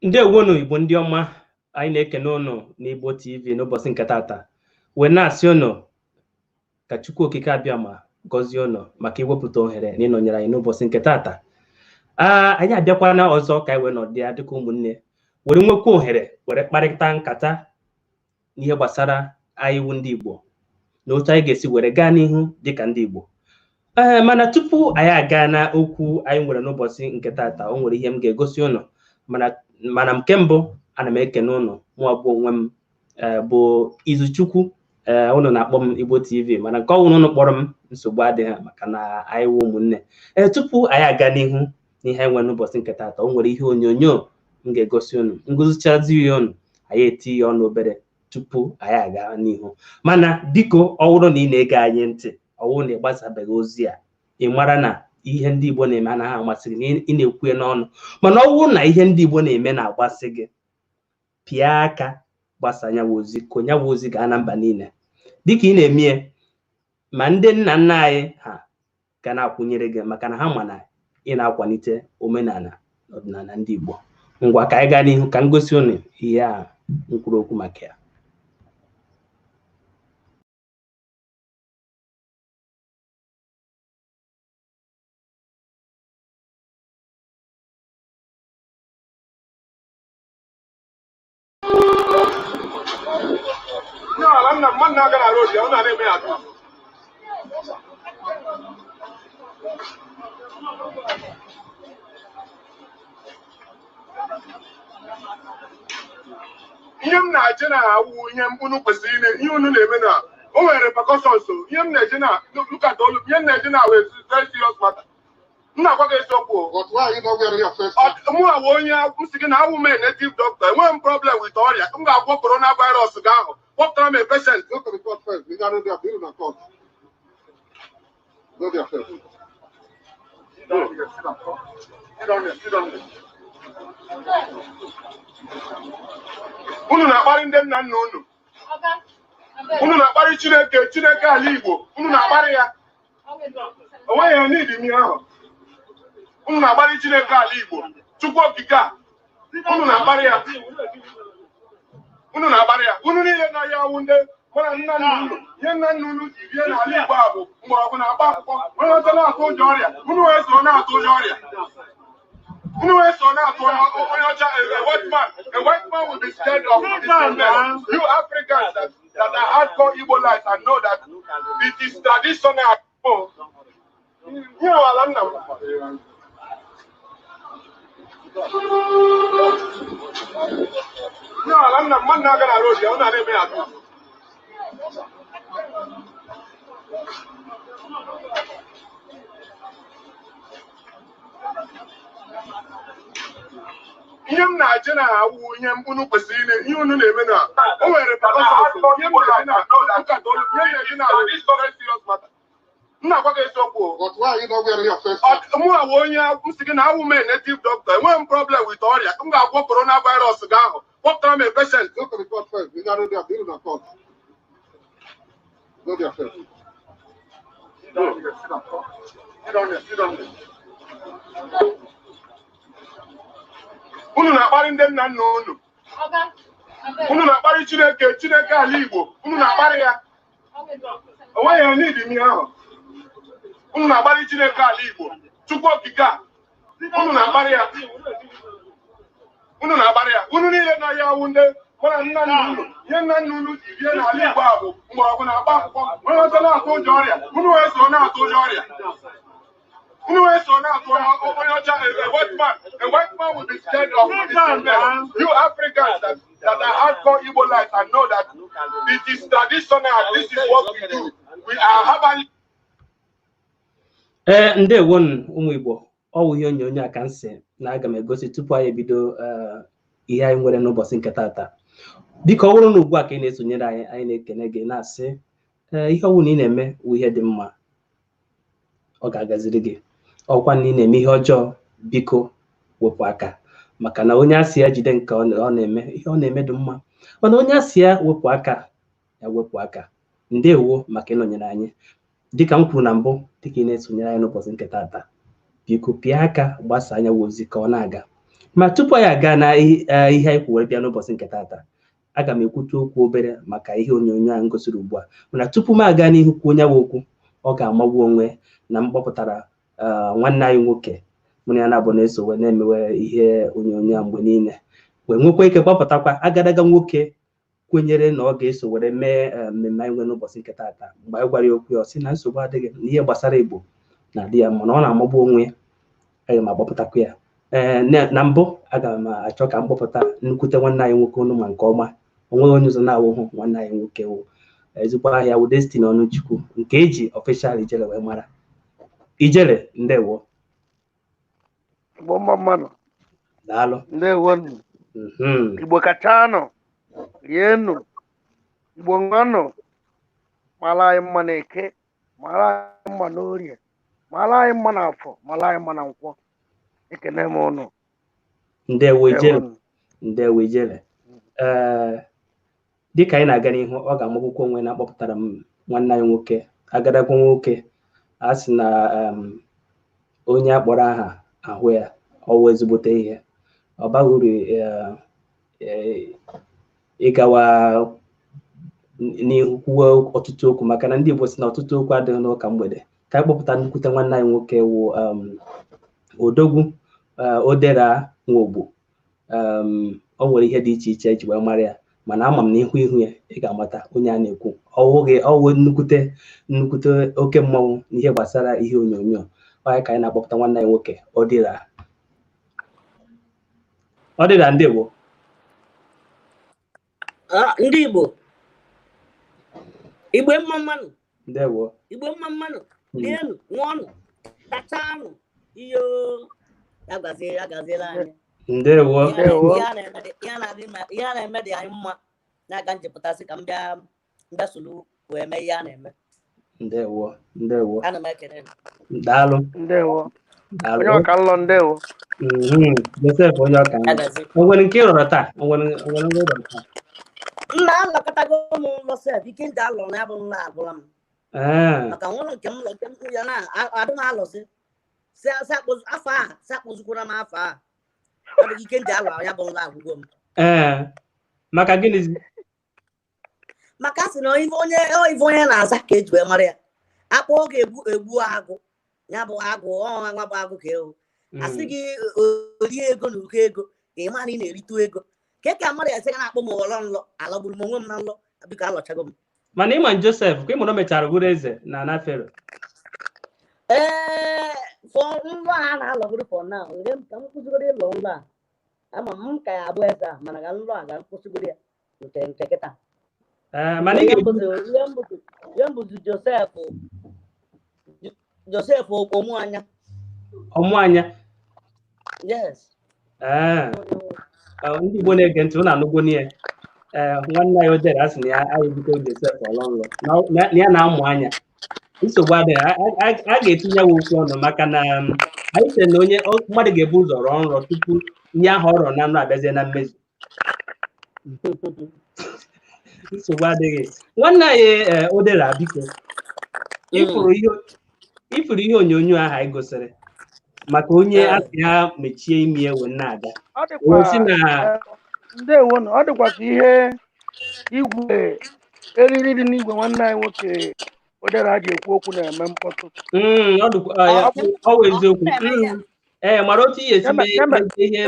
Ndewonu Igbo ndị ọma, anyị na-ekene unu n'Igbo TV n'ụbọchị nke taata wee na-asị unu ka Chukwu okike abịa ma gọzie unu maka iwepụta ohere na ịnọnyere anyị n'ụbọchị nke taata. Anyị abịakwana ọzọ ka anyị wee nọdụ ya dịka ụmụnne were nwekwa ohere were kparịta nkata n'ihe gbasara anyị iwu ndị Igbo na otu anyị ga-esi were gaa n'ihu dịka ndị Igbo. Mana tupu anyị aga na okwu anyị nwere n'ụbọchị nke taata, o nwere ihe m ga-egosi unu. Mana nke mbụ, ana m ekene unu mụ abụ onwe m bụ Izuchukwu. Unu na-akpọ m Igbo TV, mana nke ọnwụ unu kpọrọ m nsogbu adịghị, maka na anyị wụ ụmụnne. Tupu anyị aga n'ihu n'ihe anyị nwere n'ụbọchị nke taata, o nwere ihe onyonyo m ga-egosi unu. Ngụzichazi ya unu, anyị eti ya ọnụ obere tupu anyị aga n'ihu. Mana biko, ọ bụrụ na ị na-ege anyị ntị, ọ bụrụ na ị gbasabeghị ozi a, ị mara na ihe ndị Igbo na-eme anaghị amasị gị, ị na-ekwu n'ọnụ. Mana ọ bụrụ na ihe ndị Igbo na-eme na-agbasị gị, pịa aka gbasa nyawa ozi, ka nyawa ozi gaa na mba niile. Dịka ị na-eme, ma ndị nna nna anyị ha ga na-akwụnyere gị, maka na ha ma na ị na-akwalite omenala na ọdịnala ndị Igbo. Ngwa ka anyị gaa n'ihu ka m gosi unu ihe a m kwuru okwu maka ya. No, I'm not gonna road you. I'm not even at all. Yam na jena wu yam unu kwesịrị ine ihe unu na-eme na o nwere repercussions. Yam na jena look at all yam na jena we very serious matter. Nna kwa ga eziokwu. But why you not wearing your face? Mụ awu onye akwụsịgị na awụ mee native doctor. Enweghị problem with ọrịa. M ga-agwọ coronavirus ga ahụ. What time a patient? Go to the court first. You got to do a bill in court. Go there first. Sit down here. Sit down. Sit down here. Sit down here. Unu na-akparị ndị nna nna unu. Unu na-akparị Chineke ala Igbo. Unu na-akparị ya. Onweghị ya need ime ahụ. Unu na-akparị Chineke ala Igbo. Chukwu okike a. Unu na-akparị ya. Unu na-akparị ya. Unu niile na ya awụ ndị mana nna nna unu. Ihe nna nna unu ji bie n'ala Igbo a bụ mgbọrọgwụ na-agba akwụkwọ. Onye ọzọ na-atụ ụjọ ọrịa. Unu wee so na-atụ ụjọ ọrịa. Unu wee so na-atụ onye ọcha. A white man will be scared of this problem. You Africans that are hardcore Igbo lives and know that it is traditional. You know, ala nna m. No, I'm not gonna road you. I'm not even at all. Yam na jena wu yam unu kwesịrị ine ihe unu na-eme na o nwere repercussions. Yam na jena look at all yam na jena this very serious matter. Nna kwa ga eziokwu. But why you not wearing your face? Mụ awu onye akwụsịgị na awụ mee native doctor. Enweghị problem with ọrịa. M ga-agwọ coronavirus ga ahụ. What time a patient? Go to the court first. You got to do a bill in court. Go there first. Sit down here. Sit down. Sit down here. Sit down here. Unu na-akparị ndị nna nna unu. Unu na-akparị Chineke ala Igbo. Unu na-akparị ya. Onweghị ya need ime ahụ. Unu na-akparị Chineke ala Igbo. Chukwu okike a. Unu na-akparị ya. Unu na-akparị ya. Unu niile na ya awụ ndị mana nna nna unu. Ihe nna nna unu ji bie n'ala Igbo a bụ mgbọrọgwụ na-agba akwụkwọ. Onye ọzọ na-atụ ụjọ ọrịa. Unu wee so na-atụ ụjọ ọrịa. Unu wee so na-atụ onye ọcha. A white man will be scared of this problem. You Africans that are hardcore Igbo lives and know that it is traditional. This is what we do. We are having. Ndewonu ụmụ Igbo, ọ wụ ihe onyonyo a ka m sị na aga m egosi tupu anyị ebido ihe anyị nwere n'ụbọchị nke taata. Biko ọ bụrụ na ugbu a ka ị na-esonyere anyị na-ekene gị na-asị ihe ọwụ na ị na-eme wụ ihe dị mma, ọ ga-agaziri gị. Ọkwa na ị na-eme ihe ọjọọ, biko wepụ aka, maka na onye asị ya jide nke ọ na-eme ihe ọ na-eme dị mma, mana onye asị ya wepụ aka ya wepụ aka. Ndewo maka ịnọnyere anyị. Dịka m kwuru na mbụ, dịka ị na-esonyere anyị n'ụbọchị nke taata, biko pịa aka gbasa anya ozi ka ọ na-aga. ma tupu anyị aga na ihe anyị kwuwere bịa n'ụbọchị nke taata, aga m ekwutu okwu obere maka ihe onyonyo a ngosiri ugbu a, mana tupu m aga n'ihu kwuo onye nwe okwu, ọ ga-amagbu onwe na m kpọpụtara nwanne anyị nwoke mụ na ya na-abụ na-eso wee na-emewe ihe onyonyo a mgbe niile, wee nwekwa ike kpọpụtakwa agadaga nwoke kwenyere na ọ ga-eso were mee mmemme anyị nwere n'ụbọchị nke taata. Mgbe anyị gwara ya okwu ya, ọ sị na nsogbu adịghị n'ihe gbasara Igbo na-adị ya, mana ọ na-amagbu onwe ya. Aga m agbapụtakwa ya. Na mbụ aga m achọ ka m kpọpụta nnukwute nwanne anyị nwoke unu ma nke ọma, onweghị onye ụzọ na-awụhụ nwanne anyị nwoke wụ ezigbo ahịa wụ Destiny Ọnụchukwu nke eji official Ijele wee mara. Ijele, ndewo. Igbo mma mmanụ. Daalụ. Ndewo. Igbo kacha anọ rienu, Igbo nganụ, mara anyị mma n'Eke, mara anyị mma n'Orie, mara anyị mma n'Afọ, mara anyị mma na Nkwọ. Ekene m ụnụ. Ndewo Ijele. Ndewo Ijele. Dịka anyị na-aga n'ihu, ọ ga-amakwụkwọ onwe na akpọpụtara m nwanne anyị nwoke, agadaga nwoke, a sị na onye akpọrọ aha ahụ ya ọwụ ezigbote ihe. Ọ baghị uru ịgawa n'ihu kwuwe ọtụtụ okwu maka na ndị Igbo si na ọtụtụ okwu adịghị n'ụka mgbede. Ka anyị kpọpụta nnukwute nwanne anyị nwoke wụ Odogwu Odera Nwogbo. O nwere ihe dị iche iche eji wee mara ya, mana ama m na ihu ya ị ga-amata onye a na-ekwu. Ọwụ nnukwute oke mmọnwụ n'ihe gbasara ihe onyonyo. Ọ ka anyị na-akpọpụta nwanne anyị nwoke Odera. Odera, ndewo. Ndị Igbo, Igbo mma mmanụ. Ndewo. Igbo mma mmanụ. Lienu, ṅụọnụ, tachanụ. Iyo, ya gaziela anyị. Ndewo. Ya na-eme dị anyị mma na-aga njepụtasị ka m bịa solu wee mee ihe a na-eme. Ndewo. Ndewo. Ana m ekele. Daalụ. Ndewo. Onye ọka nlọ ndewo. Joseph onye ọka nlọ. O nwere nke ịrọrọ taa? O nwere nke ịrọrọ taa? Nna alọkọtago m ụlọ sef, ike ndị alọ na ya bụ nla agwụla m. Maka nwere nke m ya na-adị m alọsị. Afọ a sakpozukwara m afọ a. Ọ bụ ike ndị alọ ya bụ nla agwụgo m. Maka gịnịzi? Maka sị na ife onye na-aza ka eji wee mara ya. Akpọ oge egbu agụ, ya bụ agụ, nwa bụ agụ ka ewu. Asị gị orie ego na uko ego, ka ị mara ị na-erite ego. Ka mmadụ ya sị ga na-akpọ m ọlọ nlọ, alọgburu m onwe m na nlọ, biko alọchago m. Mana ịma Joseph ka ị mụrụ mechara bụrụ eze na Anafero. For nlọ a na-alọgburu for now, ka m kwụsịgoro ịlọ nlọ a. Ama m ka ya abụ eze a, mana ka nlọ a ga-akwụsịgoro ya nke kịta. Mana ị ga-ebu ya mbụzi Joseph Omuanya. Omuanya. Yes. Ndị Igbo na-ege ntị ụnụ anụgo n'ihe. Nwanne anyị Odera asị na ya anyị biko Joseph ọlọnlọ na ya na-amụ anya. Nsogbu adịghị, a ga-etinye ya okwu ọnụ maka na anyị sị na onye mmadụ ga-ebu ụzọ rọọ nrọ tupu ihe ahụ ọ rọrọ na nrọ abịazie na mmezu. Nsogbu adịghị. Nwanne anyị Odera, biko ifuru ihe onyonyo ahụ anyị gosiri maka onye asị ya mechie imi ya wee na-aga. Ndewo, ọ dịkwa ka ihe igwe eriri dị n'igwe nwanne anyị nwoke Odera ji ekwu okwu na-eme mkpọtụ. Ọ bụ eziokwu. Mara otu ihe esi mee ihe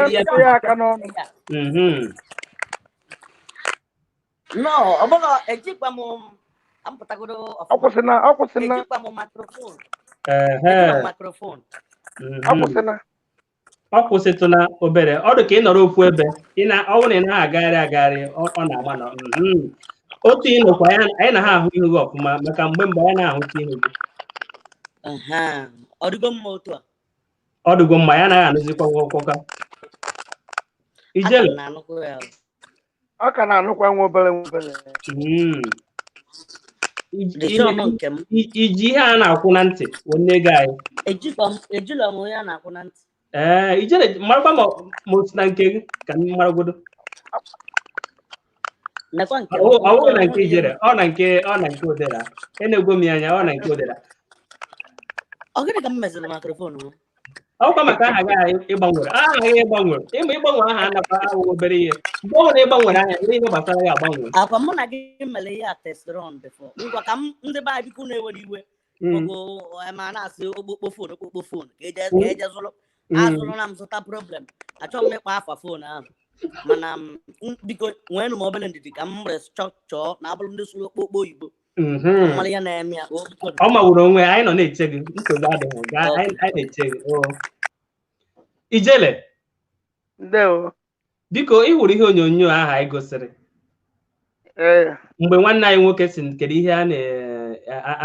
ya aka n'ọnụ. No, ọ bụrụ ejikwa m ampụtagoro ọkwụsịna ejikwa m microphone. Ọ kwụsịtụna obere. Ọ dị ka ị nọrọ ofu ebe ọ bụrụ na ị naghị agagharị ọ na-agba nọ. Otu ị nọkwa anyị na ha ahụ ihu gị ọfụma maka mgbe anyị na-ahụta ihu gị. Ọ dịgo mma otu a. Ọ dịgo mma, ya anaghị anụzikwa ọkwọka. Ijele. Ọ ka na-anụkwa nwa obere. Iji ihe a na-akwụ na ntị onye gị anyị. Ejila m onye a na-akwụ na ntị. Ijele marakwa ma otu na nke gị ka m maragodo. Ọ bụghị na nke Ijele, ọ na nke Odera. Na-egwu m anya, ọ na nke Odera. Ọ gịnị ka m meziri microphone m? ọkwa maka aha gị ịgbanwere aha gị ịgbanwere ịma ịgbanwe aha anakwa ahụ obere ihe mgbe ọ bụla ịgbanwere aha ihe gbasara ya agbanwe akwa mụ na gị mere ihe a testosterone before ngwa ka ndị be anyị biko na-ewere iwe ogo ma na-asị okpokpo fon ka eje zụrụ azụrụ na m zụta problem achọghị m ịkpa afa fon ahụ mana biko nweenụ m obere ndidi ka m were chọọ na abụrụ ndị sụrụ okpokpo oyibo mara ya na-eme ya ọ mawuru onwe anyị nọ na-eche gị nsogbu adịghị anyị na-eche gị Ijele biko ị hụrụ ihe onyonyo ahụ anyị gosiri mgbe nwanne anyị nwoke si kedu ihe a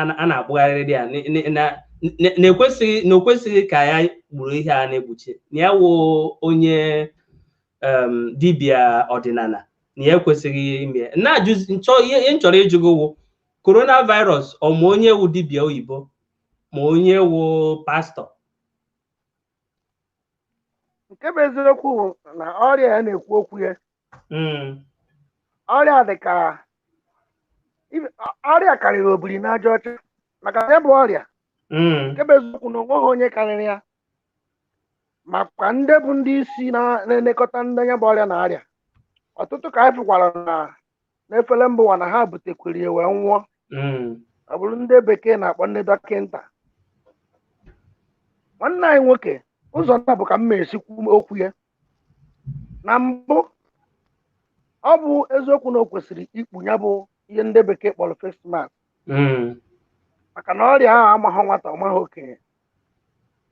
na-akpụgharịrị ya na-ekwesịghị ka ya gburu ihe a na-egbuchi na ya wụ onye dibịa ọdịnala na ya ekwesịghị ime ihe m chọrọ ịjụ gị wụ coronavirus ọ ma onye wụ dibịa oyibo ma onye wụ pastọ nke bụ eziokwu na ọrịa ya na-ekwu okwu ya ọrịa dị ka ọrịa karịrị obiri n'aja ọcha maka ya bụ ọrịa nke bụ eziokwu na onweghị onye karịrị ya makwa ndị bụ ndị isi na-elekọta ndị ya bụ ọrịa na-arịa ọtụtụ ka anyị fụkwara n'efere mba ụwa na ha butekwere ya wee nwụọ ọ bụrụ ndị bekee na-akpọ ndị dọkịta. Nwanne anyị nwoke ụzọ nta bụ ka m esikwu okwu ya na mbụ ọ bụ eziokwu na o kwesịrị ikpu ya bụ ihe ndị bekee kpọrọ face mask maka na ọrịa ahụ amaghị nwata ọmaghị okenye.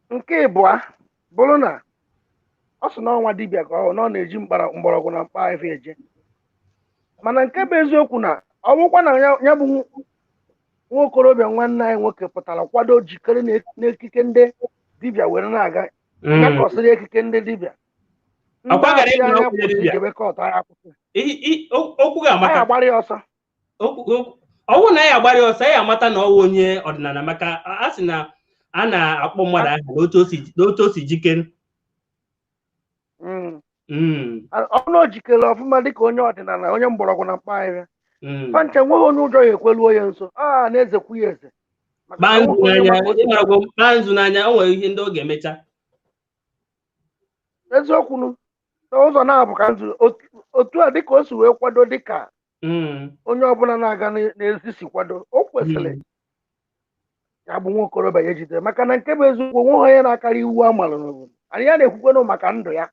Nke ịbụọ bụrụ na ọ sị na ọnwa dibịa ka ọ na-eji mgbọrọgwụ na mkpa ahịhịa eje, mana nke bụ eziokwu na ọ bụkwa na ya bụ nwa okorobịa nwanne anyị nwoke pụtara kwado jikere n'ekike ndị dibịa were na-aga ya kọsịrị ekike ndị dibịa agbara ya ọsọ ọwụ na ya agbara ọsọ ya amata na ọwụ onye ọdịnala maka a sị na a na-akpọ mmadụ ahụ n'otu o si jikere ọnụ ojikere ọfụma dịka onye ọdịnala onye mgbọrọgwụ na mkpa ahịhịa panche nweghị onye ụjọ ya ekweluo ya nso na-ezekwu ya eze kpaa nzu n'anya o nwere ihe ndị ọ ga-emecha eziokwu ụzọ na-abụ ka nzu otu a dịka o si wee kwado dịka onye ọbụla na-aga n'ezi si kwado o kwesịrị ya bụ nwa okorobịa ya ejide maka na nke bụ eziokwu onweghị onye na-akarị iwu amalụ n'obodo anyị ya na-ekwukwenụ maka ndụ ya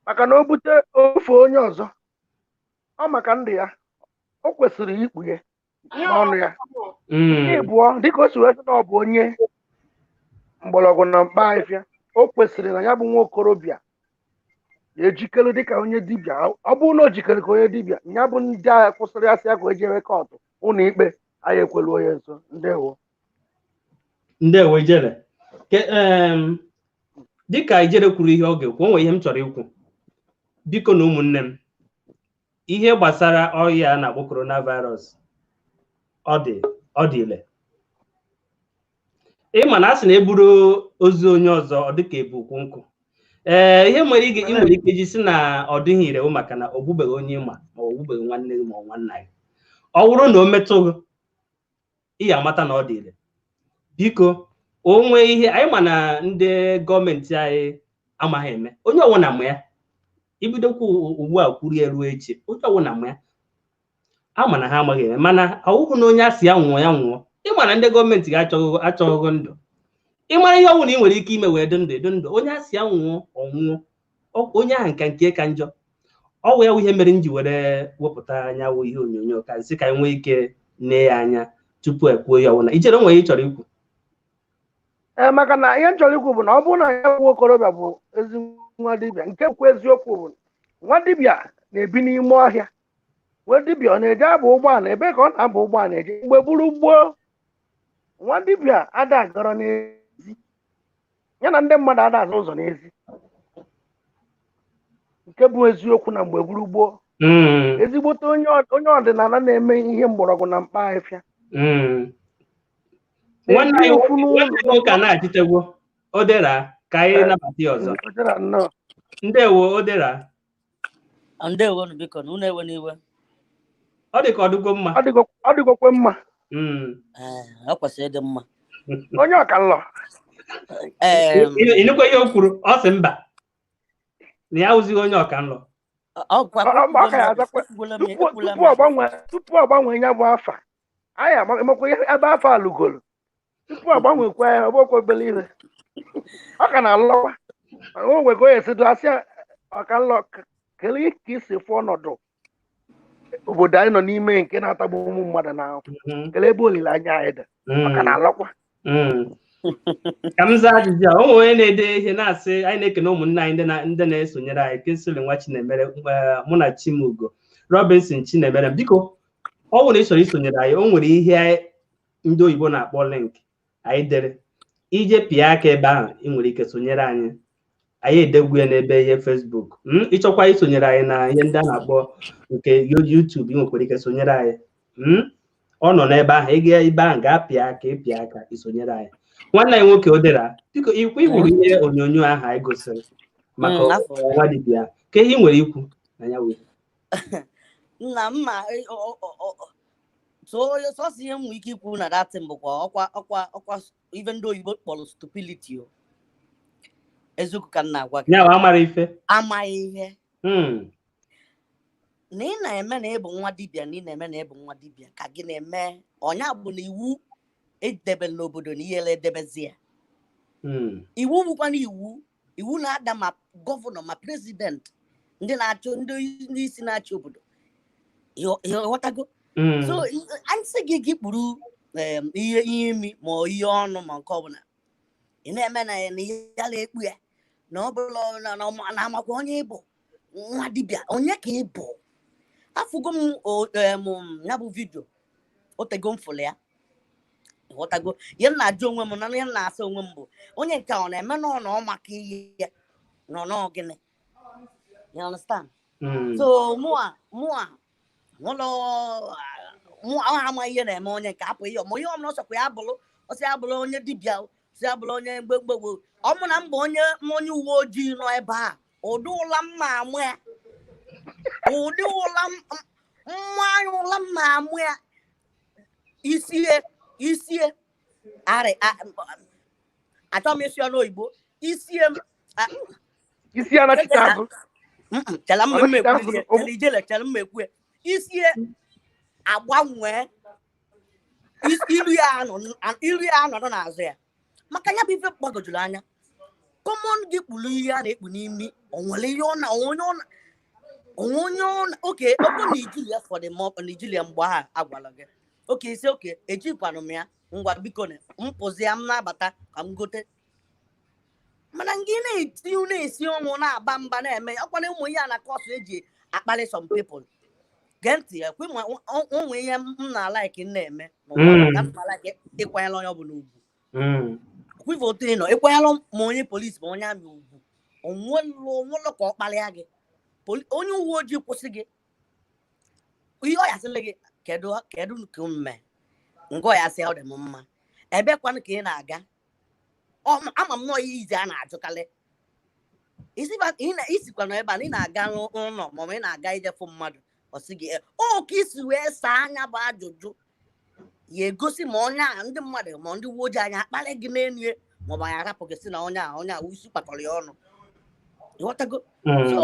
maka na o bute ofe onye ọzọ ọ maka ndụ ya o kwesịrị ikpu ya n'ọnụ ya. Nke ịbụọ dịka o si wee sị na ọ bụ onye mgbọrọgwụ na mkpa ahịhịa o kwesịrị na ya bụ nwa okorobịa ya ejikere dịka onye dibịa. Ọ bụrụ na o jikere ka onye dibịa ya bụ ndị agha kwụsịrị asị ya ka o jewe kọtụ ụlọ ikpe anyị ekwelu onye nso. Ndewo Ijele dịka Ijele kwuru ihe ọ ga-ekwu o nwere ihe m chọrọ ikwu biko na ụmụnne m ihe gbasara ọrịa a na-akpọ coronavirus ọ dị ile ịma na a sị na eburu ozu onye ọzọ ọ dịka ebukwu nkụ ihe nwere ike iji si na ọ dịghị irewu maka na o gbubeghị onye ma ọ gbubeghị nwanne gị ma ọ nwanna gị ọ bụrụ na o metụ gị ị amata na ọ dị ile. Biko o nwee ihe anyị ma na ndị gọọmenti anyị amaghị eme onye ọwụna ma ya ibidokwu ugbu a kwuru ya ruo echi onye ọwụna ma ya ama na ha amaghị eme mana ọwụhụ na onye asị ya nwụọ ya nwụọ ịma na ndị gọọmenti ga-achọghị ndụ ịmara ihe ọnwụ na ị nwere ike ime wee dị ndụ onye asị ya nwụọ ọnwụọ onye ahụ nke ka njọ ọ wụ ya ihe mere m ji were wepụta anya wụ ihe onyonyo ka nsị ka anyị nwee ike nee ya anya tupu ekwuo ya ọwụna ichere nwere ị chọrọ ikwu maka na ihe m chọrọ ikwu bụ na ọ bụrụ na ya nwa okorobịa bụ ezi nwa dibịa nke kwu eziokwu bụ nwa dibịa na-ebi n'ime ọhịa nwa dibịa ọ na-eje abụ ụgbọala ebe ka ọ na-abụ ụgbọala eje mgbe gburu gboo nwa dibịa ada agara n'ezi ya na ndị mmadụ ada azụ ụzọ n'ezi nke bụ eziokwu na mgbe gburu gboo ezigbote onye ọdịnala na-eme ihe mgbọrọgwụ na mkpa ahịhịa nwanne ụka na-achịtegwo Odera ka anyị nabata ya ọzọ. Ndewo Odera. Ndewo biko na unu ewe n'iwe. Ọ dị ka ọ dịgo mma. Ọ dịgokwe mma. Ọ kwesịrị ịdị mma. Onye ọka nlọ. Ịnụkwa ihe o kwuru, ọ sị mba na ya awụzighị onye ọka nlọ. tupu ọ gbanwee ya bụ afa anyị amakwa ebe afọ alụgolo tupu ọ gbanwekwa ya ọ bụkwa obele ihe ọ ka na-alọkwa o nwego ya esido asị ọka nlọ kelee ka isi fụ ọnọdụ obodo anyị nọ n'ime nke na-atagbu ụmụ mmadụ n'ahụ kelee ebe olileanya anyị dị ọ ka na-alọkwa. Ka m zaa ajụjụ a, o nwere onye na-ede ihe na-asị anyị na-ekene ụmụnne anyị ndị na-esonyere anyị Kinsili nwa Chinemere, mụ na Chimugo Robinson Chinemere, biko ọ bụrụ na ị chọrọ isonyere anyị, o nwere ihe ndị oyibo na-akpọ link anyị dere, ije pịa aka ebe ahụ ị nwere ike sonyere anyị edegwu ya n'ebe ihe Facebook. Ịchọkwa isonyere anyị na ihe ndị a na-akpọ nke YouTube, ị nwekwara ike sonyere anyị. Ọ nọ n'ebe ahụ, ị gaa ebe ahụ ga-apịa aka ịpịa aka isonyere anyị. Nwanne anyị nwoke Odera, biko ikwu ihụrụ ihe onyonyo ahụ anyị gosiri maka nwa dibịa, ka ihe ị nwere ikwu na ya wee nna mma sọsọ ihe nwere ike ikwu na datin bụkwa ọkwa ife ndị oyibo kpọrọ stupidity. Eziokwu ka m na-agwa gị, ya amara ife amaghị ihe na ị na-eme na ịbụ nwa dibịa, na ị na-eme na ịbụ nwa dibịa ka gị na-eme ọnya bụ na iwu edebe n'obodo na ihe edebezi ya. Iwu bụkwa na iwu na-ada ma gọvanọ ma prezidenti, ndị na-achụ ndị isi na-achị obodo, ịghọtago. So anyị sị gị kpuru ihe imi ma ihe ọnụ ma nke ọbụla ị na-eme na ihe ya na-ekpu ya na ọ bụla na amakwa onye ịbụ nwa dibịa, onye ka ịbụ. Afụgo m ya bụ vidio otego m fụlụ ya, ịghọtago. Ihe m na-ajụ onwe m na ihe m na-asa onwe m bụ onye nke ọ na-eme nọ maka ihe ya nọ gịnị, you understand? So mụa ama ihe na-eme onye nke apụ ihe ma ihe ọmụna ọsọkwa ya bụrụ ọsị ya bụrụ onye dibịa, si ya bụrụ onye mgbegbo. Ọmụ na mba onye uwe ojii nọ ebe a, ụdị ụla mma amụ ya, ụdị ụla mmanya ụla mma amụ ya, isie arị achọ m isi ọnụ oyibo, isie anachite agụ chala mmekwu isie agbanwee ilu ya anọdụ n'azụ ya, maka ya bụ ife gbagojuru anya. Kọmọn gị kpuru ihe a na-ekpu n'imi, onwere ihe onye oke ọkụ Nigeria for the month Nigeria mgbe ahụ agwala gị oke isi oke ejikwanụ m ya ngwa biko mpụzi ya m na-abata ka m gote, mana gị na-esi ọnwụ na-aba mba na-eme ọkwana ụmụ ihe a na kọsụ eji akpali some people. Gee ntị ya kwe onwe ihe m na-alaiki na-eme ịkwanyela onye ọbụla ugwu kwivotu nọ ịkwanyela ma onye polisi ma onye amị ugwu onwelo ka ọ kpalịa gị. Onye uwe ojii kwụsị gị ihe ọ yasịrị gị kedu nke mme ngọ ya sị ọ dị m mma ebekwanụ ka ị na-aga. Ama m nọọ ihe izi a na-ajụkarị isikwanụ ebe a na ị na-aga n'ụlọ maọbụ ị na-aga ijefu mmadụ ọsị gị ka isi wee saa anya bụ ajụjụ ya egosi ma onye a ndị mmadụ ma ndị uwe ojii anya akparị gị n'elu ya maọbụ anyị arapụ gị si na onye a isi kpakọrọ ya ọnụ, ịghọtago. So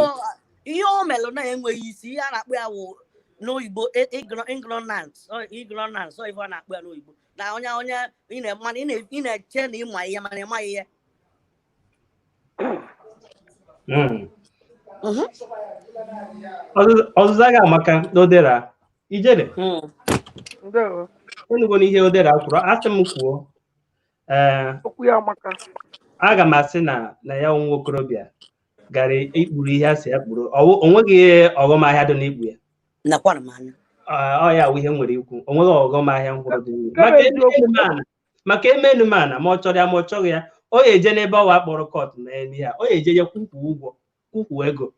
ihe o melụ na-enweghị isi, ihe a na-akpọ ya wụ n'oyibo ignorance ife a na-akpọ ya n'oyibo na onye ị na-eche na ịma ihe mana ịmaghị ihe. Ọzụzụ agha amaka n'Odera ijere enugbo n'ihe Odera kwuru, asị m kwuo okwu ya amaka. Aga m asị na ya nwa okorobịa gara ikpuru ihe a si ya kpuru, onweghị ọghọm ahịa dị n'ikpu ya. Ọ ya wụ ihe nwere ikwu, onweghị ọghọm ahịa mkpụrụ dị n'ikpu maka emenu mana ma ọ chọrọ ya ma ọ chọghị ya, o ya eje n'ebe ọwa kpọrọ kọt na ihe a, o ya eje ya kwukwu ụgwọ kwukwu ego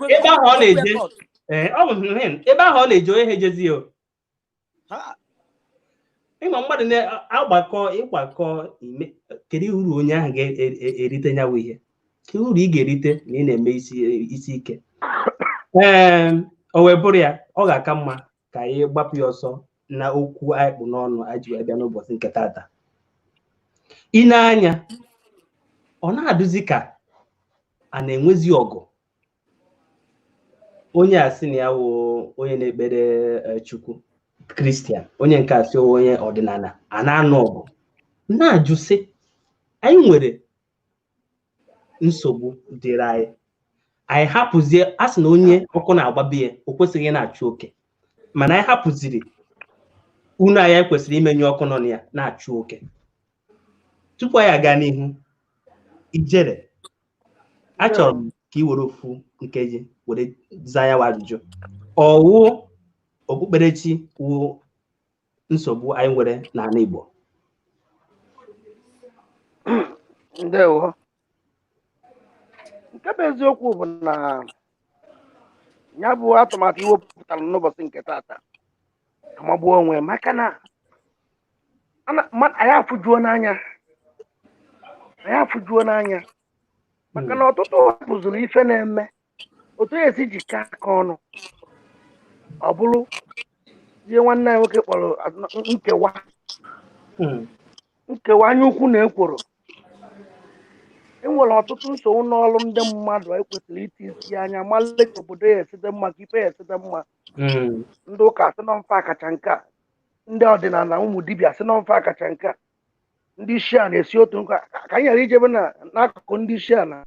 ebe ahụ ọ na-eje ebe ahụ ọ na-eje onye ha ejezi ya. Ịma mmadụ na-agbakọ ịgbakọ ime kedu uru onye ahụ ga-erite nyawu ihe, kedu uru ị ga-erite na ị na-eme isi ike. O wee bụrụ ya, ọ ga-aka mma ka anyị gbapụ ya ọsọ na okwu anyị kpụ n'ọnụ anyị ji bịa n'ụbọchị nke tata. ine anya ọ na-adụzi ka a na-enwezi ọgụ onye a sị na ya wụ onye na-ekpere Chukwu Kristian, onye nke a sị onye ọdịnala a na-anụ ọgụ na-ajụ sị anyị nwere nsogbu dịrị anyị hapụzie a sị na onye ọkụ na-agbabe ya o kwesịghị na-achụ oke mana anyị hapụziri unu anyị kwesịrị imenye ọkụ nọ na ya na-achụ oke. Tupu anyị aga n'ihu Ijere, achọrọ m ka ị were ofu nkeji were zaa ya ajụjụ. Ọwụ okpukperechi wụ nsogbu anyị nwere n'ala Igbo? Ndewo. Nke bụ eziokwu bụ na ya bụ atụmatụ iwepụtara n'ụbọchị nke taata amagbuo onwe maka na anyị afụjuo n'anya maka na ọtụtụ hapụzuru ife na-eme otu esi jikọ aka ọnụ ọ bụrụ ihe nwanne anyị nwoke kpọrọ nkewa anya ukwu na ekworo. Enwere ọtụtụ nsogbu n'ọrụ ndị mmadụ ekwesịrị iti isi anya malite ka obodo ya esite mma ka ife ya esite mma. Ndị ụka sị na mfe akacha nke a, ndị ọdịnala ụmụ dibịa sị na mfe akacha nke a, ndị Shia na-esi otu nka ka anyị ghara ijebe n'akụkụ ndị Shia na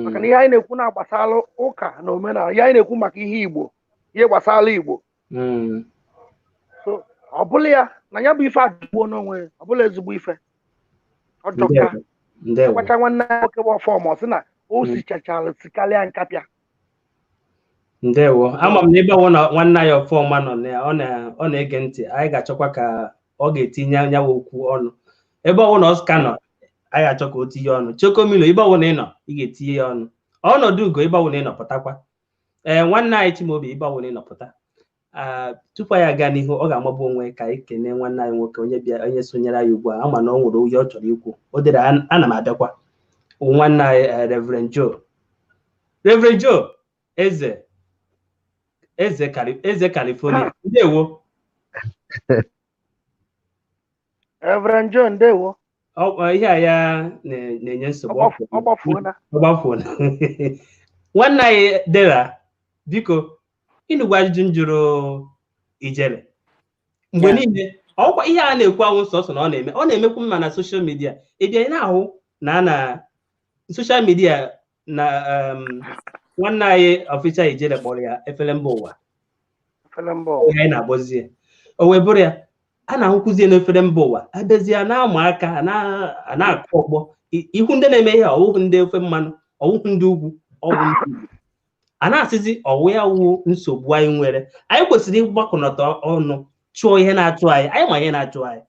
maka na ihe anyị na-ekwu na-gbasara ụka na omenala, ihe anyị na-ekwu maka ihe Igbo, ihe gbasara Igbo. So ọ bụla ya na ya bụ ife adịgbuo n'onwe, ọ bụla ezigbo ife ọjọka akwacha nwanne nwoke bụ ọfọm ọ sị na o sichachara sikarịa nkapịa. Ndewo, ama m na ebe ọwụ na nwanne anyị ọfọma nọ na ọ na-ege ntị, anyị ga-achọkwa ka ọ ga-etinye anya okwu ọnụ. Ebe ọwụ na Ọska nọ, anyị ga-achọ ka o tinye ọnụ. Chokomilo, ebe ọwụ na ị nọ, ị ga-etinye ya ọnụ. Ọnọdụ Ugo, ebe ọwụ na ị nọ pụtakwa. Nwanne anyị Chimaobi, ebe ọwụ na ị nọ pụta. Tupu anyị aga n'ihu, ọ ga-amagbu onwe ka anyị kene nwanne anyị nwoke onye sonyere anyị ugbu a, ama na ọ nwere oyi ọ chọrọ ikwu. O dere ana m abịakwa. Nwanne anyị Reverend Joe Eze California. Ndewo. Reverend Joe, ndewo. Ihe a ya na-enye nsogbu. Ọ gbafuola. Nwanne anyị Dera, biko ịnụgwa ajụjụ m jụrụ Ijere mgbe niile ọkwa ihe a na-ekwu ahụ sọsọ na ọ na-emekwu mma na soshal midia. Ị bịa na-ahụ na soshal midia na nwanne anyị ọfịsa Ijere kpọrọ ya efere mba ụwa. Anyị na-agbozie o wee bụrụ ya a na-ahụkwuzie n'efere mba ụwa abezie na-ama aka na-akụ ọkpọ ihu ndị na-eme ihe ọwụhụ ndị ofe mmanụ, ọwụhụ ndị ugwu, ọwụ ndị a na-asịzi ọwụ ya wụ nsogbu anyị nwere. Anyị kwesịrị ịgbakọnọta ọnụ chụọ ihe na-achụ anyị ma ihe na-achụ anyị,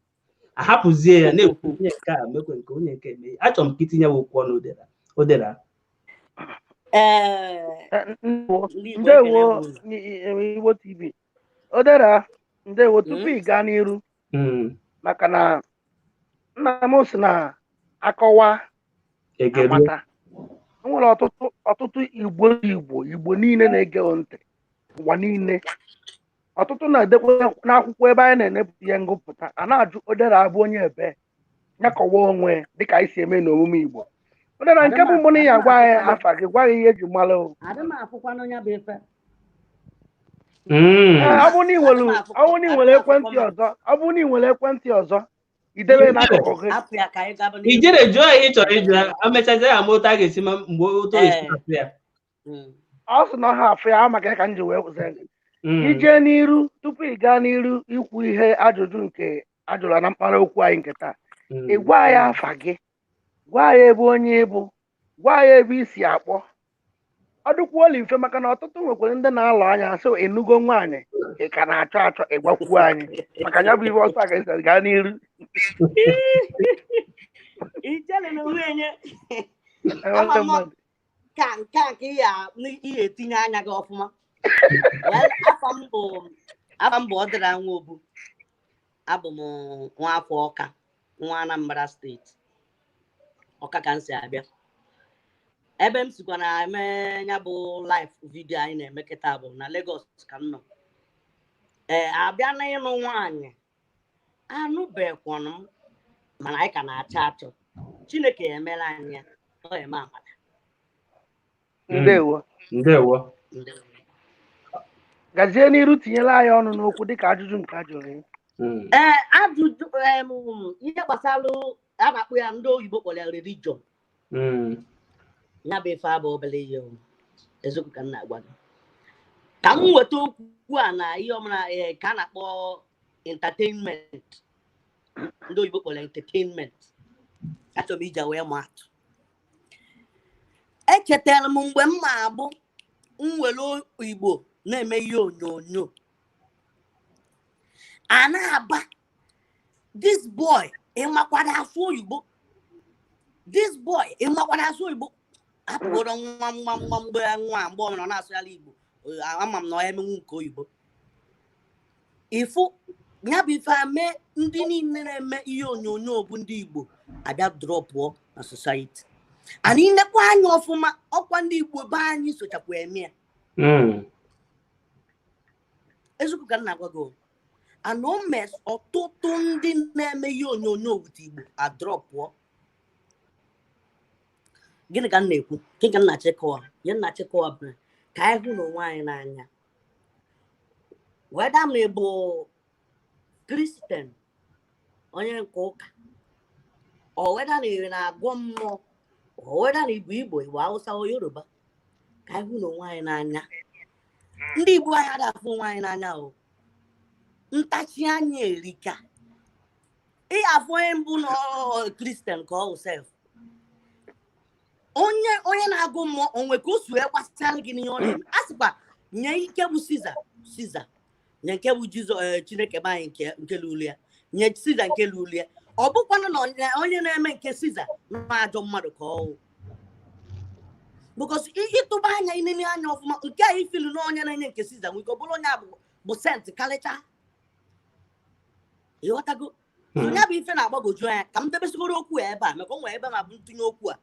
ahapụzie ya na-ekwu onye nke a mekwe nke onye nke eme. Achọrọ m ka itinye okwu ọnụ Odera. Ndewo Igbo TV. Odera, ndewo. Tupu ị gaa n'iru maka na nna m si na akọwa amata, nwere ọtụtụ Igbo niile na-ege ntị ụwa niile. Ọtụtụ na-edekwa n'akwụkwọ ebe anyị na-enepụta ihe ngụpụta a na-ajụ Odera abụ onye ebe ya kọwa onwe dịka anyị si eme n'omume Igbo. Odera, nke bụ mbụ na ya gwa anyị afa gị, gwa gị ihe eji mara o. Ọ bụrụ na ị nwere ekwentị ọzọ idebe n'akụkụ gị. Ijere jụọ ihe ị chọrọ ịjụ, emechazi ya ma otu a ga-esi mgbe otu esi afụ ya. Ọ sị na ha afụ ya maka ka m ji wee kwụsị gị. Ije n'iru, tupu ị gaa n'iru ikwu ihe ajụjụ nke ajụrụ na mkpara okwu anyị nke taa, ị gwa ya afa gị, gwa ya ebe onye ịbụ, gwa ya ebe isi akpọ. Ọ dịkwuola mfe maka na ọtụtụ nwekwara ndị na-alụ anya so enugo nwaanyị ị ka na-achọ ịgwakwuo anyị maka ya bụ ihe ọsọ a ga-esi gaa n'iru. Ka ihe etinye anya gị ọfụma. Afa m bụ Odera Nwobu, abụ m nwa afọ Ọka, nwa Anambra steeti, Ọka ka m si abịa. Ebe m sikwa na-eme ya bụ live vidio anyị na-eme kịta bụ na Lagos ka m nọ. Abịa na ịnụ nwaanyị anụbekwanụ m mana anyị ka na-achọ Chineke emela anyị ya ọ eme amala. Ndewo. Ndewo. Gazie n'iru tinyela anyị ọnụ n'okwu dịka ajụjụ nke a jụrụ. Ajụjụ ihe gbasara a na-akpọ ya ndị oyibo kpọrọ ya religion. Ya bụ ife abụ obere ihe eziokwu ka m na-agwa gị. Ka m nweta okwu a na ihe ọmụna ka a na-akpọ entertainment. Ndị oyibo kpọrọ entertainment. Achọrọ m iji wee maa atụ. Echetara m mgbe m na-abụ nwere Igbo na-eme ihe onyonyo. A na-aba this boy ịmakwara asụ oyibo. This boy ịmakwara asụ oyibo. Apụrụ nwa mgbe ọ nọ na-asụgharị Igbo. Ama m na ọ emenwu nke oyibo. Ifu ya bụ ife ame ndị niile na-eme ihe onyonyo bụ ndị Igbo abịa drọpụọ na society. Anyị nekwa anya ọfụma ọkwa ndị Igbo be anyị sochakwa eme ya. Eziokwu ka m na-agwa gị. And o mes ọtụtụ ndị na-eme ihe onyonyo wute Igbo adrọpụọ. Gịnị ka m na-ekwu? Gịnị ka m na-achịkọwa? Ya na-achịkọwa bụ ka anyị hụ n'onwe anyị n'anya. Weda m bụ Kristian onye nke ụka, o weda na na-agwọ mmụọ, o weda na Igbo Igbo Hausa o Yoruba, ka anyị hụ n'onwe anyị n'anya. Ndị Igbo anyị adịghị afụ onwe anyị n'anya o. Ntachi anya erika. Ị afụ onye mbụ na Kristian ka ọ sef. Onye na-agụ mmụọ onwe ka o su gbasara gị n'ihe ọ na-eme. A sịkwa nye ike bụ Siza. Nye nke bụ Chineke be anyị nke lụrụ ya. Nye Siza nke lụrụ ya. Ọ bụkwanụ na onye na-eme nke Siza na-ajọ mmadụ ka ọ. Because ịtụba anya inene anya ọfụma nke a ifilu na onye na-enye nke Siza nwere ike ọ bụrụ onye bụ sent karịcha. Ịghọtago? Onye bụ ife na-agbagoju anya ka m debesigoro okwu ebe a maka o nwere ebe ma bụ ntụnye okwu a.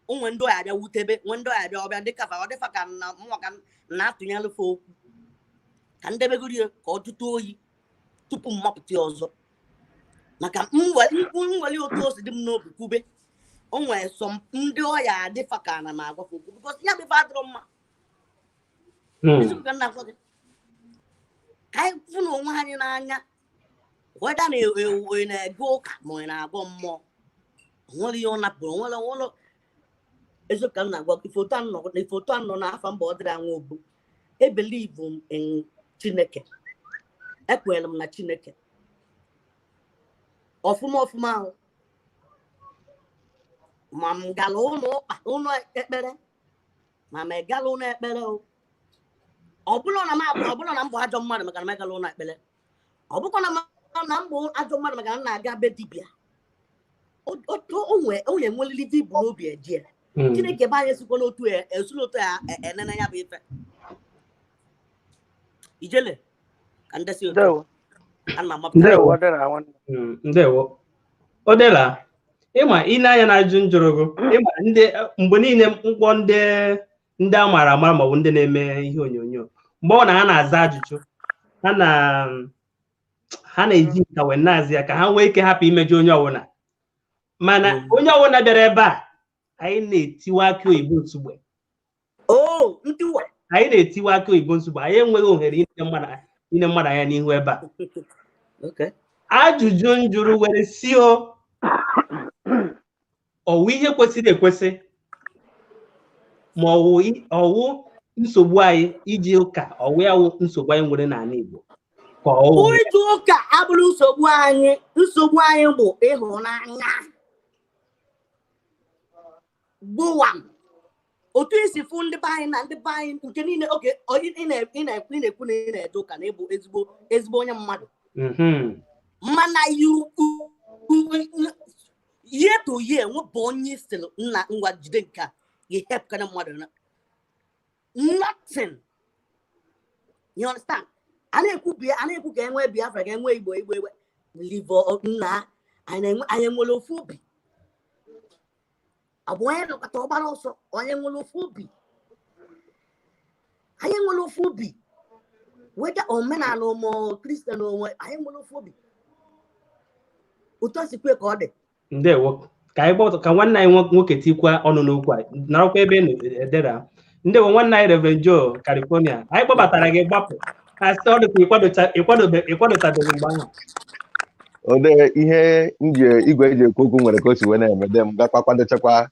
Onwe ndị ọya abịa wutebe, nwe ndị ọya abịa ọbịa dịka ọ dịfa ka mụnwa ka na-atụnyere fe okwu. Ka ndebegoro ya ka ọ jụta oyi tupu m mapụta ọzọ. Maka nwere otu o si dị m n'obi kwube. O nwere sọ ndị ọya adịfa ka na m agwafe okwu because ya bụ ife adịrọ mma. Ka anyị fụ n'onwe anyị n'anya. Weda na-ege ụka ma ọ na-agwọ mmụọ. Nwere ihe ọ napụrụ, nwere eziokwu ka m na-agwa ifoto anọ n'afọ mba ọ dịrị anwụ obu. Ebelieve m in Chineke. Ekwere m na Chineke. Ọfụma ahụ. Ma m gara ụlọ ekpere. Ma m egala ụlọ ekpere o. Ọ bụrụ na m bụ ajọ mmadụ maka na m egala ụlọ ekpere. Ọ bụkwa na m bụ ajọ mmadụ maka na m na-aga be dibịa. Onye nwelili dị bụ n'obi eji. Chineke bụ anyị esikwa n'otu ya enene ya bụ ife. Ijele ka ndesi otu. Ndewo. Odela, ịma ị na-anya na ajụ njụrụgụ, ịma mgbe niile mkpọ ndị a maara ama maọbụ ndị na-eme ihe onyonyo, mgbe ọ na ha na-aza ajụjụ, ha na-eji nka wee na-azị ya ka ha nwee ike hapụ imejọ onye ọbụla. Mana onye ọbụla bịara ebe a, anyị na-etiwa akị oyibo nsogbu. Anyị na-etiwa akị oyibo nsogbu. Anyị enweghị ohere ine mmadụ anya n'ihu ebe a. Ajụjụ njụrụ were si ọwụ ihe kwesịrị ekwesị ma ọwụ nsogbu anyị iji ụka ọwụ ya wụ nsogbu anyị nwere n'ala Igbo. Iji ụka abụrụ nsogbu anyị bụ ịhụnanya. Gbụwam otu isi fụ ndị be anyị na ndị be anyị nke niile oge ị na-ekwu na ị na-eje ụka na ịbụ ezigbo onye mmadụ. Mana year to year nwebụ onye sịrị nna ngwa jide nke a ga-ehep kana mmadụ na nothing. You understand? A na-ekwu ka enwe Biafra ka enwe Igbo live nna anyị nwere ofu obi. Abụ onye nọkọta ọgbara ọsọ onye nwere ofu obi. Anyị nwere ofu obi. Weda omenala ụmụ Kristian onwe anyị nwere ofu obi. Otu a si kwe ka ọ dị. Ndewo. ka anyị gbọtọ ka nwanne anyị nwoke tikwa ọnụ n'okwu a narakwa ebe edera ndị bụ nwanne anyị Reverend Joe California anyị kpọbatara gị gbapụ asị ọ dịka ịkwadotabeghị mgbe ahụ ode ihe igwe eji ekwu okwu nwere ka o si wee na-eme de m gakwa kwadochakwa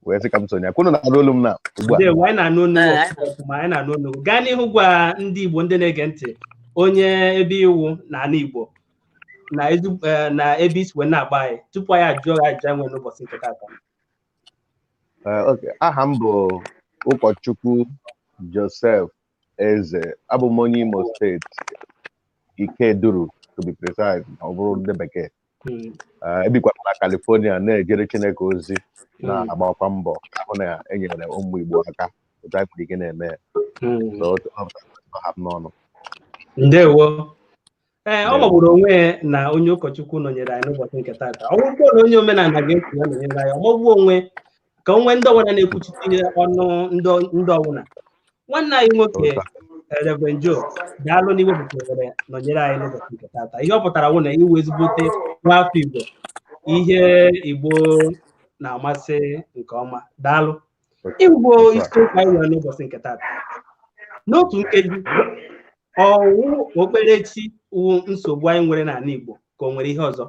wee sị ka m sonye kwunu na-anụ olu m na ugbu a anyị na-anụ olu ọfụma anyị na-anụ olu gaa n'ihu gwa ndị Igbo ndị na-ege ntị onye ebe iwu na ala Igbo na ebe isi wee na-agba anyị tupu anyị ajụọ ya ajụjụ enwe n'ụbọchị nke taata. Aha m bụ ụkọchukwu Joseph Eze abụ m onye Imo steeti Ikeduru to be precise ọ bụrụ ndị bekee ebikwara na California na-ejere Chineke ozi na-agbakwa mbọ ahụ na enyere ụmụ Igbo aka otu anyị ike na-eme ha n'ọnụ. Ndewo ọ magburu onwe na onye ụkọchukwu nọnyere anyị n'ụbọchị nke taata ọ bụrụ na onye omenala ga-esi ya nọnyere anyị ọ magbuo onwe ka onwe ndị ọbụla na-ekwuchite ihe ọnụ ndị ọbụla nwanne anyị nwoke Reverend Joe daalụ n'iwepụtara nọnyere anyị n'ụbọchị nke taata ihe ọ pụtara bụ na iwe ezigbote nwafọ Igbo ihe Igbo na-amasị nke ọma daalụ Igbo isiokwu anyị nwere n'ụbọchị nke taata n'otu nkeji ọwụ okpukperechi wụ nsogbu anyị nwere n'ala Igbo ka o nwere ihe ọzọ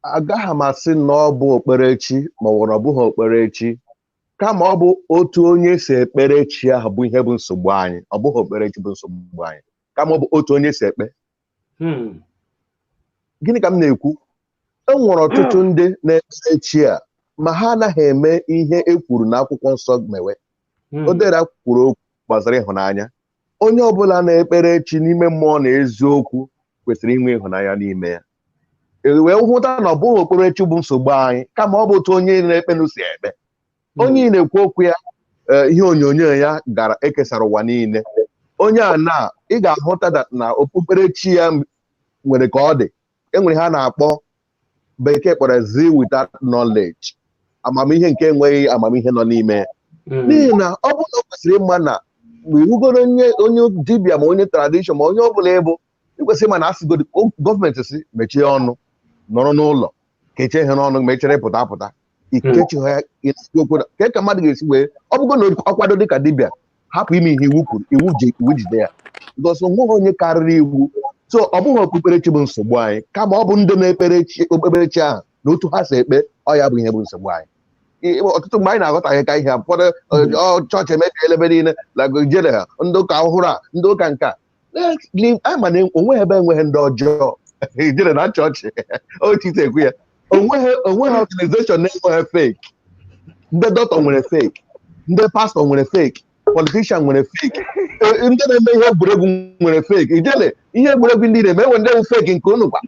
agaghị m asị na ọ bụ okpukperechi ma ọ bụghị okpukperechi kama ọ bụ otu onye si ekpere chi ahụ bụ ihe bụ nsogbu anyị ọ bụghị okpukperechi bụ nsogbu anyị kama ọ bụ otu onye si ekpe gịnị ka m na-ekwu enwere ọtụtụ ndị na-ekpere chi a ma ha anaghị eme ihe e kwuru n'akwụkwọ nsọ mewe o dere kwuru okwu gbasara ịhụnanya onye ọbụla na-ekpere chi n'ime mmụọ na eziokwu kwesịrị inwe ịhụnanya n'ime ya wee hụta na ọ bụghị okpukperechi bụ nsogbu anyị kama ọ bụ otu onye na-ekpenụ si ekpe onye na-ekwu okwu ya ihe onyonyo ya gara ekesara ụwa niile onye a na ị ga-ahụta na okpukperechi ya nwere ka ọ dị enwere ha na-akpọ bekee kpọrọ zeal without knowledge amamihe nke enweghị amamihe nọ n'ime ya n'ihi na ọ bụrụ na o kwesịrị ịma na mgbe irugoro onye dibịa ma onye tradishọn ma onye ọ bụla ịbụ ikwesịrị ịma na asịgodi gọọmenti si mechie ọnụ nọrọ n'ụlọ kechie ihe n'ọnụ ma echere pụta apụta ikechi ha okwu ke ka mmadụ ga-esi wee ọ bụgo na ọ kwado dịka dibịa hapụ ime ihe iwu kwuru iwu jide ya because onweghị onye karịrị iwu so ọ bụghị okpukperechi bụ nsogbu anyị kama ọ bụ ndị na-ekpere okpukperechi ahụ na otu ha si ekpe ọ ya bụ ihe bụ nsogbu anyị ọtụtụ mgbe anyị na-aghọtaghị ka ihe ụfọdụ chọọchị emebiela ebe niile lagojere ha ndị ụka ọhụrụ a ndị ụka nka anyị ma na onweghị ebe enweghị ndị ọjọọ ijere na chọọchị otite ekwu ya onweghị ọganizeshọn na-enweghị fake ndị dọkịta nwere fake ndị pastọ nwere fake politishan nwere fake ndị na-eme ihe egwuregwu nwere fake ijele ihe egwuregwu ndị na-eme enwe ndị bụ fake nke unu kwa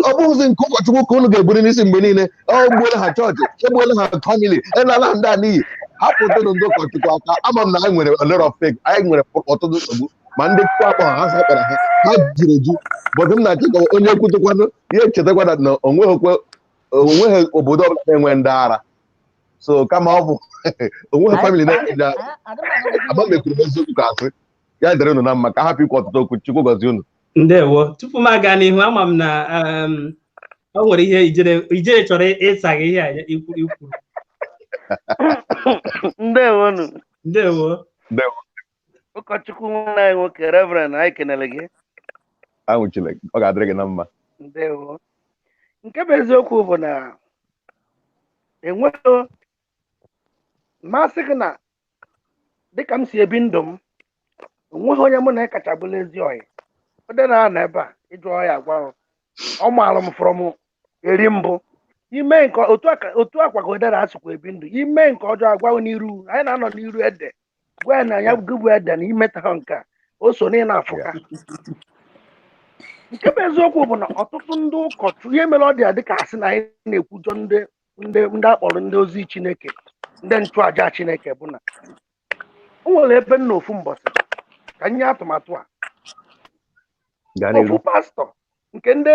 ọ bụghịzi nke ụkọchukwu ka unu ga-eburu n'isi mgbe niile ọ gbuola ha chọọchị egbuola ha famili enala ndị a n'iyi hapụtụrụ ndị ụkọchukwu aka ama m na anyị nwere a lot of fake anyị nwere ọtụtụ nsogbu ma ndị kpụ akpọ ha sakpara ha jiri eju bọdụ m na-achịkọ onye kwutekwanụ ihe echetakwana na onweghị obodo ọbụla na-enwe ndị ara so kama ọ bụ onweghị famili na-enye agbamekwuru eziokwu ka asị ya dịrị unu na mma ka hapụ ikwu ọtụtụ okwu Chukwu gọzie unu. Ndewo tupu m aga n'ihu ama m na o nwere ihe ijere chọrọ ịsaghị ihe a ikwuru ndewo ụkọchukwu nwanne anyị nwoke Reverend anyị kenere gị anwụchile ọ ga-adịrị gị na mma. Ndewo nke bụ eziokwu bụ na enweghị mmasị gị na dịka m si ebi ndụ m onweghị onye mụ na kacha bụla ezi ọyị ọ dị na ebe a ịjụ ọya agwa ọ maara m fọrọ m eri mbụ ime nke otu akwago dara asụkwa ebi ndụ ime nke ọjọọ agwa n'iru anyị na-anọ n'iru ede gwa na ya gụbụ ede na imeta nke a o so na afụka nke bụ eziokwu bụ na ọtụtụ ndị ụkọchukwu ihe mere ọ dị ya dịka asị na anyị na-ekwujọ ndị akpọrọ ndị ozi Chineke ndị nchụaja Chineke bụ na o nwere ebe nna ofu mbọsị ka nye atụmatụ a ofu pastọ nke ndị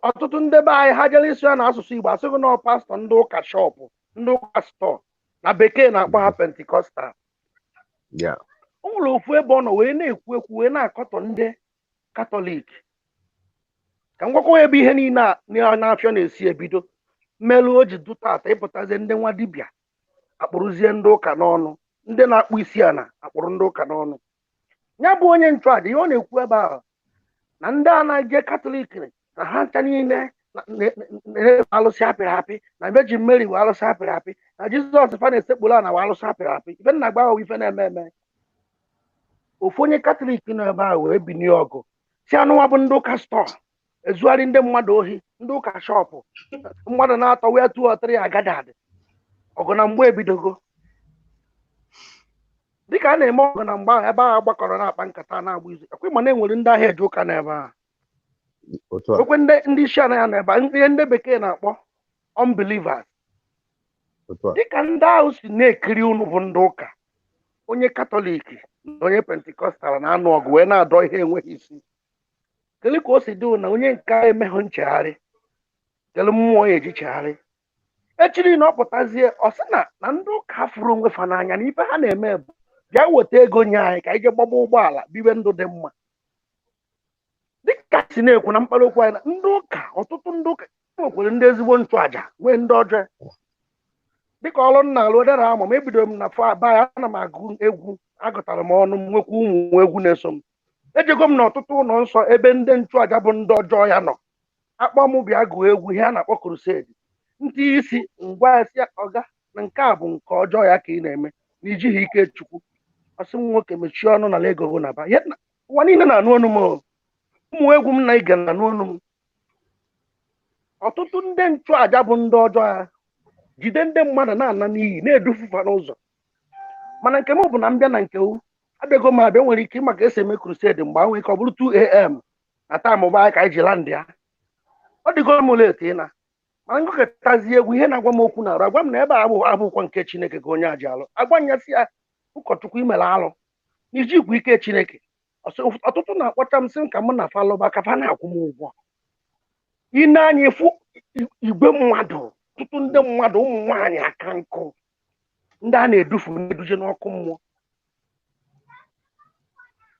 ọtụtụ ndị be anyị ha jere isi ya na asụsụ Igbo asịghị na pastọ ndị ụka shọpụ ndị ụka stọọ na bekee na-akpọ ha pentikọstal o nwere ofu ebe ọ nọ wee na-ekwu wee na-akọtọ ndị katọlik ka m gwakwa ebe ihe niile a n'afịa na-esi ebido mmelụ o ji dụta ata ịpụtazie ndị nwa dibịa akpụrụzie ndị ụka n'ọnụ, ndị na-akpụ isi ala akpụrụ ndị ụka n'ọnụ. Ya bụ onye nchụaja ihe ọ na-ekwu ebe ahụ na ndị a na-eje Katọlik na ha ncha niile na-efe alụsị apịrị apị, na Virgin Mary wee alụsị apịrị apị, na Jizọs fa na-esekpuru na wee alụsị apịrị apị. Ife nna gba ahụ ife na-eme eme. Ofu onye Katọlik nọ ebe ahụ wee binie ọgụ si anụnwa bụ ndị ụka stọọ ezugharị ndị mmadụ ohi, ndị ụka shọpụ mmadụ na-atọ wee 2 or 3 agadadị. Ọgụ na mgbe ebidogo dịka a na-eme ọgụ na mgbe ahụ ebe ahụ gbakọrọ na-akpa nkata na-agba izu. Ekwe ma na-enwere ndị ahịa eje ụka n'ebe ahụ, okwe ndị isi anaghị n'ebe ahụ, ihe ndị bekee na-akpọ unbelievers. Dịka ndị ahụ si na-ekiri unu bụ ndị ụka, onye Katọlik na onye Pentikọstal na-anụ ọgụ wee na-adọ ihe enweghị isi. Kedu ka o si dị na onye nke a emeghụ nchegharị, kedu mmụọ ya eji chegharị? Echiri na ọ pụtazie ọ sị na ndị ụka fụrụ onwe fa n'anya na ife ha na-eme bụ bịa weta ego nye anyị ka anyị je gbagba ụgbọala bibe ndụ dị mma. Dịka si na-ekwu na mkpara okwu anyị na ndị ụka, ọtụtụ ndị ụka nwekwere ndị ezigbo nchụaja nwee ndị ọjọọ. Dịka ọrụ nna alụ dara ama ma ebidoro m na fọ aba ya, ana m agụ egwu, agụtara m ọnụ, m nwekwa ụmụ egwu na-eso m. Ejego m n'ọtụtụ ụlọ nsọ ebe ndị nchụaja bụ ndị ọjọọ ya nọ, akpọ m bịa gụọ egwu ihe a na-akpọ krusedi. Ndị isi ngwa esi ọga na nke a bụ nke ọjọọ ya ka ị na-eme na ijighị ike Chukwu. Ọsị m nwoke mechie ọnụ na Lagos na ba ụwa niile na-anụ ọnụ m, ụmụ egwu m na ige na-anụ ọnụ m. Ọtụtụ ndị nchụaja bụ ndị ọjọọ ya jide ndị mmadụ na-ana n'iyi na-edufufa n'ụzọ. Mana nke m bụ na mbịa na nke abịago m abịa nwere ike maka esi eme krusedi mgbe ahụ ka ọ bụrụ 2 AM na taịm ụba anyị ka anyị ji landị ya. Ọ dịgo m leti na mana ngụkọtazi egwu ihe na-agwa m okwu na-arụ agwa m na ebe a abụkwa nke Chineke ka onye a ji alụ. Agwa nyasị ya ụkọchukwu imere alụ n'iji ikwu ike Chineke. Ọtụtụ na-akpọcha m sị ka m na falụba ka fa na-akwụ m ụgwọ. Ị na-anya ịfụ igwe mmadụ, ọtụtụ ndị mmadụ, ụmụ nwaanyị aka nkụ, ndị a na-edufu na-eduje n'ọkụ mmụọ.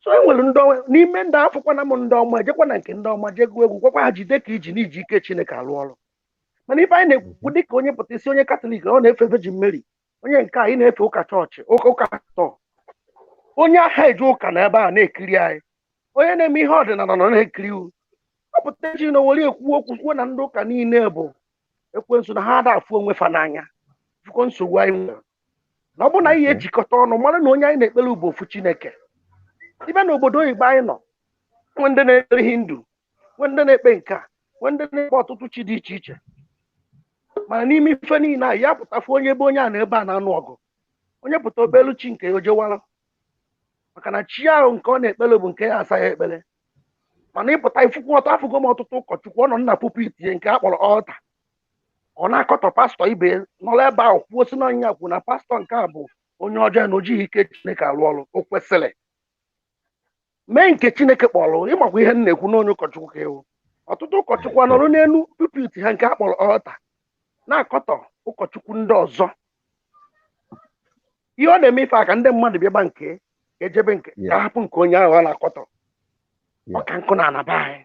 So enwere ndị ọma n'ime ndị afọkwana m ndị ọma ejekwa na nke ndị ọma jegụ egwu gwakwa ha jide ka iji n'iji ike Chineke alụ ọrụ. Mana ife anyị na-ekwu dịka onye pụta isi onye Katọlik ọ na-efe Virgin Mary, onye nke anyị na-efe ụka chọọchị ụka stọọ, onye ahịa eje ụka na ebe a na-ekiri anyị, onye na-eme ihe ọdịnala nọ na-ekiri iwu. Ọ pụta echi na were ekwu okwu kwuo na ndị ụka niile bụ ekwensu na ha ada afụ onwe fa n'anya, fụkọ nsogbu anyị nwere. Na ọ bụ na ihe ejikọta ọnụ mara na onye anyị na-ekpere bụ ofu Chineke. Ibe na obodo oyibo anyị nọ, nwe ndị na-ekpere Hindu, nwe ndị na-ekpe nke a, nwe ndị na-ekpe ọtụtụ chi dị iche iche. Mana n'ime ife niile a ya pụtafu onye ebe onye a na ebe a na-anụ ọgụ, onye pụta okpelu chi nke o jewara maka na chi ahụ nke ọ na-ekpele bụ nke ya asa ya ekpele. Mana ịpụta ifukwu ọtọ afụgo m ọtụtụ ụkọchukwu ọ nọ nna pulpit nke a kpọrọ ọlta, ọ na-akọtọ pastọ ibe nọrọ ebe ahụ kwuo si n'ọnya kwu na pastọ nke a bụ onye ọjọọ na o jighị ike Chineke alụ ọrụ. O kwesịrị mee nke Chineke kpọrọ. Ịmakwa ihe m na-ekwu n'onye ụkọchukwu ka ewu. Ọtụtụ ụkọchukwu nọrọ n'elu pulpit ha nke a kpọrọ ọlta na-akọtọ ụkọchukwu ndị ọzọ. Ihe ọ na-eme ife aka ndị mmadụ bịaba nke ejebe nke ka hapụ nke onye ahụ a na-akọtọ. Ọka nkụ na anaba anyị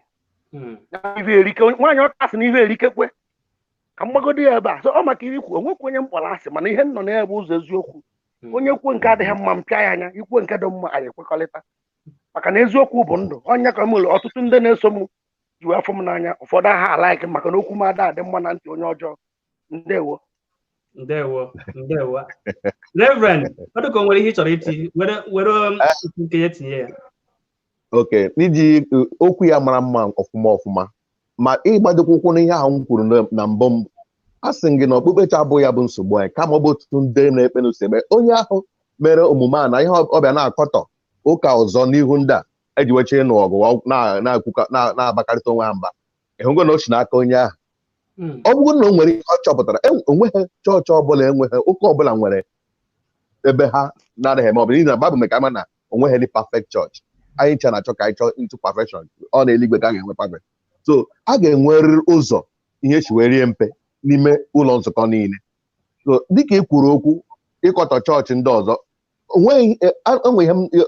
nwaanyị ọka sị na ihe erikekwe ka mgbagodo ya ebe a. So ọ maka iri kwu onwekwa onye mkpọrọ asị, mana ihe nọ n'ebe ụzọ eziokwu. Onye kwuo nke adịghị mma mpịa ya anya, ikwuo nke dị mma anyị ekwekọrịta, maka na eziokwu bụ ndụ. Ọnya ka m nwere ọtụtụ ndị na-eso m ji afọ m n'anya, ụfọdụ aha alaiki maka na okwu m ada adị mma na ntị onye ọjọọ. Ndewo. Reverend, ọ dịka o nwere ihe ị chọrọ iti were nke ya tinye ya. Okay, n'iji okwu ya mara mma ọfụma ma ịgbadokwa ụkwụ n'ihe ahụ m kwuru na mbụ m, a sị gị na okpukpecha abụghị ya bụ nsogbu anyị, kama ọ bụ ọtụtụ ndị na-ekpe n'usebe onye ahụ mere omume a na ihe ọbịa na-akọtọ ụka ọzọ n'ihu ndị a eji weche ịnụ ọgụ na-abakarịta onwe ha mba. Ịhụgo na o si n'aka onye ahụ. Ọ bụrụ na o nwere ihe ọ chọpụtara, onweghị chọọchị ọbụla enweghị ụka ọbụla nwere ebe ha na-adịghị eme ọbụla. N'ihi na Baịbụl meka ama na onweghị ndị perfect church. Anyị ncha na-achọ ka anyị chọọ into perfection, ọ na-eluigwe ka a ga-enwe perfect. So a ga-enwerịrị ụzọ ihe si wee rie mpe n'ime ụlọ nzukọ niile. So dịka ị kwuru okwu ịkọtọ chọọchị ndị ọzọ, o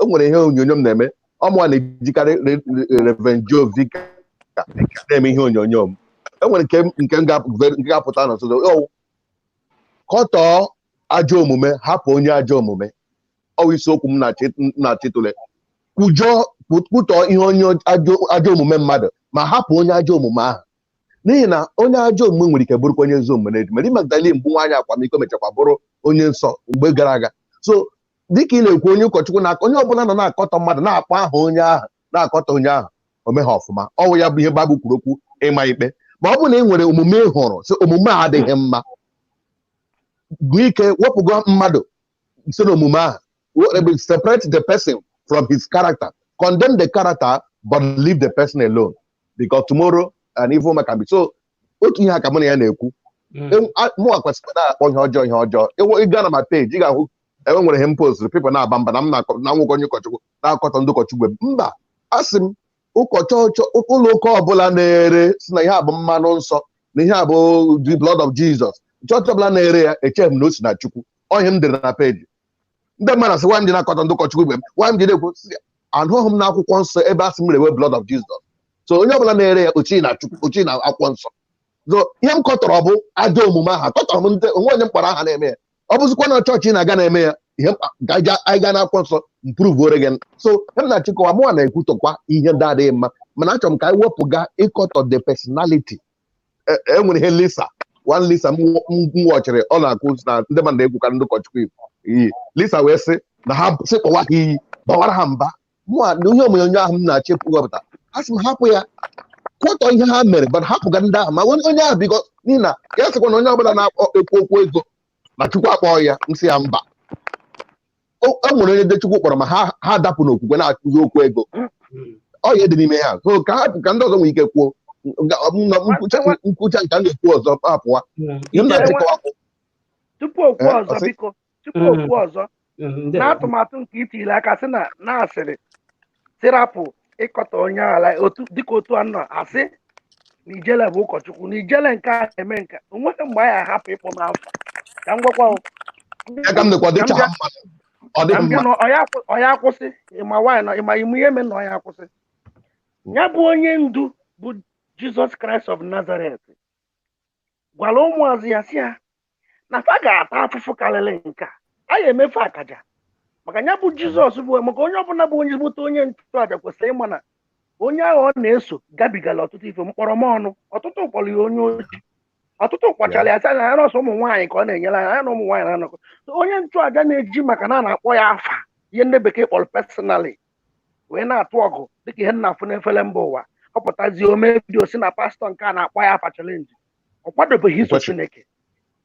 nwere ihe onyonyo m na-eme, ọmụwa na-ejikarị Reverend Joe Vicar na-eme ihe onyonyo m enwere nke ga-apụta n'ụtụtụ kọtọọ ajọ omume hapụ onye ajọ omume ọ isiokwu m na-achịtụle kwutọọ ihe onye ajọ omume mmadụ ma hapụ onye ajọ omume ahụ n'ihi na onye ajọ omume nwere ike bụrụkwa onye ezi omume n'eji Mary Magdalene bụ nwaanyị akwamiko mechakwa bụrụ onye nsọ mgbe gara aga so dịka ị na-ekwu onye ụkọchukwu na onye ọbụla nọ na-akọtọ mmadụ na-akpọ aha onye ahụ na-akọtọ onye ahụ o meghị ọfụma ọwụ ya bụ ihe Baịbụl kwuru okwu ịma ikpe ma ọ bụ na ị nwere omume ị hụrụ so omume a adịghị mma bụ ike wepụgo mmadụ so na omume ahụ separate the person from his character condemn the character but leave the person alone because tomorrow an evil man can be so otu ihe aka mụ na ya na-ekwu mụ akwesịrị na-akpọ ihe ọjọọ ịga na ma peji ị ga-ahụ enwere ihe m post people na-aba mba na nwoke onye ụkọchukwu na-akọtọ ndị ụkọchukwu mba asị m ụlọ ụka ọbụla na-ere si na ihe a bụ mmanụ nsọ na ihe a bụ the blood of Jesus chọọchị ọbụla na-ere ya echeghị m na o si na Chukwu onye m dere na peji ndị mmadụ asị nwa m ji na-akọtọ ndị ụkọchukwu igwe m nwa m ji na-ekwu ahụghị m na akwụkwọ nsọ ebe a sị m rewe blood of Jesus so onye ọbụla na-ere ya ochi na Chukwu ochi na akwụkwọ nsọ so ihe m kọtọrọ bụ ajọ omume ahụ akọtọrọ m onwe onye mkpọrọ aha na-eme ya ọ bụzikwa na chọọchị na-aga na-eme ya ihe anyị gaa n'akwụkwọ nsọ mpruvore gị so m na-achịkọwa mụnwa na-ekwutọkwa ihe ndị adịghị mma mana achọrọ m ka anyị wepụga ịkọtọ the personality enwere ihe Lisa m wọchịrị ọ na-akwụ na ndị mmadụ na-ekwukarị ndị ụkọchukwu iyi Lisa wee sị na ha sị kpọwa ha iyi gbawara ha mba mụnwa na ihe onyonyo ahụ m na-achọ ịpụgọpụta a sị m hapụ ya kwọtọ ihe ha mere but hapụga ndị ahụ ma onye ahụ bigo n'ihi na ya sịkwa na onye ọbụla na-ekwu okwu ego na Chukwu akpọọ ya nsị ya mba e nwere onye ndị Chukwu kpọrọ ma ha dapụ n'okwukwe na-akụzi okwu ego ọ ya dị n'ime ha so ka ndị ọzọ nwere ike kwuo nkwucha nke a na-ekwu ọzọ hapụwa tupu okwu ọzọ biko tupu okwu ọzọ na atụmatụ nke itile aka sị na asịrị sirapụ ịkọta onye ala dịka otu anọ asị na ijele bụ ụkọchukwu na ijele nke a eme nke onweghị mgbe anyị ahapụ ịkpọ n'afọ ka m gwakwa ọya akwụsị ịma nwaanyị ịma ime ihe mere na ọya akwụsị ya bụ onye ndu bụ Jizọs Kraịst of Nazareth gwara ụmụazụ ya si ya na fa ga-ata afụfụ karịrị nke a ga-emefu akaja maka ya bụ Jizọs bụ maka onye ọbụla bụ onye ezigbote onye nchụaja kwesịrị ịma na onye ahụ ọ na-eso gabigala ọtụtụ ife mkpọrọmọnụ ọtụtụ kpọrọ ya onye oji ọtụtụ kwachara ya na ya nọsọ ụmụ nwaanyị ka ọ na-enyere anya na ụmụ nwaanyị na-anọkọ onye nchụaja na-eji maka na a na-akpọ ya afa ihe ndị bekee kpọrọ personally wee na-atụ ọgụ dịka ihe nna afụ n'efere mba ụwa ọ pụtazie ome vidio si na pastọ nke a na-akpọ ya afa chalenji ọ kwadobeghị iso Chineke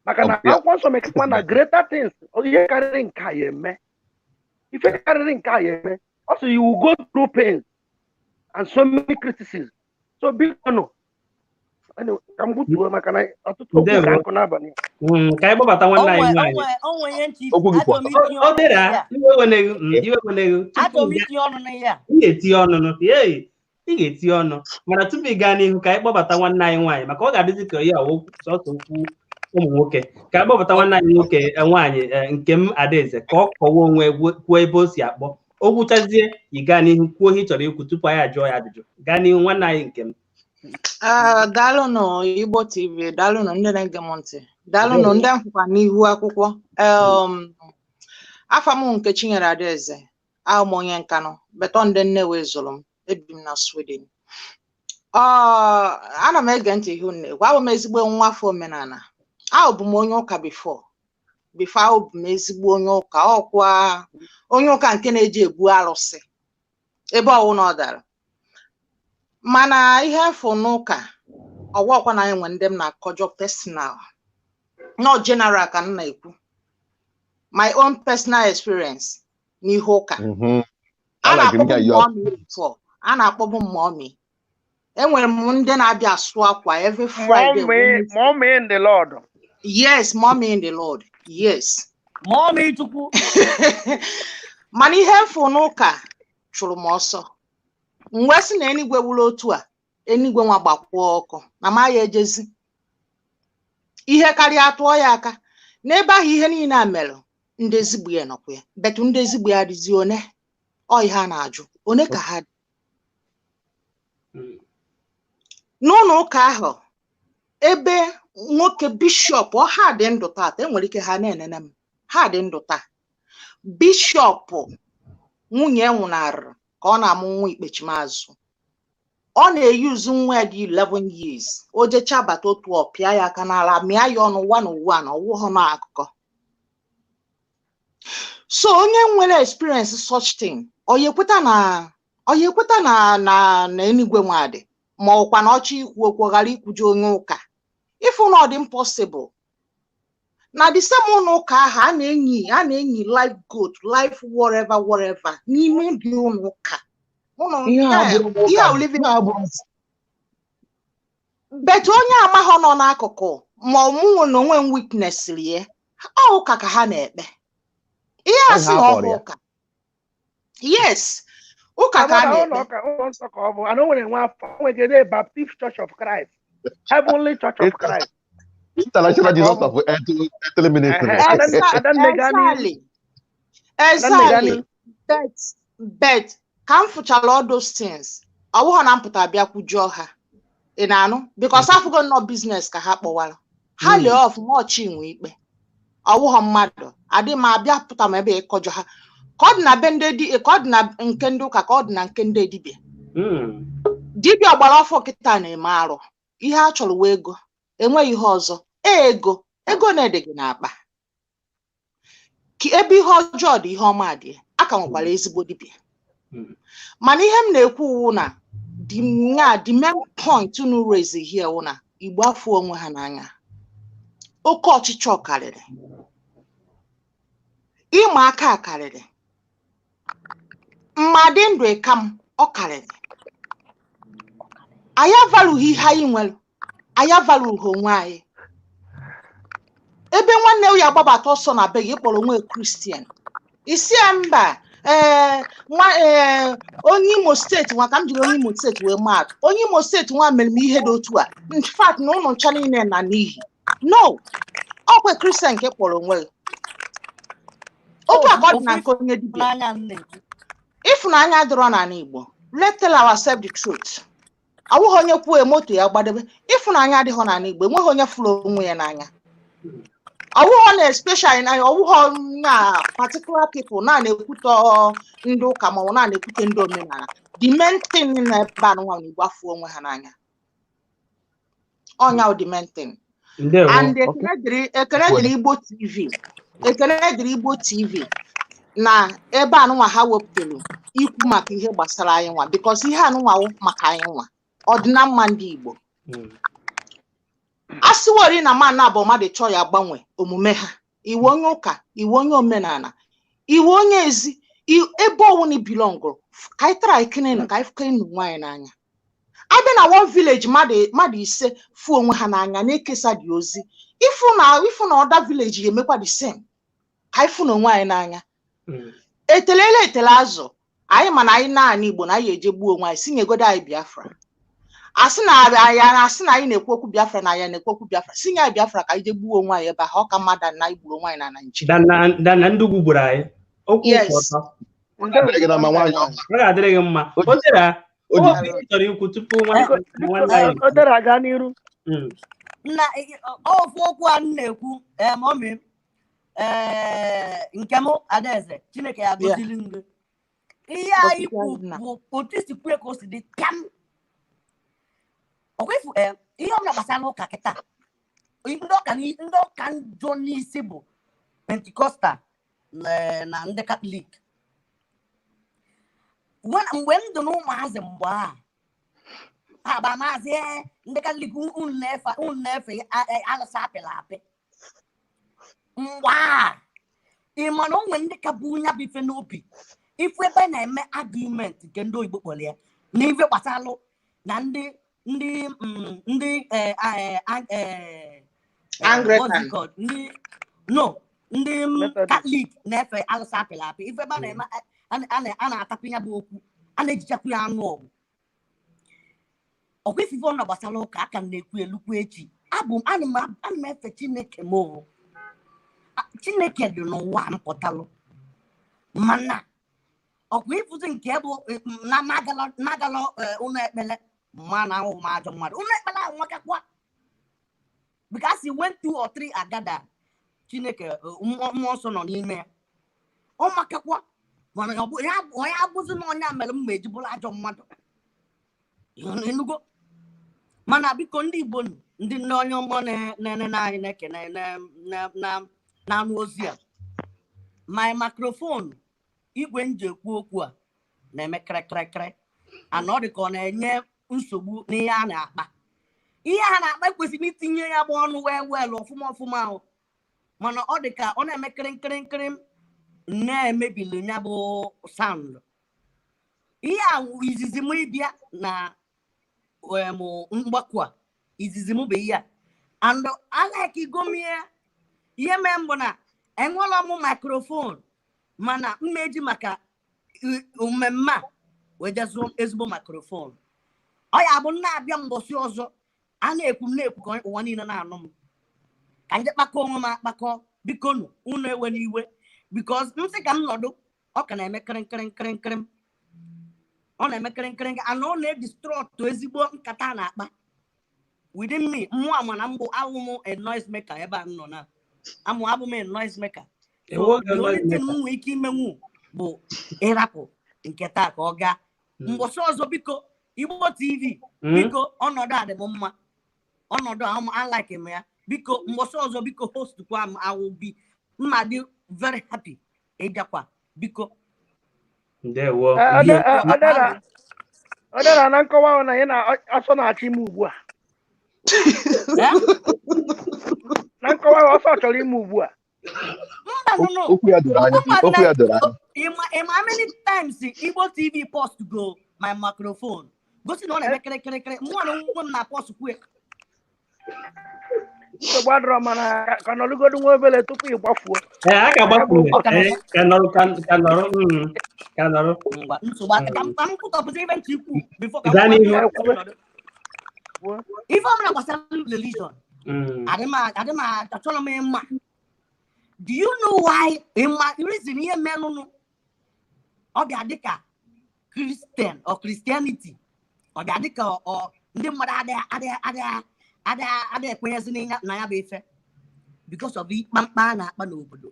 maka na akwụkwọ nsọ mekwa na greater things ihe karịrị nke a ya eme ife karịrị nke a ya eme ọ sị you will go through pain and so many criticism so biko no ka m gbutuo maka na ọtụtụ okwu ka nkụ n'abalị ka anyị gbabata nwanne anyị nwaanyị ị ga-etinye ọnụ mana tupu ị gaa n'ihu ka anyị gbabata nwanne anyị nwaanyị maka ọ ga-adịzi ka ya sọsọ okwu ụmụ nwoke ka anyị gbabata nwanne anyị nwoke nwaanyị nke m Adaeze ka ọ kọwa onwe kwuo ebe o si akpọ o kwuchazie ị gaa n'ihu kwuo ihe ị chọrọ ikwu tupu anyị ajụọ ya ajụjụ gaa n'ihu nwanne anyị nke m daalụnụ Igbo TV daalụnụ ndị na-ege m ntị daalụnụ ndị akwụkwọ n'ihu akwụkwọ afa m nke Chinyere Adaeze ahụ m onye Nkanụ betọ ndị Nnewi zụrụ m ebi m na Sweden ana m ege ntị ihe unu na-ekwu abụ m ezigbo nwa afọ omenala ahụ bụ m onye ụka bifo ahụ bụ m ezigbo onye ụka ọkwa onye ụka nke na-eji egbu arụsị ebe ọwụna ọ dara mana ihe afọ n'ụka ọgwọkwa na enwe ndị m na-akọjọ personal not general ka m na-ekwu my own personal experience n'ihe ụka a na-akpọbụ mmụọmị enwere m ndị na-abịa asụ akwa every Friday mommy in the Lord yes mommy in the Lord yes mommy Chukwu mana ihe mfụ n'ụka chụrụ m ọsọ mgbe sị na enigwe wuru otu a enigwe nwa gbakwuo ọkụ na ma ya ejezi ihe karịa atụọ ya aka n'ebe ahụ ihe niile a mere ndị ezigbo ya nọkwa ya betu ndị ezigbo ya adịzi one ọ ihe a na-ajụ one ka ha dị n'ụlọ ụka ahụ ebe nwoke bishọp ha dị ndụ taa enwere ike ha na-enene m ha dị ndụ taa bishọp nwunye nwụnarịrị ka ọ na-amụ nwa ikpechimazụ ọ na-eyuzu nwa ya dị 11 years o jecha bata otu ọpịa ya aka n'ala mịa ya ọnụ one on one ọwụghọ n'akụkọ so onye nwere experience such thing ọ ya ekweta na enigwe nwadị ma ọkwa na ọchị ikwu okwu ghara ikwuje onye ụka ifu na ọ dị impossible na the same ụlọ ụka ahụ a na-enyi life goat life whatever n'ime dị ụlọ ụka bet onye amaghọ nọ n'akụkụ ma ọmụnwụ na onwe m witness rie ụka ka ha na-ekpe ihe a sị na ọ bụ ụka yes ụka ka a na-ekpe Baptist Church of Christ Heavenly Church of Christ International Jesus of Earthly Ministry. Exactly. But ka m fụchara all those things ọwụghọ na mpụta bịa kwujuo ha ị na-anụ because afụgo nnọọ business ka ha kpọwara ha lee off nwaọchị nwe ikpe ọwụghọ mmadụ adị m abịa pụta ma ebe ịkọjọ ha ka ọ dị na be ndị ka ọ dị na nke ndị ụka ka ọ dị na nke ndị dibịa dibịa gbara ọfọ kịta na-eme arụ ihe a chọrọ wee ego enweghị ihe ọzọ ego na-ede gị n'akpa ka ebe ihe ọjọọ dị ihe ọma dị aka nwekwara ezigbo dibịa mana ihe m na-ekwu uwu na the main point unu raise here wụ na Igbo afọ onwe ha n'anya oke ọchịchọ karịrị ịma aka karịrị mmadụ ndụ ịkam ọ karịrị anyị avalughị ihe anyị nwere anyị avalughị onwe anyị ebe nwanne ya agbabata ọsọ na be gị kpọrọ onwe Kristian isi ya mba onye Imo steeti nwa ka m jiri onye Imo steeti wee maatụ onye Imo steeti nwa mere m ihe dị otu a in fact na ụlọ ncha niile na n'ihi no ọkwa Kristian nke kpọrọ onwe otu aka ọ dị na nke onye dibịa ịfụnanya dịrọ n'ala Igbo let's tell ourselves the truth awụghị onye kwuo moto ya gbadebe ịfụnanya adịghị n'ala Igbo enweghị onye fụrụ onwe ya n'anya ọwụghọ na especially na ọwụghọ na particular people na-ekwute ndị ụka ma ọ na-ekwute ndị omenala the main thing na ebe anụnwa na Igbo afọ onwe ha n'anya ọnya the main thing and ekele dịrị Igbo TV na ebe anụnwa ha wepụtara ikwu maka ihe gbasara anyị nwa because ihe anụnwa maka anyị nwa ọdịna mma ndị Igbo asịwori na mana bụ mmadụ chọọ ya gbanwe omume ha iwe onye ụka iwe onye omenala iwe onye ezi ebe ọwụna bilọngụ ka anyị tara ikene ka anyị fụkọ ịnụ nwaanyị n'anya abịa na one village mmadụ ise fụ onwe ha n'anya na-ekesa dị ozi ifu na ọda village ya emekwa the same ka anyị fụ na onwe anyị n'anya etele azụ anyị mana anyị naanị Igbo na anyị eje gbuo onwe anyị si nyegodo anyị Biafra asị na anyị na-ekwu okwu Biafra na ya na-ekwu okwu Biafra si nye anyị Biafra ka anyị je gbuo onwe anyị ebe ahụ ọ ka mmadụ na igburu onwe anyị na Naịjirịa na ndị ugwu gburu anyị okwu ọtọ ọ ga-adịrị gị mma o dere chọrọ ikwu tupu nwanne anyị o dere aga n'iru na ofu okwu a na-ekwu mọmị nke m Adaeze Chineke ya gozili ndị ihe anyị kwu bụ otu isi kwue ka o si dị pịam ọkwefu ihe ọbụla gbasara ụka kịta ndị ụka njọ n'isi bụ Pentikọstal na ndị Katọlik mgbe m dị n'ụmụazị mgbe a ba maazị ndị Katọlik unu na-efe alụsị apịla apị mgbe ịma na onwe ndị ka bụ onye bụ ife n'obi ifu ebe na-eme argument nke ndị oyibo kpọrọ ya na ife gbasalụ na ndị Anglican ndị Katọlik na-efe alụsị apịla apị ife ebe na-eme a na-atapụ ya bụ okwu a na-ejichakwu ya anụ ọgwụ ọkwa ife ọna gbasara ụka aka na-ekwu elukwu echi ana m efe Chineke m Chineke dị n'ụwa mpụtalụ mana ọkwa ifuzi nke bụ na-agala ụlọ ekpere man ahụ ma ajọ mmadụ unu ekpela ahụ nwakakwa because he went 2 or 3 agada Chineke mmụọ nsọ nọ n'ime ya ọ makakwa mana onye abụzi na onye mere mma ejibụla ajọ mmadụ enugo mana biko ndị Igbo ndị nne onye ọmọ na-ene anyị na-ekene na-anụ ozi a my microphone igwe nji ekwu okwu a na-eme kịrịkịrịkịrị ana ọ dị ka ọ na-enye nsogbu n'ihe a na-akpa ihe a na-akpa ekwesịrị itinye ya bụ ọnụ wee ọfụma ahụ mana ọ dị ka ọ na-eme kịrịkịrịkịrị na-emebili ya bụ sound ihe a izizi m ịbịa na mgbakọ a izizi m bụ ihe a and I like igomie ihe mee mbụ na enwela m microphone mana mmeji maka mmemme a wee jezuo ezigbo microphone ọ ya bụ na-abịa mgbọsị ọzọ a na-ekwu ka ụwa niile na-anụ m ka ndị kpakọ onwe m akpakọ biko nụ unu ewe n'iwe because m sị ka m nọdụ ọ ka na-eme kịrịkịrịkịrịkịrị ọ na-eme kịrịkịrị ana ọ na-edistrọtụ ezigbo nkata na-akpa within me mmụọ mana mbụ awụ m a noise maker ebe a nọ na abụ m a noise maker so the only thing m nwee ike imenwu bụ ịrapụ nke taa ka ọ gaa mgbọsị ọzọ biko Igbo TV biko ọnọdụ a dị m mma ọnọdụ ahụ alike m ya biko mgbọsị ọzọ biko host kwa m awụbi mma dị very happy ịbịakwa biko ndewo ọ dara na nkọwa ahụ na ya na-asọ na-achọ ime ugbu a na nkọwa ahụ ọsọ chọrọ ime ugbu a okwu ya doro anya how many times Igbo TV post go my microphone gosi na ọ na-eme kịrịkịrịkịrị mmụọ na nwe m na post kwe nsogbu adọrọ mana ka nọrụgodu nwa obere tupu ị gbafuo a ka gbafuo ka nọrọ nsogbu ka m kwutọpụta ibe ntị ikwu before ka ife ọbụla gbasara religion adị m achọrọ m ịma do you know why reason ihe menụnụ ọ bịa dịka Christian or Christianity ọ bịa dịka ndị mmadụ adịghị ekwenyezi na ya bụ ife because of ikpamkpa a na-akpa n'obodo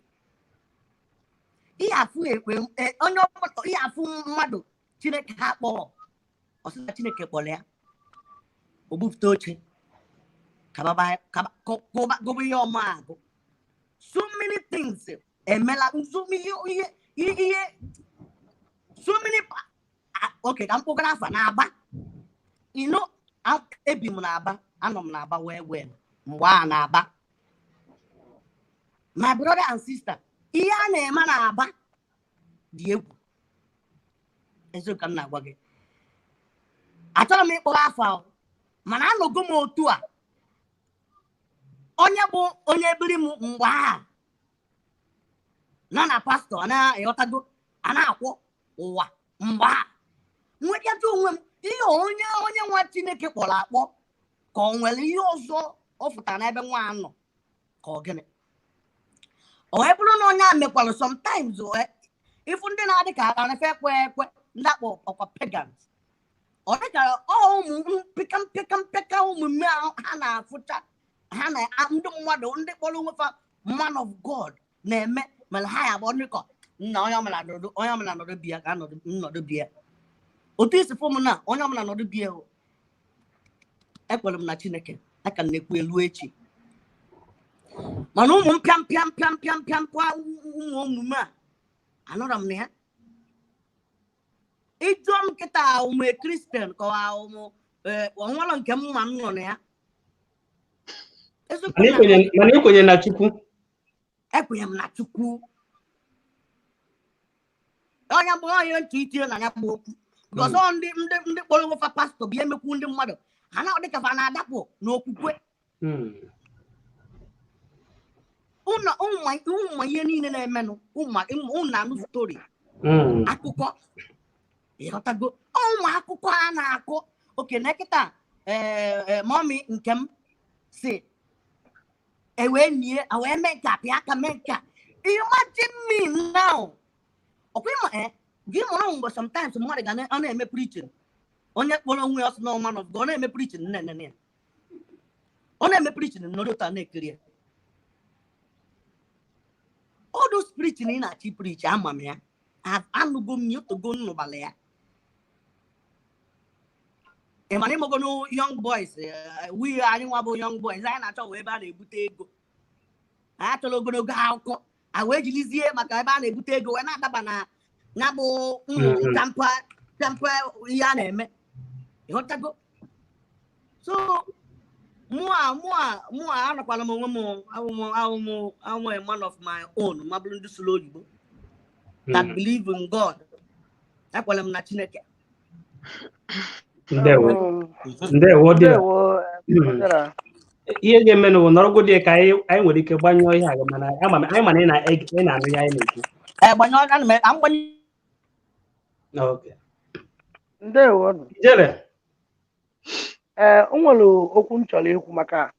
ihe afụ mmadụ Chineke ha kpọọ ọsịsa Chineke kpọrọ ya o bupụta oche gobe ihe ọma agụ so many things emela so many okay ka m kpọgara afa na-aba ebi m na-aba anọ m na-aba wee mgbe a na-aba my brother and sister ihe a na-eme na-aba dị egwu eziokwu ka m na-agwa gị achọrọ m ịkpọrọ afa mana anọgo m otu a onye bụ onye biri m mgbe a na pastọ na-aghọtago a na-akwụ ụwa mgbe a nwekata onwe m ihe onye nwa Chineke kpọrọ akpọ ka ọ nwere ihe ọzọ ọ fụtara n'ebe nwa nọ ka ọ gịnị ọ wee bụrụ na onye a mekwara sometimes ifu ndị na-adị ka aka na-efe ekwe ndị akpọ ọkwa pagans ọ dịka ụmụ mpịka omume ha na-afụcha ha na ndị mmadụ ndị kpọrọ onwefa man of God na-eme mere ha ya bụ ndịkọ nna onye ọmụla nọdụ bịa ka nnọdụ bịa otu isi fụ m na onye ọmụla nọdụ bịa ekwere m na Chineke aka na-ekwu elu echi mana ụmụ mpịa ụmụ omume a anọrọ m na ya ịjụọ m nkịta ụmụ Kristian ka ọnwụlọ nke m ma m nọ na ya mana ikwenye na Chukwu ekwenye m na Chukwu onye bụ onye ntị itinye na ya bụ okwu because ndị kpọrọ nwefa pastọ bụ emekwu ndị mmadụ ha na dịka fa na-adapụ n'okwukwe ụmụ ihe niile na-emenụ ụmụ na-anụ stori akụkọ ịghọtago ụmụ akụkọ a na-akụ oke na kịta mọmi nke m si ewee nie wee mee nke apịa aka mee nke a imagine me now ọkwa ịma gị mụrụ mgbe sometimes mmadụ ga na-eme preaching onye kpọrọ onwe ya no man of God na-eme preaching nne ọ na-eme preaching n'ụta na-ekiri all those preaching ị na-achị preach ama m ya anụgo m yotogo nnụbala ya ị mana ịmụgo young boys anyị nwa bụ young boys anyị na-achọ wee ebe a na-ebute ego anyị achọrọ ogologo akụkọ a wee jilizie maka ebe a na-ebute ego wee na-adaba na ya bụ ntampa ihe a na-eme ịghọtago so mụa anọkwala m onwe m awụ a man of my own ma bụrụ ndị sụrụ oyibo that believe in God akwala m na Chineke ndewo ihe ga-eme n'ụwa nọrọgo dị ka anyị nwere ike gbanyụọ ihe aga mana anyị mana ị na-anụ ya anyị na-ekwu okay ndewo jere o nwere okwu m chọrọ ikwu maka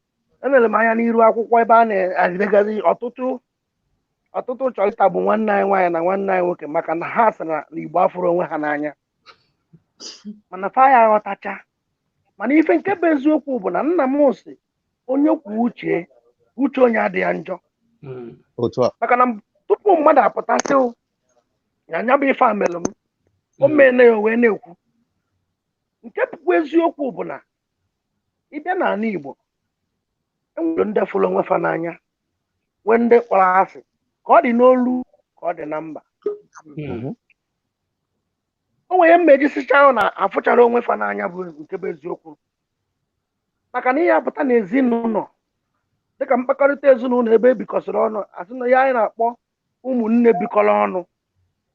enere m anya n'iru akwụkwọ ebe a na-adegazi ọtụtụ chọrọ ịtagbu nwanne anyị nwaanyị na nwanne anyị nwoke maka na ha sị na Igbo afụrụ onwe ha n'anya mana fa ya aghọtacha mana ife nke bụ eziokwu bụ na nna m si onye kwuo uche onye adịghị njọ maka na tupu mmadụ apụtasị anya bụ ife amelụ m o mene ya wee na-ekwu nke bụkwa eziokwu bụ na ịbịa n'ala Igbo enwere ndị fụrụ onwe fa n'anya nwee ndị kpọrọ asị ka ọ dị n'olu ka ọ dị na mba o nwere mmejisicha ahụ na afụchara onwe fa n'anya bụ nke bụ eziokwu maka na ihe apụta n'ezinụlọ dịka mkpakọrịta ezinụlọ ebe ebikọsịrị ọnụ asị na ya anyị na-akpọ ụmụnne bikọrọ ọnụ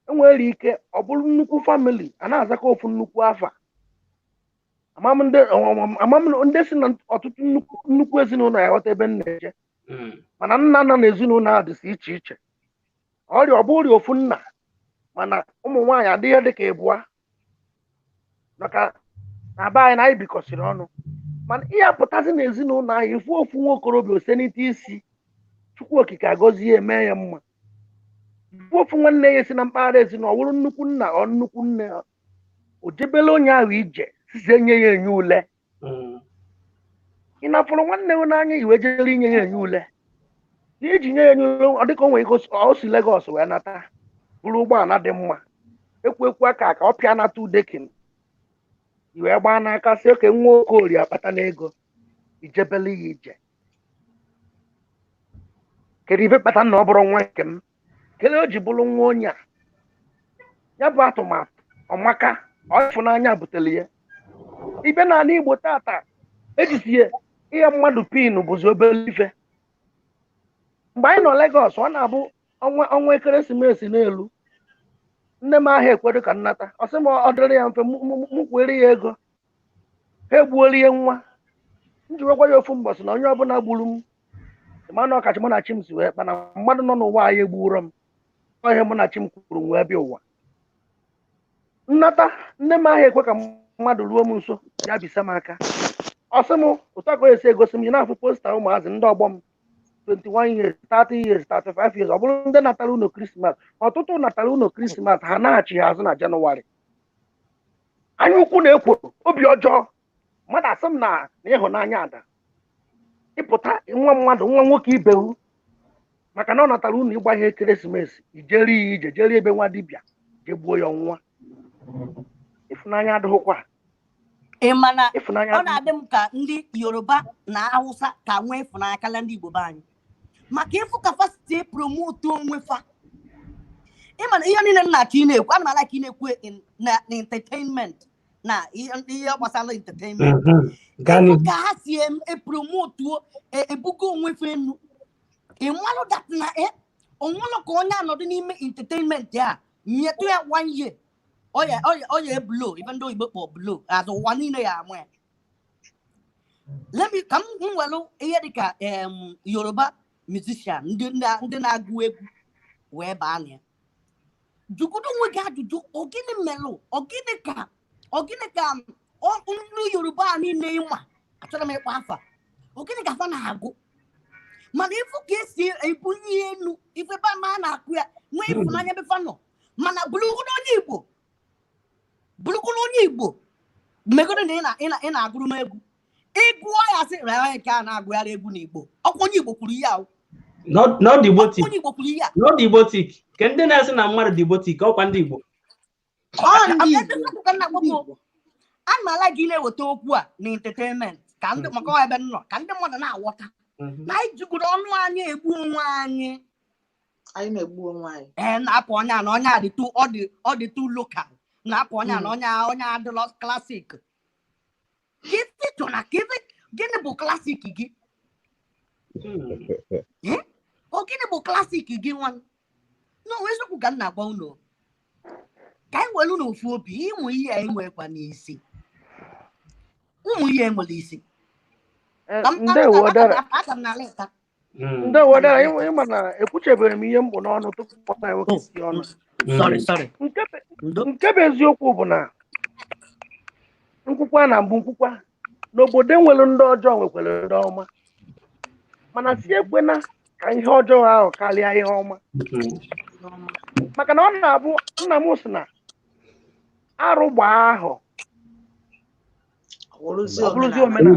enwere ike ọ bụrụ nnukwu famili a na-azakọ ofu nnukwu afa amam ndị si na ọtụtụ nnukwu ezinụlọ ya ghọta ebe m na-eje mana nna nọ n'ezinụlọ ahụ dịsị iche iche ọrịa ọ bụ ọrịa ofu nna mana ụmụ nwaanyị adịghị dịka ịbụa maka na be anyị na anyị bikọsịrị ọnụ mana ihe apụtazi n'ezinụlọ ahụ ifu ofu nwa okorobịa osenite isi Chukwu okike agọzie eme ya mma ifu ofu nwanne ya si na mpaghara ezinụlọ ọ wụrụ nnukwu nna ọ nnukwu nne o jebela onye ahụ ije sizie nye ya enye ule ị na-afụrụ nwanne gị n'anya iwe jere inye ya enye ule iji nye ya enye ule ọ dịka o nwere o si Legọs wee nata bụrụ ụgbọala dị mma ekwu aka ọ pịa nata udekin iwee gbaa n'aka si oke nwa okorie akpata n'ego ijebele ya ije kedu ife kpata na ọ bụrụ nwa nke m kelee o ji bụrụ nwa onye a ya bụ atụmatụ ọmaka ịfụnanya butere ya ibe n'ala Igbo tata ejisie ihe mmadụ pin bụzi obere ife mgbe anyị nọ Legọs ọ na-abụ ọnwa ekeresimesi n'elu nne m ahịa ekwedo ka nnata ọ sị m ọ dịrị ya mfe m kwere ya ego ha egbuola ihe nwa m jiwekwa ya ofu mbọsị na onye ọbụla gburu m mana ọkacha mụ na chi m si wee kpana mmadụ nọ n'ụwa anyị egburo m ihe mụ na chi m kwuru wee bịa ụwa nnata nne m ahịa ekwe ka mmadụ ruo m nso ya bisa m aka ọ sị m ụtọ ka esi egosi m yi na-afụ posta ụmụazị ndị ọgbọ m 21 years 30 years 35 years ọ bụrụ ndị natara ụlọ krismas ọtụtụ natara ụlọ krismas ha na-achị ha azụ na Jenụwarị anya ukwu na-ekwo obi ọjọọ mmadụ asị m na ịhụnanya ada ịpụta nwa mmadụ nwa nwoke ibewu maka na ọ natara ụlọ ịgba ihe ekeresimesi ijeri ya ije jeri ebe nwa dibịa jegbuo ya nwa ịfụnanya adịghịkwa mana ọ na-adị m ka ndị Yoruba na Hausa ka nwee ịfụnanya karịa ndị Igbo be anyị maka ịfụ kapasiti promote onwe fa ịmana ihe niile nna-achọ ị na-ekwu ana m ala ka ị na-ekwu na entertainment na ihe gbasara entertainment ịfụ ka ha si epromotuo ebugo onwe fa enu ịmalụ dat na onwelụ ka onye anọdụ n'ime entertainment ya nyetụ ya 1 year ọ ya blow even though Igbo kpọ blow azụ ụwa niile ya amụ ya ka m welụ ihe dịka Yoruba musician ndị na-agụ egwu wee baa na ya jugudu onwe gị ajụjụ ogini melụ ogini ka ndị Yoruba a niile ịma achọrọ m ịkpọ afa ogini ka fa na-agụ mana ịfụ ka esi ebunye enu ife ba ma na-akụ ya nwee ịfụnanya befa nọ mana bụrụgoro onye Igbo Megodo na ị na-agụrụ m egwu ịgụọ ya sị rịa ka a na-agụgharị egwu n'Igbo ọkwa onye Igbo kwuru ya not the Igbo onye Igbo kwuru ya not the Igbo tik ke ndị na-asị na mmadụ dị Igbo tik ọkwa ndị Igbo a na-ala gị na-eweta okwu a na entertainment ka ndị maka ebe nọ ka ndị mmadụ na-aghọta na anyị jigoro ọnụ anyị egbu onwe anyị na-egbu onwe anyị na-apụ onye na onye ọ dị too local na-apụ onye na onye adịlọ klasik gịnị bụ klasik gị gịnị bụ klasik gị nwa eziokwu ka m na-agwa unu ka anyị welu n'ofu obi ịmụ ihe anyị nwekwa n'isi ụmụ ihe nwere isi ndị wodara ịma na ekwuchebeghị m ihe mbụ n'ọnụ tupu mkpọta nwoke isi ọnụ nke bụ eziokwu bụ na nkwukwa na mbụ nkwukwa n'obodo enwere ndị ọjọọ nwekwara ndị ọma mana si ekwena ka ihe ọjọọ ahụ karịa ihe ọma maka na ọ na-abụ nna m sị na arụ gbaa ahụ ọbụrụzi omenala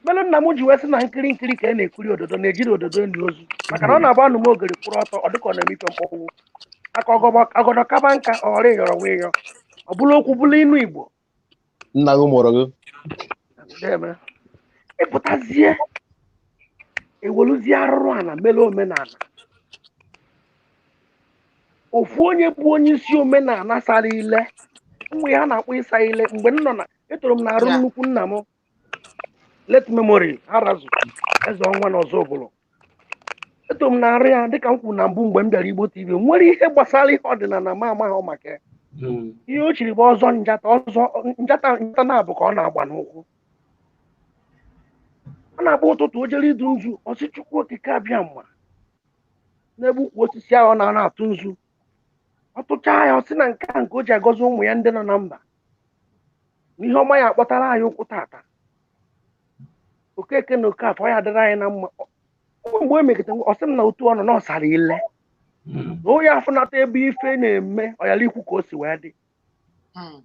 melu nna m ji wee sị na nkiri nkiri ka a na-ekiri ododo na-ejiri ododo enyi ozu maka na ọ na-abụ anụ m ogeri kwụrụ ọtọ ọ dịka ọ na-emife mkpọnwụ aka ọgọdọ kaba nka ọghọrọ ịyọrọ nwa ịyọ ọ bụrụ okwu bụrụ inu Igbo nna gị mụrụ gị ịpụtazie eweluzie arụrụ ala mele omenala ofu onye bụ onye isi omenala sara ile ụmụ ya na-akpọ ịsa ile mgbe m nọ na etoro m na arụ nnukwu nna m let memory arazu eze ọnwa na ọzọ bụrụ etoro m na arụ ya dịka m kwuru na mbụ mgbe m bịara Igbo TV nwere ihe gbasara ihe ọdịnala ma amaghị maka ihe o chiri bụ ọzọ njata na-abụ ka ọ na-agba n'ụkwụ ọ na-agba ụtụtụ o jere idu nzu ọsị Chukwu okike abịa mma n'ebe ukwu osisi ahụ ọ na-atụ nzu ọ tụchaa ya ọ sị na nke a nke o ji agọzi ụmụ ya ndị nọ na mba n'ihe ọma ya akpọtara anyị ụkwụ tata Okeke na Okafọ ya dịrị anyị na mma mgbe o megide ọ sị m na otu ọnụ na ọsara ile na onye afụnata ebe ife na-eme ọyara ikwu ka o si wee dị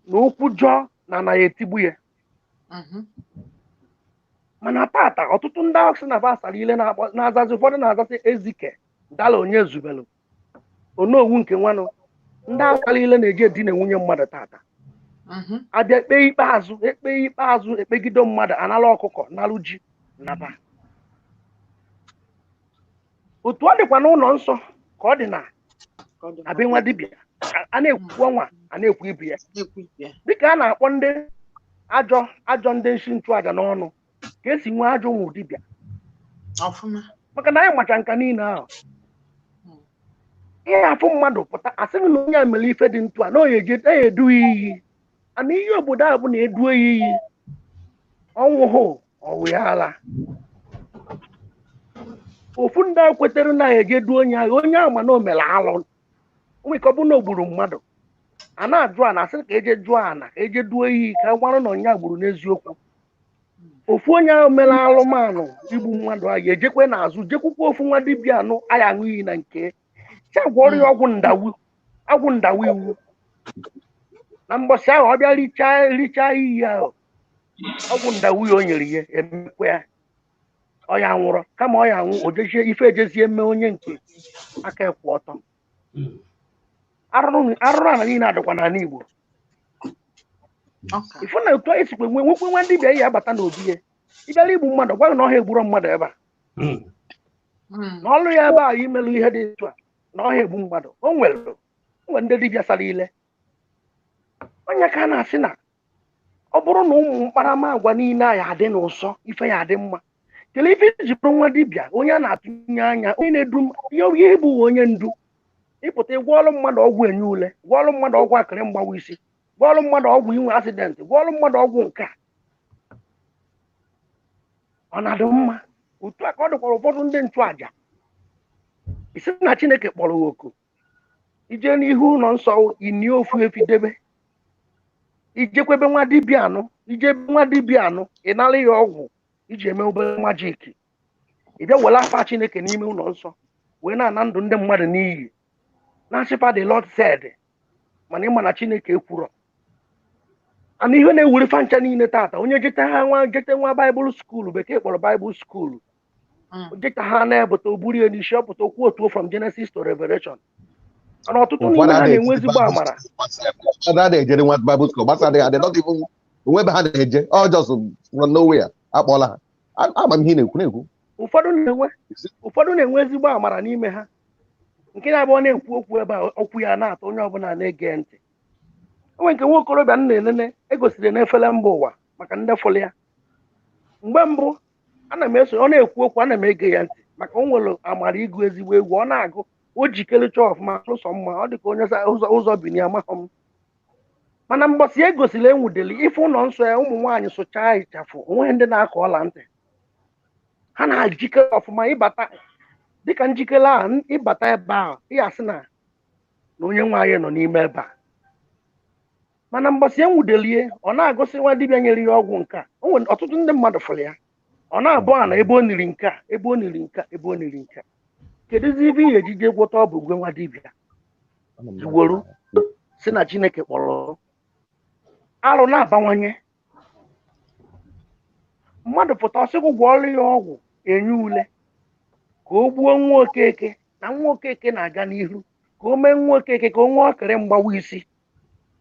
na okwu jọọ na anaghị etigbu ya mana tata ọtụtụ ndị ahụ si na ba asara ile na-azazi ụfọdụ na-azazi Ezike dala onye zubelu onowu nke nwanụ ndị asara ile na-eji edina nwunye mmadụ tata abịa ekpe ikpeazụ ekpegido mmadụ anala ọkụkọ nalụ ji naba otu ọ dịkwa n'ụlọ nsọ ka ọ dị na abịa nwa dibịa a na-ekwu ọnwa a na-ekwu ibe ya dịka a na-akpọ ndị ajọ ndị nshi nchụaja n'ọnụ ka esi nwee ajọ ụmụ dibịa maka na anyị macha nka niile ahụ ihe afụ mmadụ pụta asịghị na onye a mere ife dị ntu a na onye edughị iyi ana ihe obodo ahụ bụ na eduo ya iyi ọnwụ hụ ọwụ ya ala ofu ndị ahụ kwetere na eje duo onye ahụ ma na o mere alụ nwere ọ bụ na o gburu mmadụ a na-ajụ a na-asị ka eje jụọ ana ka eje duo iyi ka gwarụ na onye gburu n'eziokwu ofu onye ahụ mere alụmanụ igbu mmadụ ahụ ejekwe n'azụ jekwukwa ofu nwa dibịa anụ aya aṅụ iyi na nke chagwọrọ ya ọgwụ ndawu iwu na mbọsị ahụ ọ bịa richaa iyi ahụ ọgwụ ndawu ya o nyere ya emekwa ya ọ ya nwụrụ kama ọ ya anwụ ojezie ife ejezie eme onye nke aka ekwu ọtọ arụrụ ala niile adịkwa n'ala Igbo ifu na otu anyị sikwa nwekwe nwa dibịa ihe abata n'obi ya ịbịara igbu mmadụ gwaghị na ọha egburo mmadụ ebe a na ọlụ ya ebe a imelụ ihe dị etu a na ọha egbu mmadụ o nwere ndị dibịa sara ile onye ka a na-asị na ọ bụrụ na ụmụ mkparamagwa niile a ya adị n'ụsọ ife ya adị mma kelee ife iji bụrụ nwa dibịa onye a na-atụnye anya onye na-edu ihe bụ onye ndu ịpụta ịgwọọlụ mmadụ ọgwụ enye ule gwọọlụ mmadụ ọgwụ akịrị mgbawa isi gwọọlụ mmadụ ọgwụ inwe asidentị gwọọlụ mmadụ ọgwụ nke a ọ na-adị mma otu a ka ọ dịkwara ụfọdụ ndị nchụaja isi na Chineke kpọrọ oku ije n'ihu ụlọ nsọ ini ofu efi debe ijekwebe nwa dibịa anụ ịnara ya ọgwụ iji eme obere majiki ị bịa were afa Chineke n'ime ụlọ nsọ wee na-ana ndụ ndị mmadụ n'iyi na-asịpa the Lord said mana ịma na Chineke ekwurọ ana ihe na-ewuri fancha niile tata onye jeta nwa baịbụl skuulu bekee kpọrọ baịbụl skuulu jeta ha na-ebụta oburu ya n'isi ọpụta okwu otu from Genesis to Revelation mana ọtụtụ n'ime ha na-enwe ezigbo amara na-ejere nwa baịbụl skuulu onwebe ha na-eje just from nowhere akpọla ha ama m ihe na-ekwu ụfọdụ na-enwe ezigbo amara n'ime ha nke na-abụ ọ na-ekwu okwu ebe a okwu ya na-atọ onye ọbụla na-ege ntị. Onwe nke nwa okorobịa m na-elele egosiri n'efere mba ụwa maka ndị fọrọ ya mgbe mbụ ana m eso ọ na-ekwu okwu ana m ege ya ntị maka o nwere amara ịgụ ezigbo egwu ọ na-agụ o jikelecha ọfụma ụsọ mma ọ dị ka onye ụzọ bini amahọ m mana mgbọsị egosiri enwudeli ife ụlọ nsọ ya ụmụ nwaanyị sụchaa ịchafụ onweghị ndị na-akọ ọla ntị ha na-ejikere ọfụma ịbata dịka njikere ahụ ịbata ebe ahụ ịyasị na onye nwaanyị nọ n'ime ebe a mana mgbasị enwudelie ọ na-agụsị nwa dibịa nyere ya ọgwụ nke a o nwere ọtụtụ ndị mmadụ fụrụ ya ọ na-abụ ana ebe o niri nke a ebe o niri nke a ebe o niri nke a kedụzi ibe ihe ejije gwọta ọ bụ gwe nwa dibịa jiworo si na Chineke kpọrọ arụ na-abawanye mmadụ pụta ọsịgwụ gwọọrọ ya ọgwụ enye ule ka o gbuo nwa okeke na nwa okeke na-aga n'ihu ka o mee nwa okeke ka o nwee ọkịrị mgbawa isi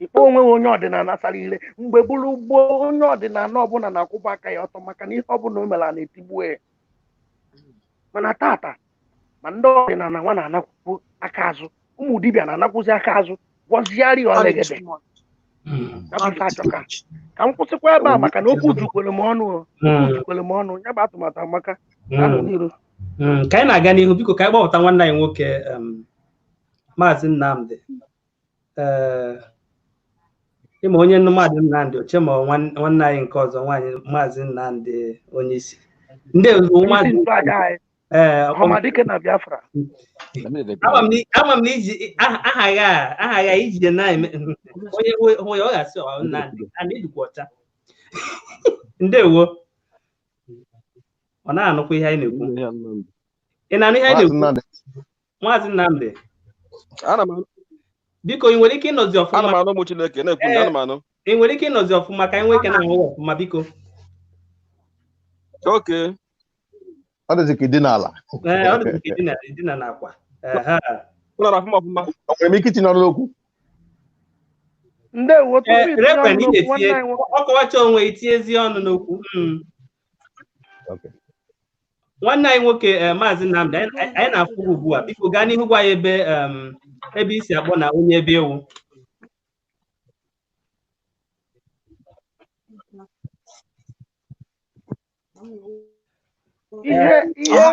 ikpe onwe onye ọdịnala sara ire mgbe bụrụ gboo onye ọdịnala ọbụla na-akwụba aka ya ọtọ maka na ihe ọbụla o mere na-etigbuo ya mana tata ma ndị ọdịnala nwa na-anakwụ aka azụ ụmụ dibịa na-anakwụzi aka azụ gwọziarị olegede achọka ka m kwụsịkwa ebe a maka na okwu jukwere m ọnụ ya bụ atụmatụ amaka ahụ n'iru ka anyị na-aga n'ihu biko ka anyị gbapụta nwanne anyị nwoke Maazị Nnamdị ịma onye mmadụ Nnamdị oche ma nwanne anyị nke ọzọ nwaanyị Maazị Nnamdị onye isi ndị ọhamadike na Biafra ama m na iji aha ya iji na-eme onye ọ ga-asị Nnamdị a na-ejikwa ọcha ndewo ọ na-anụkwa ihe anyị na-ekwu ị na-anụ ihe anyị na-ekwu Maazị Nnamdị biko ị nwere ike ịnọzi ọfụma ị nwere ike ịnọzi ọfụma ka anyị nwee ike na-ahụ ọfụma biko ọ dịzị ka ịdị n'ala ọ dịzị ka ịdịna n'akwa nwere m ike itinye ọrụ okwu ọkọwacha onwe itiezi ọnụ n'okwu nwanne anyị nwoke Maazị Nnamdị anyị na-afụ ugbu a biko gaa n'ihu gwa ya ebe isi akpọ na onye ebe ewu ihe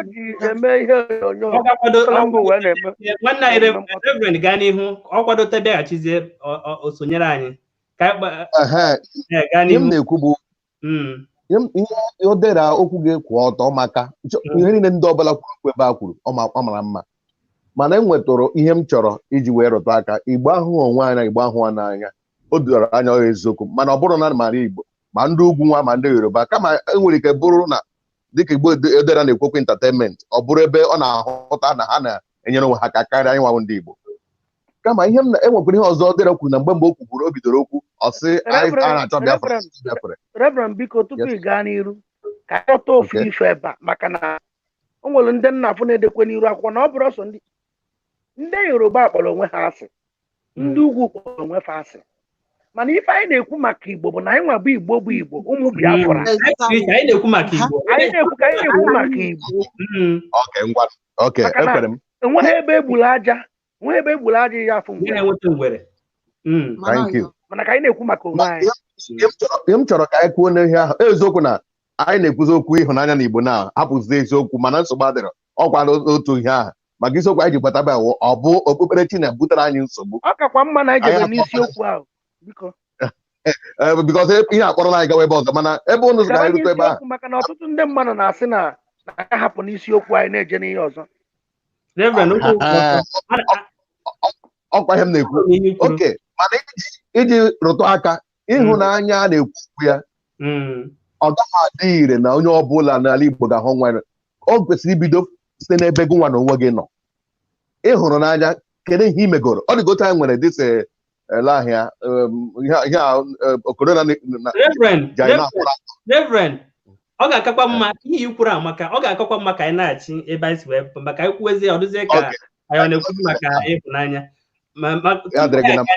ji eme ihe onyonyo nwanne anyị Reverend gaa n'ihu ọ kwadote bịaghachizie o sonyere anyị gaa n'ihu na-ekwu bụ ihe o dere okwu gị kwụ ọtọ maka ihe niile ndị ọbụla kwuru ebe a kwuru ọ mara mma mana enwetụrụ ihe m chọrọ iji wee rụtụ aka Igbo ahụ onwe anya Igbo ahụ n'anya o doro anya eziokwu mana ọ bụrụ na mara Igbo ma ndị ugwu nwa ma ndị Yoruba kama enwere ike bụrụ na dịka Igbo edera na-ekwekwe entertainment ọ bụrụ ebe ọ na-ahụta na ha na-enyere onwe ha ka karịa anyị nwawo ndị Igbo kama ihe enwekwara ihe ọzọ dere kwuru na mgbe o kwuburu o bidoro okwu ọ sị a na-achọ Biafra. Reverend biko tupu ị gaa n'iru ka chọta ofu ife ebe a maka na o nwere ndị nna afọ na-edekwe n'iru akwụkwọ na ọ bụrụ ọsọ ndị Yoruba kpọrọ onwe ha asị ndị ugwu kpọrọ onwe ha asị mana ife anyị na-ekwu maka Igbo bụ na anyị nwa bụ Igbo ụmụ Biafra anyị na-ekwu maka Igbo enweghị ebe egburu aja ya afọ ngwere mana ka anyị na-ekwu maka onwe anyị ihe m chọrọ ka anyị kwuo n'ihe ahụ eziokwu na anyị na-ekwuzi okwu ịhụnanya na Igbo na-hapụzi eziokwu mana nsogbu adịrọ ọkwa otu ihe ahụ maka isiokwu anyị ji gbata ọ bụ okpukperechi na-butere anyị nsogbu ọ kakwa mma na anyị jebe n'isiokwu ahụ biko because ihe akpọrọla anyị gawa ebe ọzọ mana ebe ụnụ ga erute ebe ahụ maka na ọtụtụ ndị mmadụ na-asị na ya hapụ n'isiokwu anyị na-eje n'ihe ọzọ ọkwa ihe m na-ekwu oke mana iji rụtụ aka ịhụnanya a na-ekwu ya ọ gaghị adị ire na onye ọbụla n'ala Igbo ga-ahụ nwa o kwesịrị ibido site n'ebe gị nwa na onwe gị nọ ịhụrụ n'anya kedu ihe i megoro ọ dịgote anyị nwere dịse elahia ihe okoro na Reverend ọ ga-akakwa mma ihe ikwuru amaka ọ ga-akakwa mma ka anyị na-achị ebe anyị si wee maka anyị kwuwezie ọ dịzie ka anyị ọ na-ekwu maka ịhụnanya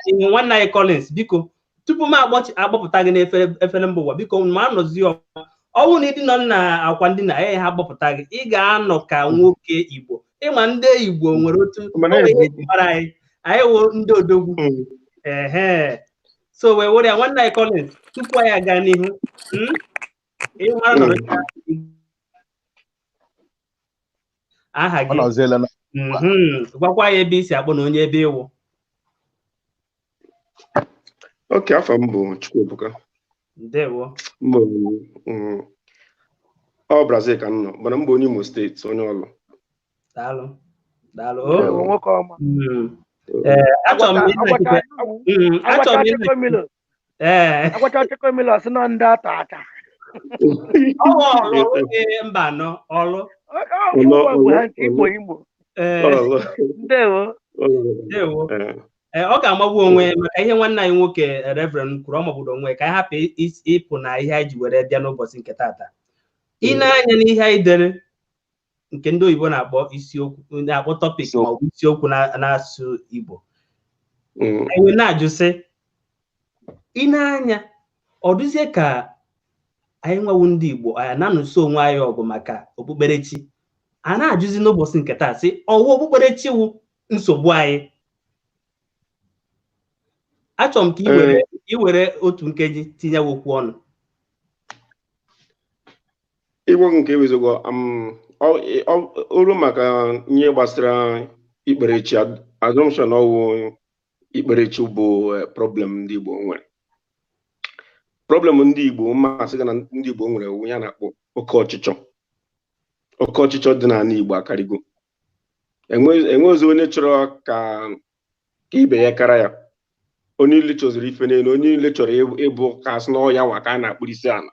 ihe nwanne anyị Collins biko tupu m agbapụta gị n'efere mba ụwa biko ma anọzi ọnwụ na ịdị nọ na akwa ndị na ha gbapụta gị ị ga-anọ ka nwoke Igbo ịma ndị Igbo nwere otu mara anyị wụ ndị odogwu so wee were ya nwanne anyị Collins tupu anyị aga n'ihu aha gị gwakwa ya ebe isi akpọ na onye ebe ịwụ. Okay, afọ m bụ Chukwuebuka. Ndewo. Ọ Brazil ka m nọ mana m bụ onye Imo steeti onye ọlụ. Daalụ. Daalụ. Nwoke ọma. Agwacha Chukwumilo asị na ndị ata ata. Mba anọ ọlụ. Igbo. Ndewo. Ndewo. Ọ ga-amagbu onwe maka ihe nwanne anyị nwoke Reverend kwuru ọ magburu onwe ka anyị hapụ ịpụ na ihe anyị ji were bịa n'ụbọchị nke taata. Ị na-anya n'ihe anyị dere nke ndị oyibo na-akpọ isiokwu na-akpọ topic ma ọ bụ isiokwu na-asụ Igbo. Anyị na-ajụ sị ị na-anya ọ dịzie ka anyị nwewu ndị Igbo anyị na-anụso onwe anyị ọgụ maka okpukperechi a na-ajụzi n'ụbọchị nke taa sị ọwụ okpukperechi wụ nsogbu anyị. Achọrọ m ka ị were otu nkeji tinye okwu ọnụ. Igbo nke ewezugo olu maka ihe gbasara ikperechi assumption ọwụ ikperechi bụ problem ndị Igbo nwere. Problem ndị Igbo mmasị gị na ndị Igbo nwere onwe ya na-akpọ oke ọchịchọ. Oke ọchịchọ dị n'ala Igbo akarịgo. Enwezi onye chọrọ ka ibe ya kara ya. Onye ile chọziri ife n'elu, onye ile chọrọ ịbụ ka asị na ọya nwa ka a na-akpụrụ isi ala.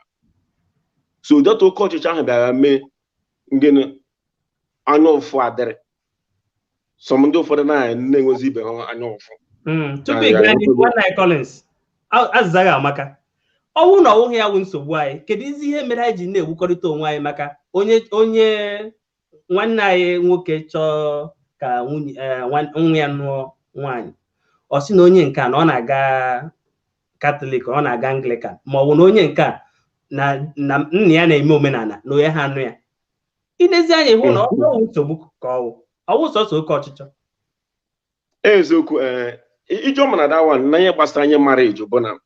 So dọta oke ọchịchị ahụ bịara mee ngịnị anya ụfụ adịrị. Sọm ndị ụfọdụ na-enwezi ibe ha anya ụfụ. Tupu ị gaa n'ihu nwanne anyị Collins, azịza gị amaka. Ọ bụrụ na ọ wụghị ya wụ nsogbu anyị, kedu ihe mere anyị ji na-ekwukọrịta onwe anyị maka onye nwanne anyị nwoke chọọ ka nwa ya nụọ nwaanyị. Ọ sị na onye nke a na ọ na-aga Katọlik, ọ na-aga Anglican, ma ọ bụ na onye nke a na nna ya na-eme omenala na onye ha anụ ya. Ilezi anya ihu na ọ bụ nsogbu ka ọwụ sọsọ oke ọchịchọ. Eziokwu ijọ mana dawa na ihe gbasara anyị marriage bụ na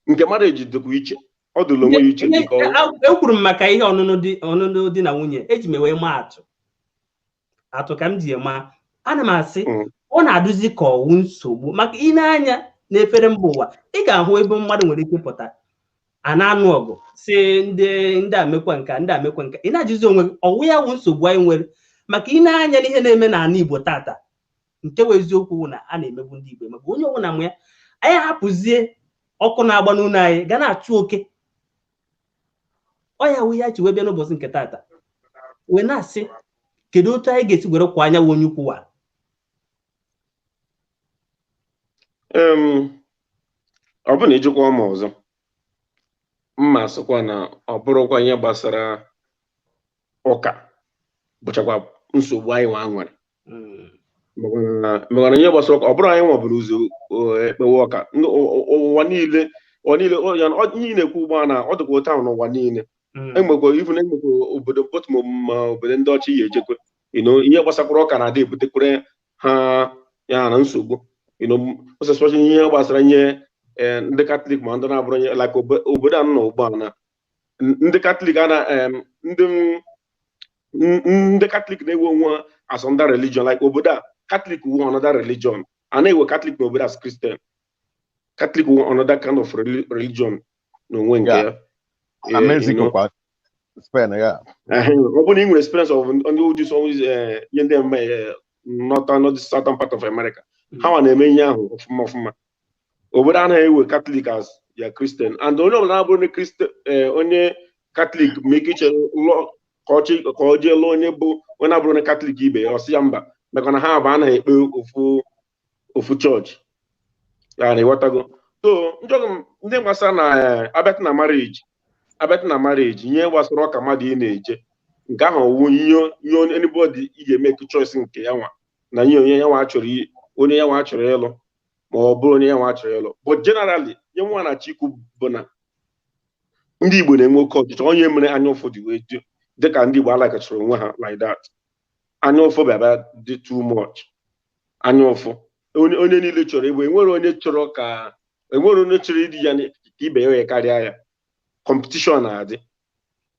nke marriage dịkwa iche ọ dụlụ onwe ya iche dịka ekwuru m maka ihe ọnụnụ di na nwunye eji m wee maa atụ ka m ji ema ana m asị ọ na-adụzi ka ọwụ nsogbu maka ị na-anya n'efere mba ụwa ị ga-ahụ ebe mmadụ nwere ike pụta a na-anụ ọgụ si ndị amekwa nka ndị amekwa nka ị na-ajụzi onwe gị ọwụ ya wụ nsogbu anyị nwere maka ị na-anya n'ihe na-eme n'ala Igbo tata nke bụ eziokwu na a na-emegbu ndị Igbo maka onye ọbụla mụ ya anyị hapụzie ọkụ na-agba n'ụlọ anyị ga na-achụ oke ọ ya wụ ya ji wee bịa n'ụbọchị nke tata wee na-asị kedu otu anyị ga-esi were kwa anya onye ukwu wa. Ọ bụ na ijikwa ọma ọzọ mma sịkwa na ọ bụrụkwa ihe gbasara ụka bụchakwa nsogbu anyị nwa nwere maka na ihe gbasara ụka ọ bụrụ anyị nwa bụrụ ụzọ ekpewe ọka ụwa niile ihe na-ekwu ugbu a na ọ dịkwa ụta n'ụwa niile enwekwa obodo bọtụmụ ma obodo ndị ọchị ya ejekwe ihe gbasakwara ọka na-adị ebutekwere ha ya na nsogbu ọsọsọ ihe gbasara ihe ndị Katọlik ma ndị na-abụrụ onye like obodo a nọ ugbu a na ndị Katọlik ndị Katọlik na-ewe onwe as under religion like obodo a Katọlik wu another religion a na-ewe Katọlik na obodo as Christian Katọlik wu another kind of religion n'onwe nke ya. Ọ bụ na ị nwere experience of ndị ojii ihe ndị eme northern southern part of America ha nwa na-eme ihe ahụ ọfụma ọfụma. Obodo anaghị ewe Katọlik as ya Christian and onye ọbụla na-abụrụ onye Katọlik ma ike iche ka ọ jee lụọ onye bụ onye na-abụrụ onye Katọlik ibe ya ọ sị ya mba maka na ha abụ anaghị ekpe ofu chọọchị ya na ịghọtago. So njọ ndị gbasara na abịata na marriage ihe gbasara ọka mmadụ ị na-eje nke ahụ owu ihe anybody ị ga-eme choice nke ya nwa na ihe onye ya nwa chọrọ ịlụ ma ọ bụrụ onye ya nwa chọrọ ịlụ. But generally nye nwa na chikwu bụ na ndị Igbo na-enwe oke ọchịchọ onye mere anya ụfụ dị wee dịka ndị Igbo alakachara onwe ha like that. Anya ụfụ bịaba dị too much. Anya ụfụ onye niile chọrọ ịbụ enwere onye chọrọ ịdị ya ka ibe ya karịa ya. Competition na-adị.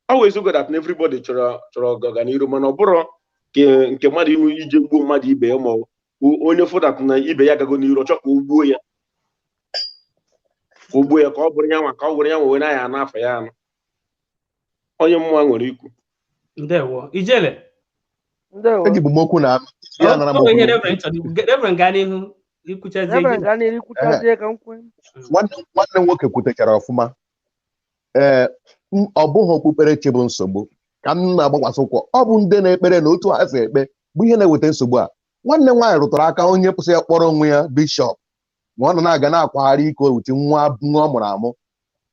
Always go that everybody chọrọ ọganiru mana ọ bụrụ nke mmadụ ije gbuo mmadụ ibe ya ma onye fụdat na ibe ya gago n'iru ọchọ ka o gbuo ya ka ọ bụrụ ya nwa wee na ya n'afọ ya anụ. Onye mmụọ nwere ikwu. Ndewo ijele. Ndewo. Eji bụ m okwu na ya nara m okwu. Reverend gaa n'ihu ikwuchazie ka m kwee. Nwanne nwoke kwutechara ọfụma. Ọ bụghị okpukperechi bụ nsogbu ka m na-agbakwasị ụkwụ. Ọ bụ ndị na-ekpere na otu ha si ekpe bụ ihe na-eweta nsogbu a. Nwanne nwaanyị rụtụrụ aka onye pụsị ya kpọrọ onwe ya bishọp ma ọ nọ na-aga na-akwagharị iko wuti nwa ọ mụrụ amụ.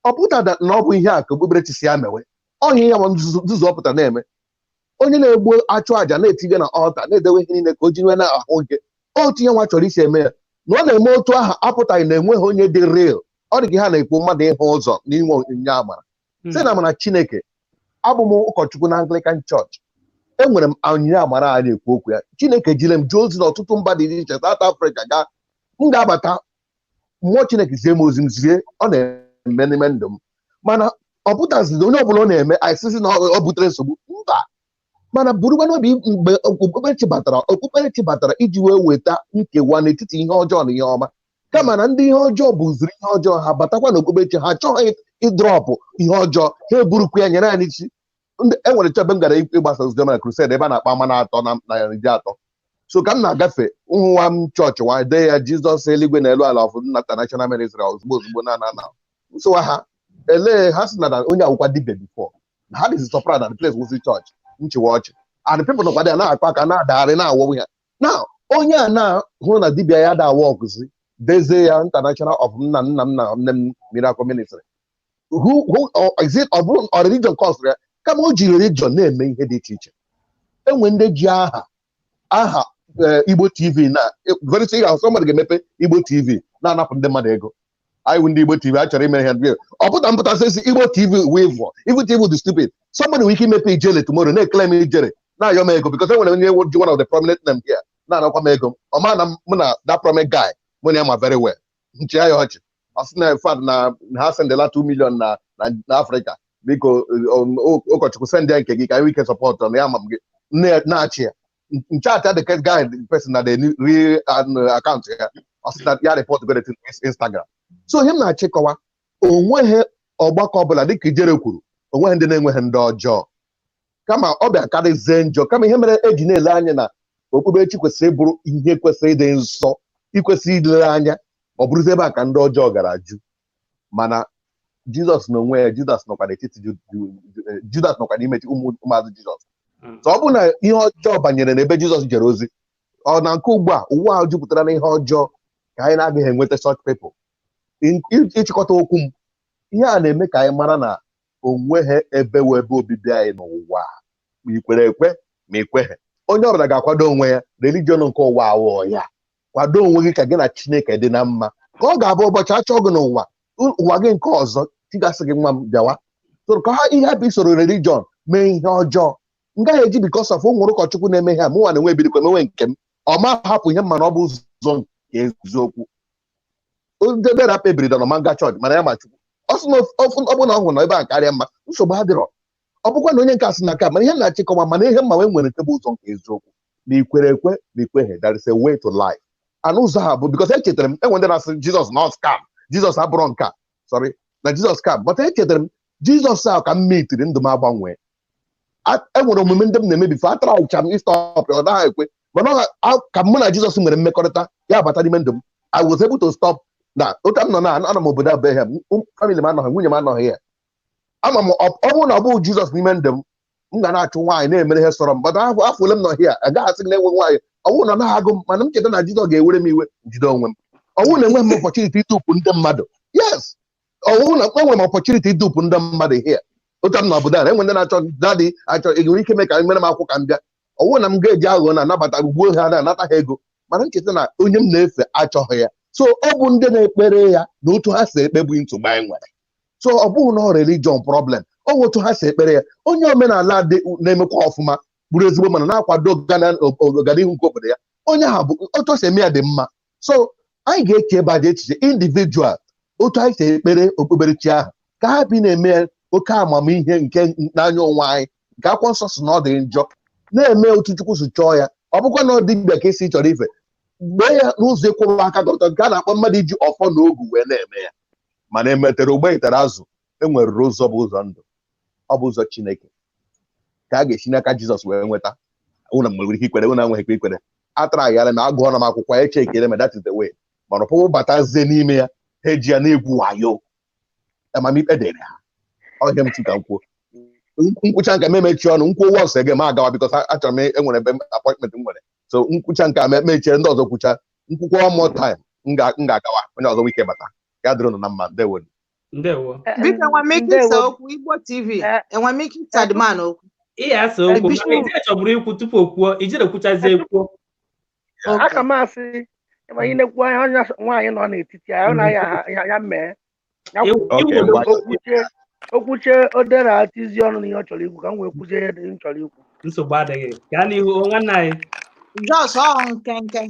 Ọ pụtara na ọ bụ ihe a ka okpukperechi si ya mewe. Onye ya nzuzu ọ pụtara na-eme. Onye na-egbu achụ àjà na-etinye na ọlta na-edewe ihe niile ka o ji nwee na ahụ nke otu ihe nwa chọrọ isi eme ya na ọ na-eme otu aha apụtaghị na enweghị onye dị real. Ọ dị ka ha na-ekwu mmadụ ịhụ ụzọ n'inwe onyinye amara site na amara Chineke. Abụ m ụkọchukwu na Anglican Church. Enwere m onyinye amara a na-ekwu okwu ya. Chineke jire m jụọ ozi n'ọtụtụ mba dị iche iche South Africa m ga-abata mmụọ Chineke zie m ozi m zie ọ na-eme n'ime ndụ m mana ọ pụtazi onye ọbụla ọ na-eme aịsịsị na ọ butere nsogbu mba mana burukwa n'obi mgbe okpukperechi batara iji wee weta nkewa n'etiti ihe ọjọọ na ihe ọma kama na ndị ihe ọjọọ bụziri ihe ọjọọ ha batakwa na okpukperechi ha achọghị ịdrọpụ ihe ọjọọ ha eburukwa ya nyere anyị isi. Enwere chọbe m gara ịgbasa oziọma na crusade ebe a na-akpa ama na-atọ na iri atọ. So ka m na-agafe nwa m chọọchị wa dee ya Jizọs eluigwe na elu ala of International Ministry ozugbo na nsogbu ha ha si na onye awụkwa dibia before na ha dịzi surprised na the place wuzi chọọchị nchiwa ọchị and people nọkwa ya na-akpa aka na-adagharị na-awọwụ ya na onye a na-hụ na dibia ya da awa ọkụzi dezie ya International of nna m na nne m Miracle Ministry ọ religion cause ya kama o jiri religion na-eme ihe dị iche iche. Enwe ndị ji aha Igbo TV na very soon ahụ mmadụ ga-emepe Igbo TV na-anapụ ndị mmadụ ego. Anyị bụ ndị Igbo TV a chọrọ ime ihe ndị ọ pụtasị Igbo TV wee Igbo TV dị stupid. Somebody nwere ike imepe ijele tomorrow na-ekele m ijere na-ayọ m ego because enwere onye ji one of the prominent name here na-anakwa m ego ọ ma na mụ na that prominent guy mụ na ya ma very well nchi ya ọchị ọ sị na fad na ha sendela 2 million na Afrịka biko ụkọchukwu send ya nke gị ka anyị ike sọpọtụ na ya ma m gị na-achị ya nchaatị the guy person na the real akaụntụ ya ọ sị na ya report go to Instagram. So ihe m na-achịkọwa onweghị ọgbakọ ọbụla dịka ijere kwuru onweghị ndị na-enweghị ndị ọjọọ kama ọ bịa karịzie njọ kama ihe mere eji na-ele anya na okpukperechi kwesịrị ịbụrụ ihe kwesịrị ịdị nsọ ikwesịrị ilere anya ọ bụrụzi ebe a ka ndị ọjọọ gara jụ mana Jizọs na onwe ya Judas nọkwa n'etiti Judas nọkwa n'ime ụmụazụ Jizọs. So ọ bụ na ihe ọjọọ banyere n'ebe Jizọs jere ozi ọ na nke ugbu a ụwa ahụ jupụtara na ihe ọjọọ ka anyị na-agaghị enweta such people. Ịchịkọta okwu m ihe a na-eme ka anyị mara na onweghị ebe obibi anyị n'ụwa ma ikwere ekwe ma ikweghị. Onye ọbụla ga-akwado onwe ya religion nke ụwa awụọ ya kwado onwe gị ka gị na Chineke dị na mma ka ọ ga-abụ ụbọchị achọ gị n'ụwa gị nke ọzọ tigasị gị nwa m bịawa so ka ha ihe bụ isoro religion mee ihe ọjọọ m gaghị eji because of nwere ụkọchukwu na-eme ihe a mụnwa na-enwe ebirikwa emenwe nke m ọ ma hapụ ihe mana ọ bụ ụzọ nke eziokwu. Debe rap ebiri dọ na manga chọọchị mana ya ma Chukwu ọ sị na ọ bụ na ọ hụrụ na ebe a karịa mma nsogbu adịrọ ọ bụkwa na onye nke asị na aka mana ihe na-achịkọwa mana ihe mma nwere nke bụ ụzọ nke eziokwu ma ikwere ekwe ma ikweghị there is a way to life. Anụ ụzọ ha bụ because echetara m enwe ndị na-asị Jizọs not scam Jizọs abụrụ nka sorry na Jizọs scam but echetara m Jizọs ahụ ka m metiri ndụ m agbanwee. Enwere omume ndị m na-eme bifo atara ịcha m ịstọp ọ naghị ekwe mana ka mụ na Jizọs nwere mmekọrịta ya bata n'ime ndụ m I was able to stop na otu m nọ na ana m obodo Abraham family m anọghị nwunye m anọghị ya ama m ọ bụrụ na ọ bụghị Jizọs n'ime ndụ m ga na-achụ nwaanyị na-emere ihe sọrọ m but afọ ole m nọ hịa agaghị asị na enwe nwaanyị ọ bụrụ na ọ naghị agụ m mana m cheta na Jizọs ga-ewere m iwe njide onwe m ọwụ na enwe m opportunity idupu ndị mmadụ yes ọwụ na enwe m opportunity idupu ndị mmadụ here otu m na obodo a enwe ndị na-achọ dadị achọ nwere ike mee ka mere m akwụ ka m bịa ọwụ na m ga-eji aghụghọ na-anabata gbuo ha na-anata ha ego mana ncheta na onye m na-efe achọghị ya so ọ bụ ndị na-ekpere ya na otu ha si ekpe bụ nsogbu anyị nwere so ọ bụghị na ọ religion problem ọ bụ otu ha si ekpere ya onye omenala dị na-emekwa ọfụma bụrụ ezigbo mana na-akwado ọganihu nke obodo ya onye ahụ bụ otu o si eme ya dị mma so anyị ga-eche ebe aja echiche individual otu anyị si ekpere okpukperechi ahụ ka ha bi na-eme oke amamihe nke n'anya onwe anyị nke akwụkwọ nsọ si na ọ dị njọ na-eme otu Chukwu si chọọ ya ọ bụkwa na ọ dị dibịa ka esi chọrọ ife mgbe ya n'ụzọ ịkwụrụ aka dọkịta nke a na-akpọ mmadụ iji ọfọ na ogu wee na-eme ya mana emetere ogbe itere azụ enwerere ụzọ bụ ụzọ ndụ ọ bụ ụzọ Chineke ka a ga-esi n'aka Jizọs wee nweta ụna nwere ike ikwere ụna nweghị ike ikwere atara aghara na agụọ na m akwụkwọ eche ekele ma that is the way mana ọpụpụ batazie n'ime ya ha eji ya na-egwu wayo amamikpe dere ha ọhịa m tuka nkwuo nkwụcha nke memechi ọnụ nkwuo wọs ege ma agawa bikọs achọrọ m enwere ebe apọịntment m nwere so nkwụcha nke a mechie ndị ọzọ kwucha nkwụkwọ one more time m ga-agawa onye ọzọ wike bata ya dịrị na mma ndewo biko enwe m ike ịsa okwu Igbo TV enwe m ike ịsa dịman okwu ihe asa okwu ije chọburu ikwu tupu o kwuo ijere kwuchazie ekwuo aka m asị ị na-ekwu onye nwaanyị nọ n'etiti ya na ya mee okwuche odere atizi ọnụ na ihe ọ chọrọ ikwu ka m wee kwuzie ihe m chọrọ ikwu nsogbu adịghị gaa n'ihu nwanne anyị jos nkenke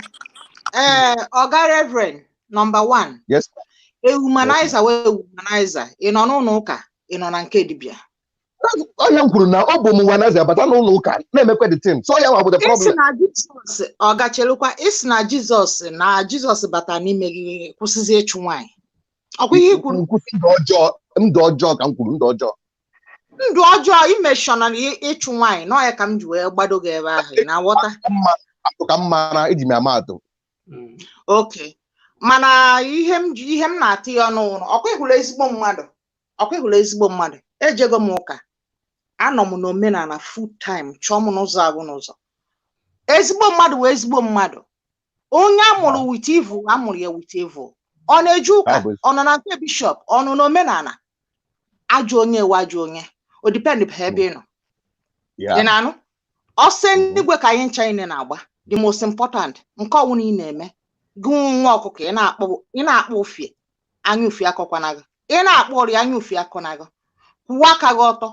ọga reverend number 1 yes humanizer wee humanizer ị nọ n'ụlọ ụka ị nọ na nke dibịa onye m kwuru na ọ bụ m humanizer bata n'ụlọ ụka na-emekwa the team so ya nwa bụ the problem isi na Jizọs ọ gachelukwa isi na Jizọs bata n'ime gị kwụsịzi ịchụ nwaanyị ọkwa ihe kwuru ndụ ọjọọ ka m kwuru ndụ ọjọọ imeshọna ịchụ nwaanyị na ya ka m ji wee gbado gị ebe ahụ na nghọta ka m mara iji m ama atụ oke mana ihe m na-atụ ya ọnụ ọkwa ịhụrụ ezigbo mmadụ ejego m ụka anọ m n'omenala full time chọọ m n'ụzọ agụ n'ụzọ ezigbo mmadụ wee ezigbo mmadụ onye amụrụ with evil amụrụ ya with evil ọ na-eje ụka ọ nọ na nke bishọp ọ nọ n'omenala ajọ onye ewe ajọ onye o dipendị bụ ebe ị nọ ị na-anụ ọsọ n'igwe ka anyị ncha anyị na-agba the most important nke ọnwụ na ị na-eme gị nwa ọkụkọ ị na-akpọ ofie anya ofie akọkwana gị ị na-akpọ ọrịa anya ofie akọna gị kwụwa aka gị ọtọ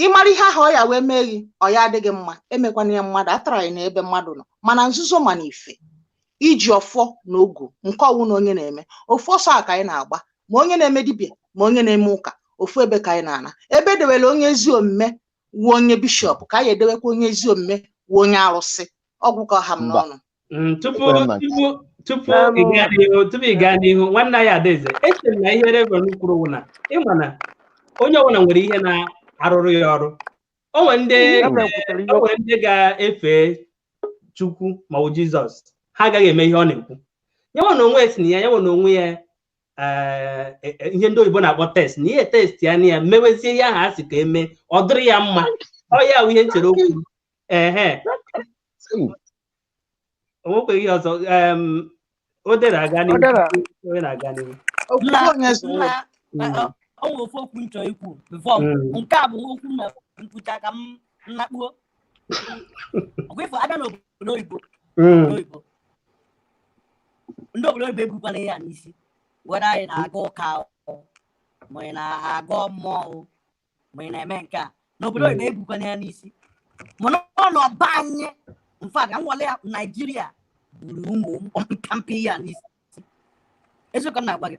ịmara ihe ahụ ọ ya wee mee gị ọ ya adịghị mma emekwana ya mmadụ atara anyị n'ebe mmadụ nọ mana nzuzo mana ife iji ọfọ na ogu nke ọnwụ na onye na-eme ofu ọsọ a ka anyị na-agba ma onye na-eme dibịa ma onye na-eme ụka ofu ebe ka anyị na-ana ebe edewere onye ezi omume wuo onye bishọp ka anyị edewekwa onye ezi omume wuo onye arụsị ọgwụ ka ọha m n'ọnụ tupu ị gaa n'ihu nwanne anyị Adaeze eche m na ihe Reverend kwuru na ịma na onye ọbụla nwere ihe na-arụrụ ya ọrụ o nwere ndị ga-efe Chukwu ma ọ Jizọs ha agaghị eme ihe ọ na-ekwu nyewe na onwe si na ya nyewe na onwe ya ihe ndị oyibo na-akpọ test na ihe test ya na ya mewezie ihe ahụ a sị ka eme ọ dịrị ya mma ọ ya bụ ihe nchere okwu onwekweghị ihe ọzọ o dere aga n'ihu ọnwụ ofu okwu nchọ ikwu nke a bụ okwu na nkwucha ka m nakpuo ọkwa ifo abịa n'obodo oyibo ndị obodo oyibo ebukwana ya n'isi were anyị na-aga ụka ma ị na-aga mmụọ ma ị na-eme nke a n'obodo oyibo ebukwana ya n'isi mana ọnọba anyị mfa ka nwale Naijiria buru ụmụ mpampe ya n'isi eziokwu m na-agwa gị.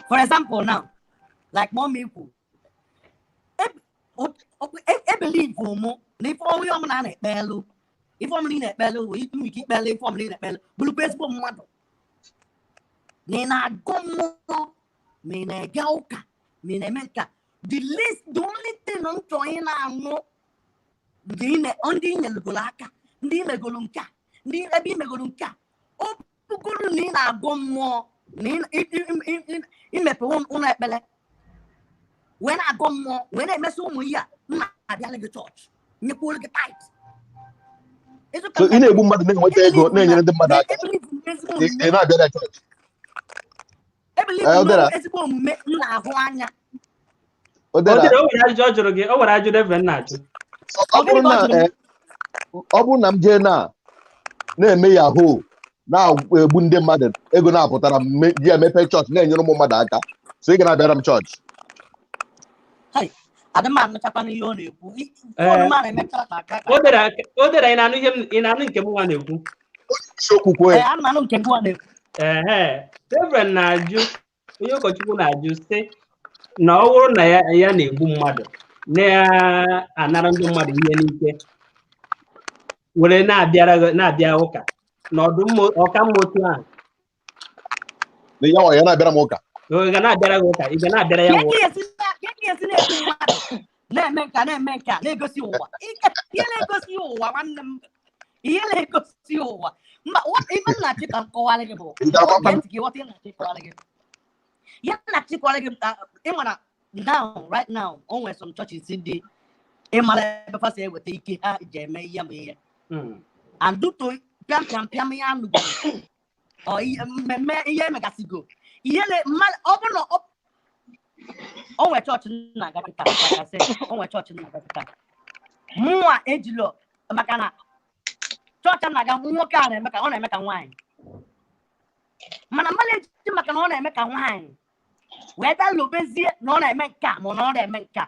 For example, now, like mommy, I believe more. If all we are not a bello, if I'm in a bello, we keep belly from in a bello, blue baseball mother. Nena gomo, Nena gauka, Nena menka. The only thing I'm trying now, the only in the golaka, the golunka, the abimegolunka. Oh, Nina gomo. Imepe ụlọ ekpele when I go more when I mess ụmụ ya na abịa gị church nyekwa gị tight So ị na-egbu mmadụ na-enweta ego na-enyere ndị mmadụ aka. Ị na-abịa na chọọchị. Ezigbo omume m na-ahụ anya. Ọ dịrị o nwere ajụjụ ọ jụrụ gị, o nwere ajụjụ Reverend na-ajụ. Ọ bụrụ na m jee na-eme yahoo na-egbu ndị mmadụ ego na-apụtara ji emepe chọọchị na-enyere ụmụ mmadụ aka, so ị ga na-abịara m chọọchị. O dere ị na-anụ nke m nwa na-ekwu. Reverend na-ajụ, onye ụkọchukwu na-ajụ sị na ọ bụrụ na ya na-egbu mmadụ na-anara ndị mmadụ ihe n'ike were na-abịa ụka na ọka mma otu ahụ ya na-abịara m ụka ị ga na-abịara gị ụka, ị ga na-abịara ya na-eme nka na-egosi ụwa ihe na-egosi ụwa nwanne m, ihe na-egosi ụwa ife nna-achị ka m kọwara gị bụ ya na-achịkwara gị ịmara right now o nwere some churches dị ịmara ebe fasa eweta ike ha ji eme ihe ma ihe anduto pịam ya anụgo mmemme ihe emegasịgo ihe ọ bụ na o nwere chọọchị na-aga kịta o nwere chọọchị na-aga kịta mụnwa ejilo maka na chọọchị na-aga nwoke a na-eme ka ọ na-eme ka nwaanyị mana mmadụ eji maka na ọ na-eme ka nwaanyị wee dalobezie na ọ na-eme nka ma na ọ na-eme nka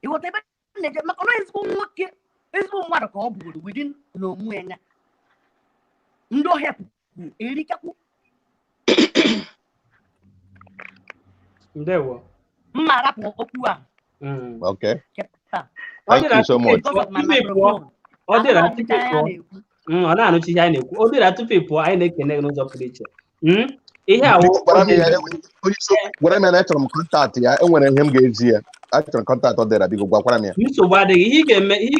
iweta ebe na-eje maka na ezigbo nwoke ezigbo mmadụ ka ọ bụrụ widin na onwe ya ndị ọhịa erikakwu ndewo mma arapụ okwu a. Okay. Thank you so much. Ọ dịra tupu ọ na-anụchi ihe anyị na-ekwu. Ọ dịra tupu ị pụọ anyị na-ekene gị n'ụzọ pụrụ iche. Ihe a gwara m ya na achọrọ m kọntaktị ya, enwere ihe m ga-ezi ya. Achọrọ m kọntaktị ọ dịra, biko gwakwara m ya. Nsogbu adịghị. Ihe ị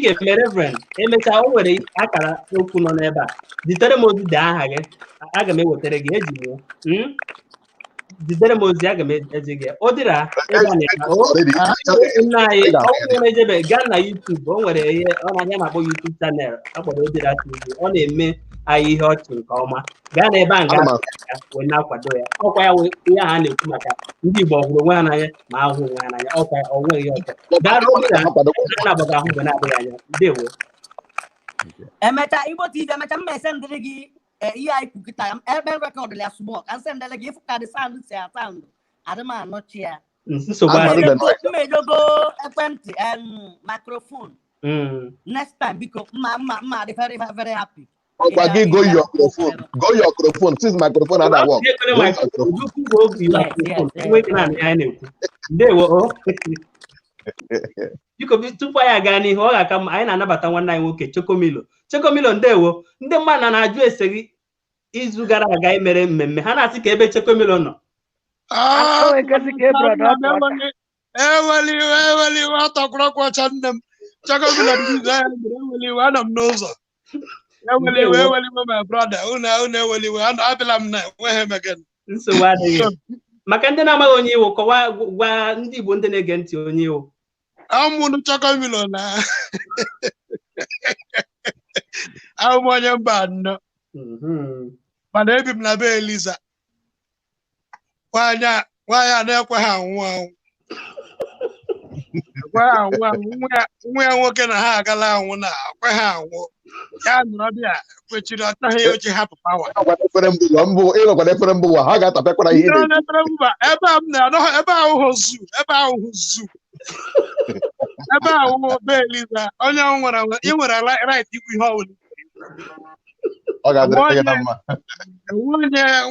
ga-eme Reverend, emechaa o nwere akara okwu nọ n'ebe a, zitere m ozi dee aha gị, aga m ewetara gị eji m zitere m ozi, aga m ezi gị. Ọ dịra ebe a nna anyị ọkụ na-ejebe gaa na YouTube, o nwere ihe ọ na-ahịa na-akpọ YouTube channel akpọrọ Odira TV, ọ na-eme anyị ihe ọchị nke ọma. Gaa n'ebe a nga wee na-akwado ya. Ọkwa ya ihe a na-ekwu maka ndị Igbo ọhụrụ onwe ha n'anya ma ahụ onwe ha n'anya, ọkwa onwe ihe ọzọ. Gaa na-agbaga ahụ mgbe na-adịghị anya. Ndewo. Emecha Igbo TV, emecha mma esendịrị gị ihe anyị kwukịta ebe rekọdụ ya small ka nsendịrị gị ịfụ ka dị sound si asound adịm anọchi ya mmejogo ekwentị microphone next time biko mma dị very very happy. Gị go your microphone since microphone ada work. Ndewo. Biko tupu anyị aga n'ihu ọ ga-aka anyị na-anabata nwanne anyị nwoke Chokomilo. Ndewo. Ndị mmadụ na-ajụ ese gị izu gara aga imere mmemme, ha na-asị ka ebe Chokomilo nọ. Eweli atọkwụrọkwacha nne m. Chokomilo eweliwe anọ m n'ụzọ. Eweli my brother, unu eweliwe abịala m na enweghị emegen. Nsogbu adịghị. Maka ndị na-amaghị onye iwu, gwa ndị Igbo ndị na-ege ntị onye iwu. Amụnụ Chokomilo na ahụ m onye mba anọ mana ebi m na be Eliza, nwaanyị a na-ekweghị anwụ nwa ya nwoke na ha agala anwụ na akweghị anwụ ya nọrọ bịa kwechiri ọtaghị ya oche hapụ pawa efere mbụwa ha ga-atapịakwara ihe ebe a m na-anọ ebe ahụhụ zu ebe ahụ be Eliza onye ị nwere right ikwu ihe ọbụla ọ ga-adịrị gị na mma.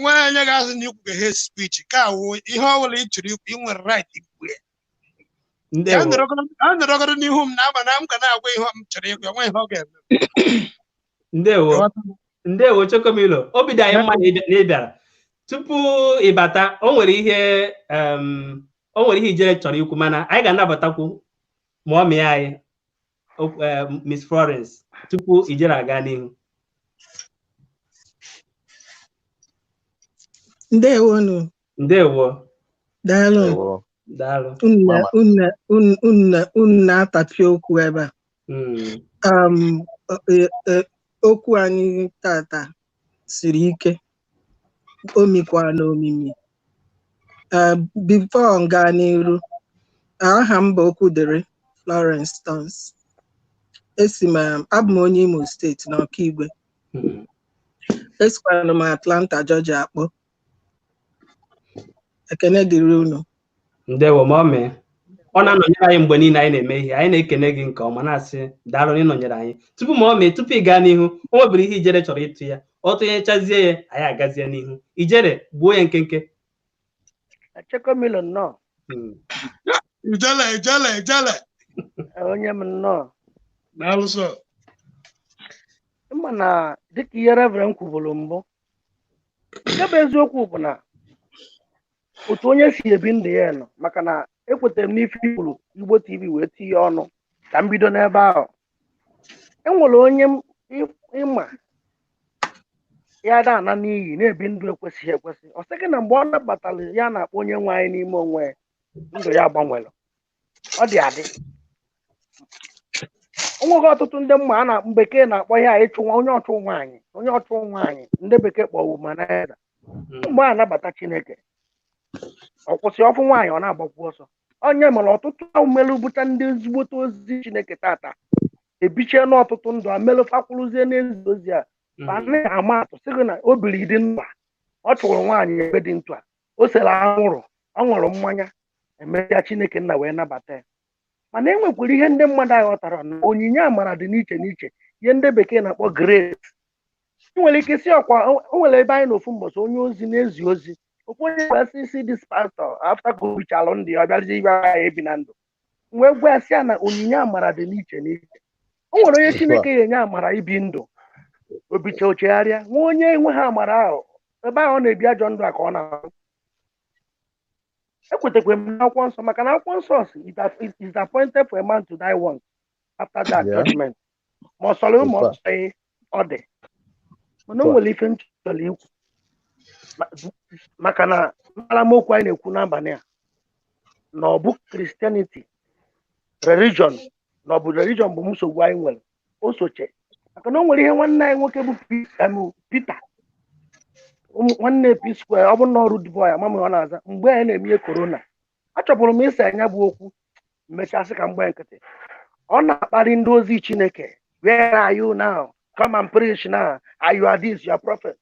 Nwaanyị ga-asị na ikwu he speech ka awụ ihe ọbụla ị chọrọ ikwu ị nwere right ikwu ya. A nọrọgoro n'ihu m na-agba na m ga na-agwa ihe m chọrọ ikwu, enweghị ihe ọ ga-eme. Ndewo Chokomilo, obi dị anyị mma na ị bịara. Tupu ịbata o nwere ihe ijere chọrọ ikwu, mana anyị ga-anabatakwu mọmị anyị Miss Florence tupu ijere aga n'ihu. Ndewo. Daalụ. Unu na-atapị okwu ebe a. okwu anyị tata siri ike omikwa na omimi. Before nga n'iru, aha m bụ Okwudere Florence Stones. Abụ m onye Imo steeti na Ọkigwe. Esikwara m Atlanta, Georgia akpọ. Ekene dịrị unu. Ndewo mọmị. Ọ na-anọnyere anyị mgbe niile anyị na-eme ihe. Anyị na-ekene gị nke ọma na-asị daalụ na ịnọnyere anyị. Tupu ị gaa n'ihu, o nwebiri ihe Ijere chọrọ ịtụ ya. Ọ tụnyechazie ya, anyị agazie n'ihu. Ijere, gbuo ya nkenke. Chekomilo nnọọ. Ijele. Onye m nnọọ. N'alụsọ. Ịma na dịka ihe Reverend kwuburu mbụ, nke bụ eziokwu bụ na otu onye si ebi ndụ ya nọ, maka na ekwetara m n'ife ikwuru Igbo TV wee tinye ọnụ ka m bido n'ebe ahụ. Enwere onye ịma ya da ana n'iyi na-ebi ndụ ekwesịghị ekwesị. Ọ sị gị na mgbe ọ nabatara ya na-akpọ onye nwe anyị n'ime onwe ndụ ya gbanwere. Ọ dị adị. Onweghị ọtụtụ ndị mma na bekee na-akpọ ya ịchụ onye ọchụ nwaanyị ndị bekee kpọọ womanizer. Mgbe a nabata Chineke, ọ kwụsị ọfụ nwaanyị ọ na-agbakwu ọsọ. Onye mere ọtụtụ ahụmelụ bụta ndị ezigbote ozi Chineke tata ebichie n'ọtụtụ ndụ amelụfakwụrụzie n'ezi ozi a anaghị ama atụ sịgị na o biri dị ndụ ọ chụrụ nwaanyị ebe dị ntụ a o sere anwụrụ ọ ṅụrụ mmanya emesịa Chineke nna wee nabata ya. Mana enwekwara ihe ndị mmadụ aghọtara na onyinye amara dị n'iche n'iche, ihe ndị bekee na-akpọ grace. Ị nwere ike si ọkwa o nwere ebe anyị n'ofu mbọsị onye ozi na-ezi ozi okwu onye gwasị isi dis pastor after gobichalụ ndị ọ bịazi ibe ya ebi na ndụ wee gwasị ya na onyinye amara dị n'iche n'iche. O nwere onye Chineke ya enye amara ibi ndụ obicha ochegharịa, nwa onye enweghị amara ahụ ebe ahụ ọ na-ebi ajọ ndụ a ka ọ na-ahụ. Ekwetekwe m n'akwụkwọ nsọ maka na akwụkwọ nsọ si it is appointed for a man to die once, after that judgment. Ma ọ sọrọ ụmụ ọsọ ọ dị. Mana o nwere ife m chọrọ ikwu maka na mkparamokwu anyị na-ekwu n'abalị a na ọ bụ Christianity religion na ọ bụ religion bụ nsogbu anyị nwere o soche. Maka na o nwere ihe nwanne anyị nwoke bụ Peter nwanne P-Square, ọ bụ na ọrụ Dubai amama ọ na-aza mgbe anyị na-eme korona. Achọpụrụ m ịsa anya bụ okwu mmechasị ka mgbe nkịtị ọ na-akparị ndị ozi Chineke. Where are you now? Come and preach now. You are this, you are prophet.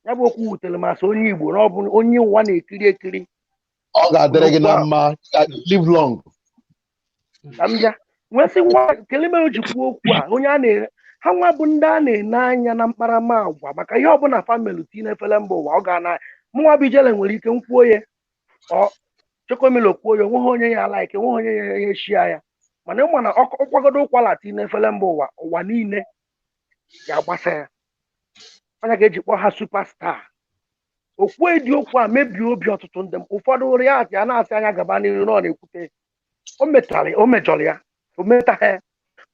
Ya bụ okwu wutere masị onye Igbo na ọ bụ onye ụwa na-ekiri ekiri. Ọ ga-adịrị gị na mma, live long. Ka m bịa nwesị nwa kelime o ji kwuo okwu a onye ha nwa bụ ndị a na-ene anya na mkparamagwa maka ihe ọbụla famili tinye efere mba ụwa ọ ga-ana mụnwa bụ Ijele nwere ike nkwuo ya ọ Chekomilo kwuo ya onweghị onye ya ala ike nweghị onye ya eshia ya. Mana ịma na ọkwagodo ụkwala tinye efere mba ụwa niile ya gbasa ya. Onye ga-eji kpọọ ha superstar. Okwu edi okwu a mebie obi ọtụtụ ndị ụfọdụ ụrụ ya a na-asị anya gaba n'iru na ọ na-ekwute o mejọrọ ya o metaghị.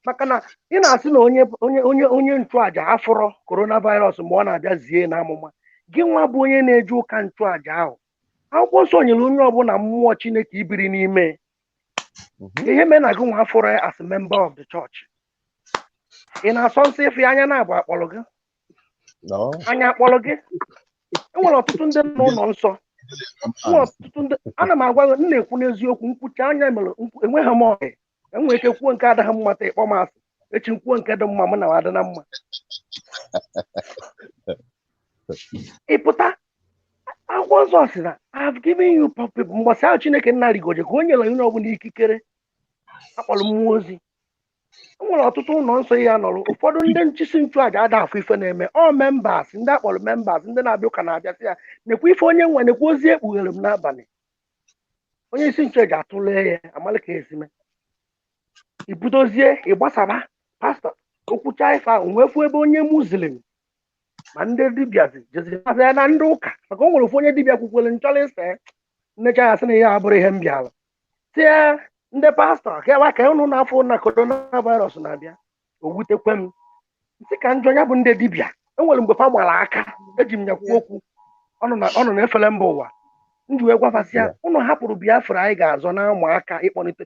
Maka na ị na-asị na onye nchụaja afụrọ coronavirus mgbe ọ na-abịa zie na amụma gị nwa bụ onye na-eje ụka nchụaja ahụ. Akwụkwọ nsọ nyere onye ọbụla mmụọ Chineke ibiri n'ime ihe mee na gị nwa afụrọ as a member of the church. Ị na-asọ nsọ ịfụ anya na-abụ akpọrọ gị anya akpọrọ gị. Enwere ọtụtụ ndị n'ụlọ nsọ ana m agwa gị na-ekwu n'eziokwu nkwucha anya mere enweghị m ọhịa enwere ike kwuo nke adịghị mma ta ịkpọ m asị echi nkwuo nke dị mma m na adị na mma. Ịpụta akwụkwọ nsọ si na I have given you people mgbasa ahụ Chineke nna rigoje ka o nyere onye ọbụla ikikere akpọrọ mmụọ ozi. Enwere ọtụtụ ụlọ nsọ ya nọrọ ụfọdụ ndị nchịsi nchụaja ada afọ ife na-eme ọ members ndị akpọrọ members ndị na-abịa ụka na-abịasị ya nekwa ife onye nwe nekwa ozi ekpughere m n'abalị. Onye isi nchụaja atụlee ya amalị ka esime ibudozie ịgbasara pastọ okwucha ife ahụ nwefu ebe onye Muslim ma ndị dibịazi jeziri ya na ndị ụka maka o nwere ofu onye dibịa kwukwere nchọrọ ise nnecha ya sị na ihe abụrụ ihe m bịara tie ndị pastọ kewa ka ụnụ na-afụ na coronavirus na-abịa o wutekwe m nsị ka njọ ya bụ ndị dibịa enwere mgbe fa gbara aka eji m ya kwuo okwu ọ nọ na-efere mba ụwa ndị wee gwafasịa ụnụ hapụrụ Biafra anyị ga-azọ na ụmụaka ịkpọlite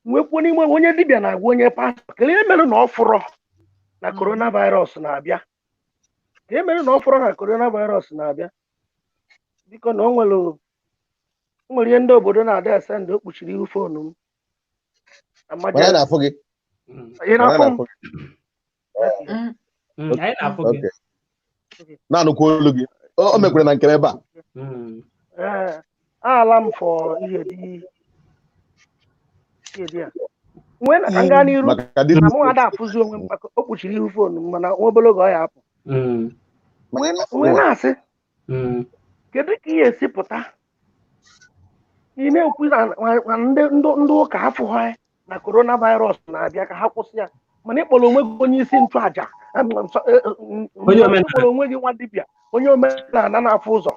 nwekwuo n'ime onye dibịa na-agwa onye pastọ kelee mere na ọ fụrọ na coronavirus na-abịa ka e mere na ọ fọrọ na coronavirus na-abịa biko na o nwere ihe ndị obodo na-ada ese ndị o kpuchiri ihu foonu m Onye na-afụ gị? Ị na-afụ m? Anyị na-afụ gị. Na-anụkwa olu gị. O mekwere na nke ebe a. Ala m fọ ihe dị ya nwee na ka m gaa n'iru na mụ ada afụzi onwe m maka o kpuchiri ihu foonu m mana nwa obere oge ọ ya apụ nwee na-asị kedu ka ị ga-esi pụta ị na-ekwu na ndị ụka afụghị na coronavirus na-abịa ka ha kwụsị ya mana ịkpọrọ onwe gị onye isi nchụaja ịkpọrọ onwe gị nwa dibịa onye omenala na-afụ ụzọ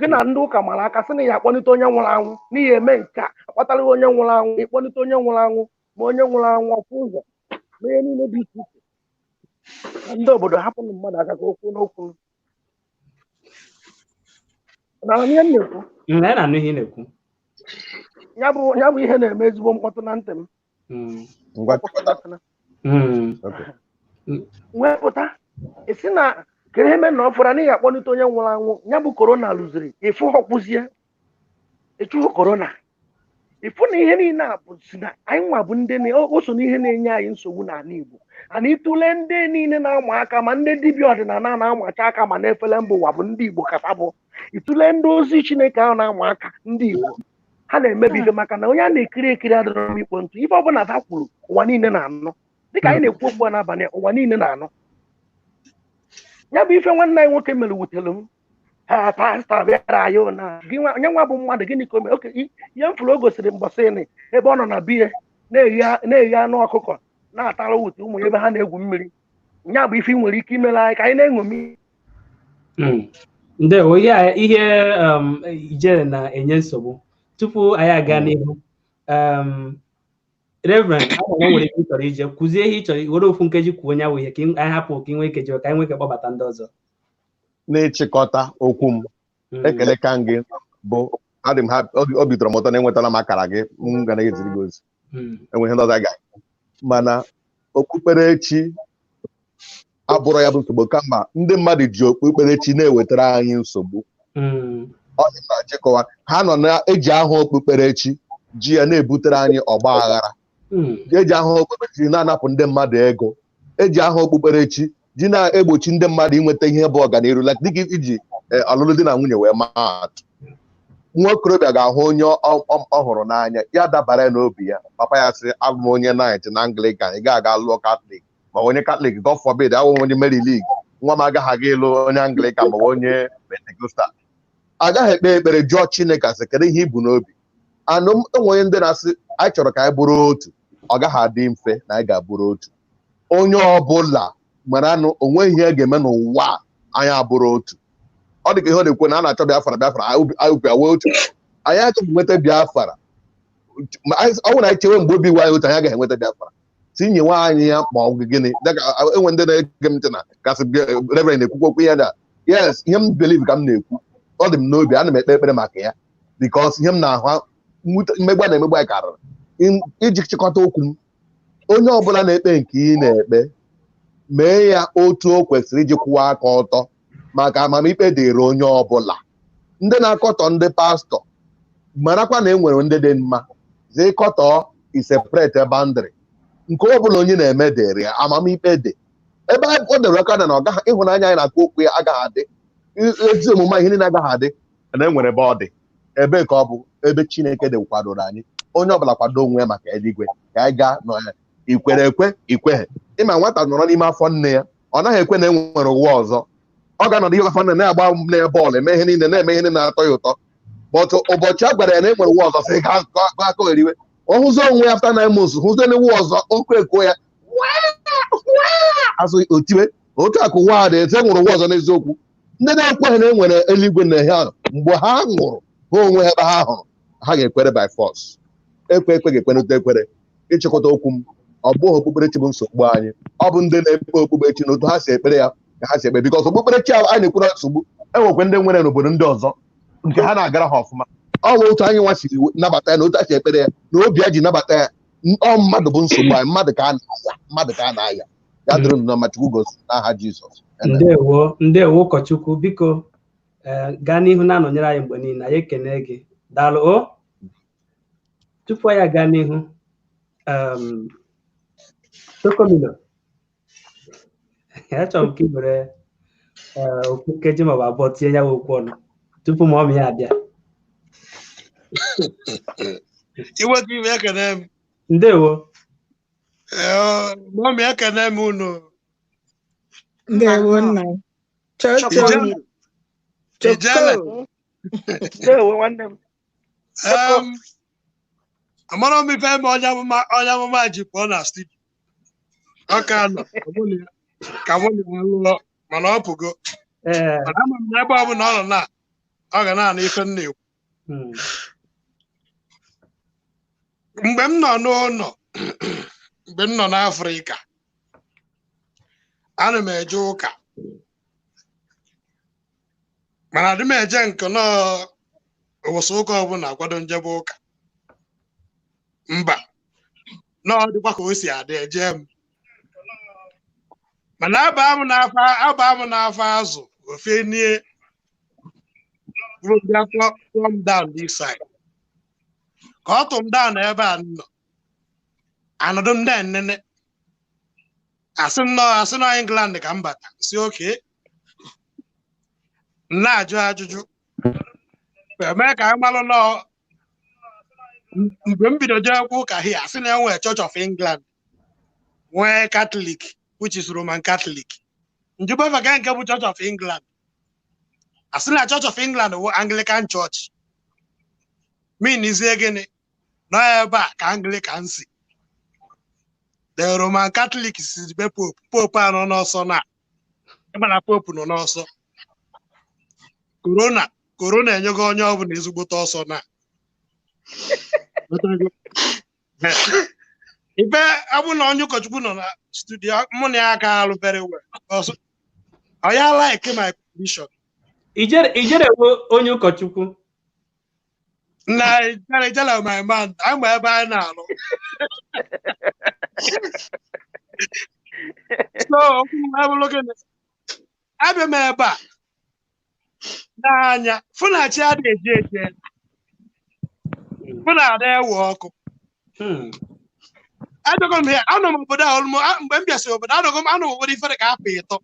gị na ndị ụka mara aka sị na ya akpọlite onye nwụrụ anwụ n'ihi eme nke a akpatara onye nwụrụ anwụ ịkpọlite onye nwụrụ anwụ ma onye nwụrụ anwụ ọfụ ụzọ na ihe niile dị iche iche na ndị obodo hapụrụ mmadụ aka ka okwu n'okwu na ihe na-ekwu ya bụ ihe na-eme ezigbo mkpọtụ na ntị m wepụta esi na kere eme na ọ fọrọ n'ihi akpọlite onye nwụrụ anwụ ya bụ korona lụziri ịfụ ọkpụzie ịchụhụ korona ịfụ na ihe niile a bụ si na anyị nwa bụ ndị o so n'ihe na-enye anyị nsogbu n'ala Igbo ana ịtụle ndị niile na-ama aka ma ndị dibịa ọdịnala na-amacha aka ma na-efele mba ụwa bụ ndị Igbo kata bụ ịtụle ndị ozi Chineke ahụ na-ama aka ndị Igbo ha na-emebi ife maka na onye a na-ekiri ekiri adịrọ m ikpo ntụ ife ọbụla ha kwuru ụwa niile na-anụ dịka anyị na-ekwu okwu n'abalị ụwa niile na-anụ ya bụ ife nwanne anyị nwoke mere wutere m pasta bịara anyị na onye nwa bụ mmadụ gịnị ka o mere oke ihe m fụrụ o gosiri mbọsịnị ebe ọ nọ na biya na-eghe anụ ọkụkọ na-atara wute ụmụ ebe ha na-egwu mmiri ya bụ ife ị nwere ike imere anyị ka anyị na-eṅomi ndewo ihe ijere na-enye nsogbu tupu anyị aga n'ihu Reverend agbanwe nwere ike ịchọrọ ije kụzie ihe ịchọrọ were ofu nkeji kwuo onye ahụ ihe ka anyị hapụ ka ị nwee ike ka anyị nwee ike kpọbata ndị ọzọ na-echịkọta okwu m ekele ka gị bụ adị m ha obi tọrọ m ụtọ na enwetala m akara gị m ga na-eziri gị ozi enweghị ndị ọzọ ga mana okpukperechi abụrụ ya bụ nsogbu kama ndị mmadụ ji okpukperechi na-ewetara anyị nsogbu ọ dị na-achịkọwa ha nọ na-eji ahụ okpukperechi ji ya na-ebutere anyị ọgba aghara eji ahụ okpukperechi na-anapụ ndị mmadụ ego eji ahụ okpukperechi ji na-egbochi ndị mmadụ inweta ihe bụ ọganiru dịka iji ọlụlụ di na nwunye wee maa atụ nwa okorobịa ga-ahụ onye ọ hụrụ n'anya ya dabara n'obi ya papa ya sị abụ m onye naịt na Anglican ị ga-aga lụọ Katọlik ma onye Katọlik God forbid awụ onye Mary League nwa m agaghị aga ịlụ onye Anglican ma onye Pentikọstal agaghị ekpe ekpere jụọ Chineke asị kedu ihe ibu n'obi anụ enweghị ndị na-asị anyị chọrọ ka anyị bụrụ otu ọ gaghị adị mfe na anyị ga-abụrụ otu onye ọbụla mara anụ onweghị ihe ga-eme n'ụwa anyị abụrụ otu ọ dị ka ihe ọ na-ekwu na a na-achọ Biafra anyị bịa wee otu anyị achọghị nweta Biafra ọ bụrụ na anyị chewe mgbe obi iwe anyị otu anyị agaghị enweta Biafra tinye nwe anyị ya ma ọ bụ gịnị enwe ndị na-ege m ntị na kasị Reverend na-ekwukwu okwu ya na yes ihe m believe ka m na-ekwu ọ dị m n'obi ana m ekpe ekpere maka ya because ihe m na-ahụ mmegbu na-emegbu anyị karịrị iji chịkọta okwu m onye ọbụla na-ekpe nke ị na-ekpe mee ya otu o kwesịrị iji kwụwa aka ọtọ maka amamikpe dịrị onye ọbụla ndị na-akọtọ ndị pastọ marakwa na e nwere ndị dị mma zikọtọ iseparate boundary nke ọbụla onye na-eme dịrị ya amamikpe dị ebe ọ dịrị aka na ịhụnanya anyị na-akụ okwu ya agaghị adị ezi omume ihe niile agaghị adị na enwere ebe ọ dị ebe ka ọ bụ ebe Chineke dị kwadoro anyị onye ọbụla kwado onwe ya maka eluigwe ka anyị gaa nọ ya ikwere ekwe ikweghị ịma nwata nọrọ n'ime afọ nne ya ọ naghị ekwe na enwere ụwa ọzọ ọ ga-anọdụ ihe afọ nne na-agba nne ya bọọlụ eme ihe niile na-eme ihe niile na-atọ ya ụtọ bọtụ ụbọchị a gwara ya na enwere ụwa ọzọ sị ga aka eriwe ọ hụzọ onwe ya afta 9 months hụzọ n'ewu ọzọ ọkụ eko ya azụ otiwe otu akụ nwa dị ete nwere ụwa ọzọ n'eziokwu ndị na-ekweghị na enwere eluigwe na ihe ahụ mgbe ha nwụrụ ha onwe ha ebe ha hụrụ ha ga-ekwere by force ekwe ga-ekwenụta ekwere ịchịkọta okwu m ọ bụghị okpukperechi bụ nsogbu anyị ọ bụ ndị na-ekpe okpukperechi na otu ha si ekpere ya ka ha si ekpe bikọs okpukperechi ahụ anyị na-ekwere nsogbu enwekwe ndị nwere n'obodo ndị ọzọ nke ha na-agara ha ọfụma ọ bụ otu anyị nwa siri nabata ya na otu ha si ekpere ya na obi ya ji nabata ya ọ mmadụ bụ nsogbu anyị mmadụ ka a na-aya ya dịrị unu na ma Chukwu gosi n'aha Jizọs. Ndewo ụkọchukwu, biko gaa n'ihu na-anọnyere anyị mgbe niile, anyị ekene gị, daalụ. O tupu ya gaa n'ihu, Tokomilo, achọrọ m ka ị were okwu nkeji ma ọ bụ abụọ tinye ya okwu ọnụ tupu ma ọ bụ ya abịa. Iweta iwe ekene m. Ndewo. Mami ekene m unu. Ndewo nna. Amara m ife eme onye amụma ji pụọ na studio. Ọka nọ ka mụ lụọ mana ọ pụgo. Mana ama m na ebe ọ bụla ọ nọ na ọ ga na-anụ ife nna ekwu. Mgbe m nọ n'ụlọ, mgbe m nọ n'Afrịka, ana m eje ụka, mana adị m eje nke n'ụbọchị ụka ọbụla akwado njebe ụka. Mba, na ọ dịkwa ka o si adị eje m. Mana aba m n'afọ azụ ofe nie tụọ m down this side. Ka ọ tụ m down ebe a nọ, anọdụ m ndị nnene asị nọ England ka m bata si oke na-ajụ ajụjụ eme ka anyị malụ nọ mgbe m bido jeekwa ụka hie asị na enwee Church of England nwee Catholic which is Roman Catholic. Njubava ga nke bụ Church of England asị na Church of England bụ Anglican Church mean izie gịnị nọ ebe a ka Anglican si. The Roman Catholic si be Pope anọ n'ọsọ na ebe na Pope nọ n'ọsọ. Corona enyego onye ọbụla ezigbote ọsọ na ibe abụ na onye ụkọchukwu nọ na studio mụ na ya aka alụ very well. Ọ ya like my condition. Ijere onye ụkọchukwu na ijele my man I'm ebe anyị na-alụ. So abịa m ebe a n'anya fụnachi adị eje fụna ada ewe ọkụ. Adọgọ m ya anọ m obodo ahụ mgbe m bịasịrị obodo anọ m obodo ifere ka afọ 3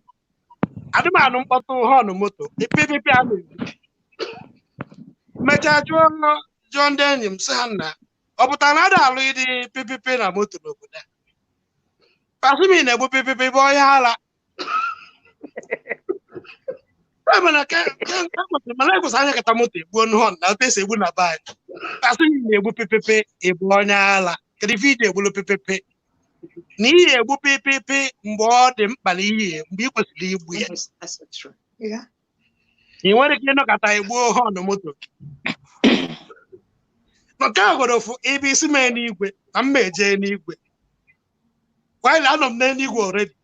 adị m anụ mkpọtụ họnụ moto epepepe a mechaa jụọ ndị enyi m sị ha nna ọ pụtara na ada alụ ịdị pepepe na moto n'obodo a pasị m na-egbu pepepe bụ onye ala mana ekwesị anya kata moto egbuo nhọn na otu esi egbu na be anyị. Pasị m na-egbu pepepe ịbụ onye ala kedu ife iji egbulu pepepe na ihe egbu pepepe mgbe ọ dị mkpa na ihe mgbe ị kwesịrị igbu ya. Ị nwere ike ịnọkọta egbuo họn moto nke a gwara ofu ebe isi mee n'igwe na mma eje n'igwe while anọ m n'eluigwe already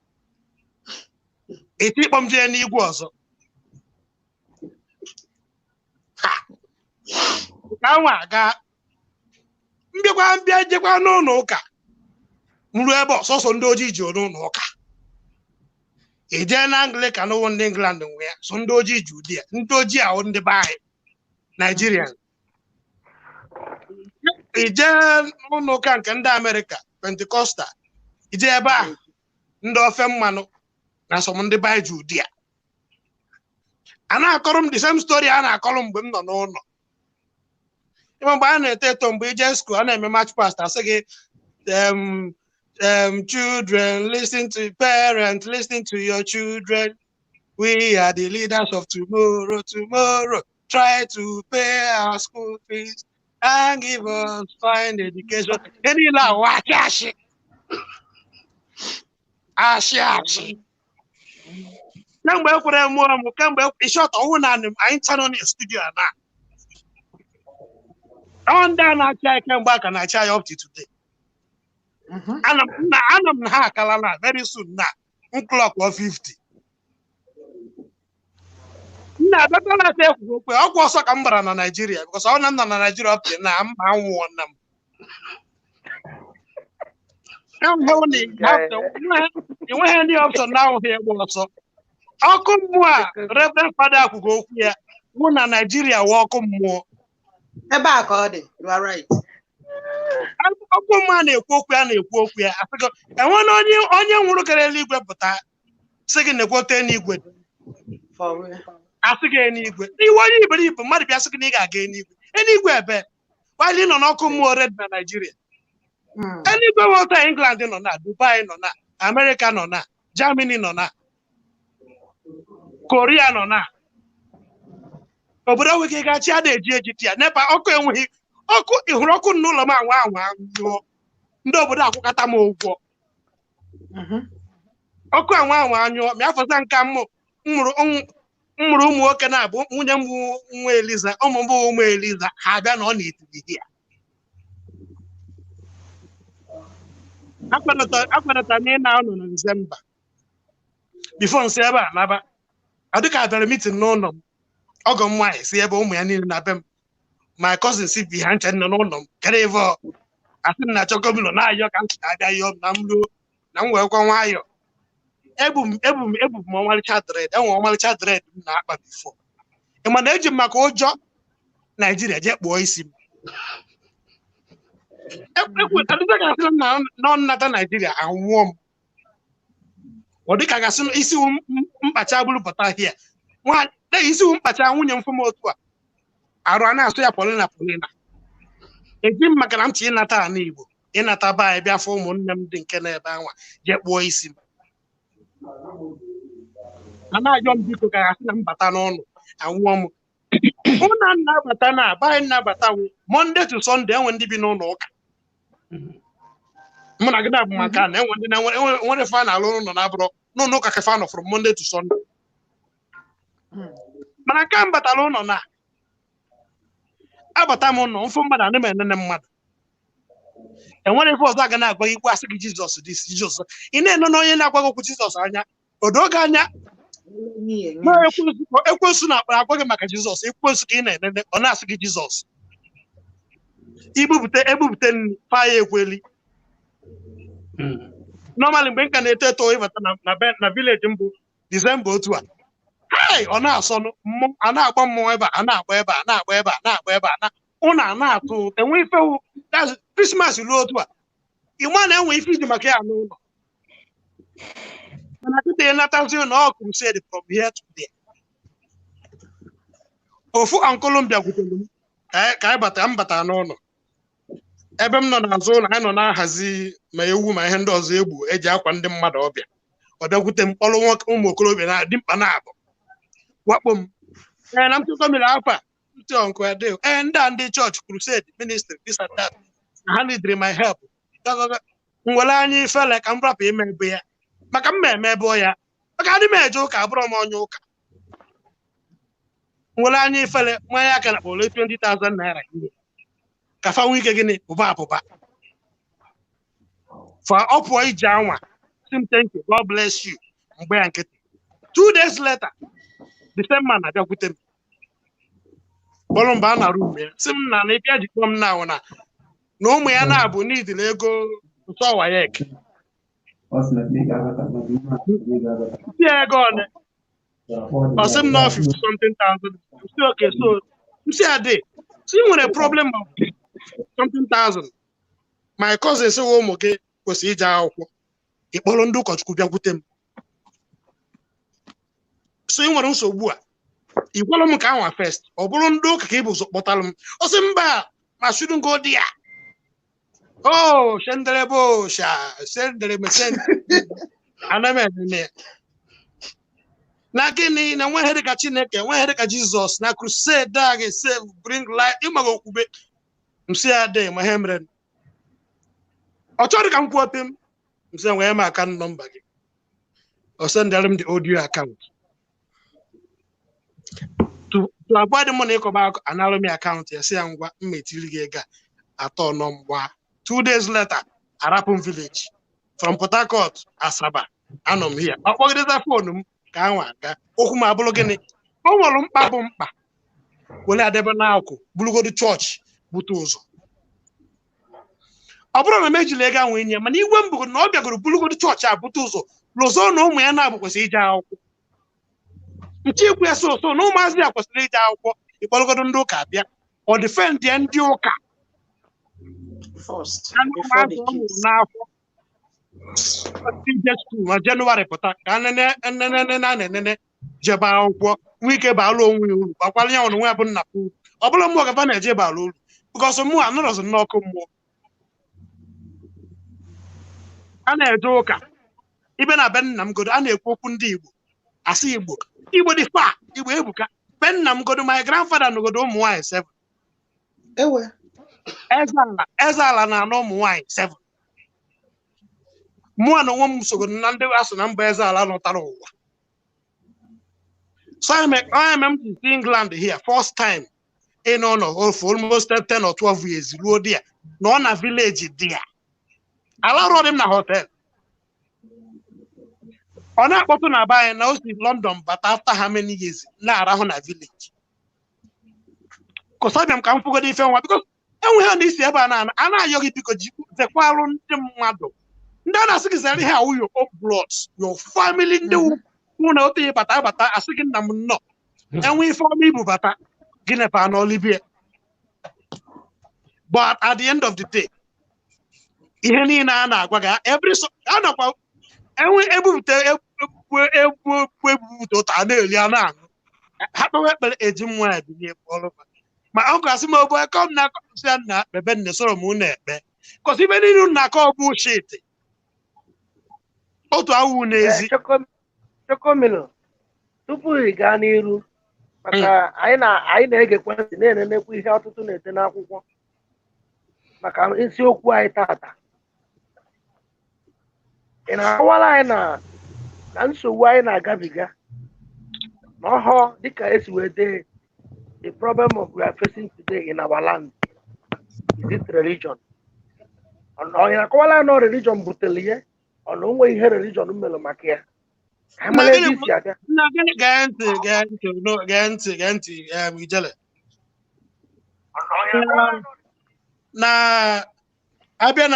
eti ịkpọ m jee n'igwe ọzọ ka nwa aga mbịa jekwa n'ụlọ ụka m ruo ebe ọsọsọ ndị ojii ji n'ụlọ ụka ejee na Anglican n'ụwa ndị England nwe ya so ndị ojii ji ụdị ya ndị ojii ahụ ndị be anyị Nigerian ijee n'ụlọ ụka nke ndị Amerịka Pentecostal ije ebe ahụ ndị ofe mmanụ na asọm ndị be anyị ji ụdị ya a na-akọrọ m the same story a na-akọrọ mgbe m nọ n'ụlọ mgbe a na-eto eto mgbe ije school a na-eme match past asị gị children listen to parents listen to your children we are the leaders of tomorrow try to pay our school fees and give us fine education niile awa ashị kemgbe ekwere mụọ m kemgbe ishọt ọnwụ na anyị chanọ na studio na ndị a na-achị anyị kemgbe aka na-achị anyị up to today. Ana m na ha akala na very soon na clock 50 nna abịakọla ata ekwugo okwe ọgwụ ọsọ ka m gbara na Nigeria because ọ na m nọ na Nigeria up to na mba anwụọ nna m enweghị any option na ahụ ha egbe ọsọ ọkụ mmụọ a Reverend Fada akwụgo okwu ya wụ na Nigeria wụ ọkụ mmụọ ebe a ka ọ dị you are right ọkụ mmụọ na-ekwu okwu ya asịgo enwena onye nwụrụ gara eluigwe pụta sị gị na-ekwote n'igwe asị gị n'igwe iwe onye iberibe mmadụ bịa sị gị na ị ga-aga eluigwe ebe while ị nọ n'ọkụ mmụọ red na Nigeria eluigwe wọta England nọ na Dubai nọ na America nọ na Germany nọ na Korea nọ na obodo nwoke gachi a na-eji ejiti ya nepa ọkụ enweghị ọkụ ịhụrụ ọkụ n'ụlọ m anwa anyụọ ndị obodo akwụkọta m ụgwọ ọkụ anwa anyụọ ma afọsa nka m mụrụ ụmụ nwoke na-abụ nwunye m bụ nwa Eliza ụmụ mbụ ụmụ Eliza ha abịa na ọ na-etiri ya akwadata na ịna nọ na Disemba bifo nsị ebe a naba adịka abịara mitin n'ụlọ m ọgọ m nwaanyị si ebe ụmụ ya niile na be m my cousin si bi ha nche nọ n'ụlọ m kere ive asị m na-achọ gọvanọ na-ayọ ka m si abịa yọọ m na m ruo na m wee kwa nwayọ ebu m ọmalịcha dred enwe ọmalịcha dred m na-akpa bifo ị ma na eji m maka ụjọ Naijiria jee kpụọ isi m adịza gasị m na nnata Naijiria anwụọ m ọ dịka gasị m isi mkpacha bụrụ pụta hia isi mkpacha nwunye m fụm otu a arụ a na-asụ ya polina eji m maka na m chi ịnata ala Igbo ịnata be anyị bịa fụ ụmụnne m dị nke n'ebe anwa jee kpụọ isi m a na-ajọ m biko ka gasị na mbata n'ụlọ anwụọ m ụna nnabata na abaghị nnabata wụ Monday to Sunday enwe ndị bi n'ụlọ ụka mụ na gị na-abụ maka na enwe ndị nwere fa na-alụ ụlọ na-abụrụ n'ụlọ ụka kefa nọ from Monday to Sunday mana ka m batara ụlọ na abata m ụlọ mfụ mmadụ ana m enene mmadụ enwere ife ọzọ aga na-agwa ikwu asị gị Jizọs dị Jizọs ị na-eno na onye na-agwa gị okwu Jizọs anya odoge anya ekwensu na-akpara agwa gị maka Jizọs ekwensu ka ị na-enene ọ na-asị gị Jizọs ebupụte nri fa ya ekweli normally mgbe m ka na-eto eto ịbata na village mbụ Disemba otu a ọ na-asọnụ a na-agba mmụọ ebe a na-agba ebe a na-agba ebe a na-agba ebe a ụnụ a na-atụ enwe ifewu Krismas ruo otu a ịma na enwe ife iji maka ya n'ụlọ mana kịta ịnatazi na ọ crusade from here to there ofu ankụlụ bịakwutere m ka anyị bata n'ụlọ ebe m nọ n'azụ ụlọ anyị nọ na-ahazi ma ewu ma ihe ndị ọzọ egbu eji akwa ndị mmadụ ọbịa ọ bịakwute m kpọrọ ụmụ okorobịa na dị mkpa na-abụ wakpo m na ntụtọ mmiri afa ntị ọnkụ ede ndị a ndị chọọchị crusade ministry this and that ha needed my help nwere anya ifele ka m rapụ ime ebe ya maka m eme ebe ya maka adị m eje ụka abụrụ m onye ụka nwere anya ifele nwanye aka na kpọrọ 20,000 naira ka fa nwee ike gịnị pụba apụba fa ọ pụọ ije anwa sim thank you God bless you mgbe ya nkịtị 2 days later the same man abịakwute m kpọrọ mgbe a na-arụ ume ya si m na ịbịa jikpọ m na ahụ na ụmụ ya na-abụ n'idile ego nsọ wayek ndị ego ole ọ sị m na 50-something thousand si okay so m si adị si nwere problem of something thousand my cousin sị ụmụ gị kwesịrị ije akwụkwọ ịkpọrọ ndị ụkọchukwu bịakwute m so ị nwere nsogbu a ịgwalụ m ka anwa first ọ bụrụ ndị ụka ka ị bụ ụzọ kpọtalụ m ọ sị mba ma shouldn't go there oh shendere bo sha shendere mesen anamene na gịnị na nwe ihe ka Chineke nwe ihe ka Jizọs na crusade a ga-save bring life ịmaga okwube m si ade ma ihe mere ọ chọrọ ka m kwuote m si nwee m aka nọmba gị ọ sendere m the audio account to avoid money ịkọba analụ m account ya si ya ngwa m metiri gị ego atọ nọ mgba 2 days later Arapum village from Port Harcourt Asaba anọ m here ọ kpọgideza fonu m ka anwa aga okwu m abụrụ gịnị o nwere mkpa bụ mkpa were adebe n'akụ bụrụgodu chọọchị bute ụzọ ọ bụrụ na m ejila ego ahụ enye mana igwe m bụ na ọ bịagoro bụrụgodo chọọchị abụta ụzọ lụzọ na ụmụ ya na-abụ kwesịrị ije akwụkwọ nke ikwu ya so na ụmụazị ya kwesịrị ije akwụkwọ ịkpọrọgodo ndị ụka abịa ọ dịfendị ndị ụka n'afọ ma Jenụwarị pụta ka na-enene jebe akwụkwọ nwee ike baalụ onwe ya uru gbakwara ya ọnụ nwa ya bụ nna uru ọ bụla mmụọ gaba na-eje baalụ uru bikọsọ mụ anụrọzi n'ọkụ mmụọ a na-eje ụka ibe na be nna m godo a na-ekwu okwu ndị Igbo asị Igbo dị fa Igbo ebuka be nna m godo my grandfather nogodo ụmụ nwaanyị 7 eze ala na-anọ ụmụ nwaanyị 7 mụọ na onwe m sogodo na ndị asụ na mba eze ala nọtara ụwa so I am to England here first time in honor for almost 10 or 12 years ruo dia na ọ na village dia ala rọdị m na hotel ọ na-akpọtụ na be anyị na o si London bata after how many years na-arahụ na village kọsabịa m ka m fụgodo ife nwa biko enweghị na isi ebe a na-ayọ gị biko jikwarụ ndị mmadụ ndị a na-asị gị zere ihe awụ your own blood your family ndị nwụ na otenye bata asị gị nna m nnọọ enwe ife ọma ibu bata gị nepa n'olibie but at the end of the day ihe niile a na-agwa gị a nakwa enwe ebupụta ụta na-eli a na-aṅụ ha kpewe ekpere eji nwa ya binye ọrụ ma ọ ga-asị m obu aka m na-akọsị ya na bebe nne soro m na-ekpe kọsị ibe niile na-akọ ọbụ shit otu awụ n'ezi Chokomilo tupu ị gaa n'iru maka anyị na-egekwa ntị na-enenekwa ihe ọtụtụ na-ete n'akwụkwọ maka isiokwu anyị tata ị na-akọwara anyị na nsogbu anyị na-agabiga na ọhọ dịka esi wee dee the problem of we are facing today in our land is it religion ọ ị na-akọwara anyị na religion butere ihe ọ na onwe ihe religion mere maka ya gee ntị ijele na abịa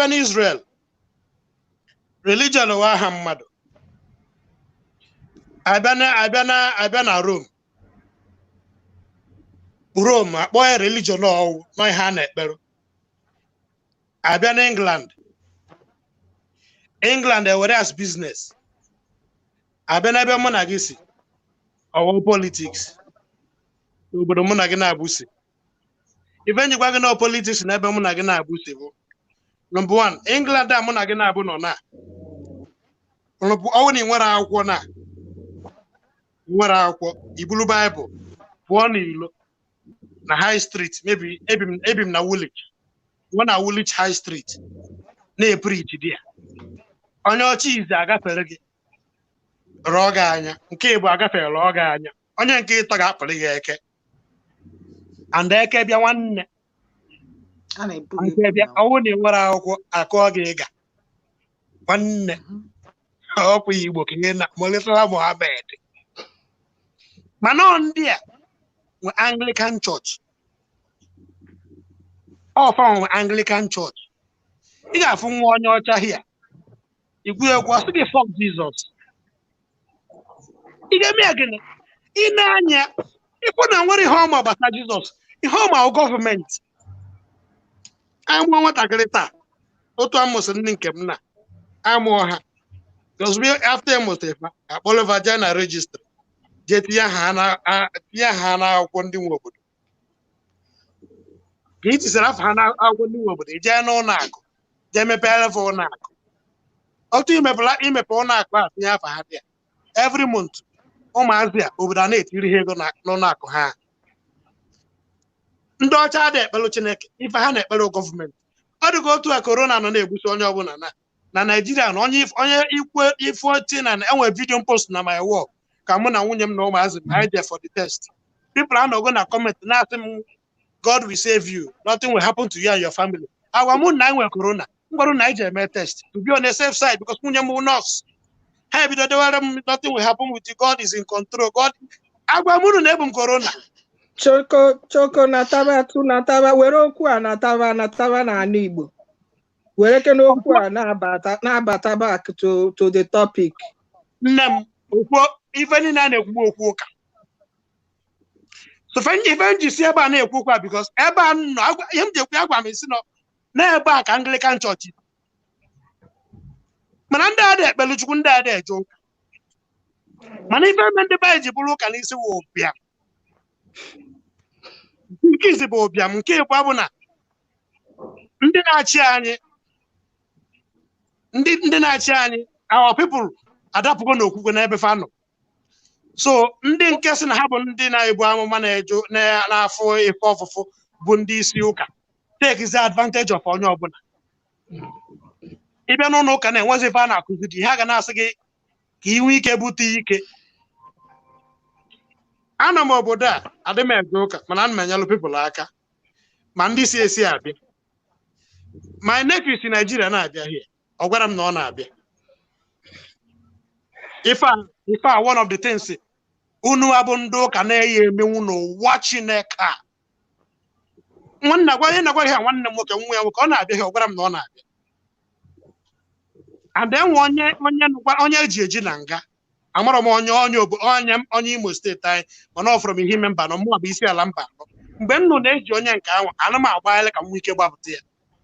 na Israel religion wa aha mmadụ abịa na Rome akpọ ya religion ọwụ na ihe a na-ekpere abịa na England ewere as business abịa n'ebe mụ na gị si ọwụ politics obodo mụ na gị na-abụ si ife njikwa gị na politics n'ebe mụ na gị na-abụ si bụ number 1 England a mụ na gị na-abụ nọ na ọwụ na ị nwere akwụkwọ nwere akwụkwọ ibulu Bible pụọ n'ilo na High Street maybe ebi m na Woolwich na Woolwich High Street na-epreach di ya onye ọchị izi agafere gị rọọ gị anya nke Igbo agafere rọọ gị anya onye nke ịtọ ga-akpịrị gị eke and eke bịa nwanne nke bịa ọwụ na ị nwere akwụkwọ akụọ gị ịga nwanne ọkwa Igbo ka ihe na molitara Mohammed mana ndị a nwe Anglican Church ọfa nwe Anglican Church ị ga-afụ nwa onye ọcha hia ikwu ekwu asị gị fuck Jesus ị ga-eme ya gịnị ị na-anya ịkwụ na nwere ihe ọma gbasara Jesus ihe ọma gọọmenti amụọ nwatakịrị taa otu amụsị ndị nke m na amụọ ha after emụsịfa akpọrọ vagina registry jee tinye ha n'akwụkwọ ndị nwe obodo ka ị tisara afọ ha n'akwụkwọ ndị nwe obodo ijee n'ụlọ akụ jee mepere fa ụlọ akụ otu imepe ụlọ akụ a tinye afọ ha dị every month ụmụazị a obodo a na-etiri ha ego n'ụlọ akụ ha ndị ọcha adị ekpere Chineke ife ha na-ekpere gọọmenti ọ dịka otu a korona nọ na-egbusi onye ọbụla na Naijiria na onye ikwu ifo tina na enwe vidiyo post na my wall ka mụ na nwunye m na ụmụazị anyị je for the test people anọgo na comment na-asị m God will save you nothing will happen to you and your family agwa mụ na enwe korona mgbarụ na anyị ji eme test to be on a safe side because nwunye m nọọsụ ha ebido dewere m nothing will happen with you God is in control God agwa mụrụ na ebu m korona Choko nataba tu nataba were okwu a nataba na anụ Igbo. Were ke n'okwu a na-abata back to the topic. Nne m okwu ife niile a na-ekwu okwu ụka. So ife m ji si ebe a na-ekwu okwu a because ebe a nọ ihe m ji ekwu agwa m isi nọ n'ebe a ka Anglican Church. Mana ndị a na-ekpelu Chukwu ndị a na-eje ụka. Mana ife eme ndị be ji bụrụ ụka n'isi wụ ụbịam. Nke izi bụ ụbịam, nke ịbụ bụ na ndị na-achị anyị ndị na-achị anyị our people adapụgo n'okwukwe n'ebe fa nọ. So ndị nke sị na ha bụ ndị na-ebu amụma na-eju n'afọ ife ọfụfụ bụ ndị isi ụka take the advantage of onye ọbụla. Ịbịa n'ụlọ ụka na-enwezi ife a na-akụzi dị ha ga na-asị gị ka ị nwee ike bute ike. Ana m obodo a adị m eje ụka mana ana m enyelụ people aka ma ndị si esi abịa. My nephew si Nigeria na-abịa here. Ọ gwara m na ọ na-abịa. Ife a one of the things unu abụ ndị ụka na-eyi emenwu n'ụwa Chineke a. Nwanne ihe ihe nwanne m nwoke nwa ya nwoke ọ na-abịa ọ gwara m na ọ na-abịa. And then onye eji eji na nga amara m onye Imo steeti anyị mana ọ fọrọ m ihe memba na mụ bụ isi ala mba. Mgbe m nọ na-eji onye nke ahụ ana m agbagharị ka m nwee ike gbapụta ya.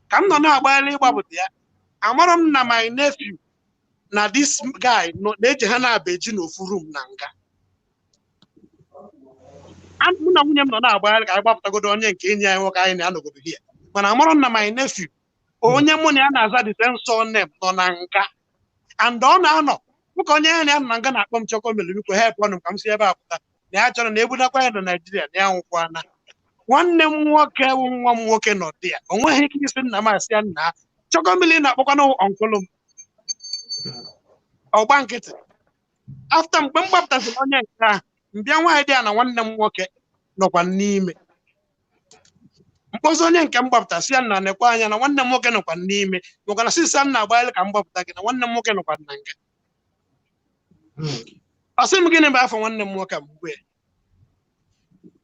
Ka m nọ na-agbagharị ịgbapụta ya amara m na my nephew na this guy na-eji ha na-aba eji n'ofu room na nga. Mụ na nwunye m nọ na-agbagharị ka anyị gbapụtagodo onye nke enyi anyị nwoke anyị na-anọgodo here. Mana amara m na my nephew onye mụ na ya na-aza the same surname nọ na nga. And ọ na-anọ nwoke onye ya na nga na-akpọ m Choko melu biko help ọnụ ka m si ebe a pụta na ya chọrọ na ebunakwa ya na Nigeria na ya nwụkwana. Nwanne m nwoke bụ nwa m nwoke nọ dị ya o nweghị ike isi nna m asị ya nna Choko melu na-akpọkwana ọnkụlụ m ọgba nkịtị. After mgbe m gbapụtasịrị onye nke ahụ mbịa nwaanyị dị ya na nwanne m nwoke nọkwa n'ime. Mkpọzi onye nke m gbapụtasị ya nna nekwa anya na nwanne m nwoke nọkwa n'ime maka na sisa nna agbaghịlị ka m gbapụta gị na nwanne m nwoke nọkwa na nga. Ọsị m gịnị bụ afọ nwanne m nwoke mgbe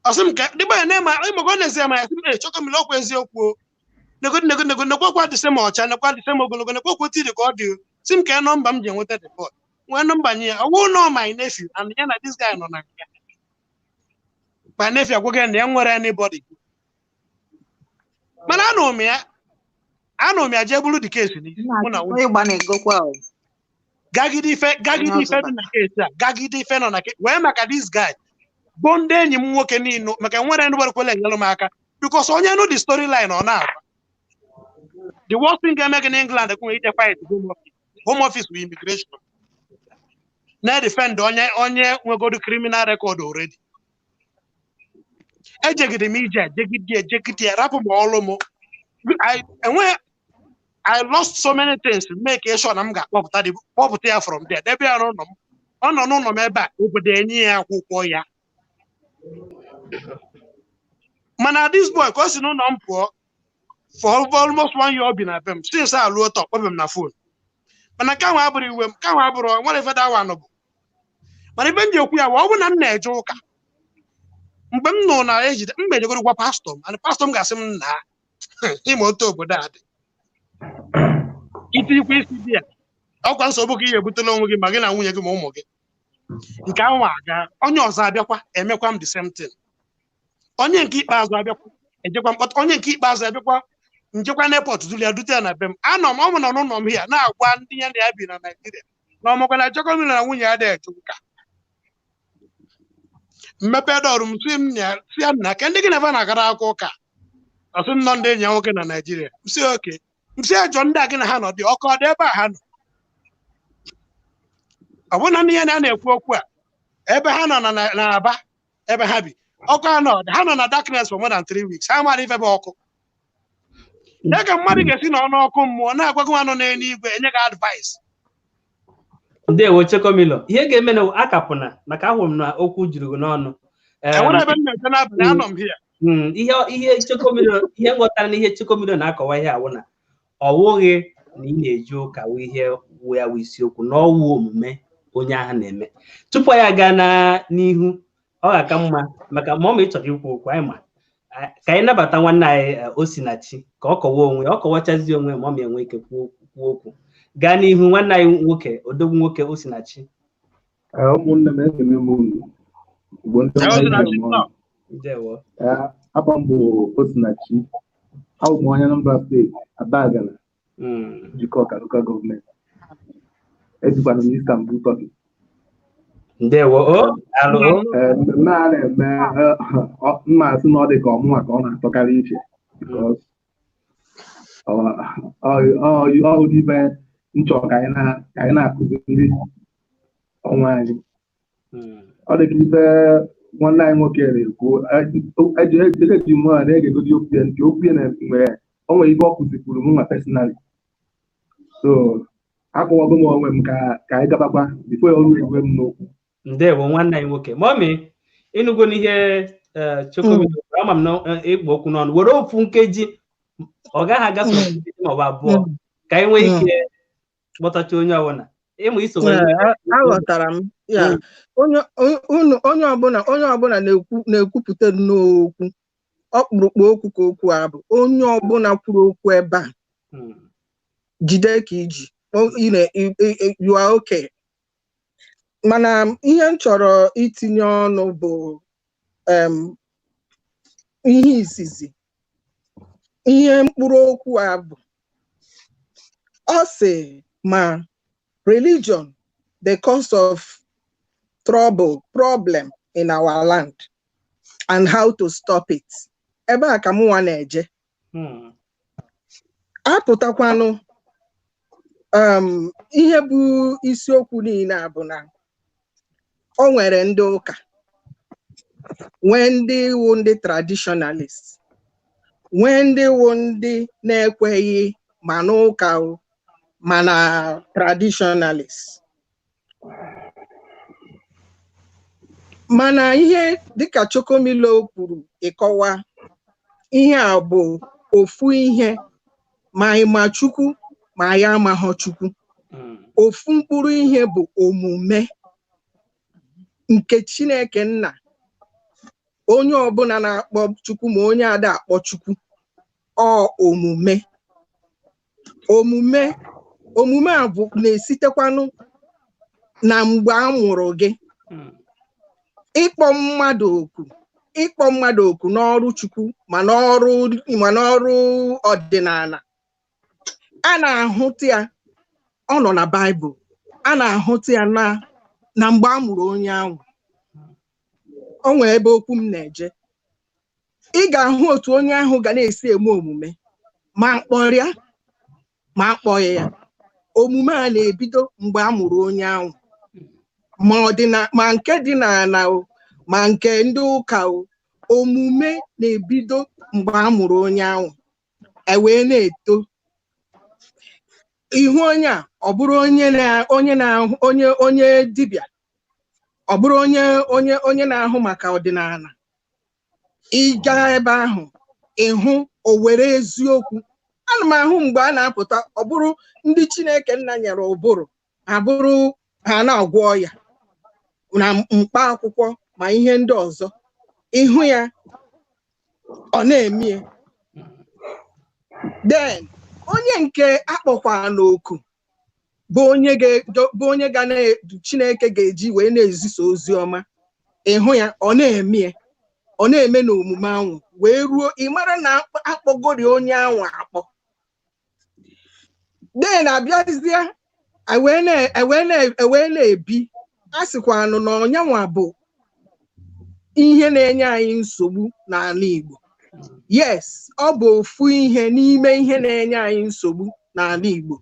ọsị m ka dịba ya na-ema ịmụgo na-ezi ama ya sị m Choko melu okwu eziokwu nego nekwa dịsị ma ọcha nekwa dịsị ma ogologo nekwa okwu tiri ka ọ dị sị m ka nọmba m ji enweta the board nwee nọmba nye ya ọwụ nọ my nephew and ya na this guy nọ na nga. My nephew agwaghị na ya nwere anybody. Mana anụ m ya jee bụrụ the case n'isi mụ na nwunye. Gagide ife dị na case a gagide ife nọ na case wee maka this guy bụ ndị enyi m nwoke niile maka nwere ndị kwele enyelụ m aka because onye nụ the storyline ọ na-agba. The worst thing ga-eme gị n'England ekwe ije fight home office with immigration na-defend onye nwegodo criminal record already. Ejegide m ije ejegide rapụ m ọlụ m. I lost so many things to make sure na m ga-akpọpụta ya from there. Debe ya n'ụlọ m. Ọ nọ n'ụlọ m ebe a obodo enye ya akwụkwọ ya. Mana this boy ka o si n'ụlọ m pụọ for almost 1 year ọ bi na be m since a lụọ ọtọ kpọbe m na phone. Mana ka nwa abụrụ iwe m ka nwa abụrụ nwere ife dawa nọ bụ. Mana ibe m ji okwu ya ọ bụ na m na-eje ụka mgbe m nọ na ejide m gbejegoro gwa pastọ m and pastọ m ga-asị m na ime otu obodo a dị itirikwa isi dị ya ọkwa nsogbu ka ị ga-ebutela onwe gị ma gị na nwunye gị ma ụmụ gị nke ahụ aga onye ọzọ abịakwa emekwa m the same thing. Onye nke ikpeazụ abịakwa ejekwa mkpọta onye nke ikpeazụ abịakwa njekwa n'airport duli ya dute ya na be m anọ m ọmụ nọ n'ụlọ m hia na-agwa ndị ya na ya bi na Nigeria na ọmụkwa na Choko melu na nwunye ya dị eje ụka. Mmepe dọrụ m si ya nna ka ndị gị na-ebe na-agara akwụkwọ ụka ọsị m nọ ndị enyi ya nwoke na Nigeria m si oke m si ajọ ndị a gị na ha nọ dị ọkụ ọ dị ebe a ha nọ. Ọ bụ na ndị ya na-ekwu okwu a ebe ha nọ na Aba ebe ha bi ọkụ ha nọ na darkness for more than 3 weeks ha mara ife bụ ọkụ. Ya ka mmadụ ga-esi n'ọnụ ọkụ mmụọ na-agwaghị nwa nọ n'eluigwe enye gị advice. Ndewo Choko melu ihe ga-eme na akapụna maka ahụrụ m na okwu juru gị n'ọnụ. Enwere ebe m na-eje n'abalị anọ m hia. Ihe Choko melu ihe nghọtara na ihe Choko melu na-akọwa ihe awụ na ọ wụghị na ị na-eji ụka wụ ihe wụ ya wụ isiokwu na ọwụ omume onye ahụ na-eme. Tupu ya gaa n'ihu ọ ga-aka mma maka ma ọ ma ịchọrọ ikwu okwu anyị ma ka anyị nabata nwanne anyị Osinachi ka ọ kọwa onwe ọ kọwachazi onwe ma ọ ma enwe ike kwuo okwu gaa n'ihu nwanne anyị nwoke odogwu nwoke Osinachi. Ụmụnne m ekele m unu Igbo ndị afọ m bụ Osinachi, abụ m onye Anambra steeti Abagana Njikọ Ọka Local Government, ejikwana m Istanbul Turkey. Ndewo mmemme a na-eme mmasị na ọ dị ka ọmụma ka ọ na-atọkarị iche because ọ ibe nchọ ka anyị na-akụziri ọnwa anyị. Ọ dị ka ibe nwanne anyị nwoke na-ekwu eji mụ a na-egegodi okwu ya nke okwu ya na mgbe o nwere ibe ọ kụzikwuru m nwa personally, so akwụwago m onwe m ka anyị gabakwa bifo ya ọrụ ewe m n'okwu. Ndewo nwanne anyị nwoke mọmị ịnụgo n'ihe Chukwuemeka ama m na ịkpọ okwu n'ọnụ were ofu nkeji ọ gaghị agafe ma ọ bụ abụọ ka anyị nwee ike kpọtacha onye ọbụla ịmụ iso aghọtara m ya onye ọbụla na-ekwupụta n'okwu ọkpụrụkpụ okwu ka okwu a bụ onye ọbụla kwuru okwu ebe a jide ka iji you are okay. Mana ihe m chọrọ itinye ọnụ bụ ihe izizi ihe mkpụrụ okwu a bụ ọ sị ma religion the cause of problem in our land and how to stop it. Ebe a ka mụnwa na-eje apụtakwanụ ihe bụ isiokwu niile a bụ na o nwere ndị ụka nwee ndị wu ndị traditionalists nwee ndị wu ndị na-ekweghị ma n'ụka ma na traditionalists. Mana ihe dịka Chukwuemeka kwuru ịkọwa ihe a bụ ofu ihe ma ịma Chukwu ma ya amaghọ Chukwu. Ofu mkpụrụ ihe bụ omume nke Chineke nna onye ọbụla na-akpọ Chukwu ma onye ada akpọ Chukwu ọ omume a bụ na-esitekwanụ na mgbe a mụrụ gị ịkpọ mmadụ oku n'ọrụ Chukwu ma n'ọrụ ọdịnala. A na-ahụta ya ọ nọ na Baịbụl, a na-ahụta ya na mgbe a mụrụ onye ahụ. O nwere ebe okwu m na-eje, ị ga-ahụ otu onye ahụ ga na-esi eme omume ma mkpọrịa ma akpọghị ya. Omume a na-ebido mgbe a mụrụ onye ahụ, ma nke dị n'ala ma nke ndị ụka omume na-ebido mgbe a mụrụ onye ahụ wee na-eto. Ihu onye a ọ bụrụ onye dibịa, ọ bụrụ onye na-ahụ maka ọdịnala, ịga ebe ahụ ịhụ o were eziokwu. Ana m ahụ mgbe a na-apụta ọ bụrụ ndị Chineke nna nyere ụbụrụ ha na-agwọ ọya na mkpa akwụkwọ ma ihe ndị ọzọ, ịhụ ya ọ na-emie. Then onye nke akpọkwa n'oku bụ onye ga na Chineke ga-eji wee na-ezisa ozi ọma, ịhụ ya ọ na-eme n'omume ahụ wee ruo ịmara na akpọgori onye ahụ akpọ. Then abịazie ewee na-ebi a sịkwanụ na ọnyanwa bụ ihe na-enye anyị nsogbu n'ala Igbo. Yes, ọ bụ ofu ihe n'ime ihe na-enye anyị nsogbu n'ala Igbo.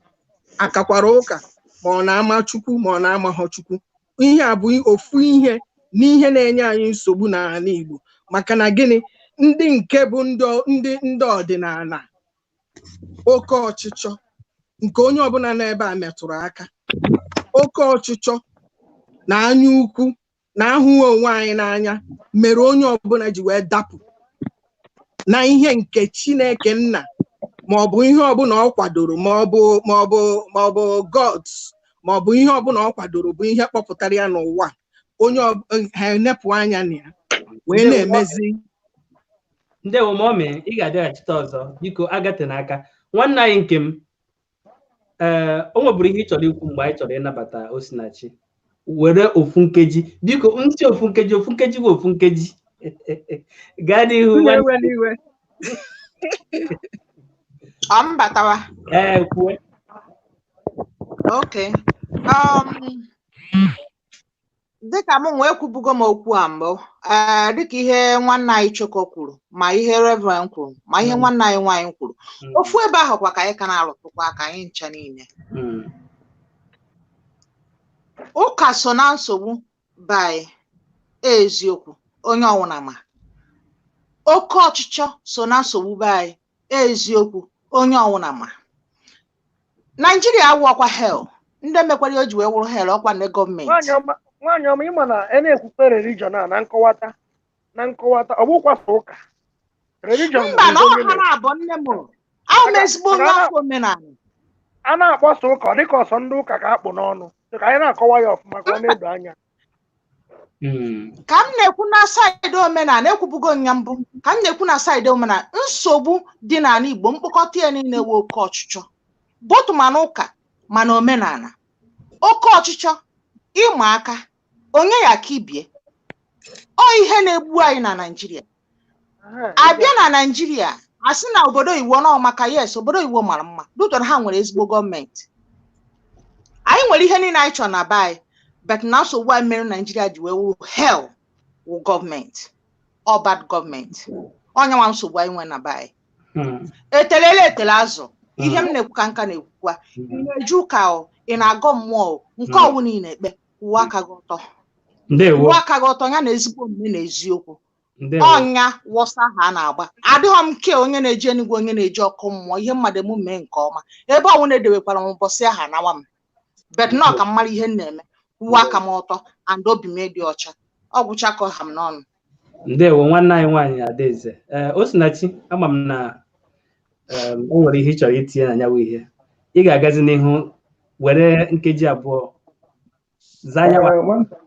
Akakwara ụka ma ọ na-ama Chukwu ma ọ na-amaghọ Chukwu. Ihe a bụ ofu ihe n'ihe na-enye anyị nsogbu n'ala Igbo. Maka na gịnị? Ndị nke bụ ndị ọdịnala oke ọchịchọ nke onye ọbụla n'ebe a metụrụ aka, oke ọchịchọ na anya ukwu na ahụghị onwe anyị n'anya mere onye ọbụla ji wee dapụ na ihe nke Chineke nna maọbụ ihe ọbụla ọ kwadoro maọbụ gods maọbụ ihe ọbụla ọ kwadoro bụ ihe kpọpụtara ya n'ụwa onye ha enepụ anya na ya wee na-emezi. Ndewo mọmị, ị ga-adịghachite ọzọ biko agate n'aka nwanne anyị nke m. O nweburu ihe ị chọrọ ikwu mgbe anyị chọrọ ịnabata Osinachi. Were ofu nkeji biko, ntị ofu nkeji bụ ofu nkeji. Gaa n'ihu. Mbatawa. Kwuo. Okay. Dịka m nwee kwubugo m okwu a mbụ, dịka ihe nwanne anyị Choko kwuru, ma ihe Reverend kwuru, ma ihe nwanne anyị nwaanyị kwuru, ofu ebe ahụ kwa ka anyị ka na-arụtụkwa aka anyị ncha niile. Ụka so na nsogbu by eziokwu onye ọwụna ma. Oke ọchịchọ so na nsogbu by eziokwu onye ọwụna ma. Nigeria awụọkwa hell. Ndị mekwara o ji wee wụrụ hell ọkwa ndị gọọmenti. Nwaanyị ọma, ịma na a na-ekwukwe religion a na nkọwata ọ bụkwa so ụka religion. Mba, na ọ ha na-abụ nne m ahụ m ezigbo onye afọ omenala. A na-akpọsa ụka ọ dịka ọsọ ndị ụka ka akpụ n'ọnụ, ka anyị na-akọwa ya ọfụma ka ọ na-edo anya. Ka m na-ekwu na saịdị omenala, ekwubugo nya mbụ, ka m na-ekwu na saịdị omenala, nsogbu dị n'ala Igbo mkpokọta ya niile wee oke ọchịchọ, botu mana ụka mana omenala. Oke ọchịchọ, ịma aka, onye ya ka ibie, ọ ihe na-egbu anyị na Naịjirịa. Abịa na Naịjirịa asị na obodo Igbo nọ maka yes, obodo Igbo mara mma, dụtara ha nwere ezigbo gọọmenti. Anyị nwere ihe niile anyị chọrọ na be anyị, but na nsogbu anyị mere Naịjirịa ji wee wuru hell wụ gọọmenti, ọ bad gọọmenti. Onye nwa nsogbu anyị nwere na be anyị. Etele azụ, ihe m na-ekwu ka nka na-ekwukwa, na-eju ka ị na-agọ mmụọ nke ọwụ niile ekpe ụwa aka gị ọtọ. Ụwa aka gị ọtọ ya na ezigbo omume na eziokwu. Ọnya wọsa ha na-agba. Adịghọ m ke onye na-eji enugwu, onye na-eji ọkụ mmụọ, ihe mmadụ m mee nke ọma. Ebe ọnwụ na-edewekwara m ụbọchị aha nawa m. Bet nọ ka m mara ihe m na-eme. Ụwa aka m ọtọ and obi m dị ọcha. Ọ gwụcha ka ọha m n'ọnụ. Ndewo nwanne anyị nwaanyị Adaeze. Osinachi, ama m na o nwere ihe ị chọrọ itinye na nyawa ihe. Ị ga-agazi n'ihu were nkeji abụọ zanya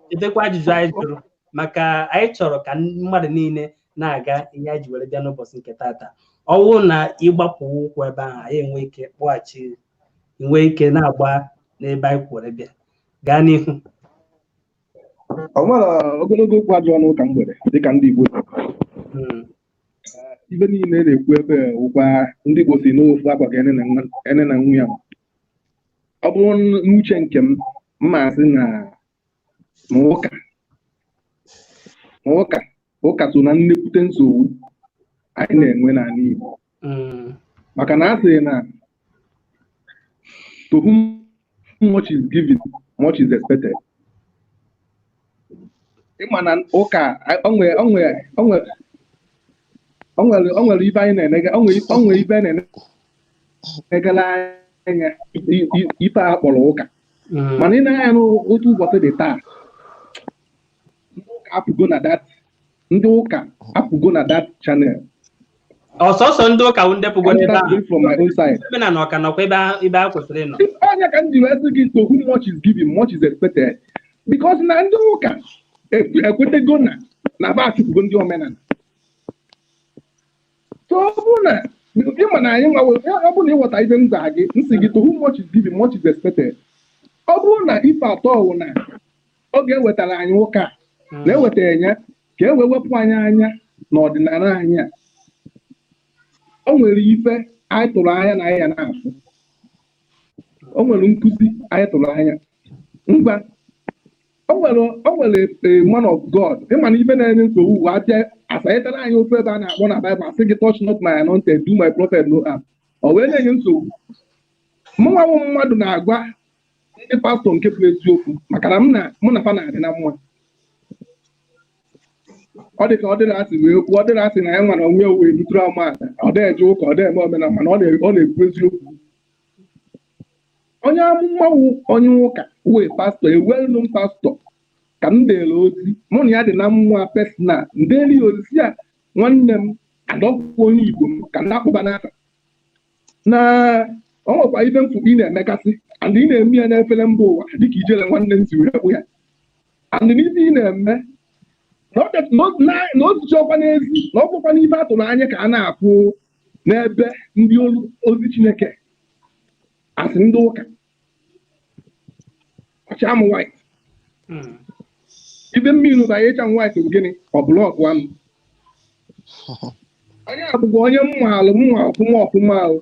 edekwa ajụjụ anyị jụrụ, maka anyị chọrọ ka mmadụ niile na-aga ihe anyị ji were bịa n'ụbọchị nke tata. Ọwụ na ịgbapụ ụkwụ ebe ahụ, anyị enwe ike kpọghachi, nwee ike na-agba n'ebe anyị kwere bịa. Gaa n'ihu. Ọ nwere ogologo okwu ajọ ọnụ ka mgbede dịka ndị Igbo. Ibe niile na-ekwu ebe ụkwa ndị Igbo si n'ofu akwa ka ene na nwunye m. Ọ bụrụ n'uche nke m, mmasị na ụka so na nnekwute nsogbu anyị na-enwe n'ala Igbo. Maka na a sị na to whom much is given, much is expected. Ịma na ụka onwere ibe anyị na-enega, onwere ibe na-enegala anya ife a kpọrọ ụka. Mana ị na-anya n'otu ụbọchị dị taa, ndị ụka apụgo na that channel. Ọsọsọ ndị ụka ndị pụgo n'ebe ahụ. From my own side. Ebe na ọka nọkwa ebe a kwesịrị ịnọ. Onye ka ndị wee sị gị to whom much is given, much is expected. Because na ndị ụka ekwetego na ba achụpụgo ndị omenala. So ọ bụrụ na ịma na anyị ọ bụrụ na ịghọta ibe m gwa gị, nsị gị to whom much is given, much is expected. Ọ bụrụ na ife atọ ọwụ na ọ ga-ewetara anyị ụka na-ewetara ya ka e wee wepụ anyị anya n'ọdịnala anyị a, o nwere ife anyị tụrụ anya na anyị ya na-afụ. O nwere nkụzi anyị tụrụ anya. Ngwa o nwere a man of God, ịma na ife na-enye nsogbu wee abịa asanyetara anyị ofe ebe a na-akpọ na Bible asị gị touch not my anointed, do my prophet no harm. O wee na-enye nsogbu. Mụnwa bụ mmadụ na-agwa ndị pastọ nke bụ eziokwu maka na mụ na fa na-adị na mma. Ọ dị ka ọ dịrị asị wee kwuo, ọ dịrị asị na ya nwere onwe wee buturu amaala, ọ dịghị ụka, ọ dịghị eme omenala, mana ọ na-ekwu eziokwu. Onye amụma wụ onye ụka wee pastọ, a well-known pastọ, ka m dere ozi mụ na ya dị na mmụọ personal, ndeli ozi a nwanne m adọkwa onye Igbo m ka na-akpụba n'aka na ọ nwekwa ibe mfu ị na-emekasị and ị na-eme ya n'efere mba ụwa dịka ijele nwanne m si wee kpụ ya. and n'ife ị na-eme na ozichi ọkwa n'ezi na ọkpụkwa n'ife atụrụ anya ka a na-akwụ n'ebe ndị ozi Chineke asị ndị ụka ọcha m white ibe mmiri bụ anyị ịcha m white bụ gịnị ọ bụla ọkwa m onye abụghị onye mmaalụ mma ọfụma ahụ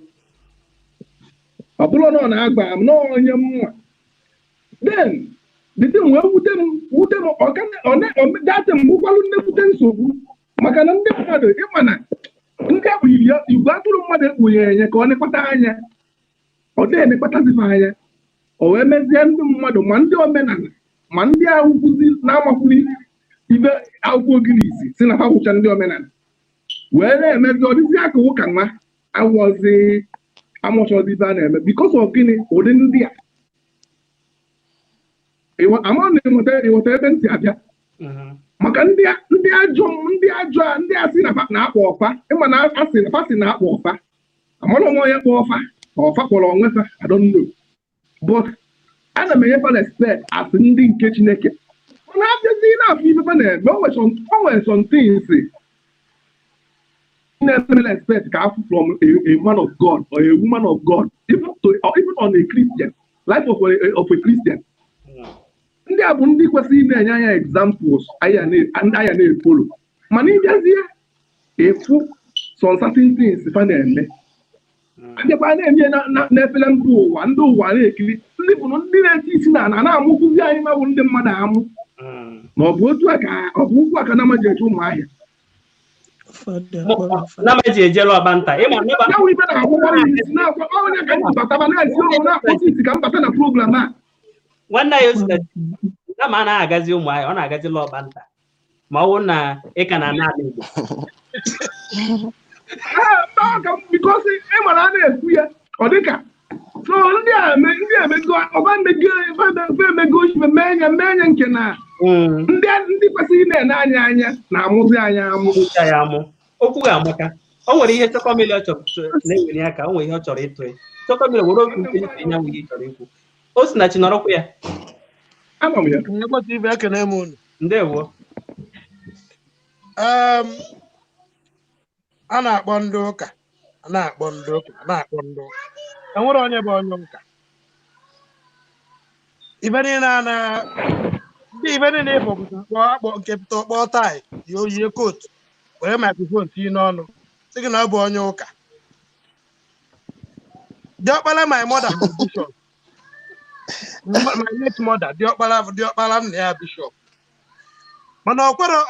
ọ bụrụ na ọ na-agba m na onye mma then dịtị wee wute m ọdate m bụkwalụ nnekwute nsogbu maka na ndị mmadụ ịma na ndị akpụ igwe atụrụ mmadụ ekpughere enye ka ọ nekpata anya ọ dịghị enekpatazife anya o wee mezie ndị mmadụ ma ndị omenala ma ndị ahụ kwụzi na-amakwuru ibe akwụkwọ ogilisi si na ha gwụcha ndị omenala wee na-emezi ọdịzi aka ụka nwa awọzi amụchọzi ibe a na-eme bikos of gịnị ụdị ndị a ama na ịghọta ebe ntị abịa maka ndị a sị na-akpọ ọfa ịma na asị na fasị na-akpọ ọfa amara onwe onye kpọ ọfa kpọrọ onwe fa I don't know but ana m enyefa respect as ndị nke Chineke mana abịazi na-afụ ifefa na-eme o nwere some things na-eme respect ka afụ from a man of God or a woman of God even on a Christian life of a Christian ndị a bụ ndị kwesịrị na-enye anya examples anya na-efolo mana ịbịazie efu some certain things fa na-eme adịkwa na-eme na-efele ndị ụwa na-ekiri ndị bụ ndị na-eti isi na na-amụkwụzi anyị ma bụ ndị mmadụ amụ na ọ bụ otu a ka na-amaji eje ụmụahịa na-amaji ejelu ọbanta ibe na-agwụkwọ isi na-agwa onye ka anyị bataba na-esi ụlọ na-akpọsi isi ka m bata na program a nwanne ya na ma a na-agazi ụmụahịa ọ na-agazi ọbanta ma ọ bụ na ịka na naanị Igbo because ị mara a na-ekwu ya ọ dịka so ndị emego ọba emego mee nye nke na ndị kwesịrị na-ene anya na-amụzi anya amụ okwu ga-amaka o nwere ihe chọkọmili ọ chọrọ na-ewere aka o nwere ihe ọ chọrọ ịtụ chọkọmili were okwu nke ya nwere ihe chọrọ ikwu o si na chi nọrọkwa ya ama m ya ndewo a na-akpọ ndị ụka enwere onye bụ onye ụka ibe niile ịbọpụta akpọ nke pụta ọkpọ tai ya oyie kootu were microphone tinye n'ọnụ sị gị na ọ bụ onye ụka diọkpara my mother bụ bishop my late mother diọkpara nna ya bishop mana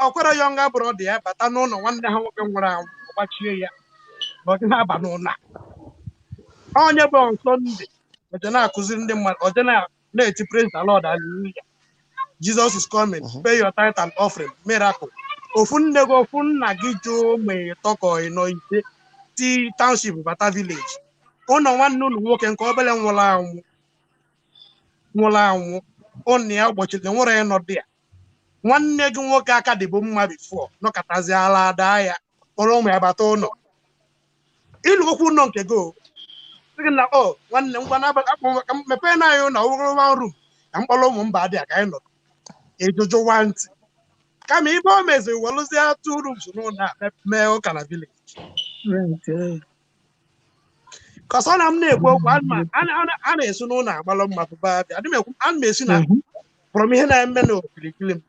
ọkwere yọnga brọda ya bata n'ụlọ nwanne ha nwoke nwụrụ anwụ gbachie ya ọdị na-aba n'ụlọ onye bụ Sọnde ọje na-akụziri ndị mmadụ ọje na-eti praise the Lord hallelujah Jesus is coming pay your tithe and offering miracle ofu nna gị jụọ ma tọkọ nọ ise ti township bata village ụlọ nwanne ụlọ nwoke nke obere nwụrụ anwụ ụnụ ya ụbọchị gị nwere ịnọdụ ya nwanne gị nwoke aka dịbụ mma bifo nọkọtazi ala ada ya kpọrọ ụmụ ya bata ụlọ ịlụ okwu ụlọ nke go sị na nwanne ngwa na mepee na anyị ụlọ ọhụrụ rum ka mkpọrọ ụmụ mba dị a ka anyị nọ ejojo nwantị kama ibe o meziri welụzie atụ rooms n'ụlọ a mee ụka na village kọsọ na m na-ekwu okwu a na-esi n'ụlọ agbalọ mma pụba abịa a m esi na pụrụ m ihe na-eme na okirikiri m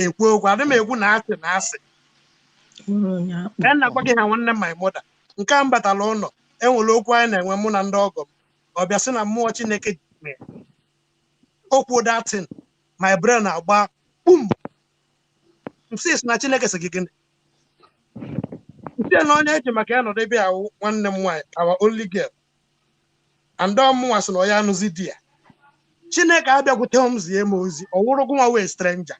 ekwu okwu adị m ekwu na asị ka na-agwa gị ha nwanne my mother nke a m batara ụlọ enwere okwu anyị na-enwe mụ na ndị ọgọ m ọbịa sị na mmụọ Chineke ji okwu datin my brain agba kpum msis na Chineke sị gị gịnị site na onye eji maka ya nọdụ ebe ahụ nwanne m nwaanyị our only girl and ọmụnwa sị na onye anụzi di ya Chineke abịakwute m zie m ozi ọ wụrụ gụnwa wee stranger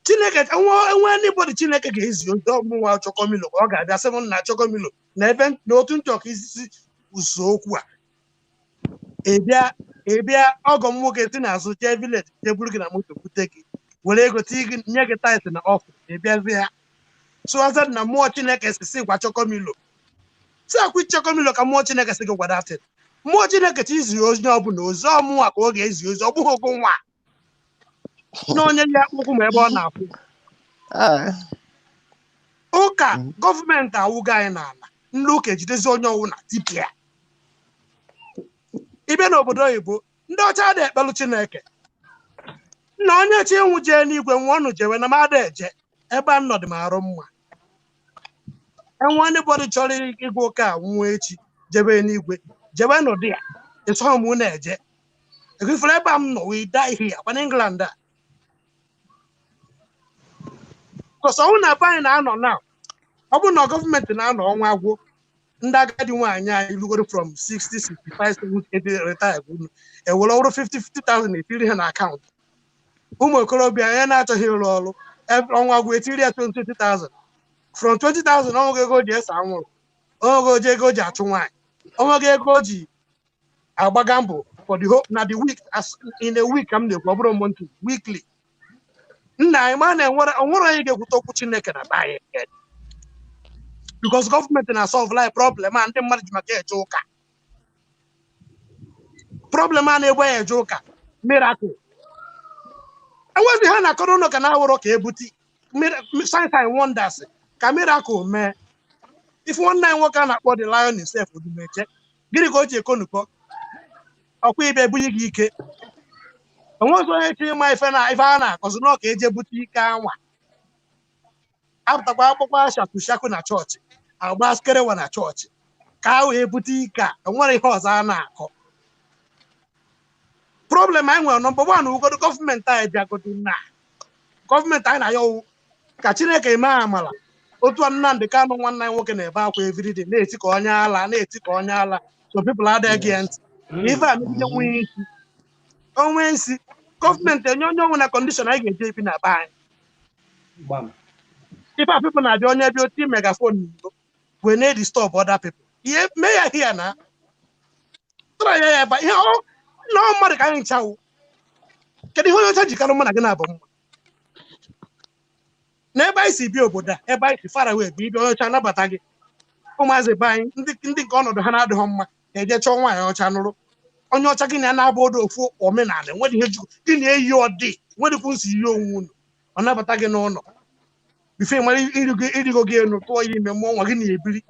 Chineke enwe anybody Chineke ga-ezi ozi ọmụnwa chọkọmilo ka ọ ga-abịa sị m na chọkọmilo na ebe na otu nchọka isi usookwu a ebịa ọgọ m nwoke si n'azụ jee village jee buru gị na moto bute gị were ego nye gị tait na ọfụ ebịazi ha sụaza na mmụọ Chineke si gwa chọkọmilo si akwa chọkọmilo ka mmụọ Chineke si gị gwada atị mmụọ Chineke chi izi ozi ọbụla ozi ọmụnwa ka ọ ga-ezi ozi ọ bụghị ogo nwa n'onye ya akpụkwụ ma ebe ọ na-akwụ ụka gọọmenti awụga anyị n'ala ndị ụka ejidezi onye ọwụ na dibịa ịbịa n'obodo oyibo ndị ọcha adị ekpelu Chineke nna onye chi ịnwụ jee n'igwe nwa ọnụ jewe na mada eje ebe a nọdụ m arụ mma enwe anybody chọrọ ịgụ ụka nwụọ echi jebe n'igwe jebe n'ụdị ya ịchọghị m na-eje egifere ebe a m nọ wee die here akwa n'England a kọsọ ọnwụ na be anyị na-anọ na ọ bụrụ na gọọmenti na-anọ ọnwa agwụ ndị agadi nwaanyị anyị lugoro from 60, 65, 70 retire ewere ọrụ 50,000 etiri ha na akaụntụ ụmụ okorobịa anyị na-achọghị ịrụ ọrụ ọnwa agwụ etiri ya 20,000 from 20,000 ọnwego ego ji ese anwụrụ ọnwego ji ego ji achụ nwaanyị ọnwego ego ji agbaga mbụ for the whole na the week in a week ka m na-ekwu ọ bụrụ monthly weekly nna anyị ma na-enwere onwere onye ga-ekwute okwu Chineke na be anyị because gọọmenti na-solve life problem a ndị mmadụ ji maka eje ụka problem a na-egbe ya eje ụka miracle enwezi ha na-akọrọ ụlọ ka na-awụrụ ka ebute signs and wonders ka miracle mee ife nwanne anyị nwoke a na-akpọ the lion himself Odumeje gịnị ka o ji ekonukọ ọkwa ibe ebunye gị ike onwezi onye chi ịma ife a na-akọzi n'ọ ka eje bute ike anwa apụtakwa akpụkpọ shakushaku na chọọchị agba skerewa na chọọchị ka ahụ ebute ike a enwere ihe ọzọ a na-akọ problem anyị nwere nọmba 1 ugodo gọọmenti anyị bịagodo na gọọmenti anyị na-ayọ ka Chineke eme amala otu Nnamdị Kanụ nwanne anyị nwoke na-ebe akwa everyday na-eti ka onye ala so people adịghị ntị ife a megide nwunye isi onwe isi gọọmenti enye onye onwe na kọndishọn anyị ga-eje ebi na be anyị ife a people na-abịa onye bịa oti megafon n'iro wee na-edistọb other people ihe mee ya hia na tụrụ ya ebe ihe na mmadụ ka anyị nchawo kedu ihe onye ọcha jikarị mụ na gị na-abụ mma n'ebe anyị si bịa obodo a ebe anyị si fara wee bụ ibe onye ọcha anabata gị ụmụazị be anyị ndị nke ọnọdụ ha na-adịghị mma eje chọọ nwaanyị ọcha nụrụ onye ọcha gị na-abụ odo ofu omenala nwere ihe gị na-eyi ọdị nwedịkwu nsi ihe onwe unu ọ nabata gị n'ụlọ bife mara irigo gị elu tụọ ya ime mmụọ nwa gị na-ebiri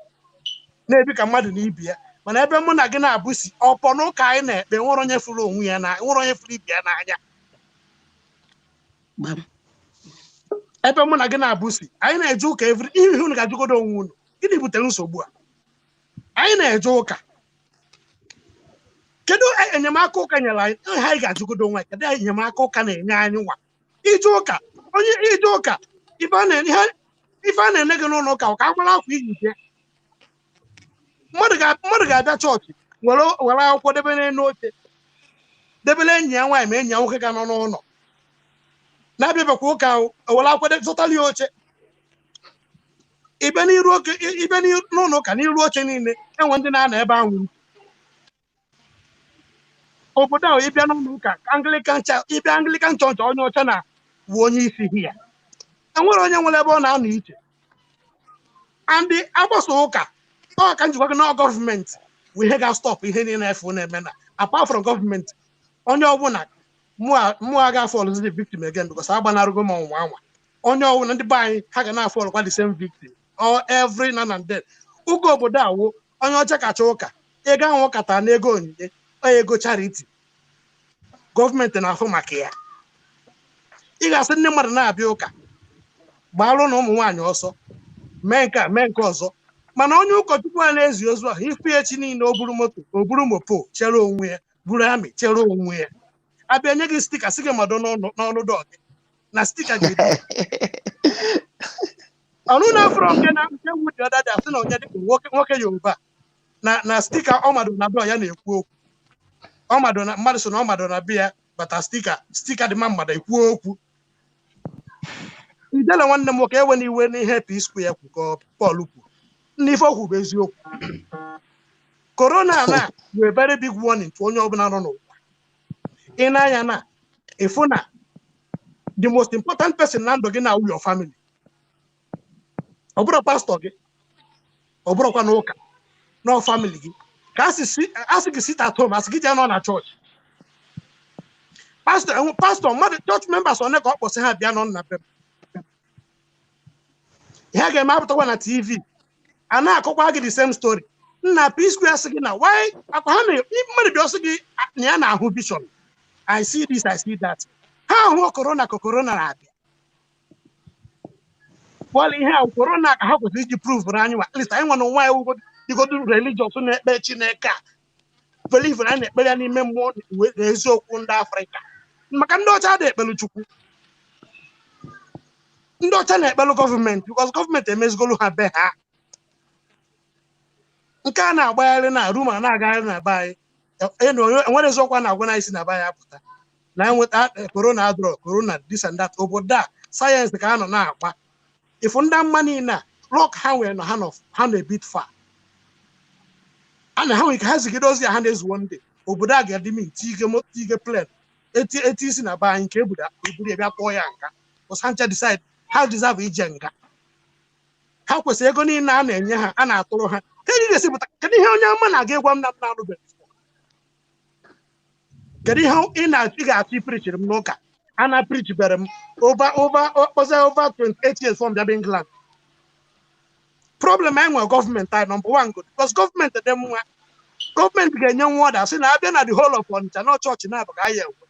na-ebi ka mmadụ na ibi ya mana ebe mụ na gị na-abụ si ọpọ n'ụka anyị na-ekpe nwere onye fụrụ onwe ya na nwere onye fụrụ ibi ya n'anya ebe mụ na gị na-abụ si anyị na-eje ụka evri ihe unu ga-ajụgodo onwe unu gịnị butere nsogbu a anyị na-eje ụka kedu enyemaka ụka nyere anyị ha anyị ga-ajụgodo onwe anyị kedu enyemaka ụka na-enye anyị nwa ije ụka onye ije ụka ife a na-ene gị n'ụlọ ụka ka agbara akwa iji je mmadụ ga-abịa chọọchị were akwụkwọ debere n'oche debere enyi ya nwaanyị ma enyi ya nwoke ga nọ n'ụlọ na-abịabakwa ụka were akwụkwọ zụtara ya oche ibe n'ụlọ ụka n'iru oche niile enwe ndị na-anọ ebe ahụ obodo ahụ ịbịa n'ụlọ ụka ịbịa Anglican chọọchị onye ọcha na bụ onye isi hia enwere onye nwere ebe ọ na-anọ iche ndị agbasa ụka ọ ka njikwa gị na gọọmenti bụ ihe ga-stọpụ ihe niile efu na-eme na apart from gọọmenti onye ọbụla mụ aga-afọ ọlụzi victim again because agbanarụgo m ọnwụnwa anwa onye ọbụla ndị be anyị ha ga na-afọ ọlụkwa the same victim or every now and then ụka obodo awụ onye ọcha kacha ụka ego ahụ kata na ego onyinye ego charity gọọmenti na-afụ maka ya ị ga-asị ndị mmadụ na-abịa ụka gbaalụ na ụmụ nwaanyị ọsọ mee nke a mee nke ọzọ mana onye ụkọchukwu a na-ezi ozu ahụ ife echi niile o buru moto o buru mopo chere onwe ya buru amị chere onwe ya abịa nye gị stika sị gị mmadụ n'ọnụ dọgị na stika ga-edu ọnụ na-afọrọ nke na nke nwudi ọdada asị na onye dịka nwoke Yoruba na stika ọmadụ na bịa ya na-ekwu okwu ọmadụ na mmadụ so na ọmadụ na bịa bata stika dị mma mmadụ ekwu okwu ijele nwanne m nwoke ewe n'iwe n'ihe P-Square kwu ka Paul kwu n'ife okwu bụ eziokwu korona na bụ very big warning to onye ọbụla nọ n'ụwa ị na-anya na ịfụ na the most important person na ndụ gị na your family ọ bụrụ pastọ gị ọ bụrụkwa n'ụka na family gị ka asị gị sit at home asị gị jee nọ na chọọchị pastor mmadụ church members one ka ọ kpọsị ha bịa nọ na be ihe ga-eme apụtakwa na TV a na-akọkwa gị the same story nna P-Square sị gị na why akwa ha mmadụ bịa ọsị gị na ya na-ahụ vision I see this I see that ha ahụ corona na-abịa kwali ihe a corona ka ha kwesịrị iji prove anyị at least anyị nwe na nwa ya digodu religious na-ekpe Chineke a believe na na-ekpere ya n'ime mmụọ na eziokwu ndị Afrịka maka ndị ọcha dị ekpelu Chukwu ndị ọcha na-ekpelu gọọmenti because gọọmenti emezigolu ha be ha nke a na-agbagharị na ruma na-agagharị na be anyị enwere eziokwu na-agwa na isi na be anyị apụta na enweta corona adrọ corona this and that obodo a sayensị ka ha nọ na-agba ifu ndị mma niile a rock ha nwere na ha nọ ebit far ana ha nwere ka ha zigide ozi ya ha na-ezuwo ndị obodo a ga-adị m tige plan eti isi na be anyị nke eburu bịa kpọọ ya nga ọsancha decide ha deserve ije nga ha kwesịrị ego niile a na-enye ha a na-atụrụ ha kedu ihe esipụta kedu ihe onye ọma na-aga ịgwa m na na-anụbeghị kedu ihe ị ga-atụ iprichiri m n'ụka a na-aprichibere m over 28 years from bịaba England problem anyị nwere gọọmenti anyị number one good because gọọmenti dị mma gọọmenti ga-enye nwa ọda sị na abịa na the whole of Onitsha na chọọchị na-abụ ka anyị enwe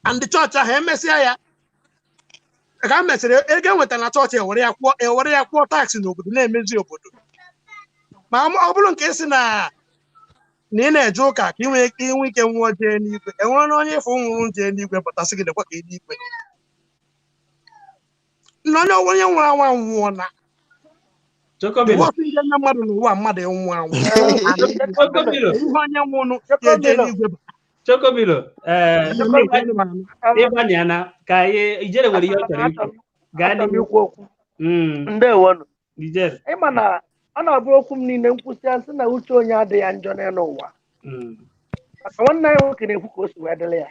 and the chọọchị ahụ emesịa ya ka mesịrị ego enweta na chọọchị ewere ya kwụọ taksị n'obodo na-emezi obodo ma ọ bụrụ nke si na ị na-eje ụka ka inwe ike nwụọ jee n'igwe enwere onye ịfụ nwụrụ jee n'igwe pụtasị gị dekwa ka eluigwe na onye nwụrụ anwa nwụọ na ihe mmadụ n'ụwa mmadụ ịnwụ anwụ ihe onye nwụrụ eje n'igwe Chocobilo ịgbanye na ka ijere nwere ihe ọ chọrọ ikwu gaa n'ikwu okwu ndewonu ịma na a na-abụ okwu m niile nkwụsị asị na uche onye adịghị ya njọ n'elu ụwa maka nwanne anyị nwoke na-ekwu ka o si wee dịrị ya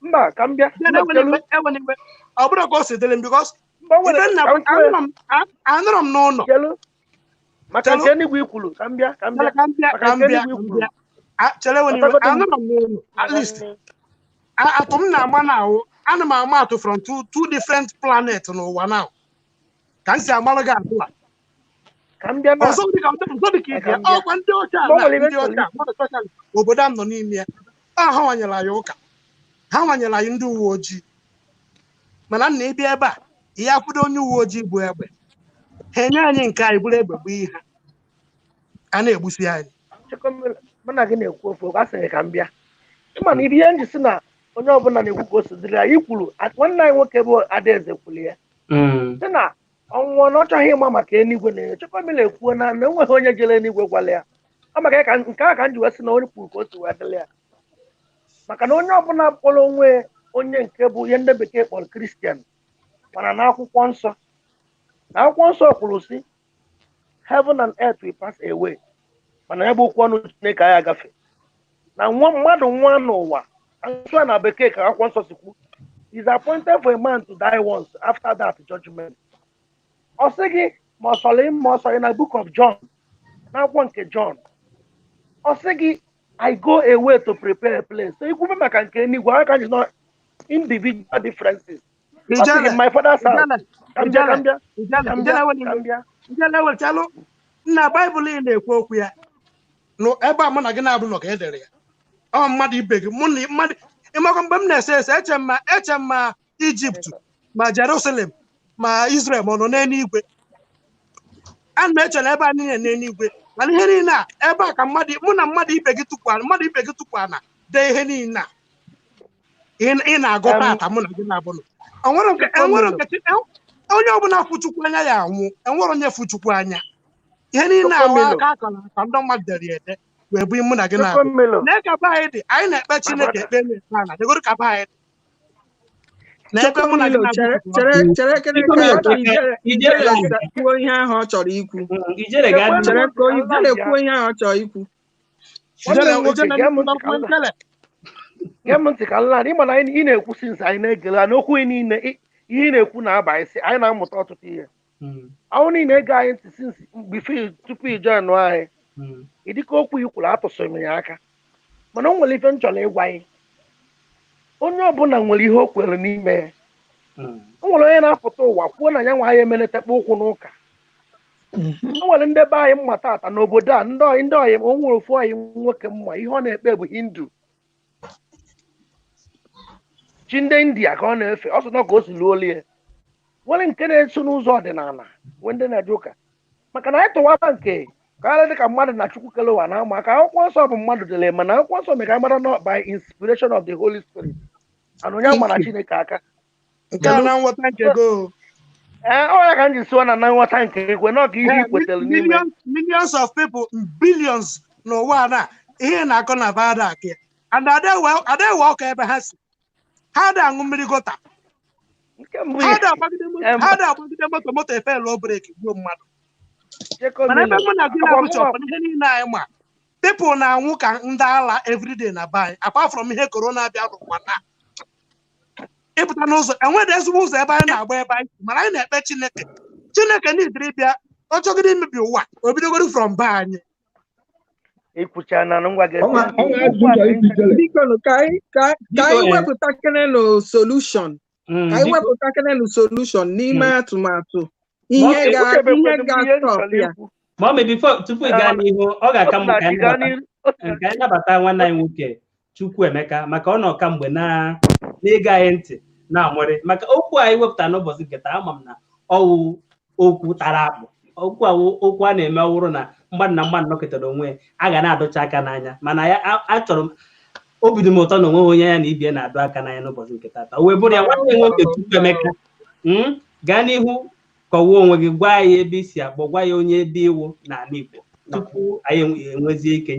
mba ka m bịa ọ bụrụ ka o si dịrị m bikos anụrụ m n'ụlọ maka nke enigwe ikwulu ka m bịa anụrụ m n'ụlọ at least atụ m na-ama na ahụ ana m ama atụ from two different planets n'ụwa now ka m si amalụ gị abụla ọzọ dịka ike ọkwa ndị ọcha obodo a nọ n'ime ya ha nwanyere anyị ụka ha nwanyere anyị ndị uwe ojii mana nna ịbịa ebe a ihe akwụdo onye uwe ojii bụ egbe ha enye anyị nke anyị bụrụ egbe bụ ihe a na-egbusi anyị mana gị na-ekwu ofe a sịrị ka m bịa ịma na ihe nji si na onye ọbụla na-ekwu ka o si dịrị ya ikwuru nwanne anyị nwoke bụ Adaeze kwuru ya sị na ọnwụọ na ọ chọghị ịma maka enigwe na-enye Chukwumila ekwuo na enweghị onye jere enigwe gwala ya ọ maka nke a ka m ji wee sị na onye kwuru ka o si wee dịrị ya maka na onye ọbụla kpọrọ onwe onye nke bụ ihe ndị bekee kpọrọ Kristian mana na akwụkwọ nsọ kwuru si heaven and earth will pass away mana ya bụ okwu ọnụ Chineke anyị agafe na mmadụ nwa n'ụwa nsọ na bekee ka akwụkwọ nsọ si kwu is appointed for a man to die once after that judgment ọ sị gị ma ọ sọrọ na book of John na akwụkwọ nke John ọ sị gị I go away to prepare a place so ikwume maka nke enigwe aka ji no individual differences my father's house nna Baịbụl ị na-ekwu okwu ya ebe a mụ na gị na-abụ ka e dere ya ọ mmadụ ibe gị mụ na mmadụ ịmakwa mgbe m na-ese eche ma Ijipt ma Jerusalem ma Israel ma ọ nọ n'eluigwe a na-eche na ebe a niile n'eluigwe mana ihe niile a ebe a ka mụ na mmadụ ibe gị tụkwa na dee ihe niile a ị na-agụ tata mụ na gị na-abụnụ enwere nke onye ọbụla fụchukwu anya ya anwụ enwere onye fụchukwu anya ihe niile ahụ aka akọrọ ka ndị mmadụ dere ya ede wee bụ mụ na gị na-abụ na-eka be anyị dị anyị na-ekpe Chineke ekpe na-ekpe ana degoro ka be anyị dị na-ekpe mụ na gị kwuo ihe ahụ ọ chọrọ ikwu gee m ntị ka nla ịma na ị na-ekwu sinsi anyị na-egele ha n'okwu niile ihe ị na-ekwu na-aba isi anyị na-amụta ọtụtụ ihe ahụ niile ege anyị ntị sinsi tupu ijoin anyị ịdịka okwu ikwuru atụsịrị m ya aka mana o nwere ife m chọrọ ịgwa anyị onye ọbụla nwere ihe o kwere n'ime ya o nwere onye na-apụta ụwa kwuo na ya nwa ya emenetekpa ụkwụ n'ụka o nwere ndị be anyị mma tata n'obodo a ndị ọyị o nwere ofu ọyị nwoke mma ihe ọ na-ekpe bụ Hindu chi ndị India ka ọ na-efe ọ sị na ka o si luolu ya nwere nke na-eso n'ụzọ ọdịnala wee ndị na-eje ụka maka na anyị tụwaba nke ka ara dị ka mmadụ na Chukwu kere ụwa na ama ka akwụkwọ nsọ bụ mmadụ dere mana akwụkwọ nsọ mere ka mara not by inspiration of the Holy Spirit and onye mara Chineke aka nke a na nghọta nke go ọ ya ka m ji sụọ na nghọta nke ekwe na ọka ihe ikwetere n'ime millions of people billions n'ụwa na ihe na-akọ na bada aka and adewe ọka ebe ha si ha da aṅụ mmiri gota ha da agbagide moto efe lụọ breki gbuo mmadụ mana ebe mụ na gị na-abụchi ọfọdụ ihe niile anyị ma people na-anwụ ka ndị ala everyday na be anyị apart from ihe korona bịa n'ụwa na ịpụta n'ụzọ enweghị ezigbo ụzọ ebe anyị na-agba ebe anyị mana anyị na-ekpe Chineke n'idiri bịa ọ chọgide imebi ụwa o bidogoro from be anyị ikwucha na ngwa gị biko ka anyị wepụta kenenu solution ka anyị wepụta kenenu solution n'ime atụmatụ ihe ga-stop ya Mọmị tupu ị gaa n'ihu ọ ga-aka mma ka anyị nabata nwanne anyị nwoke Chukwuemeka maka ọ nọ kamgbe n'ịga anyị ntị na-amụrị maka okwu anyị wepụta n'ụbọchị nke taa ama m na ọwụ okwu tara akpụ okwu a na-eme ọhụrụ na mmadụ na mmadụ nọkọtara onwe a ga na-adọcha aka n'anya mana ya achọrọ m obi dị m ụtọ na onwe onye ya na ibie na-adụ aka n'anya n'ụbọchị nke taa o wee bụrụ ya nwanne nwoke Chukwuemeka gaa n'ihu kọwaa onwe gị gwa anyị ebe isi akpọ gwa ya onye ebe iwu n'ala Igbo tupu anyị enwezie ike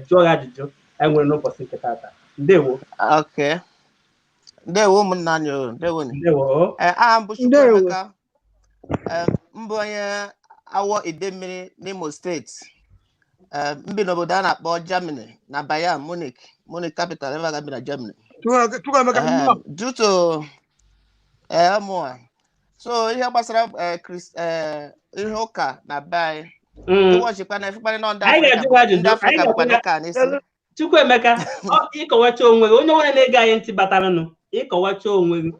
jụọ ya ajụjụ anyị nwere n'ụbọchị nke taa. Ndewo. Okay. Ndewo ụmụnna anyị. Ndewo. Aha m bụ Chukwuemeka. Mbụ onye awọ Idemmiri n'Imo steeti. Mbi n'obodo a na-akpọ Germany na Bayern Munich capital ebe aga bi na Germany. Due to ụmụnwa so ihe gbasara ihe ụka na be anyị ịwọchikwa na efekpari na ndị Afrịka bụkwa n'ụka n'isi. Chukwuemeka ịkọwacha onwe gị onye nwere na-ege anyị ntị bataranụ ịkọwacha onwe gị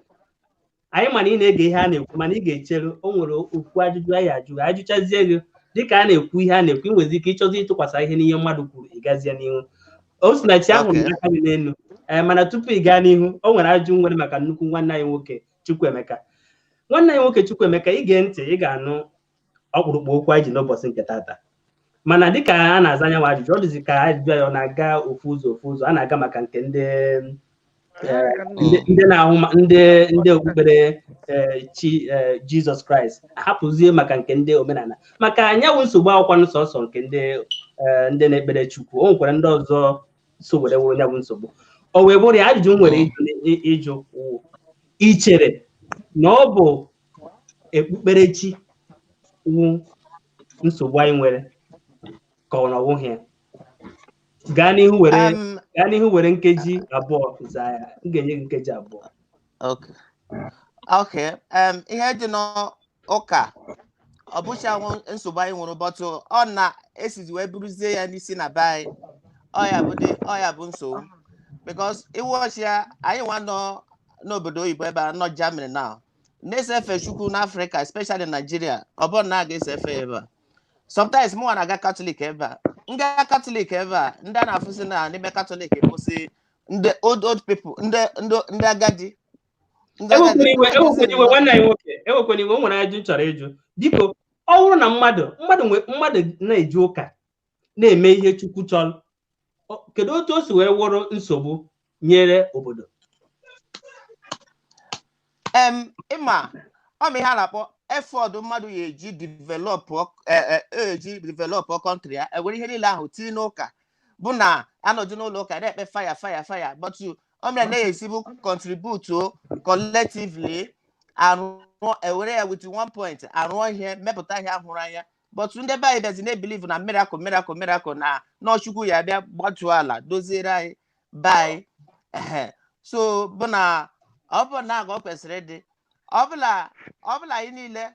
anyị mana ị na-ege ihe a na-ekwu mana ị ga-echere o nwere okwu ajụjụ anyị ajụ ajụchazie gị dịka a na-ekwu ihe a na-ekwu ị nwezi ike ịchọzi ịtụkwasị ihe n'ihe mmadụ kwuru ịgazie n'ihu o si na chi ahụ n'aka gị n'elu mana tupu ị gaa n'ihu o nwere ajụjụ nwere maka nnukwu nwanne anyị nwoke Chukwuemeka. Nwanne anyị nwoke Chukwuemeka ige ntị ị ga-anụ ọkpụrụkpụ okwu anyị ji n'ụbọchị nke tata mana dịka a na-aza anyanwụ ajụjụ ọ dịzi ka ajụjụ ya ọ na-aga ofu ụzọ a na-aga maka nke ndị na-ahụ ndị okpukpere chi Jizọs Kraịst hapụzie maka nke ndị omenala maka anyanwụ nsogbu akwụkwọ nsọsọ nke ndị na-ekpere Chukwu o nwekwara ndị ọzọ so were wụrụ nyabụ nsogbu o wee bụrụ ya ajụjụ m nwere ịjụ ichere na ọ bụ ekpukperechi wu nsogbu anyị nwere ka ọ nọwụghị ya gaa n'ihu were nkeji abụọ zaa ya m ga-enye gị nkeji abụọ. Okay. Ihe dị n'ụka ọ bụcha nsogbu anyị nwere bọtụ ọ na-esizi wee buruzie ya n'isi na be anyị ọ ya bụ nsogbu because iwọchi ya anyị nwa nọ n'obodo oyibo ebe a nọ Germany now na-ese efe Chukwu n'Africa especially Nigeria ọ bụrụ na a ga-ese efe ebe a sometimes mụ na-aga Katọlik ebe a nga Katọlik ebe a ndị a na-afụsị na n'ime Katọlik ekwụsị ndị old people ndị agadi nwanne anyị nwoke ewekwana iwe o nwere ajụ chọrọ ịjụ biko ọ bụrụ na mmadụ na-eji ụka na-eme ihe Chukwu chọrọ kedu otu o si wee wụrụ nsogbu nyere obodo? Ịma ọ ma ihe a na-akpọ effort mmadụ ya eji develop country ya ewere ihe niile ahụ tinye n'ụka bụ na anọdụ n'ụlọ ụka na-ekpe fire but ọ mere na-esi bụ contribute collectively arụ ewere ya with 1 point arụọ ihe mepụta ihe ahụrụ anya but ndị be anyị bịazi na-ebelieve na miracle na n'Chukwu ya bịa gbatuo ala doziere anyị be anyị so bụ na ọ bụ na aga ọ kwesịrị ịdị ọ bụla anyị niile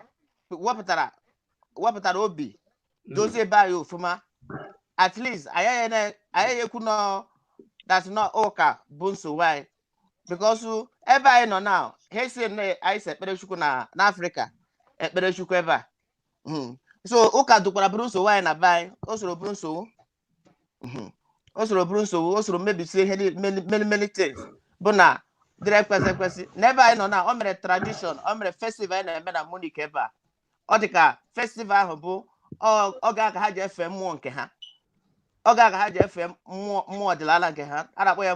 wepụtara obi dozie be anyị ofụma at least anyị ekwu no that's not ụka bụ nsogbu anyị because ebe anyị nọ now ha si na anyị si ekpere Chukwu na Africa ekpere Chukwu ebe a so ụka dukwara bụrụ nsogbu anyị na be anyị o soro bụrụ nsogbu o soro mebisie ihe many things bụ na dịrị ekwesị n'ebe anyị nọ na o mere tradition o mere festival anyị na-eme na Munich ebe a ọ dị ka festival ahụ bụ ọ ga-aga ha ji efe mmụọ nke ha ọ ga-aga ha ji efe mmụọ ọdịnala nke ha a na-akpọ ya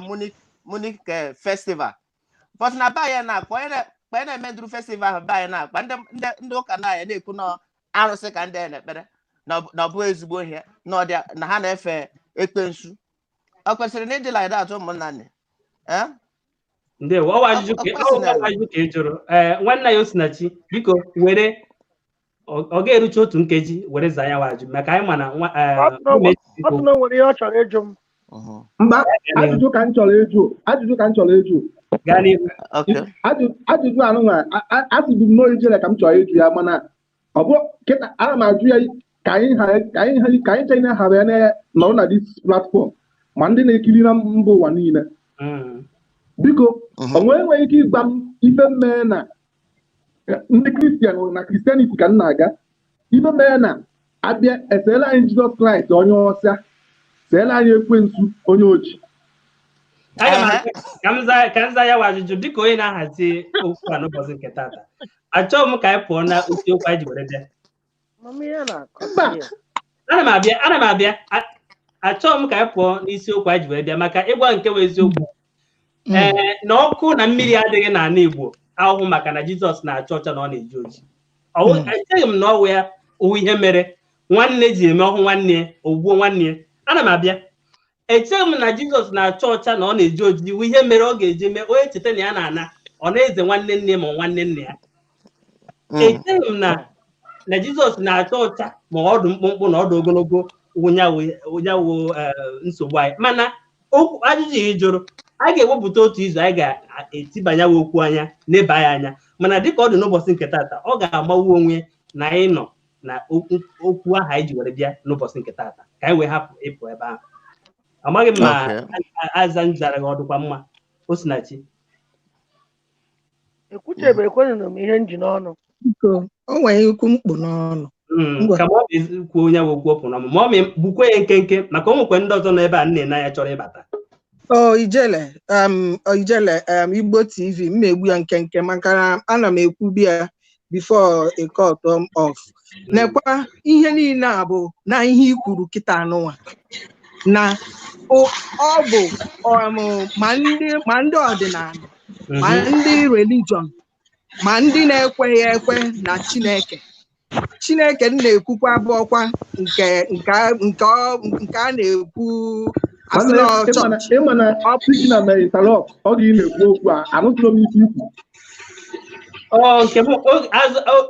Munich festival but na be anyị na-akpọ onye na-eme ndụrụ festival ahụ be anyị na-akpa ndị ụka na-anya na-ekwu na arụsị ka ndị na-ekpere na ọ bụ ezigbo ihe na ha na-efe ekwensu ọ kwesịrị na ịdịla ịda atụ ụmụnna nne ndewo ọwa ajụjụ ka ị jụrụ nwanne ya Osinachi biko were ọ ga-erucha otu nkeji were zaa ya ajụ maka anyị ma na nwere ihe ọ chọrọ ịjụ m mba ajụjụ ka m chọrọ ịjụ gaa n'ihu ajụjụ anụnwa asịbụ m n'oyijere ka m chọrọ ịjụ ya mana ọ bụ kịta ana m ajụ ya ka anyị chee ihe hara ya nọrọ na dis platform ma ndị na-ekiri na mba ụwa niile biko onwe enweghị ike ịgwa m ife mmee na ndị kristian na kristianity ka m na-aga ife mmee na abịa eseela anyị Jizọs Kraịst onye ọsịa seela anyị ekwensu onye oji ka m zaa ya ajụjụ dịka onye na-ahazi okwu a n'ụbọchị nke tata achọghị m ka anyị pụọ na isiokwu anyị ji were bịa ana m abịa achọghị m ka anyị pụọ n'isiokwu anyị ji were bịa maka ịgwa nke bụ eziokwu na ọkụ na mmiri adịghị n'ala Igbo ahụhụ maka na Jizọs na-acha ọcha na ọ na-eji oji echeghị m na ọwụ ya owu ihe mere nwanne ji eme ọhụ nwanne ogbuo nwanne ana m abịa echeghị m na Jizọs na-acha ọcha na ọ na-eji oji iwu ihe mere ọ ga-eji mee onye cheta na ya na-ana ọ na-eze nwanne nne ma nwanne nne ya echeghị m na Jizọs na-acha ọcha ma ọdụ mkpụmkpụ na ọdụ ogologo ụnyaahụ nsogbu anyị mana ajụjụ ị jụrụ a ga-ewepụta otu izu anyị ga-etibanye okwu anya n'ebe anyị anya mana dịka ọ dị n'ụbọchị nke tata ọ ga-agbawu onwe na anyị nọ na okwu ahụ anyị ji were bịa n'ụbọchị nke tata ka anyị wee hapụ ịpụ ebe ahụ amaghị m ma aza nzara gị ọdụkwa mma Osinachi ekwuchebe ekwenụ m ihe nji n'ọnụ o nwere ikwu mkpu n'ọnụ ka ma ọ bụ ikwu onye okwu ọpụ n'ọnụ ma ọ bukwe ya nkenke maka o nwekwe ndị ọzọ nọ ebe a nne na ya chọrọ ịbata ijele Igbo TV m egbu ya nkenke maka na ana m ekwu bịa before a cut off nekwa ihe niile a bụ na ihe i kwuru kịta anụnwa na ọ bụ ma ndị ọdịnala ma ndị religion ma ndị na-ekweghị ekwe na Chineke na-ekwukwa bụ ọkwa nke a na-ekwu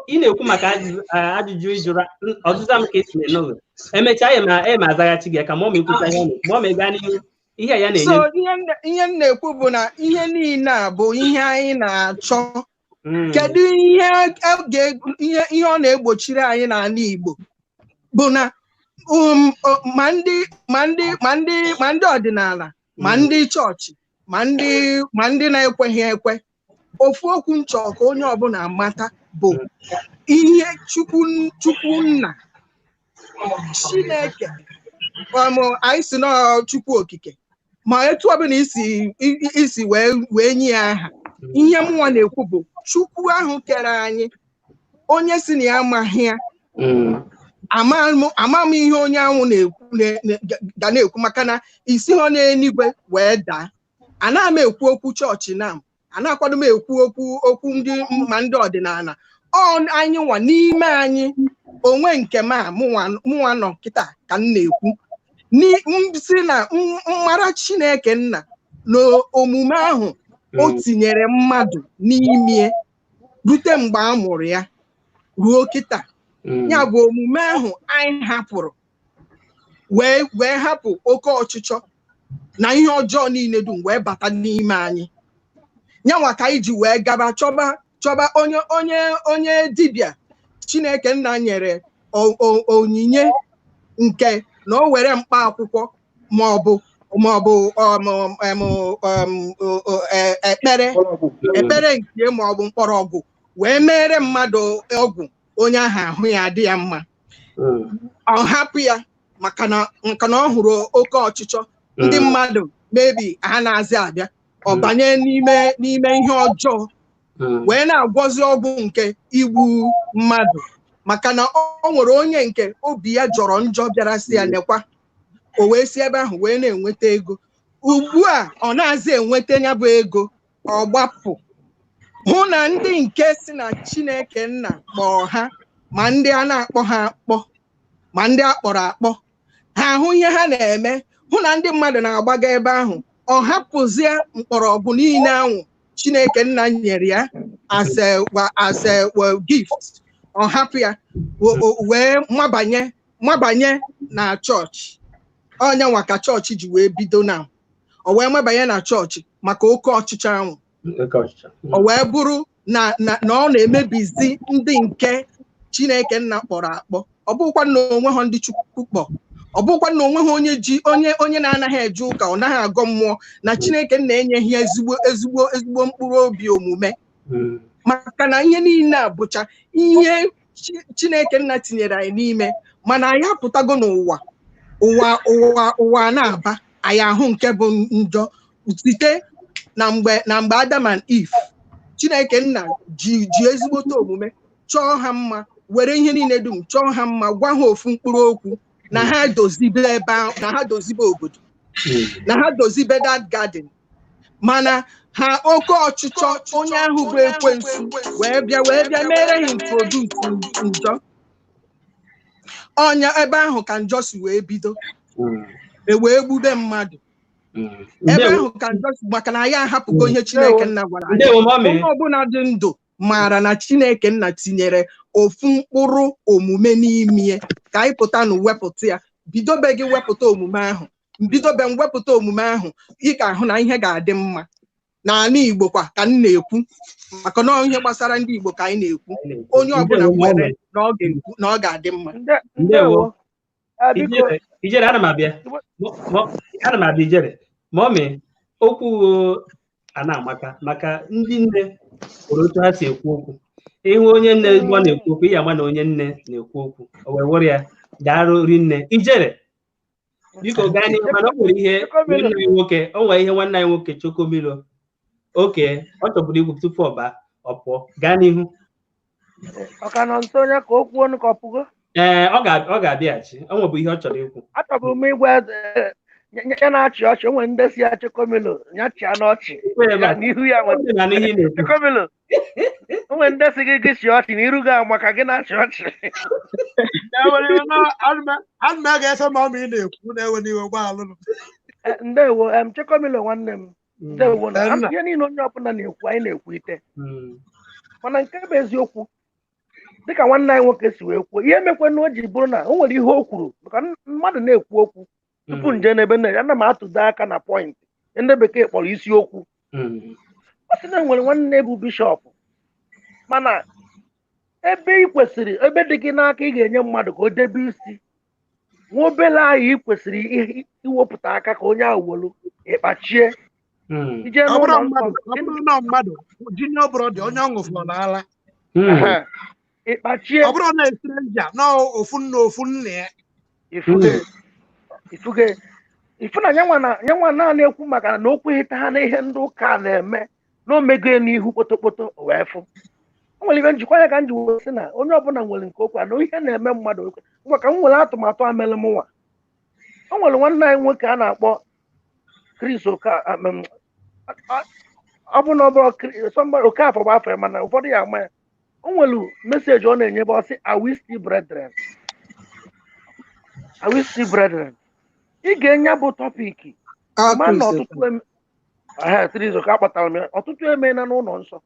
ị na-ekwu maka ajụjụ ịjụrụ ọzụza m ka esi n'oge emechaa ya ma azaghachi gị ka ma ọ ma ekwucha ma ọ ma gaa n'ihu ihe ya na-enye ihe m na-ekwu bụ na ihe niile a bụ ihe anyị na-achọ kedu ihe ọ na-egbochiri anyị n'ala Igbo bụ na ma ndị ọdịnala ma ndị chọọchị ma ndị na-ekweghị ekwe ofu okwu nchọ ka onye ọbụla mata bụ ihe Chukwu nna Chineke anyị si na Chukwu okike ma etu ọbụla isi wee nye ya aha ihe mụnwa na-ekwu bụ Chukwu ahụ kere anyị onye si na ya amaghị ya ama m ihe onye ahụ ga na-ekwu maka na isi ha n'eluigwe wee daa ana m ekwu okwu chọọchị na anakwado m ekwu okwu ndị ọdịnala anyị nwa n'ime anyị onwe nke mụnwa nọ kịta ka m na-ekwu si na mmara Chineke nna na omume ahụ o tinyere mmadụ n'ime rute mgbe a mụrụ ya ruo kịta ya bụ omume ahụ anyị hapụrụ wee hapụ oke ọchịchọ na ihe ọjọọ niile dum wee bata n'ime anyị nyanwa ka anyị ji wee gaba chọba onye dibịa Chineke nna nyere onyinye nke na o were mkpa akwụkwọ maọbụ ekpere nke maọbụ mkpọrọgwụ wee mere mmadụ ọgwụ onye ahụ ahụ ya adị ya mma ọ hapụ ya maka na ọ hụrụ oke ọchịchọ ndị mmadụ mebi ha na-azị abịa ọ banye n'ime ihe ọjọọ wee na-agwọzi ọgwụ nke igbu mmadụ maka na ọ nwere onye nke obi ya jọrọ njọ bịara si ya nekwa o wee si ebe ahụ wee na-enweta ego ugbu a ọ na-azị enweta ya bụ ego ọ gbapụ hụ na ndị nke si na Chineke nna kpọọ ha ma ndị a na-akpọ ha akpọ ma ndị akpọrọ akpọ ha ahụ ihe ha na-eme hụ na ndị mmadụ na-agbaga ebe ahụ ọ hapụzie mkpọrọgwụ niile ahụ Chineke nna nyere ya as a gift ọ hapụ ya wee mabanye na chọọchị onye nwa ka chọọchị ji wee bido na o wee mabanye na chọọchị maka oke ọchịchọ ahụ o wee bụrụ na ọ na-emebizi ndị nke Chineke nna kpọrọ akpọ ọ bụkwa na onwe ha ndị Chukwu kpọ ọ bụkwa na onwe ha onye na-anaghị eje ụka ọ naghị agọ mmụọ na Chineke nna enyeghị ezigbo mkpụrụ obi omume maka na ihe niile a bụcha ihe Chineke nna tinyere anyị n'ime mana anyị apụtago n'ụwa ụwa na-aba anyị ahụ nke bụ njọ site na mgbe Adam and Eve Chineke nna ji ezigbote omume chọọ ha mma were ihe niile dum chọọ ha mma gwa ha ofu mkpụrụ okwu na ha dozibe ebe ahụ na ha dozibe obodo na ha dozibe that garden mana ha oke ọchịchọ onye ahụ bụ ekwensu wee bịa mere ha introduce njọ ọnya ebe ahụ ka njọ si wee bido wee gbube mmadụ ebe ahụ ka njọ si maka na ya ahapụgo ihe Chineke nna gwara anyị onye ọbụla dị ndụ maara na Chineke nna tinyere ofu mkpụrụ omume n'ime ka anyị pụta na wepụta ya bidobe gị wepụta omume ahụ mbidobe mwepụta omume ahụ ị ga-ahụ na ihe ga-adị mma n'ala Igbo kwa ka m na-ekwu maka na ihe gbasara ndị Igbo ka anyị na-ekwu onye ọbụla nwere na ọ ga-adị mma. Ijere ana m abịa Ijere mọmị okwu a na-amaka maka ndị nne hụrụ otu ha si ekwu okwu ịhụ onye nne gwa na-ekwu okwu ihe ama na onye nne na-ekwu okwu o wee wụrụ ya daarụ rinne Ijere biko gaa n'ihu mana o nwere ihe nwanne anyị nwoke nwanne anyị nwoke Chokomilo oke ọ chọburu igwu tupu ọ pụọ gaa n'ihu ọka nọ nso onye ka okwu ọnụ ka ọ pụgo ọ ga-abịaghachi ọ nwebụ ihe ọ chọrọ ikwu achọbụrụ m igwe ya na-achị ọchị o nwere ndị si ya Chokomilo ya chịa n'ọchị n'ihu ya Chokomilo o nwere ndị si gị chịa ọchị n'iru gị maka gị na-achị ọchị ana m ga-efe ma ọ ma ị na-ekwu na-ewe n'iwe gba alụlụ ndewo Chokomilo nwanne m ndewo na ihe niile onye ọbụla na-ekwu anyị na-ekwu ite mana nke bụ eziokwu dịka nwanne anyị nwoke si wee kwuo ihe mekwe na o ji bụrụ na o nwere ihe o kwuru maka mmadụ na-ekwu okwu tupu nje n'ebe nne ana m atụdo aka na pọịntị ndị bekee kpọrọ isiokwu ọ sị na nwere nwanne bụ bishọp mana ebe dị gị n'aka ị ga-enye mmadụ ka o debe isi nwa obele ahụ ị kwesịrị iwepụta aka ka onye ahụ welu ịkpachie ije n'ụlọ mmadụ junior brother onye ọ ṅụfụrụ n'ala ịkpachie ọ bụrụ na estrenja na ofu nne ya ifu na nyanwa na-ekwu maka na okwu hita ha na ihe ndị ụka na-eme na omego n'ihu kpotokpoto wee fụ o nwere ibe njikwa ya ka m ji wee sị na onye ọbụla nwere nke okwu na ihe na-eme mmadụ maka m nwere atụmatụ amele m nwa o nwere nwanne anyị nwoke a na-akpọ Chris ọ bụ na ọ bụrụ Okafọ bụ afọ ya mana ụfọdụ ya ama ya o nwere meseji ọ na-enye bụ ọsị are we still brethren ị ga-enye bụ tọpiki ma na ọtụtụ Trizoka akpatara m ya ọtụtụ emeela n'ụlọ nsọ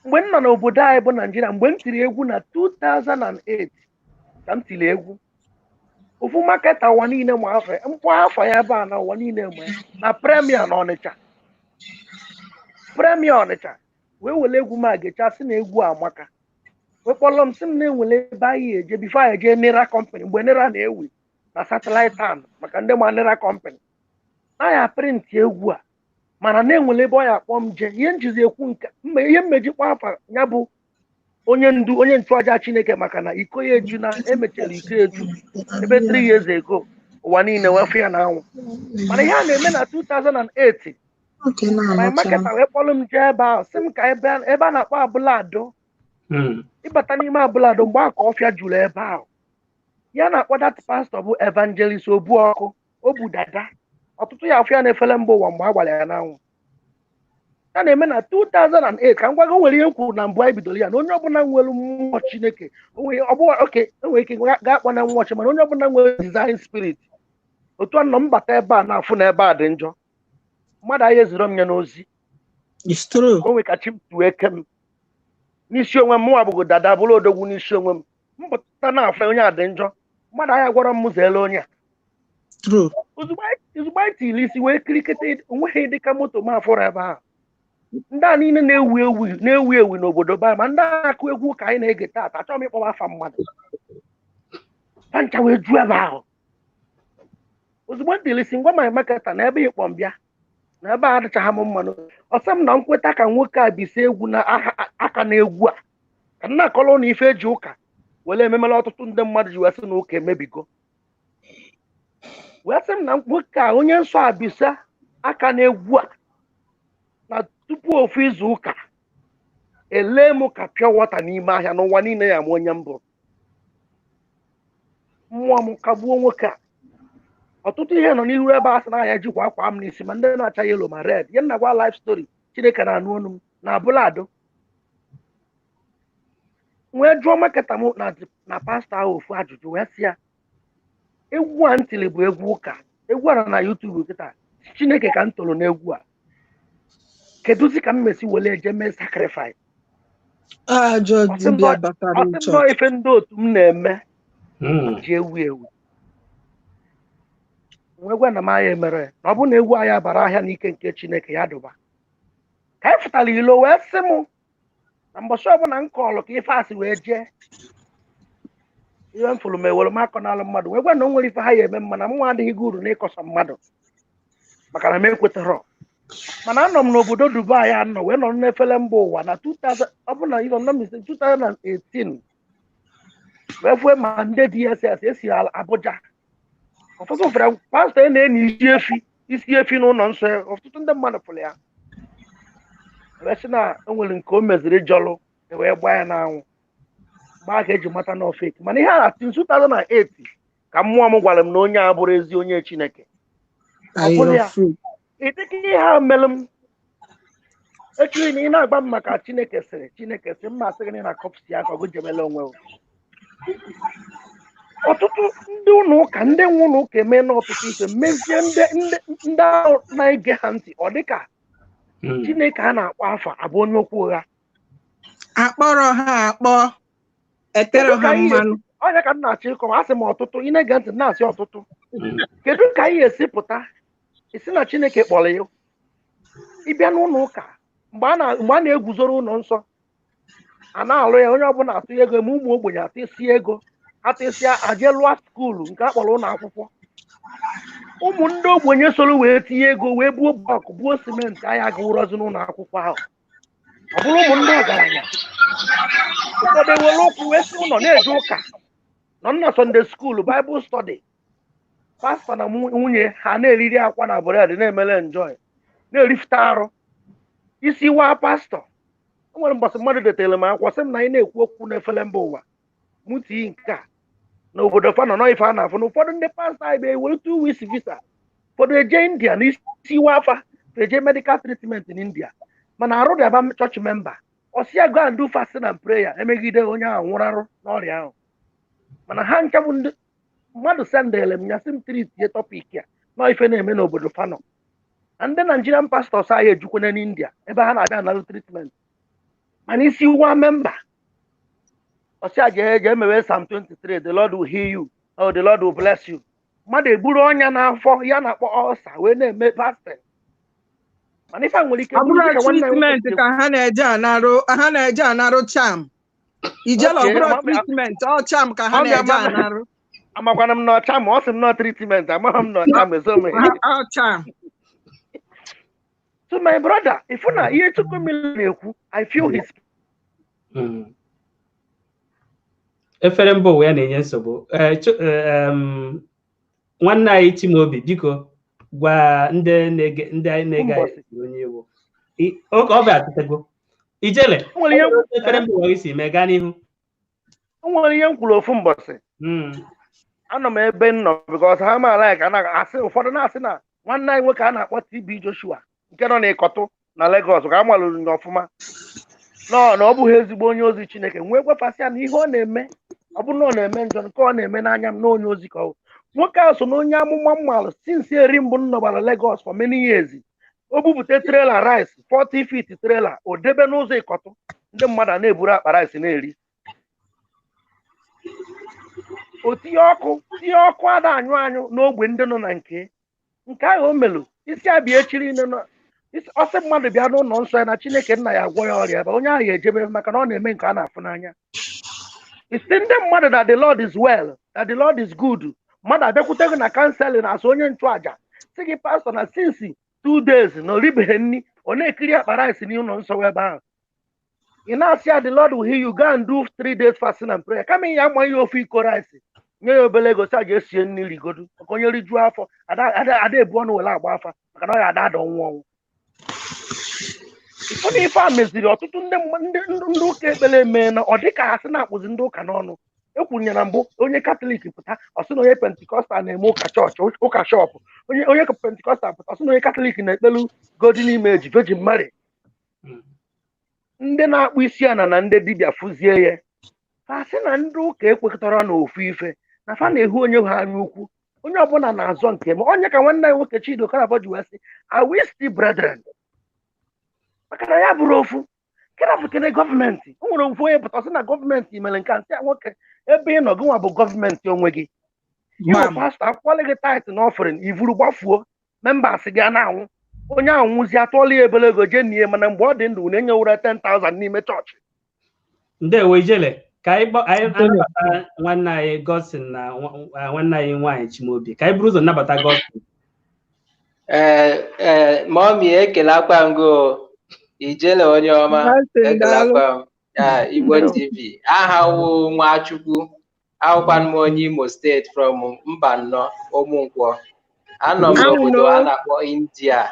mgbe m nọ n'obodo anyị bụ Naijiria mgbe m tiri egwu na 2008 ka m tiri egwu ofu maketa ụwa niile ma afọ ya ebe a na ụwa niile ma na Premier na Ọnịcha wee were egwu m agecha sị na egwu amaka wee kpọrọ m sị m na-enwere ebe anyị eje bifo anyị eje Nera company mgbe Nera na-ewi na satellite town maka ndị manera company na ya print egwu a mana na-enwere ebe ọ ya akpọ m je ihe njizi ekwu nke ihe mmejikwa afa ya bụ onye ndu onye nchụaja Chineke maka na iko ya eju na emechara iko eju ebe 3 years ago ụwa niile wefu ya na anwụ mana ihe a na-eme na 2008 my marketer wee kpọrọ m jee ebe ahụ sị m ka ebe a na-akpọ Abụlado ịbata n'ime Abụlado mgbe aka ọfịa juru ebe ahụ ya na-akpọ dat pastọ bụ evangelist Obuọkụ Obu Dada ọtụtụ ya afọ ya na-efele mba ụwa mgbe a gbara ya n'anwụ ya na-eme na 2008 ka m gwago nwere ihe m kwuru na mbụ anyị bidoro ya na onye ọbụla nwere mmụọ Chineke enwere ike ga-akpọ na mmụọ Chineke mana onye ọbụla nwere design spirit otu anọ m bata ebe a na-afụ na ebe a dị njọ mmadụ anyị eziro m ya n'ozi onwe ka chi m tuo eke m n'isi onwe m mụnwa bụgo Dada bụrụ odogwu n'isi onwe m mpụta na-afụ onye a dị njọ mmadụ anyị gwara m zeele onye a ozugbo anyị tiri isi wee kirikete onweghị dịka moto m afọrọ ebe ahụ ndị a niile na-ewu ewu n'obodo ba ma ndị na-akụ egwu ka anyị na-ege taata achọghị m ịkpọba afa mmadụ pancha wee juo ebe ahụ ozugbo tiri isi ngwa my marketer na ebe ịkpọ mbịa na ebe a adịchaghị m mmanụ ọsọ m na nkweta ka nwoke a bise egwu na aka na egwu a ka nna akọrọ na ife eji ụka were ememela ọtụtụ ndị mmadụ ji wee sị na ụka emebigo wee sị m na nwoke a onye nsọ abisa aka na egwu a na tupu ofu izu ụka ele m ka pịa wọta n'ime ahịa n'ụwa niile ya m onye mbụ mmụọ m kagbuo nwoke a ọtụtụ ihe nọ n'ihu ebe a sị na ahịa jikwa akwa m n'isi ma ndị na-acha yelo ma red ihe na gwa life story Chineke na-anụ ọnụ m na Abụlado wee jụọ marketer m na pastọ ahụ ofu ajụjụ wee sị ya egwu a ntili bụ egwu ụka egwu a nọ na YouTube kịta Chineke ka m toro n'egwu a kedụzi ka m mesi wele eje mee sacrifice ọsịmnọ ife ndị otu m na-eme ji ewu ewu wee gwa na m anya emere na ọ bụ na egwu anyị bara ahịa n'ike nke Chineke ya dụba ka anyị fụtara ilo wee sị m na mbọchị ọbụla m kọọlụ ka ife asị wee jee ihe m fụrụ m ewere m akọ n'alụ mmadụ wee gwa na o nwere ife ha ya eme mma na m nwa adịghị gị uru n'ịkọsa mmadụ maka na m ekwetarọ mana anọ m n'obodo Dubai anọ wee nọ n'efere mba ụwa na 2018 wee fue ma ndị DSS esi Abuja ọtụtụ fere pastọ na-enye isi efi n'ụlọ nsọ ọtụtụ ndị mmadụ fụrụ ya wee sị na o nwere nke o meziri jọlụ wee gbaa ya n'anwụ gbaa ka eji mata na ofeki mana ihe a 2008 ka mmụọ m gwara m na onye a bụrụ ezi onye Chineke ọ bụrụ ya ịdịka ihe ha mere m echiri na ị na-agba m maka Chineke sịrị mma asị gị na kọpsi aka ọgụ jemele onwe ọtụtụ ndị ụlọ ụka ndị nwe ụlọ ụka eme n'ọtụtụ ife mezie ndị ahụ na-ege ha ntị ọ dịka Chineke a na-akpọ afa abụ onye okwu ụgha akpọrọ ha akpọ etere ha mmanụ onye ka m na-achọ ịkọwa asị m ọtụtụ ị na-ege ntị na-asị ọtụtụ kedu ka anyị esi pụta isi na Chineke kpọrọ ya ịbịa n'ụlọ ụka mgbe a na-eguzoro ụlọ nsọ a na-alụ ya onye ọbụla atụ ego ma ụmụ ogbenye atụsi ego atụsịa aje lụọ skuulu nke a kpọrọ ụlọ akwụkwọ ụmụ ndị ogbenye soro wee tinye ego wee buo blọkụ buo simenti ahịa ga ụrọzi n'ụlọ akwụkwọ ahụ ọ bụrụ ụmụ ndị ọgaranya ụfọdụ ewere ụkwụ wee si ụlọ na-eje ụka nọ na Sunday skuulu Bible study pastọ na nwunye ha na-eriri akwa na bred na-emele enjoy na-erifụta arụ isi waa pastọ o nwere mbọsị mmadụ detere m akwụkwọ sị m na anyị na-ekwu okwu n'efere mba ụwa m tii nke a na obodo fa nọ n'ife a na-afụ na ụfọdụ ndị pastọ anyị ewere 2 weeks visa ụfọdụ eje India na isi wa afa eje medical treatment in India mana arụ dị aba chọọchị memba ọsịa go and do fasting and prayer emegide onye ahụ nwụrụ arụ n'ọrịa ahụ mana ha ncha bụ ndị mmadụ sendele m ya sị m tritie tọpik ya na ife na-eme n'obodo fanọ na ndị Nigerian pastors anyị ejukwana n'India ebe ha na-abịa analụ treatment mana isi wa memba ọsịa ga emewe Psalm 23 the Lord will heal you or the Lord will bless you mmadụ egburu ọnya n'afọ ya na-akpọ ọsa wee na-eme fasting mana ife nwere ike treatment ka ha na-eje anarụ cham ijela ọbụrụ treatment ọ cham ka ha na-eje anarụ amakwana m na ọcha ma ọ sị m na treatment amaghị m na ọcha ma ezo m. So my brother, if you na ihe Chukwumilo na-ekwu, I feel his. Efere mba ụwa ya na-enye nsogbu. Nwanne anyị Chimaobi, biko gwa ndị na-ege onye iwu. Oge ọ bụ atụtego. Ijele, efere mba ụwa isi mee gaa n'ihu. O nwere ihe m kwuru ofu mbọsị. Anọ m ebe m nọ because ha maala ka na-asị ụfọdụ na-asị na nwanne anyị nwoke a na-akpọ TB Joshua nke nọ n'Ịkọtụ na Lagos ka a malụrụ ya ọfụma na ọ bụghị ezigbo onye ozi Chineke nwee gwefasị ya na ihe ọ na-eme ọ bụrụ na ọ na-eme njọ nke ọ na-eme n'anya m na onye ozi ka ọ nwoke a so na onye amụma mmalụ since eri mbụ m nọbara Lagos for many years. O bupụta trailer rice 40 feet trailer o debe n'ụzọ Ịkọtụ ndị mmadụ na-eburu akpa rice na-eri. O tinye ọkụ ada anyụ n'ogbe ndị nọ na nke ahụ o melụ isi abịa echiri ọsị mmadụ bịa n'ụlọ nsọ ya na Chineke nna ya agwọ ya ọrịa ebe onye ahụ ejebe maka na ọ na-eme nke a na-afụ n'anya. Isi ndị mmadụ na the Lord is well, that the Lord is good. Mmadụ abịakwute gị na kanselin asụ onye nchụaja si gị pastọ na sinsi 2 days na oribeghị nri ọ na-ekiri akpa rice n'ụlọ nsọ ebe ahụ. Ị na-asị ya the Lord will heal you, go and do 3 days fasting and prayer. Kama ya ama ihe ofe iko rice nye ya obele ego si a ga-esie nri rigodo maka onye rijuo afọ ada ebu ọnụ were agba afa maka na ọ ya ada ọnwụ ọnwụ. Ụfọdụ ife a meziri ọtụtụ ndị ụka ekpere eme na ọ dịka ha sị na-akpụzi ndị ụka n'ọnụ. Ekwunye na mbụ onye Katọlik pụta ọ sị na onye Pentikọstal na-eme ụka chọọchị ụka shọpụ onye Pentikọstal pụta ọ sị na onye Katọlik na-ekpelu Golden Image Virgin Mary. Ndị na-akpụ isi ana na ndị dibịa fụzie ya ha sị na ndị ụka ekwekọtara n'ofu ife na fa na-ehu onye ha anya ukwu onye ọbụla na-azọ nke m onye ka nwanne anyị nwoke Chido Karabọ ji wee sị are we still brethren? Maka na ya bụrụ ofu kerafụkene gọọmenti o nwere ofu onye pụta sị na gọọmenti mere nke nsị nwoke ebe ị nọ gị nwa bụ gọọmenti onwe gị pastọ akwụkwọle gị tait na ọfrin ivuru gbafuo membas gị a na-anwụ onye ahụ nwụzi atụọla ya ebele ego jee n'ihe mana mgbe ọ dị ndụ na-enyewura 10,000 n'ime chọọchị. Ndewo Ijele ka anyị nabata nwanne anyị Godson na nwanne anyị nwaanyị Chimaobi ka anyị buru ụzọ nabata Godson. Mọmi ekelakwa ngo Ijele onye ọma ekelakwa Igbo TV aha wụ Nwachukwu akwụkwa m onye Imo steeti from Mbannọ Ụmụnkwọ anọ m n'obodo a na-akpọ India.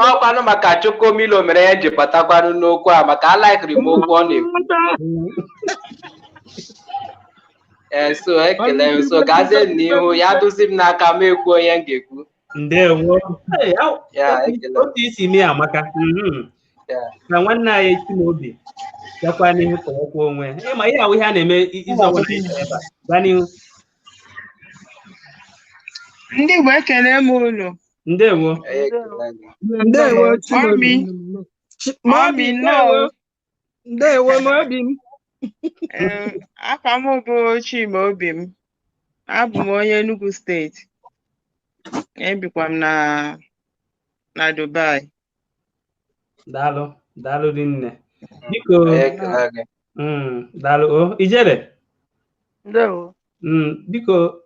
Ọkwanụ maka Chukwumilo mere ya ji batakwanụ n'okwu a maka alaikiri m okwu ọ na-ekwu. So ekele so gazie n'ihu ya duzi m n'aka m ekwu onye m ga-ekwu. Ndewo. Otu isi mee amaka na nwanne anyị Chimaobi gakwa n'ihu ka ọkwa onwe ịma ihe ahụ ihe a na-eme izu ọbụla ebe a gaa n'ihu. Ndị Igbo ekele m ụlọ. Ndewo. Ndewo Mami no. Ndewo Mobi m. Afa m bụ Chimaobi m. Abụ m onye Enugu steeti. Ebikwa m na Dubai. Daalụ rinne. Biko daalụ Ijele. Ndewo. Biko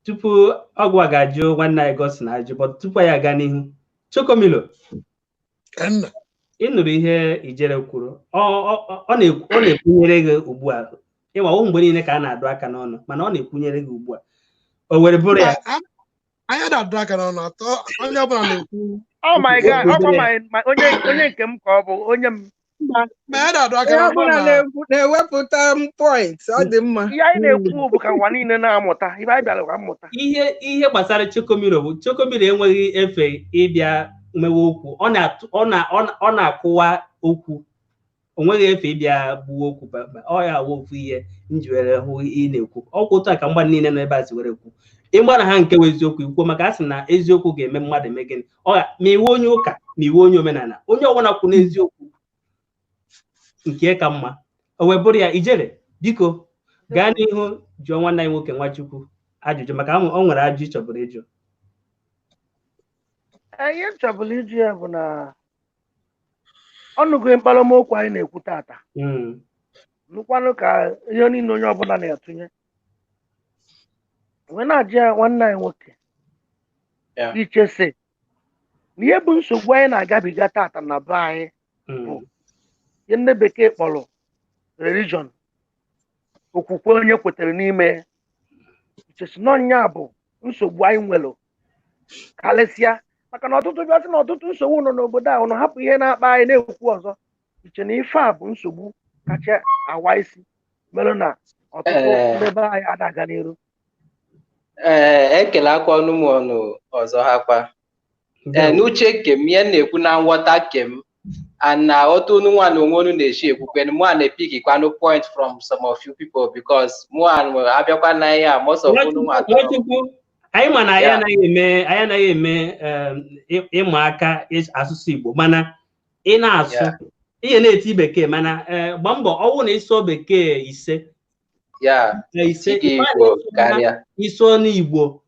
tupu ọgwụ a ga-ajụ nwanne anyị Godson ajụ but tupu anyị aga n'ihu Chukwumilo ị nụrụ ihe Ijele kwuru ọ na-ekwunyere gị ugbu a ịnwa mgbe niile ka a na-adụ aka n'ọnụ mana ọ na-ekwunyere gị ugbu a o were bụrụ ya anya na-adụ aka n'ọnụ atọ onye ọbụla na-ekwu. Oh my God, onye nke m ka ọ bụ onye m na-ewepụta point ọ dị mma. Ihe anyị na-ekwu bụ ka nwa niile na-amụta ibe anyị bịara ka mmụta. Ihe gbasara Chukwumilo bụ Chukwumilo enweghị efe ịbịa mewe okwu ọ na-akụwa okwu o nweghị efe ịbịa gbuo okwu ọ ya wụ ofu ihe nji were hụ ị na-ekwu ọkwa otu a ka mgba niile nọ ebe a si were ekwu ịgba na ha nke wụ eziokwu ikwuo maka a sị na eziokwu ga-eme mmadụ eme gịnị ma iwe onye ụka ma iwe onye omenala onye ọbụla kwụ n'eziokwu nke ka mma o wee bụrụ ya. Ijele biko gaa n'ihu jụọ nwanne anyị nwoke Nwachukwu ajụjụ maka ọ nwere ajụ ịchọbụrụ ịjụ. Ihe m chọbụrụ ịjụ ya bụ na ọnụgo mkparịtaokwu anyị na-ekwu tata nụkwanụ ka ihe niile onye ọbụla na-atụnye wee na-aja nwanne anyị nwoke ichese na ihe bụ nsogbu anyị na-agabiga tata na be anyị bụ ihe ndị bekee kpọrọ religion, okwukwe onye kwetere n'ime. Ichesi n'ọnya bụ nsogbu anyị nwere karịsịa maka na ọtụtụ bịasị na ọtụtụ nsogbu nọ n'obodo a ụnụ hapụ ihe na-akpa anyị na-ekwu ọzọ. Iche na ife a bụ nsogbu kacha awa isi mere na ọtụtụ ndị be anyị adaga n'iru. Ekele akwa ọnụ m ọnụ ọzọ ha kwa n'uche kem ihe na-ekwu na nghọta kem na otu unu nwa na onwe unu na-eshi ekwukwe mụ a na-epikikwanụ point from some of you people because mụ abịakwa na ya most of unu nwa anyị ma na anyị anaghị eme ịma aka asụsụ Igbo mana ị na-asụ ihe na-eti bekee mana gba mbọ ọwụ na ịsụ bekee ise iso n'Igbo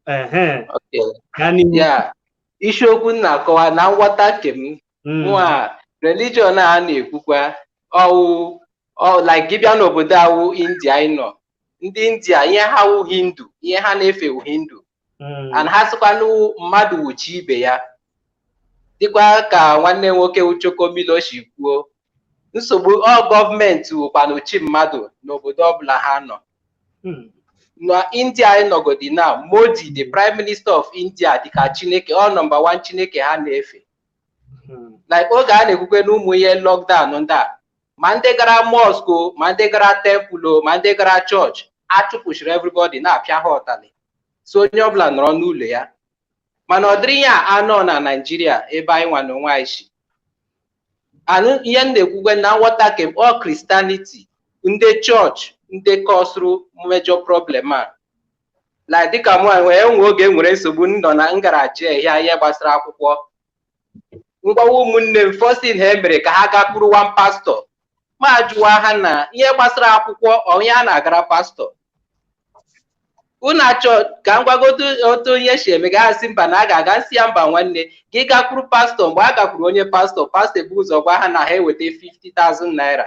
30 isiokwu na-akọwa na nghọta kem nwa religion a na-ekwukwa like gị bịa n'obodo awụ India anyị nọ ndị India ihe ha wụ Hindu ihe ha na-efe wụ Hindu and ha sịkwanụ mmadụ wuchi ibe ya dịkwa ka nwanne nwoke Uchokomiloshi kwuo nsogbu gọọmenti wụkwanụ chi mmadụ n'obodo ọbụla ha nọ. Na India anyị nọgodi na Modi the Prime Minister of India dịka Chineke number 1 Chineke ha na-efe like oge a na-ekwukwe n'ụmụ ihe lockdown ndị a ma ndị gara mosque ma ndị gara temple ma ndị gara chọọchị achụpụchiri everybody na-apịa ha ụtalị so onye ọbụla nọrọ n'ụlọ ya mana ọ dịrị ya anọ na Naịjirịa ebe anyị nwa n'onwe anyị si ihe m na-ekwukwe na nghọta kem Christianity ndị chọọchị ndị kọsụrụ major problem a like dịka mụ enwe oge nwere nsogbu nọ na ngaraji ya ihe gbasara akwụkwọ mgbawa ụmụnne m fọsin ha emere ka ha gakwuru one pastọ ma jụwa ha na ihe gbasara akwụkwọ onye a na-agara pastọ unu achọ ka m gwagodo otu onye si eme gasị mba na a ga-aga nsị ya mba nwanne ka ị gakwuru pastọ mgbe a gakwuru onye pastọ ebu ụzọ gwa ha na ha eweta 50,000 naira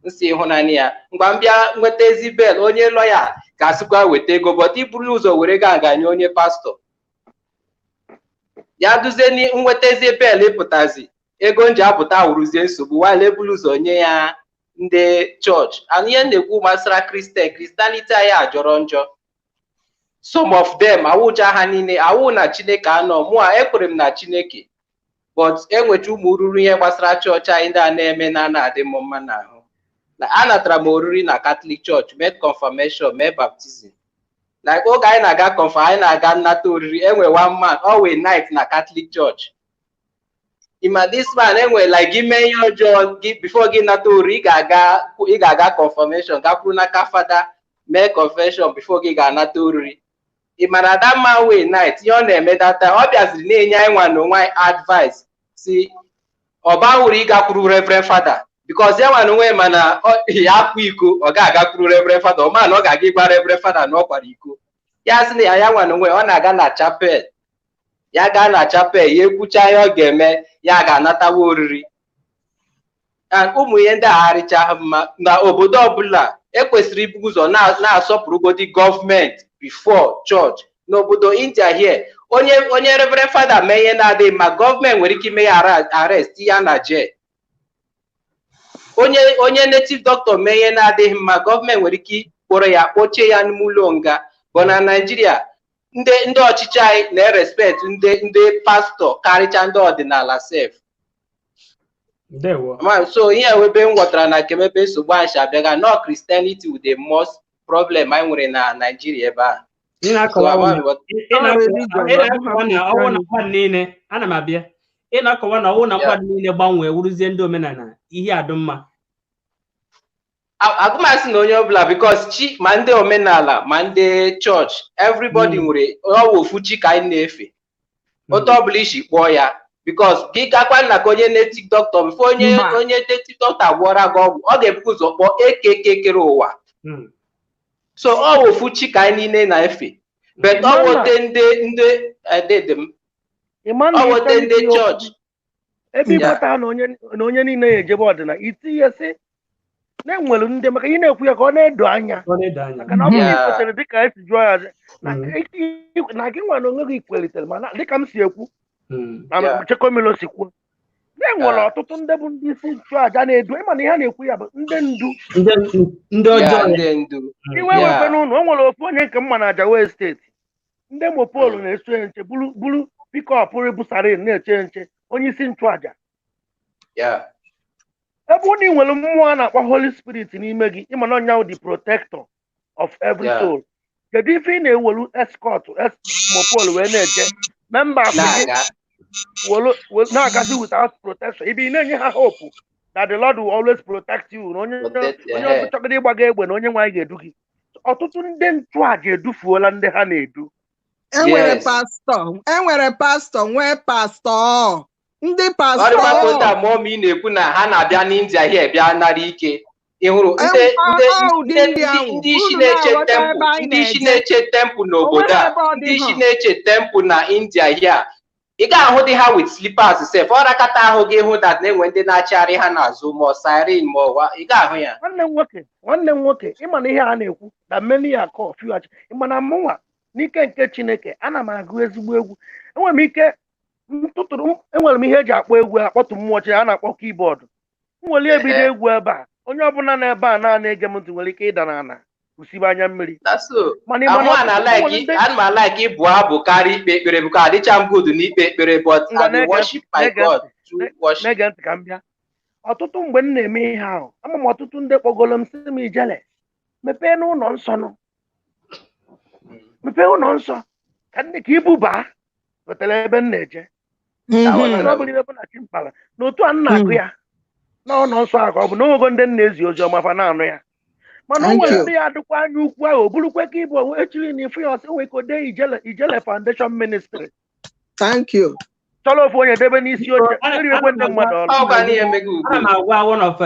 nsi ịhụnanya ya mgbe m bịa nweta ezi bel onye lọya ga-asịkwa weta ego bọta iburu ụzọ were ga nye onye pastọ ya duzie nweta ezi bel ịpụtazi ego nji apụta wuruzie nsogbu wale eburu ụzọ nye ya ndị chọọchị ihe na-ekwu gbasara Christianity anyị ajọrọ njọ some of them awụja ha niile awụ na Chineke anọ mụ ekwere m na Chineke but enwecha ụmụ ururu ihe gbasara chọọchị anyị ndị a na-eme na-adị m mma n'ahụ anatara m oriri na Catholic Church mee confirmation mee baptism like oge anyị na-aga anyị na-aga nnata oriri enwe one man always night na Catholic Church ima this man enwe like ime ihe ọjọọ gị before gị nata oriri ị ga-aga confirmation gakwuru n'aka fada mee confession before gị ga-anata oriri ịmara that man way night ihe ọ na-eme data ọ bịaziri na-enye anyị nwa na onwe anyị advice si ọba hụrụ ịgakwuru Reverend Fada because ya nwa na onwe mana ya akwa iko ọ ga-agakwuru Reverend Fada ọ ma na ọ ga-aga ịgwa Reverend Fada na ọ kwara iko ya sị na ya nwa na onwe ọ na-aga na chapel ya gaa na chapel ya ekwucha ihe ọ ga-eme ya ga-anatawa oriri and ụmụ ihe ndị agharịcha mma na obodo ọbụla ekwesịrị ibu ụzọ na-asọpụrụgodi gọọmenti before church n'obodo India here onye Reverend Fada mee ihe na-adịghị ma gọọmenti nwere ike ime ya arrest ya na jail onye native doctor mee ihe na-adịghị mma gọọmenti nwere ike kpọrọ ya kpọchie ya n'ime ụlọ nga bụ na Naịjirịa ndị ọchịchị anyị na-erespekt ndị pastọ karịcha ndị ọdịnala sef so ihe ebe m ghọtara na kemebe nsogbu anyị si abịaga no Christianity with the most problem anyị nwere na Naịjirịa ebe a ị na-akọwa na ọwụ na mmadụ niile gbanwee wuruzie ndị omenala ihe adụmma agụmasị na onye ọbụla because chi ma ndị omenala ma ndị chọọchị everybody nwere ọwụ ofu chi ka anyị na-efe otu ọbụla isi kpọọ ya because gị gakwa na ka onye native doctor before onye native doctor gwọra gị ọgwụ ọ ga-ebu ụzọ kpọọ ekekere ụwa so ọ ofu chi ka anyị niile na-efe but ọ wote ndị ededem ọ wote ndị chọọchị ebe ịkpọta na onye niile ejebe ọdịna itinye sị na-enwere ndị maka ị na-ekwu ya ka ọ na-edo anya maka na ọ bụrụ ikwetere dịka esi jụọ ya na gị nwa na onwe gị kwelitere mana dịka m si ekwu na Chekomilo si kwuo na-enwere ọtụtụ ndị bụ ndị isi nchụaja na-edu ịma na ihe na-ekwu ya bụ ndị ndị ọjọọ iwe wekwe n'ụlọ o nwere ofu onye nke mma na Ajawa steeti ndị mopolu na-eso nche buru pikọp rebusarin na-eche nche onye isi nchụaja ebe ụnụ nwere mmụọ a na-akpọ Holy Spirit n'ime gị ịma na ọnyanwụ the protector of every soul kedu ife ị na-ewelu escort mopol wee na-eje memba gị na-agazi without protection ibe ị na-enye ha hope that the Lord will always protect you na onye ọzọ chọgide ịgbaga egbe na onye nwaanyị ga-edu gị ọtụtụ ndị nchụaja edufuola ndị ha na-edu enwere pastọ nwee pastọ ndị pastọ ị na-ekwu na ha na-abịa n'India here bịa nara ike ị hụrụ ndị isi na-eche tempụ n'obodo a ndị isi na-eche tempụ na India here ị ga-ahụ dị ha with slippers sef ọ rakata ahụ gị hụ dat na-enwe ndị na-achịgharị ha n'azụ ma siren ma ọwa ị ga-ahụ ya nwanne m nwoke ịma na ihe a na-ekwu na mmeni ya ka ọfiwachi ịma na mụnwa n'ike nke Chineke ana m agụ ezigbo egwu enwere m ihe eji akpọ egwu akpọtụ mmụọ chi a na-akpọ kibọọdụ nwere ebido egwu ebe a onye ọbụla na-ebe a na-ana ege m ntị nwere ike ịda n'ala kwụsịbe anya mmiri ana m alaik ịbụ abụ karịa ikpe ekpere bụ ka adịcha m good na ikpe ekpere but I dey worship my God na-ege ntị ka m bịa ọtụtụ mgbe m na-eme ihe ahụ ama m ọtụtụ ndị kpọgolo m sị m ijele mepee n'ụlọ nsọ mepee ụlọ nsọ ka ibuba wetara ebe m na-eje n'otu a na-akụ ya n'ọnọ nsọ ahụ ọ bụ na onwego ndị na-ezi ozi ọma fa na-anụ ya mana o nwere ndị ya adịkwa anya ukwu ahụ o burukwe ka ịbụ wee chiri na ife ya ọsị nwee ka ode Ijele Foundation Ministry chọrọ ofu onye debe n'isi oche eriekwe ndị mmadụ ọrụ ana m agwa one of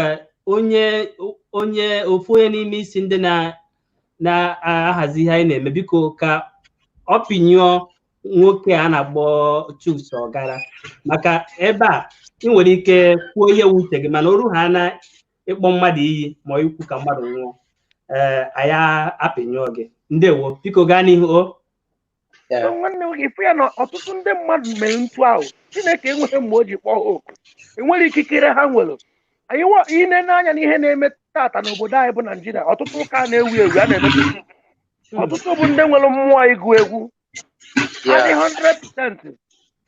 onye ofu onye n'ime isi ndị na-ahazi ihe anyị na-eme biko ka ọ pinyụọ nwoke a na-agbọ Chuks Ọgara maka ebe a ị nwere ike kwuo ihe wuche gị mana oru ha na ịkpọ mmadụ iyi ma ikwu ka mmadụ nwụọ anyị apịnyụọ gị ndewo biko gaa n'ihu nwanne gị fụ ya na ọtụtụ ndị mmadụ mere ntụ ahụ Chineke enweghị mgbe o ji kpọọ ha oku enwere ikikere ha nwere anyị na-ene anya n'ihe na-eme tata n'obodo anyị bụ Naijiria ọtụtụ ụka na-ewu ewu a na-emepe ọtụtụ bụ ndị nwere mmụọ ịgụ egwu adị 100%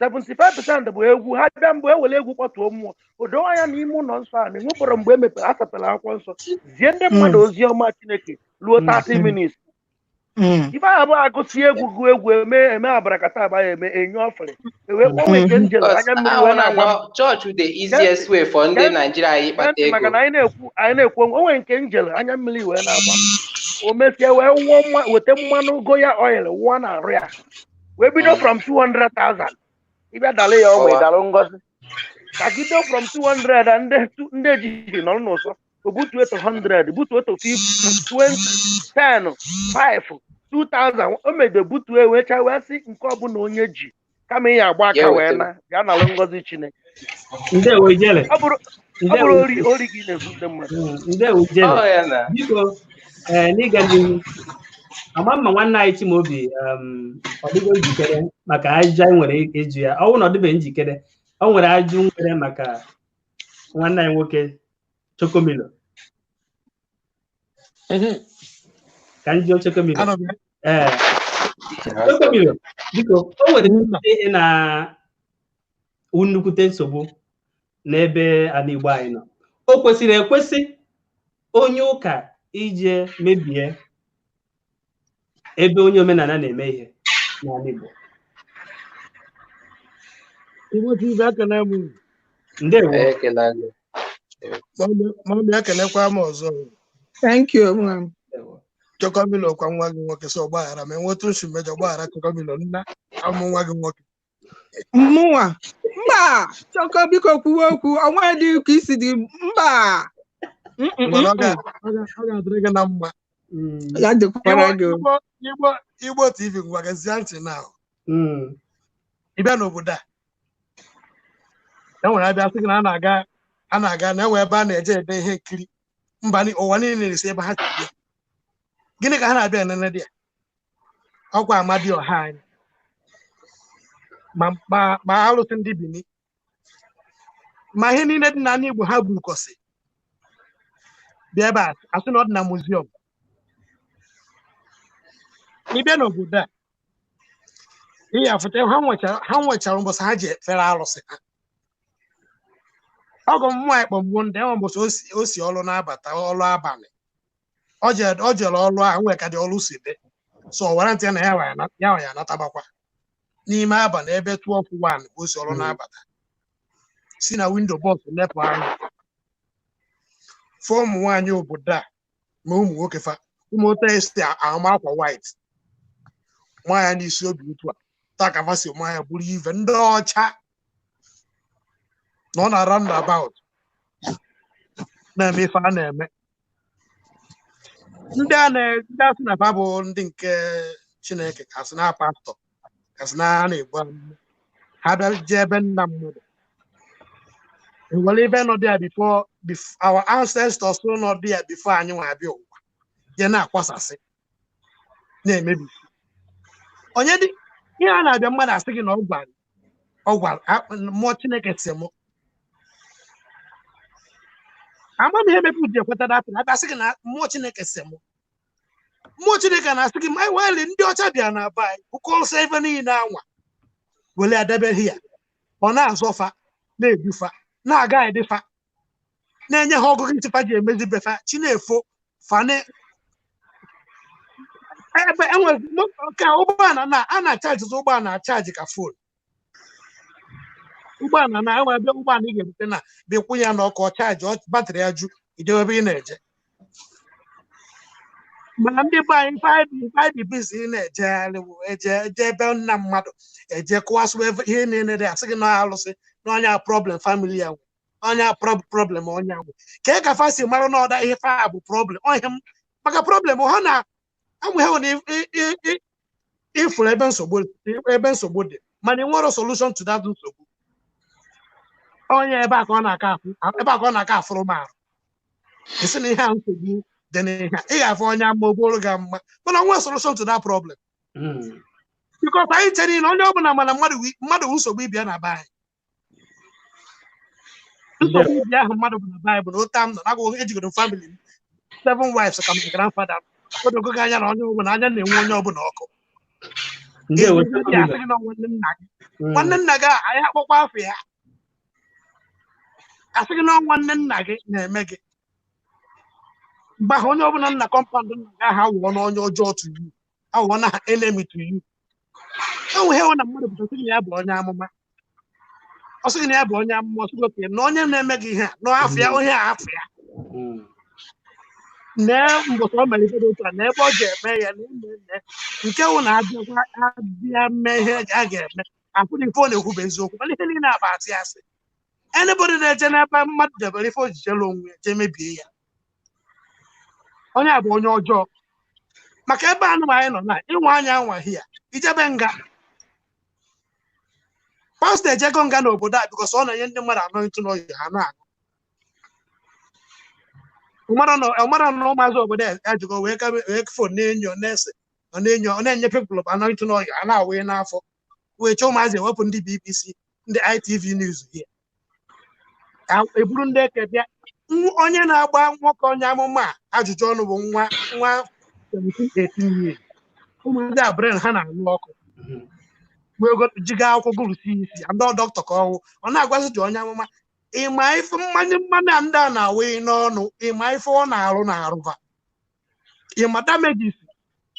75% bụ egwu ha bịa mgbe ewere egwu kpọtuo mmụọ odo anya n'ime ụlọ nsọ a na-enwepụrụ mgbe emepere asapụla akwụkwọ nsọ zie ndị mmadụ ozi ọma Chineke ruo 30 minutes ife ahụ bụ agụsi egwu gụ egwu eme abarakata aba ya eme enye ọfere ewee kpọnwe nke njel anya mmiri wee na-agba chọọchị the easiest way for ndị Naijiria ịkpata ego maka na anyị na-ekwu onwe nke njel anya mmiri wee na-agba o mesie wee wụọ weta mmanụ goya oil wụọ na arụ ya wee bido from 200,000 ịbịa dala ya ọgwụ ịdalụ ngozi kagido from 200 ndị ejiji nọrọ n'ụsọ o butuo to 100 butuo to 50 20 10 5 2000 o medo butuo ewecha wee sị nke ọbụla onye ji kama ị ya agba aka wee na bịa nalụ ngozi Chineke ọ bụrụ ori gị na-ekwu ndị mmadụ biko n'ịga n'ihu ama mma nwanne anyị Chimaobi ọ dịgo njikere maka ajụjụ anyị nwere ịjụ ya ọ bụrụ na ọ dịbeghị njikere ọ nwere ajụjụ nwere maka nwanne anyị nwoke Chekomilo ka anyị jụọ Chekomilo Chekomilo biko o nwere ihe na nnukwute nsogbu n'ebe ala Igbo anyị nọ o kwesịrị ekwesị onye ụka ije mebie ebe onye omenala na-eme ihe n'ala Igbo ndewo ma ekelekwa m ọzọ thank you Chekomilo kwa nwa gị nwoke so ọgbaghara ma enweta osu mejọ ọgbaghara Chekomilo nna amụ nwa gị nwoke mụnwa mba Choko biko kwuwe okwu ọnwa dị ka isi dị mba ọ ga-adịrị gị na mma ya dịkwara gị Igbo TV ngwa gezie ntị na ịbịa n'obodo a enwere abịa sị gị na a na-aga na enwe ebe a na-eje ede ihe nkiri mba ụwa niile na-esi ebe ha si gịnị ka ha na-abịa nene dị ya ọkwa amadi ọha anyị ma alụsị ndị Bini ma ihe niile dị n'ala Igbo ha bụ ụkọsị bịa ebe a asị na ọ dị na muziọm ịbịa n'obodo a ihe afụta ha nwechara mbọsị ha ji efere alụsị ha ọgụ nwaanyị kpọmgbuo ndị enwe mbọsị o si ọlụ na-abata ọlụ abalị o jere ọlụ ahụ nwee ka dị ọlụ si dị so wara ntị na ya ya anatabakwa n'ime abalị ebe 12:1 o si ọlụ na-abata si na windo bọksụ lepụ anya fọ ụmụ nwaanyị obodo a ma ụmụ nwoke fa ụmụ ote esi ahụma akwa white nwaanyị n'isi obi otu a taa ka fasị nwaanyị bụrụ ive ndị ọcha nọ na roundabout na-eme ife a na-eme ndị asị na fa bụ ndị nke Chineke kasị na pastọ kasị na ha na-egbu ha bịa jee ebe nna mmadụ enwere ebe nọdụ ya before our ancestors nọdụ ya before anyị nwa abịa ụwa je na-akwasasị na-emebi onye dị ihe a na-abịa mmadụ asị gị na ọgwara mmụọ Chineke si mụ ama m ihe mepe uji ekweta dapụrụ abịa asị gị na mmụọ Chineke si mụ mmụọ Chineke na-asị gị ma weli ndị ọcha bịa na be anyị bụkọlụsa ebe niile anwa were adebeghị ya ọ na-azọfa na-edufa na-aga edifa na-enye ha ọgụgụ ntịfa ji emezibefa chi na-efo fane ebe enwere ka ụgbọala a na-achaji ụgbọala na-achaji ka fon ụgbọala na-enwe ebe ụgbọala ị ga-ebute na bịakwụ ya n'ọkụ chaji batrị ya ju idewe ebe ị na-eje mana ndị be anyị faịdị bizi na-ejegharị eje ebe nna mmadụ eje kụwasịwa ihe na-enere asị gị na alụsị na ọnya problem famili ya nwe ọnya problem ọnya nwe ka e ka fa si mara na ọda ihe fa bụ problem ọhịa maka problem ha na-amụ ha na ifuru ebe nsogbu dị mana ị nwere solution to that nsogbu onye ebe a ka ọ na-aka afụrụ m arụ esi na ihe a nsogbu dị n'ihe ị ga-afụ onye ama ogboro ga mma mana nwee solution to that problem because anyị chere na onye ọbụla mana mmadụ nsogbu ịbịa na be anyị nsogbu ịbịa ahụ mmadụ bụ na be anyị bụ na ụta m nọ na-agwụghị ejigoro family 7 wives ka my grandfather odogogo anya na onye ọbụla anya na-enwe onye ọbụla ọkụ nwanne nna gị anyị akpọkwa afọ ya asị gị na nwanne nna gị na-eme gị mgbe ahụ onye ọbụla nna kọmpand nna gị ahụ awụọ na onye ọjọọ to you awụọ na enemy to you enweghị ewe na mmadụ bụta gị ya bụ onye amụma ọ sị gị na ya bụ onye amụma ọsị gị na onye na-eme gị ihe a n'afọ ya onye a afọ ya na mbọsọ ọ mere ife otu a na ebe ọ ga-eme ya na ime nke wụ na abịa mee ihe a ga-eme akwụghị ife ọ na-ekwu bụ eziokwu mana ihe niile aba asị asị anybody na-eje n'ebe mmadụ debere ife o jijere onwe ya jee mebie ya onye a bụ onye ọjọọ maka ebe anụmanụ nọ na ịnwe anya anwaghị ya ijebe nga pastọ ejego nga n'obodo a bikọs ọ na-enye ndị mmadụ anọ ntụ n'oyi ha na-aṅụ ọmara na ụmụazị obodo ejego wee fon na-enyo na-ese ọ na-enye pepụl anọ ntụ n'oyi ha na-awụghị n'afọ wee chọọ ụmụazị ewepụ ndị BBC ndị ITV News hie eburu ndị eke bịa onye na-agba nwoke onye amụma ajụjụ ọnụ bụ nwa 17-18 years ụmụazị a bren ha na-anụ ọkụ wee jiga akwụkwọ gụrụsi isi ndị dọkịta ka ọnwụ ọ na-agwazi ji onye amụma ịma ife mmanya ndị a na-awụ n'ọnụ ịma ife ọ na-arụ na-arụba ịma damejis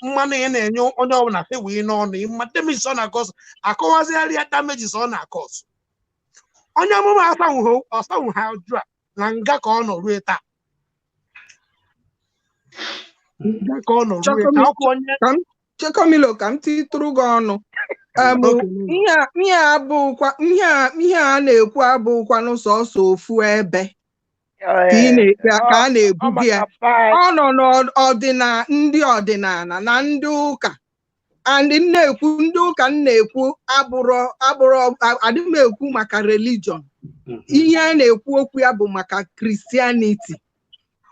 mmanụ ị na-enye onye ọbụla fe wee n'ọnụ ịma damejis ọ na-akọsụ akọwazigharị ya damejis ọ na-akọsụ onye amụma ọsanwụ ha jụ a na nga ka ọ nọ ruo taa nga ka ọ nọ ruo taa ọkụ onye Chekomilo ka m titụrụ gị ọnụ ihe a na-ekwu abụkwanụ sọsọ ofu ebe ka a na-ebuga ya ọ nọ n'ọdịna ndị ọdịnala na ndị ụka ndị ụka na-ekwu abụrụ adịm ekwu maka religion ihe a na-ekwu okwu ya bụ maka Christianity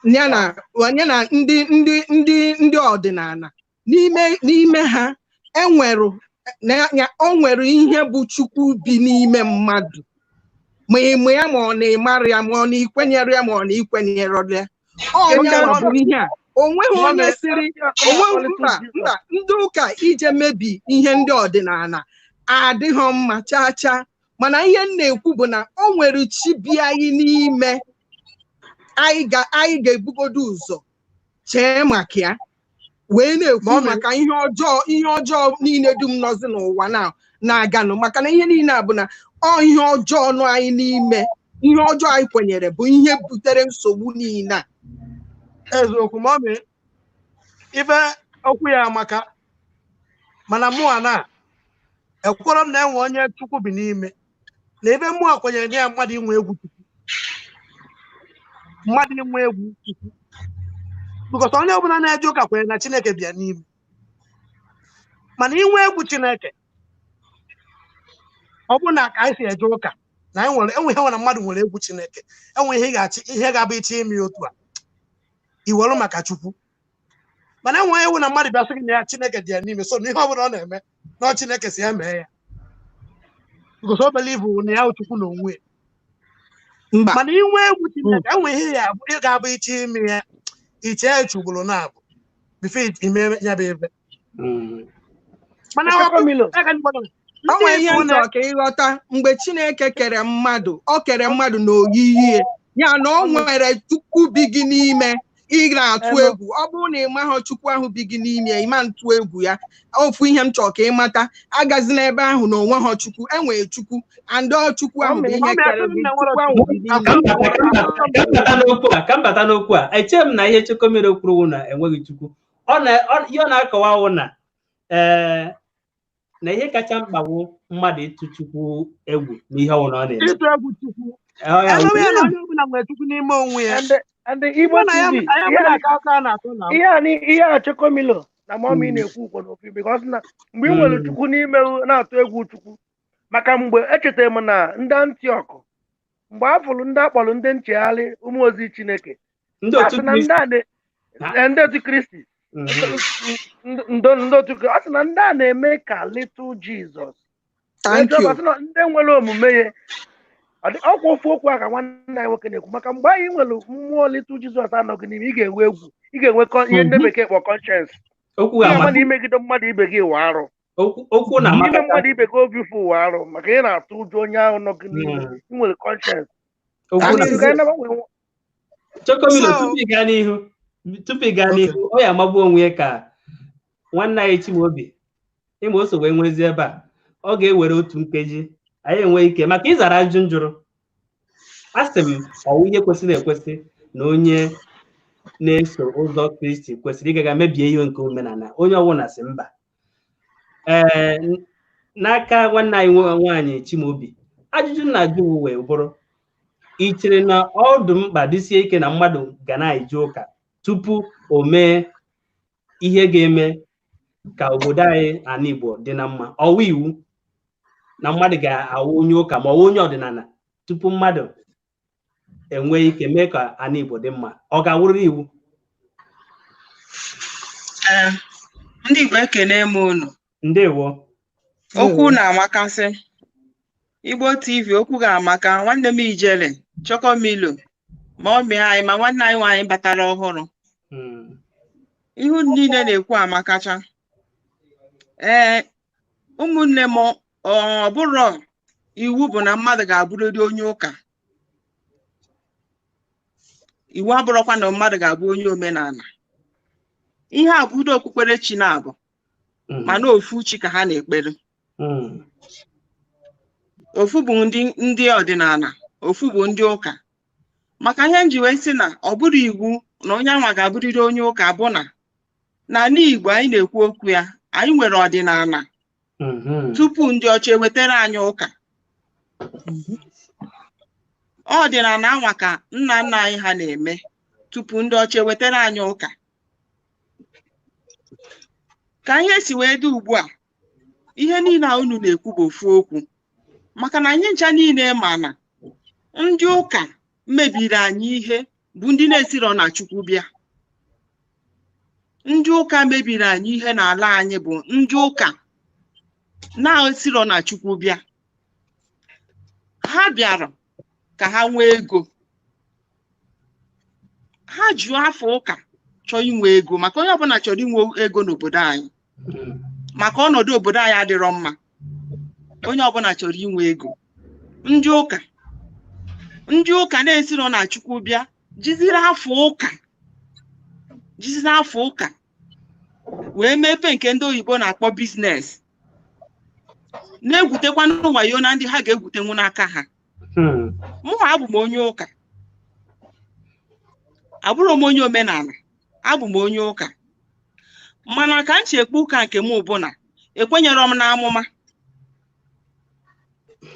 ya na ndị ọdịnala n'ime ha o nwere ihe bụ Chukwu bi n'ime mmadụ ma ịmụ ya ma ọ na-ịmara ya ma ọ na-ikwenyere ya ma ọ na-ikwenyere ya onye nwa bụ ihe a onweghị onye siri mba ndị ụka ije mebi ihe ndị ọdịnala adịghị mma chaa mana ihe m na-ekwu bụ na o nwere chi bi anyị n'ime anyị ga-ebugodo ụzọ chee maka ya wee na-ekwu maka ihe ọjọọ niile dum nọzi n'ụwa na-aganụ maka na ihe niile a bụ na ihe ọjọọ nọ anyị n'ime ihe ọjọọ anyị kwenyere bụ ihe butere nsogbu niile a. Eziokwu mami ife okwu ya maka mana mụa na ekworo m na enwe onye Chukwu bi n'ime na ebe mụa kwenyere na ya mmadụ inwe egwu Chukwu because onye ọbụla na-eje ụka kwenyere na Chineke bịa n'ime mana inwe egwu Chineke ọ bụ na ka anyị si eje ụka na enwe ihe na mmadụ nwere egwu Chineke enwe ihe ga-abụ iche ime otu a iwere maka Chukwu mana enwe ewu na mmadụ bịa sị gị na ya Chineke dị ya n'ime so n'ihe ọ bụla ọ na-eme na Chineke si eme ya because o believe na ya Chukwu na onwe mana inwe egwu Chineke enwe ihe ya ga-abụ iche ime ya iche echugburu na abụ before ime ya bụ ebe mana ọ nwere ihe nchọ ka ịghọta mgbe Chineke kere mmadụ o kere mmadụ n'oyiyi ya na o nwere Chukwu bi gị n'ime ị na-atụ egwu ọ bụrụ na ị maghị Chukwu ahụ bi gị n'ime ịma ntụ egwu ya ofu ihe m chọrọ ka ịmata agazi n'ebe ahụ na onwe ha Chukwu enwere Chukwu andị Chukwu ahụ bụ ihe kere gị Chukwu ahụ bi n'ime ka mbata n'okwu a eche m na ihe Chukwumere kwuru na enweghị Chukwu ọ na-akọwa wụ na ihe kacha mkpa bụ mmadụ ịtụ Chukwu egwu n'ihe ọ na-eme ịtụ egwu Chukwu onye ọbụla nwere Chukwu n'ime onwe ya Igbo TV ihe a Chukwumere na mọmị na-ekwu ukwo n'ofi because na mgbe ị nwere Chukwu n'ime na-atụ egwu Chukwu maka mgbe echetara m na ndị Antiọk mgbe a fụrụ ndị akpọrọ ndị nchegharị ụmụ ozi Chineke ndị otu Kristi ndị otu ọ sị na ndị a na-eme ka little Jesus ndị nwere omume ya ọkwa ofu okwu a ka nwanne anyị nwoke na-ekwu maka mgbe anyị nwere mmụọ little Jesus anọghị n'ime ị ga-enwe egwu ị ga-enwe ihe ndị bekee kpọ conscience na imegide mmadụ ibe gị ụwa arụ ime mmadụ ibe gị obi ụfụ ụwa arụ maka ị na-atụ ụjọ onye ahụ nọgị n'ime ị nwere conscience tupu ị gaa n'ihu ọ ya amagbu onwe ya ka nwanne anyị Chimaobi ịma o so wee nwezi ebe a ọ ga-ewere otu nkeji anyị enweghị ike maka ịzara ajụjụ njụrụ asị m ọwụ ihe kwesịrị ekwesị na onye na-eso ụzọ Kristi kwesịrị ịgaga mebie ihe nke omenala onye ọbụla sị mba n'aka nwanne anyị nwaanyị Chimaobi ajụjụ na-ajụ wee bụrụ ị chere na ọ dị mkpa dịsie ike na mmadụ ga na-eje ụka tupu o mee ihe ga-eme ka obodo anyị ana Igbo dị na mma ọwụ iwu na mmadụ ga-awụ onye ụka ma ọ wụ onye ọdịnala tupu mmadụ enwee ike mee ka ana Igbo dị mma ọ ga-awụrụ iwu ndị Igbo ekene m unu ndewo okwu na-amakasị Igbo TV okwu ga-amaka nwanne m Ijele Chukwumere ma ọ mee anyị ma nwanne anyị nwaanyị batara ọhụrụ ihu niile na-ekwu amakacha ụmụnne m ọ bụrụ iwu bụ na mmadụ ga-abụrịrị onye ụka iwu abụrụkwa na mmadụ ga-abụ onye omenala ihe a bụ ụdị okpukperechi na-abụ mana ofu chi ka ha na-ekpere ofu bụ ndị ọdịnala ofu bụ ndị ụka maka ihe nji wee sị na ọ bụrụ iwu na onye anwa ga-abụrịrị onye ụka bụ na n'ala Igbo anyị na-ekwu okwu ya anyị nwere ọdịnala tupu ndị ọcha ewetara anyị ụka ọdịnala anwa ka nna nna anyị ha na-eme tupu ndị ọcha ewetara anyị ụka ka ihe si wee dị ugbu a ihe niile a unu na-ekwu bụ ofu okwu maka na anyị ncha niile ma na ndị ụka mebiri anyị ihe bụ ndị na-esiro na Chukwu bịa. Ndị ụka mebiri anyị ihe n'ala anyị bụ ndị ụka na-esiro na Chukwu bịa. Ha bịara ka ha nwee ego. Ha jụọ afọ ụka chọọ inwe ego maka onye ọbụla chọrọ inwe ego n'obodo anyị. Maka ọnọdụ obodo anyị adịrọ mma. Onye ọbụla chọrọ inwe ego. Ndị ụka na-esiro na Chukwu bịa jiziri afọ ụka wee mepe nke ndị oyibo na-akpọ biznes. Na-egwutekwanụ wayo na ndị ha ga-egwutenwu n'aka ha. Mụnwa abụ m onye ụka. Abụrụ m onye omenala. Abụ m onye ụka. Mana ka m si ekpe ụka nke m bụ na ekwenyere m n'amụma.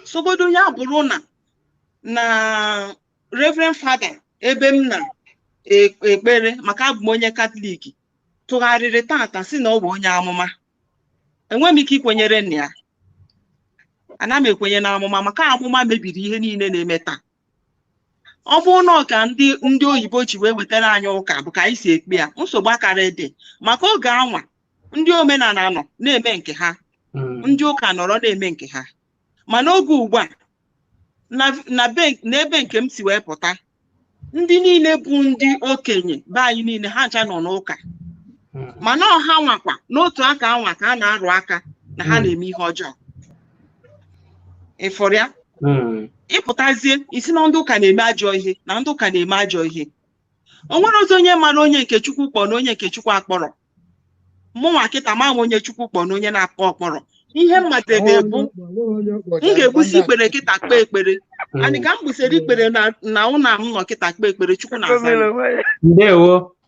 Sogodo ya bụrụ na Reverend Father ebe m na ekpere maka abụ m onye Katọlik tụgharịrị tata si na ọ bụ onye amụma. Enwe m ike ikwenyere na ya. Ana m ekwenye n'amụma maka amụma mebiri ihe niile na-eme taa. Ọ bụrụ na ọka ndị oyibo ji wee wetara anyị ụka bụ ka anyị si ekpe ya, nsogbu akarị dị maka oge anwa ndị omenala nọ na-eme nke ha, ndị ụka nọrọ na-eme nke ha. Mana oge ugbu a n'ebe nke m si wee pụta, ndị niile bụ ndị okenye be anyị niile ha ncha nọ n'ụka. Mana ọha nwakwa n'otu aka anwa ka a na-arụ aka na ha na-eme ihe ọjọọ. Ịfụrụ ya? Ịpụtazie isi na ndị ụka na-eme ajọ ihe na ndị ụka na-eme ajọ ihe. O nwere ozi onye mara onye nke Chukwu kpọrọ na onye nke Chukwu akpọrọ. Mụnwa kịta ma m onye Chukwu kpọrọ na onye na-akpọ ọkpọrọ. Ihe mmadụ bụ m ga-egbusi ikpere kịta kpee ekpere. Anyị ka m gbusiri ikpere na ụna m nọ kịta kpee ekpere Chukwu na-aza m.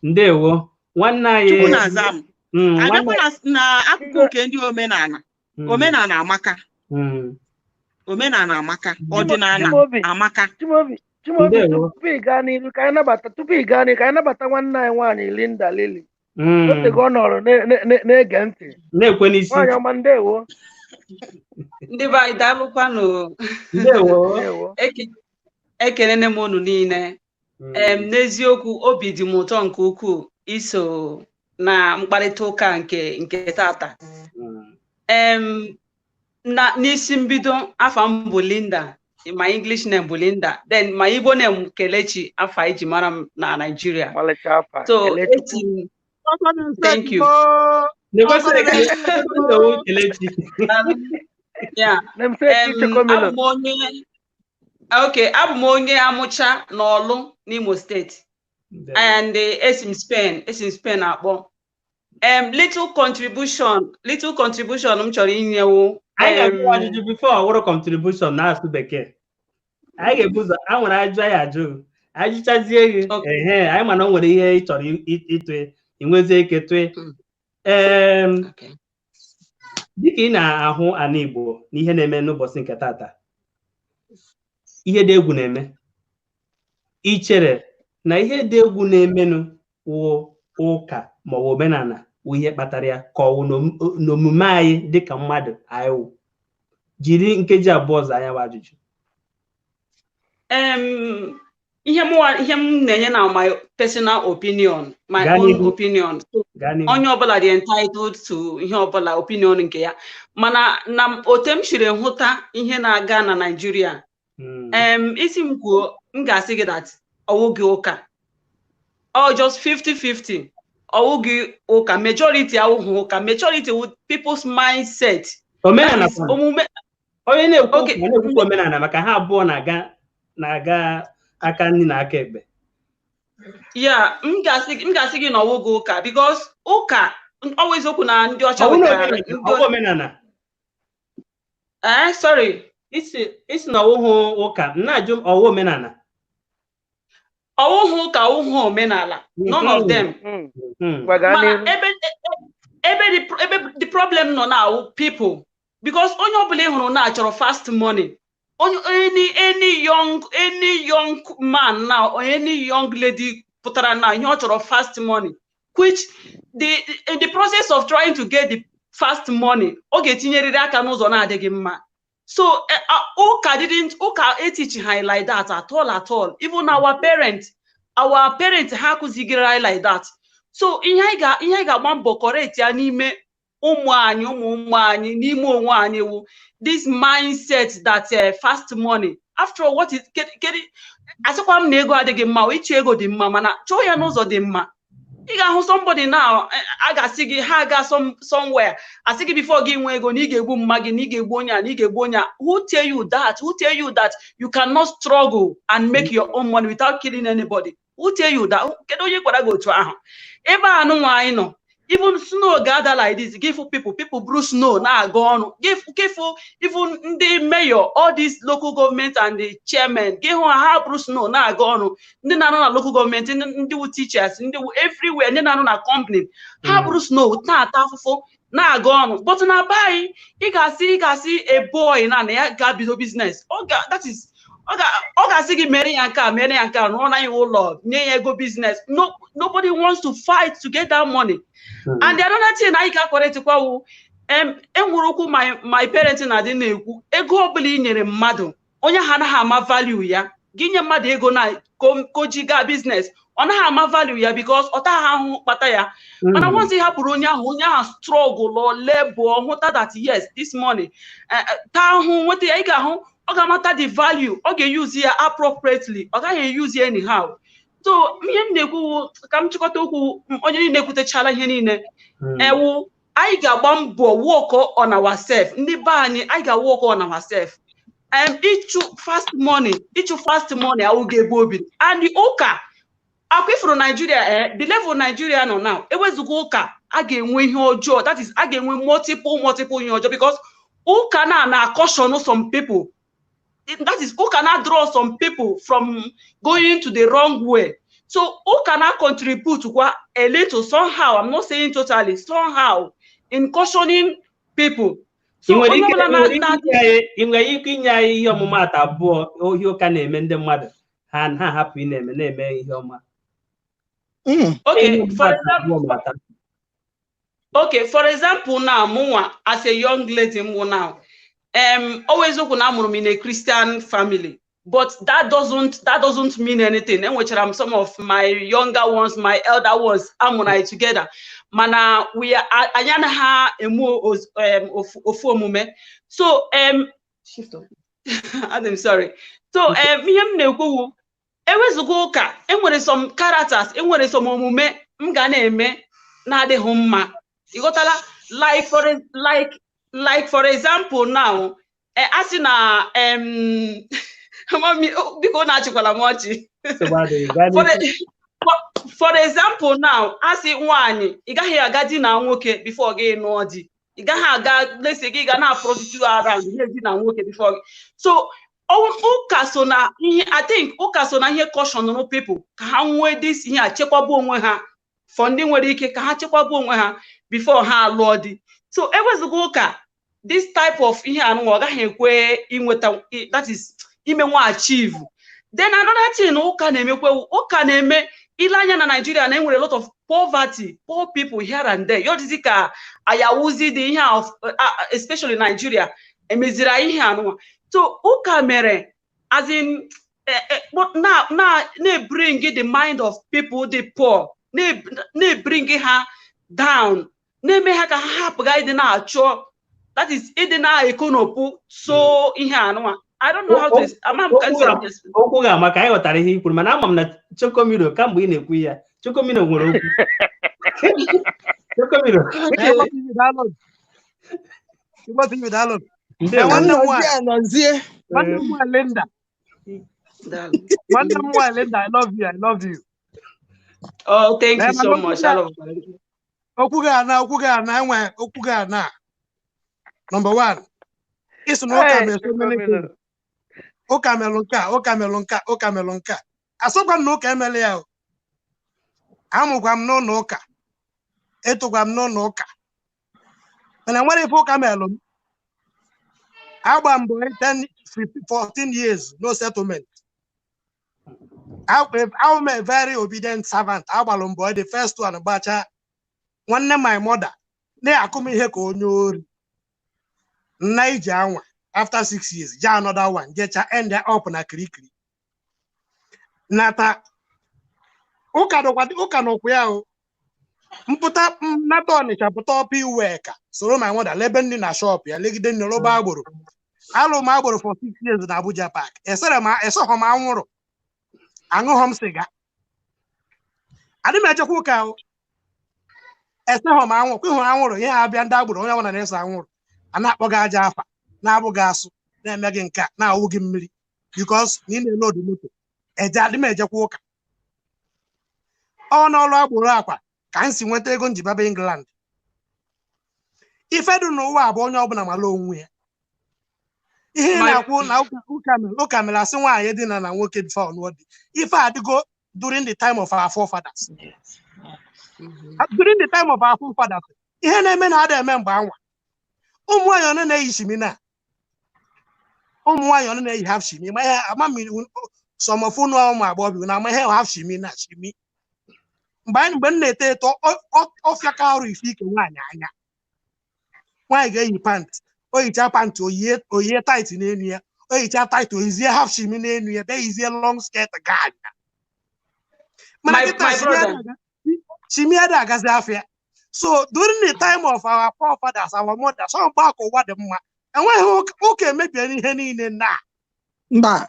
Ndewo. Nwanne anyị Chukwu na-aza m. Abịakwa na akụkụ nke ndị omenala. Omenala amaka. Omenala amaka. Ọdịnala amaka. Chimaobi, tupu ị gaa n'ihu ka anyị nabata nwanne anyị nwaanyị Linda Lily. Otego ọ nọrọ na-ege ntị. Na-ekwe n'isi. Nwaanyị ọma ndewo. Ndị be anyị daalụkwanụ. Ndewo. Ekelene m unu niile. N'eziokwu obi dị m ụtọ nke ukwuu iso na mkparịta ụka nke tata. N'isi mbido afọ m bụ Linda, my English name bụ Linda, then my Igbo name Kelechi, afọ iji mara m na Nigeria. So thank you. Yeah. Abụ m onye amụcha n'Ọlụ n'Imo State. And esi m Spain akpọ. Little contribution m chọrọ inyewo. I ga-ajụ ajụjụ before ọwụrụ contribution n'asụsụ Bekee. Anyị ga-ebu ụzọ a nwere ajụ anyị ajụ. Ajụchazie gị. Anyị mana o nwere ihe ị chọrọ ịtụ inwezie ike tụe. Dịka ị na-ahụ ana Igbo na ihe na-eme n'ụbọchị nke tata, ihe dị egwu na-eme. Ị chere na ihe dị egwu na-emenụ wụ ụka ma ọ bụ omenala wụ ihe kpatara ya ka ọ wụ n'omume anyị dịka mmadụ anyị wụ? Jiri nkeji abụọ ọzọ anya bụ ajụjụ. Ihe m na-enye na my personal opinion, my own opinion. Onye ọbụla dị entitled to ihe ọbụla opinion nke ya. Mana na otu m siri hụta ihe na-aga na Nigeria, isi m kwuo, m ga-asị gị that ọwụghị ụka. Or just 50-50. Ọwụghị ụka. Majority awụghị ụka. Majority with people's mindset. Omenala. Onye na-ekwu omenala maka ha abụọ na-aga aka nri na aka ekpe. Yeah, m ga-asị gị na ọwụghị ụka because ụka always okwu na ndị ọcha wetara omenala. Sorry. Isi na ọwụghị ụka, na-ajụ ọwụ omenala. Ọwụghị ụka, ọwụghị omenala. None of them. Ebe the problem nọ na people, because onye ọbụla ị hụrụ na-achọrọ fast money. Any young man now or any young lady putara now, ihe ọ chọrọ fast money, which in the process of trying to get the fast money, ọ ga-etinyerịrị aka n'ụzọ na-adịghị mma. So ụka teach high like that at all. Even our parents, our parents ha kụzigiri like that. So ihe anyị ga-agba mbọ correct ya n'ime ụmụ anyị n'ime onwe anyị wu this mindset that fast money. After all, what is asịkwa m na ego adịghị mma, ịchụ ego dị mma, mana chọọ ya n'ụzọ dị mma. Ị ga-ahụ somebody now a ga-asị gị ha ga somewhere asị gị before gị nwe ego na ị ga-egbu mma gị na ị ga-egbu onye a na ị ga-egbu onye a. Who tell you that you cannot struggle and make your own money without killing anybody? Who tell you that? Kedu onye kwara gị otu ahụ? Ebe a nụ nwa anyị nọ, even snow gather like this, give people brew snow na go on, give even the mayor, all these local government and the chairman, give ha brew snow na go on, ndị na na local government, ndị teachers, ndị everywhere, ndị na na company, ha brew snow na atafufu na go on. But na buy, you can see a boy na ya ga bido business. That is ọ ga-asị gị mere ya nke a rụọ na ya ụlọ nye ya ego business. Nobody wants to fight to get that money. And the other thing I can correct kwa enwurukwu my parents na dị na-ekwu ego ọbụla i nyere mmadụ onye ha anaghị ama value ya. Gị nye mmadụ ego na kojiga business ọ naghị ama value ya because ọ taghị ahụ kpata ya. Mana once ị hapụrụ onye ahụ struggle or labor hụta that yes this money ta ahụ nweta ya, ị ga-ahụ ọ ga-amata the value, ọ ga-use ya appropriately, ọ gaghị use ya anyhow. So ihe m na-ekwu ka m chịkọta okwu onye niile ekwutechala ihe niile ewu anyị ga-agba mbọ work on ourselves. Ndị be anyị ga-work on ourselves. Ịchụ fast money awụ ga-ebu obi. And the ụka akwa ifuru Nigeria the level Nigeria nọ now, ewezuga ụka a ga-enwe ihe ọjọọ, that is a ga-enwe multiple ihe ọjọọ because ụka na caution some people. That is, who cannot draw some people from going to the wrong way. So who cannot contribute to a little somehow, I'm not saying totally, somehow in cautioning people. So inwe ike inye anyị ihe ọmụmatụ abụọ ihe ụka na-eme ndị mmadụ ha hapụ na-eme ihe ọma. Okay, for example now, Mwa, as a young lady now, always I'm in a Christian family, but that doesn't mean anything. And which some of my younger ones, my elder ones, I'm together. Mana we are ayana ha emu ofu omume. So shift on. I'm sorry. So miyam nekwu ewezugo ụka enwere some characters, enwere some omume m ga na-eme na adịghị mma. Igotala like for example now as in biko na achikwala mochi. For example now as in nwanyi ị gaghị aga di na nwoke before gị nụọ di. Ị gaghị aga let's say gị ga na prostitute around di na nwoke before. So ụka so na ihe, I think ụka so na ihe caution no people ka ha nwee this ihe achekwaba onwe ha for ndị nwere ike ka ha chekwaba onwe ha before ha alụọ di. So ewezuga ụka this type of ihe anụ ọ gaghị ekwe inweta, that is ime nwa achieve. Then another thing ụka na-emekwe, ụka na-eme ile anya na Nigeria na enwere a lot of poverty, poor people here and there. Yo dizi ka ayawuzi the ihe of especially Nigeria emezira ihe anụ. So ụka mere as in na bring the mind of people the poor, na bring ha down, na me ha ka hapụ ga ịdị na-achọ, that is ịdị na-ekonopu so ihe anụ. I don't know how to okwu ga maka anyị ghọtara ihe ikwuru, mana ama m na Chokomiro kamgbe ị na-ekwu ya Chokomiro nwere okwu. Chokomiro Linda, I love you. Oh, thank you so much. I love you. Number one, it's no Okamelonka. Asokwa no kamele ya. Amugwa m no n'ụka. Etogwa m no n'ụka. Mana nwere ife ụka melụ. Agba mbọ 14 years no settlement. I'm a very obedient servant. Agbalụ mbọ the first one gbacha. Nwanne my mother na akụm ihe ka onye ori. Nna ije anwa. After 6 years, ja another one, get ya end up na krikri. Nata ụka nọkwa ya o mpụta nata Ọnịcha pụta ọpa iwe ka soro my mother lebe nri na shop ya legide nri rụba agboro alụ m agboro for 6 years na Abuja Park esoghọ m anwụrụ aṅụghọ m siga adị m echekwa ụka o esoghọ m anwụrụ ịhụrụ anwụrụ ihe abịa ndị agboro onye ọbụla na-eso anwụrụ a na-akpọ gị aja afa na-abụ gị asụ na-eme gị nke a na-awụ gị mmiri because na ị na-ele odu moto adị m ejekwa ụka ọ n'ọrụ agboro akwa ka m si nweta ego nji baba England ife dị n'ụwa abụ onye ọbụla mara onwe ya ihe na-akwụ na ụka mere asị nwaanyị dina na nwoke before ọnụọ dị ife adịgo during the time of our forefathers during the time of our forefathers ihe na-eme na ada eme mgbe anwa ụmụ nwaanyị ọnụ na-eyi shimina ụmụ nwaanyị ọnụ na-eyi half shimi ma ihe amamiri sọmọfụnụ ụmụ agbọghọ na ama ihe half shimi na shimi mgbe m na-eto eto ọfịa ka arụ ife ike nwaanyị anya nwaanyị ga-eyi pant oyicha pant oyie tait n'elu ya oyicha tait oyizie half shimi n'elu ya bịa yizie long skirt ga anya mana kịta shimi ada agazi afịa so during the time of our forefathers our mothers ọ mgbe aka ụwa dị mma enweghị ụka emebiela ihe niile na mba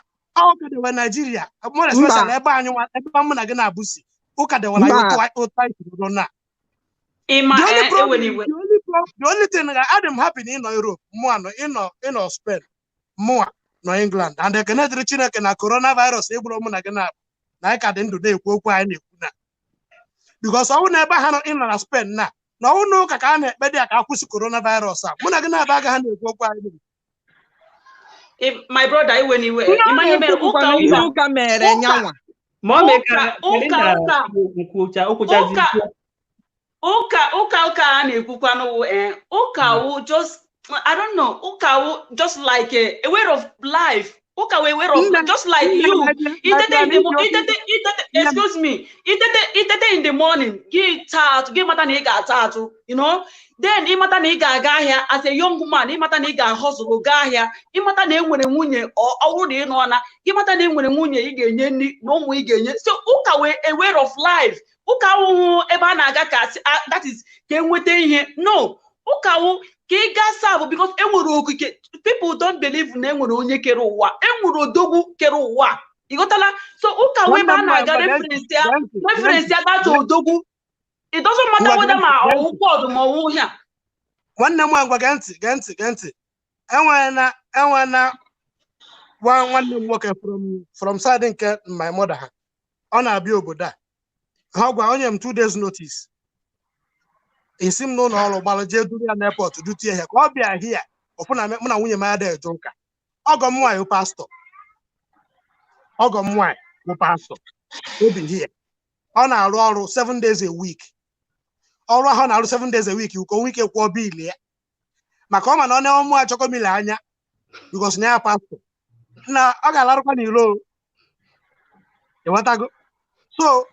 ụka dewe Naijiria more especially ebe anyị ebe mụ na gị na-abụsi ụka dewela ya ụtụ anyị na the only thing that I'm happy in Europe mụa ịnọ Spain mụa nọ England and ekene dịrị Chineke na coronavirus egburu mụ na gị na anyị ka dị ndụ na-ekwu okwu anyị na-ekwu na because ọnwụ na ebe ha ịnọ na Spain na ọnwụ na ụka ka a na-ekpe dị ya ka akwụsị coronavirus a mụ na gị na-aba aga ha na-ekwu okwu anyị my brother iwe ụka mere nyanwa ụka a na-ekwukwa n'ụwa ụka just I don't know ụka just like a way of life ụka way of just like you excuse me itete in the morning gị mata na ị ga-ata atụ you know then ịmata na ị ga-aga ahịa as a young man ịmata na ị ga-ahọzụlụ gaa ahịa ịmata na enwere nwunye ọwụrụ na ịnọ na ịmata na enwere nwunye ị ga-enye nri na ụmụ ị ga-enye so ụka wee a way of life ụka awụhụ ebe a na-aga ka that is ka enweta ihe no ụka wụ ka ị gaa sabụ because enwere okike people don't believe na enwere onye kere ụwa enwere odogwu kere ụwa ịghọtala so ụka wee ebe a na-aga reference ya data odogwu it doesn't matter whether ma ọwụ bọọdụ ma ọwụ ihe a nwanne m agwa gee ntị enwena nwanne m nwoke from side nke my mother ha ọ na-abịa obodo a ha gwa onye m 2 days notice esi m n'ụlọ ọrụ gbalụ jee duru ya n'airport dutie ya ka ọ bịa hia ọfụ na mụ na nwunye m ada eju nka ọgọ m nwaanyị bụ pastọ obi hia ọ na-arụ ọrụ 7 days a week ọrụ ahụ na-arụ 7 days a week ka onwe ike kwụọ biil ya maka ọ ma na ọ na-enwe mmụọ achọkọmile anya bikos na ya pastọ na ọ ga-alarụkwa n'iro ịghọtago so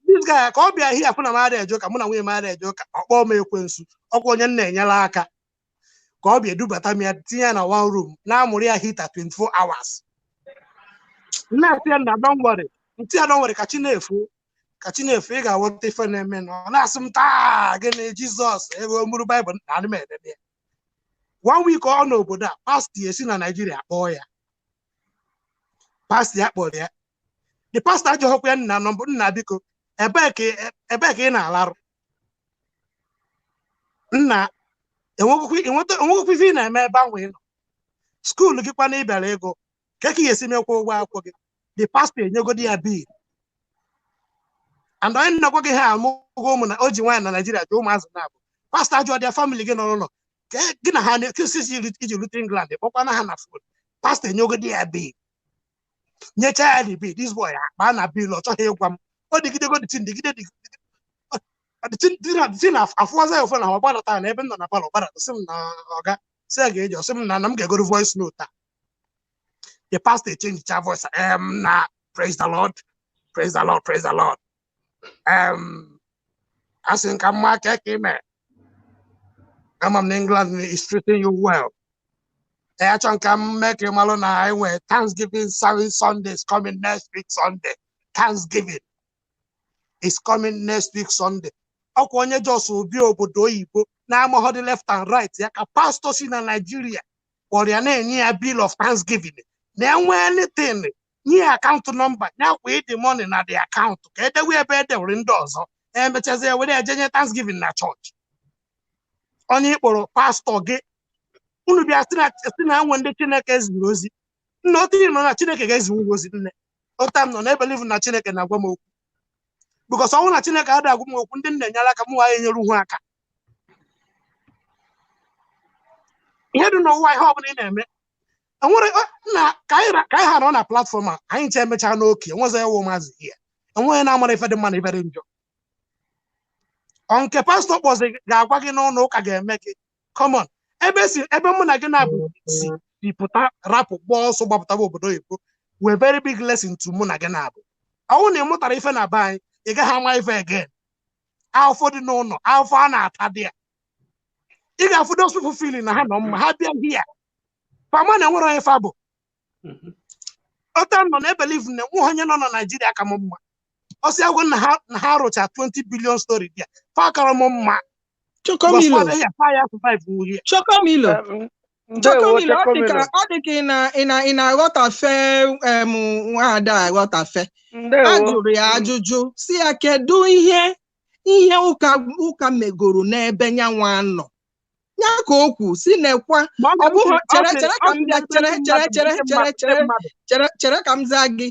this guy ka ọ bịa hie afụ na m ada eje ụka mụ na nwunye m ada eje ụka ọ kpọọ m ekwensu ọkwa onye m na-enyere aka ka ọ bịa edubata m ya tinye ya na one room na-amụrụ ya hita 24 hours na-asị ya na dọnwere ntị ya dọnwere ka chi na-efu ị ga-awọta ife na-eme na ọ na-asị m taa gịnị Jizọs ebe omuru Baịbụl na adị m edebe ya 1 week ọ n'obodo a pastọ esi na Naijiria kpọọ ya pastọ ya kpọrọ ya the pastọ ajọghọkwa ya nna biko ebee ka ị na-alarụ nna enwegokwa ife ị na-eme ebe ahụ ị nọ skuulu gị kwana ị bịara ego ka ị ga-esi mekwa ụgwọ akwụkwọ gị the pastọ enyegodi ya bil and onye nnakwa gị ha amụgo ụmụ na o ji nwaanyị na Naijiria ji ụmụazụ na-abụ pastọ ajụọ dị famili gị nọ n'ụlọ gị na ha na-ekesisi iji rute England kpọkwana ha na fon pastọ enyegodi ya bil nyecha ya the bil this boy akpa na bil ọ chọghị ịgwa m ọ dịgidego digide afụwaza ya ofe na ọgbadata na ebe m nọ na palọ gbadata sị m na ọga si ya ga-eji ọsị m na m ga-egoro voice note a the pastor change cha voice na praise the Lord asị nka mma ka ime ama m na England is treating you well achọ nka m mee ka ị malụ na anyị nwere Thanksgiving service Sundays coming next week Sunday Thanksgiving is coming next week Sunday. Ọkwa onye Jos obi obodo oyibo na-amaghọ dị left and right ya ka pastor si na Nigeria kpọrọ ya na-enye ya bill of thanksgiving na-enwe anything nye ya account number ya kwa the money na the account ka edewe ebe edewere ndị ọzọ emechazi were ejenye thanksgiving na church. Onye kpọrọ pastor gị unu bịa si na nwe ndị Chineke ziri ozi nna otu nọ na Chineke ga-ezinwu ozi nne otam nọ na-ebelive na Chineke na-agwa m okwu because ọnwụ na Chineke adịghị agwa m okwu ndị nna enyere aka m nwaanyị nyere uhu aka ihe dị n'ụwa ihe ọbụla ị na-eme enwere na ka anyị ha nọ na platform a anyị nche emechaa n'oke enwezi ewu maazị ihe enweghị na-amara ife dị mma na ife dị njọ nke pastọ kpọzi ga-agwa gị n'ụlọ ụka ga-eme gị come on ebe mụ na gị na-abụ si bipụta rapụ gbaa ọsọ gbapụtaba obodo oyibo wee very big lesson to mụ na gị na-abụ ọnwụ na ị mụtara ife na be anyị ị gaghị ama ife again afọ dị n'ụlọ afọ a na-ata dị ya ị ga-afụ those people feeling na ha nọ mma ha bịa hia fama na enwere onye fa bụ otu nọ na-ebelive na nwa onye nọ na Naijiria ka m mma ọsị agwụ na ha rụcha 20 billion story bịa fa akara m mma Chokomilo ọ dị ka ị na-aghọtafe nwaada aghọtafe a jụrụ ya ajụjụ si ya kedu ihe ụka megoro n'ebe nyanwa nọ ya ka o kwu si nekwa ọ bụghị chere ka m zaa gị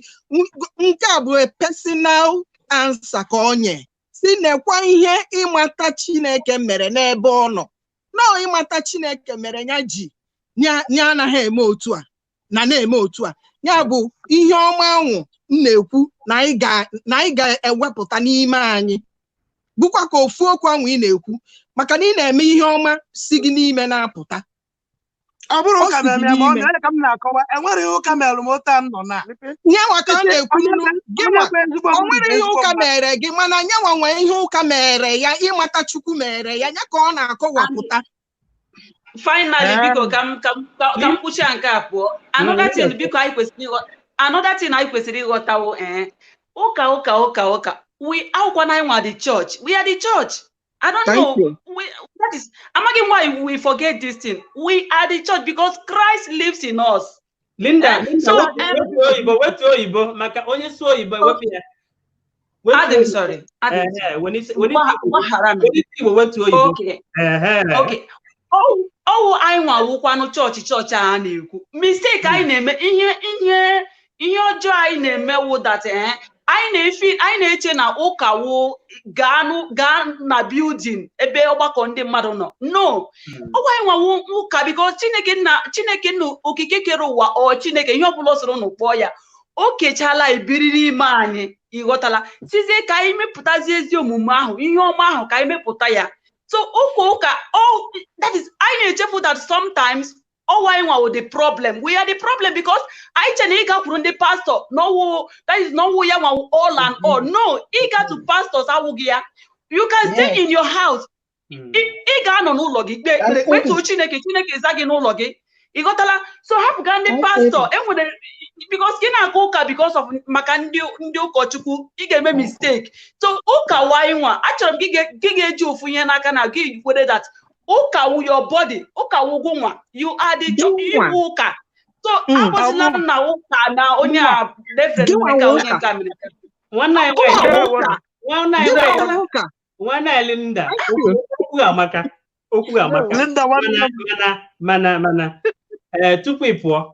nke a bụ personal answer ka onye si nekwa ihe ịmata Chineke mere n'ebe ọ nọ nọọ ịmata Chineke mere ya ji ya anaghị eme otu a na-eme otu a ya bụ ihe ọma ahụ m na-ekwu na anyị ga-ewepụta n'ime anyị bụkwa ka ofu okwu ahụ ị na-ekwu maka na ị na-eme ihe ọma si gị n'ime na-apụta ọ bụrụ ụka mere ma ọ mere ka m na-akọwa enwere ihe ụka mere m ụta m nọ na nyanwa ka a na-ekwu o nwere ihe ụka mere gị mana nyanwa nwere ihe ụka mere ya ịmata Chukwu mere ya ya ka ọ na-akọwapụta. Finally, biko ka m kwuchia nke a pụọ. Another thing biko anyị kwesịrị ịghọtawo ụka we akwụkwọ na nwa the church. We are the church. I don't know. That is amaghị why we forget this thing. We are the church because Christ lives in us. Linda, wetu oyibo maka onye su oyibo ewepụ ya. I'm sorry. Okay. Oh, anyị nwa wụkwanụ chọọchị a na-ekwu. Mistake anyị na-eme ihe ọjọọ anyị na-emewu that anyị na-eche na ụka wụ gaa na building ebe ọgbakọ ndị mmadụ nọ. No. Ọgwa anyị nwa ụka because Chineke nna okike kere ụwa ọ Chineke ihe ọbụla soro unu kpọọ ya. O kechala ebiriri ime anyị ịghọtala sizie ka anyị mepụtazie ezi omume ahụ ihe ọma ahụ ka anyị mepụta ya. So that is I need that sometimes why we the problem. We are the problem because I chaniga from the pastor. No, that is not who you all and all. No, he got to pastors. You can stay in your house. He got no logi. Wait to Chineke is again no logi. He got so have gone the pastor and because kina koka because of makandi ndio kochuku he gave a mistake. So uka why one actually gige ju funye na kana give whether that uka your body uka wugunwa you are the uka. So I was na uka na onya different uka kamera. One night Linda oku amaka Linda mana tupu ịpụọ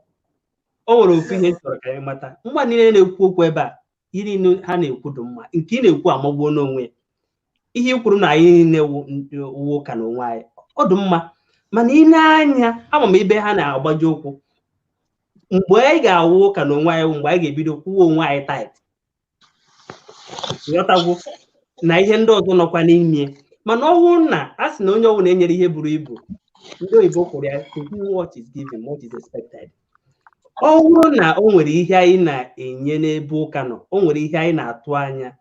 o nwere ofu ihe chọrọ ka anyị mata mgbe niile na-ekwu okwu ebe a iri ha na-ekwu dị mma nke ị na-ekwu amagbuo n'onwe ihe kwuru na anyị na-ewu ụka n'onwe anyị ọ dị mma mana ị na-anya ama m ebe ha na-agbaji okwu mgbe anyị ga-awụ ụka n'onwe anyị mgbe anyị ga-ebido kwuo onwe anyị tait ghọtagwo na ihe ndị ọzọ nọkwa n'ime mana ọnwụ na a sị na onye ọbụla na-enyere ihe buru ibu ndị oyibo kwuru ya to do what is given what is expected. Ọ bụrụ na o nwere ihe anyị na-enye n'ebe ụka nọ o nwere ihe anyị na-atụ anya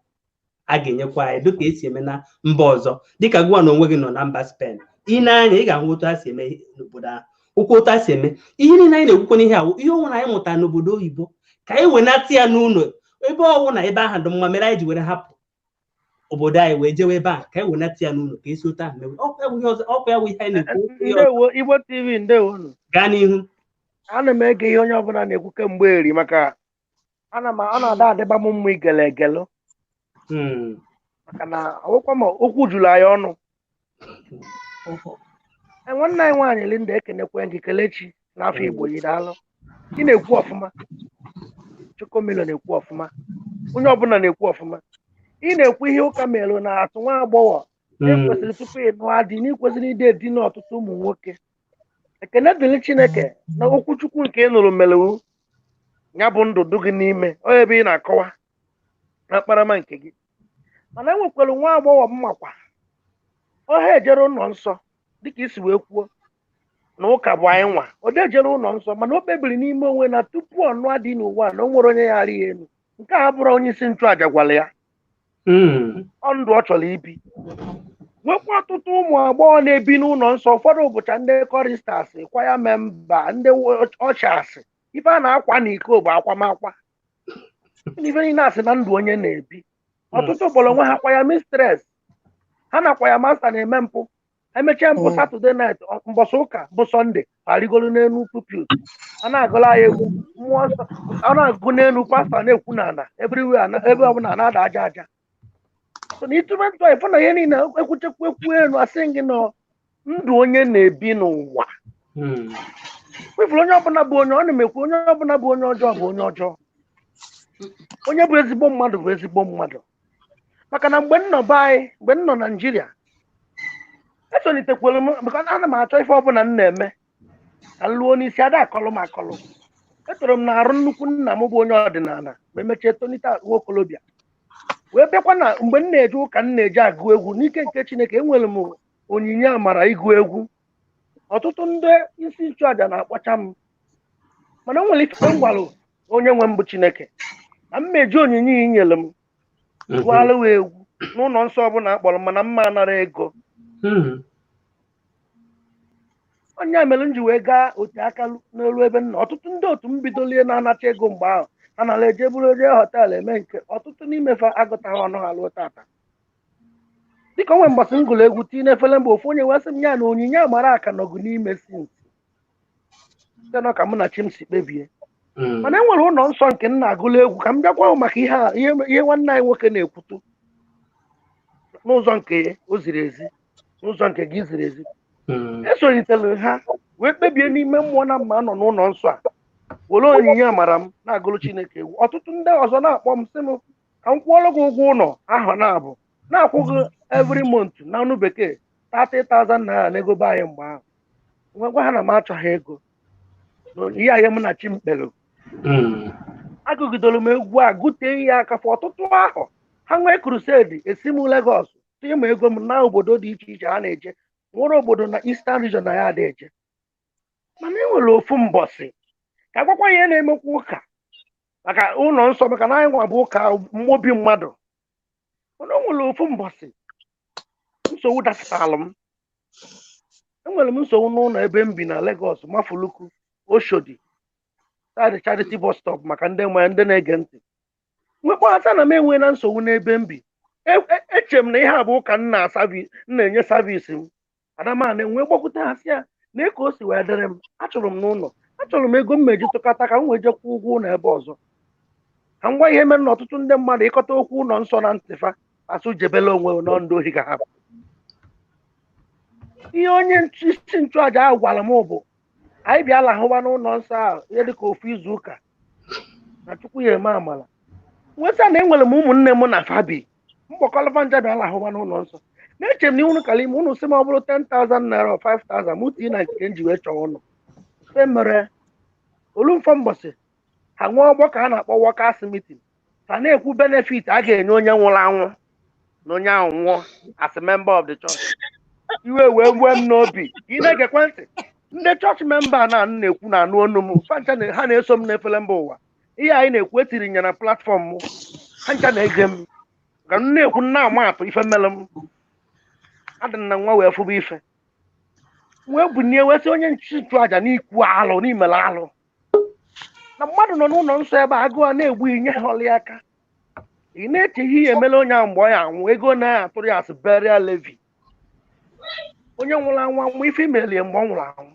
a ga-enyekwa anyị dịka esi eme na mba ọzọ dịka gwa na onwe gị nọ na mba Spain ị na-anya ị ga-ahụ otu a si eme n'obodo ahụ ụkwụ otu a si eme ihe niile anyị na-ekwukwa n'ihe ahụ ihe ọnwụ na anyị mụtara n'obodo oyibo ka anyị wenata ya n'ụlọ ebe ọwụ na ebe ahụ dị mma mere anyị ji were hapụ obodo anyị wee jewe ebe a ka e wenata ya n'ụlọ ka esi otu ahụ mewe ọkwa ya wụ ihe anyị na-ekwu ndewo Igbo TV ndewo gaa n'ihu ana m ege ihe onye ọbụla na-ekwu kemgbe eri maka ọ na-ada adịba m mma igele egele maka na ọwụkwa ma okwu juru anyị ọnụ nwanne anyị nwaanyị Linda ekenekwe gị kelechi n'afọ Igbo yi daalụ ị na-ekwu ọfụma Chukwumilo na-ekwu ọfụma onye ọbụla na-ekwu ọfụma ị na-ekwu ihe ụka melụ na atụ nwa agbọghọ ekwesịrị tupu ịnụ adị n'ikwesịrị ide di n'ọtụtụ ụmụ nwoke ekene dịrị Chineke na okwu Chukwu nke ị nụrụ melewu ya bụ ndụdụ gị n'ime onye ebe ị na-akọwa na mkparama nke gị mana enwekwara nwa agbọghọ mmakwa ọha ejere ụlọ nsọ dịka isi wee kwuo na ụka bụ anyị nwa o dejere ụlọ nsọ mana o kpebiri n'ime onwe na tupu ọ nụọ dị n'ụwa na o nwere onye ya arị ya elu nke a bụrụ onye isi nchụàja gwara ya ọ ndụ ọ chọrọ ibi nwekwa ọtụtụ ụmụ agbọghọ na-ebi n'ụlọ nsọ ụfọdụ bụcha ndị koristas kwaya memba ndị ọchasị ife a na-akwa na iko bụ akwamakwa ife niile asị na ndụ onye na-ebi ọtụtụ bụrụ onwe ha kwaya mistres ha na kwaya masta na-eme mpụ emechaa mpụ satọde nait mbọsị ụka bụ sọnde arigolu n'elu pupit a na-agụla ya egwu mmụọ nsọ a na-agụ n'elu pastọ na-ekwu n'ala ebe ọbụla na-ada aja aja so na ịtụmetụ ịfụ na ihe niile ekwuchekwa ekwu elu asị gị na ndụ onye na-ebi n'ụwa kwefụrụ onye ọbụla bụ onye ọ na-emekwu onye ọbụla bụ onye ọjọọ bụ onye ọjọọ onye bụ ezigbo mmadụ bụ ezigbo mmadụ maka na mgbe m nọ be anyị mgbe m nọ Naijiria esonitekwere m maka na ana m achọ ife ọbụla m na-eme ka m lụọ n'isi ada akọlụ m akọlụ etoro m na-arụ nnukwu nna m bụ onye ọdịnala ma emechie tonite nwa okolobịa wee bịakwa na mgbe m na-eje ụka m na-eje agụ egwu n'ike nke Chineke enwere m onyinye amara ịgụ egwu ọtụtụ ndị isi nchụàja na-akpọcha m mana enwere ife m gwalụ onye nwe m bụ Chineke na m meji onyinye i nyere m gụalụ egwu n'ụlọ nsọ ọbụla akpọrọ mana mma anara ego onye mere m ji wee gaa otu aka n'elu ebe nna ọtụtụ ndị otu m bidolie na-anacha ego mgbe ahụ anara eje bụrụ oje họteelụ eme nke ọtụtụ n'imefe agụtaghị ọnụ ha lụọ tata dịka onwe mgbasị m gụrụ egwu tii n'efere mgbe ofu onye wee sị m ya na onyinye amara aka nọgụ n'ime sinsi site na ka mụ na chi m si kpebie mana enwere ụlọ nsọ nke m na-agụlụ egwu ka m bịakwa maka ihe nwanne anyị nwoke na-ekwutu n'ụzọ nke o ziri ezi n'ụzọ nke gị ziri ezi esonyitere ha wee kpebie n'ime mmụọ na mma nọ n'ụlọ nsọ a were onyinye amara m na-agụrụ Chineke egwu ọtụtụ ndị ọzọ na-akpọ m sị m ka m kwụọrọ gị ụgwọ ụlọ ahụ na-abụ na-akwụghị every month na ọnụ bekee 30,000 naira n'ego be anyị mgbe ahụ nwegwa ha na m achọghị ego ihe anyị m na chi m kpere agụgidoro m egwu a gụtee ya aka fọ ọtụtụ ahụ ha nwee krusedi esi m Lagos tinye m ego m na obodo dị iche iche ha na-eje nwere obodo na Eastern region na ya ada eje mana enwere ofu mbọsị ka agwakwa ihe na-emekwa ụka maka ụlọ nsọ maka na anyị nwa bụ ụka mmobi mmadụ mana o nwere ofu mbọsị nsogbu dapụtalụ m enwere m nsogbu n'ụlọ ebe m bi na Lagos Mafuluku Oshodi side charity bus stop maka ndị na-ege ntị nwekpọghata na m enwe na nsogbu n'ebe m bi eche m na ihe a bụ ụka m na-enye savisi m adamana enwe gbakwute ha sị ya na eke o si wee dịrị m achọrọ m n'ụlọ achọrọ m ego m meji tụkọta ka m wee jekwa ụgwọ ụlọ ebe ọzọ ka m gwa ihe mere na ọtụtụ ndị mmadụ ịkọta okwu ụlọ nsọ na ntịfa asụ jebele onwe na ndị ohi ga-ahapụ ihe onye isi nchụàja ahụ gwara m bụ anyị bịala hụwa n'ụlọ nsọ ahụ ihe dịka ofu izu ụka na Chukwu ya eme amala nweta na enwere m ụmụnne m na fabi mkpọkọlọfa nja bịala hụwa n'ụlọ nsọ na-eche m na unu kala ime unu sị ma ọ bụrụ 10,000 naira 5,000 mụ tii na nke m ji wee chọọ ụnụ fe mere olumfọ mbọsị ha nwee ọgbọ ka a na-akpọ workers meeting ha na-ekwu benefit a ga-enye onye nwụrụ anwụ na onye ahụ nwụọ as a member of the church iwe wee gwee m n'obi ị na-egekwe ntị ndị chọọchị memba na-ekwu na anụ onu m fancha ha na-eso m n'efere mba ụwa ihe anyị na-ekwu etiri nya na platfọm m ha ncha na-ege m ka m na-ekwu na-ama atụ ife mere m adị na nwa wee fụba ife wee bunie wee sị onye nchụàja n'ikwu alụ n'imere alụ na mmadụ nọ n'ụlọ nsọ ebe agụụ a na-egbu inye ha ọlị aka ị na-eche ihe emela onye ahụ mgbe ọ ya anwụ ego na-atụrụ ya as burial levy. Onye nwụrụ anwụ ife imelie mgbe ọ nwụrụ anwụ.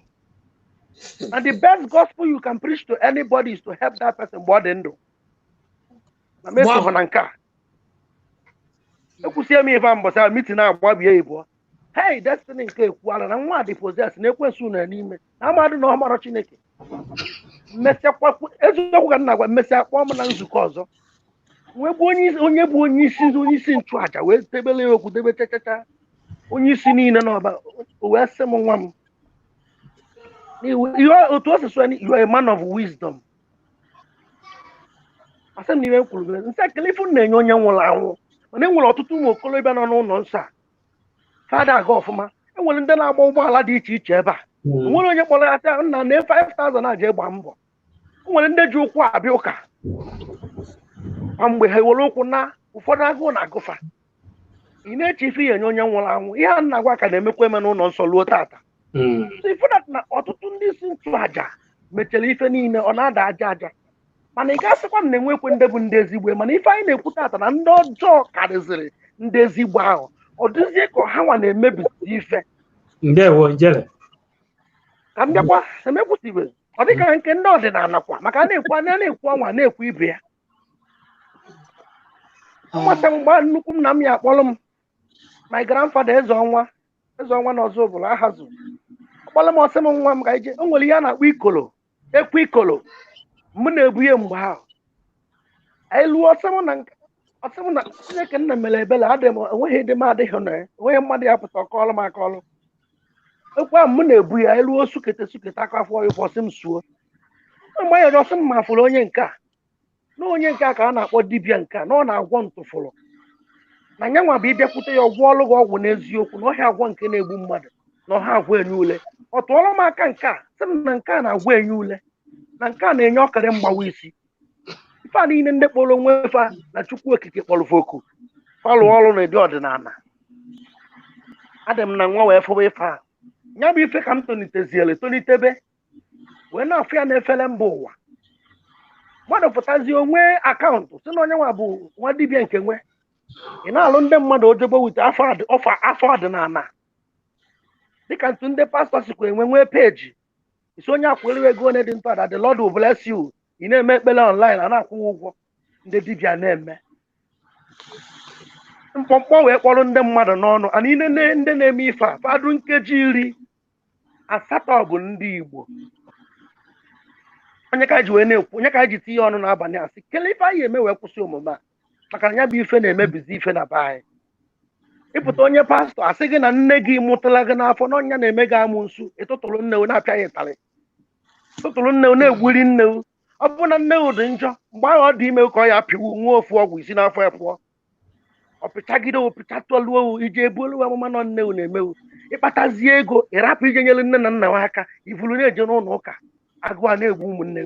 And the best gospel you can preach to anybody is to help that person mgbe ọ dị ndụ. Na meso hụ na nke a. Ekwusie m ife mbọsị ahụ meeting na-agbabie Igbo. Hey, destiny nke ekwuala na nwa dị possess na ekwensu na n'ime. Na amadụ na ọmara Chineke. Mmesịakwa eziokwu ka nna gwa mmesịa kpọọ m na nzukọ ọzọ. Wee bụ onye bụ onye isi nchụaja wee tebele okwu debe chachacha. Onye isi niile n'ọba wee sị m nwa m. Otu osisi you are a man of wisdom. Asị m na iwe kwuru nsị ekele ifu na-enye onye nwụrụ anwụ. Mana enwere ọtụtụ ụmụ okorobịa nọ n'ụlọ nsọ a. Fada aga ọfụma. Enwere ndị na-agba ụgbọala dị iche iche ebe a. Onwere onye kpọrọ ya sị nna na 5,000 aja ịgba mbọ. Enwere ndị ji ụkwụ abịa ụka. Kwa mgbe ha ewere ụkwụ na ụfọdụ agụụ na-agụfa. Ị na-eche ife ihe enye onye nwụrụ anwụ. Ihe a na-agwa ka na-emekwa eme n'ụlọ nsọ ruo tata. So ifu na ọtụtụ ndị isi nchụaja mechara ife niile ọ na-ada aja aja. Mana ị ga-asịkwa na enwekwe ndị bụ ndị ezigbo mana ife anyị na-ekwu tata na ndị ọjọọ karịzịrị ndị ezigbo ahụ. Ọ dịzie ka ha nwa na-emebizi ife. Ndewo njele. Ka m bịakwa emekwutibe. Ọ dịka nke ndị ọdịnala kwa maka a na-ekwu ọnwa na-ekwu ibe ya. Ọmasị mgba nnukwu nna m ya akpọrọ m. My grandfather eze ọnwa na ọzọ bụla ahazụ. Ọkpọrọ m ọsị m nwa m ka ije. O nwere ihe a na-akpọ ikolo. Ekwu ikolo. M na-ebu ihe mgbe ahụ. Anyị lụọ ọsị m na Chineke nna mere ebele enweghị dị m adịghị na enweghị mmadụ ya pụta ọkọọlụ m akọọlụ. Ekwu ahụ m na-ebu ya elu sukete aka afọ ịfọ ọsị m suo. Mgbe ya ọsị m mafụrụ onye nke a. Na onye nke a ka a na-akpọ dibịa nke a na ọ na-agwọ ntụfụrụ. Na nya nwa bụ ịbịakwute ya ọgwụ ọlụ gị ọgwụ n'eziokwu na ọhịa agwọ nke na-egbu mmadụ na ọha agwọ enye ule. Ọ tụọrọ m aka nke a sị m na nke a na-agwọ enye ule. Na nke a na-enye ọkara mgbawa isi. Ife a niile ndị kpọrọ onwe fa na Chukwu okike kpọrọ foku. Falụ ọrụ na-edi ọdịnala. Adị m na nwa wee fụwa ife a. Nya bụ ife ka m tonitebe wee na-afụ ya na-efere mba ụwa. Mmadụ pụtazie onwe akaụntụ si na onye nwa bụ nwa dibịa nke nwe. Ị na-alụ ndị mmadụ ojogbo wite afọ ọdịnala. Dịka ntụ ndị pastọ sikwa nwee peji. Isi onye akwụrụ ego one dị ntọala the Lord will bless you. Ị na-eme ekpere online a na-akwụghị ụgwọ ndị dibịa na-eme. Mkpọmkpọ wee kpọrọ ndị mmadụ n'ọnụ. Anyị ndị na-eme ife a fadụ nkeji 80 bụ ndị Igbo. Onye ka ji wee na-ekwu onye ka ji tinye ọnụ n'abalị a sị kele ife anyị eme wee kwụsị omume a maka na ya bụ ife na-emebizi ife na be anyị. Ịpụta onye pastọ asị gị na nne gị mụtala gị n'afọ na ọnya na-eme gị amụ nsu ịtụtụrụ nne na-apịa ya ịtarị. Tụtụrụ nne na-egburi nne ọ bụrụ na nne dị njọ mgbe ahụ ọ dị ime ka ọ ya apịwu nwa ofu ọgwụ isi n'afọ ya pụọ. Ọ pịchagide pịchatụluo ije ebuolu amụma nọ nne na-emewu. Ịkpatazie ego ịrapụ ije nyere nne na nna ha aka ivulu na-eje n'ụlọ ụka agụụ a na-egbu ụmụnne.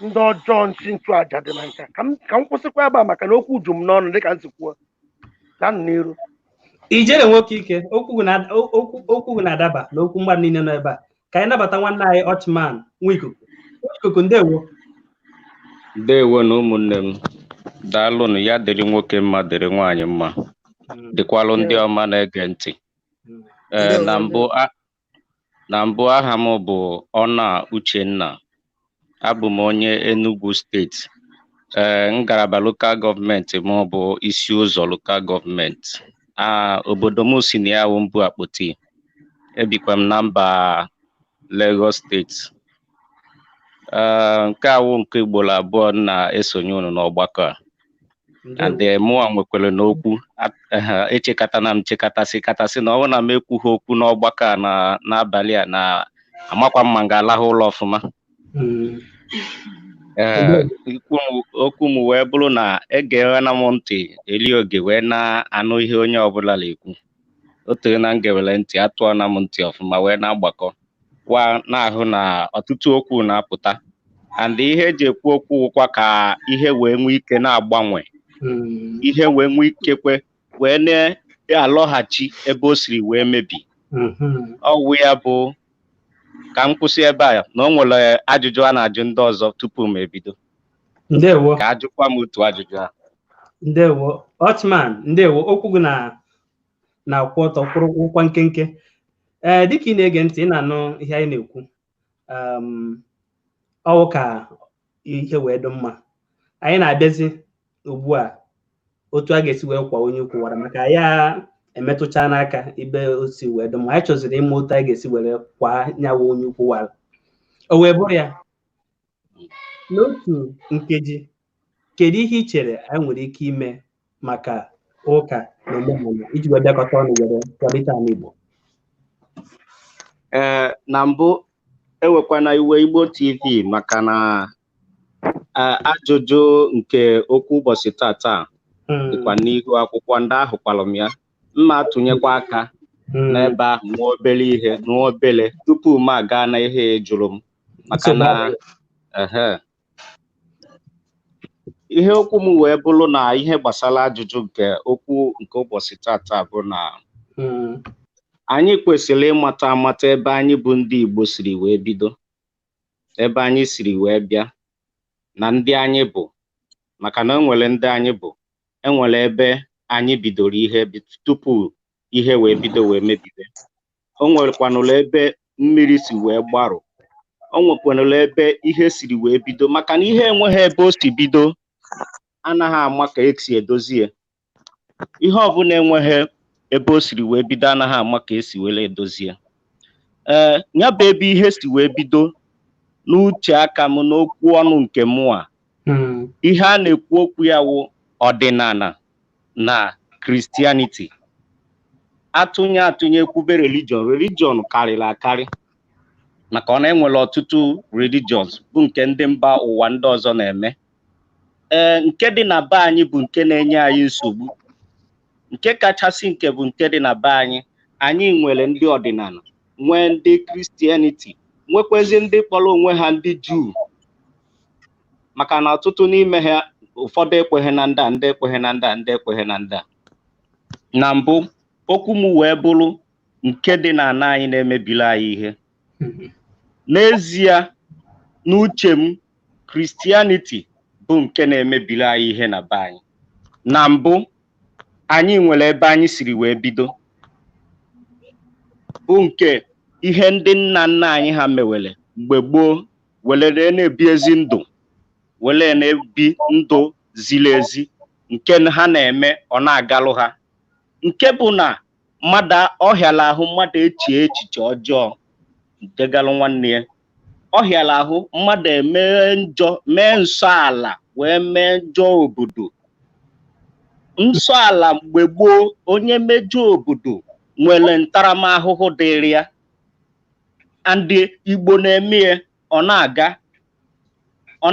Ndị ọjọọ nchi nchụaja dị na nka ka m kwụsịkwa ebe a maka na okwu ju m n'ọnụ dịka m si kwuo. Gaa n'iru. Ijele nwoke ike okwu na-adaba na okwu mmadụ niile nọ ebe a. Ka anyị nabata nwanne anyị Ochman Nwikuku ndewo. Ndewo na ụmụnne m. Daalụnụ ya dịrị nwoke mma dịrị nwaanyị mma. Dịkwalụ ndị ọma na-ege ntị. Na mbụ aha m bụ Ọna Uchenna. Abụ m onye Enugu steeti. Ngalaba lokal gọọmenti m bụ isi ụzọ lokal gọọmenti. Obodo m si na ya wụ Mbụ Akpoti. Ebikwa m na mba Lagos steeti. Nke awụ nke ugboro abụọ na-esonye unu n'ọgbakọ a. And mụa nwekwere n'okwu echekatana m chekatasị na ọ bụrụ na m ekwughị okwu n'ọgbakọ a n'abalị a na amakwa mma ga-alahụ ụlọ ọfụma. Okwu m wee bụrụ na egeghana m ntị eli oge wee na-anụ ihe onye ọbụla na-ekwu. O tere na ngewere ntị atụọna m ntị ọfụma wee na-agbakọ na-ahụ na ọtụtụ okwu na-apụta and ihe eji ekwu okwu ụkwa ka ihe wee nwee ike na-agbanwe ihe wee nwee ike wee na-alọghachi ebe o siri wee mebi. Ọwụ ya bụ ka m kwụsị ebe a na o nwere ajụjụ a na-ajụ ndị ọzọ tupu m ebido. Ndewo. Ka ajụkwa m otu ajụjụ a. Ndewo. Ochman, ndewo. Okwu gị na-akwụ ọtọ kwụrụ ụkwa nkenke. Dịka ị na-ege ntị, ị na-anụ ihe anyị na-ekwu. Ọwụ ka ihe wee dị mma. Anyị na-abịazi ugbu a otu a ga-esi wee kwa onye kwuwara maka ya emetụcha n'aka ibe osi wee dị mma. Anyị chọziri ịma otu anyị ga-esi were kwa nyawa onye kwuwara. O wee bụrụ ya n'otu nkeji, kedu ihe ị chere anyị nwere ike ime maka ụka na omenala iji wee bịakọta ọnụ were kwalite ala Igbo? Na mbụ ewekwana iwe Igbo TV maka na ajụjụ nke okwu ụbọchị tata dịkwa n'ihu akwụkwọ ndị ahụ kwalụ m ya. Mma atụnyekwa aka n'ebe ahụ nwa obere ihe nwa obere tupu m aga na ihe jụrụ m maka na ihe okwu m wee bụrụ na ihe gbasara ajụjụ nke okwu nke ụbọchị tata bụ na anyị kwesịrị ịmata ebe anyị bụ ndị Igbo siri wee bido, ebe anyị siri wee bịa na ndị anyị bụ, maka na enwere ndị anyị bụ, enwere ebe anyị bidoro ihe tupu ihe wee bido wee mebide. O nwekwanụla ebe mmiri si wee gbarụ, o nwekwanụla ebe ihe siri wee bido, maka na ihe enweghị ebe o si bido anaghị ama ka esi edozi ya. Ihe ọbụla enweghị ebe o siri wee bido anaghị ama ka esi wee edozi ya. Ya bụ ebe ihe si wee bido n'uche aka m n'okwu ọnụ nke mụa, ihe a na-ekwu okwu ya wụ ọdịnala na Christianity. Atụnye kwube religion karịrị akarị, maka ọ na-enwere ọtụtụ religions bụ nke ndị mba ụwa ndị ọzọ na-eme. Nke dị na be anyị bụ nke na-enye anyị nsogbu. Nke kachasị nke bụ nke dị na be anyị. Anyị nwere ndị ọdịnala, nwee ndị Christianity, nwekwezi ndị kpọrọ onwe ha ndị Juu, maka na ọtụtụ n'ime ha ụfọdụ ekweghị na ndị a, ndị ekweghị na ndị a, ndị ekweghị na ndị a. Na mbụ okwu m wee bụrụ nke dị na ana anyị na-emebili anyị ihe. N'ezie, n'uche m, Christianity bụ nke na-emebili anyị ihe na be anyị. Na mbụ anyị nwere ebe anyị siri wee bido, bụ nke ihe ndị nna nna anyị ha mewere mgbe gboo, were na-ebi ezi ndụ, were na-ebi ndụ ziri ezi, nke ha na-eme ọ na-agalụ ha. Nke bụ na mmadụ ọhịala ahụ mmadụ eche echiche ọjọọ nke galụ nwanne ya. Ọhịala ahụ mmadụ eme njọ, mee nsọ ala wee mee njọ obodo. Nsọ ala mgbe gboo, onye mejọ obodo nwere ntaramahụhụ dịrị ya. Ndị Igbo na-eme ya, ọ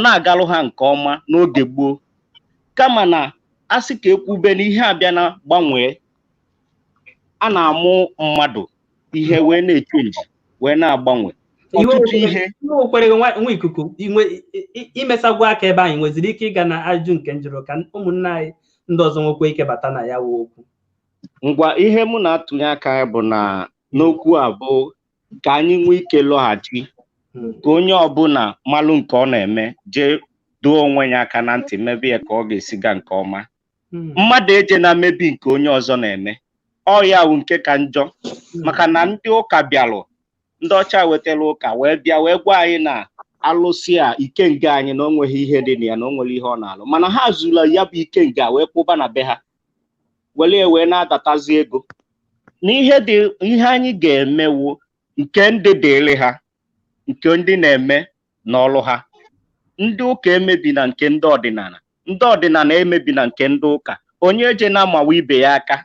na-agalụ ha nke ọma n'oge gboo. Kama na asị ka ekwube na ihe abịa na gbanwee, a na-amụ mmadụ ihe wee na-echenji wee na-agbanwe ọtụtụ ihe. Kwere nwa ikuku imesagwa aka ebe anyị nweziri ike ịga na ajụ nke njụrụ ka ụmụnne anyị ndị ọzọ nwekwa ike bata na ya wụ okwu. Ngwa ihe mụ na-atụnye aka bụ na n'okwu a bụ ka anyị nwee ike lọghachi, ka onye ọbụla malụ nke ọ na-eme jee doo onwe ya aka na ntị, mebe ya ka ọ ga-esi ga nke ọma. Mmadụ eje na mmebi nke onye ọzọ na-eme, ọ ya wụ nke ka njọ. Maka na ndị ụka bịalụ, ndị ọcha wetara ụka wee bịa wee gwa anyị na alụsị a ikenga anyị na o nweghị ihe dị na ya, na o nwere ihe ọ na-alụ, mana ha zụla ya bụ ikenga wee kwụba na be ha, wee na-adatazi ego. Na ihe anyị ga-emewo nke ndị dịrị ha, nke ndị na-eme n'ọlụ ha. Ndị ụka emebi na nke ndị ọdịnala, ndị ọdịnala emebi na nke ndị ụka. Onye eje na-amawa ibe ya aka,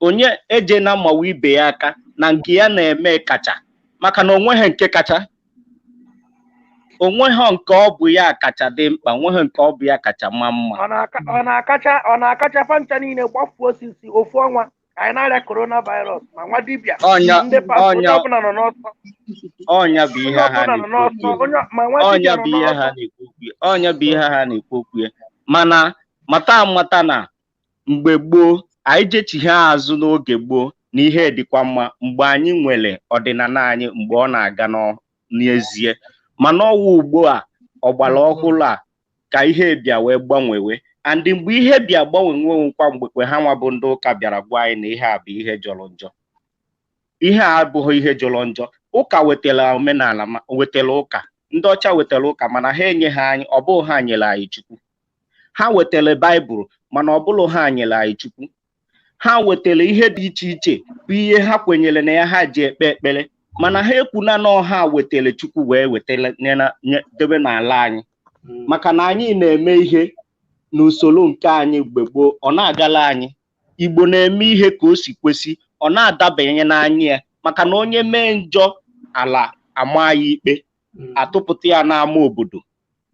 onye eje na-amawa ibe ya aka na nke ya na-eme kacha, maka na onweghị nke kacha, onweghị nke ọ bụ ya kacha dị mkpa, onweghị nke ọ bụ ya kacha mma mma. Ọ na-akacha fancha niile gbafuo osisi ofu ọnwa anyị na-arịa coronavirus ma nwa dibịa ndị onye ọbụla nọ n'ọsọ. Ọnya bụ ihe ha na-ekwu okwu ya. Mana mata amata na mgbe gboo anyị jechighị azụ n'oge gboo na ihe dịkwa mma mgbe anyị nwere ọdịnala anyị, mgbe ọ na-aga n'ezie. Mana ọwụ ugbo a ọgbara ọhụrụ a ka ihe bịa wee gbanwewe and mgbe ihe bịa gbanwewe nkwa mgbe ha nwa bụ ndị ụka bịara gwa anyị na ihe a bụ ihe jọrọ njọ. Ihe a abụghị ihe jọrọ njọ. Ụka wetara omenala wetara ụka, ndị ọcha wetara ụka mana ha enye ha anyị, ọ bụghị ha nyere anyị Chukwu. Ha wetara Baịbụl mana ọ bụghị ha nyere anyị Chukwu. Ha wetara ihe dị iche iche bụ ihe ha kwenyere na ya ha ji ekpe ekpere mana ha ekwuna na ọha wetara Chukwu wee wetara debe n'ala anyị maka na anyị na-eme ihe n'usoro nke anyị mgbe gboo ọ na-agala anyị. Igbo na-eme ihe ka o si kwesị, ọ na-adabanye n'anya ya maka na onye mee njọ ala ama ya ikpe, atụpụta ya n'ama obodo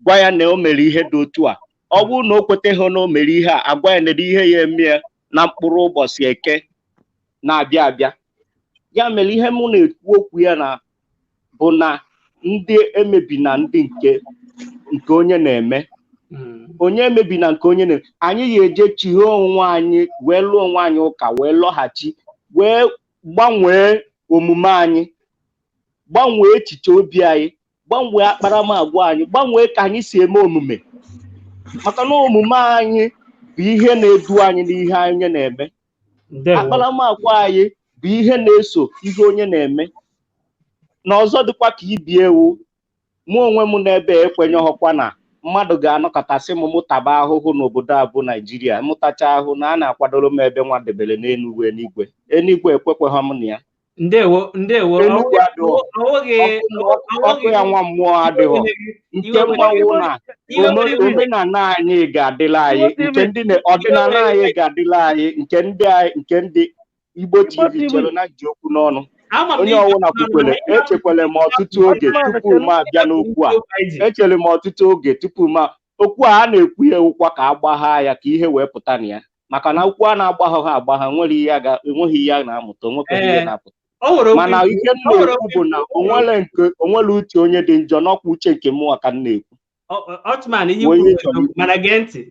gwa ya na o mere ihe dị otu a. Ọ bụrụ na o kweteghị na o mere ihe a, agwa ya na ihe ya eme ya na mkpụrụ ụbọchị Eke na-abịa abịa. Ya mere ihe mụ na-ekwu okwu ya na bụ na ndị emebi na ndị nke onye na-eme, onye emebi na nke onye na-eme, anyị ya eje chighe onwe anyị wee lụọ onwe anyị ụka wee lọghachi wee gbanwee omume anyị, gbanwee echiche obi anyị, gbanwee akparamagwa anyị, gbanwee ka anyị si eme omume maka na omume anyị bụ ihe na-edu anyị n'ihe anyị na-eme. Akparamagwa anyị bụ ihe na-eso ihe onye na-eme. Na ọzọ dịkwa ka ibi ewu, mụ onwe m n'ebe ekwenyeghọkwa na mmadụ ga-anọkọtasị m mụtaba ahụhụ n'obodo a bụ Naijiria, mụtacha ahụ na a na-akwadoro m ebe nwa debere n'Enugu enigwe ekwekweghị m na ya. Ndewo ọkụ ya nwa mmụọ adịghị. Nke mmanwụ na omenala anyị ga-adịla anyị, nke ndị ọdịnala anyị ga-adịla anyị, nke ndị Igbo TV chere na ji okwu n'ọnụ. Onye ọwụna kwukwere echekwere m ọtụtụ oge tupu m abịa n'okwu a. Echere m ọtụtụ oge tupu okwu a na-ekwu ya ụkwa ka agbagha ya ka ihe wee pụta na ya maka na okwu a na-agbagha agbagha enweghị ihe a na-amụta, onwekweghị ihe na-apụta. Mana ihe m na-ekwu bụ na onwere uche onye dị njọ n'ọkwa uche nke mụnwa ka m na-ekwu. Ọchụman ihe mana gee ntị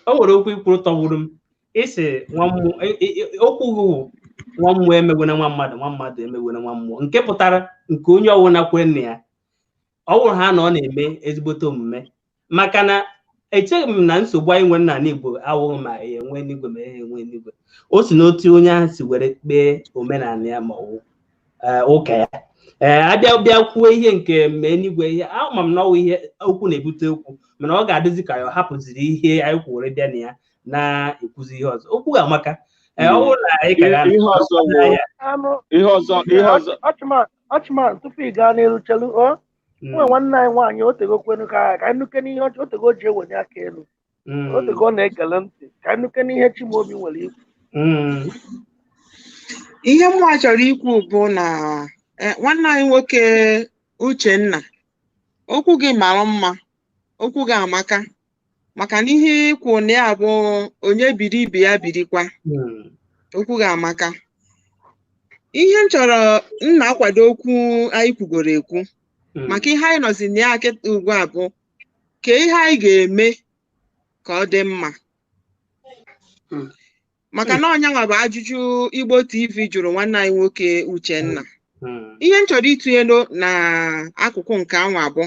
o nwere okwu ikwuru tọgburu m isi okwu nwa mmụọ emegwena nwa mmadụ emegwena nwa mmụọ, nke pụtara nke onye ọwụna kwere nna ya ọ bụrụ ha na ọ na-eme ezigbote omume maka na echeghị m na nsogbu anyị nwere n'ala Igbo awụghị ma enwe n'igwe ma enwe n'igwe. O si n'otu onye ahụ si were kpee omenala ya ma ọ ụka ya abịa kwuo ihe nke mee n'igwe ihe ama m na ọwụ ihe okwu na-ebute okwu mana ọ ga-adịzi ka ya hapụziri ihe anyị kwuore bịa na ya na-ekwuzi ihe ọzọ. Okwu ga-amaka Ọchụman tupu ị gaa n'elu chelu nwe nwanne anyị nwaanyị otego kwenu ka anyị nuke n'ihe otego ji ewenye aka elu, otego ọ na-egele ntị ka anyị nuke n'ihe Chimaobi nwere ikwu. Ihe mụa chọrọ ikwu bụ na nwanne anyị nwoke Uchenna, okwu gị mara mma, okwu gị amaka maka na ihe ikwu na ya bụ onye biri ibe ya birikwa. Okwu gị amaka. Ihe m chọrọ na-akwado okwu anyị kwugoro ekwu maka ihe anyị nọzi na ya kịta ugbu a bụ ka ihe anyị ga-eme ka ọ dị mma maka na ọnyanwa bụ ajụjụ Igbo TV jụrụ nwanne anyị nwoke Uchenna. Ihe m chọrọ itinye na akụkụ nke anwa bụ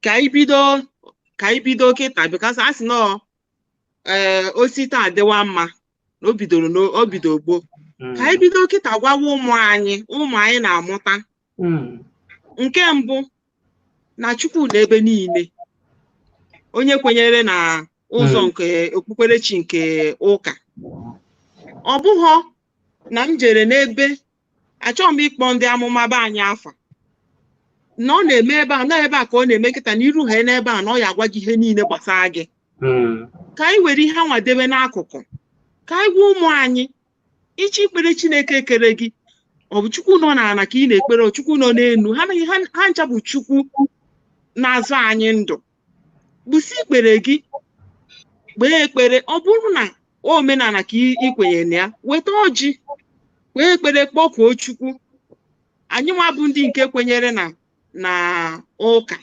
ka anyị bido kịta bikasa a sị na osi taa adịwa mma na o bido gboo. Ka anyị bido kịta gwawa ụmụ anyị na-amụta nke mbụ na Chukwu na ebe niile, onye kwenyere na ụzọ nke okpukperechi nke ụka. Ọ bụghọ na m jere n'ebe achọghị m ịkpọ ndị amụma be anyị afa na ọ na-eme ebe a na ebe a ka ọ na-eme kịta na iru ha n'ebe a na ọ ya agwa gị ihe niile gbasara gị. Ka anyị were ihe anwa debe n'akụkụ, ka anyị gwa ụmụ anyị iche ikpere Chineke ekere gị ọ bụ Chukwu nọ n'ala ka ị na-ekpere, Chukwu nọ n'elu, ha ncha bụ Chukwu na-azụ anyị ndụ. Gbụsi ikpere gị, gbee ekpere. Ọ bụrụ na omenala ka ị kwenyere na ya, weta ọjị kpee ekpere kpọkuo Chukwu. Anyị nwa bụ ndị nke kwenyere na ụka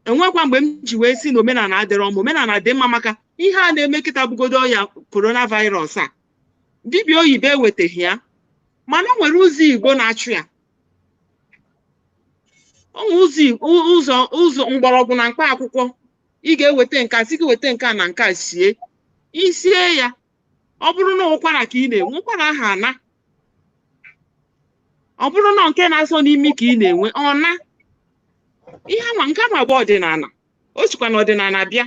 enwekwa mgbe m ji wee si na omenala adịrọ mma. Omenala dị mma maka ihe a na-eme kịta bugodo ọya coronavirus a dibịa oyibo ewetaghị ya mana o nwere ụzọ Igbo na-achụ ya. ụzọ mgbọrọgwụ na mkpa akwụkwọ ị ga-eweta nke a sị gị weta nke a na nke a sie isie ya ọ bụrụ na ụkwara ka ị na-enwe ụkwara ahụ ana ọ bụrụ na nke na-asọ n'imi ka ị na-enwe ọ na ihe anwa nke ama bụ ọdịnala o sikwa n'ọdịnala bịa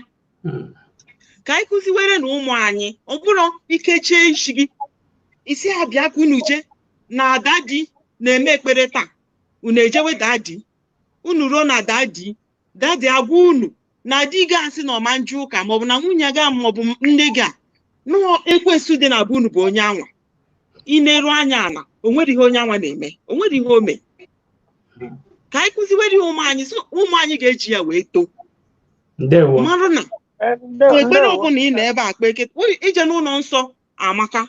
ka anyị kụziwere na ụmụ anyị ọ bụrụ ikechie isi gị isi abịa ka unu je na dadi na-eme ekpere taa unu ejewe dadi unu ruo na dadi agwa unu na di gị asị na ọma nju ụka maọbụ na nwunye gị maọbụ nne gị a na-ekwesị dị na bụ unu bụ onye anwa ị na-eru anya ala o nwere ihe onye anwa na-eme o nwere ihe o mee ka anyị kụziwere ụmụ anyị so ụmụ anyị ga-eji ya wee too marụ na ekpere ọbụla ị na ebe a kpe ije n'ụlọ nsọ amaka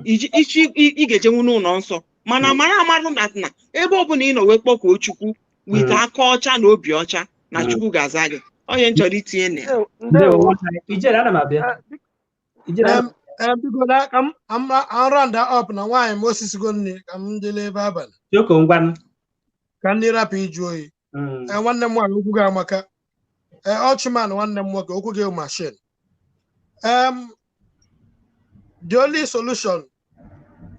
ị ga-ejenwu n'ụlọ nsọ mana mara amarụ na ebe ọbụla ị nọ wee kpọkuo Chukwu wite aka ọcha na obi ọcha na Chukwu ga-aza gị onye nchọrọ itinye na ya biko na ka m round up na nwaanyị m osisigo nne ka m jele ebe abalị ka ndị rapụ ịjụ oyi nwanne m nwaanyị okwu gị amaka ọchịman nwanne m nwoke okwu gị mashin the only solution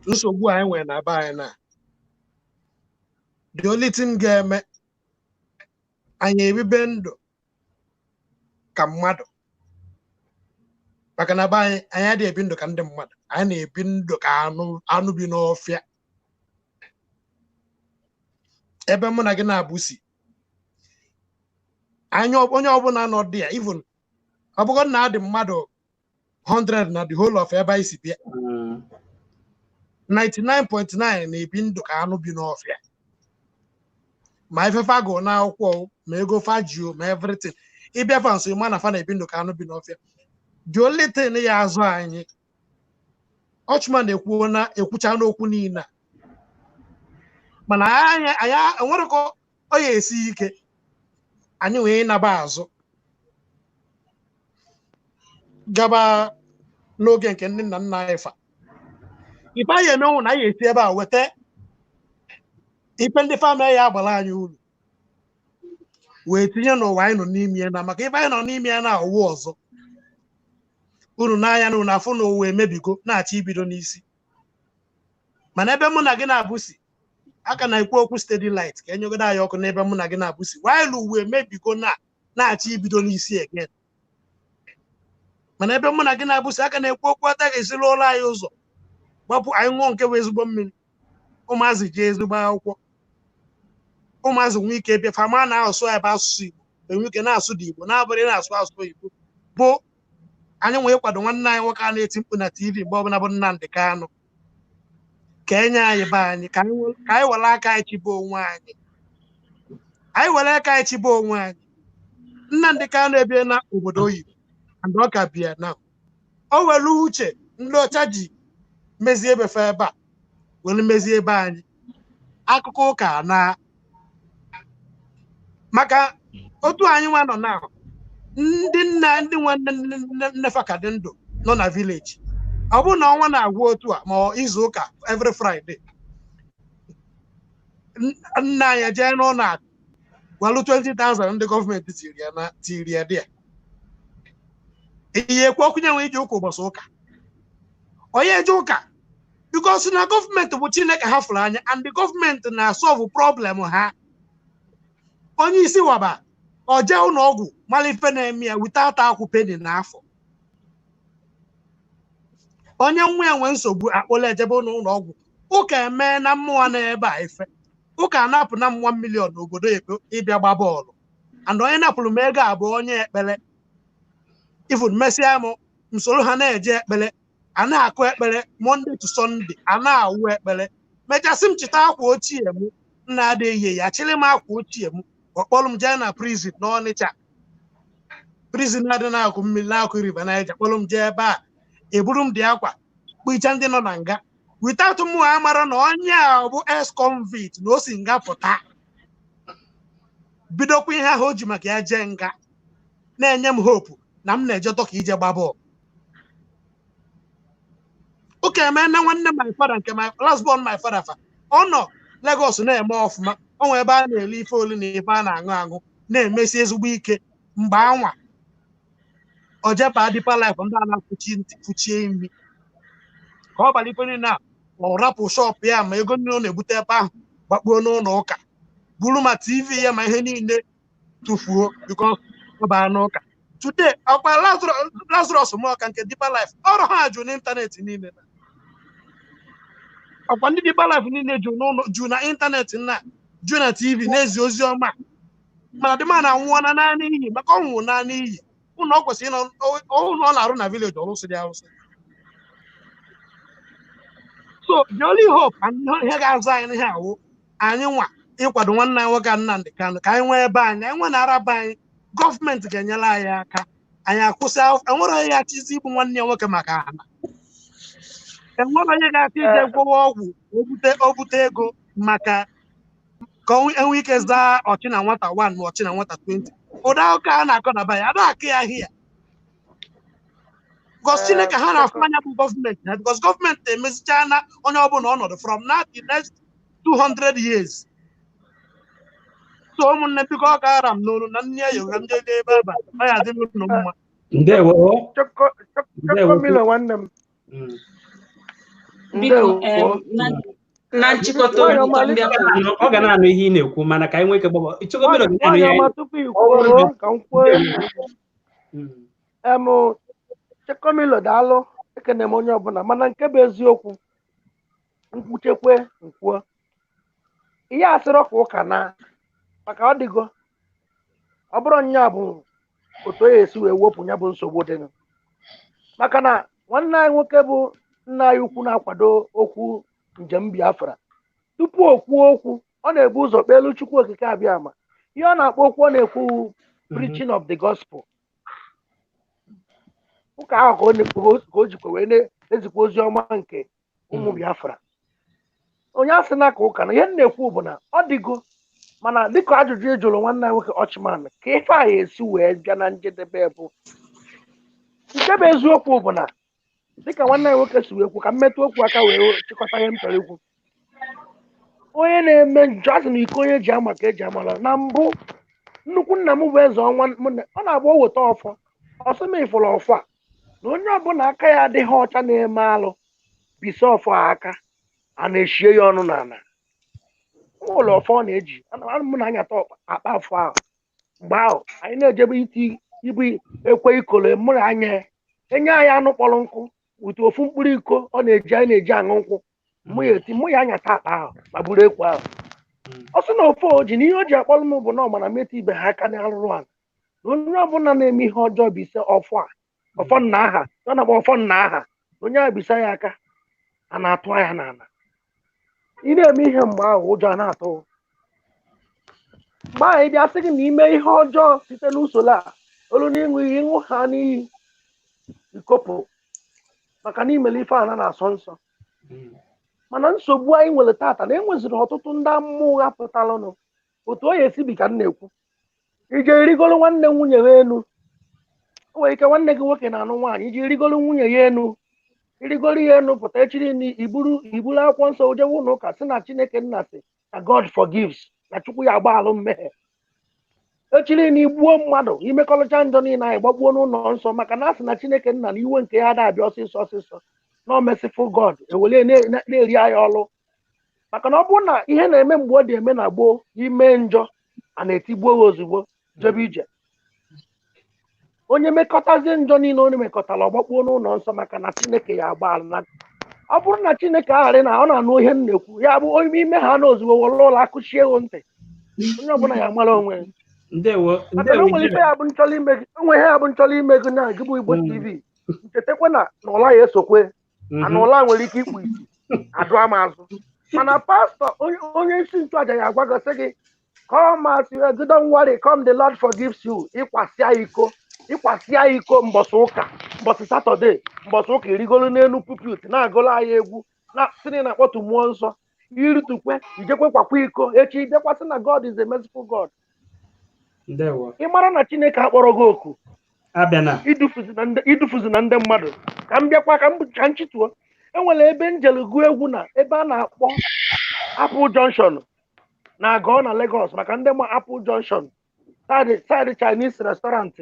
nsogbu anyị nwere na be anyị na the only thing ga-eme anyị ebibe ndụ ka mmadụ maka na be anyị adịghị ebi ndụ ka ndị mmadụ anyị na-ebi ndụ ka anụ bi n'ọfịa ebe mụ na gị na-abụsi onye ọbụla nọ dị ya even ọ bụgo na adị mmadụ 100 na the whole of ebe anyị si bịa 99.9 na-ebi ndụ ka anụ bi n'ọfịa ma ifefe agụ na akwụkwọ ma ego fajio ma everything ịbịa fa nso ịma na fa na-ebi ndụ ka anụ bi n'ọfịa the only thing ya azụ anyị ọchụma na-ekwucha n'okwu niile mana anyị enwere ka ọ ya esi ike anyị wee naba azụ gaba n'oge nke ndị nna nna anyị fa ife anyị emenwu na anyị esi ebe a weta ife ndị famịlị ya agbara anyị uru wee tinye n'ụwa anyị nọ n'ime ya na maka ife anyị nọ n'ime ya na ụwa ọzọ unu n'anya na unu afụ na ụwa emebigo na-achọ ibido n'isi mana ebe mụ na gị na-abụsi aka na-ekwu okwu steady light ka enyegodo anyị ọkụ n'ebe mụ na gị na-abụsi while uwe emebigo na-achọ ibido n'isi again mana ebe mụ na gị na-abụsi aka na-ekwu okwu ata ga-esiri ụlọ anyị ụzọ gbapụ anyị ṅụọ nke bụ ezigbo mmiri ụmụazị ji ezigbo akwụkwọ ụmụazị nwee ike bịa fama na-asụ ebe asụsụ Igbo enwe ike na-asụ dị Igbo na-abụrị na-asụ asụsụ Igbo bụ anyị nwee kwado nwanne anyị nwoke a na-eti mkpu na TV mgbe ọbụla bụ Nnamdi Kanu ka enye anyị be anyị ka anyị were aka anyị chibe onwe anyị were aka anyị chibe onwe anyị Nnamdi Kanu ebie na obodo oyibo and ọ ka bịa na o were uche ndị ọcha ji mezie ebefe ebe a were mezie ebe anyị akụkọ ụka na maka otu anyị nwa nọ na ndị nna ndị nwanne nnefa ka dị ndụ nọ na vileji ọ bụrụ na ọnwa na-agwụ otu a ma izu ụka every Friday nna anyị jee n'ụlọ akụ gwalụ 20,000 ndị gọọmenti tiri ya dị ya ihe ekwe okwu nyenwe ije ụka ụbọchị ụka onye eje ụka bikos na gọọmenti bụ Chineke ha fụrụ anya and the gọọmenti na-asọvụ problem ha onye isi waba ọ jee ụlọ ọgwụ mara ife na-eme ya without akwụ peni n'afọ onye nwa ya nwee nsogbu akpọla ejebe n'ụlọ ọgwụ ụka eme na mmụọ na-ebe a ife ụka na-apụ na mmụọ milion n'obodo ịbịa gba bọọlụ and onye napụrụ m ego abụọ onye ekpere even mesịa m nsoro ha na-eje ekpere a na-akụ ekpere Monday to Sunday a na-awụ ekpere mechasị m cheta akwa ochie m na-adịghị ya chịrị m akwa ochie m ọkpọrọ m jee na prison n'Ọnịcha prison na-adị na-akụ mmiri na-akụ river Naija kpọrọ m jee ebe a eburu m dị akwa kpụcha ndị nọ na nga without mụ amara na onye a bụ ex-convict na o si nga pụta bidokwa ihe ahụ o ji maka ya jee nga na-enye m hope na m na-eje tọka ije gba bọọlụ ụka eme na nwanne my father nke my last born my father fa ọ nọ Lagos na-eme ọfụma onwe ebe a na-ele ife olu na ife a na-aṅụ aṅụ na-emesi ezigbo ike mgbe anwa ojepa Deeper Life ndị a na-afụchie imi ka ọ bala ife niile a ọ rapụ shọpụ ya ma ego niile ọ na-ebute ebe ahụ gbakpuo n'ụlọ ụka buru ma TV ya ma ihe niile tụfuo because ọ baa n'ụka today ọkpa Lazarus Mọka nke Deeper Life ọrụ ha jụ n'ịntanetị niile ọkwa ndị Deeper Life niile jụ na ịntanetị na jụ na TV na-ezi ozi ọma mana dị ma na nwụọ na naanị iyi maka ọ nwụrụ naanị iyi ụlọ ọ kwesịrị ụlọ ọ na-arụ na village ọlụsịrị arụsị so the only hope ihe ga-azụ anyị n'ihe awụ anyị nwa ịkwado nwanne anyị nwoke Nnamdi Kanu ka anyị nwee ebe anyị nwee na-araba anyị gọọmenti ga-enyere anyị aka anyị akwụsị enwere onye ga-achịzi igbu nwanne ya nwoke maka ana enwere onye ga-achị ije gwọwa ọgwụ o bute ego maka ka enwe ike zaa ọchị na nwata 1 ma ọchị na nwata 20 ụda ụka a na-akọ na baya ada akụ ya ahịa because Chineke ha na-afụ anya bụ gọọmenti ha because gọọmenti emezichaa na onye ọbụla ọnọdụ from now the next 200 years so ụmụnne biko ọ gara m n'olu na nne ya yoga ndị ebe ebe ọ ya adị n'ụlọ mma ndewo Chokomilo nwanne m biko na nchịkọta ọ ga na-anụ ihe ị na-ekwu mana ka anyị nwee ike gbaba Chokomilo ga na-anụ ya tupu ikwuo ka m kwuo Chokomilo daalụ ekene m onye ọbụla mana nke bụ eziokwu nkwuchekwe nkwuo ihe asịrọ ka ụka na maka ọ dịgo ọ bụrụ nya bụ otu onye esi wee wepụ ya bụ nsogbu dị maka na nwanne anyị nwoke bụ nna anyị ukwu na-akwado okwu njem Biafra tupu o kwuo okwu ọ na-ebu ụzọ kpelu Chukwu okike abịama ihe ọ na-akpọ okwu ọ na-ekwu preaching of the gospel ụka ahụ ka o jikwa wee na-ezikwa ozi ọma nke ụmụ Biafra onye asị na ka ụka na ihe m na-ekwu bụ na ọ dịgo mana dịka ajụjụ ị jụrụ nwanne anyị nwoke Ochman ka ife a esi wee bịa na njedebe bụ nke bụ eziokwu bụ na dịka nwanne anyị nwoke si wee kwu ka mmetụ okwu aka wee chịkọta ihe m chọrọ ikwu onye na-eme njọ asị na iko onye ji ama ka eji amala na mbụ nnukwu nna m bụ eze ọnwa ọ na-agba oweta ọfọ ọsị m ifụrụ ọfọ a na onye ọbụla aka ya adịghị ọcha na-eme alụ bise ọfọ aka a na-eshie ya ọnụ n'ala ụlọ ọfọ ọ na-eji m na-anyata akpa afọ ahụ mgbe ahụ anyị na-ejebe ibu ekwe ikolo mụrụ anya enye anyị anụ kpọrọ nkụ wute ofu mkpụrụ iko ọ na-eji anyị na-eji aṅụ nkwụ mụ ya anyata akpa ahụ ma buru ekwe ahụ ọ sị na ofe oji na ihe o ji akpọrọ m bụ na ọ mana metụ ibe ha aka n'arụrụ ala na onye ọbụla na-eme ihe ọjọọ bụ ise ọfọ nna aha ọ na-agba ọfọ nna aha onye ahụ bisa ya aka a na-atụ anya n'ala ị na-eme ihe mgbe ahụ ụjọ a na-atụ mgbe ahụ ị bịa sị gị na ime ihe ọjọọ site n'usoro a olu na ịṅụ iyi ịṅụ ha n'iyi ikopụ maka na imele ife ana na-asọ nsọ mana nsogbu anyị nwere tata na enweziri ọtụtụ ndị mmụọ ụgha pụtalụnụ otu onye esibi ka m na-ekwu ije irigoro nwanne nwunye ha enu o nwere ike nwanne gị nwoke na-anụ nwaanyị iji rigoro nwunye ya enu irigoro ya enu pụta echiri na iburu akwụkwọ nsọ ojewe ụlọ ụka sị na Chineke nna sị na God forgives na Chukwu ya agbaalụ mmehie echiri na igbuo mmadụ imekọrịcha njọ niile anyị gbagbuo n'ụlọ nsọ maka na asị na Chineke nna na iwe nke ya na-abịa ọsịsọ na merciful God ewere na-eri anyị ọlụ maka na ọ bụrụ na ihe na-eme mgbe ọ dị eme na gboo ime njọ a na-etigbuo ha ozugbo jebe ije onye mekọtazie njọ niile onye mekọtara ọgbakpuo n'ụlọ nsọ maka na Chineke ya agbaala na ọ bụrụ na Chineke agharị na ọ na-anụ ihe m na-ekwu ya bụ onye ime ha na ozugbo were ụlọ akụchie ewu ntị onye ọbụla ya mara onwe maka na onwere ife ya bụ nchọrọ ime gị onwe ihe ya bụ nchọrọ ime gị na gị bụ Igbo TV nchetakwa na ụla ya esokwe ana ụla nwere ike ikpu isi adụa m azụ mana pastọ onye isi nchụaja ya agwagosị gị come as you are, don't worry, come the Lord forgives you. ịkwasịa iko mbọsị ụka mbọsị Satọde mbọsị ụka irigolu n'elu pupit na-agụlụ anyị egwu na sịrị na akpọtụ mmụọ nsọ iritukwe ijekwe kwakwa iko echi dekwasị na God is a merciful God. ị mara na Chineke akpọrọ gị oku idufuzi na ndị mmadụ ka m bịakwa ka m chituo enwere ebe njelu gụọ egwu na ebe a na-akpọ Apple Junction na-aga na Lagos maka ndị ma Apple Junction side Chinese restaurant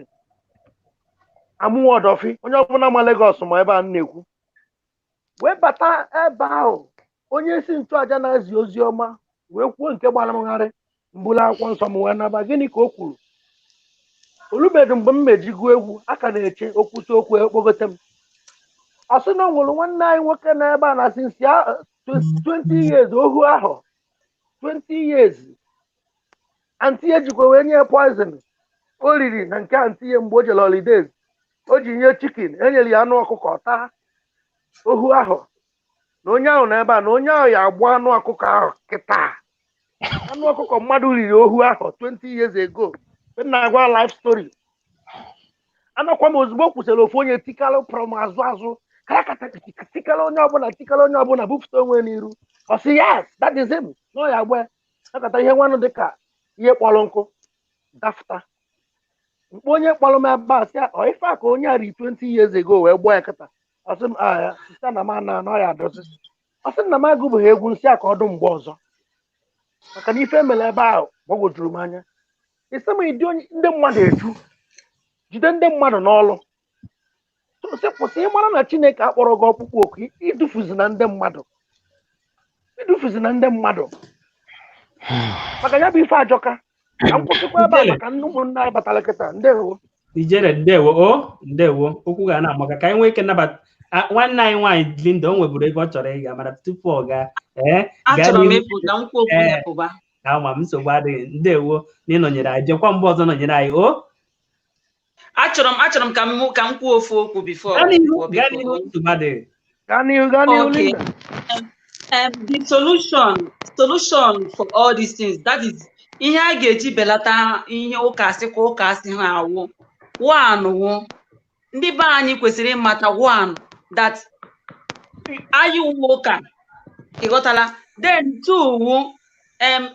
amụọdọfi onye ọbụla ma Lagos ma ebe a na-ekwu wee bata ebe ahụ onye isi nchụaja na-ezi ozi ọma wee kwuo nke gbara m gharị mbụla akwụkwọ nsọ m wee naba gịnị ka o kwuru olubeghị mgbe m mejigo egwu aka na-eche okwusi okwu ekpogote m ọ sị na o nwere nwanne anyị nwoke n'ebe a na since 20 years ohu ahụ 20 years anti ejikwa wee nye poison o riri na nke anti ya mgbe o jere holidays o ji nye chicken enyere ya anụ ọkụkọ taa ohu ahụ na onye ahụ n'ebe a na onye ahụ ya agba anụ ọkụkọ ahụ kịta anụ ọkụkọ mmadụ riri ohu ahụ 20 years ago na-agwa life story anakwa m ozugbo kwụsịrị ofu onye tikalụ prom azụ karakata tikala onye ọbụla bupụta onwe n'iru ọ sị yes that is him na ya agba akata ihe nwanụ dịka ihe kpọrọ nkụ dafta mkpa onye kpọrọ m ebe a sị ọ ife a ka onye a ri 20 years ago wee gbaa ya kịta ọ sị m ya site na m na ya adọzi ọ sị na m agụbeghị egwu nsị a ka ọdụ mgbe ọzọ maka na ife emere ebe ahụ gbagwojuru m anya isi m ịdị ndị mmadụ eju jide ndị mmadụ n'ọlụ sị kwụsị ịmara na Chineke akpọrọ gị ọkpụkpọ oku idufuzi na ndị mmadụ maka ya bụ ife ajọka ka m kwụsịkwa ebe a maka ụmụnne anyị batara kịta ndewo ijere ndewo okwu ga na-amaka ka anyị nwee ike nabata nwanne anyị nwaanyị Linda o nweburu ebe ọ chọrọ ịga mana tupu ọ gaa ama m nsogbu adịghị ndewo na ịnọnyere anyị jekwa mgbe ọzọ nọnyere anyị o achọrọ m ka m kwuo ofu okwu before the solution for all these things, that is ihe a ga-eji belata ihe ụka asị ha awụ one ndị be anyị kwesịrị ịmata one that anyị uwe ụka ịghọtala, then two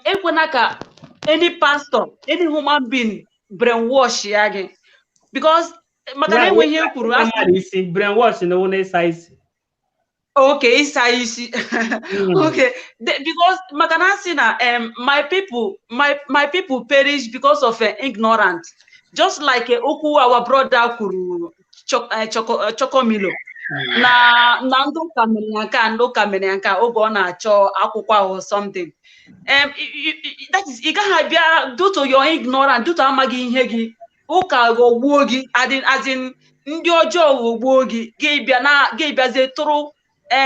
ekwena ka any pastor, any human being brainwash ya gị because maka na enwe ihe kwuru isi brainwash na one size okay ịsa isi okay because maka na asị na my people perish because of ignorant, just like okwu our brother kwuru Chokomilo na ndị ụka mere ya nka oge ọ na-achọ akwụkwọ or something. That is ị gaghị abịa due to your ignorant, due to amaghị ihe gị ụka ghọgbuo gị adin ndị ọjọọ ghọgbuo gị ga-ebịazie tụrụ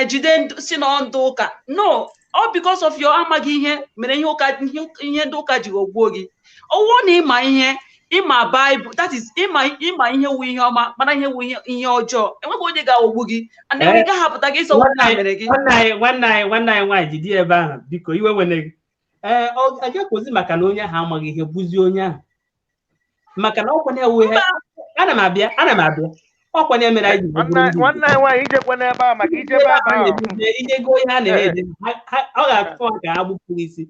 jide si na ndụ ụka. No, all because of your amaghị ihe mere ihe ndị ụka ji ghọgbuo gị. Ọwụ na ịma ihe, ịma Bible, that is ịma ihe wu ihe ọma mana ihe wu ihe ọjọọ, enweghị onye ga-aghọgbu gị and enweghị ga-ahapụta gị ịsọ mere gị. Nwanne anyị nwaanyị jide ebe ahụ biko iwe wene gị a ga-ekwozi maka na onye ahụ amaghị ihe bụzi onye ahụ maka na ọkwa na-ewu ihe ana m abịa ọkwa na-emere anyị nwanne anyị nwaanyị ijekwa n'ebe a maka ijebe ebe ahụ ihe go ihe a na-ede ọ ga-akọ ka ha gbupụrụ isi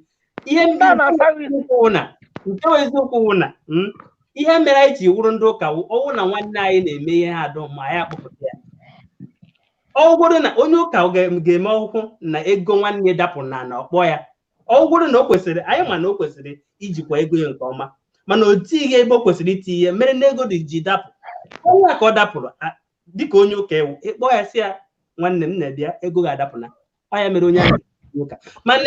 ihe ndị nke eziokwu wụ na ihe mere anyị ji wụrụ ndị ụka ọwụ na nwanne anyị na-eme ihe ha adọ ma ya akpọpụta ya ọgwụrụ na onye ụka ga-eme ọhụhụ na ego nwanne dapụ na ọkpọ ya ọgwụrụ na o kwesịrị anyị ma na o kwesịrị ijikwa ego ya nke ọma mana o tighị ebe o kwesịrị iti ihe mere na ego ji dapụ onye ka ọ dapụrụ dịka onye ụka ewu ịkpọ ya si ya nwanne m na-ebịa ego ga-adapụ na ọ ya mere onye ahụ ụka mana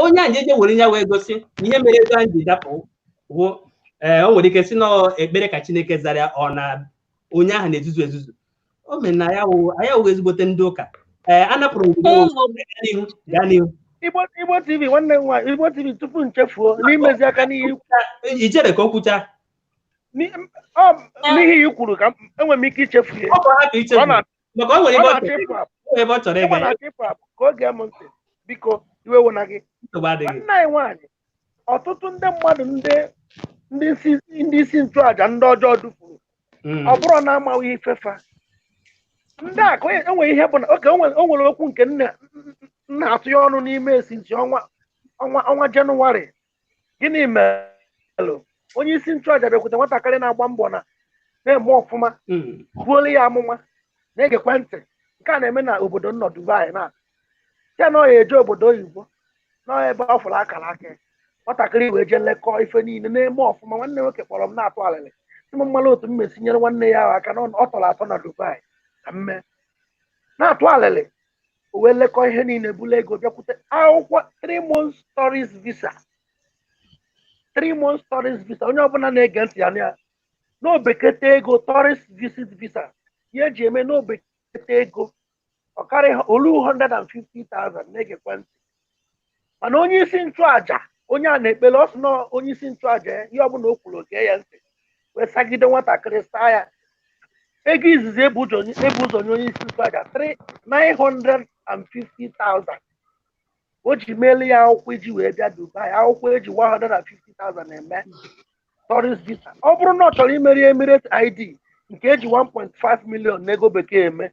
onye ahụ eje were ya wee gosi ihe mere ego ahụ ji dapụ bụ o nwere ike si na ekpere ka Chineke zara ya ọ na onye ahụ na-ezuzu o mere na anyị awụghị ezigbote ndị ụka anapụrụ gaa n'ihu Igbo TV nwanne m nwaanyị Igbo TV tupu nchefuo n'imezi aka n'ihe ichere ka o kwucha n'ihe i kwuru ka enwere m ike ichefu ka oge m ntị biko iwe wụ na gị nwanne anyị nwaanyị ọtụtụ ndị mmadụ ndị isi nchụaja ndị ọjọọ dufuru ọ bụrụ na amaghị ifefa ndị a ka enwere ihe bụ na oke o nwere okwu nke na-atụ ya ọnụ n'ime esinsi ọnwa Jenụwarị gịnị mere onye isi nchụaja bịakwute nwatakịrị na-agba mbọ na-eme ọfụma buolu ya amụma na-egekwe ntị nke a na-eme na obodo nọ Dubai na ya na ọ ya eje obodo oyibo na ebe ọ fụrụ akara aka nwatakịrị wee jee lekọọ ife niile na-eme ọfụma. Nwanne nwoke kpọrọ m na-atụ alịlị sị m mmalụ otu m mesi nyere nwanne ya aka na ọ tọrọ atọ na Dubai ka m mee na-atụ alịlị. O wee lekọọ ihe niile bụla ego bịakwute akwụkwọ 3 months tourist visa. 3 months tourist visa. Onye ọbụla na-ege ntị ya na n'obekete ego tourist visit visa ihe eji eme n'obekete ego ọ karịghị olu 150,000 na-egekwe ntị. Mana onye isi nchụaja onye a na-ekpele ọsọ na onye isi nchụaja ya ihe ọbụla o kwuru oge ya ntị wee sagide nwatakịrị saa ya ego izizi ebu ụzọ nye onye isi nchụaja 950,000 o ji meeli ya akwụkwọ iji wee bịa Dubai. Akwụkwọ eji 150,000 eme tourist visa. Ọ bụrụ na ọ chọrọ imeri Emirates ID nke eji 1.5 million n'ego bekee eme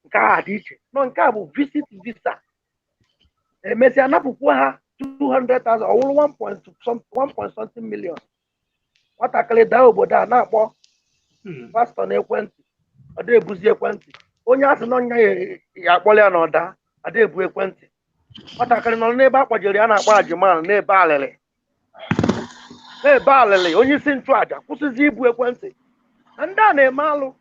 nke a dị iche nọ. Nke a bụ visit visa. Emesịa napụkwa ha 200,000 ọwụrụ 1.something million. Nwatakịrị daa obodo a na-akpọ pastọ n'ekwentị ọ dị ebuzi ekwentị. Onye asị na ọnya ya akpọrọ ya na ọda ada ebu ekwentị. Nwatakịrị nọ n'ebe akpọjere ya na-akpọ ajiman na-ebe alịlị. Onye isi nchụaja kwụsịzi ibu ekwentị. Na ndị a na-eme alụ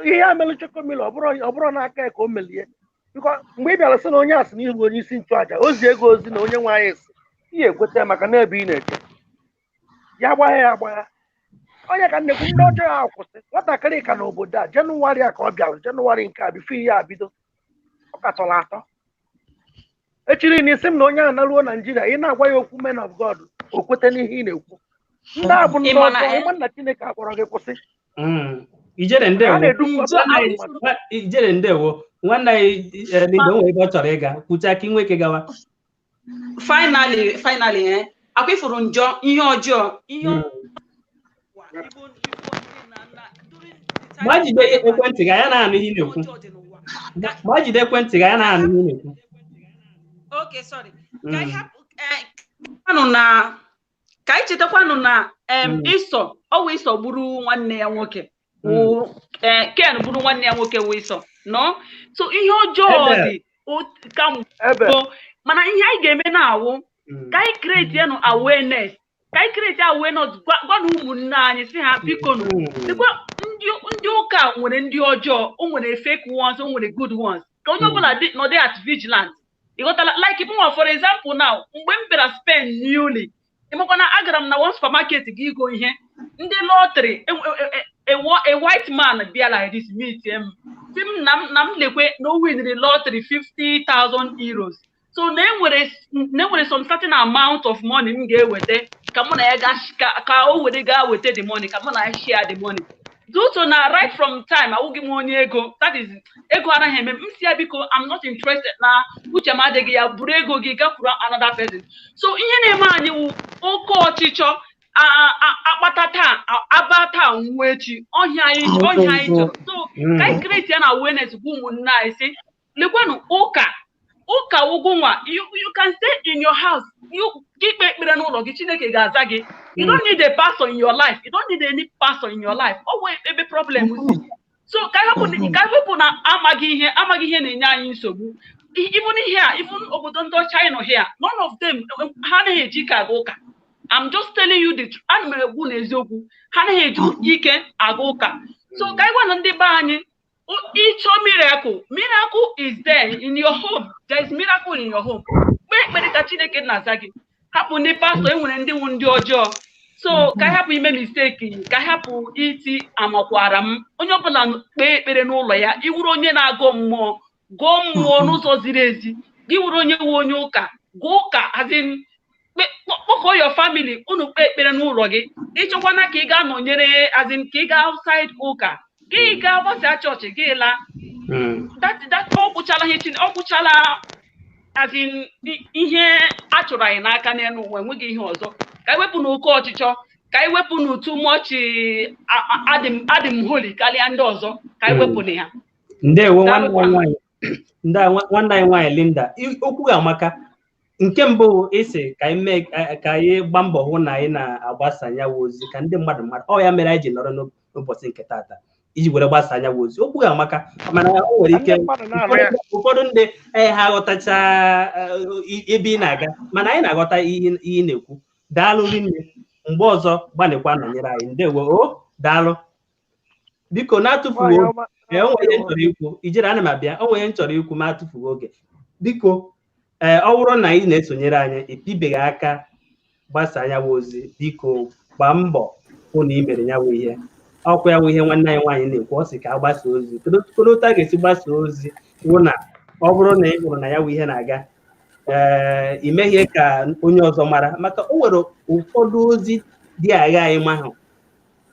ihe a mere Chokomilo ọ bụrụ n'aka ka o melie. Biko mgbe ị bịara sị na onye asị n'ihu onye isi nchụaja ozi ego ozi na onye nwe anyị si ihe ekweta maka na ebe ị na-eche ya agbagha ya agbagha. Onye ka nnekwu ndị ọjọọ ya kwụsị. Nwatakịrị ka n'obodo a Jenụwarị a ka ọ bịara. Jenụwarị nke a bifo ihe a bido ọ katọrọ atọ. Echiri n'isi m na onye ahụ naruo Naijiria ị na-agwa ya okwu men of God o kwete n'ihe ị na-ekwu. Ndị a bụ ndị ọjọọ. Ịma nna Chineke akpọrọ gị kwụsị. Ijere ndewo nwanne anyị Lindo nwere ebe ọ chọrọ ịga kwucha ka inwe ike gawa. Finally akwa ifuru njọ ihe ọjọọ ihe gbajide ekwentị ga ya na-anụ ihe na-ekwu. Gbajide ekwentị ga ya na-anụ ihe na-ekwu. Okay, sorry. Ka anyị chetakwanụ na Ịsọ ọwụ Ịsọ gburu nwanne ya nwoke Ken bụrụ nwanne ya nwoke wee Ịsọ no. So ihe ọjọọ dị ka mbụ mana ihe anyị ga-eme na-awụ ka anyị create ya awareness. Ka anyị create awareness gwa na ụmụnne anyị si ha biko ndị ụka nwere ndị ọjọọ o nwere fake ones o nwere good ones ka onye ọbụla nọdị at vigilant. You got like for example now mgbe m bịara Spain newly ịmakwana agara m na one supermarket gị igo ihe ndị lottery a white man bịa like this meet him si m na m lekwe no win the lottery 50,000 euros. So na enwere some certain amount of money m ga-eweta ka mụ na ya ka o were gaa weta the money ka mụ na ya share the money. Due to na right from time awụghị m onye ego that is ego anaghị eme m si ya biko I'm not interested na uche m adịghị ya buru ego gị gakwuru another person. So ihe na-eme anyị wụ oke ọchịchọ akpata taa aba taa nwa echi ọhịa anyị chọrọ. So ka anyị create ya na awareness bụ ụmụnne anyị si lekwanụ ụka ụgwọ nwa you can stay in your house ikpe ekpere n'ụlọ gị Chineke ga-aza gị. You don't need a pastor in your life. You don't need any pastor in your life. Always a problem. So ka people na amaghị ihe na-enye anyị nsogbu. Even here, even obodo ndị China here, none of them ha na-eji ka aga ụka. I'm just telling you the truth. Ana m egwu n'eziokwu ha na-eji ike aga ụka. So ka anyị gwa ndị be anyị ịchọ miracle is there in your home. There is miracle in your home. Kpee ekpere ka Chineke na-aza gị. Hapụ ndị pastọ enwere ndị ọjọọ. So ka hapụ ime mistake ka hapụ iti amakwara m onye ọbụla kpee ekpere n'ụlọ ya iwuru onye na-agọ mmụọ gụọ mmụọ n'ụzọ ziri ezi gị wuru onye nwe onye ụka gụọ ụka azin kpọkọọ your family unu kpee ekpere n'ụlọ gị ịchọkwana ka ị ga-anọnyere azin ka ị ga outside ụka gị ga gbasa chọọchị gị laa ọ gwụchala azin ihe a chọrọ anyị n'aka n'elu ụwa enweghị ihe ọzọ. Ka anyị wepụ n'oke ọchịchọ ka anyị wepụ n'otu mọchị adịm holy karịa ndị ọzọ ka anyị wepụ na ya. Ndewo nwanne anyị nwaanyị Linda okwu ga-amaka. Nke mbụ isi ka anyị gbaa mbọ hụ na anyị na-agbasa anyanwụ ozi ka ndị mmadụ ọ ya mere anyị ji nọrọ n'ụbọchị nke taata iji were gbasa anyanwụ ozi. Okwu ga-amaka mana o nwere ike ụfọdụ ndị ha aghọtacha ebe ị na-aga mana anyị na-aghọta ihe ị na-ekwu daalụ rinne mgbe ọzọ gbalịkwa nọnyere anyị ndewo o daalụ biko na-atụfughị oge onwe ihe chọrọ ikwu ijere ana m abịa onwe ihe chọrọ ikwu ma atụfughị oge biko ọ bụrụ na ị na-esonyere anyị ipibeghị aka gbasa ya ozi biko gbaa mbọ hụ na ị mere ya ihe ọkwa ya ihe nwanne anyị nwaanyị na-ekwu ọ sị ka a gbasa ozi kedu otu a ga-esi gbasa ozi wụ na ọ bụrụ na ị hụrụ na ya ihe na-aga imeghe ka onye ọzọ mara maka o nwere ụfọdụ ozi dị agha anyị mahụ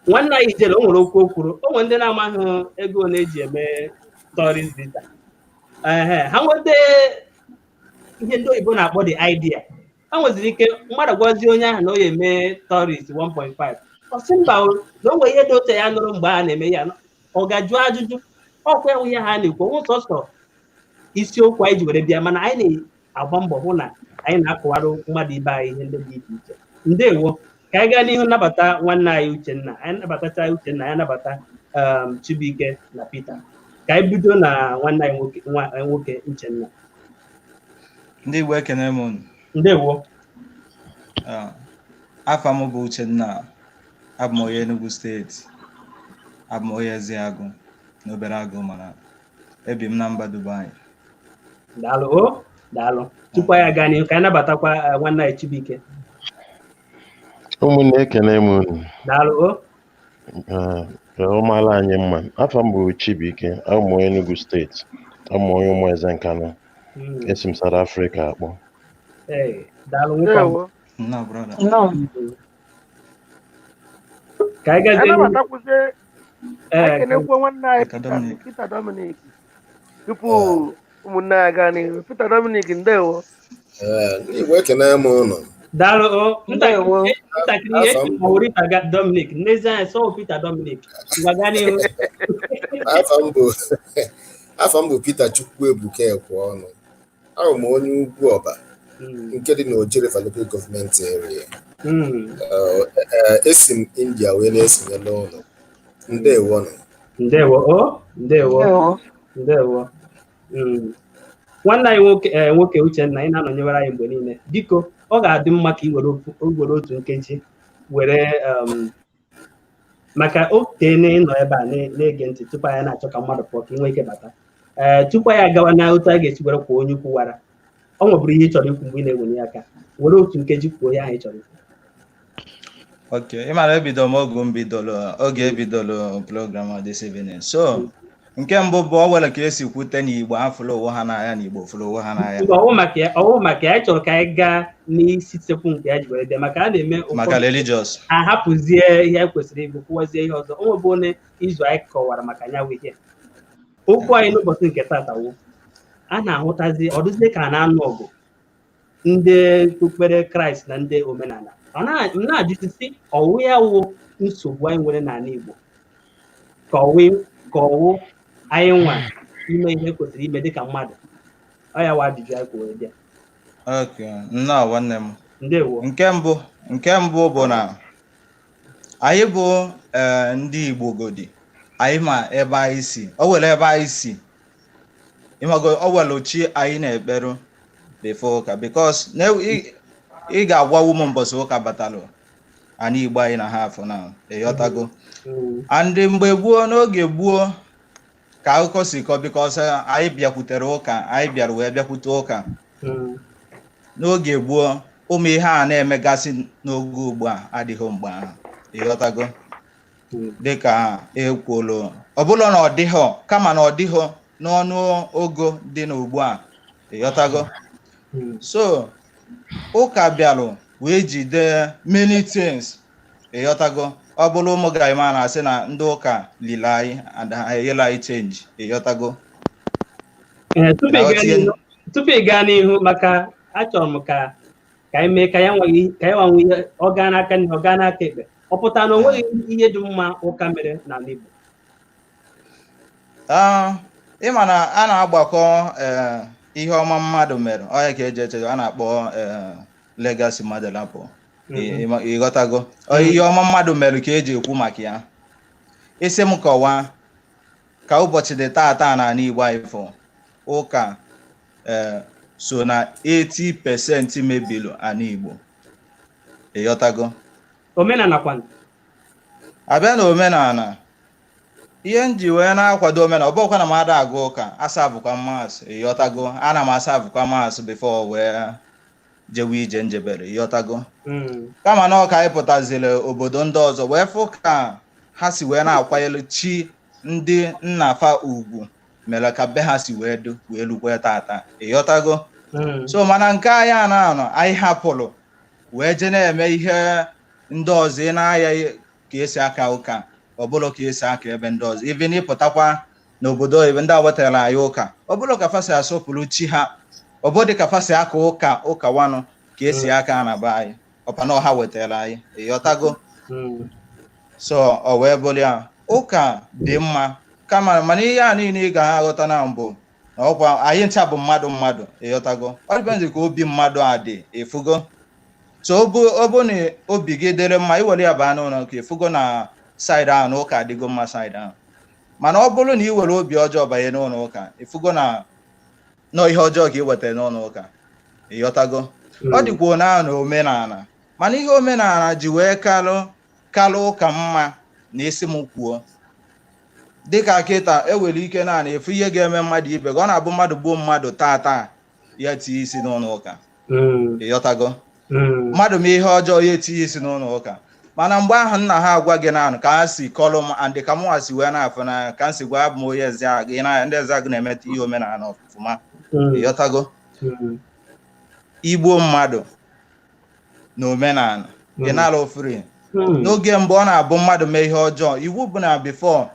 nwanne anyị jere o nwere okwu o kwuru o nwere ndị na-amaghị ego na-eji eme tourist visa ha nweta ihe ndị oyibo na-akpọ the idea ha nweziri ike mmadụ gwazie onye ahụ na o ya eme tourist 1.5 ọ sị mba na o nwere ihe dị otu ya nụrụ mgbe a na-eme ya ọ ga-ajụ ajụjụ ọkwa ya ihe ha na-ekwu onwe sọsọ isiokwu anyị ji were bịa mana anyị na-agba mbọ hụ na anyị na-akụwarụ mmadụ ibe anyị ihe ndị dị iche iche ndewo ka anyị gaa n'ihu nabata nwanne anyị Uchenna anyị nabatacha Uchenna anyị nabata Chibuike na Peter ka anyị bido na nwanne anyị nwoke Uchenna. Ndị Igbo ekene m unu. Ndewo. Afa m bụ Uchenna, abụ m onye Enugu steeti, abụ m onye Eziagụ na obere agụ mana ebi m na mba Dubai. Daalụ o daalụ tupu anyị gaa n'ihu ka anyị nabatakwa nwanne anyị Chibuike. Ụmụnne ekene m unu. Daalụ o. Ka ọ maala anyị mma. Afa m bụ Chibuike, abụ m onye Enugu steeti, abụ m onye Ụmụeze Nkanụ. Esi m South Africa akpọ. Daalụ nwoke. No, brother. No. Ka anyị gaa n'ihu. Ekenekwa nwanne anyị Peter Dominic. Tupu ụmụnne anyị gaa n'ihu, Peter Dominic ndewo. Igbo ekene m unu. Daalụ o ntakịrị ihe Peter Dominic n'ezie anyị sọ Peter Dominic gaa n'ihu. Afa m bụ Peter Chukwuebuka Ekwe ọnụ. Ahụ m onye ugwu ọba nke dị n'Oje Local Government Area. Esi m India wee na-esonye n'ụlọ. Ndewo nọ. Ndewo o ndewo ndewo. Nwanne anyị nwoke Uchenna anyị na-anọnyere anyị mgbe niile biko ọ ga-adị mma ka ị were otu nkeji were maka ote ịnọ ebe a na-ege ntị tupu anyị na-achọ ka mmadụ pụọ ka ị nwee ike bata tupu anyị agawa na otu a ga-esi were kwuo onye ukwu wara ọ nwebụrụ ihe ị chọrọ ikwu mgbe ị na-ewenye aka were otu nkeji kwuo ya ahụ ị chọrọ ikwu. Okay, ịmara ebido m oge ebidolo program this evening. So nke mbụ bụ ọ nwere ka esi kwute na Igbo afụlụ onwe ha n'anya na Igbo fụlụ onwe ha n'anya. Ọwụ maka ya chọrọ ka anyị gaa n'isi sekwu nke ya ji were bịa maka a na-eme maka religious ahapụzie ihe kwesịrị ịbụ kwuwazie ihe ọzọ o nwebụ onye izu anyị kọwara maka ya wee ihe okwu anyị n'ụbọchị nke tata wụ a na-ahụtazi ọdụzie ka a na-anụ ọgụ ndị okpukpere Kraịst na ndị omenala ọ na-ajụsisi ọwụ ya wụ nsogbu anyị nwere n'ala Igbo ka ọwụ anyị nwa ime ihe kwesịrị ime dịka mmadụ ọ ya wa ajụjụ anyị kwuo bịa. Okay, nnọọ nwanne m. Ndewo. Nke mbụ bụ na anyị bụ ndị Igbo godi anyị ma ebe anyị si o were ebe anyị si ịmago o were chi anyị na-ekperu before ụka because ị ga-agwawu m mbọsị ụka batalụ anyị Igbo anyị na ha afọ na ịghọtago and mgbe gboo n'oge gboo ka akụkọ si kọ because anyị bịakwutere ụka anyị bịara wee bịakwute ụka n'oge gboo ụmụ ihe a na-emegasị n'oge ugbu a adịghị mgbe ahụ ịghọtago dịka ekwuolu ọbụla na ọ dịghọ kama na ọ dịghọ n'ọnụ ogo dị n'ugbu a ịghọtago so ụka bịarụ wee jide many things ịghọtago ọ bụrụ ụmụ gaima na-asị na ndị ụka lile anyị enyela anyị change ịghọtago. Tupu ị gaa n'ihu maka achọrọ m ka anyị mee ka ya nwe ihe ọ gaa n'aka nne ọ gaa n'aka ekpe ọ pụta na o nweghị ihe dị mma ụka mere n'ala Igbo. Ịma na a na-agbakọ ihe ọma mmadụ mere onye ka eji eche a na-akpọ legacy mmadụ lapụ ịghọtago ihe ọma mmadụ mere ka eji ekwu maka ya isi m kọwaa ka ụbọchị dị taa n'ala Igbo anyị fụ ụka so na 80% mebilu ala Igbo ịghọtago omenala kwanụ abịa na omenala ihe m ji wee na-akwado omenala ọ bụkwa na m ada agụ ụka asa bụkwa maasị ịghọtago ana m asa bụkwa maasị bifo wee jewe ije njebere ịghọtago kama na ọka anyị pụtaziri obodo ndị ọzọ wee fụ ka ha si wee na-akwanyere chi ndị nna fa ugwu mere ka be ha si wee lukwe tata ịghọtago so mana nke anyị a na-anọ anyị hapụrụ wee je na-eme ihe ndị ọzọ ị na-aya ka esi aka ụka ọ bụrụ ka esi aka ebe ndị ọzọ even ịpụtakwa n'obodo ebe ndị a wetara anyị ụka ọ bụrụ ka fa si asọpụrụ chi ha ọ bụrụ ka fa si aka ụka wanụ ka esi aka na be anyị ọpana ọha wetara anyị ịghọtago so ọ wee bụrụ ya ụka dị mma kama mana ihe a niile ị ga-aghọta na mbụ na ọkwa anyị ncha bụ mmadụ ịghọtago ọ dịpendị ka obi mmadụ a dị efugo so ọ bụ na obi gị dịrị mma iwere ya baa n'ụlọ ka efugo na saịdị ahụ na ụka adịgo mma saịdị ahụ mana ọ bụrụ na ị were obi ọjọọ banye n'ụlọ ụka efugo na ihe ọjọọ ka ị wetara n'ụlọ ụka ịghọtago ọ dịkwa na omenala mana ihe omenala ji wee kalụ ụka mma na isi m kwuo dịka kịta ewere ike naanị efu ihe ga-eme mmadụ ibe gị ọ na-abụ mmadụ gbuo mmadụ taa ya tinye isi n'ụlọ ụka ịghọtago mmadụ ma ihe ọjọọ ya etinye isi n'ụlọ ụka mana mgbe ahụ nna ha agwa gị naanị ka ha si kọlụ m andị ka mụnwa si wee na-afụ n'anya ka m si gwa abụ m onye eze gị n'anya ndị eze agụ na-emeta ihe omenala ọfụma ịghọtago igbo mmadụ na omenala gị nala ofuri n'oge mbụ ọ na-abụ mmadụ mee ihe ọjọọ iwu bụ na bifo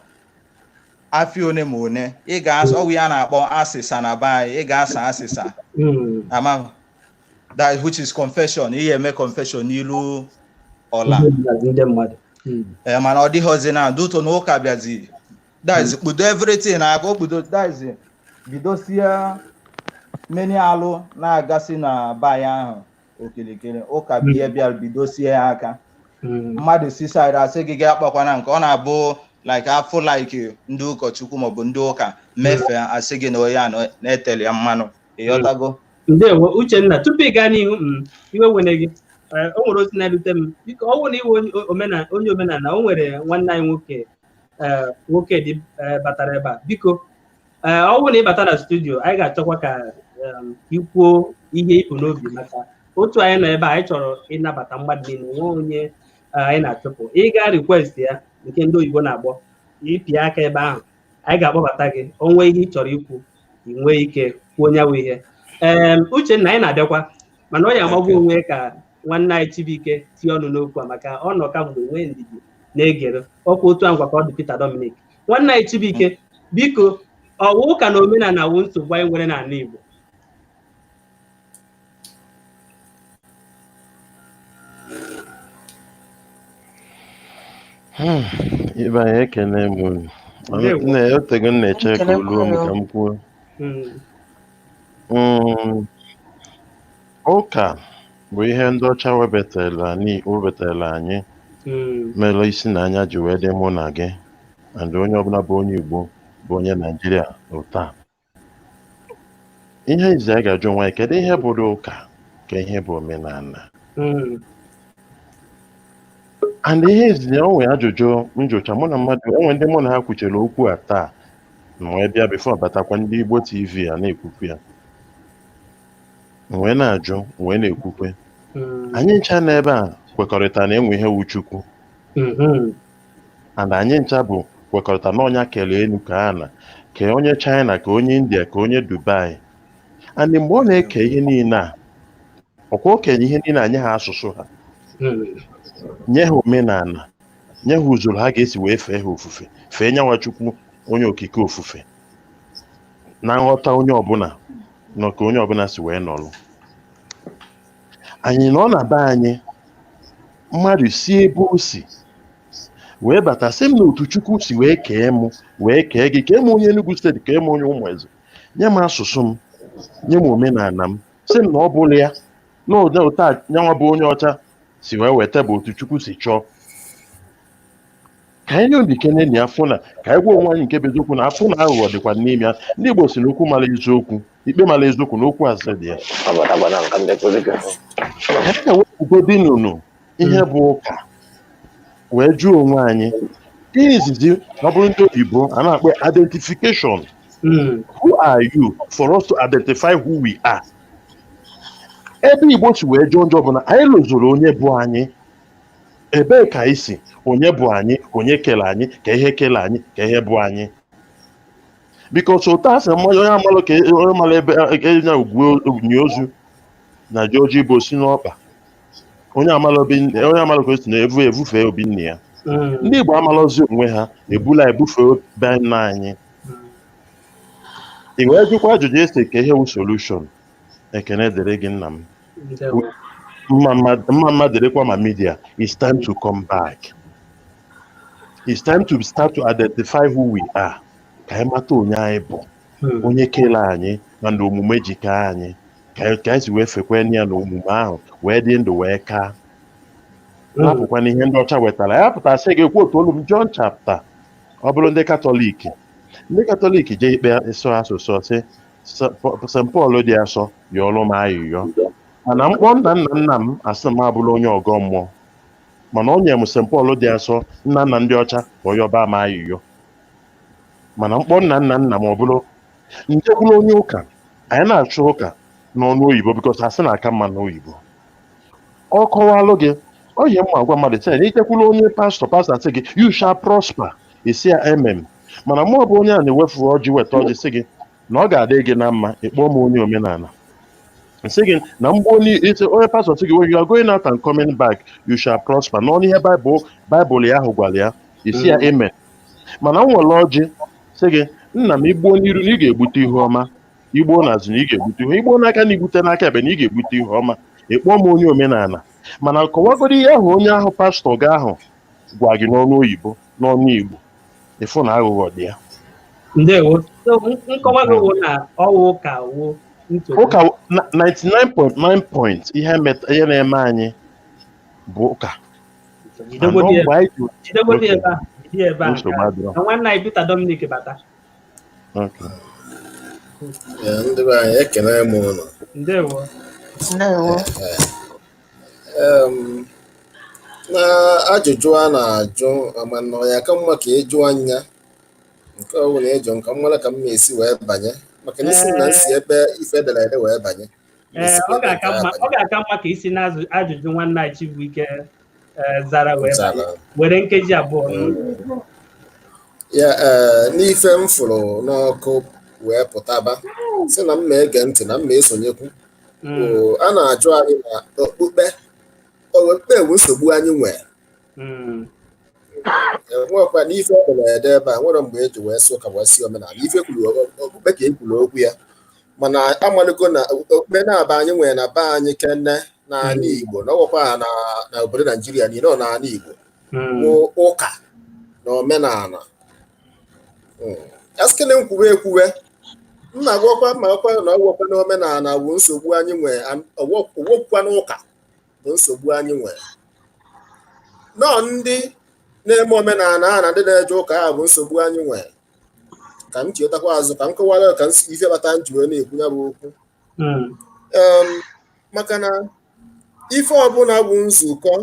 afọ one ma one ị ga-asa ọgwụ ya na-akpọ asịsa na be anyị ị ga-asa asịsa ama that which is confession ihe eme confession n'ilu ọla mana ọ dịghịzi na duto na ụka bịazi daiz kpudo everything na aka okpudo daiz bidosie meni alụ na-agasị na be anyị ahụ okilikiri ụka bụ ihe bịara bidosie ya aka mmadụ si saịdị asị gị ga-akpakwana nke ọ na-abụ like afọ like ndị ụkọchukwu maọbụ ndị ụka mefee asị gị na onye a na-eteli ya mmanụ ịghọtago ndewo Uchenna tupu ị gaa n'ihu iwe wene gị o nwere ozi na-erute m biko ọ bụrụ na iwe onye omenala o nwere nwanne anyị nwoke dị batara ebe a biko ọ bụrụ na ị bata na studio anyị ga-achọkwa ka ikwuo ihe ịpụ n'obi maka otu anyị nọ ebe a anyị chọrọ ịnabata mmadụ niile nwe onye anyị na-achụpụ ịga request ya nke ndị oyibo na-agbọ ịpịa aka ebe ahụ anyị ga-akpọbata gị onwe ihe ị chọrọ ikwu ị nwee ike kwuo onye ihe Uchenna anyị na-abịakwa mana ọ ya amagbu onwe ka nwanne anyị Chibuike tie ọnụ n'okwu a maka ọ nọ ka mgbe nwee ndidi na-egere ọkwa otu ngwa ka ọ dị Peter Dominic nwanne anyị Chibuike biko ọwụ ụka na omenala wụ nsogbu anyị nwere n'ala Igbo ibe anyị ekene m otego m na-eche ka oluo m ka m kwuo ụka bụ ihe ndị ọcha webatara anyị mere isi na anya ji wee dị mụ na gị and onye ọbụla bụ onye Igbo bụ onye Naijiria taa ihe izi anyị ga-ajụ nwa anyị kedu ihe bụ ụka ka ihe bụ omenala and ihe izi ya onwe ajụjụ njocha mụ na mmadụ enwe ndị mụ na ha kwuchere okwu a taa wee bịa bifo batakwa ndị Igbo TV a na-ekwukwu ya wee na-ajụ wee na-ekwukwe anyị ncha n'ebe a kwekọrịta na enwe ihe wu Chukwu and anyị ncha bụ kwekọrịta na ọnya kere elu ka a na ka onye China ka onye India ka onye Dubai and mgbe ọ na-eke ihe niile a ọkwa okenye ihe niile anyị ha asụsụ ha nye ha omenala nye ha usoro ha ga-esi wee fee ha ofufe fee nyanwa Chukwu onye okike ofufe na nghọta onye ọbụla nọ ka onye ọbụla si wee nọrọ anyị nọ na be anyị mmadụ si ebe o si wee bata sị m na otu Chukwu si wee kee m wee kee gị kee m onye Enugu steeti kee m onye Ụmụeze nye m asụsụ m nye m omenala m sị m na ọ bụrụ ya na ụta nyanwa bụ onye ọcha si wee weta bụ otu Chukwu si chọọ ka anyị obi kene na afọ na ka anyị gwa onwe anyị nke bụ eziokwu na afọ na aghụghọ dịkwa n'ime ya ndị Igbo si n'okwu mara eziokwu ikpe mara eziokwu na okwu asị dị ya ka anyị ewepụgo dị nụnụ ihe bụ ụka wee jụọ onwe anyị ihe izizi ọ bụrụ ndị oyibo a na-akpọ identification. Who are you for us to identify who we are? Ebe Igbo si wee jụọ njọ bụ na anyị lụzuru onye bụ anyị. Ebee ka anyị si? Onye bụ anyị? Onye kele anyị? Ka ihe kele anyị? Ka ihe bụ anyị? Because ụta asị onye amalụ ka onye mara ebe enya ugwu ozu na ji oji bụ si n'ọkpa. Onye amalụ ka o si na-evufe obi nne ya. Ndị Igbo amalụzi onwe ha ebula ebufe be nna anyị. I wee jụkwa ajụjụ esi ka ihe wu solution. Ekene dịrị gị nna m. Mma dịrịkwa ma media. It's time to come back. It's time to start to identify who we are. Ka anyị mata onye anyị bụ. Onye kele anyị na ndị omume jikọ anyị. Ka anyị si wee fekwe ya na omume ahụ wee dị ndụ wee kaa. Napụkwa n'ihe ndị ọcha wetara ya pụta sị gị kwuo otu olu m John chapter. Ọ bụrụ ndị Katọlik. Ndị Katọlik jee ikpe ịsụ asụsụ sị St. Paul dị asọ yọọlụ m ayịyọ. Mana mkpọ nna m asị m abụrụ onye ọgọ mmụọ. Mana o nyere m St. Paul dị asọ nna ndị ọcha ka ọ yọba m ayịyọ. Mana mkpọ nna m ọ bụrụ njekwuru onye ụka anyị na-achụ ụka n'ọnụ oyibo bikos asị na-aka mma n'oyibo. Ọ kọwalụ gị ọ yi mma agwa mmadụ sị na itekwuru onye pastọ asị gị you shall prosper esi ya amen. Mana mụ ọ bụ onye a na-ewefu ọjị weta ọjị sị gị na ọ ga-adị gị na mma ịkpọọ m onye omenala. Nsị gị na mgbe onye pastọ sị gị when you are going out and coming back you shall prosper n'ọnụ ihe baịbụl ya ahụ gwara ya esi ya amen. Mana m nwere ọjị sị gị nna m igbuo n'iru na ị ga-egbute ihe ọma, igbuo n'azụ na ị ga-egbute ihe, igbuo n'aka na igbute n'aka ebe na ị ga-egbute ihe ọma, ịkpọọ m onye omenala. Mana kọwagoro ihe ahụ onye ahụ pastọ gị ahụ gwa gị n'ọnụ oyibo n'ọnụ Igbo ịfụ na aghụghọ dị ya. Ndewo. Nkọwa gị wụ na ọwụ ụka wụ ụka 99.9 point ihe na-eme anyị bụ ụka. Jidegodi ebe a na nwanne anyị Peter Dominic bata. Ndị be anyị ekene m ụlọ. Ndewo. Na ajụjụ a na-ajụ amana ya ka mma ka ịjụ anya nke ọ bụla ịjụ nka mmara ka m na-esi wee banye maka n'isi na nsi ebe ife ederede wee banye. Ọ ga-aka mma ka isi na ajụjụ nwanne anyị Chibuike zara wee banye were nkeji abụọ. Ya n'ife m fụrụ n'ọkụ wee pụtaba si na m ege ntị na m esonyekwu. A na-ajụ anyị na okpukpe ewu nsogbu anyị nwere. Enwekwa n'ife ederede ebe a nwere mgbe eji wee sị ụka wee si omenala ife kwuru okpukpe ka ekwuru okwu ya mana amalụgo na okpukpe na-aba anyị nwere na be anyị kene n'ala Igbo na ọgwụkwa na obodo Naijiria niile ọ n'ala Igbo bụ ụka na omenala. Asikene nkwuwe ekwuwe nna gwọkwa ma ọkwa na ọgwụkwa na omenala bụ nsogbu anyị nwere, ọgwụkwa na ụka bụ nsogbu anyị nwere. Nọọ ndị na-eme omenala a na ndị na-eje ụka ha bụ nsogbu anyị nwere. Ka m chetakwa azụ ka m kọwara ka ife bata njiwe na-ekwu ya bụ okwu. Maka na ife ọbụla bụ nzukọ,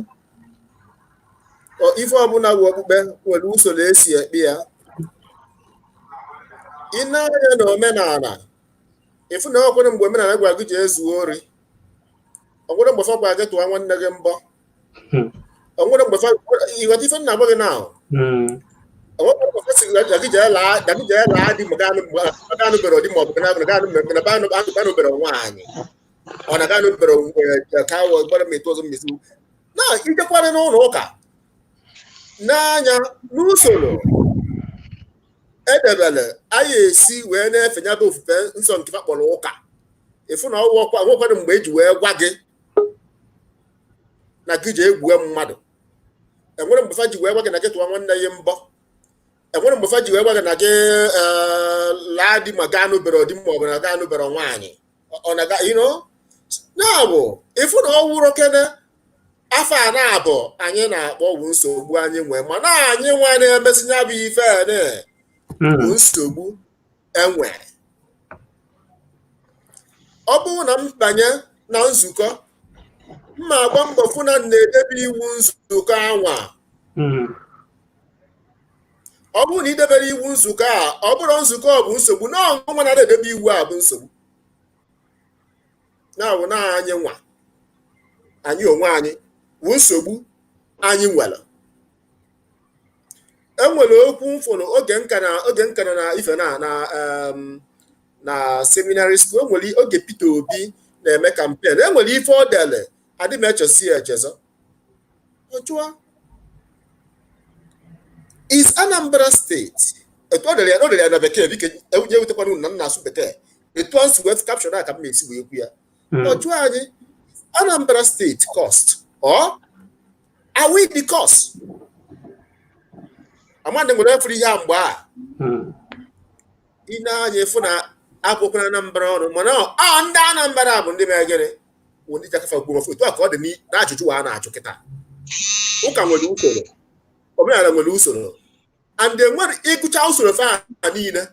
ife ọbụla bụ okpukpe nwere usoro esi ekpe ya. Ị na-anya na omenala ịfụ na ọkwere mgbe omenala gwara gị ji ezuo ori, ọgwere mgbe fa gwara gị tụwa nwanne gị mbọ, ọgwere mgbe ịghọta ife nna gị na ọgwere mgbe fa si gị jee laa di maka anụbere di maọbụ ganụbere nwaanyị ọ na ganụbere ka gbara m etu ọzọ mmesi na ijekwara n'ụlọ ụka n'anya n'usoro edebere anyị esi wee na-efe nya bụ ofufe nsọ nke kpọrọ ụka. Ịfụ na ọgwụkwara mgbe eji wee gwa gị na gị ji egwue mmadụ, enwere mgbe fa ji wee gwa gị na gị tụwa nwanne ya mbọ, enwere mgbe fa ji wee gwa gị na gị laa di ma gaa nụbere di maọbụ na gaa nụbere nwaanyị ọ na ya bụ ịfụ na ọ wụrụ kene afọ a na-abụ anyị na-akpọ ọgwụ nsogbu anyị nwee mana anyị nwa na-emesi ya bụ ife bụ nsogbu enwere. Ọ bụrụ na m banye na nzukọ mma agba mbọ fụ na na-edebe iwu nzukọ anwa ọ bụrụ na idebere iwu nzukọ a ọ bụrụ nzukọ ọ bụ nsogbu na ọnwa na-edebe iwu a bụ nsogbu na-awụ na anyị nwa anyị onwe anyị bụ nsogbu anyị nwere. Enwere okwu mfụrụ oge nka na ife na seminary school. Enwere oge Peter Obi na-eme kampen, enwere ife ọ dele adị m echesi echezọ ọjụọ is Anambra State etu ọ dere ya na bekee bike enye wetakwana na nna asụ bekee etu ọ si wee caption aka m esi wee kwu ya ọjụọ anyị Anambra State cost or are we the cost? Amanda nwere efere ihe a mgbe a ị na-anya efu na akwụkwọ na Anambra ọrụ mana ndị Anambra bụ ndị mere gịnị bụ ndị jakafa gbuo otu a ka ọ dị n'ajụjụ a na-ajụ kịta. Ụka nwere usoro, omenala nwere usoro, and enwere ịgụcha usoro fa niile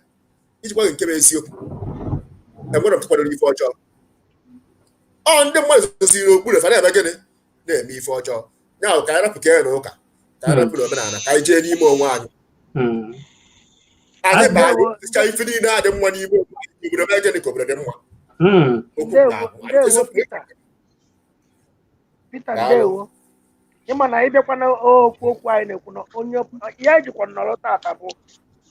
iji gwa nke bụ eziokwu enwere m tụkwadoro ife ọjọọ. Ndị mmadụ zoziri okpuru fa na-eme gịnị na-eme ife ọjọọ. Ya ka anyị rapụ ka na ụka ka anyị rapụ omenala ka anyị jee n'ime onwe anyị anyị ba anyị ife niile adị mma n'ime obodo ebe gịnị ka obodo dị mma. Peter ndewo ịma na ịbịakwa na okwu anyị na-ekwu na onye ya ejikwa nnọrọ tata bụ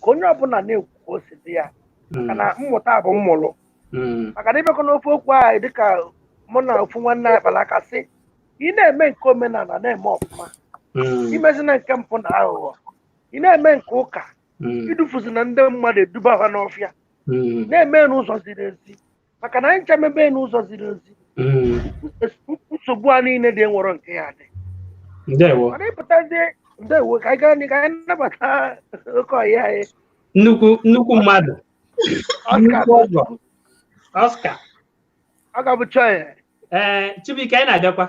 ka onye ọbụla na-ekwu ka o si dị ya maka na mmụta bụ mmụrụ maka na ịbịakwa n'ofe okwu anyị dịka mụ na ofu nwanne anyị kpara aka sị ị na-eme nke omenala na-eme ọfụma imezi na nke mpụ na aghụghọ ị na-eme nke ụka idufuzi na ndị mmadụ eduba ha n'ọfịa na-eme n'ụzọ ziri ezi maka na anyị ncha mebe n'ụzọ ziri ezi nsogbu a niile dị enwero nke ya dị mana ịpụta ndị ndewo ka anyị nabata oke ọhịa anyị nnukwu mmadụ Oscar ọ ga-abụcha ya Chibuike anyị na-abịakwa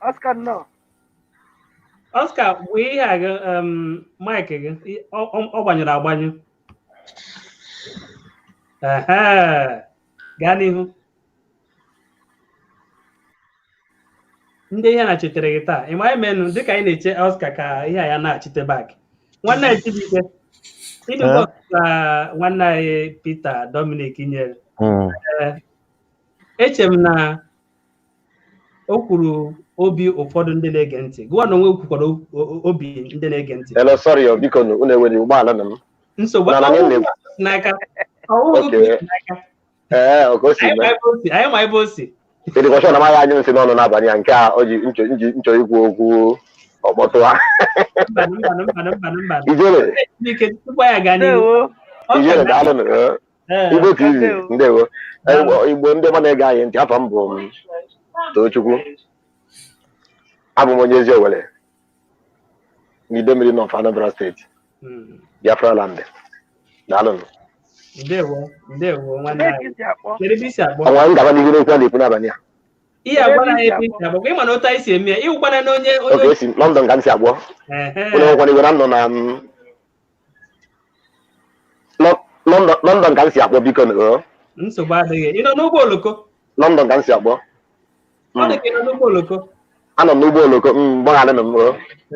Oscar nọ Oscar bụ ihe a gị Mike gị ọ gbanyere agbanyụ gaa n'ihu ndị ihe na-achitere gị taa ị ma anyị menụ dịka anyị na-eche Oscar ka ihe a ya na-achite bak nwanne anyị Chibuike ịdịkwa ka nwanne anyị Peter Dominic nyere eche m na o kwuru obi ụfọdụ ndị na-ege ntị gụwa na onwe kwukwara obi ndị na-ege ntị biko unu enwere ụgbọala na m nsogbu n'aka anyị ma ebe o si edikọshọn na amaghị anyị nsị n'ọnụ n'abalị ya nke a o ji nchọ ikwu okwu ọkpọtụ ha ijere daalụ Igbo TV ndewo Igbo ndị ọma na-ege anyị ntị afọ m bụ Tochukwu abụ m onye ezi Owere n'ide mmiri nọ Anambra steeti Biafra land daalụ ndewo nwanne anyị ọnwa m gaba n'ihu n'okwu a na-ekwu n'abalị a ihe agwara anyị ebe isi agbakwa ịma na otu anyị si eme ya ịwụkwana na onye oge esi London ka m si agbọ ụlọ nwekwana igwe na nọ na London ka m si agbọ biko nsogbu adịghị ị nọ n'ụgbọ oloko London ka m si agbọ ọ dị ka ị nọ n'ụgbọ oloko anọ m n'ụgbọ oloko gbagharị m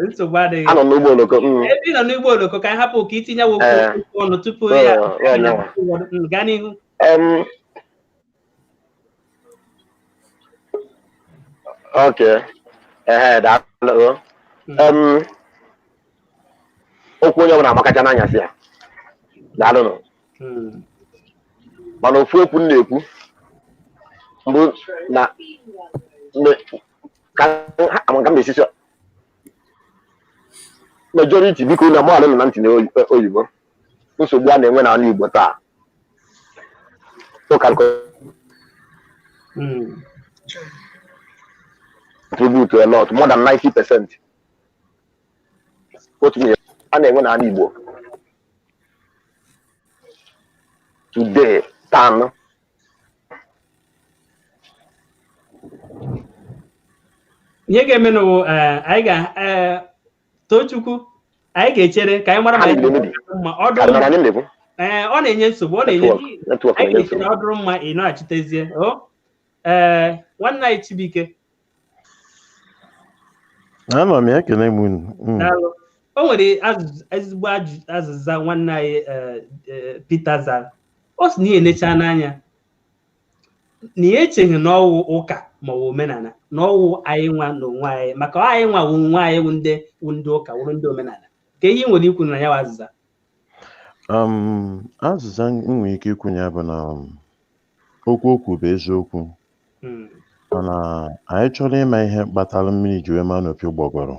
nsogbu adịghị anọ m n'ụgbọ oloko ebe ị nọ n'ụgbọ oloko ka anyị hapụ ka itinye okwu ọnụ tupu ya gaa n'ihu okay daalụ okwu onye ọbụla amakacha n'anyasị ya daalụ mana ofu okwu m na-ekwu mbụ na ka m esisi majority biko na mụ na ntị oyibo nsogbu a na-enwe n'ala Igbo taa contribute a lot, more than 90%. Otu a na-enwe n'ala Igbo today tan ihe ga-eme n'ụwa anyị ga Tochukwu anyị ga-echere ka anyị mara ma ọdụ ọ na-enye nsogbu, ọ na-enye anyị na-eche na ọ dụrụ mma ị nọghachitezie. Nwanne anyị Chibuike, anọ m ekele m unu. o nwere ezigbo azịza nwanne anyị Peter zara. Ọ sị na ihe necha n'anya na ihe echeghị na ọwụ ụka ma ọ bụ omenala, na ọwụ anyị nwa n'onwe anyị, maka anyị nwa onwe anyị wụ ndị ụka wụrụ ndị omenala. Ka ihe nwere ikwu na ya wa azịza? Azịza m nwere ike ikwu ya bụ na okwu bụ eziokwu, mana anyị chọrọ ịma ihe kpatara mmiri ji wee maa n'opi ụgbọgọrọ,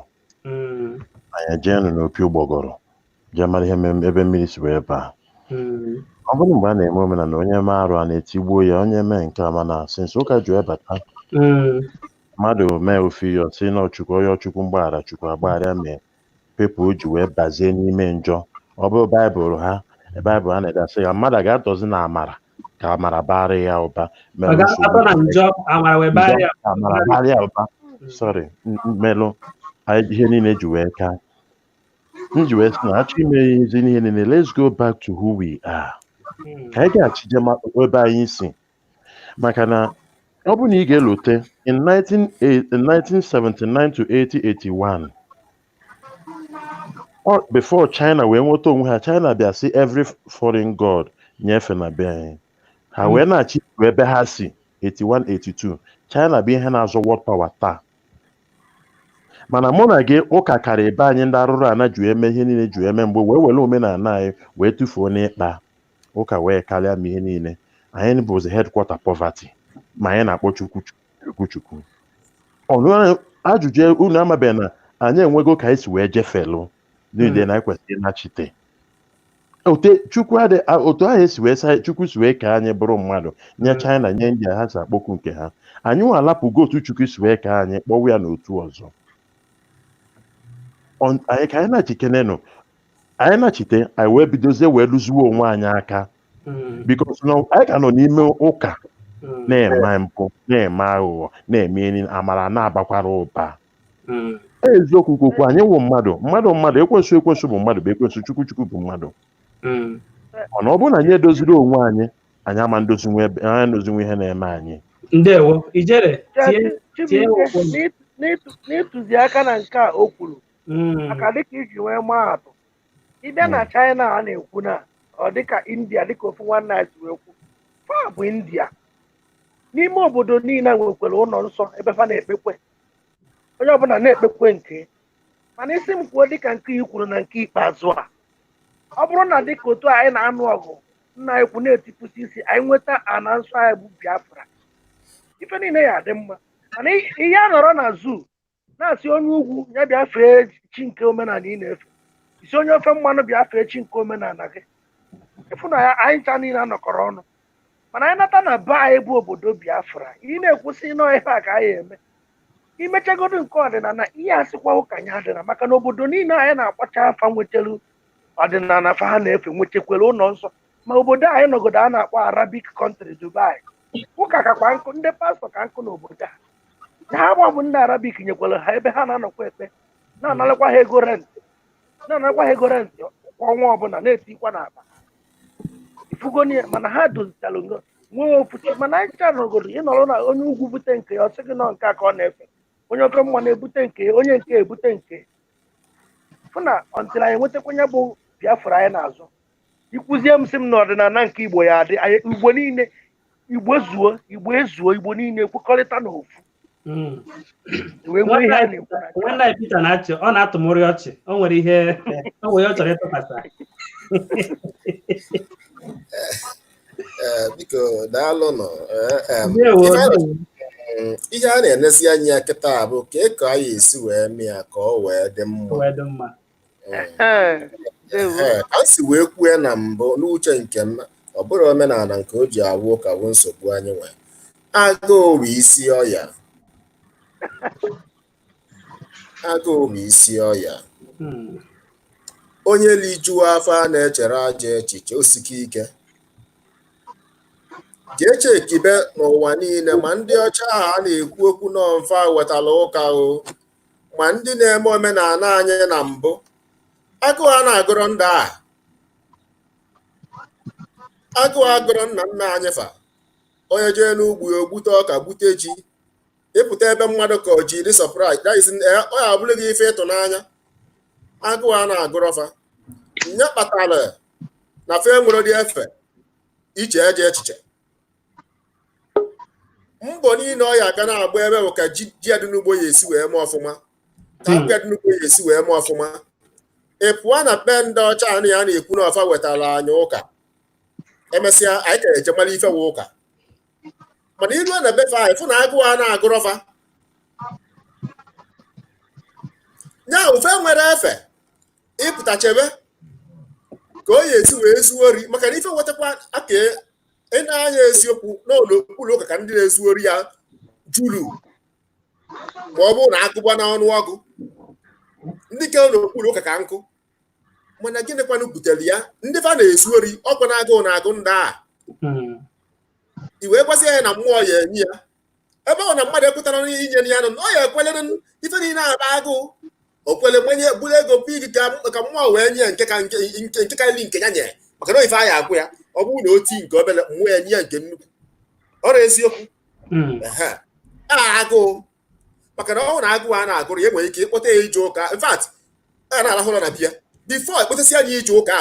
anyị jee nụ n'opi ụgbọgọrọ jee mara ihe ebe mmiri si wee baa. Ọ bụrụ mgbe a na-eme omenala, onye mee arụ a na-etigbuo ya, onye mee nke a, mana sinsi ụka ji wee bata, mmadụ mee ofu ihe ọsị na Chukwu onye Chukwu mgbaghara, Chukwu agbagharịa mee pepụ o ji wee bazie n'ime njọ. Ọ bụ Baịbụl ha na-edasị ya mmadụ ga-atọzi na amara ka amara bara ya ụba, melụ ihe niile ji wee kaa. M ji wee sị na achọ ime ihe niile, let's go back to who we are, ka anyị ga-achije ebe anyị si. Maka na ọ bụ na ị ga-elote in 1979 to 1881, before China wee nweta onwe ha, China bịa si every foreign god nyefe na be anyị, ha wee na-achị ebe ha si 81 82. China bụ ihe na-azọ world power taa. Mana mụ na gị ụka kara ebe anyị ndị arụrụ ana ju eme ihe niile ju eme mgbe wee were omenala anyị wee tụfuo n'ịkpa ụka wee karịa m ihe niile. Anyị bụzi headquarter poverty, ma anyị na-akpọ Chukwu. Ajụjụ unu amabeghị na anyị enwego ka anyị si wee jefelụ niile na anyị kwesịrị ịnachite. Otu ahụ esi wee Chukwu si wee ka anyị bụrụ mmadụ, nye China nye India ha si akpọkwu nke ha. Anyị nwa alapụgo otu Chukwu si wee ka anyị kpọwa ya n'otu ọzọ. Anyị ka anyị na-achikenenụ, anyị nachite anyị wee bidozie wee lụziwo onwe anyị aka, because anyị ka nọ n'ime ụka na-eme mpụ, na-eme aghụghọ, na-eme enyi amara na-abakwara ụba. Eziokwu kwukwu anyị wụ mmadụ ekwensu bụ mmadụ bụ ekwensu, Chukwu bụ mmadụ. Mana ọ bụrụ na anyị edoziri onwe anyị, anyị ama ndozinwe ihe na-eme anyị. Ndewo Ijere n'ịtụziaka na nke a o kwuru maka dịka iji wee maa atụ, ịbịa na China a na-ekwu na ọ dịka India, dịka ofu nwanne anyị si wee kwu, fa bụ India n'ime obodo niile nwekwara ụlọ nsọ ebe fa na-ekpekwe, onye ọbụla na-ekpekwe nke. Mana isi m kwuo dịka nke i kwuru na nke ikpeazụ a, ọ bụrụ na dịka otu anyị na-anụ ọgụ nna anyị kwu na-etipụsị isi, anyị nweta ana nsọ anyị bụ Biafra, ife niile ya adị mma. Mana ihe a nọrọ na zoo na-asị onye ugwu ya bịa fee chi nke omenala ị na-efe, isi onye ofe mmanụ bịa fee chi nke omenala gị, ịfụ na ya anyị ncha niile anọkọrọ ọnụ. Mana anyị nata na be anyị bụ obodo Biafra, ị na-ekwusị nọ ihe a ka anyị eme, imechagodo nke ọdịnala ihe asịkwa ụka ya adịna, maka na obodo niile anyị na-akpọcha afa nwetelu ọdịnala fa ha na-efe nwechekwere ụlọ nsọ. Ma obodo anyị nọgodo a na-akpọ Arabic country Dubai, ụka kakwa nkụ, ndị pastọ ka nkụ n'obodo a, na ha gbabụ ndị Arabic nyekwara ha ebe ha na-anọkwa ekpe, na-analekwa ha ego rent kwa ọnwa ọbụla, na-etikwa n'akpa ifugoni. Mana ha dozichalụ ngo nwee ofuchi. Mana anyị cha nọgodo ịnọrọ na onye ugwu bute nke ya, ọ sị gị nọ nke a ka ọ na-efe, onye ofe mma na-ebute nke, onye nke ebute nke. Fụ na ọntịrị anyị nwetakwenye bụ Biafra anyị na-azụ. Ikwuzie m sị m na ọdịnala nke Igbo ya adị, Igbo niile, Igbo ezuo, Igbo niile ekwekọrịta n'ofu. Nwanne anyị Peter na-achị, ọ na-atụmụrị ọchị, o nwere ihe ọ chọrọ ịtụkwasị. Biko daalụ nọ. Ihe a na-enezi anya kịta bụ ka eko anyị esi wee mee ya ka ọ wee dị mma. A si wee kwue na mbụ n'uche nke m, ọ bụrụ omenala nke o ji awụ ụka bụ nsogbu anyị nwere. Agụụ bụ isi ọya. Onye lijuo afọ a na-echere aja echiche osike ike. Ga-eche ekibe n'ụwa niile, ma ndị ọcha ahụ a na-ekwu okwu n'ọmfa wetara ụka o, ma ndị na-eme omenala anyị na mbụ, agụụ a na-agụrụ ndị a agụụ agụrụ nna anyị fa onye jee n'ugwu ogbute ọka gbute ji ịpụta ebe mmadụ ka o ji dị surprise ọ ya abụrụ gị ife ịtụnanya agụụ a na-agụrọfa nye kpatara na fe nwere dị efe iche eje echiche mbọ niile ọ ya aga na-agba ebe bụ ka ji ya dị n'ugbo ya esi wee mee ọfụma ka akpụ ya dị n'ugbo ya esi wee mee ọfụma ị pụọ na be ndị ọcha anụ ya na-ekwu na ọfa wetara anyị ụka emesịa anyị ka eje mara ife wee ụka mana iru na befe anyị fụ na agụụ a na-agụrọfa nya ofe nwere efe ịpụta chebe ka o ya esi wee zuo ori maka na ife wetakwa aka ị na-anya eziokwu n'ụlọ ụka ka ndị na-ezu ori ya juru ma ọ bụrụ na agụba na ọnụọgụ ndị ke n'okpuru ụka ka nkụ mana gịnịkwanụ butere ya ndị fa na-ezu ori ọkwa na agụụ na-agụ ndị a i wee gwasị ya na mmụọ ya enye ya ebe ọ na mmadụ ekwetara inye ya nọ ọ ya ekwelere ife niile aba agụụ okwele mwenye bụrụ ego pig ka mmụọ wee nye nke karịrị nke ya nye maka na ife a ya akwụ ya ọ bụrụ na oti nke obere mmụọ ya nye ya nke nnukwu ọrụ eziokwu agụụ maka na ọ na agụụ a na-agụrụ ya nwere ike ịkpọta ya ije ụka in fact a na-arahụ ụra na bịa bifo ekpọtasị anya ije ụka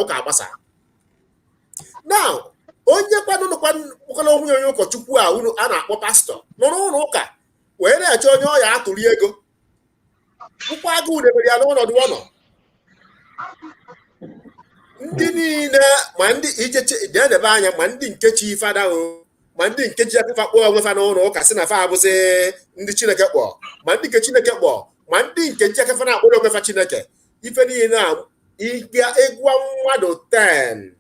ụka agbasa now onye kwadokwana onwe onye ụkọchukwu a na-akpọ pastọ nọ n'ụlọ ụka wee na-eche onye ọ ya atụrụ ego nkwa agụụ debere ya n'ọnọdụ ọ nọ ndị niile ma ndị icheche na-edebe anya ma ndị nkechi fada ma ndị nkechi akụfa kpọọ onwe fa n'ụlọ ụka sị na fa abụsị ndị Chineke kpọọ ma ndị nke Chineke kpọọ ma ndị nkechi akụfa na-akpọrọ onwe fa Chineke ife niile a ịbịa ịgwa mmadụ 10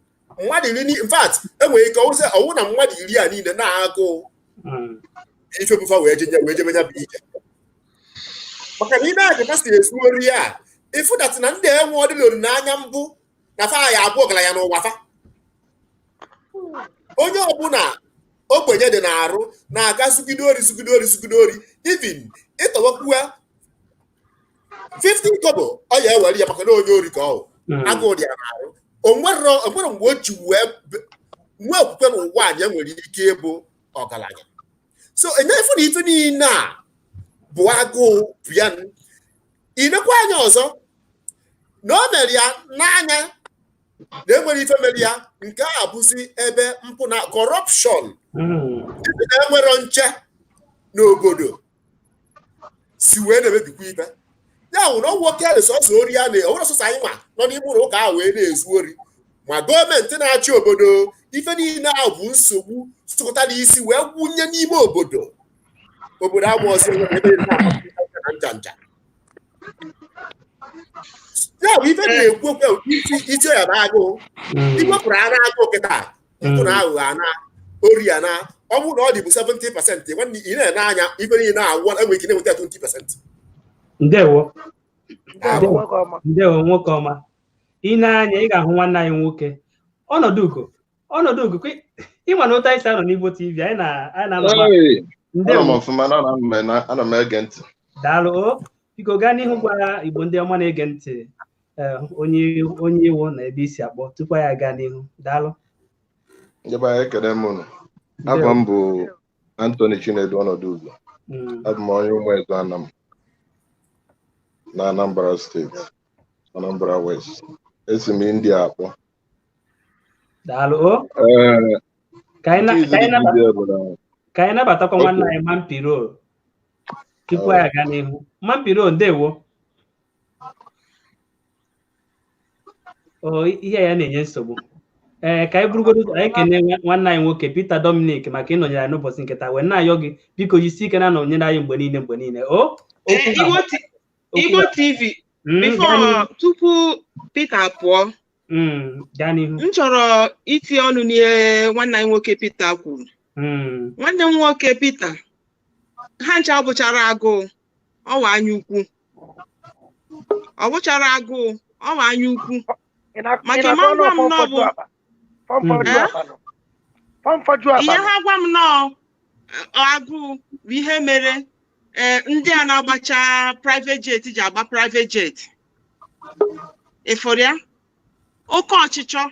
mmadụ iri in fact enwere ike ọwụ na mmadụ iri a niile na-agụ ife bụfa wee jebe ya bụ ije maka na ị na-agụta si ezu ori ya ịfụdatị na ndị enwe ọdịna olileanya mbụ na fa ya abụ ọgaranya n'ụwa fa onye ọbụla ogbenye dị na-arụ na-aga sugide ori even ịtọwakwuo 50 kobo ọ ya ewere ya maka na onye ori ka ọ agụụ dị ya na-arụ onwere mgbe o ji nwee okwukwe n'ụwa anyị nwere ike ịbụ ọgaranya so enyefu na ife niile a bụ agụụ bịa inekwa anya ọzọ na o mere ya n'anya na enwere ife mere ya nke a bụzi ebe mpụ na kọrọpshọn ndị na-enwero nche n'obodo si wee na-emebikwa ife ya hụ na ọ nwoke sọsọ ori ya na-enwere sọsọ anyị nwa nọ n'ime ụlọ ụka ahụ wee na-ezu ori ma gọọmenti na-achị obodo ife niile ahụ bụ nsogbu sụkọta n'isi wee gwunye n'ime obodo amụọzi ebe na njanja ya bụ ife na-ekwu okwu isi ya bụ agụụ iwepụrụ ana agụụ kịta mpụ na aghụghọ ana ori ya na ọ bụrụ na ọ dị bụ 70% nwanne ị na-ene anya ife niile agwụ enwere ike na-enweta 20%. Ndewo nwoke ọma ị na-anya ị ga-ahụ nwanne anyị nwoke ọnọdụ ugo ịma na ụta anyị si anọ n'Igbo TV anyị na ana m ege ntị. Daalụ biko gaa n'ihu gwara Igbo ndị ọma na-ege ntị onye iwu na ebe isi akpọ tupu ya gaa n'ihu. Daalụ. Ndị be anyị ekele m unu. Abụ m bụ Anthony Chinedu ọnọdụ ugo. Abụ m onye ụmụezu Anam na Anambra steeti, Anambra West. Esi m India akpọ. Daalụ. Ka anyị nabatakwa nwanne anyị Mampiro tupu ya gaa n'ihu. Mampiro ndewo. Ihe ya na-enye nsogbu. Ka anyị bụrụgodo anyị kene nwanne anyị nwoke Peter Dominic maka ịnọnyere anyị n'ụbọchị nke taa wee na-ayọ gị biko jisi ike na-anọnyere anyị mgbe niile. Igbo TV before tupu Peter pụọ gaa n'ihu. M chọrọ itinye ọnụ n'ihe nwanne anyị nwoke Peter kwuru. Nwanne m nwoke Peter ha ncha bụchara agụụ ọwa anya ukwu ọ bụchara agụụ ọwa anya ukwu maka ma gwa m n'ọbụ ihe ha gwa m nọọ agụụ bụ ihe mere ndị a na-agbacha private jet ji agba private jet ịfụrụ ya oke ọchịchọ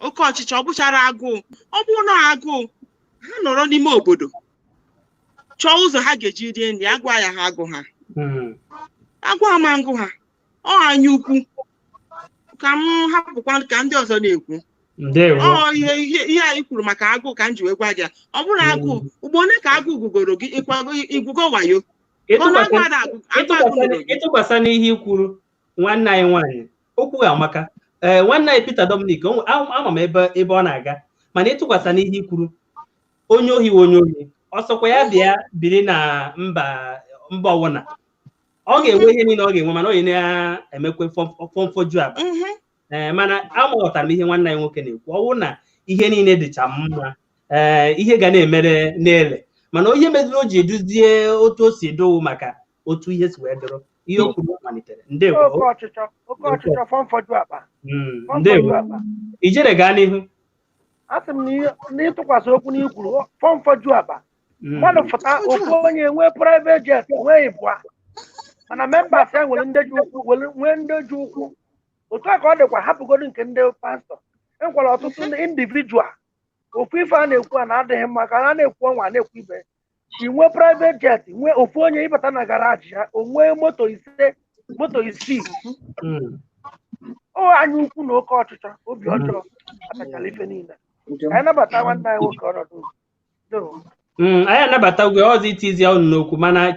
oke ọchịchị ọ bụchara agụụ ọ bụrụ na agụụ ha nọrọ n'ime obodo chọọ ụzọ ha ga-eji rie nri agwa ya ha agụ ha agwa ama ngụ ha ọ anya ukwu ka m hapụkwa ka ndị ọzọ na-ekwu ọ ihe anyị kwuru maka agụụ ka m ji wee gwa gị ọ bụrụ agụụ ugbo one ka agụụ gụgoro gị igwugo wayo ịtụkwasị n'ihe i kwuru nwanne anyị nwaanyị okwu ga-amaka nwanne anyị Peter Dominic ama m ebe ọ na-aga mana ịtụkwasị n'ihe i kwuru onye ohi ọsọkwa ya bịa biri na mba ọwụna ọ ga-enwe ihe niile ọ ga-enwe mana ọ na-emekwe fọmfoju akpa mana amaghọtara m ihe nwanne anyị nwoke na-ekwu ọwụ na ihe niile dịcha mma ihe ga na-emere n'ele mana onye meziri o ji eduzie otu o si edowu maka otu ihe si wee dịrị ihe o kwuru malitere ndewo ijere gaa n'ihu asị m na ịtụkwasị okwu n'ikwuru fọmfoju akpa mmadụ fụta ofu onye nwee private jet nwee ịbụa mana members ya nwere ndị ji ụkwụ otu a ka ọ dịkwa hapụgodo nke ndị pastọ enwekwara ọtụtụ ndị individual ofu ife a na-ekwu a na-adịghị mma ka a na-ekwu ọnwa na-ekwu ibe inwe private jet nwee ofu onye ịbata na garaji ya onwee moto isii o anya ukwu na oke ọchịchọ obi ọjọọ atachara ife niile anyị nabata nwanne anyị nwoke ọnọdụ anyị anabata ugwe ọzọ itizi ọnụ n'okwu mana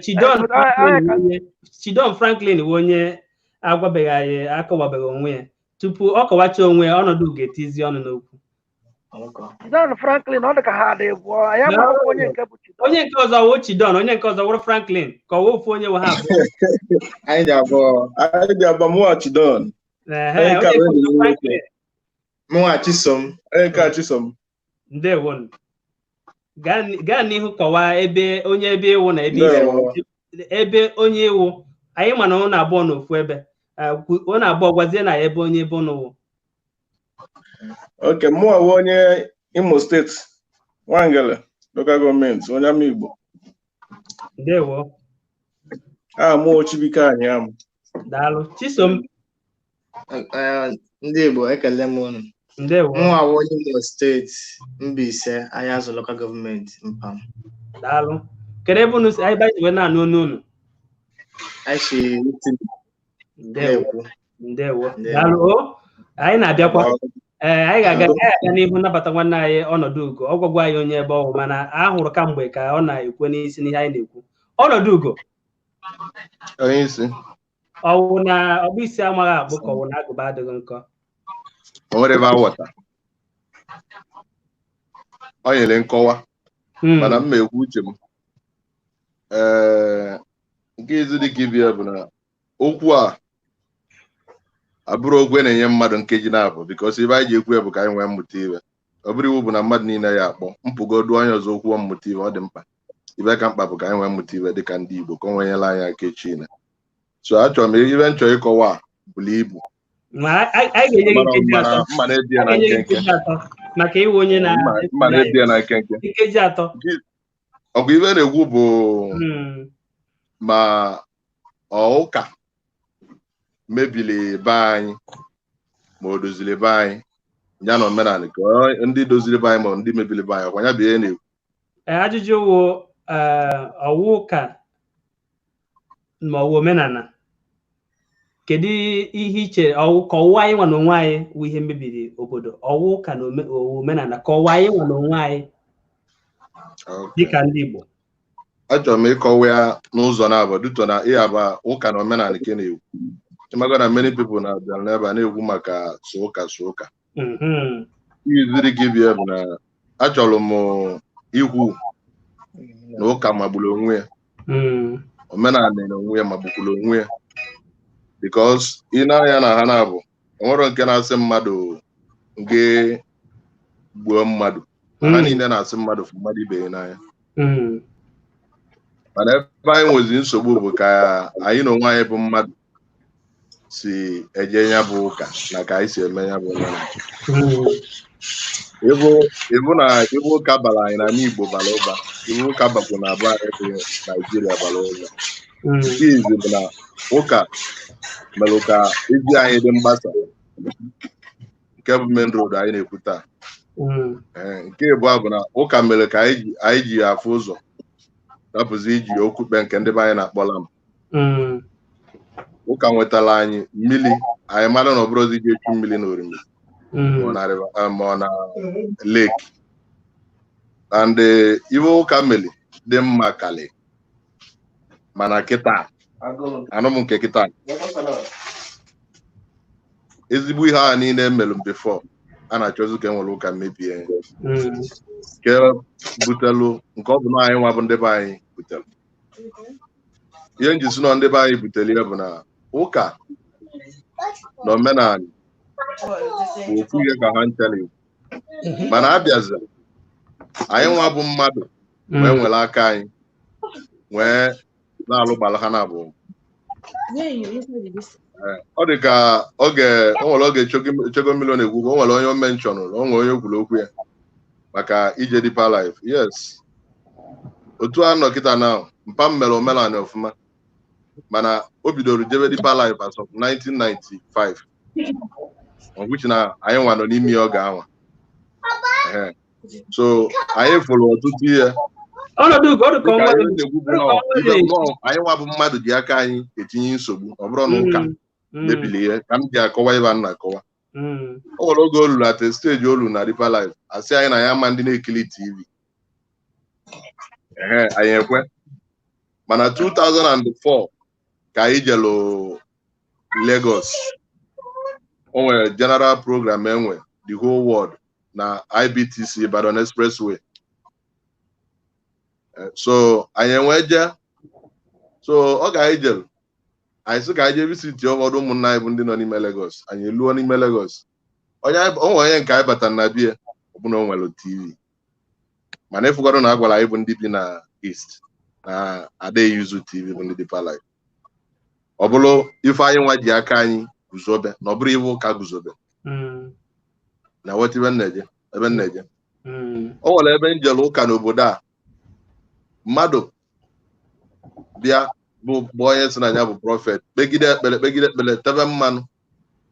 Chidon Franklin bụ onye agwabeghị anyị akọwabeghị onwe ya tupu ọ kọwacha onwe ya ọnọdụ ga-etizi ọnụ n'okwu Chidon Franklin ọ dị ka ha dị bụ onye nke bụ Chidon onye nke ọzọ wụ Chidon onye nke ọzọ wụrụ Franklin ka ọ wụ ofu onye nwe ha abụọ anyị dị abụọ mụwa Chidon mụwa Chisom ndewo gaa n'ihu kọwaa ebe iwu na ebe onye iwu anyị ma na ụnụ abụọ n'ofu ebe ụnụ abụọ gwazie na ebe onye ebe ụnụ wụ oke mụọ bụ onye Imo steeti Nwangele local gọọmenti onye ama Igbo ndewo mụọ Chibuike anyị amụ daalụ Chisom ndị Igbo ekele m unu ndewo mụọ bụ onye Imo steeti Mbaise Ayazu local gọọmenti Mpam daalụ kedu ebe unu anyị bajiwe na-anụ ọnụ unu ndewo daalụ anyị na-abịakwa anyị ga-aga n'ihu nnabata nwanne anyị ọnọdụ ugo ọ gwagwa anyị onye ebe ọhụụ mana a hụrụ kamgbe ka ọ na-ekwu n'isi n'ihe anyị na-ekwu ọnọdụ ugo onye isi ọwụ na ọgbụ isi amaghị akpụ ka ọwụ na agụba adịghị nkọ o nwere ebe awọta ọ nyere nkọwa mana m ekwu uche m nke izu dị ka ibia bụ na okwu a abụrụ ogwe na-enye mmadụ nkeji na-abụ bikọs ebe anyị ji ekwu ya bụ ka anyị nwee mmụta ibe ọ bụrụ iwu bụ na mmadụ niile ya akpọ mpụgodu onye ọzọ okwu mmụta ibe ọ dị mkpa ibe ka mkpa bụ ka anyị nwee mmụta ibe dịka ndị Igbo ka o nwenyela anyị aka echi na so achọrọ m ibe m chọrọ ịkọwa bụrụ ibu mma na-edi ya na nkenke maka iwu onye mma na-edi ya na nkenke nkeji atọ ọgụ ibe na-egwu bụ ma ụka mebili be anyị ma o dozili be anyị ya na omenala ka ndị dozili be anyị ma ndị mebili be anyị ọkwa ya bụ ihe na-ekwu ajụjụ wụ ọwụ ụka ma ọwụ omenala kedu ihe iche ọwụ ka ọwụ anyị nwa na onwe anyị wụ ihe mebiri obodo ọwụ ụka na omenala ka ọwụ anyị nwa na onwe anyị dịka ndị Igbo achọrọ m ịkọwa ya n'ụzọ na-abụ duto na ịyaba ụka na omenala ke na-ekwu ịmaga na many people na-abịa n'ebe a na-ekwu maka so ụka iziri gị bịa bụ na achọrọ m ikwu na ụka magburu onwe ya omenala na onwe ya magbukwuru onwe ya because ị na-anya na ha na-abụ enwero nke na-asị mmadụ nke gbuo mmadụ ha niile na-asị mmadụ fụ mmadụ ibe ya n'anya mana ebe anyị nwezi nsogbu bụ ka anyị na onwe anyị bụ mmadụ si eje ya bụ ụka na ka anyị si eme ya bụ ịbụ na ịbụ ụka bara anyị na Igbo bara ụba ịbụ ụka bakwu na aba anyị bụ Naijiria bara ụba nke izi bụ na ụka mere ka ezi anyị dị mgbasa nke bụ main road anyị na-ekwu taa. Nke ịbụọ bụ na ụka mere ka anyị ji afụ ụzọ napụzi iji okwukpe nke ndị be anyị na-akpọla m. Ụka nwetara anyị mmiri anyị mara na ọ bụrụ ozi ji echu mmiri na orimiri ma ọ na leki and iwe ụka mere dị mma kali mana kịta anụ m nke kịta ezigbo ihe a niile emere m before a na-achọzi ka enwere ụka mebie nke butelu nke ọ bụ na anyị nwa bụ ndị be anyị butelu ihe njisi nọ ndị be anyị butere ya bụ na ụka na omenala bụ ofu ihe ka ha nchere mana abịaziri anyị nwa bụ mmadụ wee nwere aka anyị wee na-alụgbala ha na-abụ ọ dị ka o nwere oge chego milion egwu o nwere onye mention o nwere onye kwuru okwu ya maka ije deeper life. Yes, otu a nọ kịta na mpa m mere omenala ọfụma mana o bidoro jebe deeper life as of 1995 which na anyị nwa nọ n'ime oge anwa. So anyị fụrụ ọtụtụ ihe anyị nwa bụ mmadụ ji aka anyị etinye nsogbu ọ bụrụ na ụka mebili ihe ka m ji akọwa ebe a na-akọwa. O nwere oge olu na steji olu na deeper life asị anyị na ya ma ndị na-ekili TV anyị ekwe mana 2004 ka anyị jelu Lagos o nwere general program enwe the whole world na IBTC Ibadan Expressway. So anyị enwe je so ọ ga anyị jelu anyị sị ka anyị jee visit ụfọdụ ụmụnna anyị bụ ndị nọ n'ime Lagos. Anyị eluo n'ime Lagos onwe nke anyị batara na bie ọbụna o nwere TV mana ịfụkwado na agwara anyị bụ ndị bi na East na adịghị yuzu TV bụ ndị Deeper Life. Ọ bụrụ ife anyị nwa ji aka anyị guzobe na ọ bụrụ ife ụka guzobe na weta ebe m na-eje o nwere ebe njelu ụka n'obodo a mmadụ bịa bụ onye si na ya bụ prọfet kpegide ekpere tebe mmanụ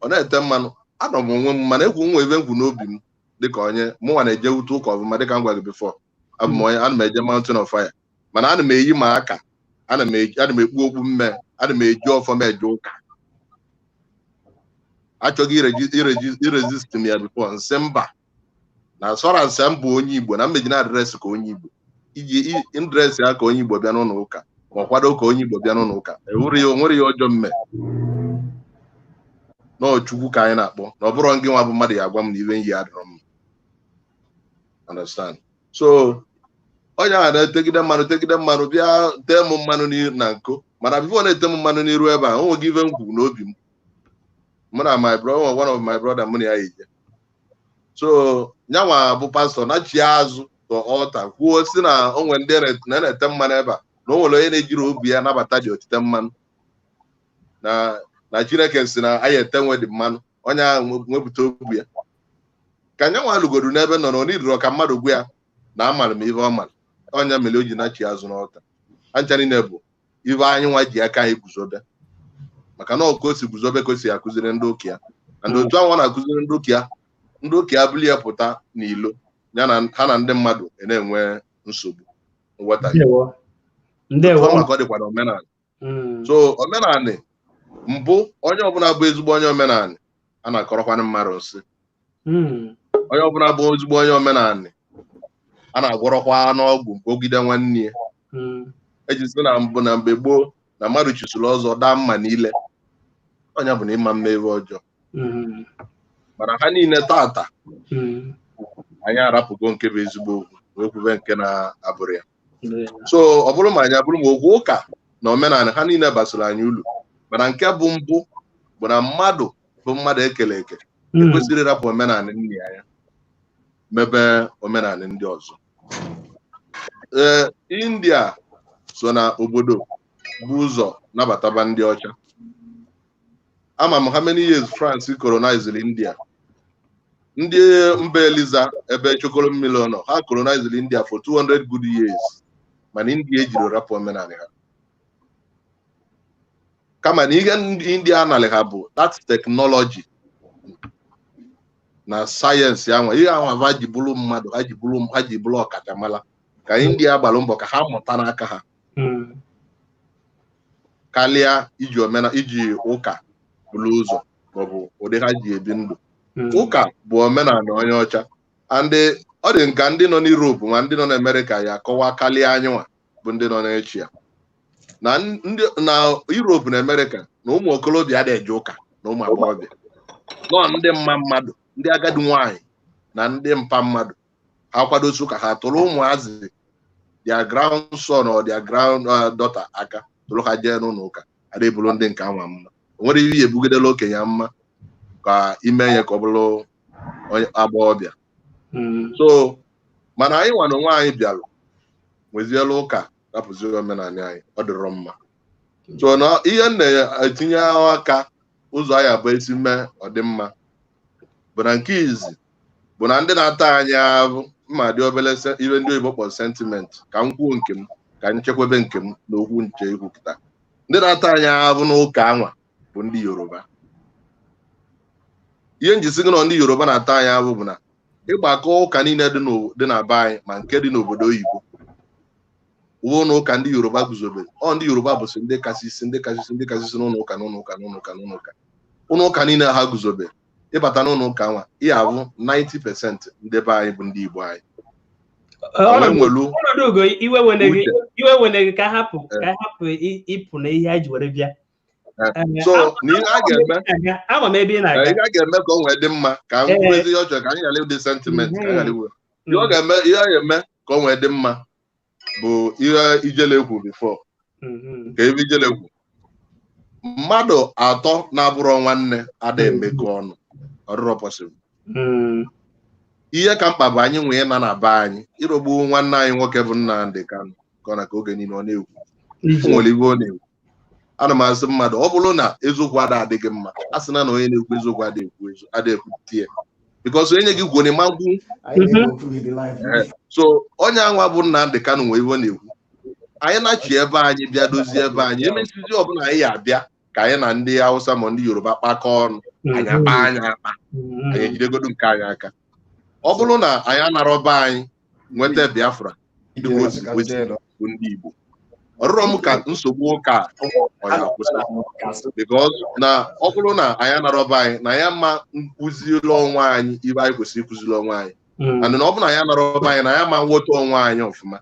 ọ na-ete mmanụ anọ m onwe m mana egwu nwa ebe ngwu n'obi m dịka onye mụnwa na-eje wute ụka ọbụma dịka m gwa gị before abụ m onye ana m eje Mountain of Fire mana ana m eyi ma aka ana m ekpu okpu mme ana m eji ọfọ m eje ụka achọghị irezist m ya before nsị mba na asọransị m bụ onye Igbo na mmeji na adresị ka onye Igbo iji ndresị ya ka onye Igbo bịa n'ụlọ ụka ma ọ kwado ka onye Igbo bịa n'ụlọ ụka onwere ya ọjọọ mme n'Chukwu ka anyị na-akpọ na ọ bụrụ gị nwa bụ mmadụ ya agwa m na iwe nyi adịrọ m. Understand? So onye a na-etegide mmanụ bịa tee m mmanụ na nko mana bifo na-ete m mmanụ n'iru ebe a o nweghị ive m kwuru n'obi m mụ na my brother one of my brother mụ na ya ije. So nyanwa bụ pastọ na chi azụ to ọta kwuo si na onwe ndị na-ete mmanụ ebe a na o nwere onye na-ejiri obi ya nabata ji otite mmanụ na Chineke si na anyị etenwe dị mmanụ onye ahụ nwepụta obi ya ka nyanwa alụgodu n'ebe nọ n'onidiro ka mmadụ gwa ya na amara m ihe ọ mara onye mere o ji na chi azụ n'ọta ancha niile bụ ive anyị nwa ji aka anyị guzobe maka na ọka o si guzobe ka o si akụziri ndị ụka ya and otu ahụ ọ na-akụziri ndị ụka ya bụli ya pụta n'ilo ya na ha na ndị mmadụ na-enwe nsogbu nghọtaghị maka ọ dịkwa na omenala. So omenala mbụ onye ọbụla bụ ezigbo onye omenala a na-akọrọkwana mmadụ nsị onye ọbụla bụ ezigbo onye omenala a na-agwọrọkwa n'ọgwụ ogide nwanne ya ejisi na mbụ na mgbe gboo na mmadụ chụsụrụ ọzọ daa mma niile onye bụ na ịma mma ebe ọjọọ mana ha niile tata anyị arapụgo nke bụ ezigbo okwu wee kwube nke na-abụrụ ya. So ọ bụrụ ma anyị abụrụ ma okwu ụka na omenala ha niile basoro anyị ulu mana nke bụ mbụ bụ na mmadụ bụ mmadụ ekele eke ekwesịrị ịrapụ omenala nne ya mebe omenala ndị ọzọ. India so na obodo bụ ụzọ nabataba ndị ọcha. Ama m how many years France colonized India. Ndị mba Eliza ebe chokolo mmiri nọ ha colonized India for 200 good years mana India ejiri rapụ omenala ha kama na ihe ndị India analị ha bụ that technology na sayensị ahụ ihe ahụ ha ji bụrụ mmadụ ha ji bụrụ ọkachamara ka ndị a gbara mbọ ka ha mụta n'aka ha karịa iji ụka bụrụ ụzọ maọbụ ụdị ha ji ebi ndụ. Ụka bụ omenala onye ọcha ọ dị nka ndị nọ n'Europe ma ndị nọ n'Amerika ya akọwa karịa anyị nwa bụ ndị nọ n'Echia na Europe na Amerịka na ụmụ okorobịa adịghị eje ụka na ụmụ agbọghọbịa nọ ndị mma mmadụ ndị agadi nwanyị na ndị mpa mmadụ ha kwadosi ụka ha tụrụ ụmụazị their grandson or their granddaughter aka tụrụ ha jee n'ụlọ ụka adịghị bụrụ ndị nke ama mma o nwere ihe ebugidela okenye mma ka ime ihe ka ọ bụrụ onye agbọghọbịa so mana anyị nwa na onwe anyị bịalụ nweziela ụka rapụziri omenala anyị ọ dịrọ mma so na ihe na-etinye aka ụzọ anyị abụọ esi mee ọdịmma bụ na nke izi bụ na ndị na-ata anyị ahụ mma dị obere ihe ndị oyibo kpọrọ sentiment ka m kwuo nke m ka m chekwebe nke m na okwu nche ikwupụta ndị na-ata anyị ahụ n'ụka anwa bụ ndị Yoruba. Ihe njisi gị na ndị Yoruba na-ata anyị ahụ bụ na ịgbakọ ụka niile dị na be anyị ma nke dị n'obodo oyibo uwe ụlọ ụka ndị Yoruba guzobere ndị Yoruba bụsị ndị kasịsị n'ụlọ ụka ụlọ ụka niile ha guzobere ịbata n'ụlọ ụka nwa ihe abụ 90% ndị be anyị bụ ndị Igbo anyị. ọnọdụ iwe wene gị ka hapụ ịpụ na ihe anyị ji were bịa so na ihe a ga-eme ka o nwee dị mma ka m kwezi ihe ọ chọrọ ka anyị ghara ịdị sentiment ka anyị ghara iwe ihe a ga-eme ka o nwee dị mma bụ ihe Ijele kwu before ka ebe Ijele kwu mmadụ atọ na-abụrọ nwanne adịghị emekọ ọnụ ọrụrọ possible ihe ka mkpa bụ anyị nwee na be anyị ịrọgbu nwanne anyị nwoke bụ Nnamdi Kanu ka ọ na ka oge niile ọ na-ekwu nwere iwe ọ na-ekwu ana m asị mmadụ ọ bụrụ na eziokwu adịghị mma a sị na onye na-ekwu eziokwu adịghị tie because onye gị gwere ma ngwu so onye anwa bụ Nnamdi Kanu nwee iwe ọ na-ekwu anyị na-achị ebe anyị bịa dozie ebe anyị emesizi ọbụla anyị abịa ka anyị na ndị Hausa ma ndị Yoruba kpakọọ ọnụ anyị akpa anyị ejidegodo nke anyị aka ọ bụrụ na anyị anarọba anyị nweta Biafra ndị bụ ndị Igbo ọrụrọ m ka nsogbu ụka ọ ya kwụsị because na ọ bụrụ na anyị anarọba anyị na ya ma nkụziri onwe anyị ibe anyị kwesịrị ịkụziri onwe anyị and na ọ bụrụ na anyị anarọba anyị na ya ma nweta onwe anyị ọfụma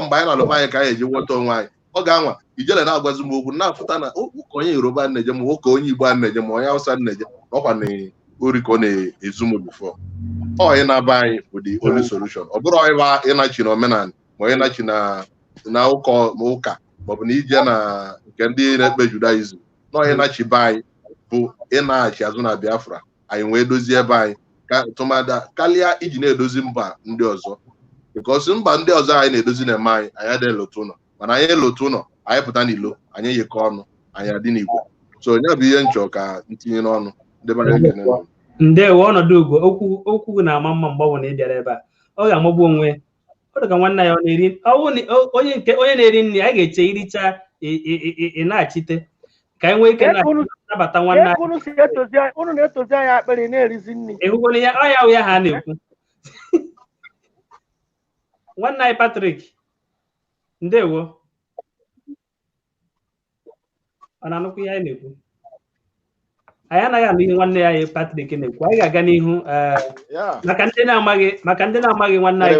mgbe anyị na-alụba anyị ka anyị eji nweta onwe anyị ọ ga-anwa Ijele na-agwazi m okwu na-afụta na ụka onye Yoruba na-eje ma nwoke onye Igbo a na-eje ma onye Hausa na-eje ọkwa na ori ka ọ na-ezu m bifo onye na-aba anyị bụ the only solution ọ bụrụ ịnachi na omenala ma onye nachi na ụka maọbụ na ije na nke ndị na-ekpe Judaism na onye nachi be anyị bụ ịnaghachi azụ na Biafra anyị wee dozie ebe anyị ka tụmada karịa iji na-edozi mba ndị ọzọ because mba ndị ọzọ anyị na-edozi na-eme anyị adịghị elotu ụlọ mana anyị elotu ụlọ anyị pụta n'ilo anyị yikọ ọnụ anyị adị n'Igbo so onye bụ ihe nchọ ka ntinye n'ọnụ ndewo ọnọdụ ugo okwu na-ama mma mgbanwe na ịbịara ebe a ọ ga-amagbu onwe ọ dị ka nwanne ya onye na-eri nri a ga-eche iricha ị na-achite ka anyị nwee ike nabata nwanne anyị ehugona ya ọ ya ha na-ekwu nwanne anyị Patrick ndewo ọ na-anụkwu ihe anyị na-ekwu anyị anaghị anụ ihe nwanne ya Patrick na-ekwu anyị ga-aga n'ihu maka ndị na-amaghị nwanne anyị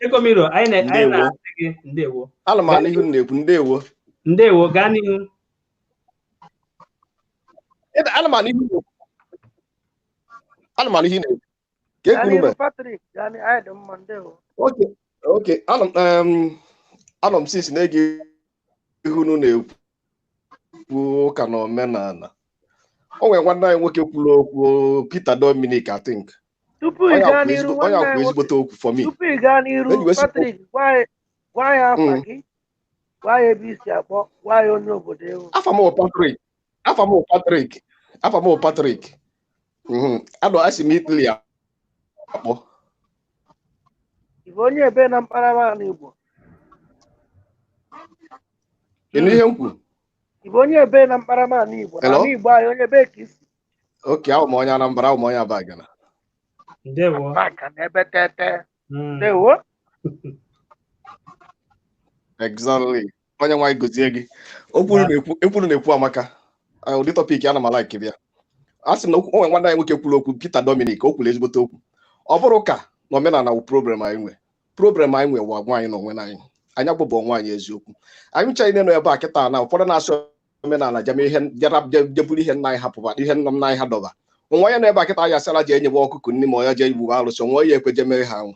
Egomiro anyị na-asị gị ndewo ndewo gaa n'ihu anọ m sinsi na-ege ihu unu na-ekwu ụka na omenala o nwere nwanne anyị nwoke kwuru okwu Peter Dominic I think tupu ị gaa n'iru onye akwụ ezigbote okwu for me tupu ị gaa n'iru Patrick gwa ya afa gị gwa ya ebe isi akpọ gwa ya onye obodo ewu afa m Patrick anọ asị m Italy akpọ ịbụ onye ebe na mpaghara Igbo ịnụ ihe m kwuru ịbụ onye ebe na mpaghara Igbo na Igbo anyị onye ebe ka isi oke ahụ m onye Anambra ahụ m onye Abagana Ndewo. Maka na ebe tete. Ndewo. Exactly. Onye nwaanyị gozie gị. Ekwuru na-ekwu amaka. Ụdị topic ana m like bịa. A sị na onwe nwanne anyị nwoke kwuru okwu Peter Dominic o kwuru ezigbote okwu. Ọ bụrụ ka na omenala wụ problem anyị nwe. Problem anyị nwe wa nwaanyị na onwe anyị. Anyị agbụbọ nwaanyị eziokwu. Anyị nchaghị nọ ebe a kịta na ụfọdụ na-asị omenala jeme ihe jeburu ihe nna anyị hapụba ihe nna nna anyị ha dọba. Nwa ya na ebe a kịta anyị asịala je enyewe ọkụkọ nne ma ọ ya je igbu alụsị nwa ya ekwe je mere ha nwa.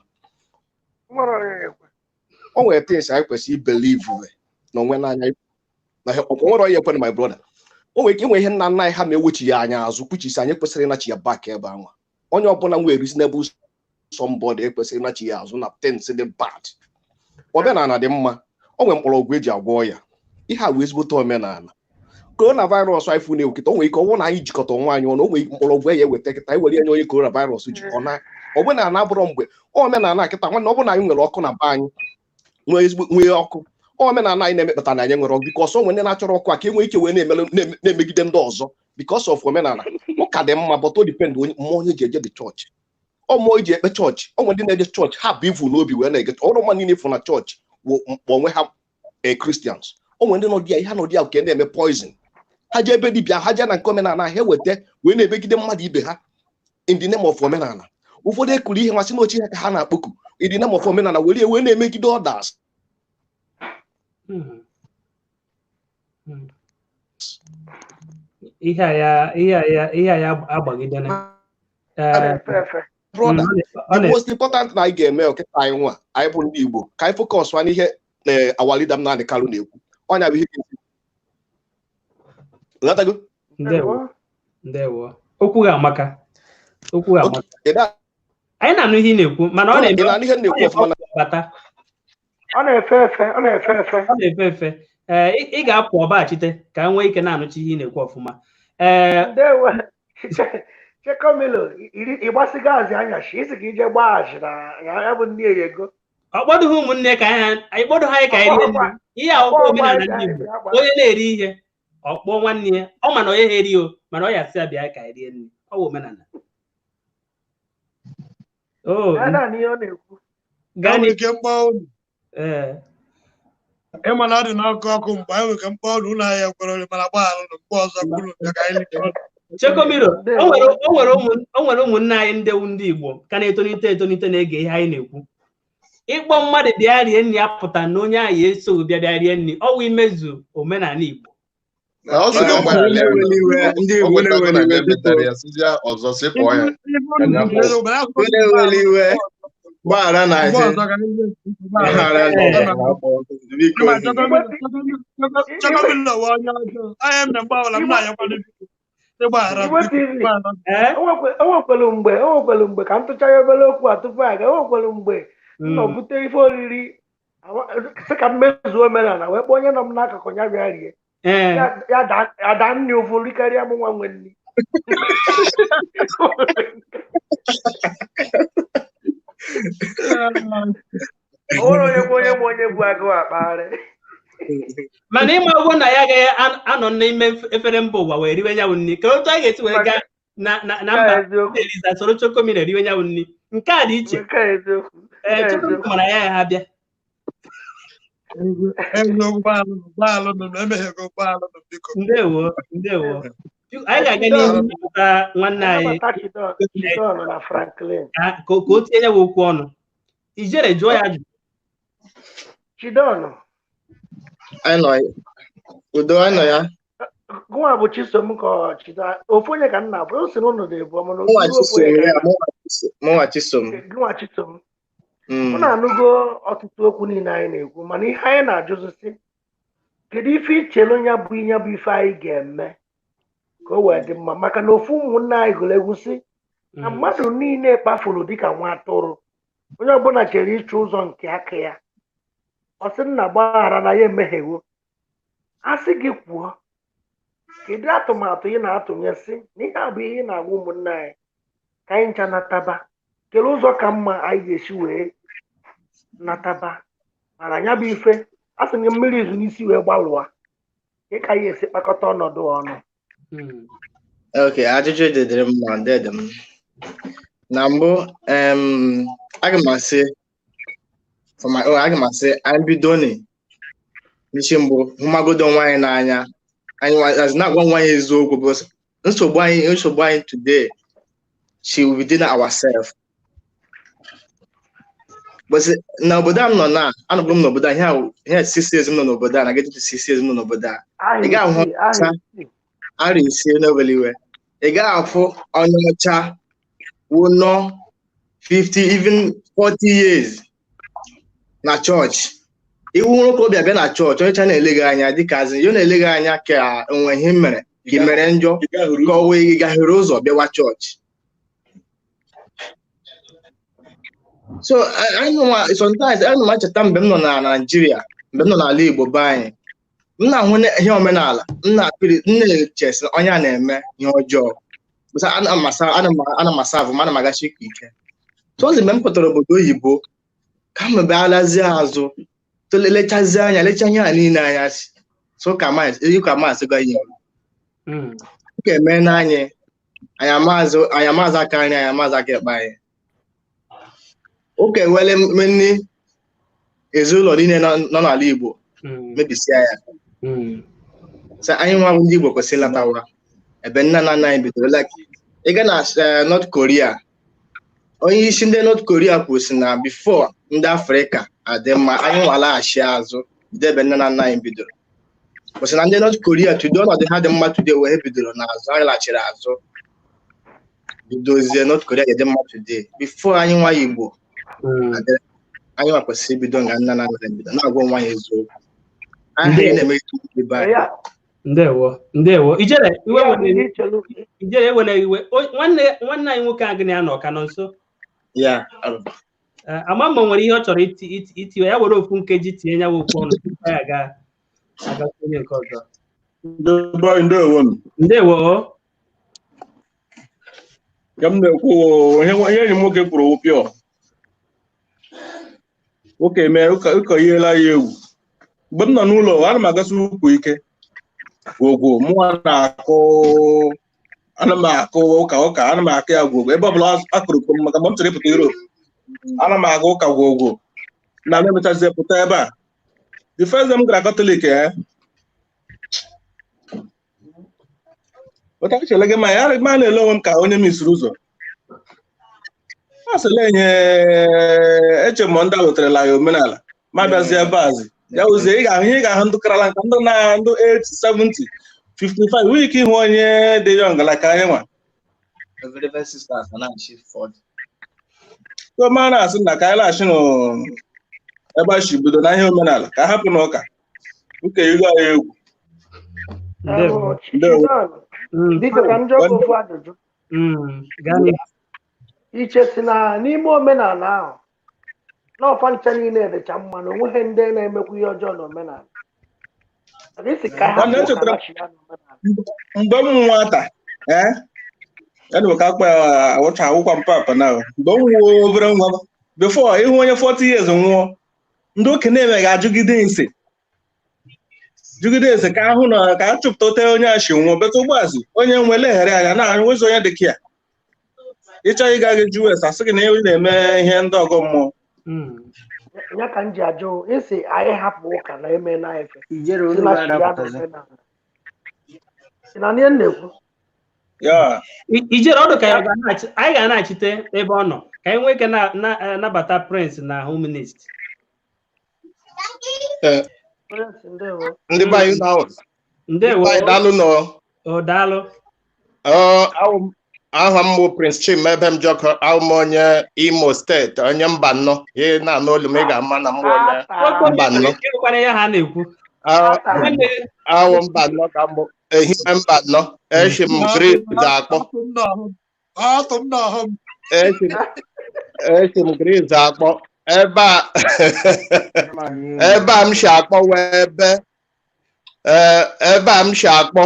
O nwere things anyị kwesịrị ibelieve na onwe n'anya na nwere onye ekwe na my brother. O nwere ike inwe ihe nna nna anyị ha na-ewechi ya anya azụ kwuchisi anyị kwesịrị ịnachi ya back ebe anwa. Onye ọbụla nwere reasonable somebody ekwesịrị ịnachi ya azụ na things dị bad. Omenala dị mma. O nwere mkpọrọgwụ eji agwọ ya. Ihe a wee ezigbote omenala. Coronavirus anyị fụ na-ekwu kịta o nwere ike ọ bụrụ na anyị jikọta onwe anyị ọnụ o nwere mkpọrọgwụ ya eweta kịta anyị were nye onye coronavirus jikọ na omenala abụrụ mgbe omenala kịta nwanne ọ bụrụ na anyị nwere ọkụ na be anyị nwee ọkụ omenala anyị na-emekpata na anyị nwere ọkụ because onwe ndị na-achọrọ ọkụ a ka enwee ike wee na-emegide ndị ọzọ because of omenala ụka dị mma but o depend mmụọ onye ji eje dị chọọchị ọ mmụọ iji ekpe chọọchị o nwere ndị na-eje chọọchị ha bụ ivu n'obi wee na-ege ọrụ mma niile ịfụ na chọọchị onwe ha Christians o nwere ndị nọdị ya ihe nọdị ya nke na-eme poison ha je ebe dibịa ha je na nke omenala ha eweta wee na-emegide mmadụ ibe ha in the name of omenala ụfọdụ ekuru ihe masị n'ochi ha ka ha na-akpọku in the name of omenala wee na-emegide others. Ihe a ya agbagidena. Brother, the most important na anyị ga-eme ọkịta anyị nwa anyị bụ ndị Igbo ka anyị focus n'ihe our leader Nnamdi Kanu na-ekwu ọnya bụ ihe ndewo okwu ga-amaka anyị na-anụ ihe ị na-ekwu mana ọ na-efe efe ị ga-apụ ọbaghachite ka nwee ike na-anụchi ihe ị na-ekwu ọfụma Chekomilo ịgbasigo azị anyashi isi ka ije gbaghachi na ya bụ nne ya ego ọ kpọdụghị ụmụnne ka anyị kpọdụ ha ka anyị rie nri ihe akwụkwọ omenala ndị Igbo onye na-eri ihe ọkpọ nwanne ya ọ mana onye ha eri o mana ọ ya sị abịa ka anyị rie nri ọ bụ omenala ịma na ọ dị n'ọkụ ọkụ mgbe anyị nwere ka mkpọ ọrụ ụlọ ahịa kwere mana gbaghalụ na mgbe ọzọ kwuru ka anyị Chekomiro o nwere ụmụnne anyị ndị Igbo ka na-etonite na-ege ihe anyị na-ekwu ịkpọ mmadụ bịa rie nri ya pụta na onye ahụ eso bịa rie nri ọ wụ imezu omenala Igbo enwekwelu mgbe ka m tụcha ya obere okwu a tupu aga enwekwelu mgbe nnọbute ife oriri sị ka mmezu omenala wee kpọọ onye nọ m n'akụkụ ya bịa rie ya ada nri ụfụ rikarịa m nwa nwe nri onye bụ agụ akpagharị mana ịma ụgwọ na ya agaghị anọ n'ime efere mba ụwa wee riwe nyanwụ nri ka otu a ga-esi wee gaa na mba Eliza soro Chekomiro eriwe nyanwụ nri nke a dị iche Chekomiro mara ya ha bịa ndewo anyị ga-aga n'ihu ịpụta nwanne anyị ka o tinye ya okwu ọnụ ijere jụọ ya ajụjụ Chidon udo anyị nọ ya gụnwa bụ Chisom ka Chida ofu onye ka nna bụ o si n'ụlọ na-ebu ọmụ mụnwa Chisom mụ na-anụgo ọtụtụ okwu niile anyị na-ekwu mana ihe anyị na-ajụzisi kedu ife ichelu ya bụ ife anyị ga-eme ka o wee dị mma maka na ofu ụmụnne anyị gụrụ egwu si na mmadụ niile kpafuru dịka nwa atụrụ onye ọbụla chere ịchụ ụzọ nke aka ya ọ sị nna gbaghara na ya emeghewo a sị gị kwuo kedu atụmatụ ị na-atụnyesị na ihe a bụ ihe ị na-agwa ụmụnne anyị ka anyị ncha nataba kedu ụzọ ka mma anyị ga-esi wee nataba mana ya bụ ife a sị gị mmiri izu n'isi wee gbalụa ka anyị esi kpakọta ọnọdụ ọnụ ok ajụjụ dịdịrị mma ndedị m na mbụ aga m asị for my own aga m asị anyị bido n'isi mbụ hụmagodo onwe anyị n'anya anyị na-agwa nwa anyị eziokwu bụ nsogbu anyị today she will be within ourselves. But na obodo a m nọ na anọbụrụ m n'obodo a ihe 6 years m nọ n'obodo a na get to 6 years m nọ n'obodo a ị ga-ahụ ara isi n'obele iwe ị ga-afụ onye ọcha wụnọ 50 even 40 years na chọọchị iwu nwoke obi abịa na chọọchị onye ọcha na-ele gị anya dịka azị yo na-ele gị anya ka onwe ihe mere ka ị mere njọ ka ọ wee gaghere ụzọ bịawa chọọchị. So sometimes ana m acheta mgbe m nọ na Naịjirịa mgbe m nọ n'ala Igbo be anyị m na-ahụ ihe omenala m na-echesi onye a na-eme ihe ọjọọ ana m asa avụ mana m agachi ike ike. So ozi mgbe m pụtara obodo oyibo ka m mebe alazie azụ lechazie anya lecha ihe a niile anya si so ka maazị ga ihe ka eme n'anyị anyị amaazị aka anyị amaazị aka ekpe anyị oke wele mmenni ezinụlọ niile nọ n'ala Igbo mebisia ya sa anyị nwa ndị Igbo kwesịrị ịlatawa ebe nna nna anyị bidoro like ịga na North Korea onye isi ndị North Korea kwụsị na before ndị Afrịka adị mma anyị nwalaghachi azụ debe nna nna anyị bidoro kwụsị na ndị North Korea today ọnọdụ ha dị mma today wee bidoro n'azụ anyị laghachiri azụ bidozie North Korea ga-edị mma today before anyị nwa Igbo anyị kwesịrị ibido nga nna na bido na-agwa nwa ya eziokwu ndewo ijere ewere iwe nwanne anyị nwoke a gị na nọ ka nọ nso ya ama mma nwere ihe ọ chọrọ itiwe ya were ofu nkeji tinye ya okwu ọnụ ya aga onye nke ọzọ. Ndewo ka m na-ekwu ihe enyi m nwoke kwuru ụpịọ oke mee ụka ihela ya egwu mgbe m nọ n'ụlọ ana m agasị ukwu ike gwogwo mụnwa ana m akụ ụka ana m akụ ya gwogwo ebe ọbụla akụrụ m maka mgbe m chọrọ ịpụta Europe ana m aga ụka gwogwo na na-emechazi pụta ebe a the first time m gara Katọlik pụta echele gị ma ya ma na-ele onwe m ka onye m isiri ụzọ asịla enye eche m ndị wetarala ya omenala ma bịazie ebe azị ya ụzie ị ga-ahụ ndị karala nka ndị na ndụ 8 70 55 nwere ike ịhụ onye dị yọng ka anyị nwa so ma na-asị na ka anyị laghachi ebe a shi bido na ihe omenala ka hapụ n'ụka ụka ihu anyị egwu biko ka m jụọ ofu ajụjụ iche si na n'ime omenala ahụ n'ọfa ncha niile dịcha mma na onweghị ndị na-emekwa ihe ọjọọ n'omenala mgbe m nwata enwe ka akpa awụcha akwụkwọ mpapa na mgbe m nwuo obere nwa before ịhụ onye 40 years nwụọ ndị okenye emeghị jugide ese ka ahụ na ka a chụpụta onye a shi nwụọ beta ụgbọazị onye nwe leghere anya na nwezi onye dị ka ya ịchọ ịga gị jụọ ese asị gị na ewu na-eme ihe ndị ọgọ mmụọ ya ka m ji ajụ isi anyị hapụ ụka na eme na efe na ihe na-ekwu ijere ọdụ ka anyị ga-anachite ebe ọ nọ ka anyị nwee ike nabata Prince na humanist ndị be anyị daalụ daalụ aha m bụ Prince Chim ebe m jọkọ ahụ m onye Imo steeti onye mba nnọ ihe na-anụ olu m ị ga-ama na m onye mba nnọ ahụ mba nnọ ka mbụ ehime mba nnọ eshi m gris akpọ eshi m gris akpọ ebe a m shi akpọ ebe a m shi akpọ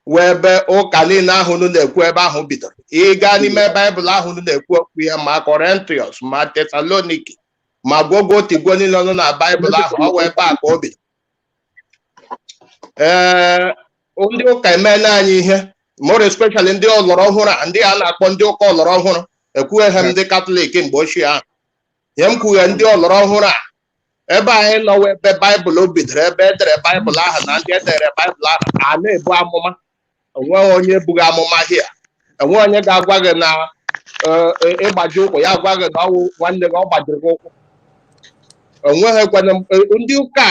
wee ebe ụka niile ahụ na-ekwu ebe ahụ bidoro ịga n'ime Baịbụl ahụ na-ekwu okwu ya ma Kọrịntịọs ma Tesaloniki ma gwogwotigwo niile nọ na Baịbụl ahụ ọ wee ebe a ka o bidoro ndị ụka emeela anyị ihe more especially ndị ọlọrọ ọhụrụ a ndị a na-akpọ ndị ụka ọlọrọ ọhụrụ ekwughe ha ndị Katọlik mgbe ochie ahụ ihe m kwughe ndị ọlọrọ ọhụrụ a ebe anyị nọwa ebe Baịbụl bidoro ebe edere Baịbụl ahụ na ndị edere Baịbụl ahụ a na-ebu amụma enweghị onye ebughị amụma hia enweghị onye ga-agwa gị na ịgbaji ụkwụ ya agwa gị na ọwụ nwanne gị ọ gbajiri gị ụkwụ enweghị ekwana ndị ụka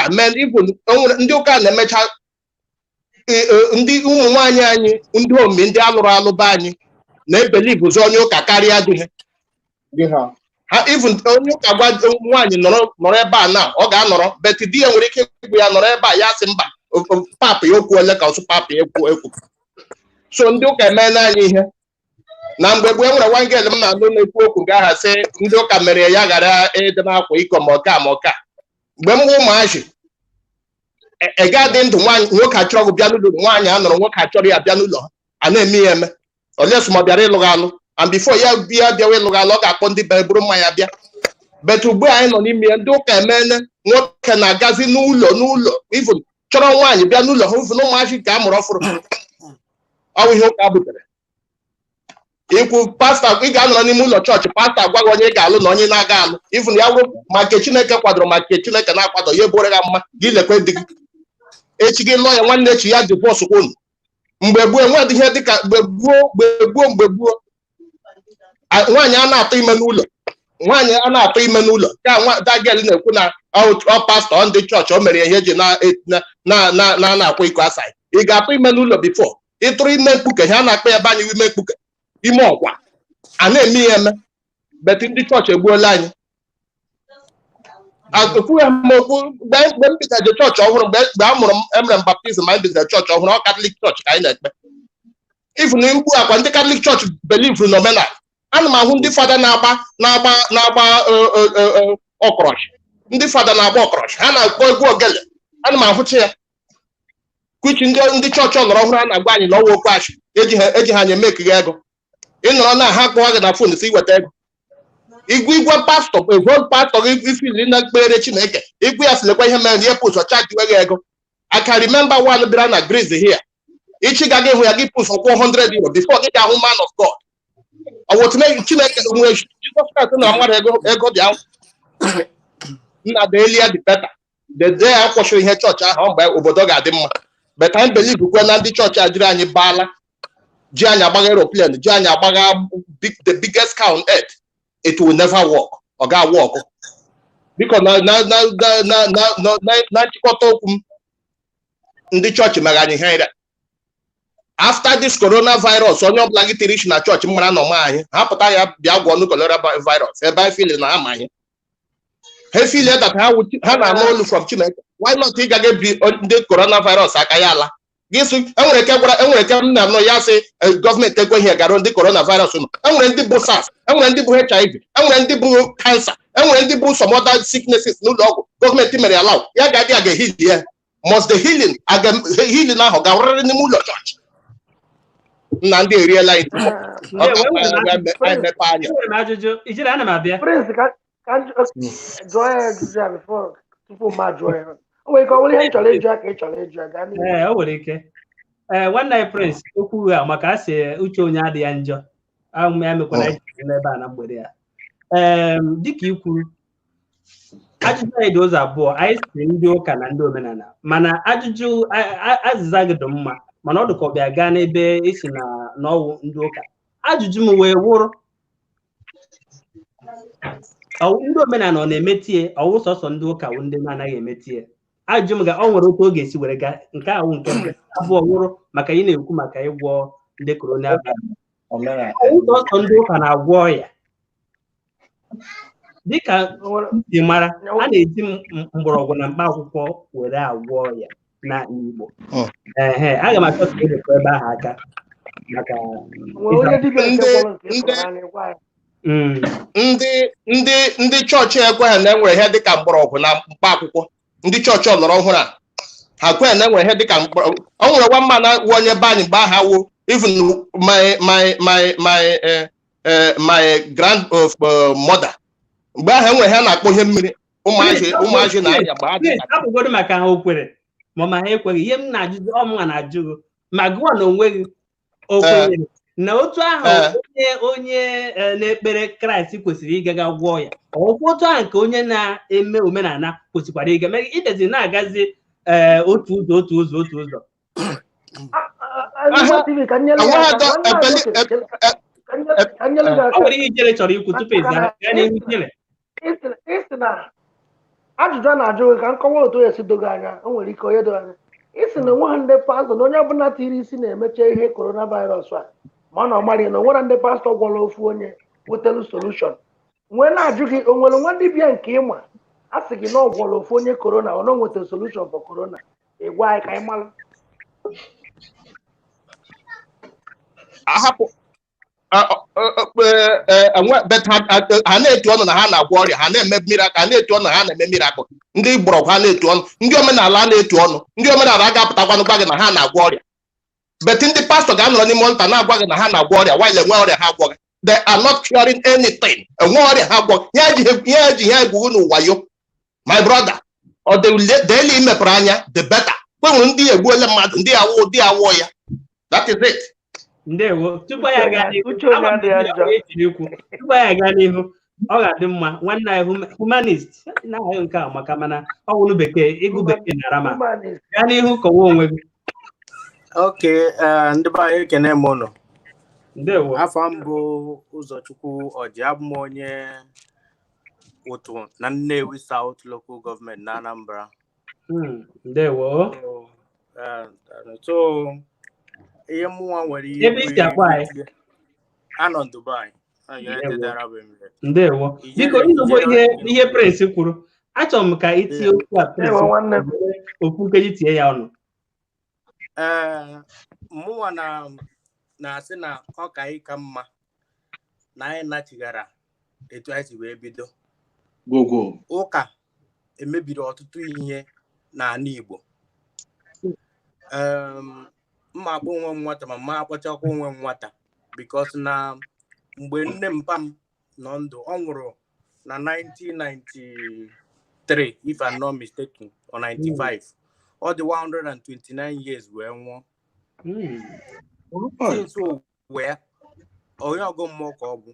ndị ụka na-emecha ndị ụmụ nwaanyị anyị ndị omi ndị alụrụ alụba anyị na-ebelivuzi onye ụka karịa di ha even onye ụka gwa nwaanyị nọrọ ebe a na ọ ga-anọrọ bet di ya nwere ike ịgwụ ya nọrọ ebe a ya sị mba papa ya okwu ole ka ọsụ papa ya ekwu so ndị ụka emeela anyị ihe na mgbe gboo enwere nwangel m na-anụ na-ekwu okwu ga-aha sị ndị ụka mere ya ghara ịdị n'akwa iko ma ọka mgbe m bụ ụmụazị ga-adị ndụ nwoke achọrọ gị bịa n'ụlọ nwaanyị a nọrọ nwoke achọrọ ya bịa n'ụlọ ha a na-eme ya eme oles ma ọ bịara ịlụghị alụ and bifo ya bịawa ịlụghị alụ ọ ga-akpọ ndị bere buru mmanya bịa bet ugbu anyị nọ n'ime ya ndị ụka emeela nwoke na-agazi n'ụlọ even chọrọ nwaanyị bịa n'ụlọ ha ụfụ na ụmụazị ka a mụrụ ọfụrụ ọwụ ihe ụka butere ikwu pastọ ị ga-anọrọ n'ime ụlọ chọọchị pastọ agwa gị onye ị ga-alụ na onye na-aga alụ even ya bụrụ ma nke Chineke kwadoro ma nke Chineke na-akwado ya ebore ha mma gị lekwe di gị echi gị lụọ ya nwanne echi ya dịbọs kwunu mgbe gboo enwedị ihe dịka mgbe gboo nwaanyị a na-atụ ime n'ụlọ ka dagel na-ekwu na ọ pastọ ndị chọọchị o mere ihe eji na-akwa iko asaghị ị ga-atụ ime n'ụlọ bifo ịtụrụ ime mkpuke ha na-akpa ebe anyị ime mkpuke ime ọkwa a na-eme ya eme bet ndị chọọchị egbuola anyị ekwughị m okwu mgbe m bigaje chọọchị ọhụrụ mgbe a mụrụ m emere m baptizim anyị bidoro chọọchị ọhụrụ ọ Katọlik chọọchị ka anyị na-ekpe ifun ugbu akwa ndị Katọlik chọọchị belivru n'omenala ana m ahụ ndị fada na-agba ọkọrọchị ndị fada na-agba ọkọrọchị ha na-akpọ egwu ogele ana m ahụcha ya kwichi ndị chọọchị ọlọrọ ọhụrụ a na-agwa anyị na ọwa okwu achị eji ha anya emekigha ego ịnọrọ na ha akpọwa gị na fon si iweta ego igwe pastọ gị ifili na ekpere Chineke igwe ya silekwa ihe mere ihe pụsọ chaji weghị ego I can remember one bịara na Greece here ichi gaga ịhụ ya gị pụsọ kwụọ 100 euro before gị ga-ahụ man of God ọwụtụme Chineke nwere Jizọs Kraịst na mmadụ ego dị ahụ nna delia dị beta dede ya akwụsịrị ihe chọọchị ahụ mgbe obodo ga-adị mma but I believe kwe na ndị chọọchị ajiri anyị baala ji anyị agbaga aeroplane ji anyị agbaga the biggest car on earth it will never work ọ ga-work biko na nchịkọta okwu m ndị chọọchị mere anyị ihe after this coronavirus onye ọbụla gị tiri ichi na chọọchị mara na ọma anyị ha pụta ya bịa gwọ ọnụ coronavirus ebe anyị fili na ama anyị ha fili that ha na-anụ olu from Chineke why not ị gaga ebi ndị coronavirus aka ya ala gị sị enwere ike m na-anọ ya sị gọọmenti ekweghị gara ndị coronavirus nọ enwere ndị bụ SARS enwere ndị bụ HIV enwere ndị bụ kansa enwere ndị bụ some other sicknesses n'ụlọ ọgwụ gọọmenti mere ya law ya ga-adị aga ehili ya must the healing ahụ ga-arụrịrị n'ime ụlọ chọọchị nna ndị eriela anyị mepe anya tupu ma jụọ ya o nwere ike ọ bụrụ ihe nchọrọ ịjụ aka ịchọrọ ịjụ gaa o nwere ike nwanne anyị Prince okwu ha maka asị uche onye adị ya njọ ahụ ya mekwana n'ebe a na mgbede ya dịka i kwuru ajụjụ anyị dị ụzọ abụọ anyị si ndị ụka na ndị omenala mana azịza gị dị mma mana ọ dịka ọ bịa gaa n'ebe esi na n'ọwụ ndị ụka ajụjụ m wee wụrụ ndị omenala ọ na-emetie ọwụ sọsọ ndị ụka wụ ndị na-anaghị emetie ajụjụ m ga ọ nwere otu oge esi were gaa nke ahụ nke abụọ wụrụ maka ị na-ekwu maka ịgwọ ndị coronavirus sọsọ ndị ụka na-agwọ ọya dịka isi mara a na-eji mgbọrọgwụ na mkpa akwụkwọ were agwọ ọya na Igbo aga m achọ ka edekọ ebe ahụ aka maka ndị chọọchị ekweghị na enwere ihe dịka mgbọrọgwụ na mkpa akwụkwọ ndị chọọchị ọlọrọ ọhụrụ a ha kweghị na enwere ihe dịka mgbọrọgwụ ọ nwere nwa mma na wu onye be anyị mgbe aha wo even my grandmother mgbe ahụ enwere ihe na-akpọ ihe mmiri ụmụazị na anya abụgodo maka ha okwere ma ha ekweghị ihe m na-ajụ ọmụnwa na-ajụ ma gụọ na onwe gị okwenyere na otu ahụ onye na-ekpere Kraịst kwesịrị ịgaga gwọọ ya ọkwa otu ahụ nke onye na-eme omenala kwesịkwara ịga mee idezi na-agazi otu ụzọ ọ nwere ihe ijere chọrọ ikwu tupu gaa n'ihu ijere ajụjụ a na-ajụ ka nkọwa otu esi dogo anya o nwere ike onye doro anya isi na onwe ha ndị pastọ na onye ọbụla tiri isi na-emecha ihe coronavirus a ma ọ na ọmarị na onwere ndị pastọ gwọrọ ofu onye wetelu solushon nwee na-ajụ gị o nwere nwa dibịa nke ịma a sị gị na ọ gwọrọ ofu onye korona ọ na nweta solushon for korona ịgwa anyị ka anyị malụ ahapụ ha na-etu ọnụ na ha na-agwọ ọrịa ha na-eme mirakụl ha na-etu ọnụ na ha na-eme mirakụl ndị mgbọrọgwụ ha na-etu ọnụ ndị omenala na-etu ọnụ ndị omenala ga-apụtakwanụ gwa gị na ha na-agwọ ọrịa bet ndị pastọ ga-anọrọ n'ime nta na-agwa gị na ha na-agwọ ọrịa while enwe ọrịa ha gwọghị they are not curing anything enwe ọrịa ha gwọ ihe eji ha egwu n'ụwayo my brother ọ dịli imepere anya the better kwenwere ndị egbuole mmadụ ndị awụ ya that is it. Ndewo tupu anyị aga n'ihu ọ ga-adị mma nwanne anyị humanist na-ahụ nke a maka mana ọ wụrụ bekee ịgụ bekee nara ma gaa n'ihu kọwa onwe gị. Ndị be anyị ekene m ụnụ. Ndewo afọ m bụ Ụzọchukwu Ọjị abụ m onye otu na Nnewi South Local Government na Anambra. Ndewo so ihe mụnwa nwere ihe anọ Dubai United Arab Emirates. Ndewo biko ịnụgbo ihe Prince kwuru achọrọ m ka itinye okwu a Prince okwu nkeji tie ya ọnụ. Mụnwa na-asị na ọ ka anyị ka mma na anyị nachigara etu anyị si wee bido ụka emebiri ọtụtụ ihe n'ala Igbo. Mma akpọ onwe m nwata ma mma akpọchakwa onwe m nwata because na mgbe nne mpa m nọ ndụ ọ nwụrụ na 1993 if I'm not mistaken or 95 ọ dị 129 years wee nwụọ. Since wee onye ọgụ mmụọ ka ọ bụ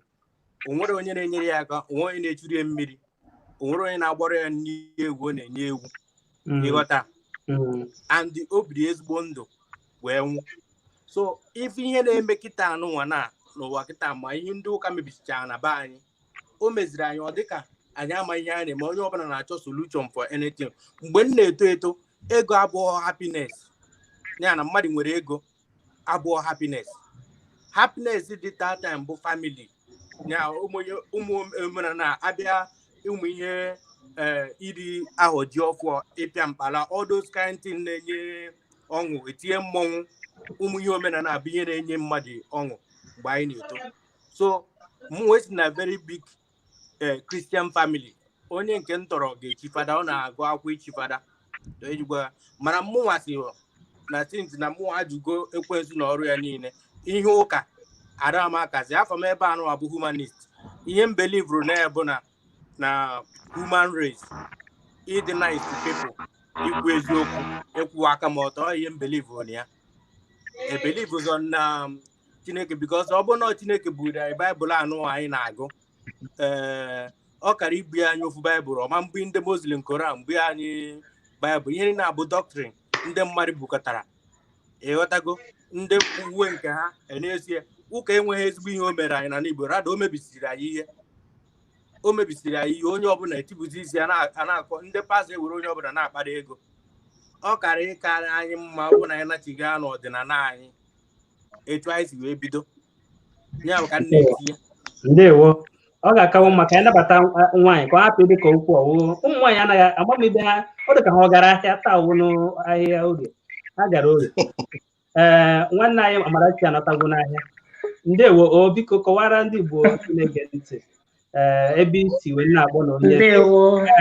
onwere onye na-enyere ya aka onwe onye na-echuri mmiri onwere onye na-agbara ya n'ihe na-enye ewu ịghọta and o biri ezigbo ndụ wee nwụ. So ife ihe na-eme kịta anụnwa na n'ụwa kịta ma ihe ndị ụka mebisichara na be anyị o meziri anyị ọ dịka anyị ama ihe a na-eme onye ọbụla na-achọ solution for anything. Mgbe m na-eto eto ego abụọ happiness ya na mmadụ nwere ego abụọ happiness dị that time bụ family ya ụmụ omenala abịa ụmụ ihe iri ahụ ji ọfọ ịpịa mkpala all those kind thing na-enye ọṅụ etinye mmọnwụ ụmụ ihe omenala abụ ihe na-enye mmadụ ọṅụ mgbe anyị na-eto. So mụ si na very big Christian family onye nke m tọrọ ga-echi fada ọ na-agụ akwụkwọ ichi fada ejigbo mana mụnwa si na since na mụ ajụgo ekwensu na ọrụ ya niile ihe ụka aramakazi afọ m ebe anụ abụ humanist ihe m belivru na ya bụ na human race ịdị nice to people ikwu eziokwu ekwu aka m ọtọ ihe m belivru na ya ebelivu zọ na Chineke because ọ bụ na Chineke buru anyị baịbụl anụ anyị na-agụ ọ kara ibu anyị ofu baịbụl ọma mgbe ndị Muslim Koran mgbe anyị baịbụl ihe na-abụ doctrine ndị mmadụ bukọtara ịghọtago ndị uwe nke ha n'ezie ụka enweghị ezigbo ihe o mere anyị na n'Igbo rada o mebisiri anyị ihe onye ọbụla etibuzi isi a na-akọ ndị pastọ ewere onye ọbụla na-akpara ego ọ kara ịkarị anyị mma ọ bụ na anyị nachiga n'ọdịnala anyị etu anyị si wee bido ya bụ ka nna eti ya. Ndewo ọ ga-akawo maka anyị nabata nwaanyị ka ọ hapụ ịdị ka okwu ọwụwụ ụmụ nwaanyị anaghị agbamibe ha ọ dị ka ha ọ gara ahịa taa wụnụ ahịhịa oge ha gara oge nwanne anyị Amarachi anọtagwo n'ahịa. Ndewo o biko kọwara ndị Igbo na-ege ntị ebe isi wee na-akpọ na onye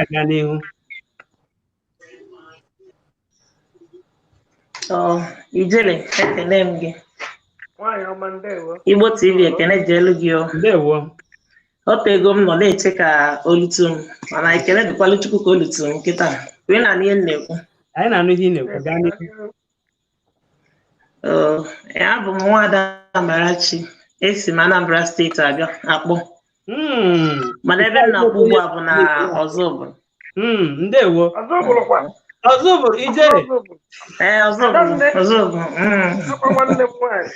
aga n'ihu. Ijele ekele m gị Igbo TV ekene jeelu gị Ndewo o tego m nọ na-eche ka olutu m mana ekele dịkwala Chukwu ka olutu m nkịta wee na ihe m na-ekwu anyị na-anụ ihe ị na-ekwu gaa n'ihu. ya bụ m Nwada Amarachi esi m Anambra steeti abịa akpọ mana ebe m na-akpọ ugbu a bụ na Ọzọbụrụ. Ndewo Ọzọbụrụ ijere Ọzọbụrụ nwanne m nwanyị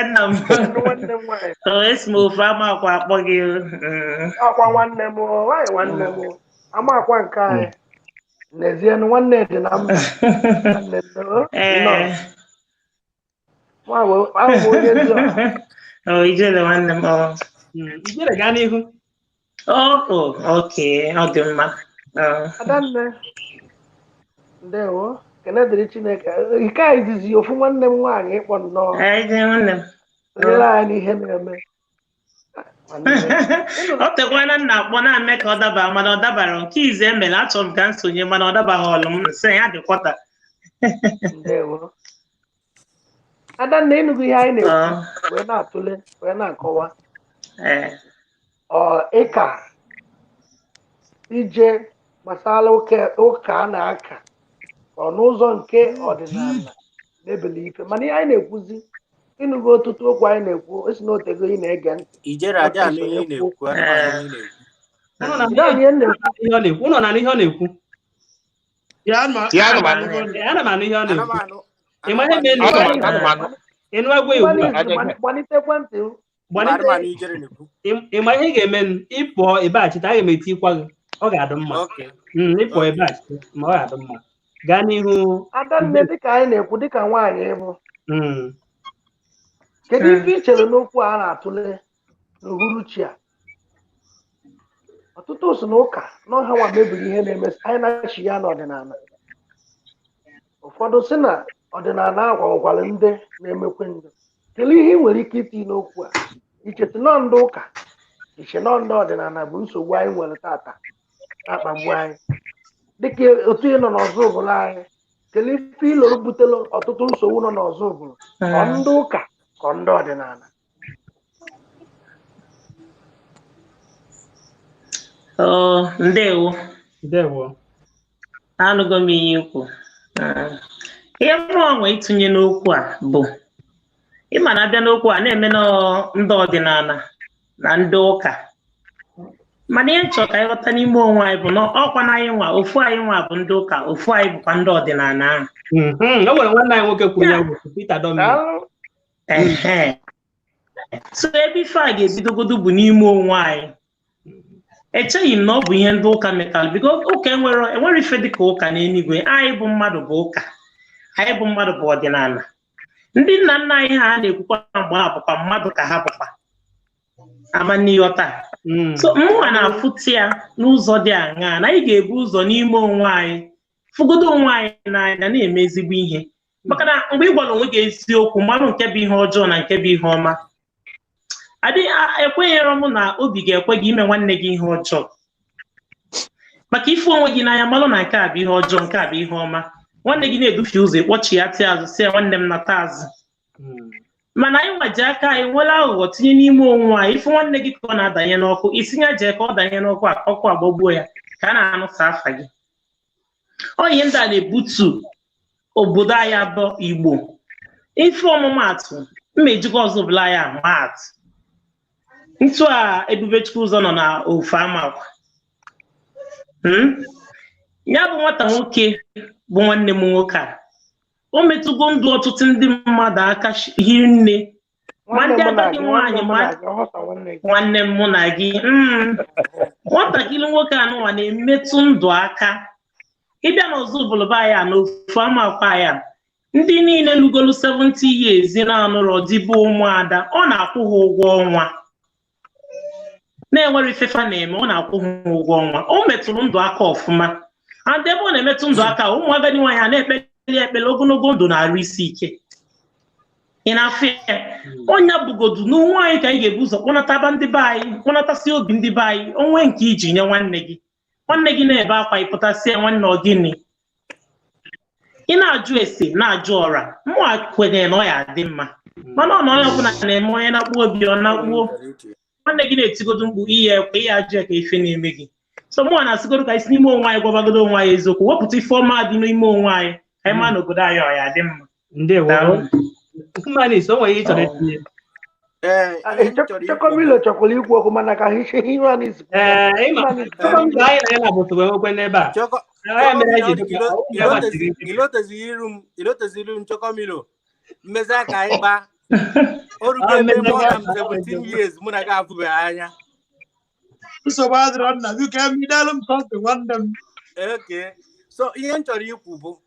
nna m nwanne m nwanyị esi m ofe Amakwa akpọ gị akwa nwanne m nwanyị nwanne m Amakwa nke anyị n'ezie nwanne dị na mba ahụ onye ezi ọha ijele nwanne m ijele gaa n'ihu oke ọ dị mma Adanne ndewo kene dịrị Chineke ike a izizi ofu nwanne m nwaanyị ịkpọ nnọọ nyere anyị n'ihe na-eme ọ tekwana nna akpọ na-eme ka ọ dabara mana ọ dabara nke ize emere achọrọ m ka nsonye mana ọ dabaghị ọlụ m nsị ya dịkwọta ndewo Adanne ịnụgo ihe anyị na-ekwu wee na-atụle wee na-akọwa ịka ije gbasara ụka a na-aka ọ n'ụzọ nke ọdịnala mebili ife mana ihe anyị na-ekwuzi ịnụgo ọtụtụ okwu anyị na-ekwu esi n'otego ị na-ege ntị ụnọ na ihe ọ na-ekwu ana m anụ ihe ọ na-ekwu gbanite ekwentị ịma ihe ị ga-eme ịpụọ ịbaghachite aga m etikwa gị ọ ga-adị mma ịpụọ ịbaghachite ma ọ ga-adị mma gaa n'ihu Adanne dịka anyị na-ekwu dịka nwaanyị ịbụ kedu ife i chere n'okwu a na-atụle n'uhuruchi a ọtụtụ si na ụka n'ọha nwa mebiri ihe na-emesi anyị na-achị ya n'ọdịnala ụfọdụ si na ọdịnala agwa nwekwara ndị na-emekwe ndụ kelee ihe ị nwere ike itinye n'okwu a icheta nọ ndị ụka iche nọ ndị ọdịnala bụ nsogbu anyị nwere tata na-akpagbu anyị dịka otu ị nọ n'Ọzọbụrụ anyị kelee ife ịlụrụ butere ọtụtụ nsogbu nọ n'Ọzọbụrụ ọ ndị ụka ka ndị ọdịnala ndewo anụgo m ihe ikwu ihe mụọ itinye n'okwu a bụ ịma na abịa n'okwu a na-eme ndị ọdịnala na ndị ụka mana ihe nchọ ka ịghọta n'ime onwe anyị bụ na ọkwa na anyị nwa ofu anyị nwa bụ ndị ụka ofu anyị bụkwa ndị ọdịnala ahụ o nwere nwanne anyị nwoke kwuru ya bụ Peter Dominic so ebe ife a ga-ebidogodo bụ n'ime onwe anyị echeghị m na ọ bụ ihe ndị ụka metal biko ụka enwere ife dịka ụka n'eluigwe anyị bụ mmadụ bụ ụka anyị bụ mmadụ bụ ọdịnala ndị nna nna anyị ha na-ekwukwa mgbe ha bụkwa mmadụ ka ha bụkwa amannịghọta so mụnwa na-afụta ya n'ụzọ dị aṅaa na anyị ga-ebu ụzọ n'ime onwe anyị fụgodo onwe anyị n'anya na-eme ezigbo ihe maka na mgbe ị gwara onwe gị eziokwu mmanụ nke bụ ihe ọjọọ na nke bụ ihe ọma ekwenyere m na obi ga-ekwe gị ime nwanne gị ihe ọjọọ maka ife onwe gị n'anya malụ na nke a bụ ihe ọjọọ nke a bụ ihe ọma nwanne gị na-edufe ụzọ ịkpọchi ya tị azụ si ya nwanne m nata azụ mana anyị nwaji aka anyị nwere aghụghọ tinye n'ime onwe anyị ife nwanne gị ka ọ na-adanye n'ọkụ isinye jee ka ọ danye n'ọkụ ọkụ agbagbuo ya ka a na-anụsa afa gị ọ ihe ndị a na-ebutu obodo anyị abụọ Igbo ife ọmụmatụ mmejikwa Ọzọbụrụ anyị amaatụ ntu a Ebubechukwu ụzọ nọ na ofe Amakwa ya bụ nwata nwoke bụ nwanne m nwoke a o metụgo ndụ ọtụtụ ndị mmadụ aka hiri nne ma ndị agadi nwaanyị nwanne m mụ na gị nwatakịrị nwoke anụnwa na-emetụ ndụ aka ịbịa n'Ọzọbụrụ be anyị na ofu Amakwa ya ndị niile lugolu 70 years na-anụrụ dịbụ ụmụada ọ na-akwụ ha ụgwọ ọnwa na-enwere ifefa na-eme ọ na-akwụ ha ụgwọ ọnwa o metụrụ ndụ aka ọfụma and ebe ọ na-emetụ ndụ aka ụmụ agadi nwaanyị a na-ekpeli ekpele ogologo ndụ na-arụ isi ike ị na-afụ ya onye bụgodu n'onwe anyị ka anyị ga-ebu ụzọ kpọnataba ndị be anyị kpọnatasị obi ndị be anyị onwe nke iji nye nwanne gị na-ebe akwa ịpụtasị ya nwanne ọ gịnị ị na-ajụ ese na-ajụ ọra mmụọ kwenyere na ọ ya adị mma mana ọ na onye ọbụla na-eme onye na-akpụ obi ọ na-akpuo nwanne gị na-etigodo mkpu ihe ekwe ihe ajụ ka ife na-eme gị so mụnwa na-asịgodo ka isi n'ime onwe anyị gwabagodo onwe anyị eziokwu wepụta ife ọma dị n'ime onwe anyị anyị ma na obodo anyị ọ ya dị mma Humanist, o nwere ịchọrọ itinye. Chokomilo chọkwara ikwu okwu mana ka ihe humanist. Chokomilo anyị na ya na-abụtụ okwe n'ebe a. Iloteziri m Chokomilo mmezi aka anyị kpa orugo ebe more than 17 years mụ na gị afụbeghị anya. Nsogbu adịrọ nna gị ka emidalụ m sọsị nwanne m. Okay, so ihe m chọrọ ikwu bụ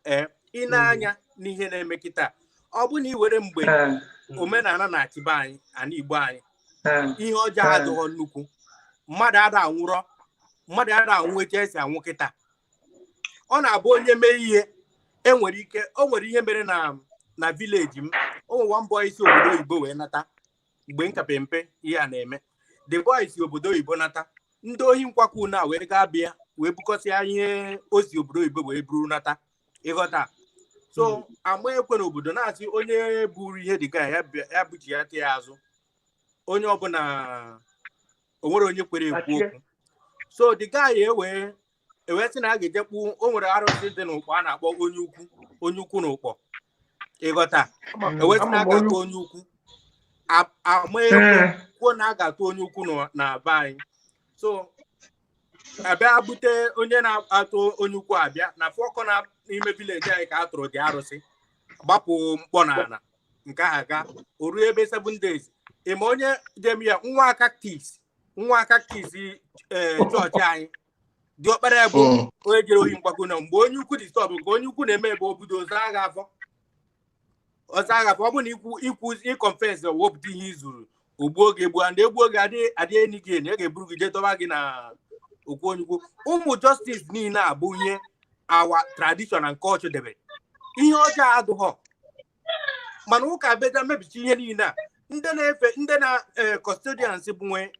ị na-anya n'ihe na-eme kịta ọ bụ na ị were mgbe omenala na-achịba anyị ana Igbo anyị ihe ọjọọ adịghọ nnukwu mmadụ ada anwụrọ mmadụ ada anwụ etu esi anwụ kịta ọ na-abụ onye mee ihe enwere ike o nwere ihe mere na village m o nwe one boy si obodo oyibo wee nata mgbe nkape mpe ihe a na-eme the boy si obodo oyibo nata ndị ohi nkwakwu na wee gaa bịa wee bukọsịa ihe o si obodo oyibo wee buru nata ịghọta so ama ekwe n'obodo na-asị onye buru ihe dị ka ya buchi ya tee azụ onye ọbụla onwere onye kwere ekwu okwu so the guy ewee sị na a ga-ejekpu o nwere arụsị dị n'ụkpọ a na-akpọ onye ukwu n'ụkpọ ịghọta ewee sị na a ga-atụ onye ukwu ama ekwe kwuo na a ga-atụ onye ukwu na be anyị so abịa bute onye na-atụ onye ukwu abịa na fọkọ na n'ime vileji anyị ka a tụrụ dị arụsị gbapụ mkpọ n'ala nke ahụ aga o ruo ebe 7 days ịma onye jem ya nwa kaktis chọọchị anyị dị ọkpara ebe onye jere ohi mgbakọ na mgbe onye ukwu dị stọbụ nke onye ukwu na-eme ebe obodo ọzọ agha afọ ọ bụ na ikwu ịkọnfens wepụta ihe izuru ogbuo oge egbu ndị egbu oge adị enyi gị na ga-eburu gị jee dọba gị na okwu onye ukwu ụmụ justice niile abụ ihe awa tradition and culture debe ihe ọjọọ adụghọ mana ụka beda mebichi ihe niile a ndị na-efe ndị na custodians bụ nwe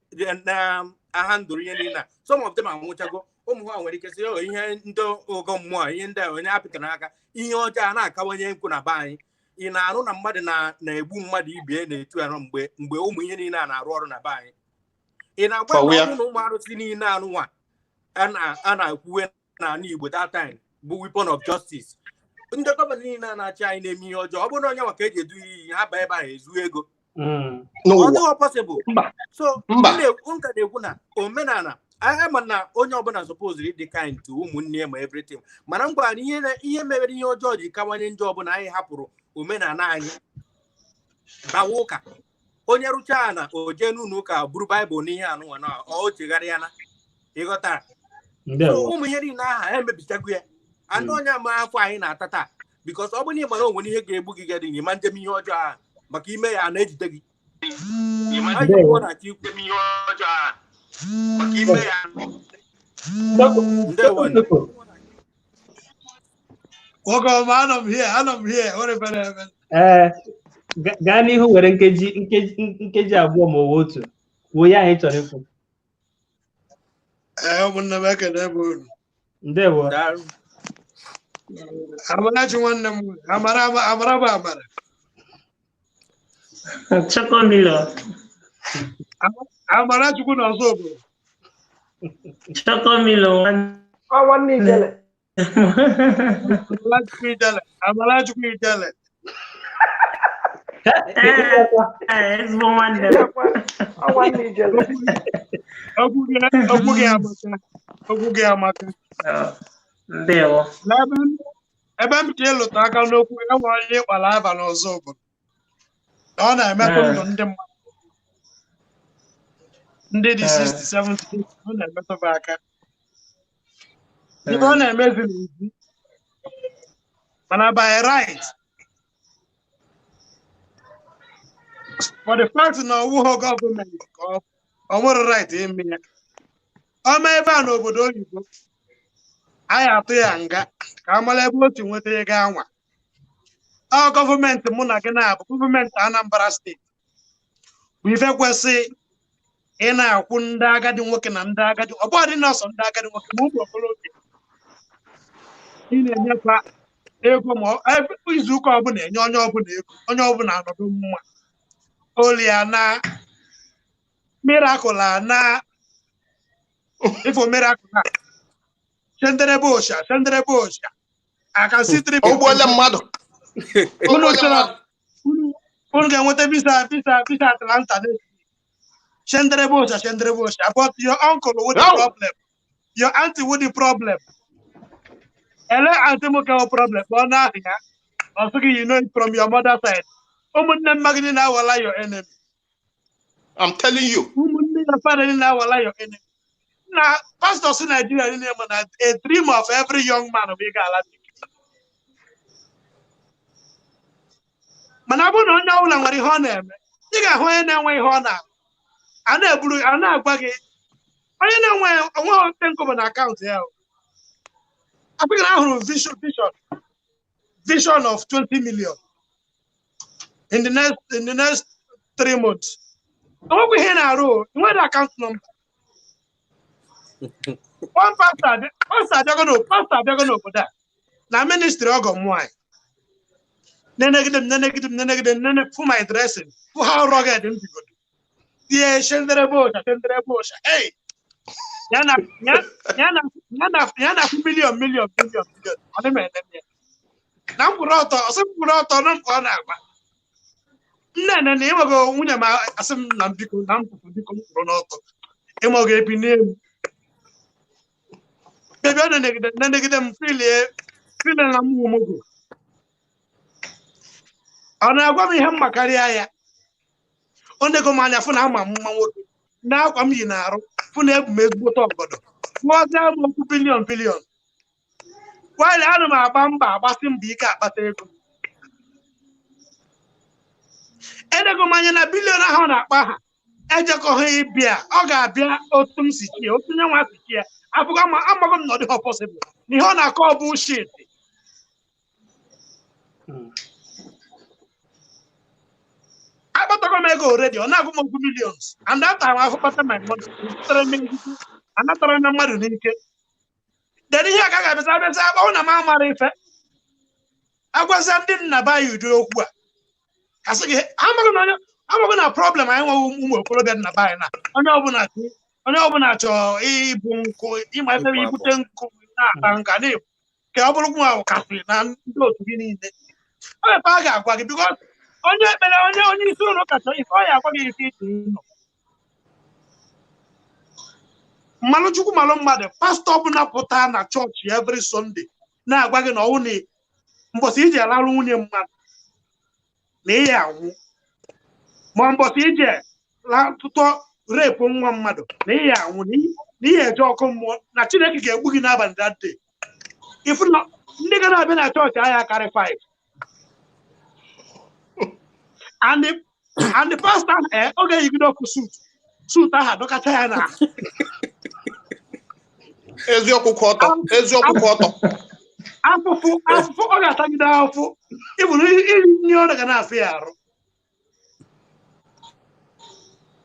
na-aha ndụrụ ihe niile a some of them anwụchago ụmụ ha nwere ike sị ihe ndị ogo mmụọ ihe ndị onye apịtara aka ihe ọjọọ a na-akawanye nkwu na be anyị ị na-arụ na mmadụ na-egbu mmadụ ibie na-etu arụ mgbe ụmụ ihe niile a na-arụ ọrụ na be anyị ị na-agwa ọrụ na ụmụ arụsị niile anụ nwa a na-ekwuwe n'ala Igbo that time bụ weapon of justice ndị gọvanọ niile na-achị anyị na-eme ihe ọjọọ ọ bụrụ na onye maka eji edu iyi ha baa ebe ahụ ezu ego ọ dịghọ possible so nka na-ekwu na omenala anyị ma na onye ọbụla supposed dị kind to ụmụnne ma everything mana mgbe ihe mebere ihe ọjọọ ji kawanye ndị ọbụla anyị hapụrụ omenala anyị bawa ụka onye rụchaa na o jee n'ụlọ ụka buru baịbụl n'ihe anụnwa na o chegharịa na ịghọtara ụmụ ihe niile aha emebichago ya anụ onye ama afọ anyị na-ata taa bikos ọ bụ na ịgbara onwe ihe ga-egbu gị gadị ịma njem ihe ọjọọ ahụ maka ime ya na-ejide gị gaa n'ihu were nkeji abụọ ma ọ bụ otu kwuo ya anyị chọrọ ikwu. Ụmụnne m ekele bụ unu. Ndewo. Amarachi nwanne m amara bụ amara. Chokomilo. Amarachukwu na ọzọ obodo. Chokomilo. Nwanne Ijele. Amarachukwu Ijele. Ezigbo nwanne m. Nwanne Ijele. Okwu gị amaka. Ndewo. Ebe m ka ịlụta aka n'okwu enwe onye ịkpara aba n'ọzọ obodo ọ na-emetụ ndụ ndị mmadụ ndị dị 60-70 ọ na-emetụba aka ihe ọ na-emezi n'ezi mana by right for the fact na ọwụghọ gọọmenti ka ọ nwere right ime ya ọma ebe a n'obodo oyibo anyị atụ ya nga ka amala ebe o si nweta ego anwa ọ gọọmenti mụ na gị na-abụ gọọmenti Anambra steeti bụ ife kwesị ị na-akwụ ndị agadi nwoke na ndị agadi ọ bụghị nọọsụ ndị agadi nwoke ma ụmụ okorobịa ị na-enyefa ego ma izu ụka ọbụla enye onye ọbụla ego onye ọbụla anọdụ mma olia na miracle na ifo miracle na sendere bosha I can see 3 people. Mmadụ. unu ga-enweta visa Atlanta Shendere but your uncle with the problem, your auntie with the problem. Ele auntie mo ka problem, but now also you know it from your mother side. Now will your enemy. I'm telling you. Your enemy. Now, pastors in Nigeria, a dream of every young man of Galactic. Manabu no nya nwere ihe ọ na-eme. Ị ga-ahụ onye na-enwe ihe ọ na. A na-eburu, a na-agwa gị. Onye na-enwe onwe tenko na akaụntụ ya. After ahụrụ vision of 20 million in the next 3 months. What we hear now, where the account number? One pastor they're gonna put that. Now ministry I got more. Then for my dressing. For how rugged them people. Yeah, shendere bosh. Hey, yana million. I mean, now put out nam kona. Nne go nwunye ma asem na mbiko ronoto. Emo ga epi name. Baby on negide m feel na mu mogo. Ona agwa m ihe mmakarịa ya. Onde go manya fu na ama mma nwoke. Na akwa m yi na arụ fu na ebu m ezigbo obodo. Fụọza m okwu billion. While ana m agba mba agbasi mbọ ike akpata ego. Edego manya na billion ahụ na-akpa ha. Ejekọ ha ịbịa, ọ ga-abịa otu m si chie, otu nye nwa si chie. Afụgo amaghị m na ọ dịghị possible. Ihe ọ na-akọ bullshit. I ego already, ọ na-agụ m okwu millions. And that time I forgot my money. Anatara na mmadụ n'ike. Then ihe aka ga-abịa ọ na m amara ife. Agwazi ndị nna ba ya ụdị okwu a. Asị gị, amaghị na problem anyị nweghị ụmụ okorobịa nna ba anyị na onye ọbụla chọọ ibu nkụ ịma ebe ibute nkụ na-ata nka na-ebu ka ọ bụrụ nwa kasị na ndị otu gị niile. Ọ ebe a ga-agwa gị because onye ekpere onye isi ụlọ kacha ife ọ ya agwa gị isi iti ụlọ. Mmanụ Chukwu malụ mmadụ pastọ ọbụla pụta na chọọchị every Sunday na-agwa gị na ọnwụ na mbọsị iji alarụ nwunye mmadụ na ihe anwụ ma mbọsị iji tụtọ repu nwa mmadụ na ihe anwụ na ihe eje ọkụ mmụọ na Chineke ga-egbu gị n'abalị that day. Ifu na ndị gara abịa na chọọchị ahịa karị 5 and the pastor oge yigide ọkụ suit aha dọkacha ya na eziokwu kwọtọ afụfụ ọ ga-atagide afụ ịbụrụ iri nri ọ ga na-afụ ya arụ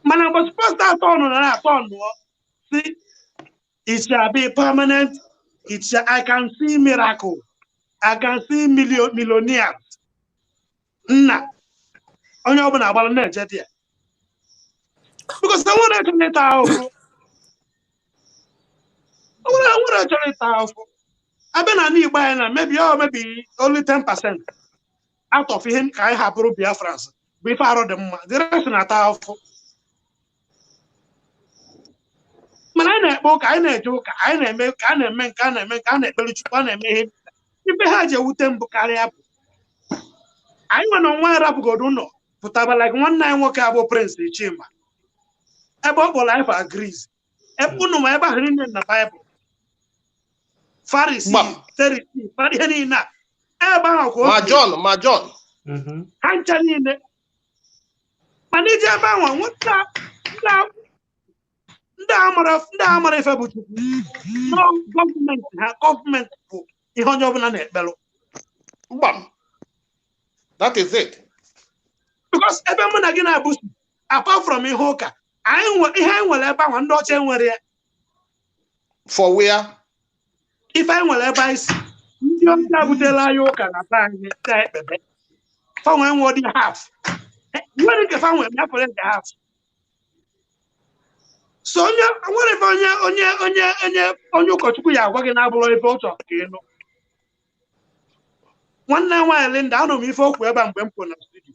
mana mgbe pastor atọ ọnụ na-atọ ọnụọ si it shall be permanent. I can see miracle. I can see millionaires. Nna onye ọbụla agbara na-eje dị ya because I want to let out. I want to let out. I've been an Igbo maybe only 10% out of him. I have Rubia France. Before the rest not out. Man, I book, I joke, I make, can make. If they had your Utem Bukari up, I want on one rap go no, but I like 1 9 work about Prince the chamber. Above life agrees. Epuno ever in the Bible. Pharisee, Pharisee, Pharisee, Ma John. Hanchanine. Manager Bawan, what now? Ndamara ife bụ Chukwu. No government bụ ihe onye ọbụla na-ekpelụ. Mbam. That is it. Because ebe mụ na gị na-abụsi apart from ihe ụka ihe anyị nwere ebe ahụ ndị ọcha nwere ya. For where? Ife anyị nwere ebe anyị si ndị ọcha butela anyị ụka na be anyị taa ekpebe. Fanwe nwe dị half. Nwere nke fanwe ya fọrọ nke half. So onye ụkọchukwu ya agwa gị na-abụrụ ebe ọ chọrọ ka ịnụ. Nwanne nwaanyị Linda anọ m ife okwu ebe mgbe m pụ na studio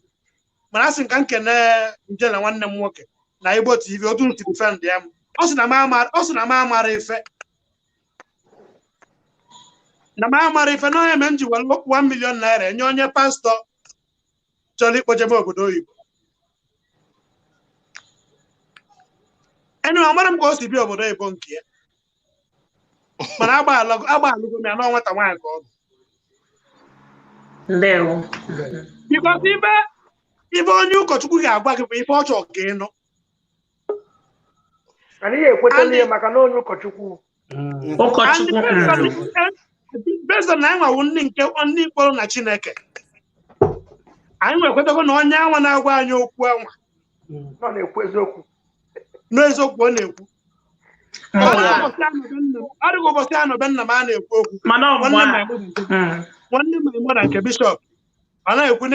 mana asị nka nkene njele nwanne m nwoke na Igbo TV otu ntị defend ya m ọ sị na m amara ife na m amara ife na onye me m ji were 1 million naira enye onye pastọ chọrọ ikpojebe obodo oyibo enyi ọmara m ka o si bi obodo oyibo nke ya mana agbalụgo m ya na nwata nwaanyị ka ọ bụ ndewo because ibe onye ụkọchukwu ga-agwa gị bụ ife ọ chọrọ ka ịnụ anyị ga-ekwetala ihe maka na onye ụkọchukwu bezọ na anyị nwawu ndị mkpọrọ na Chineke anyị nwekwetago na onye anwa na-agwa anyị okwu anwa nọ na-ekwu eziokwu n'eziokwu ọ na-ekwu ọ dịghị ụbọchị anọ be nna m a na-ekwu okwu nwanne m na nke bishọp ọ na-ekwu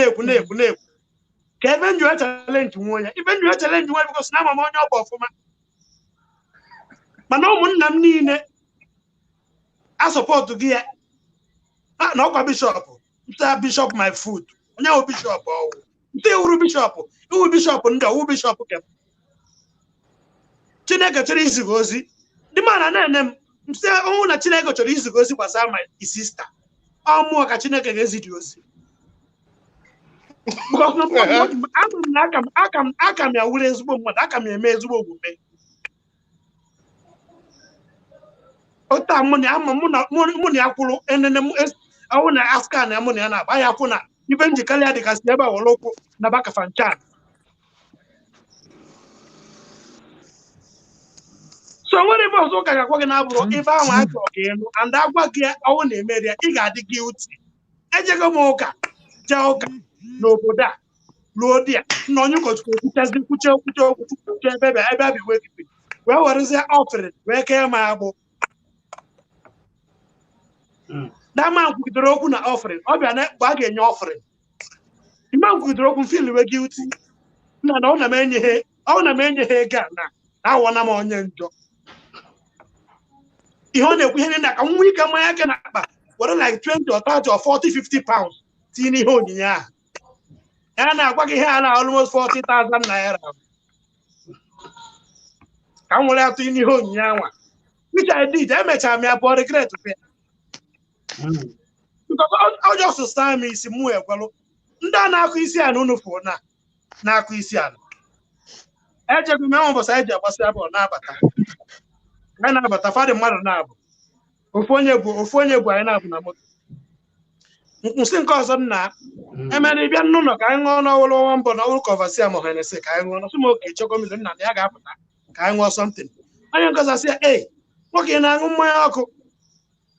ka ebe nju chalenji nwe onye ibe nju chalenji nwe bikos na ama m onye ọ bụ ọfụma mana ụmụnna m niile asọpọtụ gị ya na ọkwa bishọp nta bishọp my food onye ahụ bishọp ọwụ nta ewuru bishọp iwu bishọp ndị ọwụ bishọp kem Chineke chọrọ iziga ozi ndị mana na-ene m msị ọnwụ na Chineke chọrọ iziga ozi gbasara my sista ọ mụọ ka Chineke ga-ezi dị ozi aka m ya wuru ezigbo mmadụ aka m eme ezigbo omume ota mụ na ya kwụrụ enene m ọwụ na aska na mụ na ya na-agba ya kwụ na ibe njikere ya dịgasị ebe a were ụkwụ na bakafanchan so nwere ebe ọzọ ụka ga-agwa gị na-abụrụ ibe ahụ achọ ka ịnụ and agwa gị ọwụ na-emeri ya ị ga-adị gị uti ejego m ụka jee ụka n'obodo a ruo di ya na onye ụkọchukwu ekwuchazi kwuche ebe abi wee werezie ọfịrịn wee kee m agbụ dama nkwugidere okwu na ọfịrịn ọ bịa na mgbe a ga-enye ọfịrịn ime nkwugidere okwu mfiliwe gị uti nna na ọ na m enye ha ego a na awọna m onye njọ ihe ọ na-ekwu ihe niile ka nwa ike mmanya aka na akpa were like 20 or 30 or 40 50 pounds tinye n'ihe onyinye ahụ ya na-agwa gị ihe a na almost 40,000 naira ka m were atụ n'ihe onyinye anwa which I did emechara m ya bụ regret fe because ọ just stand m isi mụ ekwelụ ndị a na-akụ isi ana unu fụ na-akụ isi ana ejego m enwe ụbọchị anyị ji agbasị abụọ na-abata anyị na-abata fadị mmadụ na-abụ ofu onye bụ anyị na-abụ na moto nkwụsị nke ọzọ nna emere ịbịa n'ụlọ ka anyị ṅụọ n'ọwụrụ ọnwa mbọ na ọwụrụ kọvasi ma henesi ka anyị ṅụọ na sụm oke chọkọmili nna na ya ga-apụta ka anyị ṅụọ something onye nkọzasị ya nwoke na-aṅụ mmanya ọkụ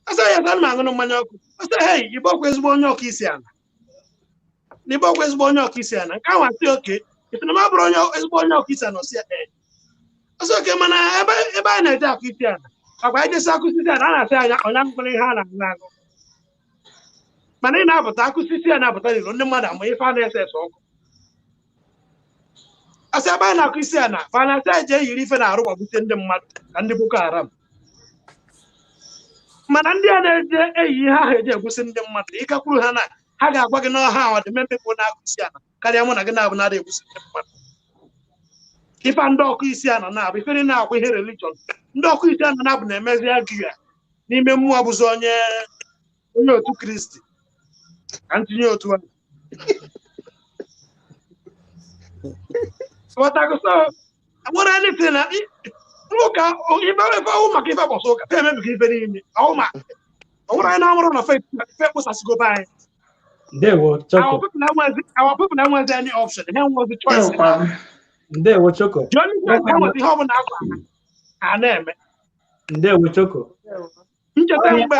asa ya ka m aṅụ mmanya ọkụ asa Igbo ọkwa ezigbo onye ọkụ isi ana n'Igbo ọkwa ezigbo onye ọkụ isi ana nke ahụ asị oke isi na m abụrụ onye ezigbo onye ọkụ isi ana ọsị ya ọsị oke mana ebe anyị na-eje akụ isi ana akwa anyị jesi akụ isi ana a na-asị anya onye mkpụrụ ihe a na-aṅụ aṅụ mana ị na-apụta akụsi isi a na-apụta n'ilo ndị mmadụ ama ife a na-ese ese ọkụ asị ebe anyị na-akụ isi a na fanasị eji eyiri ife na-arụ gbagbute ndị mmadụ ka ndị Boko Haram mana ndị a na-eje eyi ihe ahụ eji egwusi ndị mmadụ ịgakwuru ha na ha ga-agwa gị n'ọha ahụ dị mmekpụ na-akụ isi ana karịa mụ na gị na-abụ nara egwusi ndị mmadụ ife ndị ọkụ isi ana na-abụ ifere na-akwa ihe religion ndị ọkụ isi ana na-abụ na-emezi agụ ya n'ime mmụọ bụzi onye otu Kristi ka ntinye otu ahụ nwere anything na ụka ife ọwụ maka ife gbasa ụka fe emebiga ife niile ọwụ ma ọ nwere anyị na-amụrụ na fe kpụsasịgo be anyị our people enwezi any option ha enwezi choice Ndewo Choko. the only thing ha nwezi ihe ọ bụla agwa ha na-eme Ndewo Choko. ncheta mgbe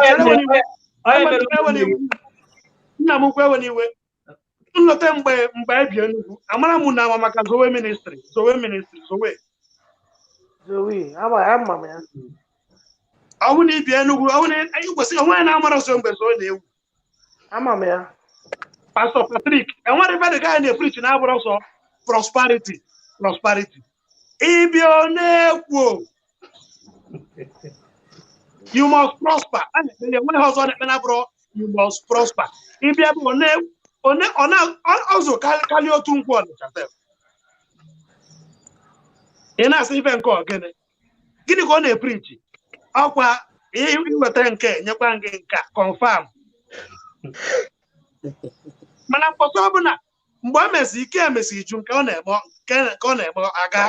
nna m ukwu ewe n'iwe nlọta mgbe anyị bi Enugu amara m na ama maka Zowe ministry ọhụ na ibi Enugu ọhụ na kwesịrị onwe ya na-amara ọsọ mgbe Zowe na-ewu ama m ya Pastor Patrick enwere ife dị ka anyị na-epreach na abụrụ ọsọ prosperity ịbịa na-ekwu you must prosper a na-ekpere enweghị ọzọ na-ekpe na abụrụ you must prosper ịbịa bụ na ọzọ karịa otu nkwụ Ọnịcha sef. Ị na-asị ife nke ogene gịnị ka ọ na-eprichi ọkwa iweta nke nyekwa gị nke confirm mana mkpọtụ ọbụla mgbe o mesi ike emesi iju nke ọ na-eme aga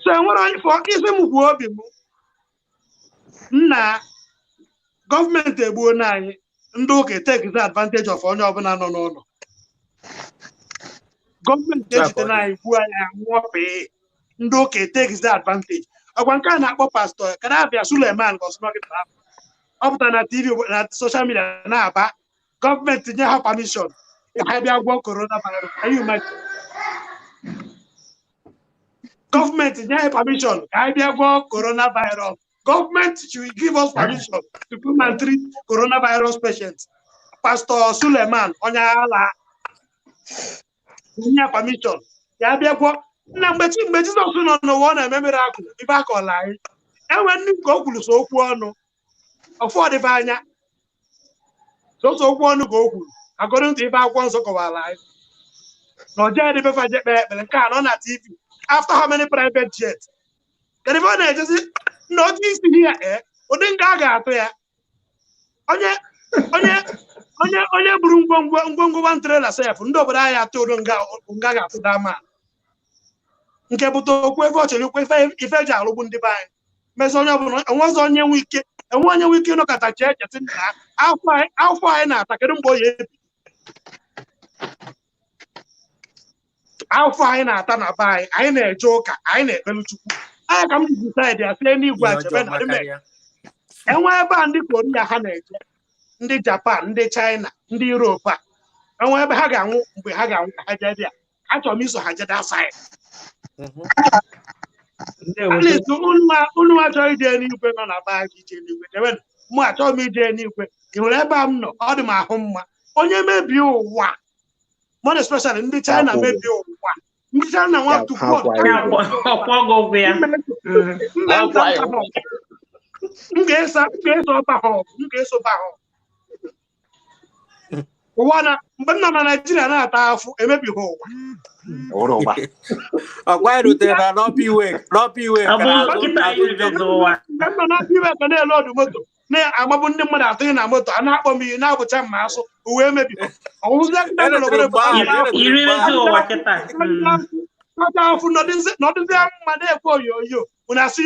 so enwere onye fọ isi m kwuo obi m nna gọọmenti egbuo anyị ndị ụka take advantage of onye ọbụla nọ n'ụlọ gọọmenti ejite anyị gbuo anyị nwụọpee ndị ụka take advantage ọgwa nke a na-akpọ pastọ Kadabia Suleman Gosnogita ọ pụtara na TV na social media na-aba gọọmenti nye ha permission ka ha bịa gwọọ coronavirus. Gọọmenti nye ha permission ka ha bịa gwọọ coronavirus. Government should give us permission to come and treat coronavirus patients. Pastor Suleman onye ala nye permission ya bịa gwọọ na mgbe Jizọs nọ n'ụwa ọ na-eme miracle ibe akọla anyị enwe ndị nke o kwuru so okwu ọnụ ọfọdịbe anya so okwu ọnụ ka o kwuru according to ibe akwụkwọ nsọ kọwara anyị na ọjọọ dịbe faje kpee ekpere nke a nọ na TV after how many private jets kedu ebe ọ na-ejezi na otu isi ihe ụdị nke a ga-atụ ya onye buru ngwongwo one trailer sef ndị obodo anyị atụ ụdụ nga ga-atụ dama nke bụta okwu ebe ọ chọrọ ikwu ife eji alụgbu ndị be anyị mezi onye ọbụla enwezi onye nwe ike ịnọkọta chee echeti na afọ anyị na-ata kedu mgbe oyi ebi afọ anyị na-ata na be anyị na-eje ụka anyị na-ekpelu Chukwu anyị ka m ji decide ya sie n'igwe achebe na enwe ebe a ndị Korea ha na-eje ndị Japan ndị China ndị Europe a enwe ebe ha ga-anwụ mgbe ha ga-anwụ ka ha jee dị a achọrọ m iso ha jede asaị unu achọghị ije n'igwe nọ na baa gị ije n'igwe debe mụ achọghị m ije n'igwe ị hụrụ ebe a m nọ ọ dị m ahụ mma onye mebie ụwa more especially ndị China mebie ụwa ndị China nwa tupu m ga-eso ọba ha ụwa na mgbe m nọ na Naịjirịa na-ata afụ emebighị ụwa ọgwa erutere na n'ọpụ iwe ka na-ele ọdụ moto na-agbabụ ndị mmadụ atụghị na moto a na-akpọ m iyi na-abụcha mma asụ uwe emebighị ata afụ nọdụzi mma na-ekwe oyoyo ụnachi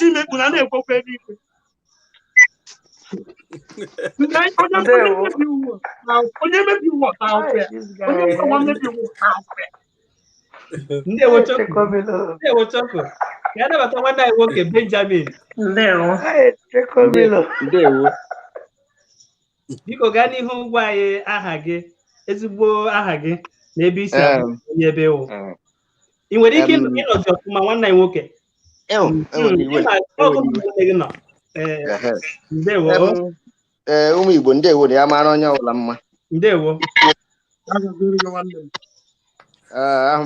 imekpu na na-ekwekwe n'ikwe onye mebi ụwa ta afọ Ndewo Choko. Ka anabata nwanne anyị nwoke Benjamin. Ndewo. Biko gaa n'ihu gwa anyị aha gị ezigbo aha gị na ebe isi abụ onye ebe wụ. Ị nwere ike ịnọzi ọfụma nwanne anyị nwoke? Ndewo. Ụmụ Igbo ndewo na ya mara onye ọbụla mma. Ndewo.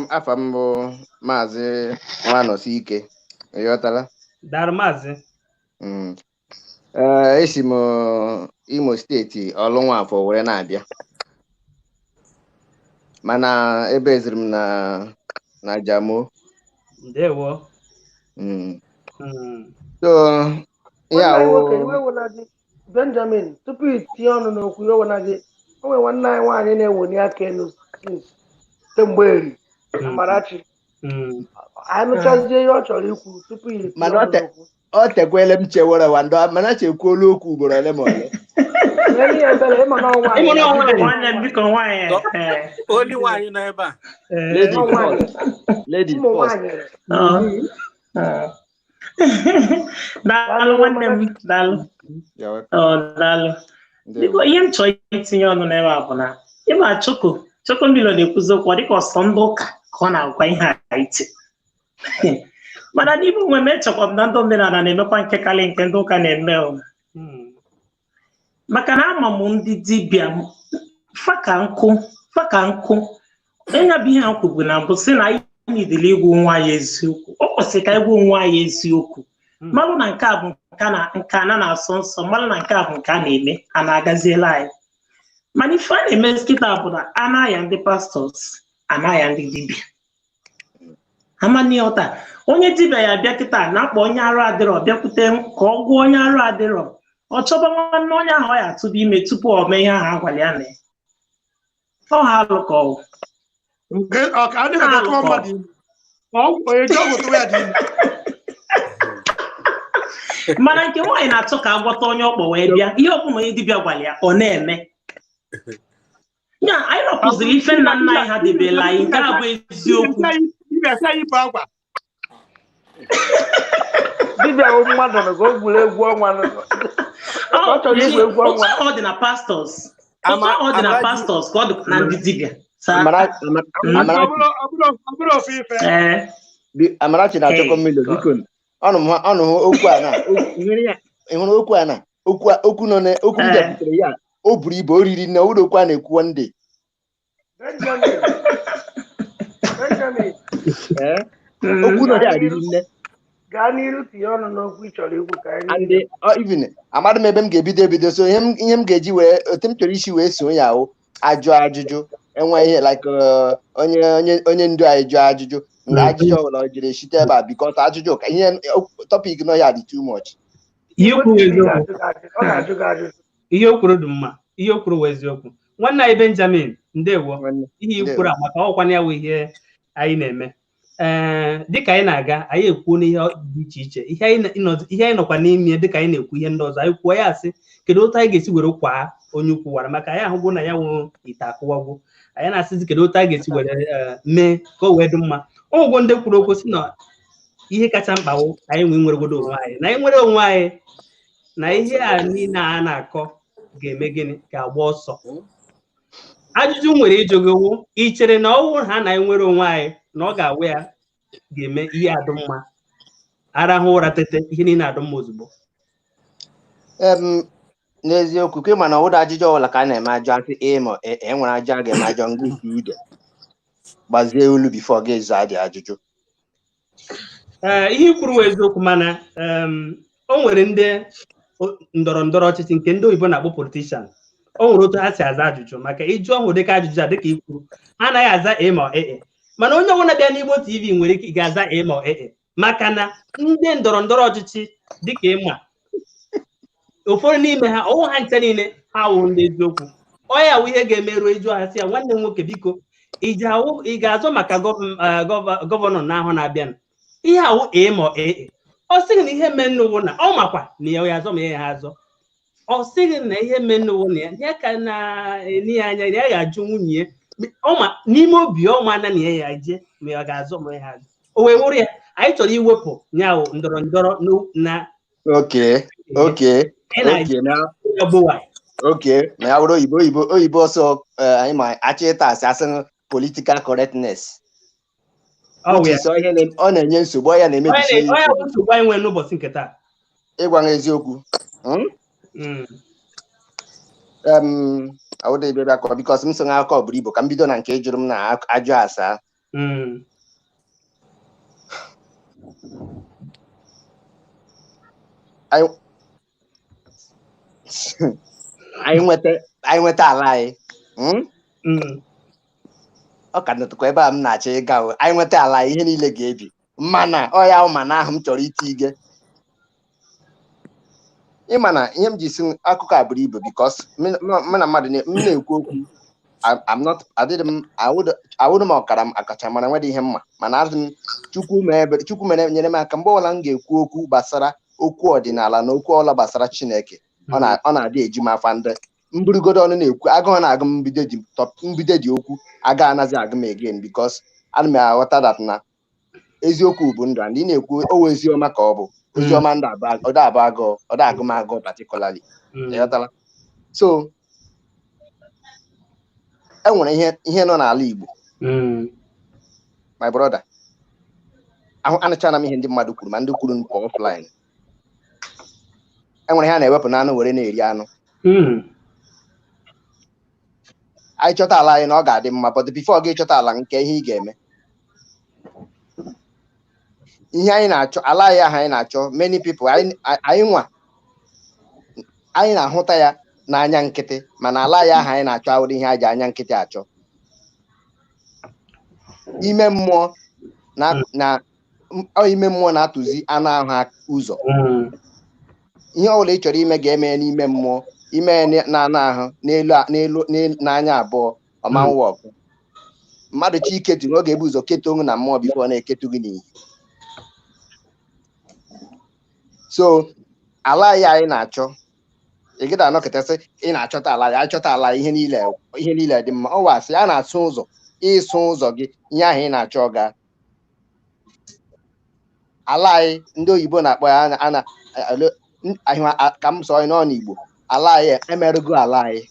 Afa m bụ Maazị Nwanọsike ịghọtala. Daalụ Maazị. Esi m Imo steeti Ọlụnwafọ were na-abịa mana ebe eziri m na Jamo. Ndewo. So ya Benjamin tupu itinye ọnụ n'okwu iwe na gị o nwere nwanne anyị nwaanyị na-eweli aka elu kemgbe eri Amarachi anyị nụchazie ihe ọ chọrọ ikwu tupu ọ tekwele m chewere wando Amarachi ekwuola okwu ugboro ole ma ole onye nwaanyị nọ ebe a ladies first. Daalụ nwanne m daalụ. Daalụ. Biko ihe m chọrọ itinye ọnụ n'ebe a bụ na ịma Choko Mbilo na-ekwuzi okwu ọ dịka ọsọ ndị ụka ka ọ na-agwa ihe a iti mana n'ime onwe m echekwa m na ndị omenala na-emekwa nke karịa nke ndị ụka na-eme maka na ama m ndị dibịa faka nkụ onye bụ ihe a kwubu na mbụ si na anyị dịrị igwu nwa ya eziokwu ọ kwesịrị ka igwu nwa ya eziokwu mmalụ na nke a bụ nke a na-asọ nsọ mmalụ na nke a bụ nke a na-eme a na-agaziela anyị mana ife a na-eme kịta bụ na anaghị ndị pastọs anaghị ndị dibịa amani ọta onye dibịa ya bịa kịta na-akpọ onye arụ adịrọ bịakwute ka ọ gwụọ onye arụ adịrọ ọ chọba nwanne onye ahụ ọ ya atụba ime tupu ọ mee ihe ahụ agwala ya na ọ ha alụ ka ọgwụ mana nke nwaanyị na-achọ ka agwọta onye ọkpọ wee bịa ihe ọbụla onye dibịa gwara ya ọ na-eme ya anyị rọpụziri ife nna nna anyị ha debela anyị nke a bụ eziokwu dibịa bụ mmadụ na ka o gwuru egwu ọnwa ọ chọrọ igwu egwu ọnwa ọ dị na pastọs ọ dị na pastọs ka ọ dị na ndị dibịa Amarachi na-achọkọ mmiri biko ọnụ okwu a na ịhụrụ okwu a na okwu nọ okwu ndị a butere ya o buru ibu o riri nne ụlọ okwu a na-ekwu ndị okwu nọ ya riri nne gaa n'iru tinye ọnụ n'okwu ị chọrọ ikwu ka anyị even amadị m ebe m ga-ebido so ihe m ga-eji wee otu m chọrọ isi wee so ya ahụ ajụ ajụjụ enwe ihe like onye ndu anyị jụọ ajụjụ mgbe ajụjụ ọbụla o jiri site ebe a bikọta ajụjụ ka ihe topic nọ ya dị too much ihe o kwuru dị mma ihe o kwuru wee eziokwu nwanne anyị Benjamin ndewo ihe i kwuru maka ọkwa ya wụ ihe anyị na-eme dịka anyị na-aga anyị ekwuo n'ihe dị iche iche ihe anyị nọkwa n'ime dịka anyị na-ekwu ihe ndị ọzọ anyị kwuo ya asị kedu otu anyị ga-esi were kwa onye ukwu wara maka anyị ahụgwụ na ya nwụ ite akụwagwụ anyị na-asịzi kedu otu anyị ga-esi were mee ka o wee dị mma ụgwọ ndị kwuru okwu si na ihe kacha mkpa wụ anyị nweregodo onwe anyị na anyị nwere onwe anyị na ihe a niile a na-akọ ga-eme gịnị ga-agba ọsọ ajụjụ nwere ịjụgowo ị chere na ọwụ ha na anyị nwere onwe anyị na ọ ga-awe ya ga-eme ihe adụ mma arahụ ụra tete ihe niile adụ mma ozugbo n'eziokwu ka ịma na ụda ajụjụ ọbụla ka a na-eme ajụ asị ma enwere ajụ a ga-eme ajọ ngụ nke ide gbazie olu bifo ga-eza dị ajụjụ ihe kwuru eziokwu mana o nwere ndị ndọrọ ndọrọ ọchịchị nke ndị oyibo na-akpọ politishan o nwere otu ha si aza ajụjụ maka ịjụ ọhụrụ dịka ajụjụ a dịka ikwuru ha anaghị aza ma mana onye ọbụla bịa n'Igbo TV nwere ike ga-aza ma maka na ndị ndọrọ ndọrọ ọchịchị dịka ịma ụfọdụ n'ime ha ọwụ ha nche niile ha wụrụ ndị eziokwu ọ ya wụ ihe ga-emerụ ịjụ ha si ya nwanne m nwoke biko ị ga-azọ maka gọvanọ n'ahụ na-abịa ihe awụ ma ọ sịghị na ihe mee nnukwu na ọ makwa na ya azọ ma ya ha azọ ọ sịghị na ihe mee nnukwu na ya ka na-eni ya anya ya ga-ajụ nwunye ọma n'ime obi ọma na ya je ma ya ga-azọ ma ya ha azọ o wee wụrụ ya anyị chọrọ iwepụ nyawụ ndọrọ ndọrọ na ma ya wụrụ oyibo ọsọ anyị ma achọ ịta asị political correctness ọ na-enye nsogbu ọ ya na-emebisi nsogbu anyị nwere n'ụbọchị nke taa ịgwa ha eziokwu awụda ebe bịa kọrọ bikọs m so ha aka ọ bụrụ ibu ka m bido na nke jụrụ m na ajụ asa anyị nweta ala anyị ọ ka nọtụkwa ebe a m na-achọ ịga anyị nweta ala anyị ihe niile ga-ebi mana ọ ya mana ahụ m chọrọ iti ige ịma na ihe m ji si akụkọ a buru ibu bikos mụ na mmadụ m na-ekwu okwu awụrụ m ọkara m akacha mara nwere ihe mma mana azụ m Chukwu mere nyere m aka mgbe ọbụla m ga-ekwu okwu gbasara okwu ọdịnala na okwu ọla gbasara Chineke ọ na-adị eju m afa ndị mburugodo ọnụ na-ekwu agụụ na-agụ m mbido dị okwu aga anaghị agụ m again bikos ana m aghọta dat na eziokwu bụ ndụ ndị na-ekwu owe eziọma ka ọ bụ oziọma ndụ ọda agụ m agụ particularly ịghọtala so enwere ihe nọ n'ala Igbo my brother anụchana m ihe ndị mmadụ kwuru ma ndị kwuru nke offline enwere ihe a na-ewepụ n'anụ were na-eri anụ anyị chọta ala anyị na ọ ga-adị mma but before gị chọta ala nke ihe ị ga-eme ihe anyị na-achọ ala anyị ahụ anyị na-achọ many people anyị na-ahụta ya n'anya nkịtị mana ala ya aha anyị na-achọ awụrụ ihe a ji anya nkịtị achọ. Ime mmụọ ime mmụọ na-atụzi anụ ahụ ụzọ. Ihe ọbụla ị chọrọ ime ga-eme n'ime mmụọ, ime na anụ ahụ n'elu n'anya abụọ ọmanwụ ọkụ. Mmadụ chi iketu na ọ ga-ebu ụzọ ketu onwe na mmụọ bifo na-eketu gị n'ihi. So ala ya anyị na-achọ, ị gịda anọkịtasị ị na-achọta ala ya, achọta ala ihe niile dị mma. Ọ wasị a na-asụ ụzọ, ịsụ ụzọ gị ihe ahụ ị na-achọ ga. Ala anyị ndị oyibo na-akpọ ya ka m sọ n'ọnụ Igbo, ala anyị emerụgo ala anyị.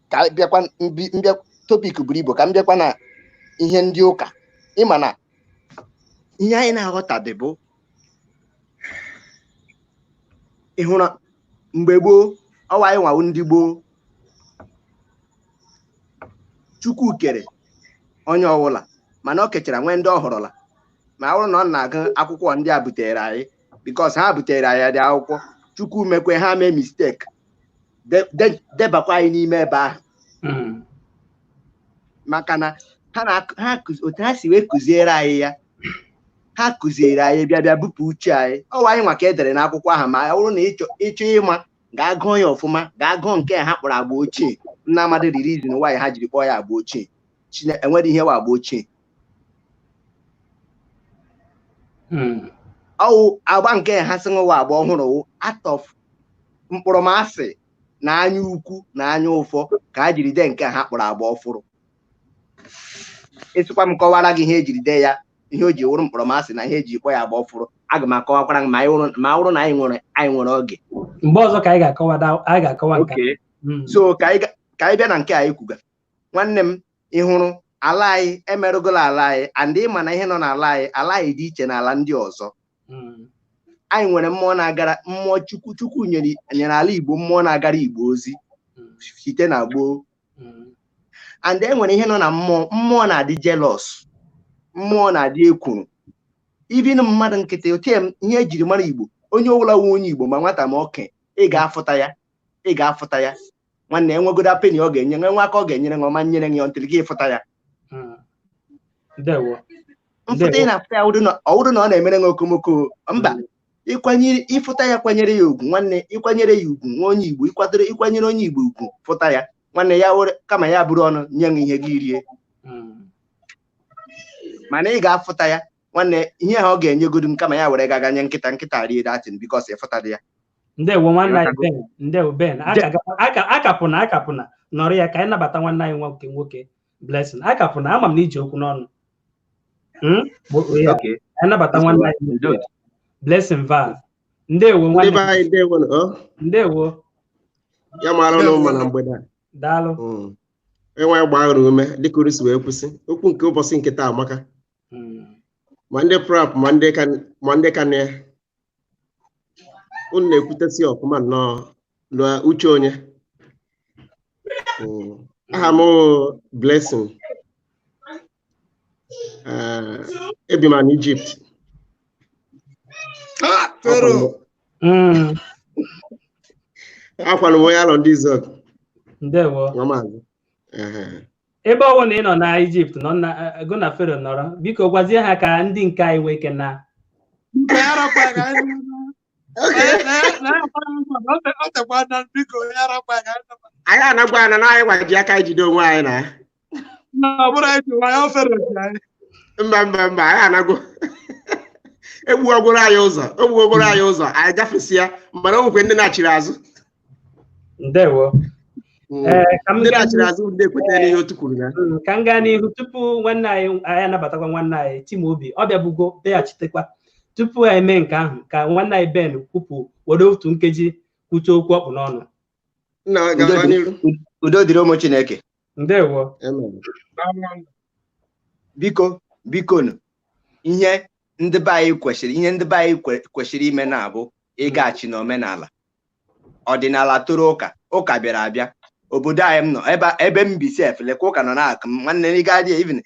Ka bịakwa mbịa topik buru ibu, ka m bịakwa na ihe ndị ụka. Ịma na ihe anyị na-aghọtabe bụ ịhụrụ mgbe gboo ọwa anyị nwawu ndị gboo, Chukwu kere onye ọbụla mana ọ kechara nwee ndị ọ họrọla. Ma ọ bụrụ na ọ na-agụ akwụkwọ ndị a butere anyị bikos ha butere anyị dị akwụkwọ, Chukwu mekwe ha mee mistake debakwa anyị n'ime ebe ahụ. Maka na otu ha si wee kụziere anyị ya, ha kụziere anyị bịa bupụ uche anyị. Ọwa anyị nwa ka edere n'akwụkwọ ahụ, ma ọ bụrụ na ịchọ ịma ga-agụọ ya ọfụma, ga-agụọ nke ha kpọrọ agba ochie. Nna Amadi riri izin nwaanyị ha jiri kpọọ ya agba ochie. Enweghị ihe wa agba ochie. Ọwụ agba nke ha sị nwa agba ọhụrụ atọf mkpụrụmasị na anya ukwu na anya ụfọ ka ha jiri dee nke ha kpọrọ agba ọfụrụ. Ịsịkwa m kọwara gị ihe ejiri dee ya, ihe o ji wụrụ mkpọrọmasị na ihe eji kpọ ya agba ọfụrụ, aga m akọwakwara ma ọ bụrụ na anyị nwere oge mgbe ọzọ ka anyị ga-akọwa nke. So ka anyị bịa na nke anyị kwuga. Nwanne m, ị hụrụ ala anyị emerụgola ala anyị, and ịma na ihe nọ n'ala anyị, ala anyị dị iche na ala ndị ọzọ. Anyị nwere mmụọ na-agara mmụọ Chukwu nyere ala Igbo mmụọ na-agara Igbo ozi site na gboo. And e nwere ihe nọ na mmụọ na-adị jealous, mmụọ na-adị ekwuru. Even mmadụ nkịtị otie ihe ejiri mara Igbo, onye ọbụla nwe onye Igbo ma nwata ma okenye, ị ga-afụta ya. Nwanne enwegoda penny ọ ga-enye, nwe aka ọ ga-enyere nwa ma nyere gị ntịrị gị ịfụta ya. Mfụta ị na-afụta ya ọwụrụ na ọ na-emere gị okomoko. Mba, ịfụta ya kwanyere ya ugwu. Nwanne ịkwanyere ya ugwu nwa onye Igbo, ịkwanyere onye Igbo ugwu fụta ya. Nwanne ya kama ya bụrụ ọnụ nye gị ihe gị rie. Mana ị ga-afụta ya. Nwanne ihe ha ọ ga-enyegodu m kama ya were gaga nye nkịta rie datin bikos ịfụta ya. Ndewo nwanne anyị Ben, ndewo Ben. Akapụna nọrọ ya ka anyị nabata nwanne anyị nwoke Blessing. Akapụna, ama m na iji okwu n'ọnụ. Anyị nabata nwanne anyị Blessing Val. Ndewo nwanne anyị. Ndewo. Ya mara na ụma na mgbede a. Daalụ. Enwe gbara ume dịka ori si wee kwụsị. Okwu nke ụbọchị nke taa amaka. Ma ndị prap ma ndị ka na ya. Unu na-ekwutesi ọfụma nnọọ uche onye. Aha m Blessing. Ebi m n'Egypt. Akwara m onye alọ ndị Izọg. Ndewo. Ebe ọwụ na ị nọ na Egypt nọ na Fero nọrọ, biko gwazie ha ka ndị nke anyị nwee ike na. Anyị anagwa ana na anyị gwaji aka ijide onwe anyị na. Mba anyị anago. Egbuogoro anyị ụzọ anyị gafesịa mana o nwekwe ndị na-achịrị azụ. Ndewo. Ndị na-achịrị azụ ndị ekwetara n'ihe otu kwuru ya. Ka m gaa n'ihu tupu nwanne anyị anabatakwa nwanne anyị Timobi ọ bịabugo bịaghachitekwa. Tupu anyị mee nke ahụ ka nwanne anyị Ben kwupụ were otu nkeji kwuche okwu ọkpụ n'ọnụ. Udo dịrị ụmụ Chineke. Ndewo. Biko ihe ndị be anyị kwesịrị ime na-abụ ịgaghachi n'omenala. Ọdịnala toro ụka bịara abịa. Obodo anyị m nọ ebe m bi sef lekwa ụka nọ na-akụ m. Nwanne ị ga-adị even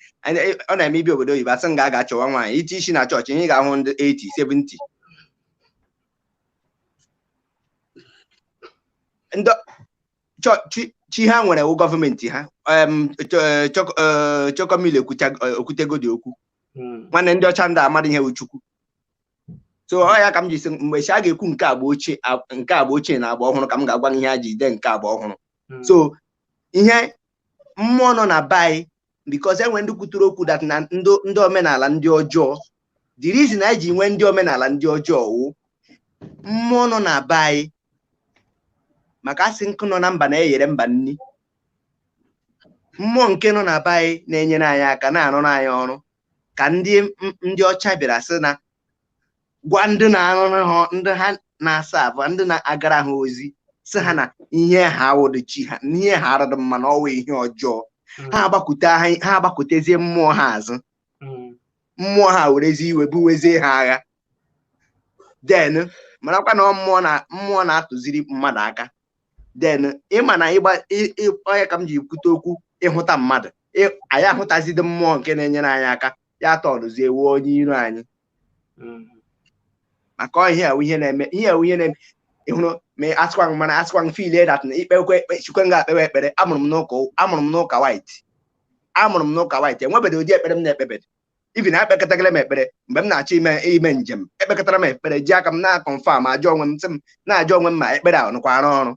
ọ na-eme ibi obodo oyibo asị m ga-aga chọwa nwaanyị iti isi na chọọchị ihe ị ga-ahụ ndị 80 70. ndo chi ha nwere wu gọọmenti ha Chokomile okwutego dị okwu nwanne ndị ọcha ndị amadị ihe uchukwu so ọ ya ka m ji sị mgbe chi a ga-ekwu nke agba ochie na agba ọhụrụ ka m ga-agwa ihe ha ji de nke agba ọhụrụ so ihe mmụọ nọ na bai because enwe ndị kwuturu okwu dat na ndị omenala ndị ọjọọ the reason anyị ji nwee ndị omenala ndị ọjọọ wụ mmụọ nọ na bai maka asị nkụ nọ na mba na-eyere mba nni mmụọ nke nọ na bai na-enyere anyị aka na-arụ anyị ọrụ ka ndị ọcha bịara sị na gwa ndị na-arụ ha ndị ha na-asa abụọ ndị na-agara ha ozi sị ha na ihe ha wụrụ chi ha ihe ha arụrụ mma na ọwa ihe ọjọọ ha agbakwutezie mmụọ ha azụ mmụọ ha werezi iwe buwezie ha agha then marakwa na mmụọ na-atụziri mmadụ aka then ịma na onye ka m ji kwute okwu ịhụta mmadụ anyị ahụtazide mmụọ nke na-enyere anyị aka ya tọrụzie wuo onye iro anyị maka ihe na-eme ịhụrụ ma asịkwa mana asịkwa file dat na ikpe chukwe nga akpewe ekpere amụrụ m n'ụka white enwebeghị ụdị ekpere m na-ekpebede ibi na ekpekọtagara m ekpere mgbe m na-achọ ime njem ekpekọtara m ekpere ji aka m na-akọnfam ajọ onwe m sị m na-ajọ onwe m ma ekpere a nụkwa arụ ọrụ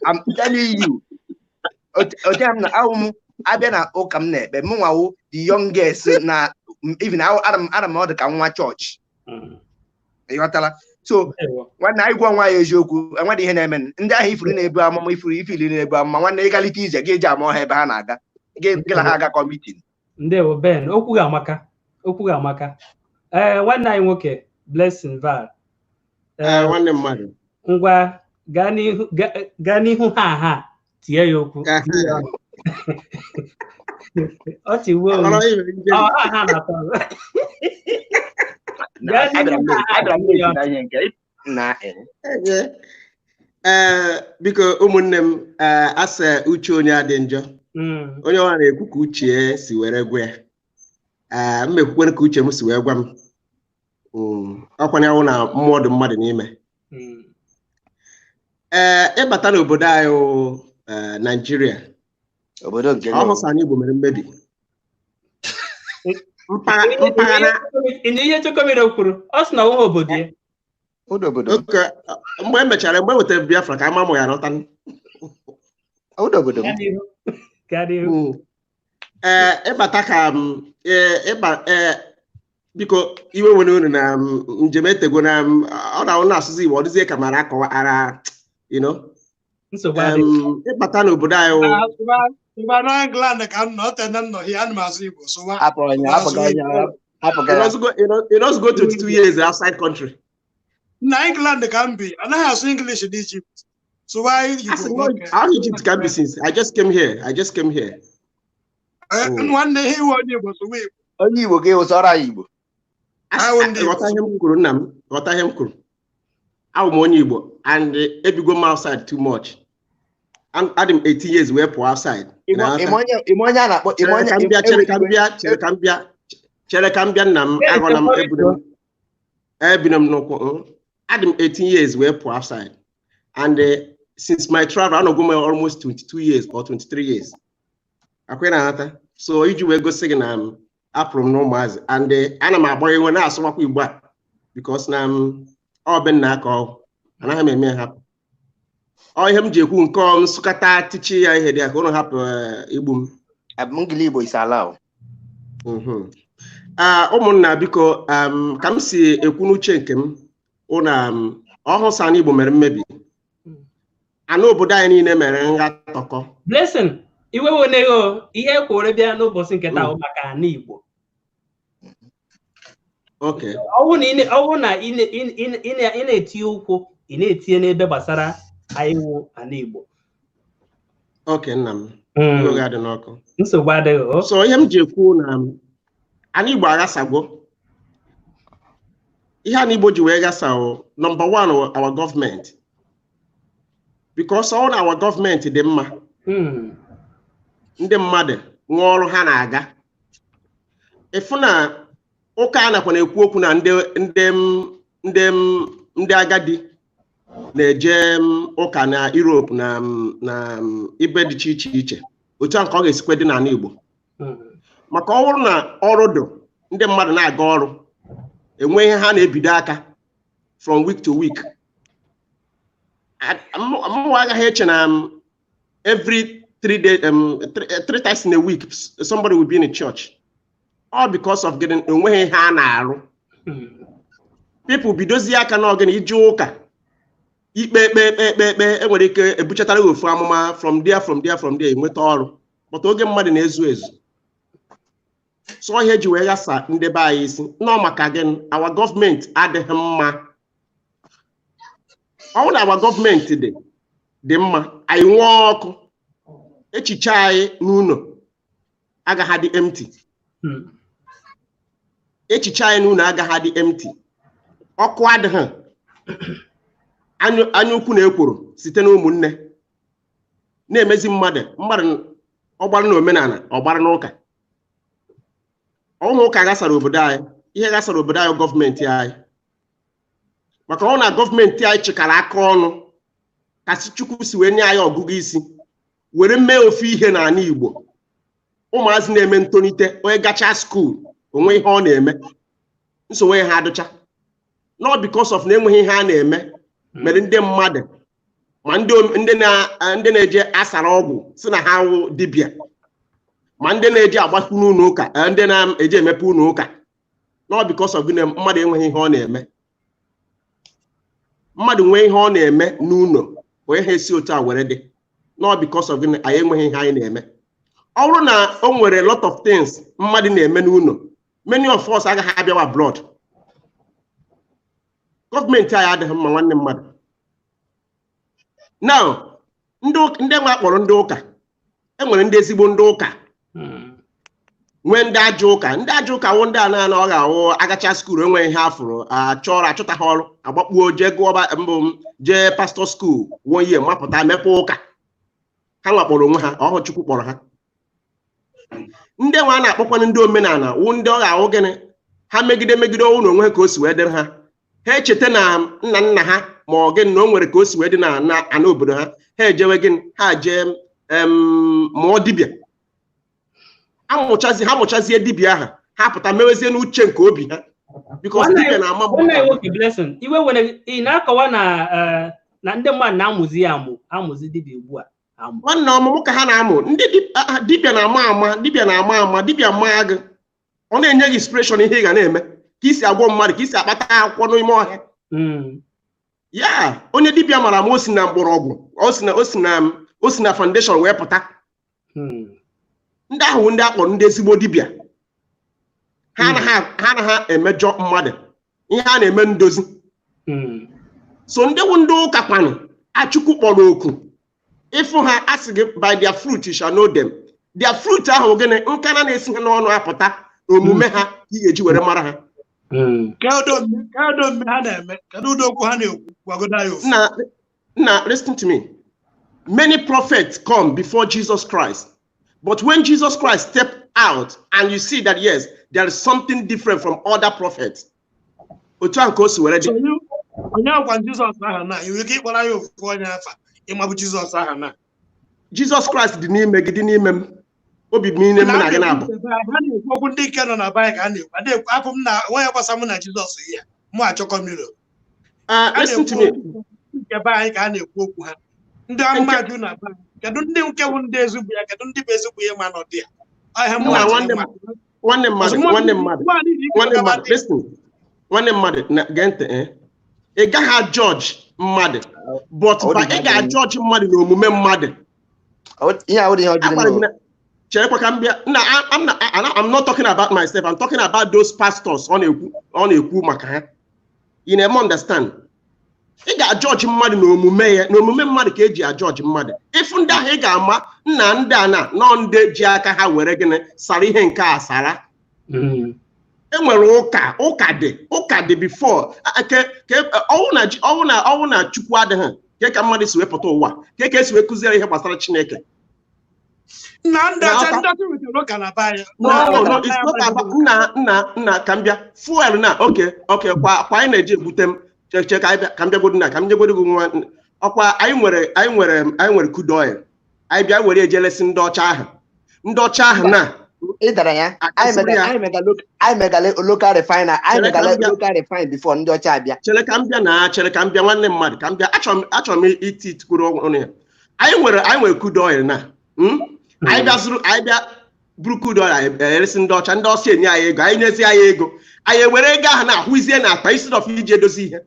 I'm telling you otu m na awụ m abịa na ụka m na-ekpe m nwawo the youngest na even ara m ọ dị ka nwa chọọchị ịghọtala so nwanne anyị gwa nwa ya eziokwu enwedị ihe na-eme ndị ahụ ifuru na-ebu amụma ifili na-ebu amụma nwanne ịgalite ije gị eji ama ọha ebe ha na-aga gị na ha aga kọmitin ndewo Ben okwu ga-amaka nwanne anyị nwoke Blessing Val nwanne mmadụ ngwa gaa n'ihu ha tie ya okwu ọ tiwo ha na-atọ biko ụmụnne m asa uche onye adị njọ onye ọha na-ekwu ka uche si were gwa ya mmekwukwe ka uche m si wee gwa m ọkwanye awụ na mmụọ dị mmadụ n'ime ịbata n'obodo anyị Naijiria ọhụsa anyị Igbo mere mmebi ihe Chokomile kwuru ọ sị na ọnwa obodo ya mgbe e mechara mgbe e wetara Biafra ka ama mụ ya nọta ịbata ka biko iwe nwere unu na njem etego na ọ na-ahụ na-asụsụ Igbo ọ dịzie ka mara akọwa ara ịbata n'obodo anyị You're not go to 2 years outside country. England can be, and I have English in Egypt. So why you how Egypt can be since I just came here. And one day he won't be able to wait. Only you will give us all Igbo. I won't what I am I'm on Igbo, and if you go outside too much. And Adam 80 years we are outside. Adam 18 years we are outside. And since my travel, I don't go almost 22 years or 23 years. So you will go singing up from normals and I'm a boy when I saw what because now all been knock off and I am a happy. Ọ ihe m ji ekwu nke ọm sụkata tichi ya ihe dị ka ọ hapụ igbu m abụngili Igbo is allowed ụmụnna biko ka m si ekwu n'uche nke m ụna ọhụsa na Igbo mere mmebi ana obodo anyị niile mere ngatọkọ Blessing iwe wonego ihe kwore bịa n'ụbọchị nke taa maka ana Igbo okay ọwụ na ị na-etinye ụkwụ ị na-etinye n'ebe gbasara Aiwo ana Igbo. Okay, nna m. Ga-adị n'ọkụ. Nsogbu adịghị. So ihe m ji ekwu na ana Igbo aghasagbo. Ihe ana Igbo ji wee ghasa number 1 our government. Because all our government dị mma. Ndị mmadụ nwe ọrụ ha na-aga. Ịfụ na ụka a nakwa na-ekwu okwu na ndị ndị agadi na-eje ụka na Europe na ibe dị iche iche otu a ka ọ ga-esikwe dị n'ala Igbo maka ọ bụrụ na ọrụ dụ ndị mmadụ na-aga ọrụ enwe ihe ha na-ebido aka from week to week mụnwa agaghị eche na every 3 days 3 times in a week somebody will be in a church all because of getting enweghị ha na-arụ people bidozie aka n'oge ije ụka ikpe enwere ike ebuchatara ofu amụma from there enweta ọrụ but oge mmadụ na-ezu ezu so ihe ji wee ghasa ndị be anyị isi nọ maka gị our gọọmenti adịghị mma ọ na our gọọmenti dị mma anyị nwee ọkụ echiche anyị n'ụlọ agaghị dị empty echiche anyị n'ụlọ agaghị dị empty ọkụ adịghị anya ukwu na-ekworo site na ụmụnne na-emezi mmadụ ọgbara na omenala ọgbara n'ụka ọnwụ ụka gasara obodo anyị ihe gasara obodo anyị gọọmenti anyị maka ọ na gọọmenti anyị chịkara aka ọnụ kasị Chukwu si wee nye anyị ọgụgụ isi were mee ofu ihe n'ala Igbo ụmụazị na-eme ntonite onye gacha skuul onwe ihe ọ na-eme nsonwe ha adụcha not because of na enweghị ihe a na-eme mere ndị mmadụ ma ndị na-eje asara ọgwụ si na ha wụ dibịa ma ndị na-eje agbakwu n'ụlọ ụka ndị na-eje emepe ụlọ ụka not because of gịnị mmadụ enweghị ihe ọ na-eme mmadụ nwee ihe ọ na-eme n'ụlọ onye ha esi otu a were dị not because of gịnị anyị enweghị ihe anyị na-eme ọ bụrụ na o nwere lot of things mmadụ na-eme n'ụlọ many of us agaghị abịawa blood gọọmenti anyị adịghị mma nwanne mmadụ now ndị nwa akpọrọ ndị ụka enwere ndị ezigbo ndị ụka nwee ndị ajọ ụka wụ ndị a na ọ ga-awụ agacha skuul enweghị ihe afụrụ achọta ha ọrụ agbakpuo jee gụọba mbụ jee pastọ skuul wuo ihe mapụta mepe ụka ha nwakpọrọ onwe ha ọhụ Chukwu kpọrọ ha ndị nwa a na-akpọkwana ndị omenala wụ ndị ọ ga-awụ gịnị ha megide ụlọ onwe ha ka o si wee dịrị ha ha echeta na nna ha ma ọ gịnị na o nwere ka o si wee dị na ana obodo ha ha ejewe gịnị ha jee mụọ dibịa ha mụchazie dibịa aha ha pụta mewezie n'uche nke obi ha because dibịa na-ama iwe nwere ị na-akọwa na ndị mmadụ na-amụzi dibịa ugbu a nwanne ọmụmụ ka ha na-amụ ndị dibịa na-ama ama dibịa maa gị ọ na-enye gị inspiration ihe ị ga na-eme ka isi agwọ mmadụ ka isi akpata akwụkwọ n'ime ọhịa ya onye dibịa mara ma o si na mgbọrọgwụ o si na foundation wee pụta ndị ahụ ndị akpọrọ ndị ezigbo dibịa ha anaghị emejọ mmadụ ihe a na-eme ndozi so ndị wụ ndị ụka kwanụ Chukwu kpọrọ oku ịfụ ha asị gị by their fruit you shall know them their fruit ahụ gịnị nkana na-esi ha n'ọnụ apụta omume ha ka ị ga-eji were mara ha Now, listen to me. Many prophets come before Jesus Christ. But when Jesus Christ stepped out and you see that, yes, there is something different from other prophets. Jesus Christ didn't make it. Listen to me. A guy had judge mother, but by a guy judge mother no mume mother. I'm not talking about myself. I'm talking about those pastors on a maka. You never understand. He got judge mother no mume mother keji a judge mother. If unda he ga ma na ndana no nde ji aka ha were gene sara ihe nke asara. Enwere ụka dị before ọwụ na Chukwu adịghị ka mmadụ si wepụta ụwa ka esi wee kụziere ihe gbasara Chineke. Nna ka m bịa fuel na oke kwa anyị na-eji ebute m cheche ka m bịagodu na ka m jegodu gị nwa ọkwa anyị nwere crude oil anyị bịa were ejelesi ndị ọcha ahụ na ịdara ya anyị megala local refiner anyị megala local refine before ndị ọcha abịa chere ka m bịa nwanne mmadụ ka m bịa achọrọ m itikwuru ọnụ ya anyị nwere crude oil na anyị bịa buru crude oil eresi ndị ọcha enye anyị ego anyị nyezi anyị ego anyị ewere ego ahụ na-ahụzie na akpa instead of iji edozi ihe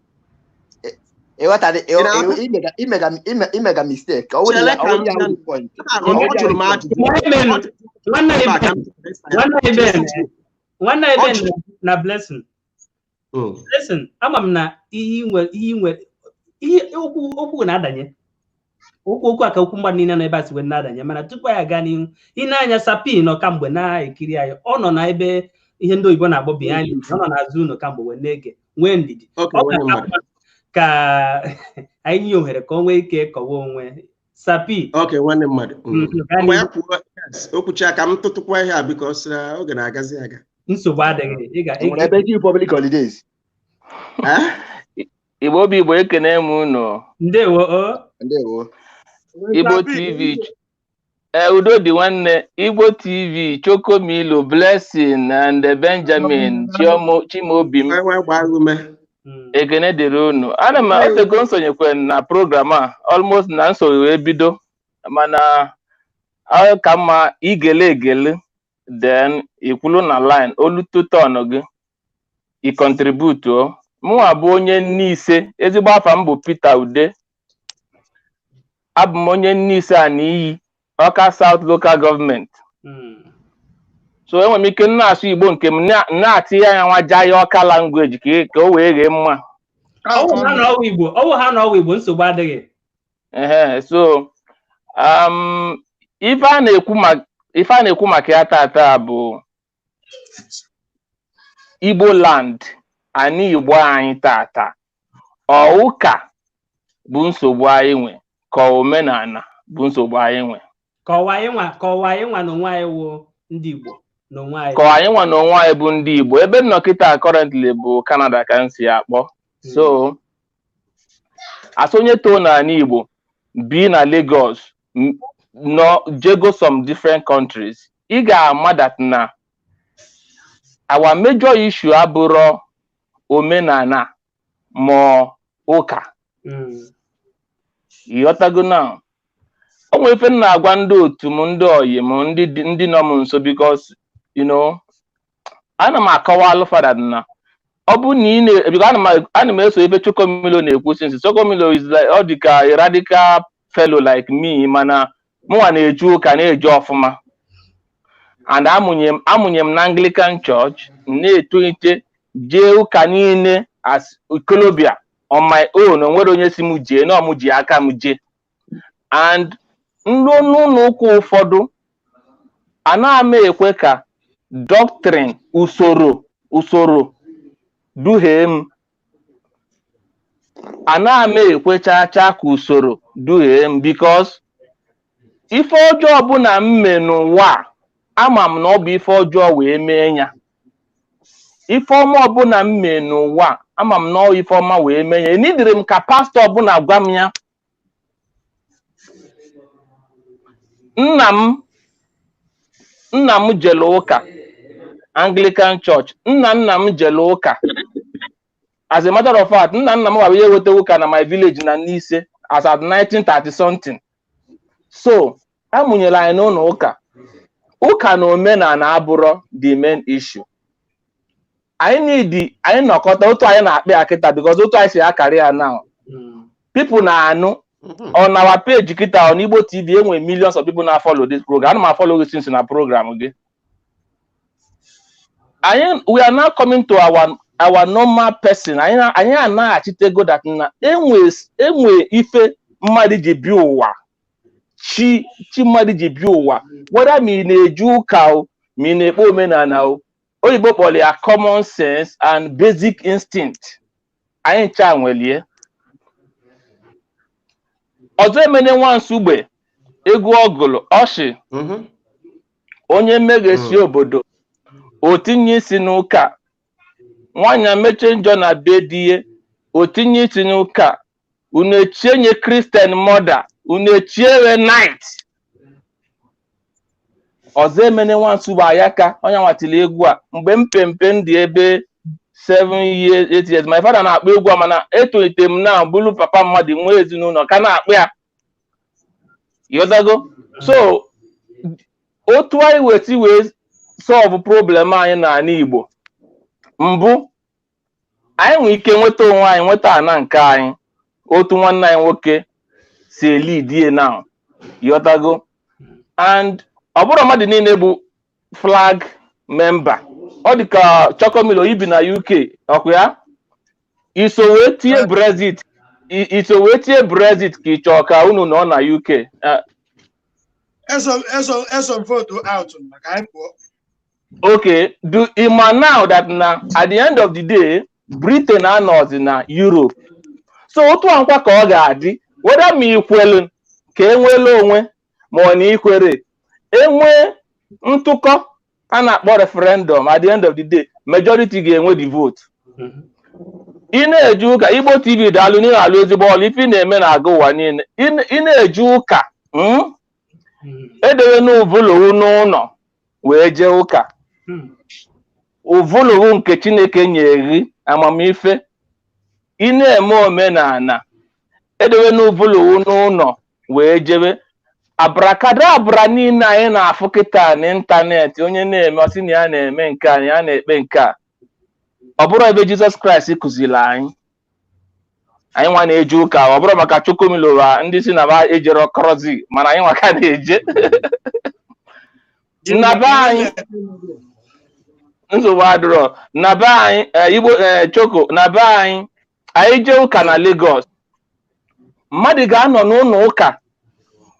imega mistake na blessing ama m na ihe okwu na-adanye okwu aka okwu mgbada niile nọ ebe a si wee na-adanye mana tupu anyị aga n'ihu ị na-anya Sapi nọ kamgbe na-ekiri anyị ọ nọ na ebe ihe ndị oyibo na-akpọ behind ọ nọ n'azụ ụlọ kamgbe wee na-ege nwee ndidi ka anyị nye ohere ka o nwee ike kọwa onwe Sapi nwanne mmadụ mgbe ya kwuo okwuchi aka m tụtụkwa ihe a biko oge na-agazi aga nsogbu adịghị ebe ji public holidays Igbo obi Igbo ekene m unu ndewo Igbo TV udo dị nwanne Igbo TV Chokomilo Blessing and Benjamin Chimaobi m ekene dịrị unu ana m otego nsonyekwe na program a almost na nsogbu wee bido mana ka mma igele then ikwulu na line olu tuton gị i contribute mụnwa bụ onye Nneise ezigbo afa m bụ Peter Ude abụ m onye Nneise a n'iyi Awka South Local Government so enwere m ike na-asụ Igbo nke m na-atị ya nwa jaya Awka language ka o wee ghee mma ọwụ ha na ọwụ Igbo nsogbu adịghị so ife a na-ekwu maka ya tata bụ Igbo land anyị Igbo anyị tata ụka bụ nsogbu anyị nwe ka omenala bụ nsogbu anyị nwe kọwa anyị nwa n'onwe anyị wụ ndị Igbo n'onwe anyị kọwa anyị nwa n'onwe anyị bụ ndị Igbo ebe nnọkịta currently bụ Canada ka m si akpọ so asonye too na anyị Igbo bi na Lagos no jego some different countries ị ga-ama that na our major issue abụrụ omenala ma ụka ịghọtago na o nwere ife na-agwa ndị otu m ndị oyi m ndị nọ m nso because ana m akọwa alụfada na ọ bụ na ana m eso ebe Chokomilo na-ekwu since Chokomilo is like ọ dịka a radical fellow like me mana mụnwa na-eji ụka na-eji ọfụma and amụnye m na Anglican Church na-etolite jee ụka niile as ikolobia on my own onwere onye si m jee na ọmụ ji aka m jee and n'ụlọ ụka ụfọdụ anaghị m ekwe ka doctrine usoro duhie m anaghị m ekwechacha ka usoro duhie m because ife ọjọọ ọbụla m mee n'ụwa ama m na ọ bụ ife ọjọọ wee mee ya ife ọma ọbụla m mee n'ụwa ama m na ife ọma wee mee ya enidiri m ka pastọ ọbụla gwa m ya nna m jele ụka Anglican Church nna m jele ụka as a matter of fact nna m wabụ ihe weta ụka na my village na Nneise as at 1930 something so amụnyere anyị n'ụlọ ụka na omenala abụrụ the main issue anyị nọkọta otu anyị na-akpị ya kịta because otu anyị si akarị ya now people na-anụ on our page kita on Igbo TV enwe millions of people na follow this program. I follow it since na program again. We are now coming to our normal person. Anyị na-achitego that na enwe ife mmadụ ji bi ụwa. Chi mmadụ ji bi ụwa. Whether mi na-eji ụka o, mi na-ekpe omenala o. Oyibo kpọrọ ya common sense and basic instinct. Anyị ncha nwelie. Ọzọ emene nwansugbe egwu ọgụlụ ọshị onye mmegesi obodo o tinye isi n'ụka nwanyị meche njọ na be die otinye itinye ụka unu echenye Christian mother unu echiewe night ọzọ emene nwansu ya ka onye nwatili egwu a mgbe mpempe ndị ebe 7 years 8 years my father na-akpọ egwu a mana etolite m na bụrụ papa mmadụ nwee ezinụlọ ka na-akpọ ya yodago so otu anyị wee solve problem anyị n'ala Igbo mbụ anyị nwere ike nweta onwe anyị nweta ana nke anyị otu nwanne anyị nwoke si lead ye now yodago and ọ bụrụ mmadụ niile bụ flag member ọ dị ka Chokomilo ibi na UK ọkwa ya iso wee tie Brexit ka ị chọọ ka unu nọ na UK eso vote out maka anyị pụọ. Okay, do ima now that na at the end of the day Britain anọzi na Europe so otu ankwa ka ọ ga-adị whether ma ikwelu ka enwele onwe ma ọ na ikwere enwe ntụkọ a na-akpọ referendum at the end of the day majority ga-enwe the vote. Ị na-eje ụka Igbo TV daalụ n'ihe alụ ezigbo ọlụ ife ị na-eme na-aga ụwa niile ị na-eje ụka edewe n'uvolowu n'ụlọ wee jee ụka uvolowu nke Chineke nyeri amamife ị na-eme omenala edewe n'uvolowu n'ụlọ wee jewe abrakadabra niile anyị na-afụ kịta n'ịntanetị onye na-eme ọsị na ya na-eme nke a ya na-ekpe nke a ọ bụrụ ebe Jizọs Kraịst kụziri anyị nwa na-eje ụka ọ bụrụ maka Chokomilo ndị si na ba ejere krozi mana anyị nwa ka na-eje na be anyị nsogbu adịrọ na be anyị Igbo Choko na be anyị jee ụka na Lagos mmadụ ga-anọ n'ụlọ ụka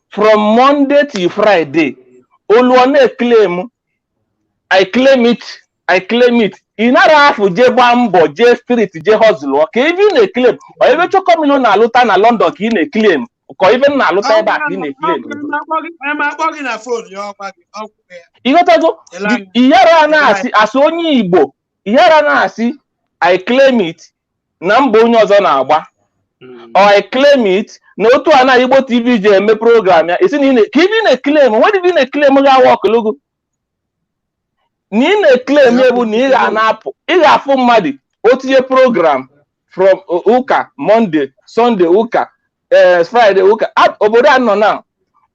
from Monday to Friday oluo na-eclaim I claim it ị nara afụ jee gbaa mbọ jee street jee hustle ka ebe ị na-eclaim ọ ebe Chokomilo na-alụta na London ka ị na-eclaim ka ebe na-alụta ebe a ka ị na-eclaim ịghọtago iyara na-asị asị onye Igbo iyara na-asị I claim it na mba onye ọzọ na-agba or I claim it na otu a na Igbo TV ji eme program ya esi na ka ebe ị na-eclaim nwere ebe ị na-eclaim ga-awa ọkụlụgụ na ị na-eclaim ebu na ị ga-anapụ ị ga-afụ mmadụ otinye program from ụka Monday Sunday ụka Friday ụka obodo a nọ na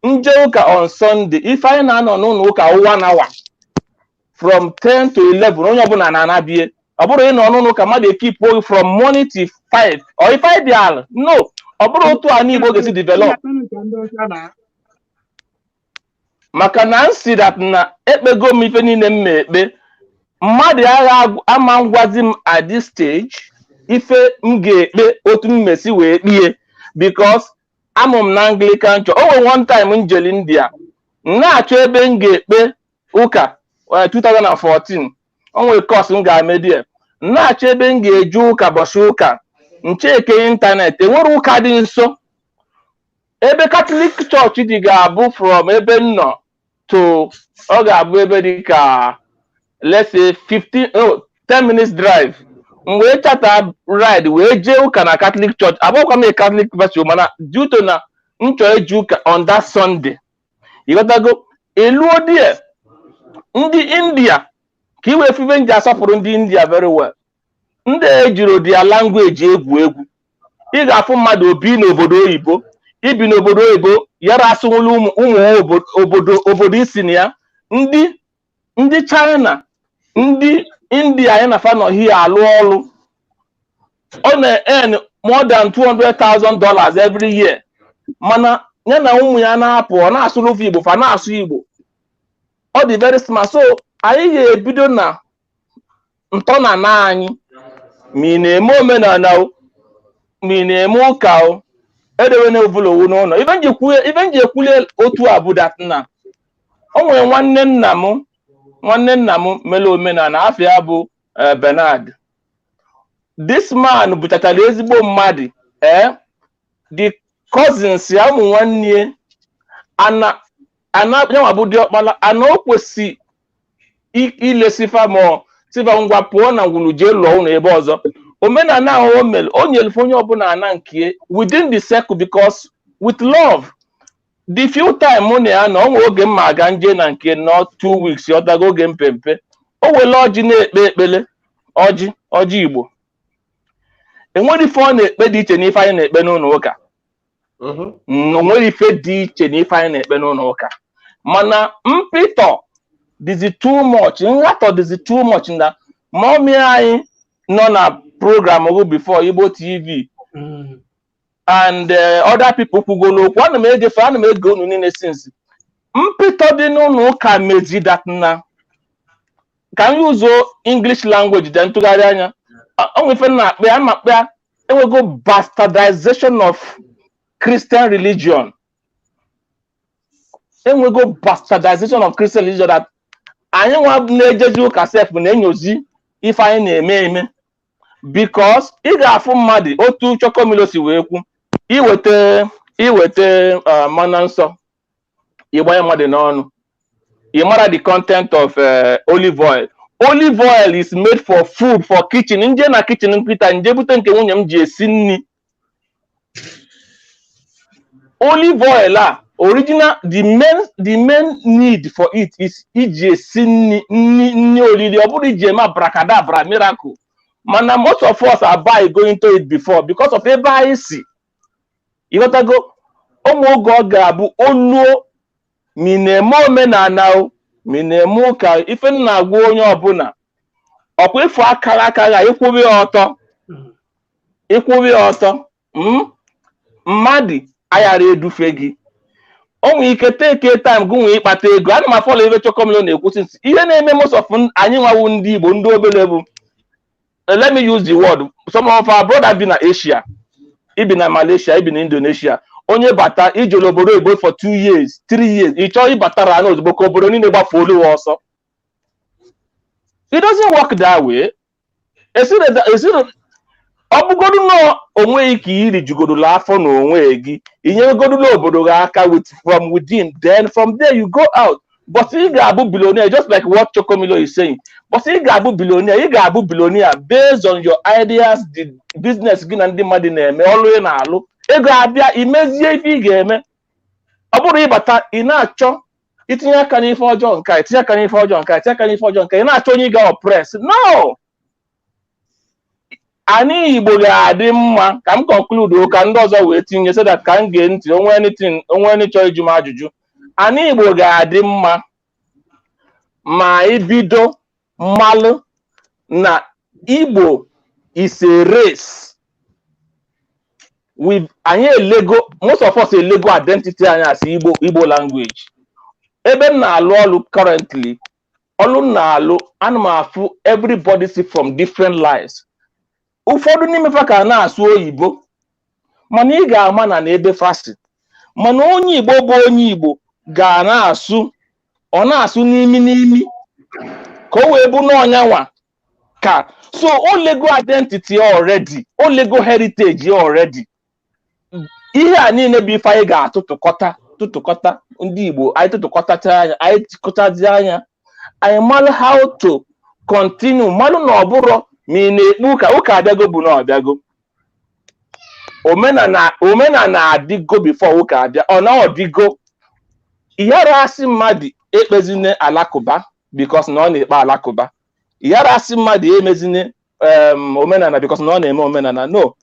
nje ụka on Sunday ife anyị na-anọ n'ụlọ ụka 1 hour from 10 to 11 onye ọbụla na-anabie ọ bụrụ ị nọ n'ụlọ ụka mmadụ ekipụ from morning to 5 or if I dị ala no ọ bụrụ otu a n'Igbo ga-esi develop maka na nsi that na ekpego m ife niile m na-ekpe mmadụ agha ama ngwazi m at this stage ife m ga-ekpe otu m mesi wee kpie because amụ m na Anglican church o nwere one time njeli India na-achọ ebe m ga-ekpe ụka 2014 o nwere course m ga-amedie na-achọ ebe m ga-eje ụka bọchị ụka ncheke ịntanetị enwere ụka dị nso ebe Catholic Church dị ga-abụ from ebe m nọ to ọ ga-abụ ebe dị ka let's say 10 minutes drive mgbe chata ride wee jee ụka na Catholic Church abụkwa m Catholic version mana due to na nchọ eji ụka on that Sunday ịghọtago eluo die ndị India ka iwe five nji asọpụrụ ndị India very well ndị ejiro dia language egwu ị ga-afụ mmadụ obi n'obodo oyibo ibi n'obodo oyibo yara asụnwụlụ ụmụ obodo isi na ya ndị China ndị India anyị na fanọhi alụ ọrụ ọ na-earn more than $200,000 every year mana ya na ụmụ ya na-apụ ọ na-asụrụ ofe Igbo fa na-asụ Igbo ọ dị very smart so anyị ga-ebido na ntọnana anyị ma ị na-eme omenala ma ị na-eme ụka edewe na ovolowu n'ụlọ ibe nji ekwulie otu a bụ dat na o nwere nwanne nna m mere omenala afọ ya bụ Bernard this man bụchachara ezigbo mmadụ the cousins ya ụmụ nwanne yanwa bụ diọkpala ana o kwesị ilesifa ma sifa ngwa pụọ na ngwulu jee lụọ ụlọ ebe ọzọ omenala ahụ o mere o nyere onye ọbụla ana nke within the circle because with love the few time mụ na ya na onwe oge mma aga nje na nke nọ 2 weeks ọ dago oge mpempe o were ọjị na-ekpe ekpele ọjị Igbo enwere ife ọ na-ekpe dị iche n'ife anyị na-ekpe n'ụlọ ụka onwere ife dị iche n'ife anyị na-ekpe n'ụlọ ụka mana mpịtọ dịzi too much nhatọ dịzi too much na mommy anyị nọ na program go before Igbo TV and other people kwugolo okwu ana m ege unu niile since mpịtọ dị n'ụlọ ụka mezi that na can you use English language dị ntụgharị anya onwefe na-akpa amakpa enwego bastardization of Christian religion that anyị nwa na-ejezi ụka sef na-enyozi ife anyị na-eme eme because ị ga-afụ mmadụ otu Chokomilo si wee kwu iweta mana nsọ ịgbanye mmadụ n'ọnụ ị mara the content of olive oil. Olive oil is made for food, for kitchen. Nje na kitchen nkịta nje bute nke nwunye m ji esi nni. Olive oil original the main need for it is iji esi nni olili ọ bụrụ iji eme abracadabra miracle. Mana most of us are going to it before because of ebe anyị si. Ịghọtago ụmụ oge ọ ga-abụ oluo mi na-eme omenala o mi na-eme ụka ife na-agwa onye ọbụla ọkwa ịfụ akara ya ịkwụbi ọtọ mmadụ ayara edufe gị onwe ike take time gị nwee ịkpata ego. Ana m afọlọ ebe Chokomilo na-ekwusi ihe na-eme most of anyị nwawu ndị Igbo ndị obere bụ let me use the word some of our brother bi na Asia, ibi na Malaysia, ibi na Indonesia, onye bata ijolo obodo Igbo for 2 years 3 years ị chọọ ịbatara na ozugbo ka obodo niile gbafuolu ọsọ. It doesn't work that way. Ọ bụgodu na onwe ike iri jugodola afọ na onwe gị inyegodola obodo gị aka from within, then from there you go out. But ị ga-abụ billionaire just like what Chokomilo is saying. But ị ga-abụ billionaire based on your ideas, the business gị na ndị mmadụ na-eme ọrụ ị na-alụ. Ego abịa imezie ife ị ga-eme. Ọ bụrụ ịbata ị na-achọ itinye aka n'ife ọjọọ nke itinye aka n'ife ọjọọ nke ị na-achọ onye ga-oppress. No! Anyị Igbo ga-adị mma ka m conclude ka ndị ọzọ wee tinye so that ka m gee ntị onwe any chọọ ịjụ m ajụjụ. Anyị Igbo ga-adị mma ma ibido mmalụ na Igbo is a race. Anyị elego, most of us elego identity anyị as Igbo language. Ebe m na-alụ ọlụ currently, ọlụ na-alụ ana m afụ everybody see from different lives. Ụfọdụ n'ime fa ka na-asụ oyibo mana ị ga-ama na ebe fasi mana onye Igbo bụ onye Igbo ga na-asụ ọ na-asụ n'imi ka o wee bụ n'ọnyanwa ka so o lego identity already, o lego heritage already. Ihe a niile bụ ife anyị ga-atụtụkọta ndị Igbo anyị tụtụkọtacha anya anyị tụkọtazi anya anyị malụ how to continue malụ na ọ bụrụ ma ị na-ekpu ụka abịago bụ na ọbịago omenala adịgo before ụka abịa ọ na ọdịgo ịghara asị mmadụ ekpezine alakụba because na ọ na-ekpe alakụba. Ịghara asị mmadụ emezine omenala because na ọ na-eme omenala. No,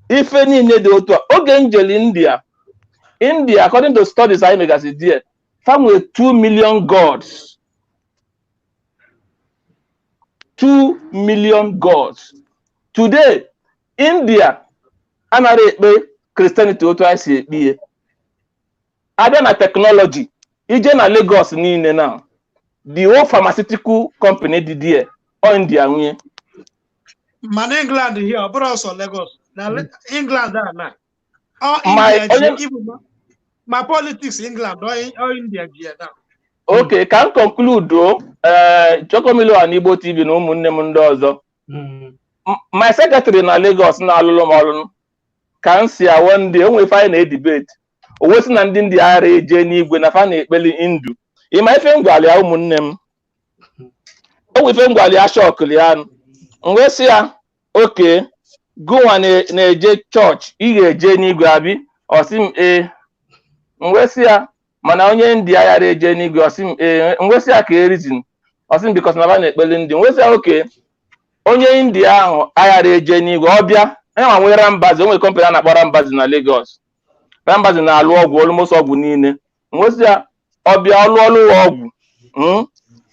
ife niile dị otu a. Oge njeli India according to studies anyị megasị there famwe 2 million gods. 2 million gods. Today, India anaghị ekpe Christianity otu anyị si ekpe ihe. Abịa na technology, ije na Lagos niile now, the whole pharmaceutical company dị there, ọ India nwunye. Man England here, ọ bụrụ ọsọ Lagos. Na England na. My politics England or India here now. Okay, can conclude Chokomilo and Igbo TV na ụmụnne m ndị ọzọ. My secretary na Lagos na-alụlụ m ọrụ ka m si one day onwe ife anyị na-edebate o wesi na ndị ndị agha eje n'igwe na fa na-ekpeli ndụ. Ịma ife ngwali ya ụmụnne m onwe ife ngwali ya shọkụli ya wee sị ya okay gụnwa na-eje chọọchị ị ga-eje n'igwe abi ọsị m mwesị ya mana onye ndị aghara eje n'igwe ọsị m mwesị ya ka erizin ọsị m bikọs na ba na-ekpeli ndị mwesị ya oke onye ndị ahụ aghara eje n'igwe ọbịa enwa nwere Rambazi, onwere kọmpanị a na-akpọ Rambazi na Lagos. Rambazi na-alụ ọgwụ almost ọgwụ niile. Mwesị ya ọbịa ọlụ ọgwụ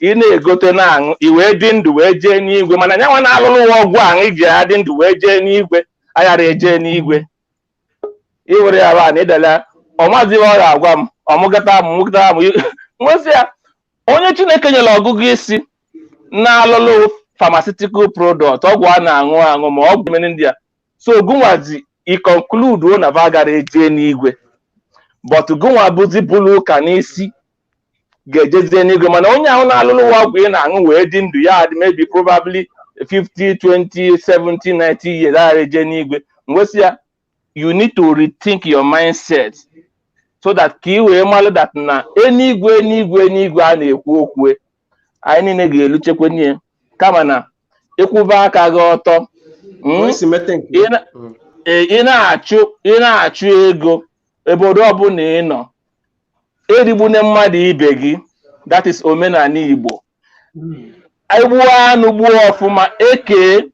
ị na-egote na-aṅụ i wee dị ndụ wee jee n'igwe, mana nyanwa na-alụlụ ọgwụ ahụ iji ya dị ndụ wee jee n'igwe aghara eje n'igwe. Iwere ya ba na ịdala ọmazi ọ ga-agwa m ọmụgata m nwesị ya onye Chineke nyere ọgụgụ isi na-alụlụ pharmaceutical product ọgwụ a na-aṅụ ma ọ bụ mere ndị a so gụnwazi i conclude na va gara eje n'igwe but gụnwa bụzi bụlụ ụka n'isi ga-ejezie n'igwe, mana onye ahụ na-alụlụ ọgwụ ị na-aṅụ wee dị ndụ ya dị maybe probably 50 20 70 90 years aghara eje n'igwe. Nwesị ya you need to rethink your mindset so that ka ị wee malụ that na enigwe a na-ekwu okwu anyị niile ga-eluchekwe nye kama na ịkwụba aka gị ọtọ ị na-achụ ego obodo ọbụla ị nọ erigbune mmadụ ibe gị, that is omenala Igbo. Egbuo anụ gbuo ọfụma eke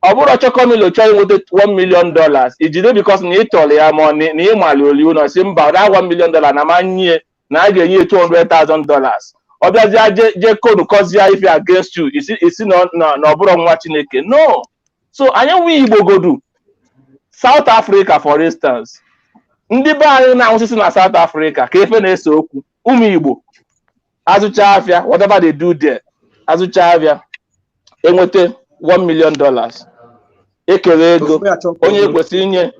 ọ bụrụ Chokomilo chọrọ inweta $1 million ijide because na ị tọrọ ya ma na ị mali oli ụlọ si mba na $1 million na manye na a ga-enye $200,000 ọ bịazie je konu kọzie ife against you isi na ọ bụrụ nwa Chineke. No, so anyị nwe Igbo godu South Africa for instance, ndị be anyị na-anwụsịsị na South Africa ka efe na-ese okwu ụmụ Igbo azụcha afịa whatever they do there azụcha afịa enweta $1 million ekere ego onye kwesịrị inye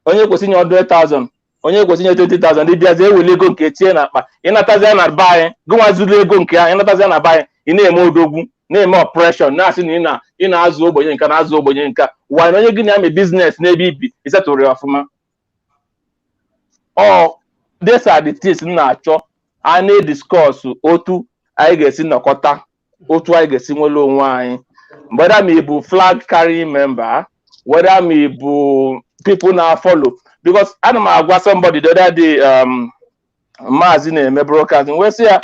$100,000 onye kwesịrị inye $20,000 ndị bịazi ewele ego nke tie na akpa ịnatazia na be anyị gụnwa zuru ego nke ahụ ịnatazia na be anyị ị na-eme odogwu na-eme operation na-asị na ị na-azụ ogbenye nka na-azụ ogbenye nka ụwa na onye gị na-eme biznes n'ebe ibi isetụrụ ya ọfụma. These are the things na-achọ a na-ediscuss otu anyị ga-esi nọkọta otu anyị ga-esi nwere onwe anyị, whether me bụ flag carrying member, whether me bụ people na follow, because ana m agwa somebody the other day Maazi na-eme broadcasting wee sị ya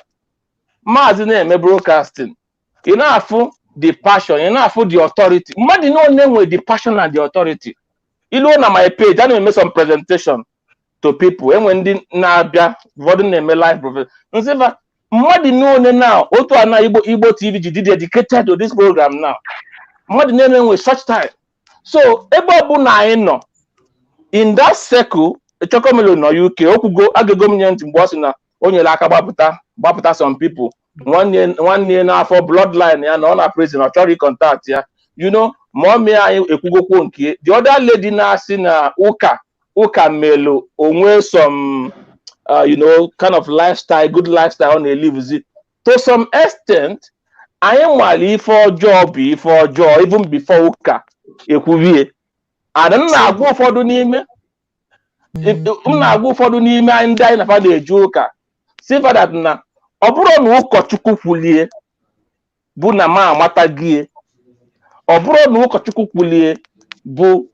Maazi na-eme broadcasting ị na-afụ the passion, ị na-afụ the authority. Mmadụ niile nwere the passion and the authority. Ilu na my page ana eme some presentation to people enwe ndị na-abịa ụfọdụ na-eme live profession nsifa mmadụ niile now otu ana Igbo TV ji dedicated to this program now mmadụ niile nwe such time. So ebe ọ bụ na anyị nọ in that circle Chokomilo nọ UK okwugo agụgo m nye ntị mgbe ọ sị na o nyere aka gbapụta some people nwanne n'afọ bloodline ya na ọ na prison ọ chọrọ contact ya ma ọ mee anyị ekwugokwo nke the other lady na-asị na ụka melu onwe some kind of lifestyle, good lifestyle on a live to some extent. anyị nwale ife ọjọọ bụ ife ọjọọ even before ụka ekwuvie and m na-agwa ụfọdụ n'ime anyị ndị anyị na fada eje ụka si fada na ọ bụrụ na ụkọchukwu kwulie bụ na ma amata gị, ọ bụrụ na ụkọchukwu kwulie bụ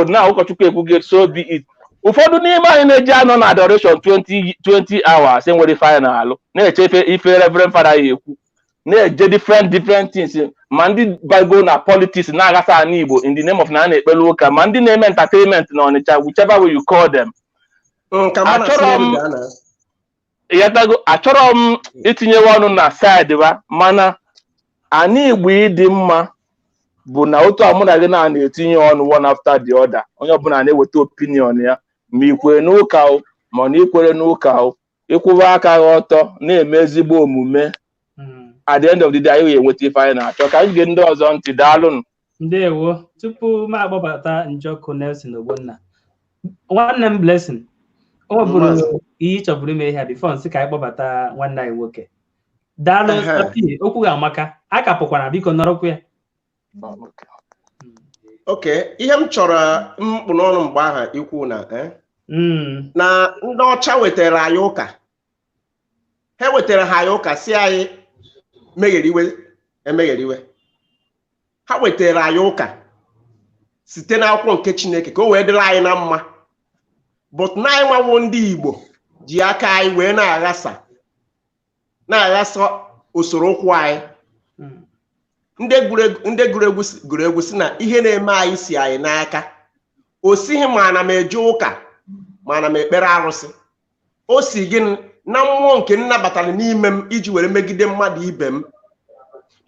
na ụkọchukwu ekwughị so be it. Ụfọdụ n'ime anyị na-eji anọ na adoration 20 hours enwere final na-eche ife reverend fada ya ekwu na-eje different things ma ndị bago na politics na-aghasa ana Igbo in the name of na na-ekpele ụka ma ndị na-eme entertainment na Ọnịcha whichever way you call them. Achọrọ m itinyewe ọnụ na side wa mana ana Igbo ịdị mma bụ na otu a mụ na gị na-etinye ọnụ one after the other onye ọbụla na-eweta opinion ya ma ikwere n'ụka ma na ikwere n'ụka ịkwụba aka gị ọtọ na-eme ezigbo omume at the end of the day anyị ga-enweta ife anyị na-achọ ka anyị ge ndị ọzọ ntị. Daalụnụ. Ndewo. Tupu m agbabata Njọkụ Nelson Ogbonna, nwanne m Blessing o nwebụrụ ihe chọbụrụ ime ihe bifo nsị ka anyị kpọbata nwanne anyị nwoke. Daalụ. Okwu ga-amaka akapụkwana biko nọrọkwa ya. Okay, ihe m chọrọ mkpụ n'ọnụ mgbe aha ikwu na na ndị ọcha wetara anyị ụka, ha wetara ha anyị ụka si anyị megheriwe emegheriwe. Ha wetara anyị ụka site n'akwụkwọ nke Chineke ka o wee dịrị anyị na mma, but na anyị nwawo ndị Igbo ji aka anyị wee na-aghasa usoro ụkwụ anyị. Ndị gụrụ egwu si na ihe na-eme anyị si anyị n'aka. O sighi ma ana m eje ụka ma ana m ekpere arụsị. O si gịnị na mmụọ nke nnabatara n'ime m iji were megide mmadụ ibe m,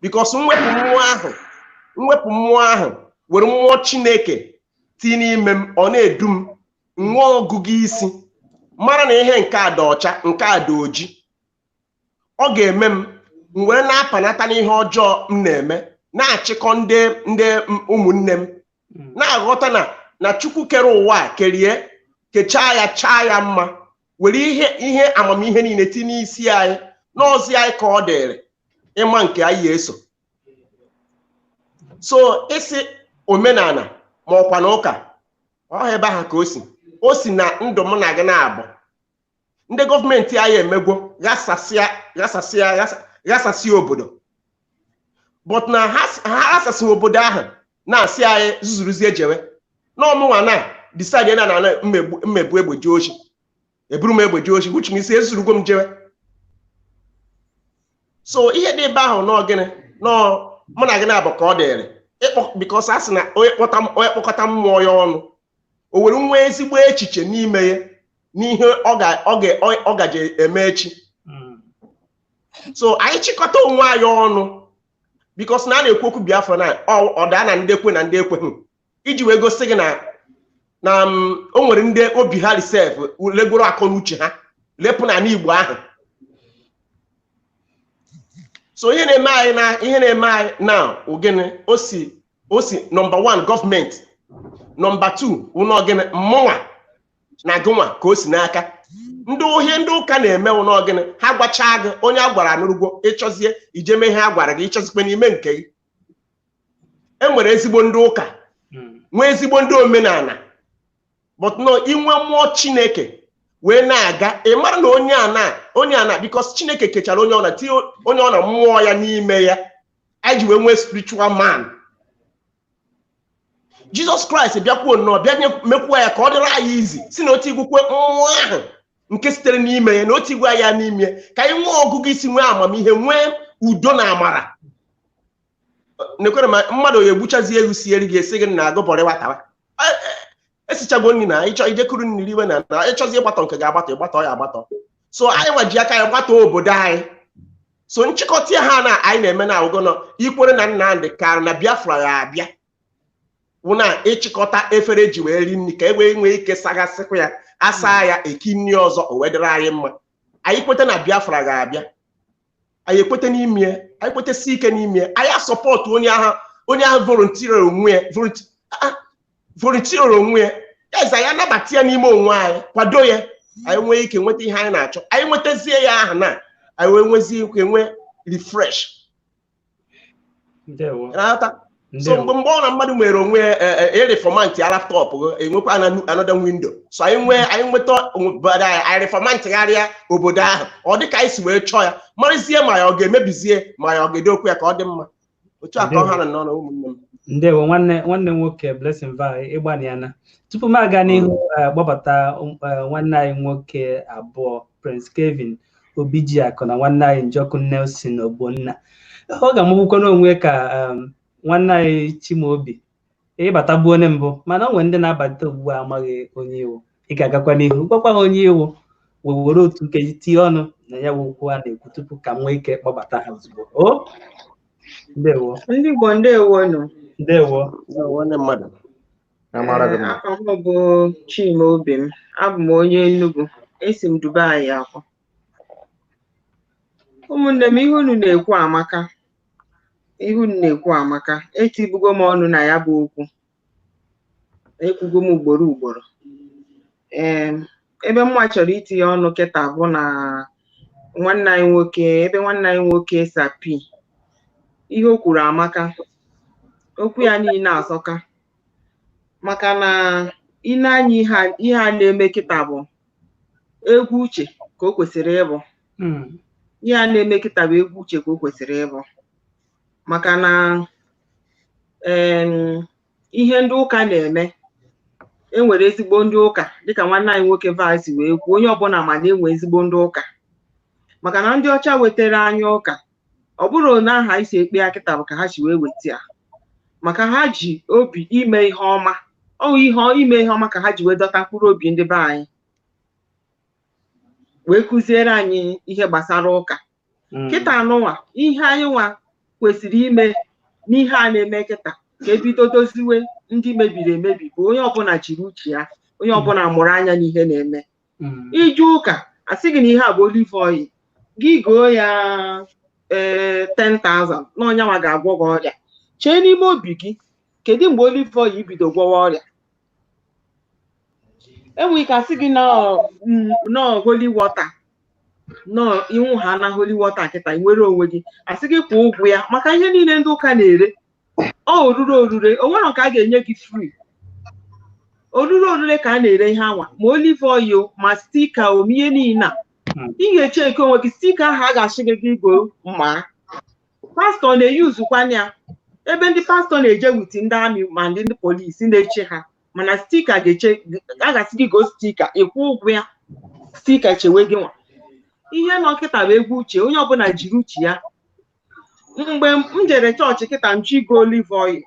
because mwepụ mmụọ ahụ were mmụọ Chineke ti n'ime m, ọ na-edu m nwụọ ọgụgụ isi mara na ihe nke a dị ọcha nke a dị oji. Ọ ga-eme m were na-apanata n'ihe ọjọọ m na-eme, na-achịkọ ndị ụmụnne m, na-aghọta na Chukwu kere ụwa kerie kechaa ya chaa ya mma, were ihe amamihe niile tinye n'isi anyị, n'ọzi anyị ka ọ dịrị ịma nke anyị eso. So isi omenala ma ọkwa na ụka ọ ebe ahụ ka o si na ndụ m na gị na-abụ. Ndị gọọmenti anyị emegwo ghasasịa obodo, but na ha ghasasị obodo ahụ na-asị anyị zuzuruzie jewe n'ọmụnwa na decide na mmegbu egbeji ochi, eburu m egbeji ochi, which means ezurugo m jewe. So ihe dị ebe ahụ n'ogene mụ na gị na-abụ ka ọ dịrị because a sị na onye kpọkọta mmụọ ya ọnụ, o were nwa ezigbo echiche n'ime ya n'ihe ọ gaje eme echi. So anyị chịkọta onwe anyị ọnụ because na a na-ekwu okwu Biafra na ọ daa na ndị ekwe na ndị ekweghị, iji wee gosi gị na o nwere ndị obi ha risef legoro akọ n'uche ha lepụ na Igbo ahụ. So ihe na-eme anyị na ogene o si number 1 gọọmenti, number 2 ụnọ ogene mmụnwa na gụnwa ka o si n'aka. Ndị ụka na-eme ụnọ ogene ha gwachaa gị onye a gwara n'urugwo ịchọzie ijeme ihe a gwara gị ịchọzikwe n'ime nke gị. Enwere ezigbo ndị ụka nwee ezigbo ndị omenala, but no inwe mmụọ Chineke wee na-aga ị mara na onye ana because Chineke kechara onye ọ na mmụọ ya n'ime ya, anyị ji wee nwee spiritual man. Jesus Christ bịakwuo nnọọ bịa mekwuo ya ka ọ dịrị anyị izi si na otu igwukwe mmụọ ahụ nke sitere n'ime ya na otu igwe ya n'ime ka anyị nwee ọgụgụ isi, nwee amamihe, nwee udo na amara. Nekwere ma mmadụ ya egbuchazi elu sieri gị esi gị na agụbọrị watawa esichago nri na ịchọ ijekuru nri iwe na ịchọzi ịgbatọ nke ga-agbatọ ya agbatọ. So anyị nwaji aka ya gbatọ obodo anyị. So nchịkọta ha na anyị na-eme na ụgọnọ ikwere na Nnamdị Kanu na Biafra ya abịa wụ na ịchịkọta efere ji wee ri nri ka e wee nwee ike sagasịkwa ya, asa ya eki nri ọzọ o wee dịrị anyị mma. Anyị kweta na Biafra ga-abịa, anyị ekweta n'ime ya, anyị kwetesi ike n'ime ya, anyị asọpọtụ onye ahụ volunteer onwe ya eze ya nabata ya n'ime onwe anyị, kwado ya, anyị nwee ike nweta ihe anyị na-achọ. Anyị nwetazie ya ahụ na anyị wee nwezie ike nwee refresh. So mgbe ọ na mmadụ nwere onwe reformant ya laptọpụ enwekwa another window. So anyị nweta obodo anyị reformantgharịa obodo ahụ ọ dị ka anyị si wee chọọ ya, marịzie ma ya ọ ga-emebizie ma ya ọ ga-edokwu ya ka ọ dị mma. Otu aka ọha nọ na ụmụnne m. Ndewo nwanne nwoke Blessing Vai ịgbaniana. Tupu m aga n'ihu gbabata nwanne anyị nwoke abụọ Prince Kevin Obijiakụ na nwanne anyị Njoku Nelson Ogbonna, ọ ga-amụbụkwa n'onwe ka nwanne anyị Chimaobi ịbata bụ onye mbụ, mana ọ nwere ndị na-abata ugbu a amaghị onye iwu. Ị ga-agakwa n'ihu gwakwa ha onye iwu were otu nkeji tinye ọnụ na ya okwu a na-ekwu tupu ka m nwee ike kpọbata ha ozugbo. Ndewo ndị Igbo, ndewo nụ. Ndewo nwanne mmadụ. Afọ m bụ Chimaobi m, abụ m onye Enugu, esi m Dubai akwa. Ụmụnne m, ihe unu na-ekwu amaka, etibugo m ọnụ na ya bụ okwu, ekwugo m ugboro. Ebe mma chọrọ itinye ọnụ kịta bụ na nwanne anyị nwoke Sapi, ihe o kwuru amaka, okwu ya niile asọka, maka na ịna-anya ihe a na-eme kịta bụ egwu uche ka o kwesịrị ịbụ. Ihe a na-eme kịta bụ egwu uche ka o kwesịrị ịbụ, maka na ihe ndị ụka na-eme. Enwere ezigbo ndị ụka dịka nwanne anyị nwoke Vice wee kwuo, onye ọbụla ma na-enwe ezigbo ndị ụka, maka na ndị ọcha wetara anyị ụka ọ bụrụ na aha isi ekpe ya kịta bụ ka ha ji wee weta ya, maka ha ji obi ime ihe ọma. Ime ihe ọma ka ha ji wee dọta mkpụrụ obi ndị be anyị wee kụziere anyị ihe gbasara ụka. Kịta anụnwa ihe anyị nwa kwesịrị ime n'ihe a na-eme kịta ka ebido doziwe ndị mebiri emebi bụ onye ọbụla jiri uche ya, onye ọbụla mụrụ anya n'ihe na-eme. Ije ụka asị gị na ihe a bụ olive oil, gị goo ya 10,000 na onye nwa ga-agwọ gị ọrịa. Chee n'ime obi gị, kedu mgbe olive oil bido gwọwa ọrịa? Enwere ike asị gị na holy water, nọ ịnwụ ha na holy water kịta nwere onwe gị, asị gị kwụọ ụgwọ ya, maka ihe niile ndị ụka na-ere orure o nwere nke a ga-enye gị free. Orure ka a na-ere ihe anwa, ma olive oil ma stika o ihe niile a ị ga-eche nke onwe gị. Stika ahụ a ga-achị gị go mma pastọ na-eyuzukwana ya, ebe ndị pastọ na-eje witi ndị amị ma ndị polisi na-eche ha, mana stika a ga-asị gị go stika ịkwụ ụgwọ ya, stika chewe gị nwa. Ihe nọ kịta bụ egwu uche, onye ọbụla jiri uche ya. Mgbe m jere chọọchị kịta nju igo olive oil,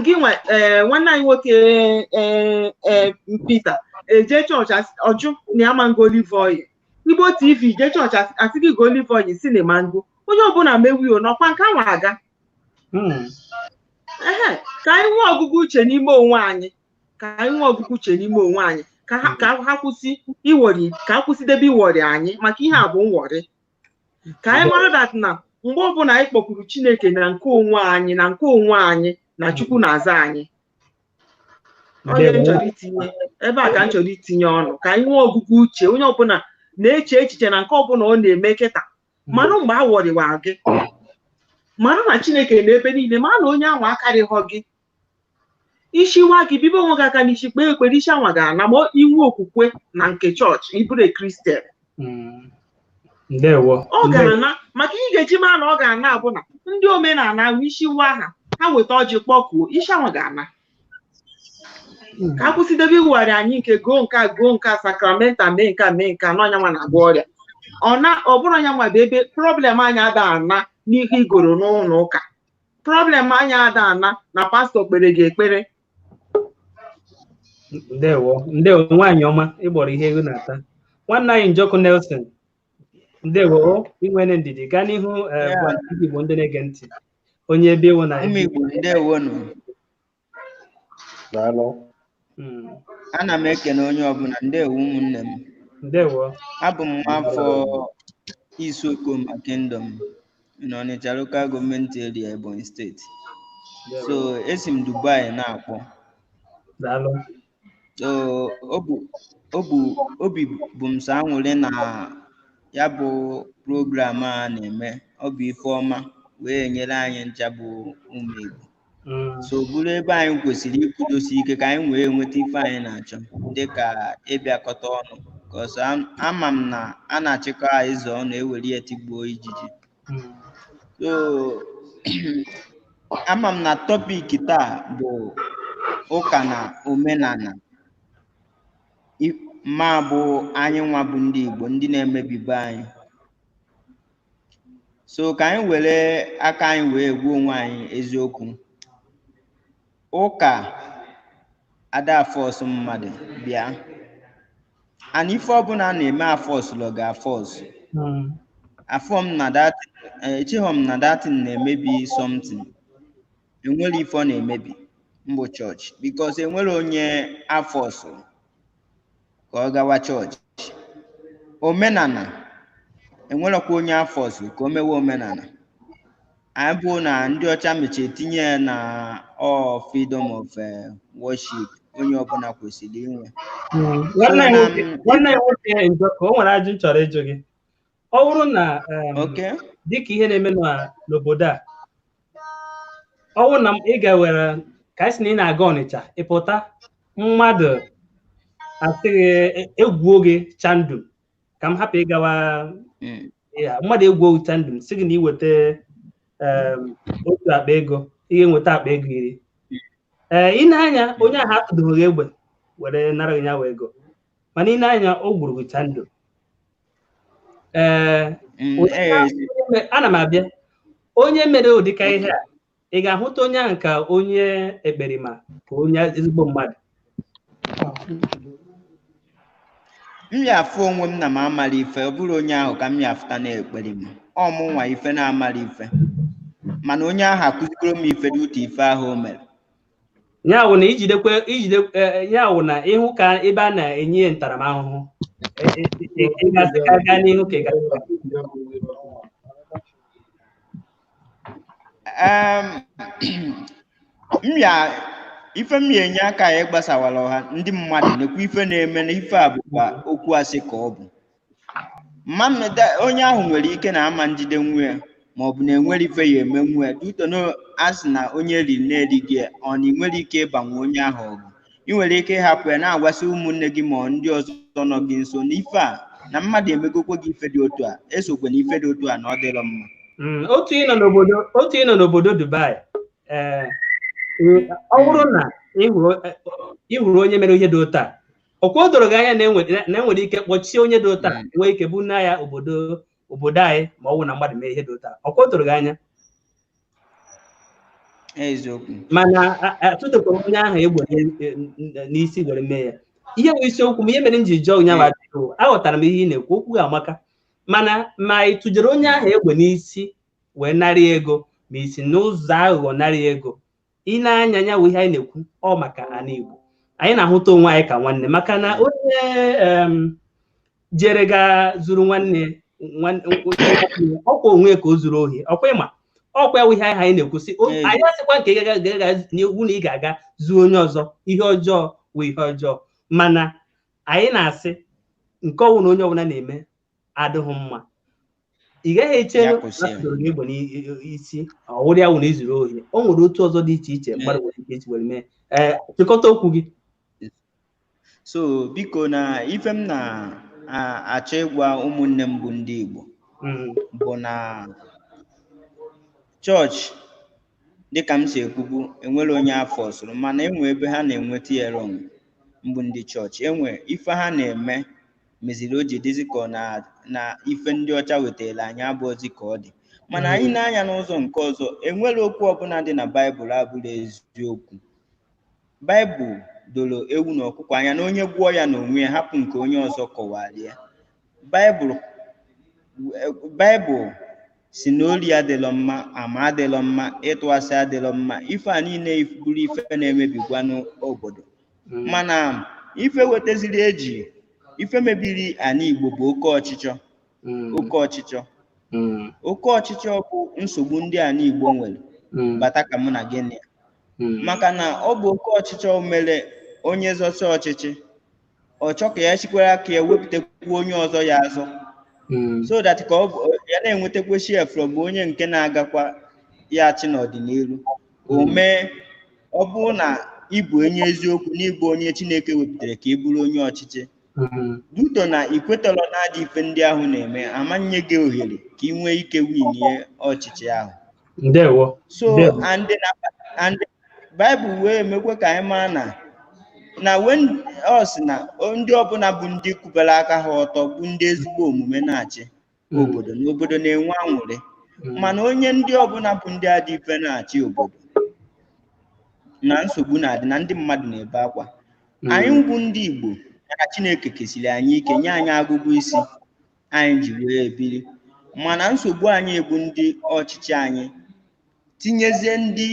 gị nwanne anyị nwoke Peter eje chọọchị ọjụ na ya mango olive oil. Igbo TV je chọọchị asị gị go olive oil si na mango. Onye ọbụla mewi n'ọkwa nke anwa aga. Ka anyị nwee ọgụgụ uche n'ime onwe anyị, ka ha kwụsị iwori, ka ha kwụsịdebe iwori anyị, maka ihe a bụ nwori. Ka anyị mara dat na mgbe ọbụla anyị kpọkwuru Chineke na nke onwe anyị na Chukwu na-aza anyị. Onye nchọrọ itinye ebe a ka m chọrọ itinye ọnụ, ka anyị nwee ọgụgụ uche, onye ọbụla na-eche echiche na nke ọbụla ọ na-eme kịta, mara mgbe a wọrịwa gị, mara na Chineke n'ebe niile, mara na onye ahụ akarịghọ gị. Ishiwa gị bibe onwe gị aka n'isi kpee ekpere, isi anwa ga-ana ma inwe okwukwe na nke chọọchị iburu Kristian. Ọ ga-ana, maka ị ga-eji mara na ọ ga-ana abụna ndị omenala ishiwa ha weta ọjị kpọkuo, isi anwa ga-ana. Ka a kwụsịdebe iwugharị anyị nke goo nke a sakramenta mee nke a n'ọnya nwa na-agwọ ọrịa. Ọ bụrụ ọnya nwa bụ ebe problem anyị ada ana n'ihe igoro n'ụlọ ụka. Problem anyị ada ana na pastọ kpere gị ekpere. Ndewo nwaanyị ọma, ịgbọrọ ihe ego na-ata. Nwanne anyị Njọkụ Nelson, ndewo, inwere ndidi gaa n'ihu. Ndị Igbo ndị na-ege ntị, onye ebe ewu na Igbo, ndewo nụ. Ana m ekene onye ọbụla, ndewo ụmụnne m. Ndewo. Abụ m afọ Isiokoma Kingdom n'Ọnịcha Local Government Area, Ebonyi Steeti. So esi m Dubai na-akpọ. So obi bụ m sọ aṅụrị na ya bụ program a na-eme, ọ bụ ife ọma wee nyere anyị ncha bụ ụmụ Igbo. So bụrụ ebe anyị kwesịrị ikwudosi ike ka anyị wee nweta ife anyị na-achọ, dịka ịbịakọta ọnụ, ka ama m na a na-achịkọ eze ọnụ ewere ya tigbuo ijiji. So ama m na tọpik taa bụ ụka na omenala, ma bụ anyị nwa bụ ndị Igbo ndị na-emebibe anyị. So ka anyị were aka anyị wee gwa onwe anyị eziokwu. Ụka ada fọs mmadụ bịa, and ife ọbụla a na-eme afọs lọga afọs. Echeghọ m na datin na-emebi something. Enwere ife ọ na-emebi mbụ chọọchị, because enwere onye afọs ka ọ gawa chọọchị. Omenala enwerekwa onye afọs ka o mewe omenala. Anyị bụ na ndị ọcha mechie tinye ya na freedom of worship, onye ọbụla kwesịrị inwe. Nwanne anyị nwoke Njọkụ, o nwere ajụ chọrọ ịjụ gị. Ọ bụrụ na dịka ihe na-eme n'obodo a, ọ bụrụ na ị ga-were ka anyị si na ị na-aga Ọnịcha, ịpụta mmadụ asịghị egwuo gị chandụ, ka m hapụ ịgawa mmadụ egwuo gị chandụ, sị gị na iweta otu akpa ego, ihe nweta akpa ego 10. ị na-anya onye ahụ atụdoghị egbe were nara ya wee ego mana ị na-anya o gburu gị ndụ ana m abịa onye mere ụdịka ihe a ị ga-ahụta onye ahụ ka onye ekperima ka onye ezigbo mmadụ m ya-afụ onwe m na m amara ife ọ bụrụ onye ahụ ka m ya-afụta na-ekperima ọ mụnwa ife na-amara ife mana onye ahụ akụzigoro m ife dị ụtọ ife ahụ o mere ya wụ na ya wụ na ịhụ ka ebe a na-enye ntaramahụhụ gaa n'ihu ka ife m ya enye aka ya gbasawara ọha ndị mmadụ nekwa ife na-eme na ife a bụkwa okwu asị ka ọ bụ onye ahụ nwere ike na ama njide nwa ya ma ọ bụ na enwere ife ya eme nwa ya duto na asị na onye riri na-erighị ya ọ na ị nwere ike ịbanwe onye ahụ ọgụ ị nwere ike ịhapụ ya na-agwasị ụmụnne gị ma ndị ọzọ nọ gị nso na ife a na mmadụ emegokwa gị ife dị otu a esokwe na ife dị otu a na ọ dịrọ mma otu ị nọ n'obodo Dubai ọ bụrụ na ị hụrụ onye mere ihe dị otu a ọkwa o doro gị anya na enwere ike kpọchie onye dị otu a nwee ike bụ na ya obodo anyị ma ọ bụ na mmadụ mee ihe dị otu a ọkwa o doro gị anya eziokwu mana atụtụkwara onye ahụ egbe n'isi were mee ya ihe bụ isiokwu m ihe mere m ji jụọ ụnyaahụ ajụjụ aghọtara m ihe ị na-ekwu okwu ga-amaka mana ma ị tụjere onye ahụ egbe n'isi wee narị ego ma isi n'ụzọ aghụghọ narị ego ị na-anya anya wụ ihe anyị na-ekwu ọ maka ana Igbo anyị na-ahụta onwe anyị ka nwanne maka na onye jere ga zuru nwanne ọkwa onwe ka o zuru ohi ọkwa ịma ọkwa ya wụ ihe anyị na-ekwusị anyị asịkwa nke n'iwu na ị ga-aga zuo onye ọzọ ihe ọjọọ wụ ihe ọjọọ mana anyị na-asị nke ọnwụ na onye ọbụla na-eme adịghị mma ị gaghị echere na egbe n'isi ọwụrụ ya wụ na izuru ohi o nwere otu ọzọ dị iche iche mmadụ nwere ike iji were mee chịkọta okwu gị so biko na ife m na-achọ ịgwa ụmụnne m bụ ndị Igbo bụ na chọọchị dịka m si ekwubu enwere onye afọ ọsụrụ mana enwe ebe ha na-enweta ya rọng mbụ ndị chọọchị enwe ife ha na-eme meziri o ji dịzi ka na ife ndị ọcha wetara anyị abụọzi ka ọ dị mana anyị na-anya n'ụzọ nke ọzọ enwere okwu ọbụla dị na Baịbụl abụrụ eziokwu Baịbụl doro ewu na ọkụkọ anya na onye gwụọ ya n'onwe ya hapụ nke onye ọzọ kọwara ya Baịbụl si na ori adịrọ mma ama adịrọ mma ịtụ asị adịrọ mma ife a niile bụrụ ife na-emebigwa n'obodo mana ife wetaziri eji ife mebiri ana Igbo bụ oke ọchịchọ oke ọchịchọ bụ nsogbu ndị ana Igbo nwere bata ka mụ na gịnị maka na ọ bụ oke ọchịchọ mere onye zọcha ọchịchị ọ chọ ka ya chikwara ka ya wepụtakwu onye ọzọ ya azọ so that ka ya na-enwetakwa share from onye nke na-agakwa ya achị n'ọdịnihu o mee ọ bụrụ na ịbụ onye eziokwu na ịbụ onye Chineke wepụtara ka ị bụrụ onye ọchịchị duto na ikwetọrọ na-adị ife ndị ahụ na-eme amanye gị ohere ka ị nwee ike winie ọchịchị ahụ ndewo so and Baịbụl wee emekwa ka anyị mara na ọ sị na ndị ọbụla bụ ndị kwubere aka ha ọtọ bụ ndị ezigbo omume na-achị obodo na obodo na-enwe aṅụrị mana onye ndị ọbụla bụ ndị adị ife na-achị obodo na nsogbu na-adị na ndị mmadụ na-ebe akwa anyị bụ ndị Igbo na Chineke kesiri anyị ike nye anyị agụgụ isi anyị ji wee ebiri mana nsogbu anyị bụ ndị ọchịchị anyị tinyezie ndị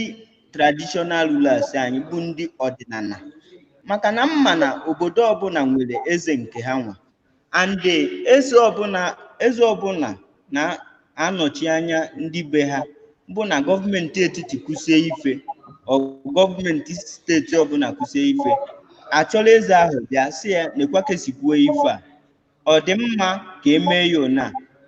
traditional rulers anyị bụ ndị ọdịnala maka na mma na obodo ọbụla nwere eze nke ha nwa and eze ọbụla na-anọchi anya ndị be ha bụ na gọọmenti etiti kwụsie ife gọọmenti steeti ọbụla kwụsie ife achọrọ eze ahụ bịa sị ya nekwa ka esi kwuo ife a ọ dị mma ka emee ya ona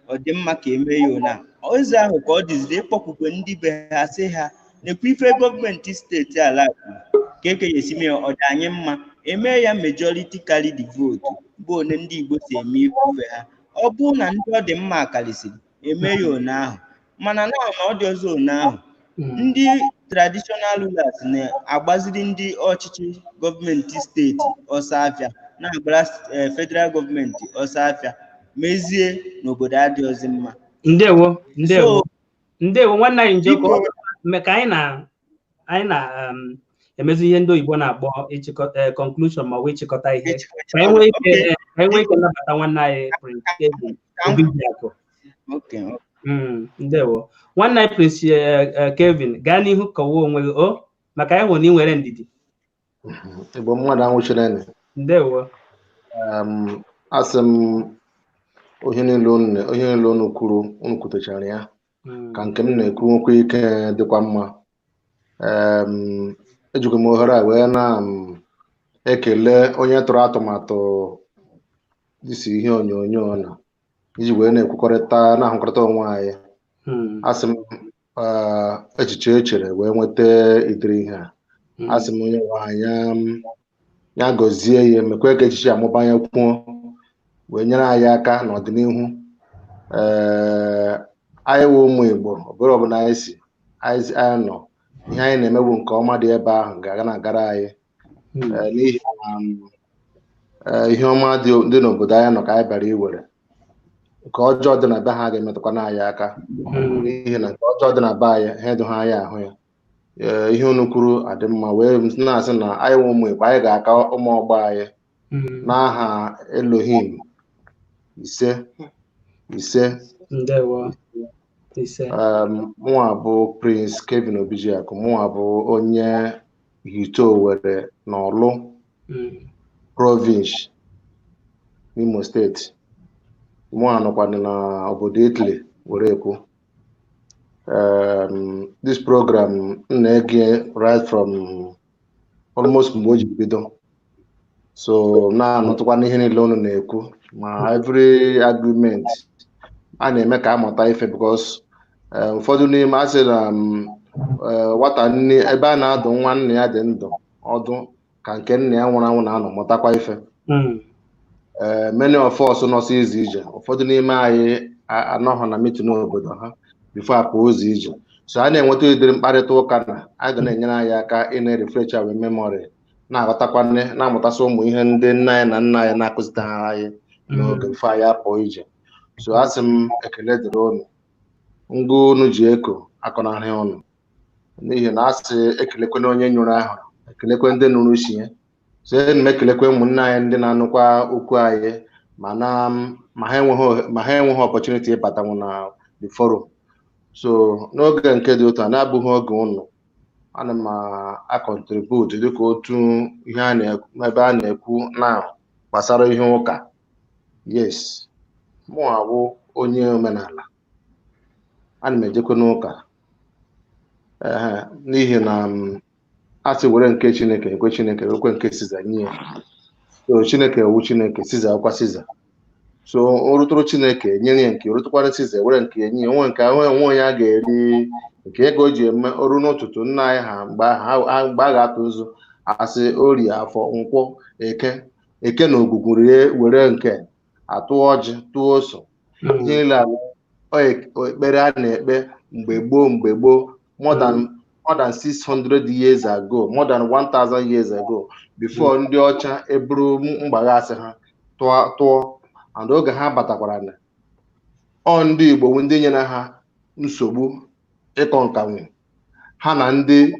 ọ dị mma ka emee ya ona eze ahụ ka ọ dịziri ịkpọkwukwe ndị be ha sị ha nekwa ife gọọmenti steeti ala kwuru ka ekeyesi mee ọ dị anyị mma emee ya majority carry the vote bụ one ndị Igbo si eme ife ha ọ bụrụ na ndị ọ dị mma karịsịrị eme ya one ahụ mana na ọ dị ọzọ one ahụ ndị traditional rulers na-agbaziri ndị ọchịchị gọọmenti steeti ọsọ afịa na-agbara federal gọọmenti ọsọ afịa mezie n'obodo adịghịzi mma. Ndewo nwanne anyị njọ ka anyị na emezi ihe ndị oyibo na-akpọ conclusion ma wee chịkọta ihe ka anyị nwee ike nnabata nwanne anyị Prince Kevin Obijiakụ. Ndewo nwanne anyị Prince Kevin, gaa n'ihu kọwa onwe gị maka anyị hụ na ị nwere ndidi. Igbo mmadụ anwụchiri. Ndewo. Asị m onye niile unu kwuru unu kwutechara ya ka nke m na-ekwu nwekwa ike dịkwa mma. Ejikwa m ohere a wee na-ekele onye tụrụ atụmatụ dịsi ihe onyonyo na iji wee na-ekwukọrịta na-ahụkọrịta onwe anyị. Asị m echiche echere wee nweta idiri ihe a. Asị m onye nwe anyị ya gọzie ya, mekwe ka echiche amụbanye kwuo wee nyere anyị aka n'ọdịnihu. Anyị wụ ụmụ Igbo, obere ọbụla anyị nọ, ihe anyị na-emebu nke ọma dị ebe ahụ ga-aga na-agara anyị n'ihi ihe ọma dị n'obodo anyị nọ ka anyị bịara iwere. Nke ọjọọ dị na be ha ga-emetụkwa n'anyị aka n'ihi na nke ọjọọ dị na be anyị ha edoghị anyị ahụ ya. Ihe unu kwuru adị mma, wee na-asị na anyị wụ ụmụ Igbo, anyị ga-aka ụmụ ọgbọ anyị n'aha Elohim. Ise. Mụnwa bụ Prince Kevin Obijiakụ. Mụnwa bụ onye Ihite Owerri n'Ọlụ Province n'Imo steeti. Mụnwa nọkwana na obodo Italy were ekwu. This program na-ege right from almost mgbe o ji bido, so na-anọtụkwa n'ihe niile unu na-ekwu ma every agreement a na-eme ka amụta ife, because ụfọdụ n'ime asị na nwata nne ebe a na-adụ nwa nna ya dị ndụ ọdụ ka nke nna ya nwụrụ anwụ na-anọ mụtakwa ife. Many of us nọsị izu ije, ụfọdụ n'ime anyị anọghọ na meeting obodo ha before apụ ụzọ ije, so a na-enweta ụdịrị mkparịta ụka na a ga na-enyere anyị aka ị na-refresh our memory, na-aghọtakwa na-amụtasị ụmụ ihe ndị nna anyị na nna anyị na-akụzite ha anyị n'oge before anyị apụ ije. So asị m ekele dịrị unu, ngụ unu ji eko akọnarị unu, n'ihi na asị ekelekwe onye nyụrụ ahụ, ekelekwe ndị nụrụ isi ya. So m ekelekwe ụmụnne anyị ndị na-anụkwa okwu anyị ma ha enweghị opportunity ịbatanwu na the forum. So n'oge nke dị otu a na-abụghị oge unu, ana m akọntribute dịka otu ihe ebe a na-ekwu na gbasara ihe ụka. Yes, mụ abụ onye omenala, ana m ejekwa n'ụka n'ihi na asị were nke Chineke ekwe Chineke, ekwe nke Siza nye. So Chineke ewu Chineke, Siza akwa Siza. So o rutụrụ Chineke nyere ya nke, rutụkwara Siza were nke enye onwe nke ahụ enwe onye a ga-eri nke ego ji eme oru n'ụtụtụ nna anyị ha mgbe a ga-atụ ụzụ asị Orie, Afọ, Nkwọ, Eke na Ogwugwu were nke atụ ọjị tụọ ose. Ihe niile ekpere a na-ekpe mgbe gboo more than 600 years ago, more than 1000 years ago, before ndị ọcha eburu mgbaghasị ha tụọ, and oge ha batakwara na ndị Igbo ndị nyere ha nsogbu ịkọ nkanwu ha na ndị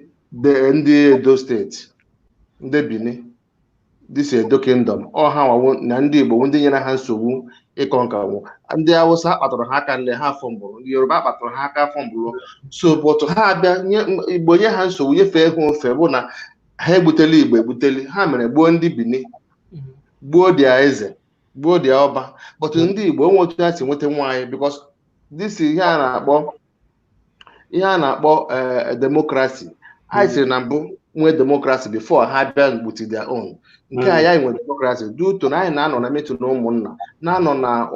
Edo steeti, ndị Benin, this Edo kingdom, ha nwawo na ndị Igbo ndị nyere ha nsogbu ịkọ nkanwu. Ndị Hausa kpatara ha aka nle ha fọmbụrụ, ndị Yoruba kpatara ha aka fọmbụrụ. So but ha abịa Igbo nye ha nsogbu, nyefee ha ofe bụ na ha egbutele Igbo egbutele, ha mere gbuo ndị Benin, gbuo dia eze, gbuo dia ọba. But ndị Igbo onwe otu ha si nweta nwaanyị, because this ihe a na-akpọ democracy. Anyị siri na mbụ nwee democracy before ha bịa gbuti their own. Nke a ya nwere democracy duto na anyị na-anọ na metu na ụmụnna, na-anọ na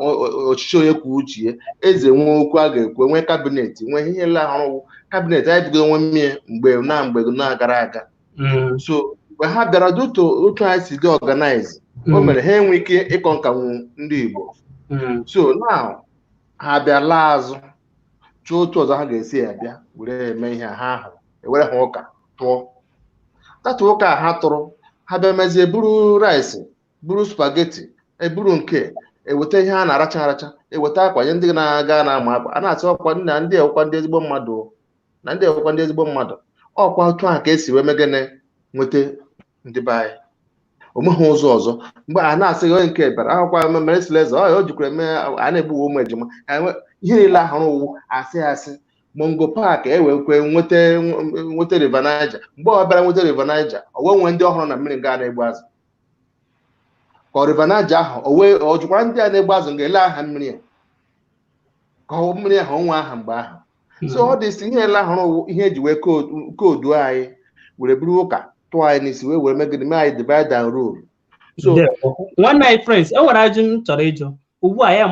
ọchịchị onye kwuo uche ya, eze nwe okwu a ga-ekwe, nwee kabinet, nwee ihe nle ahụrụ kabinet. Anyị bido nwe mmiri mgbe na-agara aga. So mgbe ha bịara duto otu anyị si dị organize, o mere ha enwe ike ịkọ nkanwu ndị Igbo. So now ha bịa laa azụ chọọ otu ọzọ ha ga-esi ya bịa were eme ihe ha ahụ ewere ha ụka tụọ tatu ụka ha tụrụ ha bịa mezie buru rice buru spageti eburu nke eweta ihe a na-aracha aracha eweta akwa nye ndị na-aga na-ama akwa a na-asị ọkwa na ndị ọkwa ndị ezigbo mmadụ na ndị ọkwa ndị ezigbo mmadụ ọkwa otu ahụ ka esi wee megene nweta ndị be anyị onweghị ụzọ ọzọ mgbe a na-asị onye nke bịara ahụkwa mere sileze o jikwara eme a na-egbuwe ụmụ ejima ihe niile ahụrụ owu asị Mongo Park ewekwe nweta River Niger mgbe ọ bịara nweta River Niger owe nwee ndị ọhụrụ na mmiri gaa na-egbu azụ ka River Niger ahụ o jukwara ndị a na-egbu azụ ga-ele aha mmiri ya ka mmiri ahụ onwe aha mgbe ahụ so ọ dị ihe ele ahụrụ ihe eji wee koodu anyị were buru ụka tụọ anyị n'isi wee were megide mee anyị divide and rule. So nwanne anyị friends e nwere ajụ m chọrọ ịjụ ugbu a anyị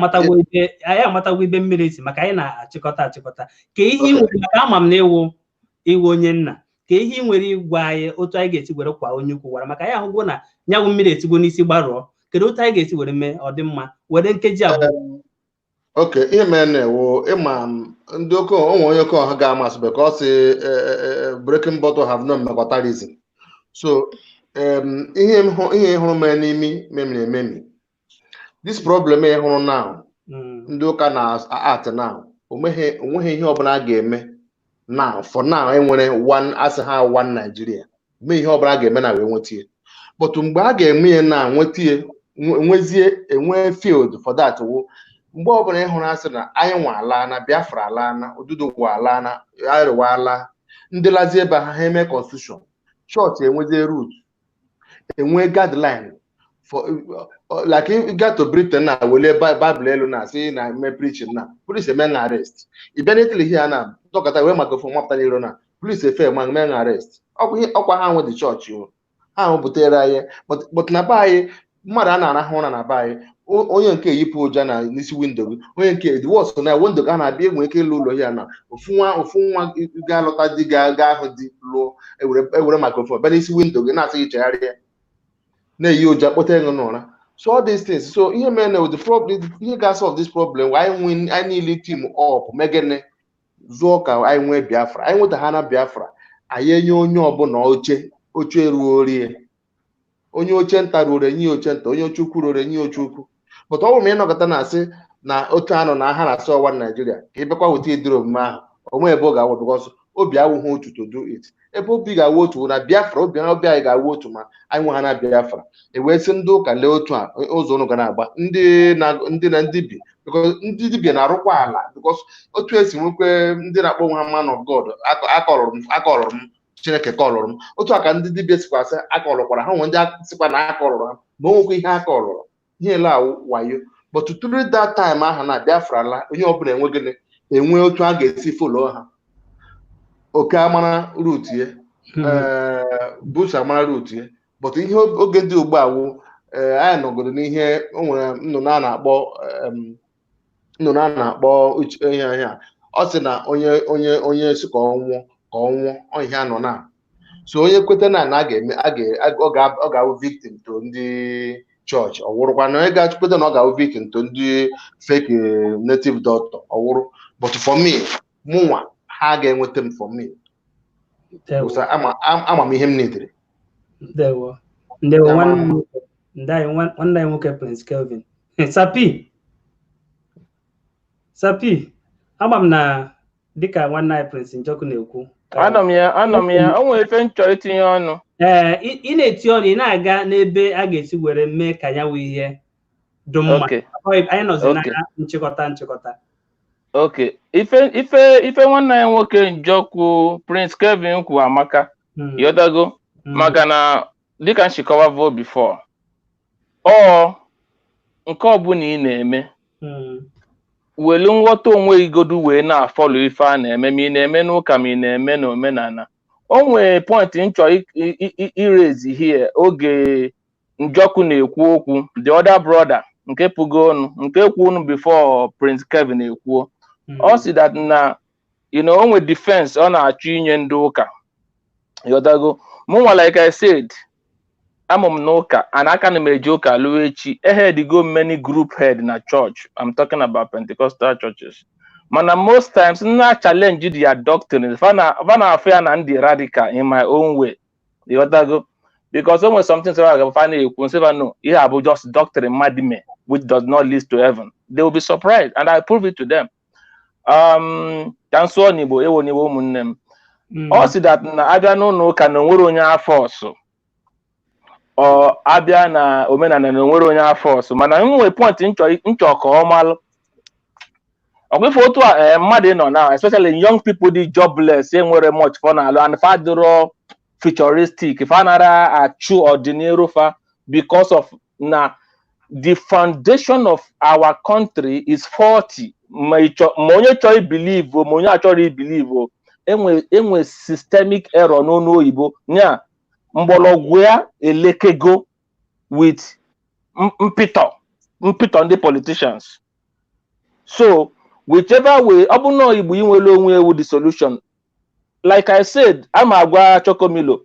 amatagwo ibe mmiri si maka anyị na-achịkọta ka ihe nwere maka ama m na iwu onye nna ka ihe nwere igwe anyị otu anyị ga-esi were kwa onye ukwu gwara maka anyị ahụgwo na nyawụ mmiri etigwo n'isi gbarụọ kedu otu anyị ga-esi were mee ọ dị mma were nkeji abụọ. Okay, ime na-ewu ịma ndị oke onwe onye oke ọha ga-amasị because breaking bottle have no mmekọtarism. So ihe hụrụ mee n'imi memiri ememi this problem ị hụrụ now ndị ụka na art now onweghị ihe ọbụla a ga-eme now for now enwere asị ha one Nigeria mee ihe ọbụla a ga-eme na wee nwetie but mgbe a ga-eme ya na nwetie enwe field for that mgbe ọbụla ị hụrụ asị na anyị nwa ala na Biafra ala na Odudu wa ala na Arewa ala ndị lazi ebe ha eme constitution church enwezie root enwe guideline for like if you get to Britain na wele Bible elu na say na me preaching na police men arrest immediately here na dokata we microphone mapụta n'iro na police efe men arrest ọkwa ha nwe the church o ha butere anyị but na ba anyị mmadụ a na-arahụ ụra na ba anyị onye nke yipụ ụja na n'isi window gị onye nke the worst na window ga na-abịa enwe ike ịlụ ụlọ ya na ofu nwa ga-alọta di ga ahụ di lụọ ewere microphone bịa n'isi window gị na-asị gị chegharịa na-eyi ụja kpọta ego n'ụra. So all these things, so ihe mere na the problem ihe ga-solve this problem anyị niile team up megene zụọ ka anyị nwee Biafra anyị nweta ha na Biafra anyị enye onye ọbụla oche ruo orie onye oche nta ruo enye oche nta onye oche ukwu ruo enye oche ukwu but ọ bụrụ na ịnọkọta na-asị na otu anọ na ha na-asị ọwa Nigeria ka ịbịakwa weta idiri omume ahụ onwe ebe ọ ga-awụ because obi awụghị otu to do it ebe obi ga-awụ otu na Biafra obi anyị ga-awụ otu ma anyị nwe ha na Biafra ewee sị ndị ụka lee otu a ụzọ ụnụ ga na-agba ndị na ndị bi because ndị dibịa na-arụkwa ala because otu esi nwekwe ndị na-akpọ nwe ha man of God akọrọrọ m Chineke kọlụrụ m otu a ka ndị dibịa sikwa asị akọlụkwara ha nwe ndị sikwa na akọlụrụ ha ma o nwekwa ihe akọlụrụ ihe ele wayo but through that time aha na Biafra la onye ọbụla enwe otu a ga-esi folo ha oke amara root ye bush amara root ye but ihe oge dị ugbu a wụ anyị nọgodo n'ihe o nwere nnụnụ a na-akpọ ihe ahịa ọ sị na onye si ka ọnwụọ ihe anọ na so onye kweta na ọ ga-awụ victim to ndị chọọchị ọwụrụkwa na onye ga-achụkweta na ọ ga-awụ victim to ndị fake native doctor ọwụrụ but for me mụnwa ha ga-enweta m for me ama m ihe m needere. Ndewo nwanne anyị nwoke Prince Kelvin Sapi ama m na dịka nwanne anyị Prince Njoku na-ekwu anọ m ya o nwere ife nchọ itinye ọnụ ị na-eti ọnụ ị na-aga n'ebe a ga-esi were mee ka ya wee ihe dị mma anyị nọzi na nchịkọta oke ife nwanne anyị nwoke Njoku Prince Kelvin kwu amaka yodago maka na dịka nchịkọwa vo before nke ọbụla ị na-eme welu nghọta onwe igodu wee na-afọlụ ife a na-eme ma ị na-eme n'ụka ma ị na-eme n'omenala o nwere point nchọ irezi here oge Njoku na-ekwu okwu the other brother nke pụgo ọnụ nke kwu ọnụ before Prince Kelvin ekwuo ọ si that na o nwere defense ọ na-achọ inye ndị ụka yodago mụnwa like I said amụ m n'ụka and aka na m eji ụka lụọ echi head go many group head na church I'm talking about Pentecostal churches mana most times na challenge their doctrine fana afia na ndị radical in my own way. You go because almost something so I find you consider no, you have just doctrine madime which does not lead to heaven. They will be surprised, and I prove it to them. Kanso nibo ewo nibo munnem. Also that na abia no ka na nwere onye afọ ọsụ. Or abia na omenala na nwere onye afọ ọsụ. Mana nwe point ncho ka ọmalụ. If photo mmadụ nọ now, especially young people dị jobless, enwere much fun and fadro futuristic, if another achu ordinary fa because of na the foundation of our country is 40. Monye choi believe, monye actually believe, enwe systemic error no oyibo nya mbologwea elekego with mpito ndị politicians. So whichever way, abuno ibu inwele onwe with the solution. Like I said, I'm agwa Chokomilo.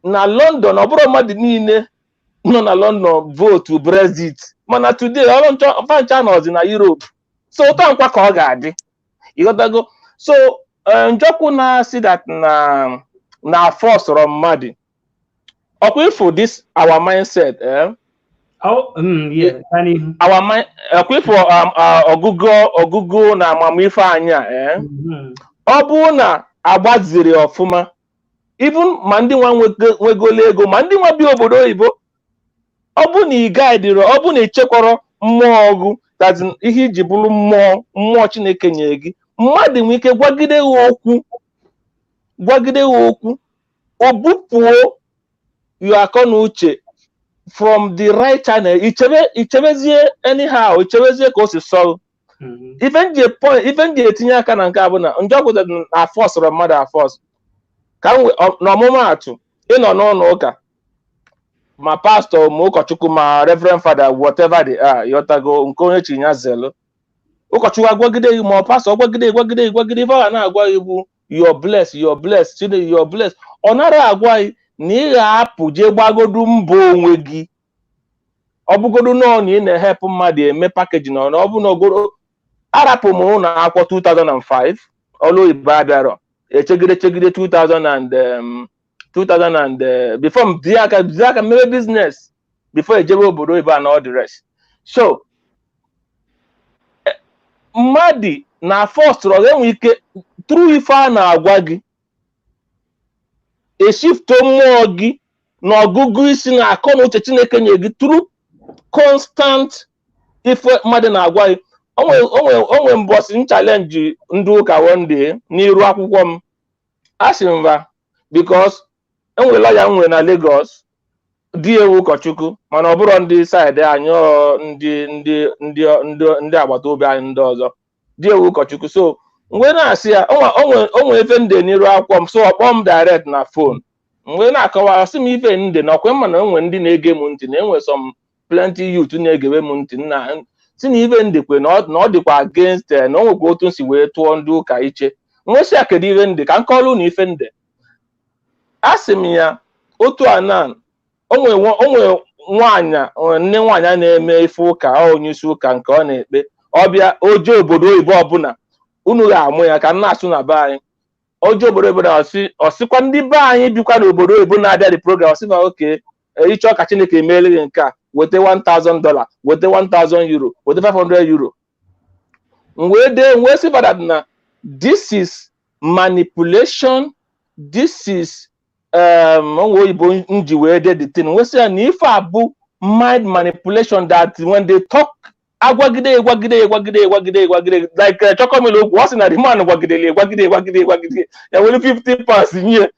Na London, obro madi niile no na London vote to Brexit. Mana today, all on channels in Europe. So tankwa ka ọ ga-adị. You got to go. So njoku na see that na force from madi. Okay, for this our mindset, yeah. Our mind for ogugo na amamife anya ọ bụ na agbaziri ọfụma even ma ndị nwa nwegolo ego ma ndị nwa bi obodo oyibo ọ bụ na ị guide ọ bụ na echekwara mmụọ ọgụ that ihe iji bụrụ mmụọ Chineke nye gị mmadụ nwere ike gwagide okwu obupuo you akọ na uche from the right channel, ichebezie anyhow, ichebezie ka o si solve. Even the etinye aka na nke abụna njọ that na force or mother force. Ka na ọmụmaatụ ịnọ n'ụlọ ụka ma pastor ma ụkọchukwu ma reverend father whatever they are yotago nke onye chinya zelo ụkọchukwu agwagide ma pastor gwagide ife ọ na-agwa ibu you're blessed you're blessed ọ nara agwa na ị ga-apụ je gbagodu mbọ onwe gị ọ bụgodu nọ na ị na-ehep mmadụ eme package na ọ bụ na ogoro arapụ m na akwọ 2005 ọlụ oyibo abịara echegide 2000 and before m dị aka mebe business before ejebe obodo oyibo and all the rest. So mmadụ na first rọga enwe ike through ife a na-agwa gị eshifto mmụọ gị na ọgụgụ isi na akọ na uche Chineke nye gị through constant ife mmadụ na-agwa gị. Onwe mbọsị challenge ndị ụka one day n'iru akwụkwọ m asị mba because enwe lawyer nwere na Lagos dị ewu ụkọchukwu mana ọ bụrụ ndị side anyị ndị agbata obi anyị ndị ọzọ dị ewu ụkọchukwu. So mgbe na-asị ya onwe efe nde n'iru akwụkwọ m so ọkpọ m direct na phone mgbe na-akọwa asị m ife nde na ọkwe mma na enwe ndị na-ege m ntị na enwe some plenty youth na-egewe m ntị na si na ife ndekwe na ọ dịkwa against na o nwekwa otu nsi wee tụọ ndị ụka iche nwesị ya kedu ife nde ka nkọlụ na ife nde asị m ya otu anan onwe nwaanyị nne nwaanyị na-eme ife ụka onye isi ụka nke ọ na-ekpe ọbịa oje obodo oyibo ọbụla unu ga-amụ ya ka m na-asụ na be anyị oje obodo oyibo na ọsịkwa ndị be anyị bikwa n'obodo oyibo na-abịa the program ọsịkwa oke ịchọ ka Chineke emeele gị nke a weta $1,000 weta 1,000 euro weta 500 euro wee sị that na this is manipulation, this is oyibo nji wee de the thing wee sị ya na ife abụ mind manipulation that when they talk agwagide like Chokomilo okwu ọ sị na the man gwagidele ya were 50 pounds nye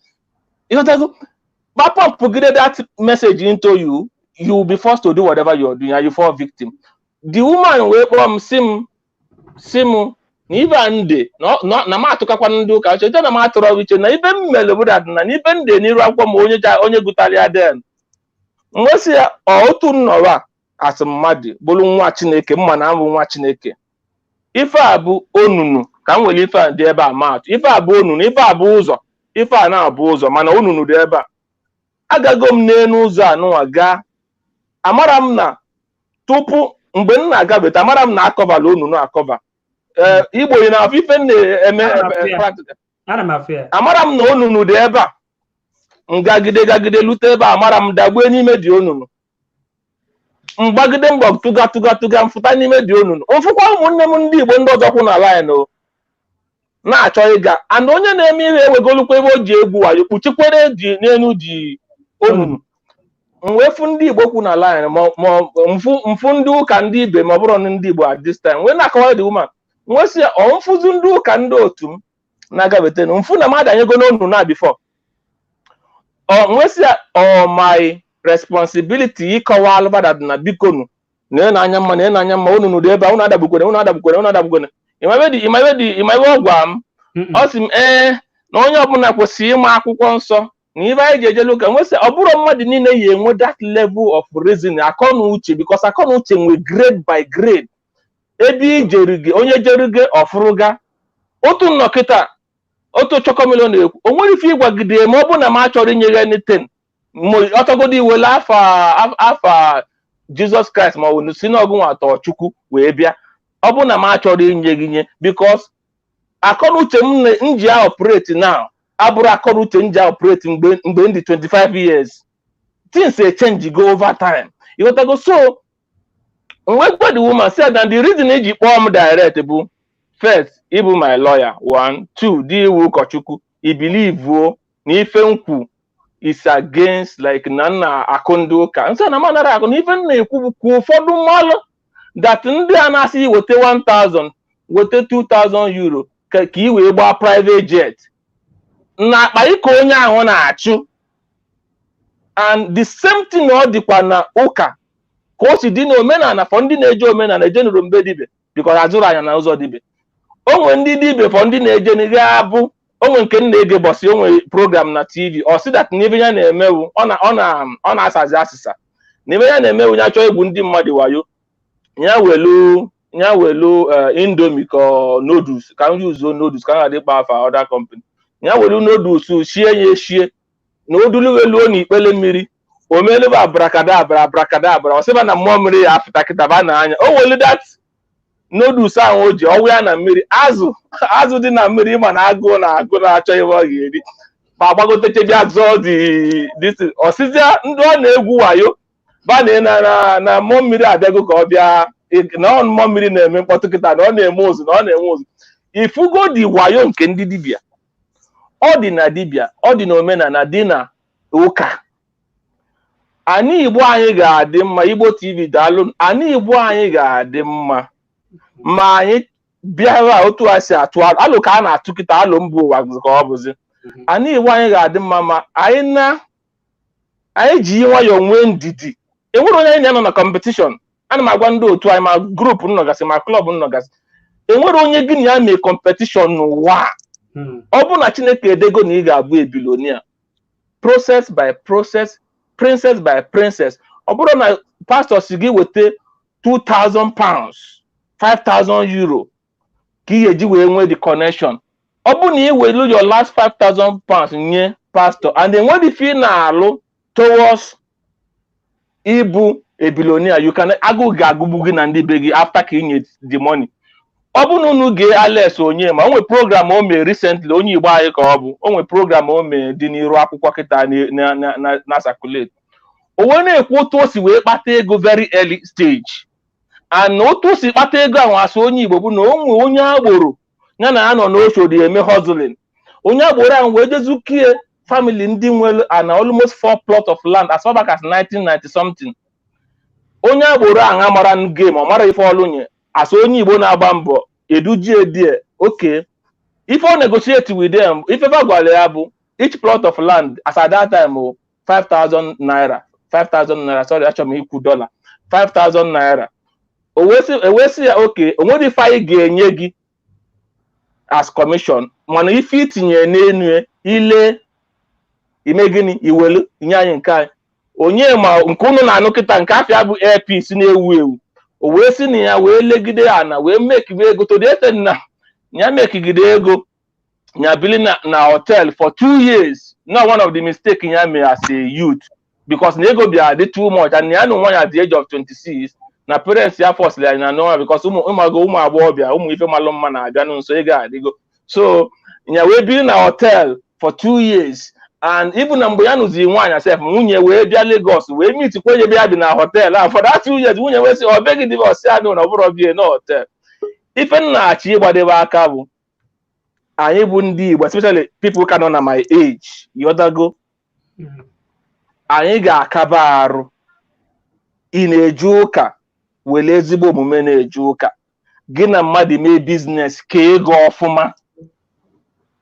pump that message into you, you will be forced to do whatever you're doing and you fall victim. The woman wee kpọọ m si m na ibe nde na ma atụkakwa ndị ụka cheta na m atụrụ uche na ibe m mere obodo na ibe nde n'iru akwụkwọ ma onye gụtara ya den nwesị ya otu nnọrọ asị mmadụ bụrụ nwa Chineke mma na mbụ nwa Chineke ife a bụ onunu ka m nwere ife a dị ebe a maatụ ife a bụ onunu ife a bụ ụzọ ife a na-abụ ụzọ mana onunu dị ebe a agago m n'elu ụzọ anụnwa gaa amara m na tupu mgbe m na-agabeta amara m na akọvala onunu akọva Igbo ị na-afụ ife na-eme practical. Amara m na onunu dị ebe a ngagide lute ebe a amara m dagbue n'ime dị onunu mgbagide mbọ tụga mfụta n'ime dị onunu mfụkwa ụmụnne m ndị Igbo ndị ọzọ kwụ na line o na-achọ ịga and onye na-eme ihe ewegolukwa ebe o ji egwu wayo kpuchikwere dị n'elu dị onunu mwefu ndị Igbo kwụ na line mfu ndị ụka ndị ibe ma ọ bụrụ ndị Igbo at this time wee na-akọwa the woman nwesị mfụzu ndị ụka ndị otu m na-agabete mfu na mmadụ anyego n'onu na before nwesị my responsibility ịkọwa alụbada na bikonu na-anya mma unu dị ebe unu adabukwere ịmabe ọgwa m ọ sị m na onye ọbụla kwesịrị ịma akwụkwọ nsọ na ibe anyị ji ejele ụka nwesị ọ bụrụ mmadụ niile ya enwe that level of reason akọ na uche because akọ na uche nwe grade by grade ebe ijeruge onye jeruge ọfụrụga otu nnọkịta otu chọkọmilo na-ekwu o nwere ife ịgwagide ma ọ bụ na m achọrọ inye ya anything ọtọgodo iwele afa Jizọs Kraịst ma ọ bụ si n'ọgụ nwa atọ Chukwu wee bịa ọ bụ na m achọrọ inye gị nye because akọnuche m ji operate now abụrụ akọnuche m ji operate mgbe ndị 25 years things change go over time ịghọtago so nwekwa the woman said that the reason eji kpọọ m direct bụ first ịbụ my lawyer 1 2 dị iwu ụkọchukwu I believe na ife nkwu is against like na akụ ndị ụka nsọ na manara akụ na ife na-ekwu bụ ka ụfọdụ mmalụ that ndị a na-asị weta 1000 weta 2000 euro ka I wee gbaa private jet na akpa ike onye ahụ na-achụ and the same thing ọ dịkwa na ụka ka o si dị na omenala fọ ndị na-eje omenala ejenuru mbe dibe because azụrụ anya na ụzọ dibe onwe ndị dibe fọ ndị na-eje n'ihe abụ onwe nke na-ege bọsị onwe program na TV ọ sị that n'ibe ya na-emewu ọ na-asazi asịsa n'ibe ya na-emewu ya chọọ egwu ndị mmadụ wayo ya welu indomie ka noodles ka m yuzuo noodles ka m adịkpa afa other company ya welu noodles shie ya eshie na oduluweluo na ikpele mmiri omeleba abrakadabra ọ sịba na mmụọ mmiri ya afụta kịtaba na anya o welu that noodles ahụ o ji ọwụ ya na mmiri azụ dị na mmiri ịma na agụụ na-achọ ihe ọ ga-eri ma gbagotechebịa zụọ dị ọsịzịa ndị ọ na-egwu wayo bana na mmụọ mmiri abịago ka ọ bịa na mmụọ mmiri na-eme mkpọtụ kịta na ọ na-eme ụzụ ifugo dị wayo nke ndị dibịa ọ dị na dibịa ọ dị na omenala dị na ụka anyị Igbo anyị ga-adị mma Igbo TV daalụ anyị Igbo anyị ga-adị mma ma anyị bịara otu a si atụ alụ ka a na-atụ kịta alụ mba ụwa ka ọ bụzi anyị Igbo anyị ga-adị mma ma anyị ji nwayọọ nwee ndidi enwere onye anyị nọ na competition ana m agwa ndị otu anyị ma grupu nnọgasị ma klọb nnọgasị enwere onye gị na ya mee competition n'ụwa ọ bụ na Chineke edego na ị ga-abụ ebilonia process by process princess by princess ọ bụrụ na pastor si gị weta 2,000 pounds 5,000 euro ka ị ga-eji wee nwee the connection ọ bụ na ị welu your last 5,000 pounds nye pastor and enweghị ife ị na-alụ towards ịbụ ebilonia you can agụ ga-agụgbu gị na ndị be gị after ka inye the money ọ bụ na unu gee Alex onye ma o nwe program o mee recently onye Igbo anyị ka ọ bụ o nwe program o mee dị n'iru akwụkwọ kịta na circulate o wee na-ekwu otu o si wee kpata ego very early stage and otu o si kpata ego ahụ asị onye Igbo bụ na o nwe onye agboro ya na ya nọ n'Oshodi eme hustling onye agboro ahụ wee jezukie family ndị nwere ana almost 4 plot of land as far back as 1990 something onye agboro ahụ amara game ọ mara ife ọlụnye as onye Igbo na-agba mbọ edujie die okay if I negotiate with them if ever gwale ya bụ each plot of land as at that time 5,000 naira sorry achọrọ m ikwu dollar 5,000 naira owesi ya okay onwere ife anyị ga-enye gị as commission mana ife itinye n'enu ile ime gịnị iwelu nye anyị nke anyị onye ma nke unu na-anụ kịta nke afịa bụ airpiece na-ewu ewu o wee si na ya wee legide ana wee mekigide ego to the extent na ya mekigide ego ya bili na hotel for 2 years not one of the mistake ya made as a youth because na ego bịa dị too much and ya nụ nwa ya at the age of 26 na parents ya force anyị na n'ọnwa because ụmụ agbọghọbịa ụmụ ife malụ mma na-abịa nso ị ga-adịgo so nya wee biri na hotel for 2 years and even na mgbe ya nụziri nwaanyị sef nwunye wee bịa Lagos wee meet kwenye bịa bi na hotel and for that 2 years nwunye wee sị ọ beghị divorce ya na ọ bụrụ bie na hotel ife nna-achị ịgbadebe aka bụ anyị bụ ndị Igbo especially people ka nọ na my age yodago anyị ga-akaba arụ ị na-eje ụka were ezigbo omume na-eje ụka gị na mmadụ mee biznes ka ego ọfụma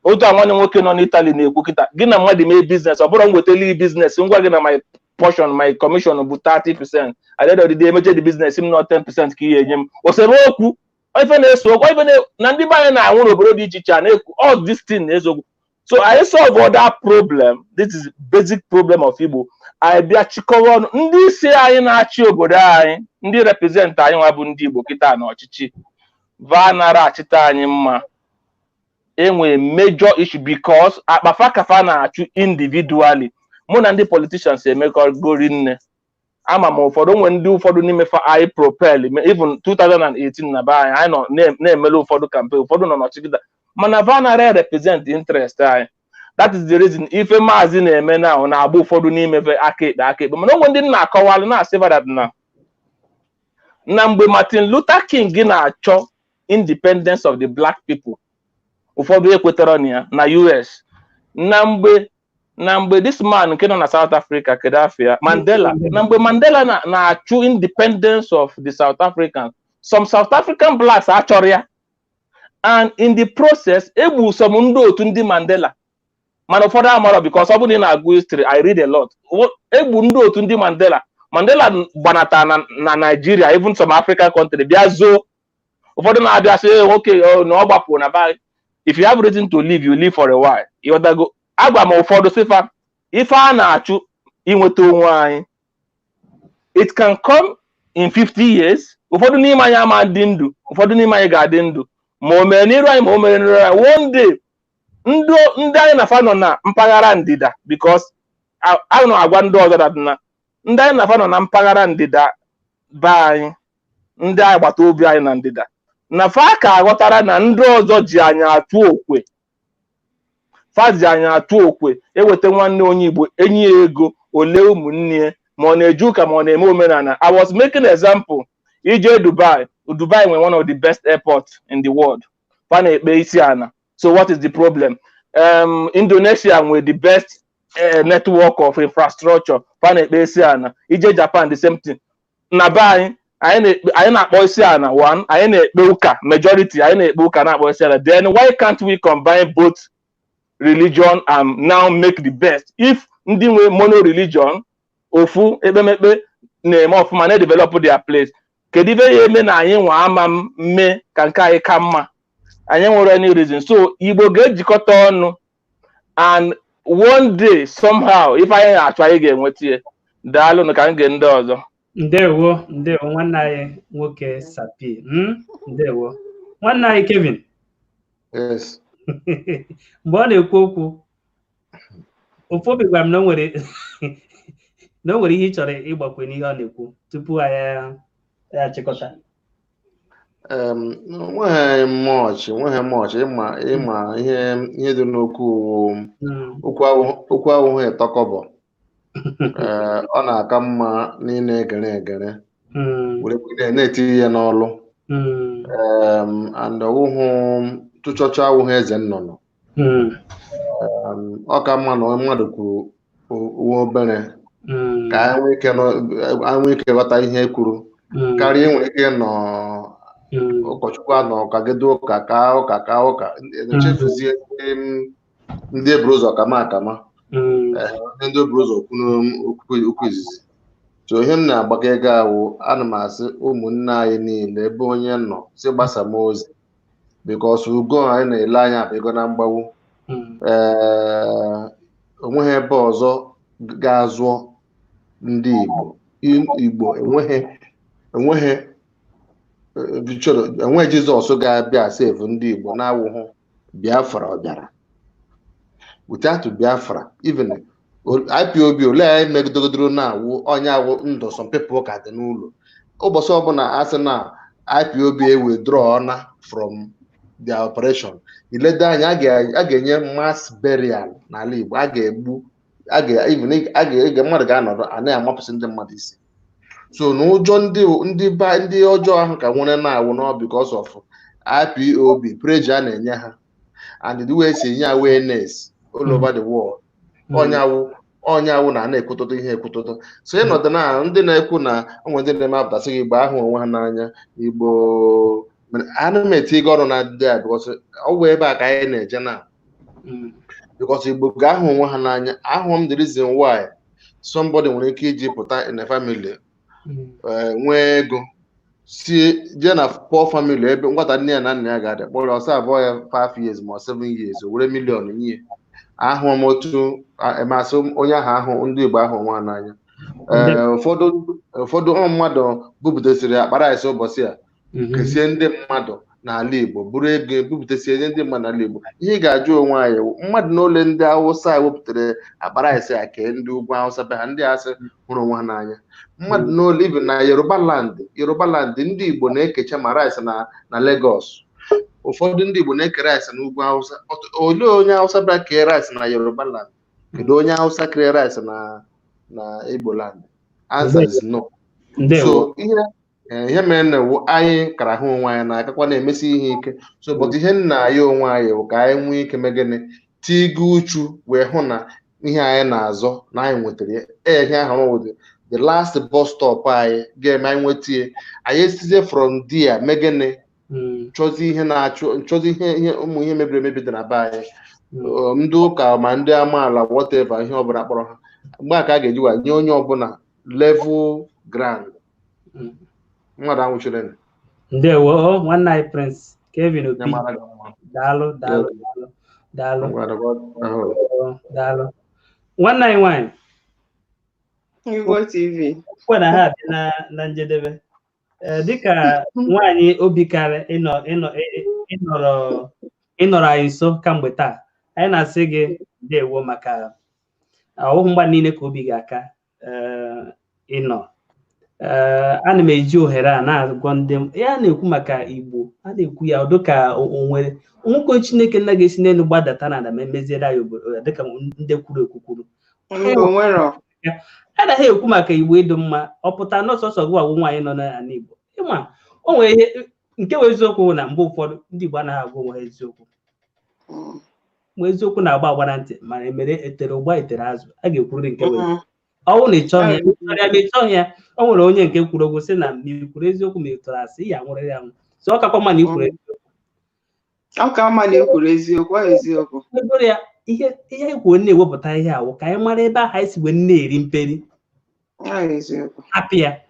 otu nwanne nwoke nọ n'Italy na-ekwu kịta gị na mmadụ mee biznes ọ bụrụ m wetali biznes ngwa gị na my portion my commission bụ 30% at the end emeche the business m nọ 10% ka ihe enye m osebe okwu ife na-eso okwu ife na ndị be anyị na-anwụ n'obodo dị iche iche a na-ekwu all this thing na-ezogwu so I solve all that problem. This is basic problem of Igbo. I bịa chịkọrọ ọnụ ndị isi anyị na-achị obodo anyị ndị represent anyị nwa bụ ndị Igbo kịta na ọchịchị va nara achịta anyị mma enwe major issue because akpafa kafa na-achụ individually mụ na ndị politicians emekọgori nne ama m ụfọdụ ndị ụfọdụ n'ime fa anyị propel even 2018 na be anyị nọ na-emele ụfọdụ campaign ụfọdụ nọ n'ọchịchị mana va nara represent interest anyị. That is the reason ife maazi na-eme na na-agba ụfọdụ n'ime aka ekpe mana onwe ndị na-akọwalụ na-asị na mgbe Martin Luther King na-achọ independence of the black people ụfọdụ ekwetara na US na mgbe this man nke nọ na South Africa kedafia Mandela na mgbe Mandela na-achụ independence of the South Africans some South African blacks achọrọ ya and in the process egbu some ndị otu ndị Mandela mana ụfọdụ amara because ọ bụrụ na na-agụ history I read a lot egbu ndị otu ndị Mandela gbanata na Nigeria even some African country bịa zoo ụfọdụ na-abịa sị okay na ọ gbapụ na bag if you have reason to live you live for a while ịghọtago agwa m ụfọdụ sifa ife a na-achụ inweta onwe anyị it can come in 50 years ụfọdụ n'ime anyị ama dị ndụ ụfọdụ n'ime anyị ga-adị ndụ ma o mere n'iru anyị ma o mere n'iru anyị one day ndị anyị na-afa nọ na mpaghara ndịda because a na-agwa ndị ọzọ na ndị anyị na-afa nọ na mpaghara ndịda be anyị ndị agbata obi anyị na ndịda na fa ka aghọtara na ndị ọzọ ji anyị atụ okwe fazi anyị atụ okwe eweta nwanne onye Igbo enyi ya ego ole ụmụnne ma ọ na-eje ụka ma ọ na-eme omenala. I was making example ije Dubai nwere one of the best airports in the world fa na-ekpe isi ana. So what is the problem? Indonesia nwere the best network of infrastructure fa na-ekpe isi ana. Ije Japan the same thing. Na be anyị na-akpọ isi ana one anyị na-ekpe ụka majority anyị na-ekpe ụka na-akpọ isi ana. Then why can't we combine both religion and now make the best? If ndị nwe mono religion ofu ekpemekpe na-eme ọfụma na-develop their place kedu ibe ya eme na anyị nwa ama mme ka nke anyị ka mma anyị nwere any reason so Igbo ga-ejikọta ọnụ and one day somehow if anyị achọ anyị ga-enweta ya. Daalụ ka m ndị ọzọ. Ndewo nwanne anyị nwoke Sapi. Ndewo nwanne anyị Kevin. Yes. Mgbe ọ na-ekwu okwu ofu obi gwara m na o nwere ihe ị chọrọ ịgbakwe n'ihe ọ na-ekwu tupu anyị achịkọta. Nweghị mọchị ịma ihe dị n'okwu okwu awụghị etọkọbọ ọ na-aka mma n'ile egere were na-etinye ya n'ọlụ and ọwụhụ tụchọcha awụghị eze nnụnụ ọ ka mma na mmadụ kwuru uwe obere ka anyị nwee ike ghọta ihe e kwuru karịa enwere ike nọ ụkọchukwu anọ ka gedo ụka ka ụka echefuzie ndị eburu ụzọ akama ndị eburu ụzọ okwu izizi. So ihe m na-agbaga ego awụ ana m asị ụmụnne anyị niile ebe onye nọ si gbasa m ozi because ugo anyị na-ele anya bụ ego na mgbawu onweghị ebe ọzọ ga-azụ ndị Igbo enweghị Jizọs ga-abịa save ndị Igbo na-awụhụ Biafra ọ bịara without Biafra even IPOB ole anyị megidogodoro na-awụ onye awụ ndụ some people ka dị n'ụlọ ụbọchị ọbụla asị na IPOB withdraw na from their operation, ileda anya a ga-enye mass burial n'ala Igbo, a ga-egbu mmadụ ga-anọdụ a na-amapụsị ndị mmadụ isi. So n'ụjọ ndị ọjọọ ahụ ka nwere na-awụ n'ọ because of IPOB pressure a na-enye ha and the way si enye awareness all over the world. Onye awụ na-ekwutoto ihe ekwutoto. So ịnọdụ na ndị na-ekwu na onwe ndị na-eme apụtasị gị Igbo ahụ onwe ha n'anya, Igbo ana m eti gị ọrụ na ndị a because ọ bụ ebe a ka anyị na-eje na because Igbo ga-ahụ onwe ha n'anya. Ahụ m the reason why somebody nwere ike iji pụta in a family nwee ego si jee na poor family ebe nwata nne ya na nna ya ga-adị kpọrọ ọsọ abụọ ya 5 years ma 7 years o were million nye. Ahụ m otu emasị onye ahụ ndị Igbo ahụ nwa n'anya. Ụfọdụ mmadụ bupụtasịrị akpara ise ụbọchị a kesie ndị mmadụ n'ala Igbo buru ego bupụtasie ndị mmadụ n'ala Igbo. Ihe ị ga-ajụ onwe anyị mmadụ n'ole ndị Hausa wepụtara akpara ise a kee ndị ugwu Hausa be ha ndị asị hụrụ onwe ha n'anya. Mmadụ n'ole ibe na Yoruba land ndị Igbo na-ekecha ma rice na Lagos. Ụfọdụ ndị Igbo na-eke rice n'ugwu Hausa. Olee onye Hausa bịara kee rice na Yoruba land? Kedu onye Hausa kere rice na Igbo land? Answer is no. So ihe mere na anyị kara hụ onwe anyị na-akakwa na-emesi ihe ike. So but ihe nna anyị onwe anyị bụ ka anyị nwee ike megịnị tigo uchu wee hụ na ihe anyị na-azọ na anyị nwetara ya. Ihe ahụ wụ the last bus stop anyị ga-eme anyị nwetie anyị esizie from there megịnị chọzi ihe ụmụ ihe mebiri emebi dị na be anyị. Ndị ụka ma ndị amaala whatever ihe ọbụla kpọrọ ha mgbe a ka a ga-ejiwa nye onye ọbụla level grand. Mmadụ anwụchiri ndewo nwanne anyị Prince Kevin Obi daalụ nwanne anyị nwanyị Igbo TV kwena ha dị na njedebe dịka nwaanyị obi karị ịnọrọ anyị nso kamgbe taa, anyị na-asị gị ndewo maka ọwụhụ mgba niile ka obi ga-aka ịnọ. Ana m eji ohere a na-agwa ndị ya na-ekwu maka Igbo, a na-ekwu ya ọdụ ka onwere nwoke Chineke nna ga-esi n'elu gbadata na ma emeziere anyị obodo dịka ndị kwuru ekwukwuru. Anaghị ekwu maka Igbo ịdị mma ọ pụta n'ọsọsọ gị ọgwụ nwaanyị nọ n'ala Igbo. Ịma o nwere ihe nke wee eziokwu na mgbe ụfọdụ ndị Igbo anaghị agwa onwe ha eziokwu. Mgbe eziokwu na-agba agba na ntị mana emere etere ụgba etere azụ a ga-ekwurịrị nke wee ọnwụ na ịchọghị ya. O nwere onye nke kwuru okwu sị na ma ikwuru eziokwu ma ịtụrụ asị ya nwere ya nwụ. So ọ kakwa mma na ikwuru eziokwu. Ọ ka mma na ikwuru eziokwu. Ya ihe kwuo na-ewepụta ihe awụ ka anyị mara ebe ahụ anyị si wee na-eri mperi. Hapụ ya.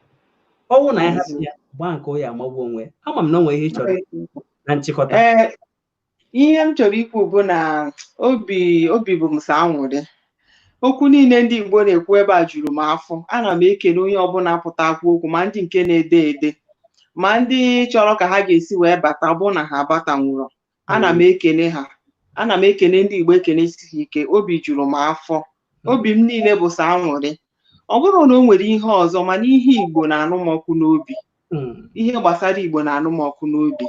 Ọnwụ na ya hapụ ya gbaa nke onye amagbu onwe. Ama m na onwe ihe ị chọrọ na nchịkọta. Ihe m chọrọ ikwu bụ na obi bụ m sọ anwụrị. Okwu niile ndị Igbo na-ekwu ebe a juru m afọ. Ana m ekele onye ọbụla pụta akwu okwu ma ndị nke na-ede ede ma ndị chọrọ ka ha ga-esi wee bata bụ na ha batanwụrụ. Ana m ekele ha. Ana m ekele ndị Igbo ekelesighị ike. Obi juru m afọ. Obi m niile bụ sọ anwụrị. Ọ bụrụ na o nwere ihe ọzọ mana ihe Igbo na-anụ m ọkụ n'obi. Ihe gbasara Igbo na-anụ m ọkụ n'obi.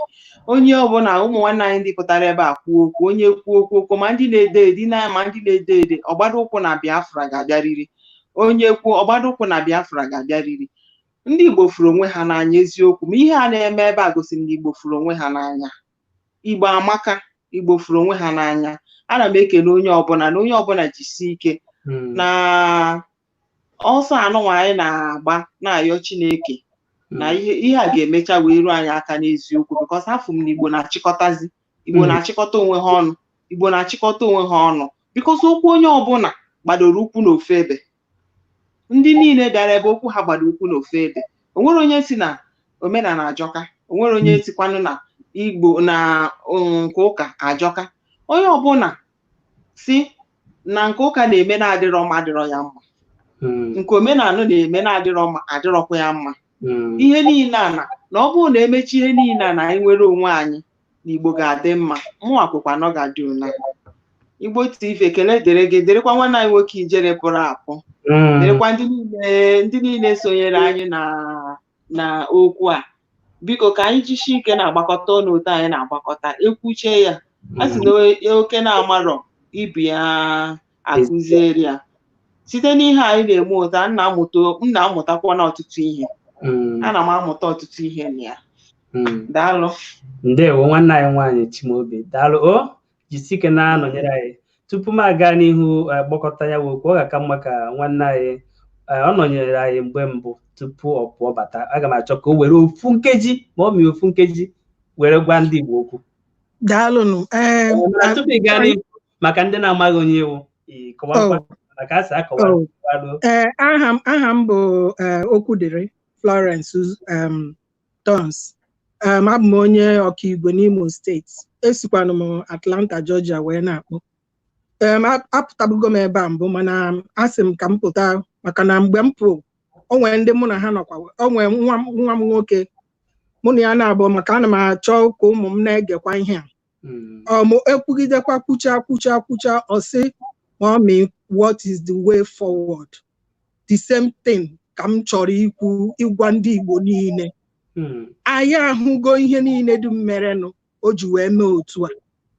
Onye ọbụla ụmụ nwanne anyị ndị pụtara ebe a kwuo okwu, onye kwuo okwu ma ndị na-ede ede ma ndị na-ede ede ọgbado ụkwụ na Biafra ga-abịarịrị. Onye kwuo ọgbado ụkwụ na Biafra ga-abịarịrị. Ndị Igbo furu onwe ha n'anya eziokwu ma ihe a na-eme ebe a gosiri na Igbo furu onwe ha n'anya. Igbo amaka, Igbo furu onwe ha n'anya. Ana m ekele onye ọbụla na onye ọbụla jisie ike na ọsọ anụnwa anyị na-agba na-ayọ Chineke na ihe a ga-emecha wee ruo anyị aka n'eziokwu because afọ m na Igbo na-achịkọtazi. Igbo na-achịkọta onwe ha ọnụ. Igbo na-achịkọta onwe ha ọnụ because okwu onye ọbụla gbadoro ụkwụ n'ofe ebe. Ndị niile bịara ebe okwu ha gbadoro ụkwụ n'ofe ebe. O nwere onye si na omenala ajọka. O nwere onye sikwanụ na Igbo na nke ụka ajọka. Onye ọbụla si na nke ụka na-eme na-adịrọ mma adịrọ ya mma. Nke omenala na-eme na-adịrọ mma adịrọkwa ya mma. Ihe niile a na ọ bụrụ na emechi ihe niile a na anyị nwere onwe anyị na Igbo ga-adị mma. Mụ akwụkwa na ọ ga-adị ụna. Igbo TV ekele dịrị gị, dịrịkwa nwanne anyị nwoke Ijere pụrụ apụ, dịrịkwa ndị niile sonyere anyị na na okwu a biko ka anyị jisie ike na-agbakọta ọnụ otu anyị na-agbakọta ekwuche ya a sị na oke na-amarọ ibu ya akụzieri ya site n'ihe anyị na-eme ụta m na-amụtakwa na ọtụtụ ihe ana m amụta ọtụtụ ihe na ya daalụ ndewo nwanne anyị nwaanyị Chimaobi daalụ o jisie ike na-anọnyere anyị tupu m aga n'ihu gbakọta ya okwu ọ ga-aka mma ka nwanne anyị ọ nọnyere anyị mgbe mbụ tupu ọ pụọ bata aga m achọ ka o were ofu nkeji ma ọ mee ofu nkeji were gwa ndị Igbo okwu daalụnụ tupu ị gaa n'ihu maka ndị na-amaghị onye iwu maka asị akọwa aha m bụ Okwudịrị Florence Tons abụ m onye ọkaigwe n'Imo steeti esikwanụ m Atlanta Georgia wee na-akpọ apụtabugo m ebe a mbụ mana asị m ka m pụta maka na mgbe m pụrụ o nwere ndị mụ na ha nọkwa o nwere nwa m nwoke mụ na ya na-abụ maka ana m achọ ka ụmụ m na-egekwa ihe a m ekwugidekwa kwucha ọ sị mommy what is the way forward the same thing ka m chọrọ ịgwa ndị Igbo niile anyị ahụgo ihe niile dum merenụ o ji wee mee otu a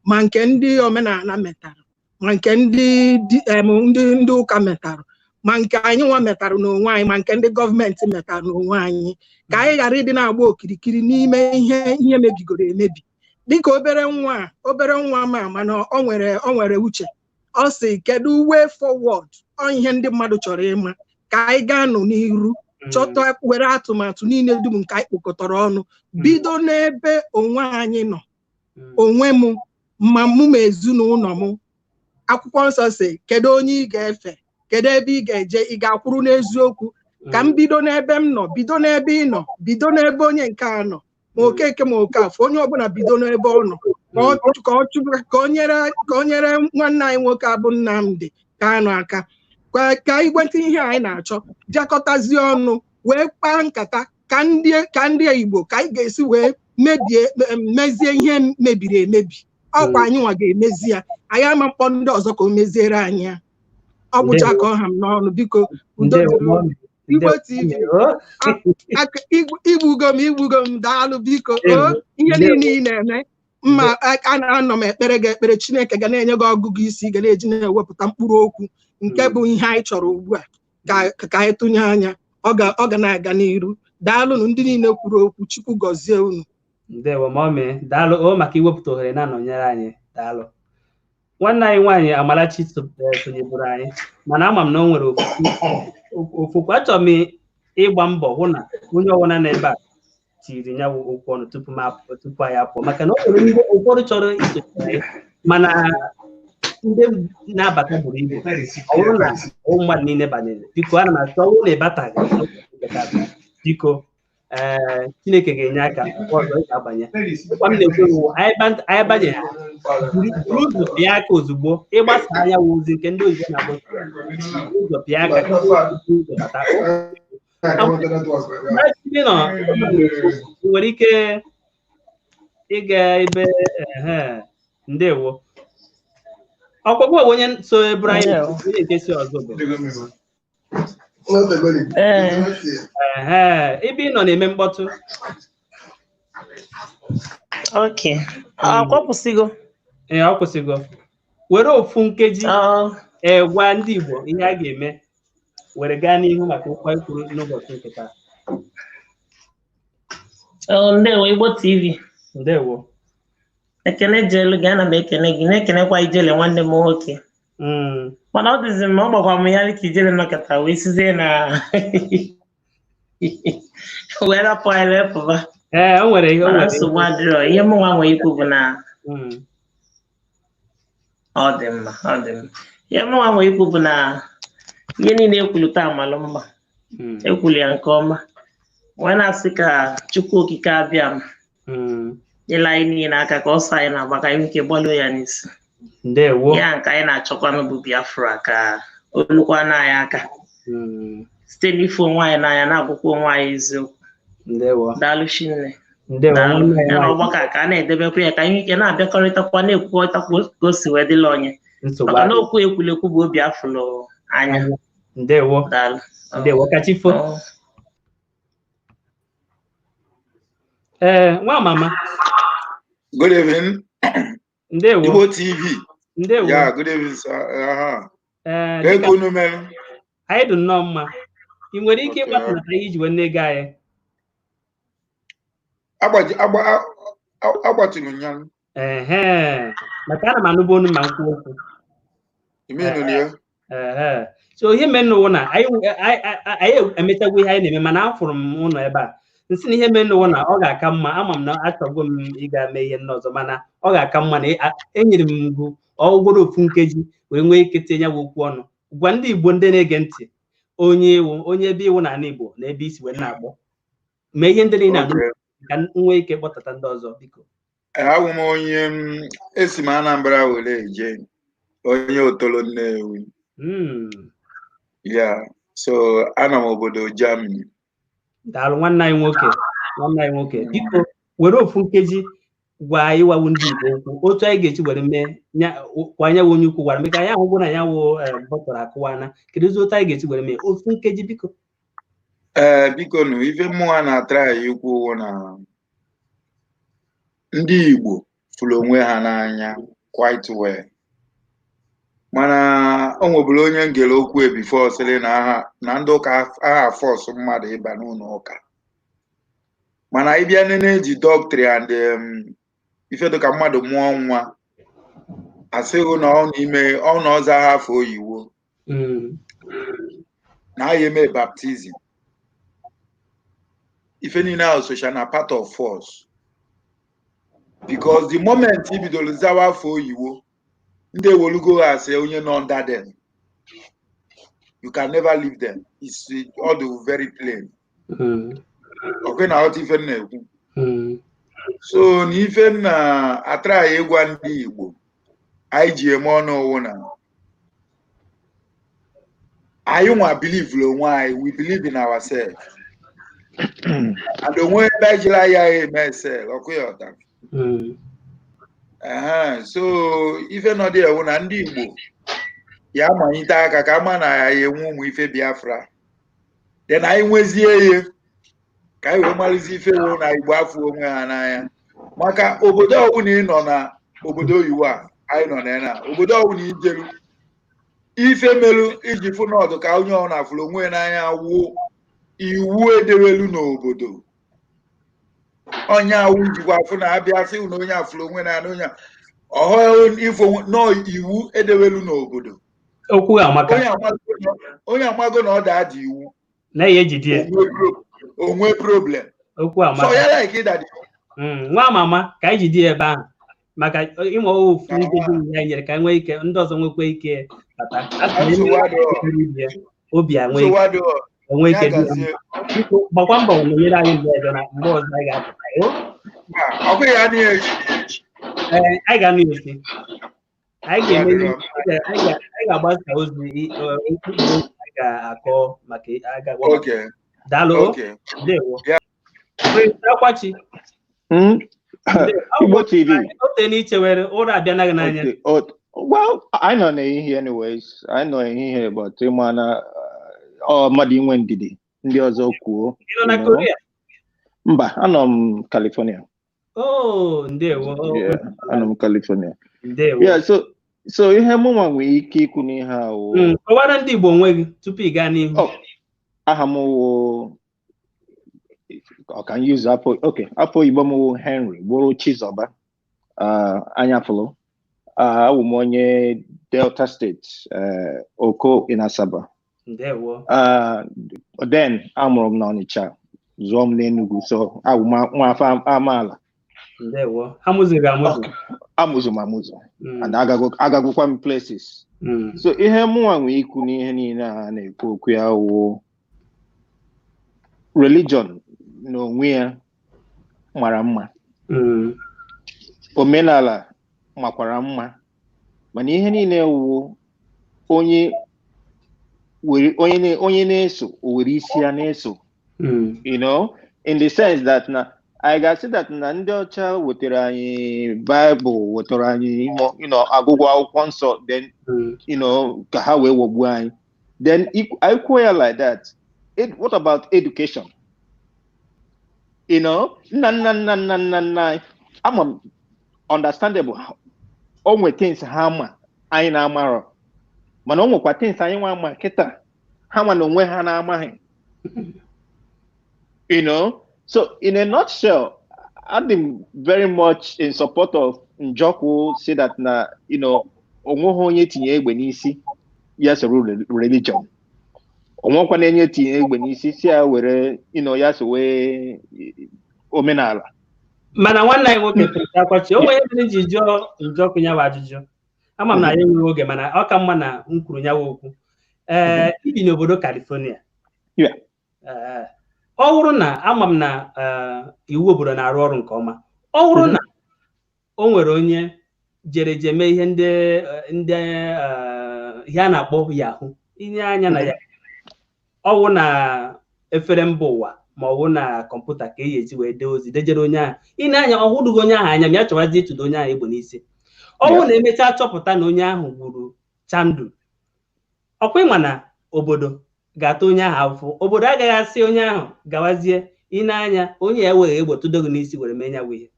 ma nke ndị omenala metara ma nke ndị ụka metara ma nke anyị nwa metara n'onwe anyị ma nke ndị gọọmenti metara n'onwe anyị ka anyị ghara ịdị na-agba okirikiri n'ime ihe mebigoro emebi dịka obere nwa ma mana o nwere uche ọ sị kedu way forward ọ ihe ndị mmadụ chọrọ ịma ka anyị gaa nụ n'iru chọta were atụmatụ niile dum nke anyị kpokọtara ọnụ bido n'ebe onwe anyị nọ onwe m ma mụ ma ezinụlọ m akwụkwọ nsọ sị kedu onye ị ga-efe kedu ebe ị ga-eje ị ga-akwụrụ n'eziokwu ka m bido n'ebe m nọ bido n'ebe ị nọ bido n'ebe onye nke a nọ ma Okeke ma Okafọ onye ọbụla bido n'ebe ọ nọ ka o nyere nwanne anyị nwoke abụ Nnamdi Kanu aka ka anyị gweta ihe anyị na-achọ jakọtazie ọnụ wee kpaa nkata ka ndị Igbo ka anyị ga-esi wee mezie ihe mebiri emebi ọkwa anyị nwa ga-emezi ya anyị ama mkpọ ndị ọzọ ka o meziere anyị ya ọ bụcha ka ọha m n'ọnụ biko udo Igbo TV igbugo m daalụ biko ihe niile ị na-eme mma anọ m ekpere gị ekpere Chineke ga na-enye gị ọgụgụ isi ga na-eji na-ewepụta mkpụrụ okwu nke bụ ihe anyị chọrọ ugbu a ka anyị tụnye anya ọ ga na-aga n'iru daalụnụ ndị niile kwuru okwu Chukwu gọzie unu ndewo mọmị daalụ o maka iwepụta ohere na-anọnyere anyị daalụ nwanne anyị nwaanyị Amarachi sonyeburu anyị mana ama m na o nwere ofukwu achọrọ m ịgba mbọ hụ na onye ọbụla n'ebe a tiri ya okwu ọnụ tupu anyị apụọ maka na o nwere ndị ụfọdụ chọrọ isochi anyị mana ndị na-abata buru ibu ọ bụrụ na mmadụ niile banyere biko ana m achọ ọnwụ na ịbataghị biko Chineke ga-enye aka ọzọ ị ga-abanye m na-ekwu anyị banye buru ụzọ pịa aka ozugbo ịgbasa anya ozi nke ndị oyibo na-abụ ụzọ pịa aka ụzọ bata nwere ike ịga ebe ndewo ọkpọkpọ onye so eburu anyị onye nke si ọzọ bụ ebe ị nọ na-eme mkpọtụ ọ kwụsịgo ọ kwụsịgo were ofu nkeji gwa ndị Igbo ihe a ga-eme were gaa n'ihu maka ụkwa ikwuru n'ụbọchị nke taa ndewo Igbo TV ndewo ekene jelu gị ana m ekene gị na-ekenekwa Ijele nwanne m nwoke mana ọ dịzi m ọ gbakwa m ya ka Ijele nọkọta wee sizie na wee rapụ anyị wee pụba o nwere ihe nsogbu adịrọ ihe m nwa nwee ikwu bụ na ọ dị mma ihe m nwa nwee ikwu bụ na ihe niile ekwulu taa malụ mma ekwulu ya nke ọma wee na-asị ka Chukwu okike abịa m nyela anyị niile aka ka ọsọ anyị na-agbaka anyị ike gbalụọ ya n'isi ndewo ya nke anyị na-achọkwanụ bụ Biafra ka olukwana anyị aka site n'ifo onwe anyị n'anya na-agwụkwa onwe anyị eziokwu ndewo daalụ Chinne ndewo ya na ọgbakọ ka a na-edebekwa ya ka anyị ike na-abịakọrịtakwa na-ekwukọrịtakwa ka o si wee dịla onye maka na okwu ekwulekwu bụ obi afụlụ anya ndewo daalụ ndewo kachifo Nwa mama. Good evening. Ndewo. Igbo TV. Ndewo. Yeah, good evening, sir. Dịka anyị dị nnọọ mma. Ị nwere ike ịgbapụnata ihe iji wee nne gị anyị? Agbatịrị ụnyaahụ. Maka ana m anụba onu ma nkwu okwu. So ihe mere n'ụwa na anyị emechagwo ihe anyị na-eme mana afụrụ m ụlọ ebe a. Nsị na ihe mere n'ụwa na ọ ga-aka mma, ama m na achọgo m ịga mee ihe ndị ọzọ mana ọ ga-aka mma na enyere m ngụ ọgwụgworo ofu nkeji wee nwee ike tinye ya okwu ọnụ. Gwa ndị Igbo ndị na-ege ntị onye ebe iwu n'ala Igbo na ebe isi wee na-agbọ. Mee ihe ndị niile ka nwee ike kpọtata ndị ọzọ biko. Awụ m onye esi m Anambra were eje onye Otolo Nnewi. Yeah, so ana m obodo Germany. Daalụ nwanne anyị nwoke. Biko were ofu nkeji gwa anyị wawu ndị Igbo okwu otu anyị ga-echi were mee kwa anya onye ukwu gwara meka anyị ahụgwụ na ya wụ bọtara akụwana. Kedu otu anyị ga-echi were mee ofu nkeji biko? Biko nụ ife mmụọ na-atara anyị ikwu na ndị Igbo fụrụ onwe ha n'anya quite well. Mana o nwebụrụ onye ngere okwu before sịrị na ndị ụka agha fọsụ mmadụ ịba n'ụlọ ụka. Mana ịbịa na-eji doctrine and ife dịka mmadụ mụọ nwa asịghị na ọ na ọzọ ha afọ oyiwo na anyị eme baptizim. Ife niile ahụ socha na part of force because the moment i bidoro zawa afọ oyiwo ndị ewolugo ha asị onye nọ under them, you can never leave them. It's all very plain. Okay, na ọtụ ife na-ekwu. So na ife na atara ya ịgwa ndị Igbo anyị ji eme ọnụ owu na anyị nwa believe onwe anyị, we believe in ourselves. And onwe ebe anyị jiri anyị eme excel ọkụ ya ọta. So ife nọ dị ewu na ndị Igbo ya manyite aka ka ama na ya enwe ụmụ ife Biafra. Then anyị nwezie ihe ka anyị wee marụzi ife wụ na Igbo afọ onwe ha n'anya. Maka obodo ọbụla ị nọ na obodo oyiwo a anyị nọ na ya, obodo ọbụla ijeru ife merụ iji fụ n'ọdụ ka onye ọ na-afụrụ onwe n'anya wụ iwu edewelu n'obodo. Onye awụ jikwa afụ na abịa sị na onye afụrụ onwe n'anya onye ọhụrụ ifo nọ iwu edewelu n'obodo. Okwu amaka. Onye amago na ọ da-adị iwu na-eji ejide onwe problem. Okwu amaka. So ya like that. Nwa mama ka anyị jide ebe ahụ maka ịmụ ofu nkeji ya nyere ka nwee ike ndị ọzọ nwekwa ike bata. Obi a nwee ike dị biko gbakwa mbọ nyere anyị mgbe ọzọ na mgbe ọzọ anyị ga-apụta. Anyị ga-anụ esi. Anyị ga-agbasa ozi anyị ga-akọ maka agagwa. Daalụ. Ndewo. Akwachi. Igbo TV. Ote n'ichewere ụra abịanaghị n'anya. Well, I know here anyways. I know here, but mana mmadụ inwe ndidi ndị ọzọ kwuo. Ị nọ na Korea? Mba, anọ m California. Oh, ndewo. Yeah, anọ m California. Ndewo. Yeah, so ihe mụnwa nwere ike ikwu n'ihe ahụ. Kọwara ndị Igbo onwe gị tupu ị gaa n'ihu. Aha m wụ I can use afọ Igbo m wụ Henry gburu Chizoba Anyafụlụ. Awụ m onye Delta State, Oko in Asaba. Ndewo. Then amụrụ m na Ọnịcha, zụọ m n'Enugu, so awụ m nwa afọ amaala. Ndewo. Amụziri amụzụ. Amụzụ m amụzụ. And agagokwa m places. So ihe mụnwa nwee ikwu n'ihe niile a na-ekwu okwu ya wụ religion n'onwe ya mara mma. Omenala makwara mma. Mana ihe niile wụ onye na-eso o were isi ya na-eso. You know, in the sense that na I can see that na ndị ọcha wetara anyị Bible, wetara anyị agụgụ akwụkwọ nsọ, then ka ha wee wogbuo anyị. Then I queer like that. What about education? You know, I'm understandable. Onwe things hama anyị na-amarọ mana o nwekwa things anyị nwa ama kịta ha nwa n'onwe ha na-amaghị. You know, so in a nutshell, I'm very much in support of Njoku say that na, you know, onweghị onye tinye egbe n'isi ya soro religion. Onwekwa na-enye tinye egbe n'isi si ya were, you know, ya sowe omenala. Mana nwanne anyị nwoke akwachi o nwere ndị ji jụọ Njoku nyawa ajụjụ. Ama m na ya enweghị oge mana ọ ka mma na m kwuru nyawa okwu. Ibi n'obodo California. Ọ bụrụ na ama m na iwu obodo na-arụ ọrụ nke ọma. Ọ bụrụ na o nwere onye jere mee ihe ndị ihe a na-akpọ Yahoo, inye anya na ya ọ bụ na efere mba ụwa ma ọ bụ na kọmputa ka eji wee dee ozi dejere onye ahụ ine anya ọ hụdụghị onye ahụ anya ma ya chọwazi ịtụdo onye ahụ egbe n'isi. Ọ bụrụ na emechaa chọpụta na onye ahụ gburu Chandu, ọkwa ịma na obodo ga-ata onye ahụ afụfụ. Obodo agaghị asị onye ahụ gawazie ine anya onye ya eweghị egbe tụdoghị n'isi were mee nyawa ihe.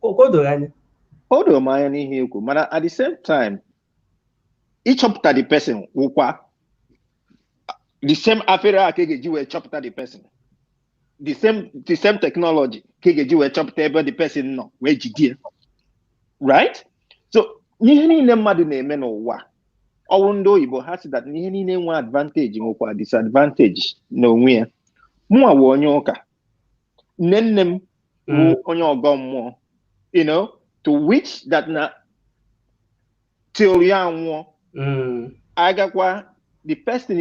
O doro anya. O doro m anya n'ihe ekwu mana at the same time ịchọpụta the person wụkwa the same affair a ka e ga-eji wee chọpụta the person, the same technology ka e ga-eji wee chọpụta ebe the person nọ wee jidie, right? So ihe niile mmadụ na-eme n'ụwa ọwụ ndị oyibo ha si that ihe niile nwe advantage nwekwa disadvantage n'onwe ya. Mụnwa wụ onye ụka, nne m wụ onye ọgọ mmụọ, you know, to which that na till ya nwụọ agakwa the person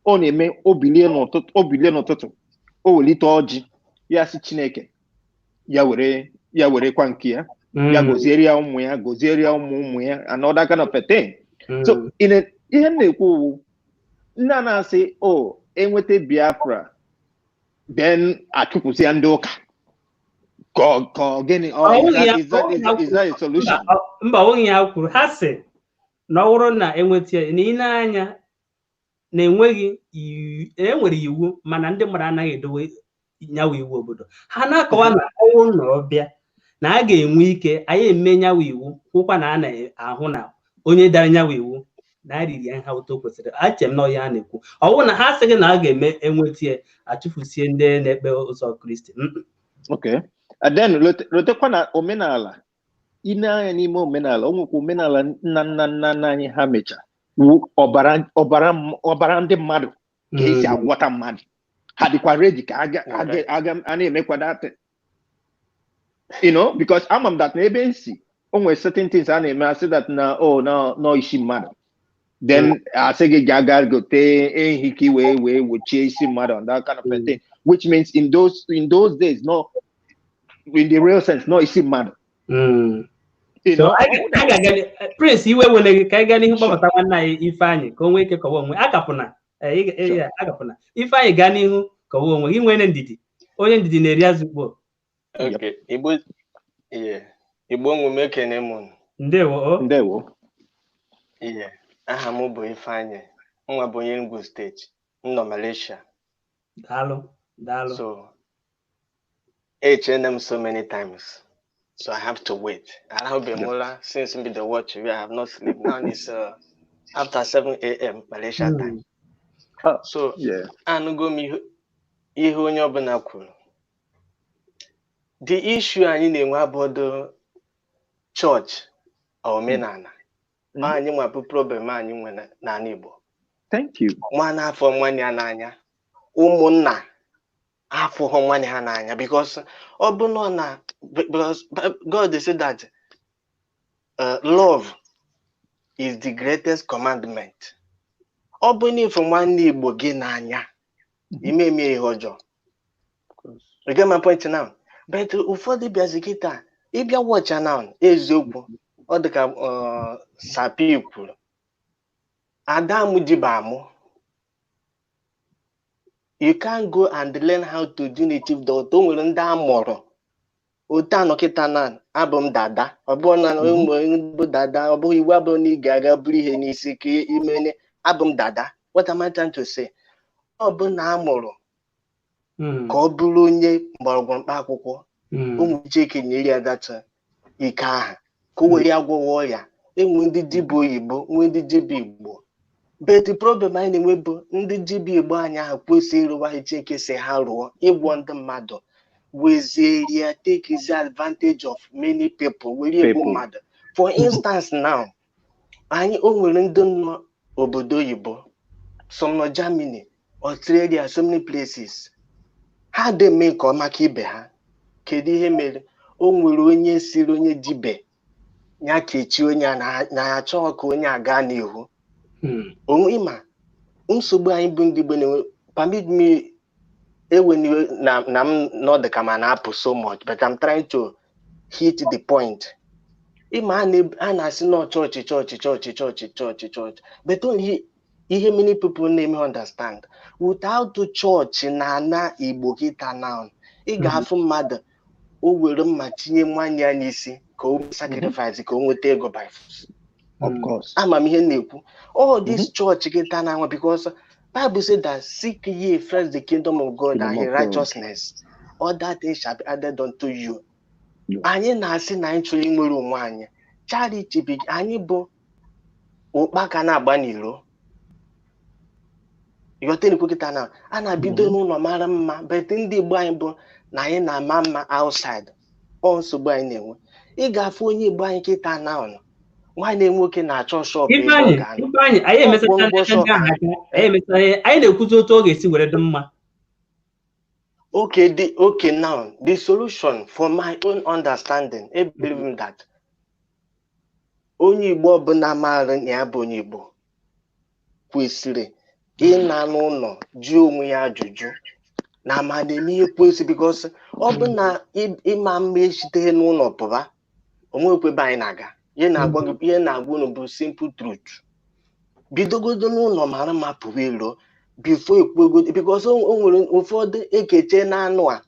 ọ na-eme obilie n'ụtụtụ o welite ọjị ya si Chineke ya werekwa nke ya ya goziere ya ụmụ ya goziere ya ụmụ ya and other kind of a thing. So ihe na-ekwu nna na-asị enweta Biafra then achụpụsị ya ndị ụka gịnị is that a solution? Mba onye ya kwuru ha sị na ọ bụrụ na enweta ya na ine anya na enwere iwu mana ndị mmadụ anaghị edowe nyawa iwu obodo. Ha na-akọwa na ọnwụ na ọbịa na a ga-enwe ike anyị eme nyawa iwu kwụkwa na a na-ahụ na onye dara nyawa iwu na arịrị ya nha otu kwesịrị. Ache m na ọya a na-ekwu ọ bụrụ na ha sịghị na a ga-eme enweta ya achụfusie ndị na-ekpe ụzọ Kristi. Okay. And then lotekwa na omenala ine anya n'ime omenala o nwekwa omenala nna anyị ha mecha ọbara ndị mmadụ ka esi agwọta mmadụ ha dịkwa ready ka a na-emekwa that, you know, because ama m that na ebe nsi o nwere certain things a na-eme asị that na no isi mmadụ then asị gị ga gote ehi ka wee wochie isi mmadụ and that kind of a thing, which means in those days no, in the real sense no isi mmadụ. So Prince iwe wele gị ka anyị gaa n'ihu gbapụta nwanne anyị Ifeanyị ka o nwee ike kọwa onwe agapụna Ifeanyị gaa n'ihu kọwa onwe gị nwere ndidi, onye ndidi na-eri azụ ugbo. Igbo nwe ekene m. Ndewo. Aha m bụ Ifeanyị, nwa bụ onye Enugu steeti, m nọ Malaysia. Daalụ. So H&M so many times. So I have to wait. I have been Mola since me the watch. I have not slept. Now it's after 7 a.m. Malaysia time. So and go me ihe onye ọbụla kwuru. The issue anyị na-enwe about the church or omenala. Anyị nwapụ problem anyị nwere n'ala Igbo. Thank you. Nwa na-afọ nwanne ya n'anya. Ụmụnna afọ nwanne ha n'anya because because God said that love is the greatest commandment. Obuni from one Igbo gị n'anya ime ihe ọjọọ. You get my point now? But ụfọdụ bịazi kịta ịbịa watch now eziokwu ọ dị ka Sapi kwuru Adam diba amụ. You can't go and learn how to do native dot. O nwere ndị amụrụ otu anọkịta na abụ dada ọ bụrụ na ụmụ dada ọ bụghị iwu abụrụ na ị ga-aga buru ihe n'isi ka imene abụ dada. What am I trying to say? Ọ bụ na amụrụ ka ọ bụrụ onye mgbọrọgwụ mkpa akwụkwọ ụmụ Chike nyere ya data ike aha ka o were ya gwọwa ọrịa. Enwe ndị dibịa oyibo nwee ndị dibịa Igbo, but the problem anyị na-enwe bụ ndị dibịa Igbo anyị ahụ kwesịrị ịrụwa Chike si ha rụọ ịgwọ ndị mmadụ wezie take advantage of many people were egbu mmadụ. For instance now, anyị o nwere ndị nọ obodo oyibo, some nọ Germany, Australia, so many places, ha dị eme nke ọma ka ibe ha. Kedu ihe mere? O nwere onye siri onye dibe ya kechi onye na ya chọọ ka onye aga n'ihu. Onwe ma nsogbu anyị bụ ndị Igbo na-enwe, permit me eweniwe na m not the kama na-apụ so much, but I'm trying to hit the point. Ịma a na-asị na chọọchị, but only ihe many people na-eme understand. Without the church na ana Igbo kita now, ị ga-afụ mmadụ o were mma tinye nwanyị ya n'isi ka o sacrifice ka o nweta ego by force. Of course. Amamihe na-ekwu all this church kita now, because Bible said that seek ye first the kingdom of God and his righteousness, all that things shall be added unto you. Anyị na-asị na anyị chọrọ inwere onwe anyị. Charity bụ anyị bụ ụkpaka na-agba n'iro. Ịghọta na a na-bido n'ụlọ mara mma, but ndị Igbo anyị bụ na anyị na-ama mma outside. Ọ nsogbu anyị na-enwe. Ị ga-afụ onye Igbo anyị kịta na ọnụ nwanne nwoke na-achọ shop ebe ọ ga-anọ. Anyị na-ekwuzi otu ọ ga-esi were dị mma. Okay, now the solution for my own understanding, I believe that onye Igbo ọbụla maara na ya bụ onye Igbo kwesịrị ịna n'ụlọ jụọ onwe ya ajụjụ na amademe ihe kwesị, because ọ bụ na ịma mma echiteghe n'ụlọ pụba onwekwebe anyị na-aga. Ihe na-agwa unu bụ simple truth. Bidogodo n'ụlọ mara mma pụrụ ilo before ekwegodo, because o nwere ụfọdụ ekeche na anụ a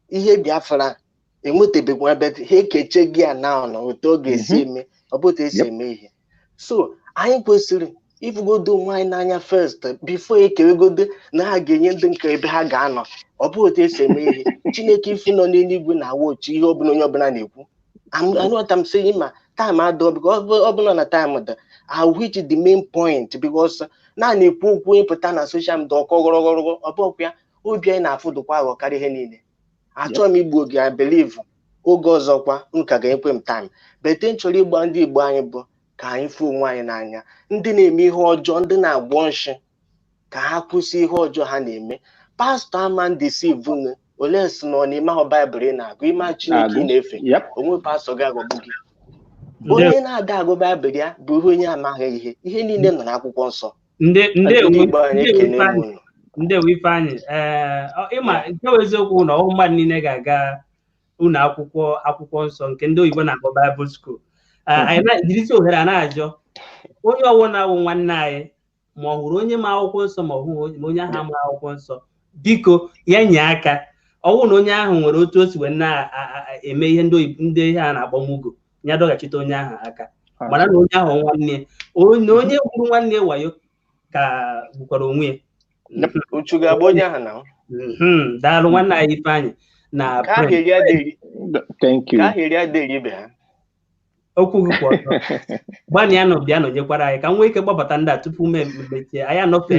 ihe Biafra enwetebekwa ebe ha ekeche gị a na ọnụ otu ọ ga-esi eme, ọ bụ otu esi eme ihe. So anyị kwesịrị ifugodo onwe anyị n'anya first before ekeregodo na ha ga-enye ndị nke ebe ha ga-anọ, ọ bụ otu esi eme ihe. Chineke ifu nọ n'eluigwe na wochi ihe ọbụla onye ọbụla na-ekwu. I know what I'm saying, ma time adọ, because ọ bụla na time dị I which the main point, because na na-ekwu okwu ịpụta na social media ọkọ gọrọgọrọ, ọ bụkwa ya obi anyị na-afụdụkwa aghọ karịa ihe niile. Achọrọ m igbu oge, I believe oge ọzọkwa m ka ga-ekwe m time, but nchọrọ ịgba ndị Igbo anyị bụ ka anyị fụ onwe anyị n'anya. Ndị na-eme ihe ọjọọ, ndị na-agbọ nshi, ka ha kwụsị ihe ọjọọ ha na-eme. Pastọ ama deceive unu, ole si nọ n'ime ahụ Baịbụl ị na-agụ, ime Chineke ị na-efe, onwe pastọ ga-aghọgbu gị. Onye na-ada agụ Baịbụl ya bụ onye amaghị ihe niile nọ n'akwụkwọ nsọ. Ndewo Ifeanyị, ịma nke eziokwu na ọhụ mmadụ niile ga-aga ụlọ akwụkwọ nsọ nke ndị oyibo na-akpọ Bible school. Anyị na-ejirisi ohere a na-ajọ onye ọwụ na-awụ nwanne anyị ma ọ hụrụ onye ma akwụkwọ nsọ ma ọ hụ onye ahụ ma akwụkwọ nsọ, biko ya nye aka. Ọwụ na onye ahụ nwere otu o si wee na-eme ihe ndị ihe a na-akpọ mugo, ya dọghachite onye ahụ aka, mana na onye ahụ nwanne na onye gburu nwanne wayo ka gbukwara onwe ya. Uchu ga-agba onye ahụ na daalụ nwanne anyị Ifeanyị na ahịrị adịghị ibe ha. Okwu gị kwa ọzọ gbani ya nọ bịa nọnyekwara anyị ka m nwee ike gbabata ndị a tupu m mechie anyị anọfe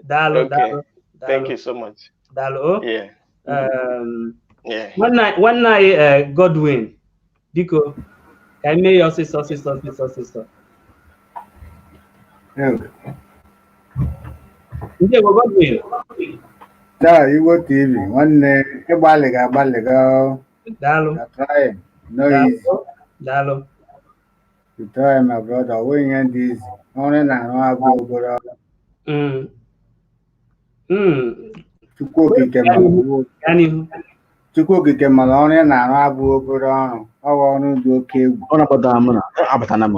daalụ. Thank you so much. Daalụ. Nwanne anyị Godwin, biko ka anyị mee ya ọsịsọ. Ndị Igbo Godwin. Taa Igbo TV nwanne ịgbalịga. Daalụ. Daalụ. Try my brother, when you this, only na abụ obere. Chukwu okike mana onye na-arụ abụ obere ọrụ, ọ bụ ọrụ dị oke egwu. Ọ napụtara m na abatana m.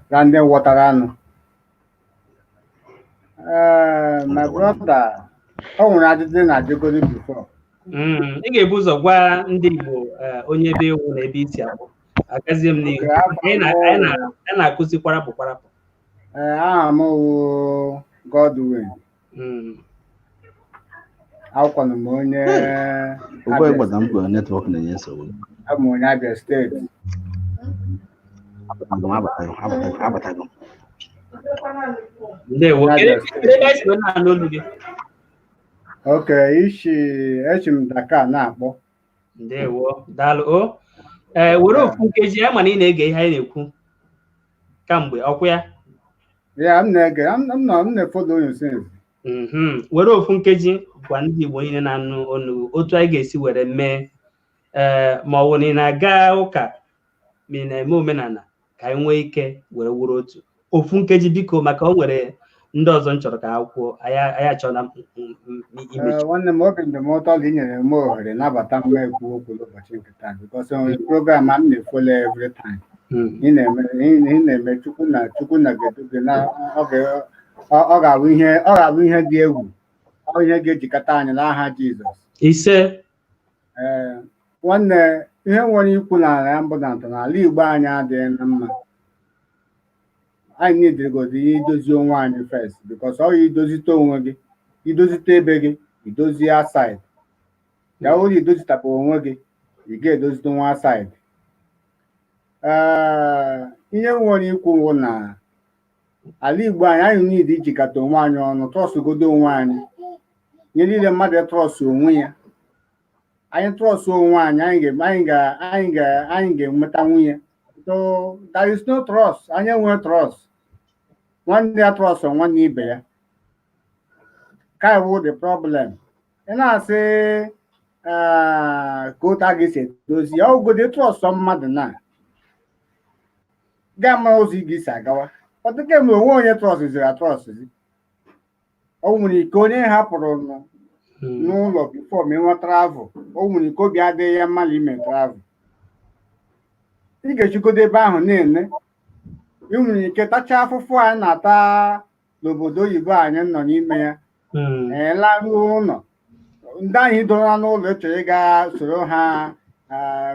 Na ndị ghọtara anụ. My brother, ọ nwere ajụjụ na-ajụgodi before. Ị ga-ebu ụzọ gwa ndị Igbo onye ebe ewu na ebe isi abụ. Agazie m n'ihu. Anyị na-akụzi kwarapụ. Aha m wụ Godwin. Akwụkwọ m onye Ụgbọ ịgbata mkpụ netwọk na-enye nsogbu. Abụ m onye Abia steeti. Abatago. Ndewo. Okay, echi m Dakar na-akpọ. Ndewo. Daalụ. Were ofu nkeji ya mana ị na-ege ihe anyị na-ekwu kamgbe ọkwa ya. Ya, m na-ege, m na-efodo onye since. Were ofu nkeji gwa ndị Igbo niile na-anụ ọnụ otu anyị ga-esi were mee ma ọ bụ na ị na-aga ụka ma ị na-eme omenala ka anyị nwee ike were wuru otu. Ofu nkeji biko, maka o nwere ndị ọzọ m chọrọ ka ha kwuo, anyị achọla imechi. Nwanne m, obi dị m ụtọ na ị nyere m ohere nabata m ekwu okwu n'ụbọchị nke taa, because program m na-efolo every time. Ị na-eme Chukwu na geduge na ọ ga-abụ ihe dị egwu, ọ ihe ga-ejikọta anyị n'aha Jizọs. Ise. Nwanne, ihe nwere ikwu n'ala ya mbụ na n'ala Igbo anyị adịghị na mma. Anyị na-edegodi idozi onwe anyị first, because ọ idozite onwe gị, idozite ebe gị, idozi aside. Ya wụrụ idozitapụ onwe gị, ị ga-edozite nwa aside. Ihe nwere ikwu bụ na ala Igbo anyị niile ijikọta onwe anyị ọnụ, trọsụgodo onwe anyị. Ihe niile mmadụ trọsụ onwe ya. Anyị trọsụ onwe anyị, anyị ga-enweta nwunye. So there is no trust. Anyị enweghị trust. Nwanne ya trust nwanne ibe ya. Ka bụ the problem. Ị na-asị ka otu a ga-esi edozi ya, ogodo trust mmadụ na ga-ama ụzọ ị ga-esi agawa. Ọtụtụ mgbe onwe onye trust ziri trust zi. O nwere ike onye hapụrụ n'ụlọ before ma ịnwe travel. O nwere ike obi adịghị ya mmadụ ime travel. Ị ga-echigodo ebe ahụ na-ene. Ị nwere ike tacha afụfụ anyị na-ata n'obodo oyibo anyị nọ n'ime ya. Laruo ụlọ. Ndị anyị dọrọ n'ụlọ echere ịga soro ha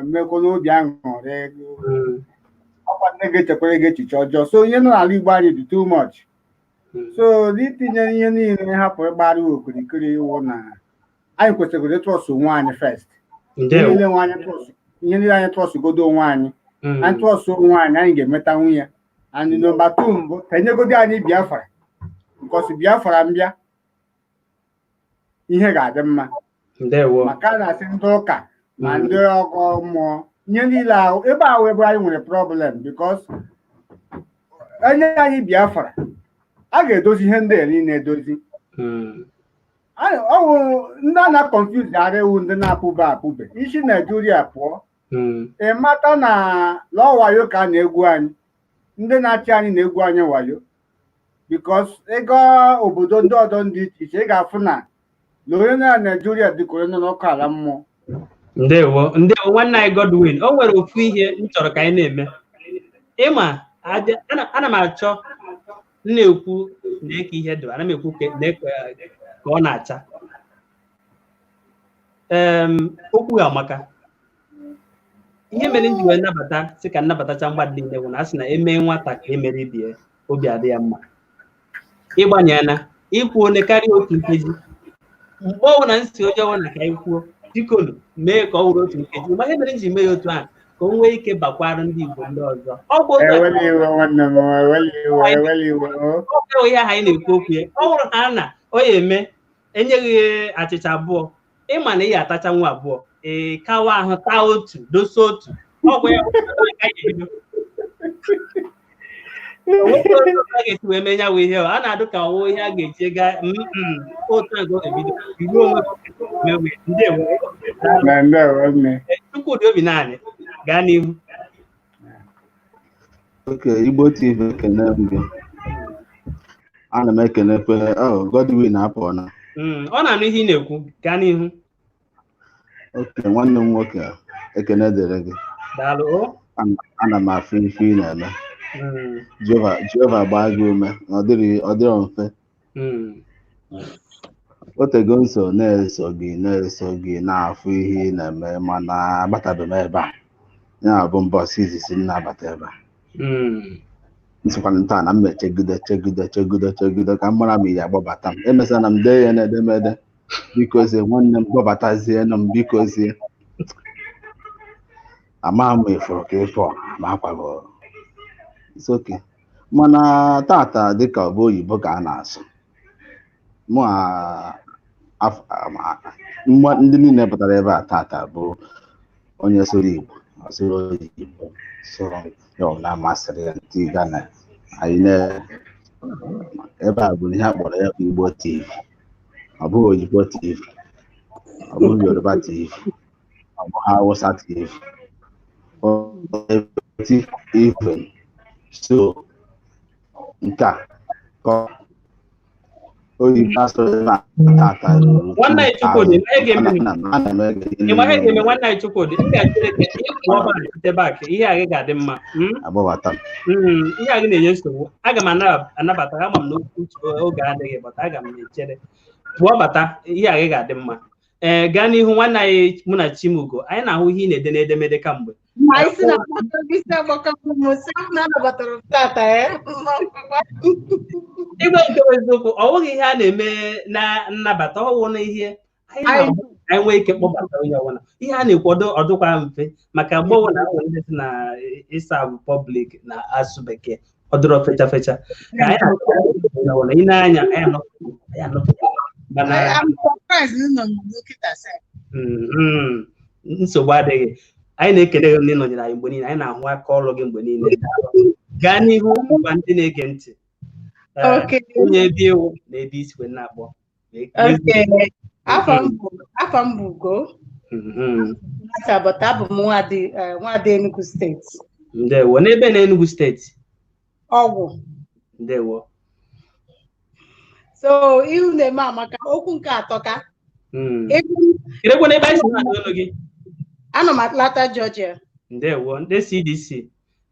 mekwa n'obi aṅụrị. Ọkwa nne ga-echekwara gị echiche ọjọọ. So ihe nọ n'ala Igbo anyị dị too much. So n'itinye ihe niile hapụ ịgbara okirikiri iwu na anyị kwesịrị ịtrọsụ onwe anyị first. Ihe niile anyị trọsụgodo onwe anyị. Anyị trọsụ onwe anyị, anyị ga-emeta nwunye. And nọmba 2 mbụ, tenyegodi anyị Biafra. Because Biafra mbịa, ihe ga-adị mma. Maka a na-asị ndị ụka ma ndị ọgọ mmụọ, ihe niile ahụ, ebe ahụ ebe anyị nwere problem, because enye anyị Biafra, a ga-edozi ihe ndị niile edozi. Ọ bụ ndị a na-confuse ara ewu ndị na-apụbe apụbe. Isi Naijiria pụọ. Ị mata na lọọ wayo ka a na-egwu anyị. Ndị na-achị anyị na-egwu anyị wayo. Because ego obodo ndị ọzọ dị iche iche, ị ga-afụ na onye na Naijiria dịka onye nọ n'ọkụ ala mmụọ. Ndewo nwanne anyị Godwin. O nwere ofu ihe m chọrọ ka anyị na-eme. Ịma, ana m achọ na-ekwu na-eke ihe dị, ana m ekwu ka ọ na-acha. Okwu amaka. Ihe mere ndị wee nabata sị ka nnabatacha mgbadị niile bụ na a sị na eme nwata ka emere ibie, obi adị ya mma. Ịgbanye na ikwu one karịa otu nkeji. Mgbe ọ na nsi onye ọbụla ka anyị kwuo, biko mee ka ọ wụrụ otu nkeji. Ma ihe mere nji mee ya otu ahụ ka o nwee ike bakwara ndị Igbo ndị ọzọ. Ọ bụ ihe ahụ anyị na-ekwu okwu ya. Ọ bụrụ ha na ọ ya eme enyeghị achịcha abụọ, ịma na ị ya atacha nwa abụọ, kawa ahụ taa otu, dosa otu. Ọ bụ ya ebido. Onwere otu a ga-esi wee mee ya wee ihe a na-adụ ka ọwụ ihe a ga-eji gaa otu a ga-ebido bido onwe ndewo. Chukwudị obi naanị gaa n'ihu. Igbo TV ekene m gị. Ana m ekenekwe Godwin apụ na. Ọ na-anụ ihe ị na-ekwu, gaa n'ihu. Nwanne m nwoke ekene dịrị gị. Daalụ. Ana m afụ ife ị na-eme. Jehova gbaa gị ume, ọ dịrọ mfe. Otego nso na-eso gị na-afụ ihe ị na-eme, mana agbatabeghị m ebe a. Ya bụ mbọsị izizi m na-abata ebe a. nsịkwana nta na m echegide ka m mara ma ihe agbabata m emesịa na m dee ya n'edemede bikozie nwanne m gbabatazie na m bikozie ama m ifuru ka ịfọ ma akwago isoke mana tata dịka ọ bụ oyibo ka a na-asụ mụ ndị niile pụtara ebe a tata bụ onye soro Igbo ọsụrụ oyibo sụrụ ya ọ na-amasịrị ya ntị Ghana anyị ebe a bụ ihe a kpọrọ ya Igbo TV ọ bụghị oyibo TV ọ bụghị Yoruba TV ọ bụghị Hausa TV even so nke a oyibo asụrụ na tata nwanne anyị Chukwudi nwanne anyị Chukwudi m ga-echere ka ịpụọ bak ihe a gị ga-adị mma agbabata ihe a gị na-enye nsogbu aga m anabata ama m n'okwu oge adịghị bata aga m echere pụọ bata ihe a gị ga-adị mma gaa n'ihu nwanne anyị mụ na Chimugo anyị na-ahụ ihe ị na-ede n'edemede kamgbe igwe nke eziokwu ọ bụghị ihe a na-eme na nnabata ọwụ na ihe anyị nwee ike kpọbata onye ọbụla ihe a na-ekwodo ọdụkwa mfe maka mgbe ọbụla ahụ ndị si na ịsa abụ pọblik na asụ bekee ọ dụrọ fecha fecha ka anyị na-ọbụla ị na-anya nsogbu adịghị anyị na-ekele gị ndị nọnyere anyị mgbe niile anyị na-ahụ aka ọrụ gị mgbe niile gaa n'ihu ngwa ndị na-ege ntị onye ebe ewu na ebe isi wee na-akpọ afọ m bụ Ugo abụ m nwada Enugu steeti. Ndewo n'ebe na Enugu steeti ọgwụ ndewo so ihu na-eme amaka okwu nke atọ ka kedekwa n'ebe anyị si na-adị ọnụ gị anọ m Atlanta, Georgia. Ndewo ndị CDC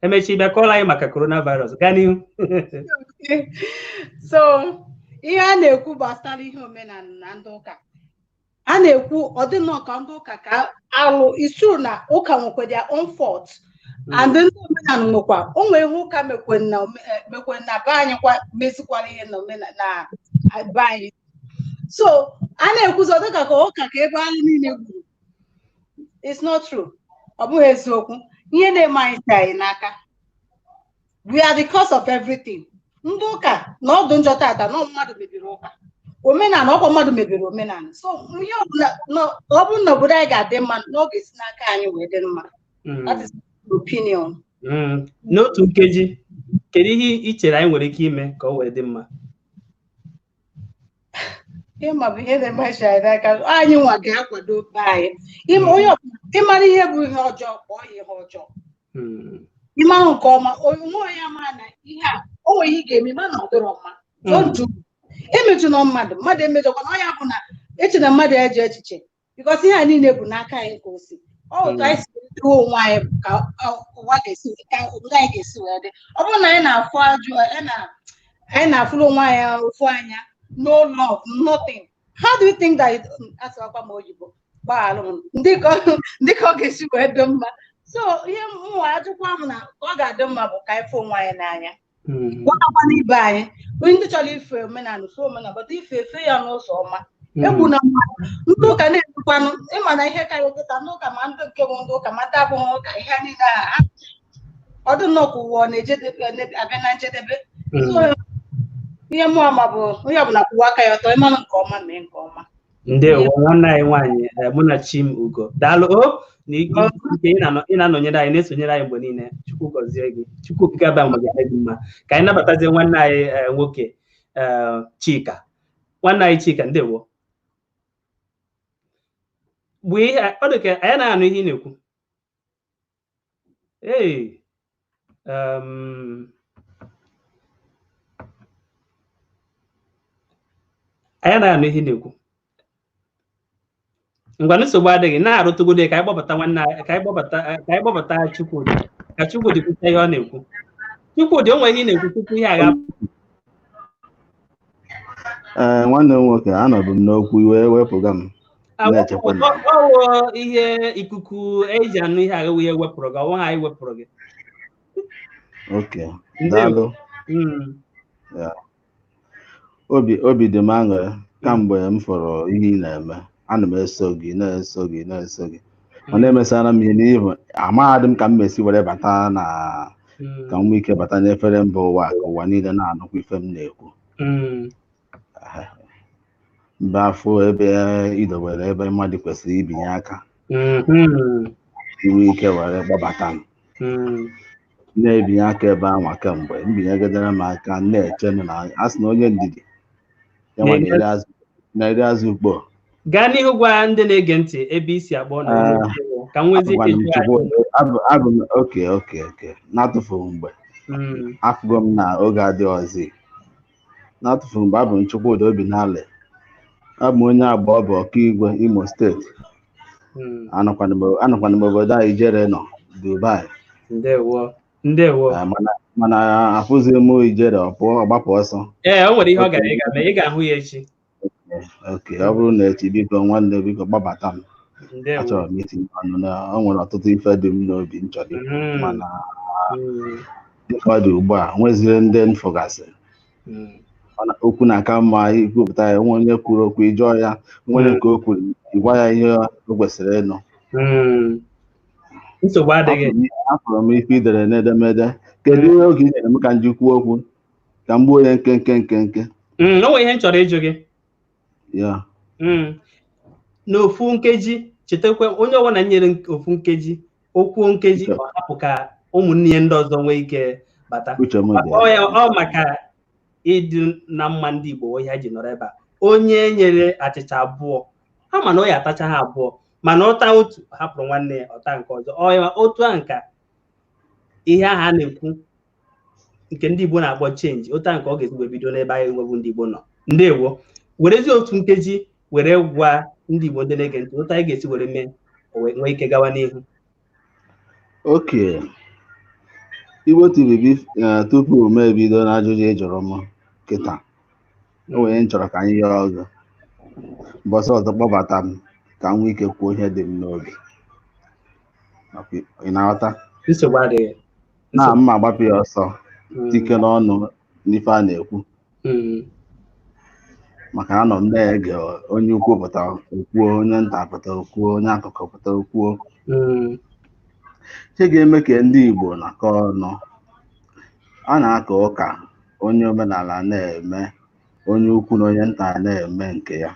emechi bịa kọọrọ anyị maka coronavirus gaa n'ihu so ihe a na-ekwu gbasara ihe omenala na ndị ụka a na-ekwu ọdịnọka ndị ụka ka alụ isu na ụka nwekwa their own fault and ndị omenala nwekwa o nwere ihe ụka mekwe na be anyị kwa mezikwara ihe na omenala be anyị so a na-ekwuzi ọdịka ka ụka ka ebe alụ niile gburu. It's not true. Ọ bụghị eziokwu. Ihe na-eme anyị si anyị n'aka. We are the cause of everything. Ndị ụka na ọdụ njọ tata na mmadụ mebiri ụka. Omenala ọkwa mmadụ mebiri omenala. So ihe ọ bụrụ na obodo anyị ga-adị mma n'oge si n'aka anyị wee dị mma. That is my opinion. N'otu nkeji kedu ihe ị chere anyị nwere ike ime ka ọ wee dị mma? Ịma bụ ihe na-emachi anyị n'aka anyị nwa ga-akwado be anyị ịmara ihe bụ ihe ọjọọ kpọọ ya ihe ọjọọ ime ahụ nke ọma onwe onye ama na ihe a o nwere ihe ị ga-eme mana ọ dịrọ mma otu emetụ na mmadụ emejọkwa na ọnya bụ na eche na mmadụ eji echiche bikọs ihe a niile bụ n'aka anyị ka o si otu anyị si duo onwe anyị ka ụwa ga-esi ka obodo anyị ga-esi wee dị ọ bụrụ na anyị na-afụ ajụ anyị na-afụrụ onwe anyị ofu anya no love, nothing. How do you think that that's what I'm oyibo? Ndị ka ọ ga-esi wee dị mma. So ihe mụnwa ajụkwa m na ọ ga-adị mma bụ ka anyị fụ onwe anyị n'anya. Gwakwa n'ibe anyị ndị chọrọ ife omenala so omenala bụta ife ya n'ụzọ ọma. Egwu na mmadụ ndị ụka na-ekwukwanụ ịma na ihe karịa ụkịta ndị ụka ma ndị nke bụ ndị ụka ma ndị abụghị ụka ihe niile a ọ dị nnọọ ka ụwa na-abịa na njedebe. Ihe mụ ama bụ onye ọbụla kwụwa aka ya ọtọ ịmanụ nke ọma mee nke ọma. Ndewo nwanne anyị nwaanyị mụ na Chimugo daalụ na ike ị na-anọnyere anyị na-esonyere anyị mgbe niile Chukwu gọzie gị Chukwu okike abịa mgbe gị mma ka anyị nabatazie nwanne anyị nwoke Chika nwanne anyị Chika ndewo bụ ihe ọ dị ka anyị na-anụ ihe ị na-ekwu anyị na-anụ ihe na-ekwu ngwa nsogbu adịghị na-arụtụgodo ka anyị gbabata nwanne ka anyị gbabata Chukwudi ka Chukwudi kwuta ihe ọ na-ekwu Chukwudi o nwere ihe ị na-ekwu tupu ihe agha nwanne m nwoke anọdụ m n'okwu iwe wepụga m na-echekwa ọwụ ihe ikuku eji anụ ihe agha ihe wepụrụ gị ọnwa anyị wepụrụ gị oke Daalụ. Obi dị m aṅụrị kamgbe m fọrọ ihe ị na-eme. Ana m eso gị na-eso gị na-eso gị. Ọ na-emesara m ihe n'ihu amaghadị m ka m mesi were bata na ka m nwee ike bata n'efere mba ụwa ka ụwa niile na-anụkwa ife m na-ekwu. Mba afọ ebe idowere ebe mmadụ kwesịrị ibinye aka inwe ike were gbabata m na-ebinye aka ebe anwa kemgbe mbinyegidere m aka na-eche na a sị na onye ndidi ya nwa na-eri azụ ugbo. Gaa n'ihu gwa ndị na-ege ntị ebe isi akpọ na ka m nwezi abụ m oke na-atụfughị mgbe afụgo m na oge adị ọzọ na-atụfughị mgbe abụ m Chukwudi Obinale. Abụ m onye Agba ọbụ Ọkaigwe Imo steeti. Anọkwana m obodo a Ijere nọ Dubai. Ndewo. Mana afụzi m Ijere ọgbapụ ọsọ. O nwere ihe ọ gara ịga mee, ị ga-ahụ ya echi. Ọ bụrụ na echi biko nwanne biko gbabata m. Achọrọ m itinye ọnụ na o nwere ọtụtụ ife dị m n'obi m chọrọ ikwu mana dịka ọ dị ugbu a nweziri ndị mfụgasị. Okwu na-aka mma ikwupụta ya, nwe onye kwuru okwu ịjụọ ya, nwere nke o kwuru ịgwa ya ihe o kwesịrị ịnụ. Nsogbu adịghị. Afọrọ m ife idere n'edemede. Kedu ihe oge ị nyere m ka m ji kwuo okwu ka m gbuo ya nkenke? O nwere ihe m chọrọ ịjụ gị. Ya. N'ofu nkeji, chetakwa onye ọbụla nyere ofu nkeji, okwuo nkeji, ọ hapụ ka ụmụnne ya ndị ọzọ nwee ike bata. Ọ maka ịdị na mma ndị Igbo ihe ji nọrọ ebe a. Onye nyere achịcha abụọ, ama na ọ ya atacha ha abụọ, mana ọta otu hapụrụ nwanne ya ọta nke ọzọ. Otu a nka ihe ahụ a na-ekwu nke ndị Igbo na-akpọ chenji, otu a nke ọ ga-ezigbo bido n'ebe anyị nwebu ndị Igbo nọ. Ndewo. Werezi otu nkeji were gwa ndị Igbo ndị na-ege ntị otu anyị ga-esi were mee nwee ike gawa n'ihu. Igbo TV tupu m ebido n'ajụjụ ị jụrụ m kịta, o nwere nchọrọ ka anyị yọọ ọgụ mbọsị ọzọ kpọbata m ka m nwee ike kwuo ihe dị m n'obi. Ị na-aghọta? Nsogbu adịghị. Na mma agbapụ ya ọsọ tike n'ọnụ n'ife a na-ekwu maka anọ m na-ege onye ukwu pụta okwuo, onye nta pụta okwuo, onye akụkọ pụta okwuo. Ihe ga-eme ka ndị Igbo na-akọ ọnụ. A na-aka ụka onye omenala na-eme, onye ukwu na onye nta na-eme nke ya,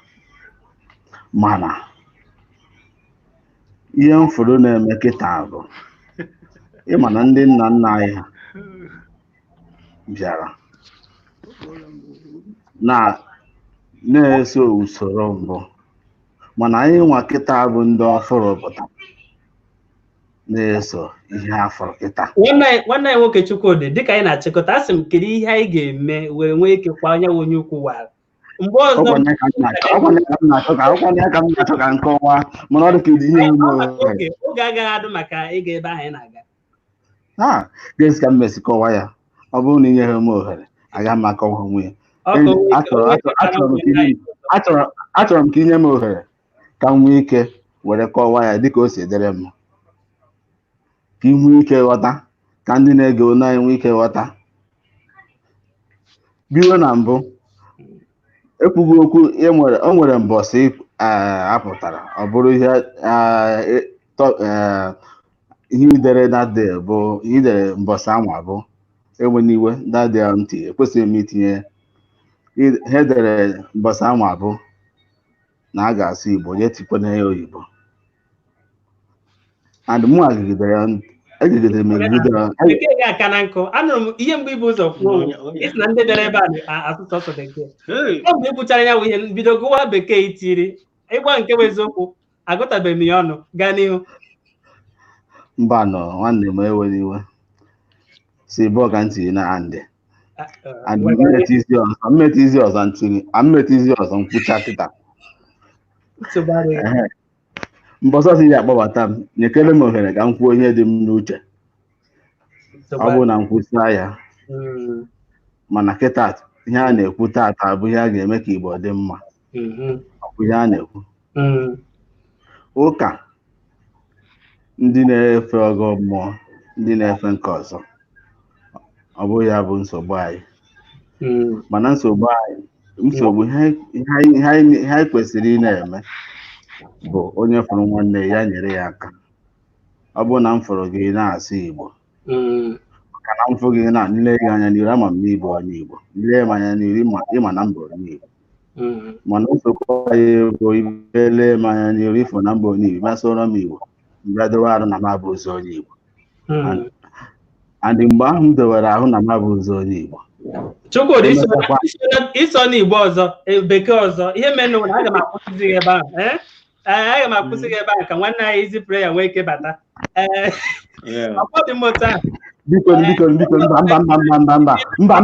mana ihe mfuru na-eme kịta bụ ịma na ndị nna nna anyị ha bịara na-eso usoro mbụ, mana anyị nwa kịta bụ ndị ọfụrụ pụta na-eso ihe afọ kịta. Nwanne anyị nwoke Chukwudi, dịka anyị na-achịkọta, asị m kedu ihe anyị ga-eme were nwee ike kwa onye onye ukwu wara mgbe ọzọ. Ọkwanye ka m na-achọ ka nkọwa mana ọ dị ka ihe oge agaghị adụ maka ịga ebe ahụ anyị na-aga. Ga-esi ka m mesi kọwa ya. Ọ bụrụ na inyeghị m ohere agaghị m akọwa onwe ya. Achọrọ m ka inye m ohere ka m nwee ike were kọwaa ya dịka o si edere m, ka ị nwee ike ghọta, ka ndị na-ege onu anyị nwee ike ghọta. Bido na mbụ ekwughị okwu, o nwere mbọsị apụtara, ọ bụrụ ihe idere dade bụ ihe idere mbọsị anwa bụ enwe n'iwe dade ntị ekwesịghị m itinye ihe edere mbọsị anwa bụ na a ga-asụ Igbo nye tikwana ya oyibo. And mụ egigidere m bekee aka na nkụ. Anụrụ m ihe mgbe ibu ụzọ kwuo isi na ndị bịara ebe a asụ sọsọ bekee. Ọ mgbe ibuchara ya ihe bido gụwa bekee itiri ịgwa nke bụ eziokwu agụtabeghị m ya ọnụ. Gaa n'ihu. Mba nọ nwanne m ewere iwe si bụọ ka ntị na mmetizi ọzọ ntiri mmetizi ọzọ nkwụcha kịta. Mbọsọsị ya akpọbata m nyekere m ohere ka m kwuo ihe dị m n'uche. Ọ bụrụ na m kwụsịa ya, mana kịta ihe a na-ekwu tata bụ ihe a ga-eme ka Igbo dị mma. Ọ bụ ihe a na-ekwu. Ụka ndị na-efe ọgọ mmụọ, ndị na-efe nke ọzọ, ọ bụghị ya bụ nsogbu anyị mana nsogbu ihe anyị kwesịrị ị na-eme bụ onye fụrụ nwanne ya nyere ya aka. Ọ bụrụ na m fụrụ gị na-asụ Igbo ka na m fụ gị na nle gị anya n'iru ama m n'Igbo onye Igbo, nle m anya n'iru ịma na mbụ onye Igbo, mana nsogbu anyị bụ ibele m anya n'iru ifụ na mbụ onye Igbo masoro m Igbo mbịa dowe arụ na m abụ ụzọ onye Igbo andị mgbe ahụ m dowere ahụ na m abụ ụzọ onye Igbo Chukwudi iso n'Igbo ọzọ bekee ọzọ ihe menụ na aga m akwụsịzi gị ebe ahụ aga m akwụsị gị ebe ahụ ka nwanne anyị izi prayer nwee ike bata ọkpọdị mmụta biko mba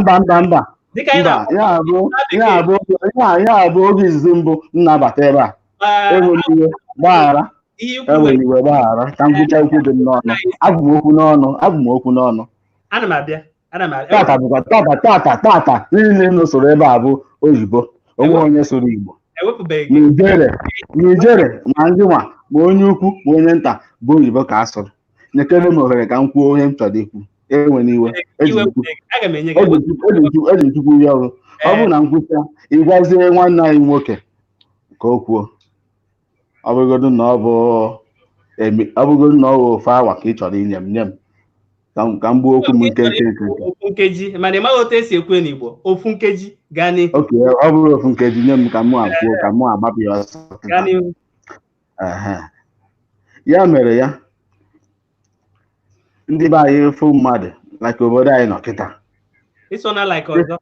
ya bụ oge izuzu mbụ m na-abata ebe a enwere iwe gbaghara ka m gwụcha okwu dị m n'ọnụ. Abụ m okwu n'ọnụ ana m abịa tata bụkwa tata niile nọ soro ebe a bụ oyibo, onwe onye soro Igbo. Nijere ma ndị nwa ma onye ukwu ma onye nta bụ oyibo ka a sụrụ. Nyekere m ohere ka m kwuo onye m chọrọ ikwu. Enwere iwe eji chukwu ya ọrụ. Ọ bụrụ na m kwụsịa ịgwazie nwanne anyị nwoke ka o kwuo, ọ bụgodu na ọ bụ ofe awa ka ị chọrọ inye m ka m gbuo okwu m nkeji mana ị maghị otu esi ekwe n'Igbo. Ofu nkeji gaa n'ihu. Oke, ọ bụrụ ofu nkeji nye m ka mụ akwuo ka mụ agbapụ ya ọsọ. Gaa n'ihu. Ya mere ya ndị be anyị fụ mmadụ like obodo anyị nọ kịta iso na like ọzọ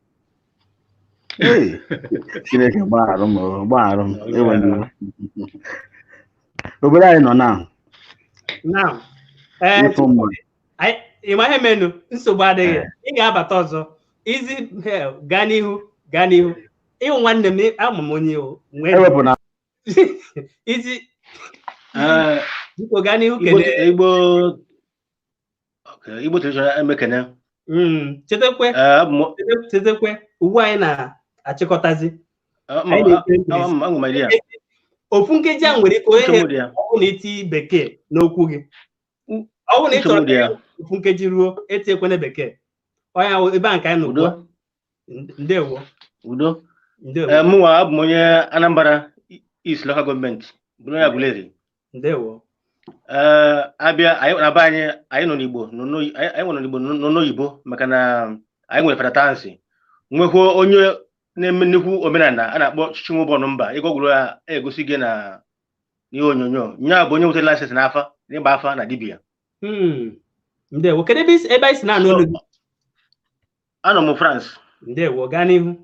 Chineke gbagharụ m enweghị iwe. Obodo anyị nọ ịfụ mmadụ ịma ihe menu nsogbu adịghị, ị ga-abata ọzọ izi gaa n'ihu ịhụ nwanne m ama m onye ewepụna izi biko gaa n'ihu kene Igbo traditional emekene chetakwe ugbu anyị na-achịkọtazi ofu nkeji a nwere ike onye ọbụ na iti bekee n'okwu gị. Ọ bụrụ na ị chọrọ ofu nkeji ruo etinyekwana bekee ọnya ebe a nke anyị n'ugbu ndewo mụnwa abụ m onye Anambra East Local Government bụrụ ya Aguleri. Ndewo abịa anyị na be anyị nọ n'Igbo nọ n'oyibo maka na anyị nwere feratansi nwekwa onye na-eme nnukwu omenala a na-akpọ Chinwụbọnụ mba ịgụ ọgwụrụ ya egosi gị na ihe onyonyo nya bụ onye nwetara laịsensị n'afa n'ịgba afa na dibia. Ndewo kedu ebe anyị si na-anụ olu gị? Anọ m France. Ndewo gaa n'ihu.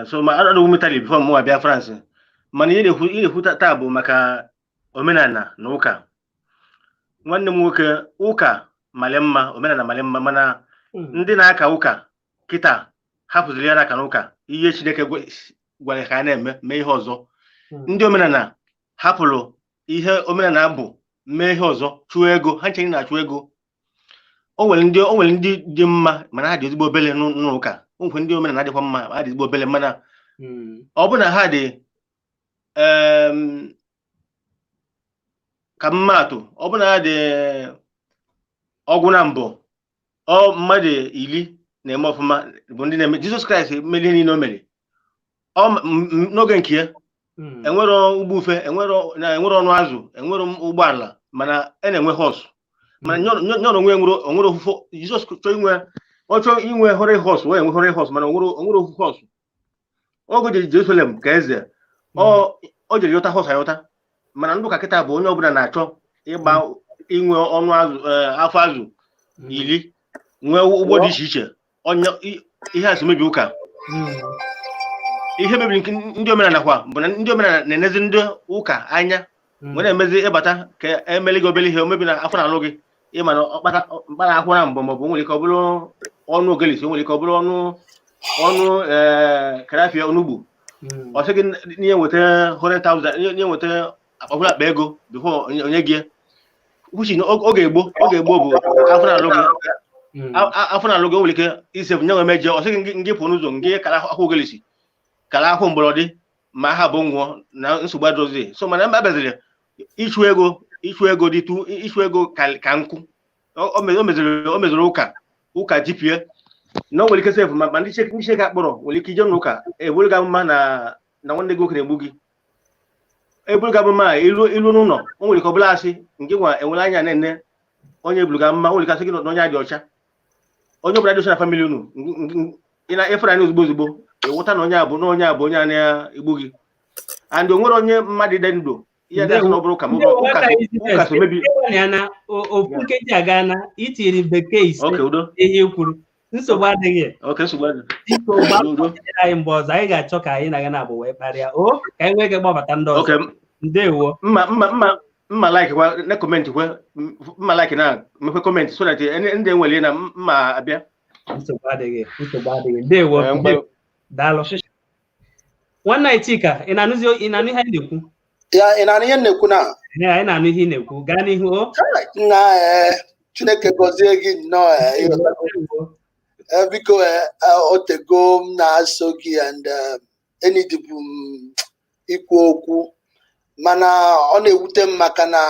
So ma anọghị m Italy before m abịa France, mana ihe na-ekwu taa bụ maka omenala na ụka. Nwanne m nwoke, ụka mara mma, omenala mara mma, mana ndị na-aka ụka kịta hapụziri ya n'aka n'ụka ihe Chineke gwara ka a na-eme mee ihe ọzọ. Ndị omenala hapụrụ ihe omenala bụ mee ihe ọzọ chụọ ego, ha nche na-achụ ego. O nwere ndị dị mma mana ha dị ezigbo obele n'ụka. O nwere ndị omenala adịkwa mma ha dị ezigbo obele mana ọ bụ na ha dị ka mmadụ ọ bụ na ha dị ọgwụ na mbụ mmadụ 10 na-eme ọfụma bụ ndị na-eme. Jizọs Kraịst mere ihe niile o mere n'oge nke ya. Enwere ụgbọ ufe, enwere ọnụ azụ, enwere ụgbọala, mana a na-enwe họs. Mana nyọrọ onwere ofufe. Jizọs chọrọ inwe hore họs wee enwe hore họs, mana onwere ofufe họs. Oge jere Jerusalem ka eze o jere yọta họs ayọta, mana ndụ ka kịta bụ onye ọbụla na-achọ ịgba inwe ọnụ azụ afọ azụ 10 nwee ụgbọ dị iche iche. Ihe a si mebi ụka. Ihe mebiri ndị omenala kwa bụ na ndị omenala na-enezi ndị ụka anya wee na-emezi ịbata ka emeli gị obere ihe omebi na afọ na-alụ gị ịma na mkpara akwụ na mbọ maọbụ nwere ike ọ bụrụ ọnụ ogelisi, nwere ike ọ bụrụ ọnụ karafia onugbu. Ọ sị gị n'ihe nweta 100,000 ihe nweta ọbụla akpa ego bifo onye gị kwuchi oge egbo bụ afọ na-alụ gị nwere ike isef nye nwe meje. Ọ sị gị ngị pụ n'ụzọ ngị kara akwụ ogelisi kala akwụ mgbọrọdị ma ha bụ nwụọ na nsogbu adọzi. So mana mba beziri ichu ego ka nkụ o meziri ụka ụka jipie na nwere ike sef ma ndị cheke akpọrọ nwere ike ije n'ụka eburu gị amụma na nwanne gị okenye egbu gị eburu gị amụma ilu n'ụlọ o nwere ike ọ bụla asị nke nwa enwere anya na-ene onye eburu gị amụma nwere ike asị gị na onye adị ọcha onye ọbụla dị ọcha na famili unu ị na-efere anyị ozugbo ịwụta na onye a bụ onye a na-egbu gị and o nwere onye mmadụ dị ndụ ihe dị asị na ọ bụrụ ụka so mebi ofu nkeji aga na itiri bekee ise ihe kwuru nsogbu adịghị anyị mgbe ọzọ anyị ga-achọ ka anyị na-aga na-abụ wee kparịa ka anyị nwee ike gbabata ndị ọzọ ndewo mma like kwa na comment kwa mma like na mekwe comment so that ndị enwere na mma abịa nsogbu adịghị ndewo daalụ nwanne anyị Chika ị na-anụ ihe anyị na-ekwu ya ị na-anụ ihe na-ekwu na anyị na-anụ ihe ị na-ekwu gaa n'ihu na Chineke gọzie gị nnọọ biko otego m na-aso gị and enidibụ m ikwu okwu mana ọ na-ewute m maka na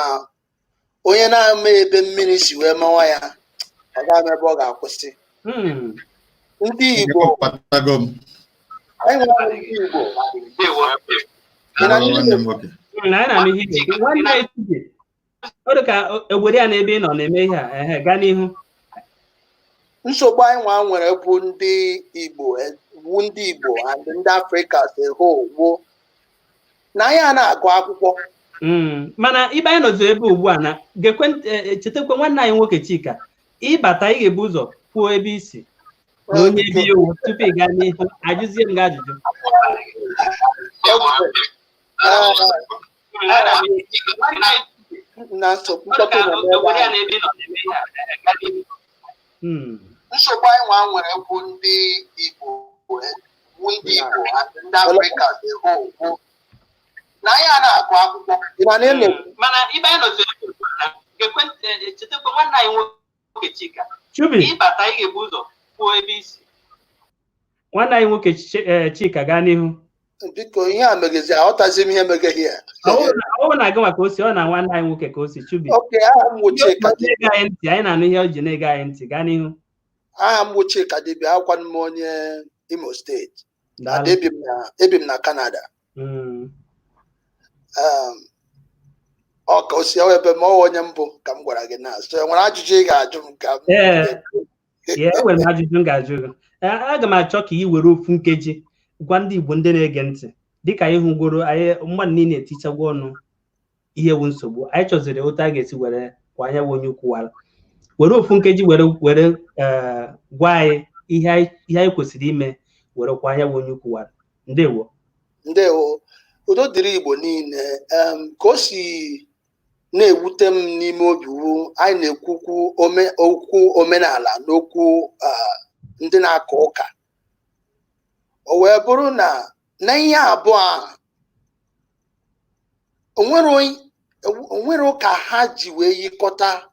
onye na-ama ebe mmiri si wee mawa ya ọ ga-ama ebe ọ ga-akwụsị ndị Igbo ọ dị ka obodo ya n'ebe ị nọ na-eme ihe a gaa n'ihu nsogbu anyị nwere bụ ndị Igbo and ndị Afrịka si hụ na anyị a na-agụ akwụkwọ mana ibe anyị nọzi ebe ugbu a na chetakwa nwanne anyị nwoke Chika ịbata ị ga-ebu ụzọ kwuo ebe isi na onye bi ewu tupu ị gaa n'ihu ajụzie m gị ajụjụ nsogbu anyị nwere bụ ndị Igbo ndị Afrịka si hụ na anyị a na-agụ akwụkwọ mana ibe anyị nọzi chetakwa nwanne anyị nwoke Chika ịbata ị ga-ebu ụzọ kwuo ebe isi nwanne anyị nwoke Chika gaa n'ihu biko ihe a megezi aghọtazi m ihe megeghị ya ọ na-aga maka osi ọ na nwanne anyị nwoke ka osi Chubi anyị na-anụ ihe o ji na-ege anyị ntị gaa n'ihu aha m Chika dibịa akwa m onye Imo steeti ebi m na Canada ọ ka o si ebe ma ọ onye mbụ ka m gwara gị na so enwere ajụjụ ị ga-ajụ m ka enwere m ajụjụ m ga-ajụ gị aga m achọ ka ị were ofu nkeji gwa ndị Igbo ndị na-ege ntị dịka anyị hụgoro anyị mmadụ niile etichagwa ọnụ ihe wu nsogbu anyị chọziri otu a ga-esi were kwa anya onye ukwuwara were ofu nkeji were gwa anyị ihe anyị kwesịrị ime were kwa anya onye ukwuwara ndewo udo dịrị Igbo niile ka o si na-ewute m n'ime obi anyị na-ekwukwu okwu omenala n'okwu ndị na-aka ụka o wee bụrụ na ihe abụọ a onwere ụka ha ji wee yikọta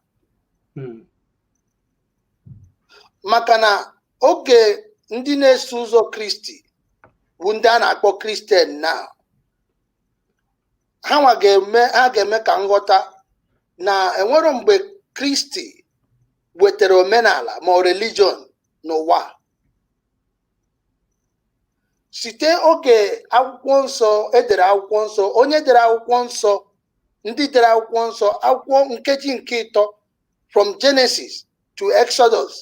maka na oge ndị na-eso ụzọ Kristi bụ ndị a na-akpọ Kristian na ha ga-eme ka nghọta na enwero mgbe Kristi wetara omenala ma ọ religion n'ụwa site oge akwụkwọ nsọ edere akwụkwọ nsọ onye dere akwụkwọ nsọ ndị dere akwụkwọ nsọ akwụkwọ nkeji nke 3 from Genesis to Exodus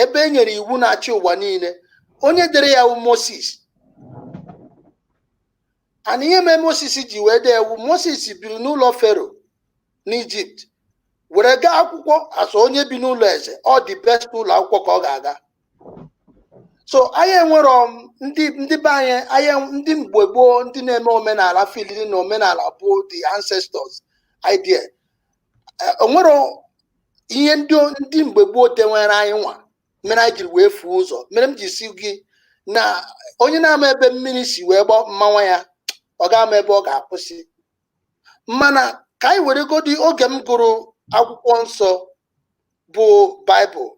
ebe e nyere iwu na-achị ụwa niile onye dere ya Moses and ihe mere Moses ji wee dee ewu Moses biri n'ụlọ Fero n'Ijipt were gaa akwụkwọ asọ onye bi n'ụlọ eze ọ dị best ụlọ akwụkwọ ka ọ ga-aga so anyị enwere ndị be anyị ndị mgbe gboo ndị na-eme omenala filiri na omenala bụ the ancestors idea onwere ihe ndị mgbe gboo denwere anyị nwa mere anyị jiri wee fuo ụzọ mere m ji si gị na onye na-ama ebe mmiri si wee gbaa mmanwa ya ọ ga-ama ebe ọ ga-akwụsị mana ka anyị were godi oge m gụrụ akwụkwọ nsọ bụ Baịbụl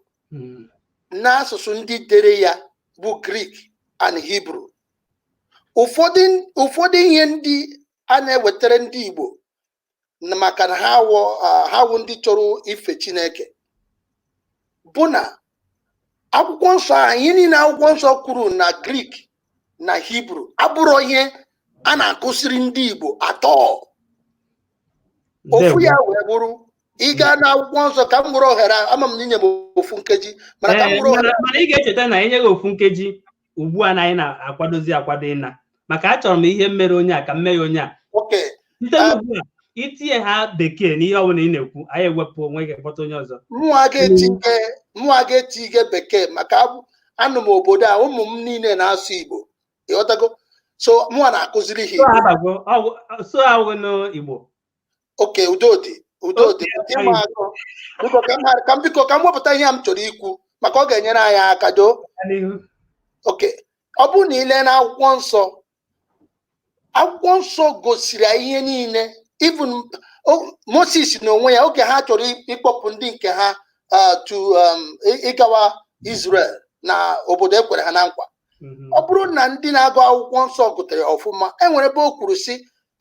n'asụsụ ndị dere ya bụ Greek and Hebrew ụfọdụ ihe ndị a na-ewetara ndị Igbo maka na ha wụ ndị chọrọ ife Chineke bụ na akwụkwọ nsọ anyị niile akwụkwọ nsọ kwuru na Greek na Hibru abụrụ ihe a na-akụziri ndị Igbo atọ. Ofu ya wee bụrụ ịga na akwụkwọ nsọ ka m nwere ohere ama m n'inye m ofu nkeji mana ka m nwere ohere mana ị ga-echeta na enyeghị ofu nkeji ugbu a na anyị na-akwadozi akwado ịna maka achọrọ m ihe mere onye a ka m mee ya onye a site n'ugbu a itinye ha bekee n'ihe ọ bụla ị na-ekwu anyị ewepụ onwe gị kpọta onye ọzọ mụnwa ga-eti ige bekee maka anụ m obodo a ụmụ m niile na-asụ Igbo ịghọtago so mụnwa na-akụziri ha Igbo so ahụ n'Igbo oke udodi biko ka m wepụta ihe m chọrọ ikwu maka ọ ga-enyere anyị aka doo oke ọ bụrụ na ile na akwụkwọ nsọ gosiri ihe niile even Moses na onwe ya oge ha chọrọ ịkpọpụ ndị nke ha ịgawa Israel na obodo ekwere ha na nkwa ọ bụrụ na ndị na-agụ akwụkwọ nsọ gụtere ọfụma enwere ebe o kwuru sị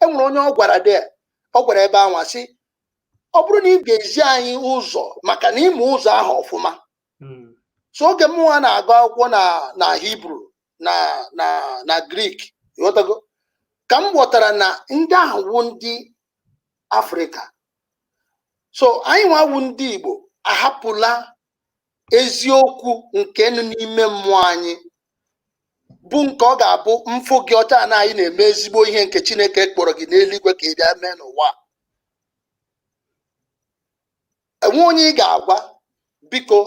enwere onye ọ gwara ebe anwa sị ọ bụrụ na ị ga-ezi anyị ụzọ maka na ịmụ ụzọ ahụ ọfụma so oge mụnwa na-agụ akwụkwọ na Hibru na Greek ịghọtago ka m ghọtara na ndị ahụ wụ ndị Afrịka so anyị nwawu ndị Igbo ahapụla eziokwu nke nọ n'ime mmụọ anyị bụ nke ọ ga-abụ mfụ gị ọcha na anyị na-eme ezigbo ihe nke Chineke kpọrọ gị n'eluigwe ka ị bịa mee n'ụwa enwe onye ị ga-agwa biko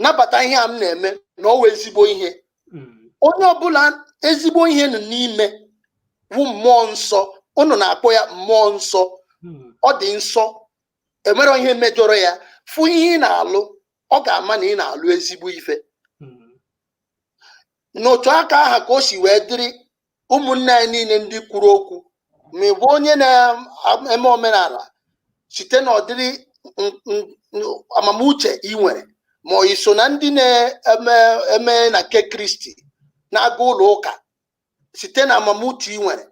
nabata ihe a m na-eme na ọ wụ ezigbo ihe onye ọbụla ezigbo ihe nọ n'ime wụ mmụọ nsọ unu na-akpọ ya mmụọ nsọ ọ dị nsọ enwere ihe mejọrọ ya fụ ihe ị na-alụ ọ ga-ama na ị na-alụ ezigbo ife n'otu aka aha ka o si wee dịrị ụmụnne anyị niile ndị kwuru okwu ma ị bụ onye na-eme omenala site na ọdịrị amamuche ị nwere ma ọ iso na ndị na-eme na nke Kristi na-aga ụlọ ụka site na amamuche ị nwere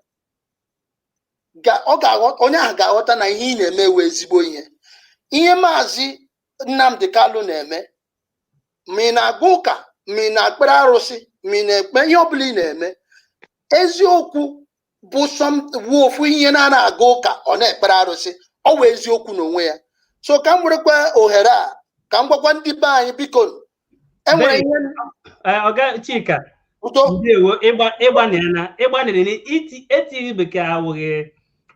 onye ahụ ga-aghọta na ihe ị na-eme ewe ezigbo ihe Maazị Nnamdi Kalu na-eme ma ị na-aga ụka ma ị na-akpere arụsị ma ị na-ekpe ihe ọbụla ị na-eme eziokwu bụ ofu ihe na-aga ụka ọ na-ekpere arụsị ọ wụ eziokwu n'onwe ya so ka m werekwa ohere a ka m gwakwa ndị be anyị biko enwere ihe Ọga Chika ndewo ịgbanịrị na etighị bekee awụghị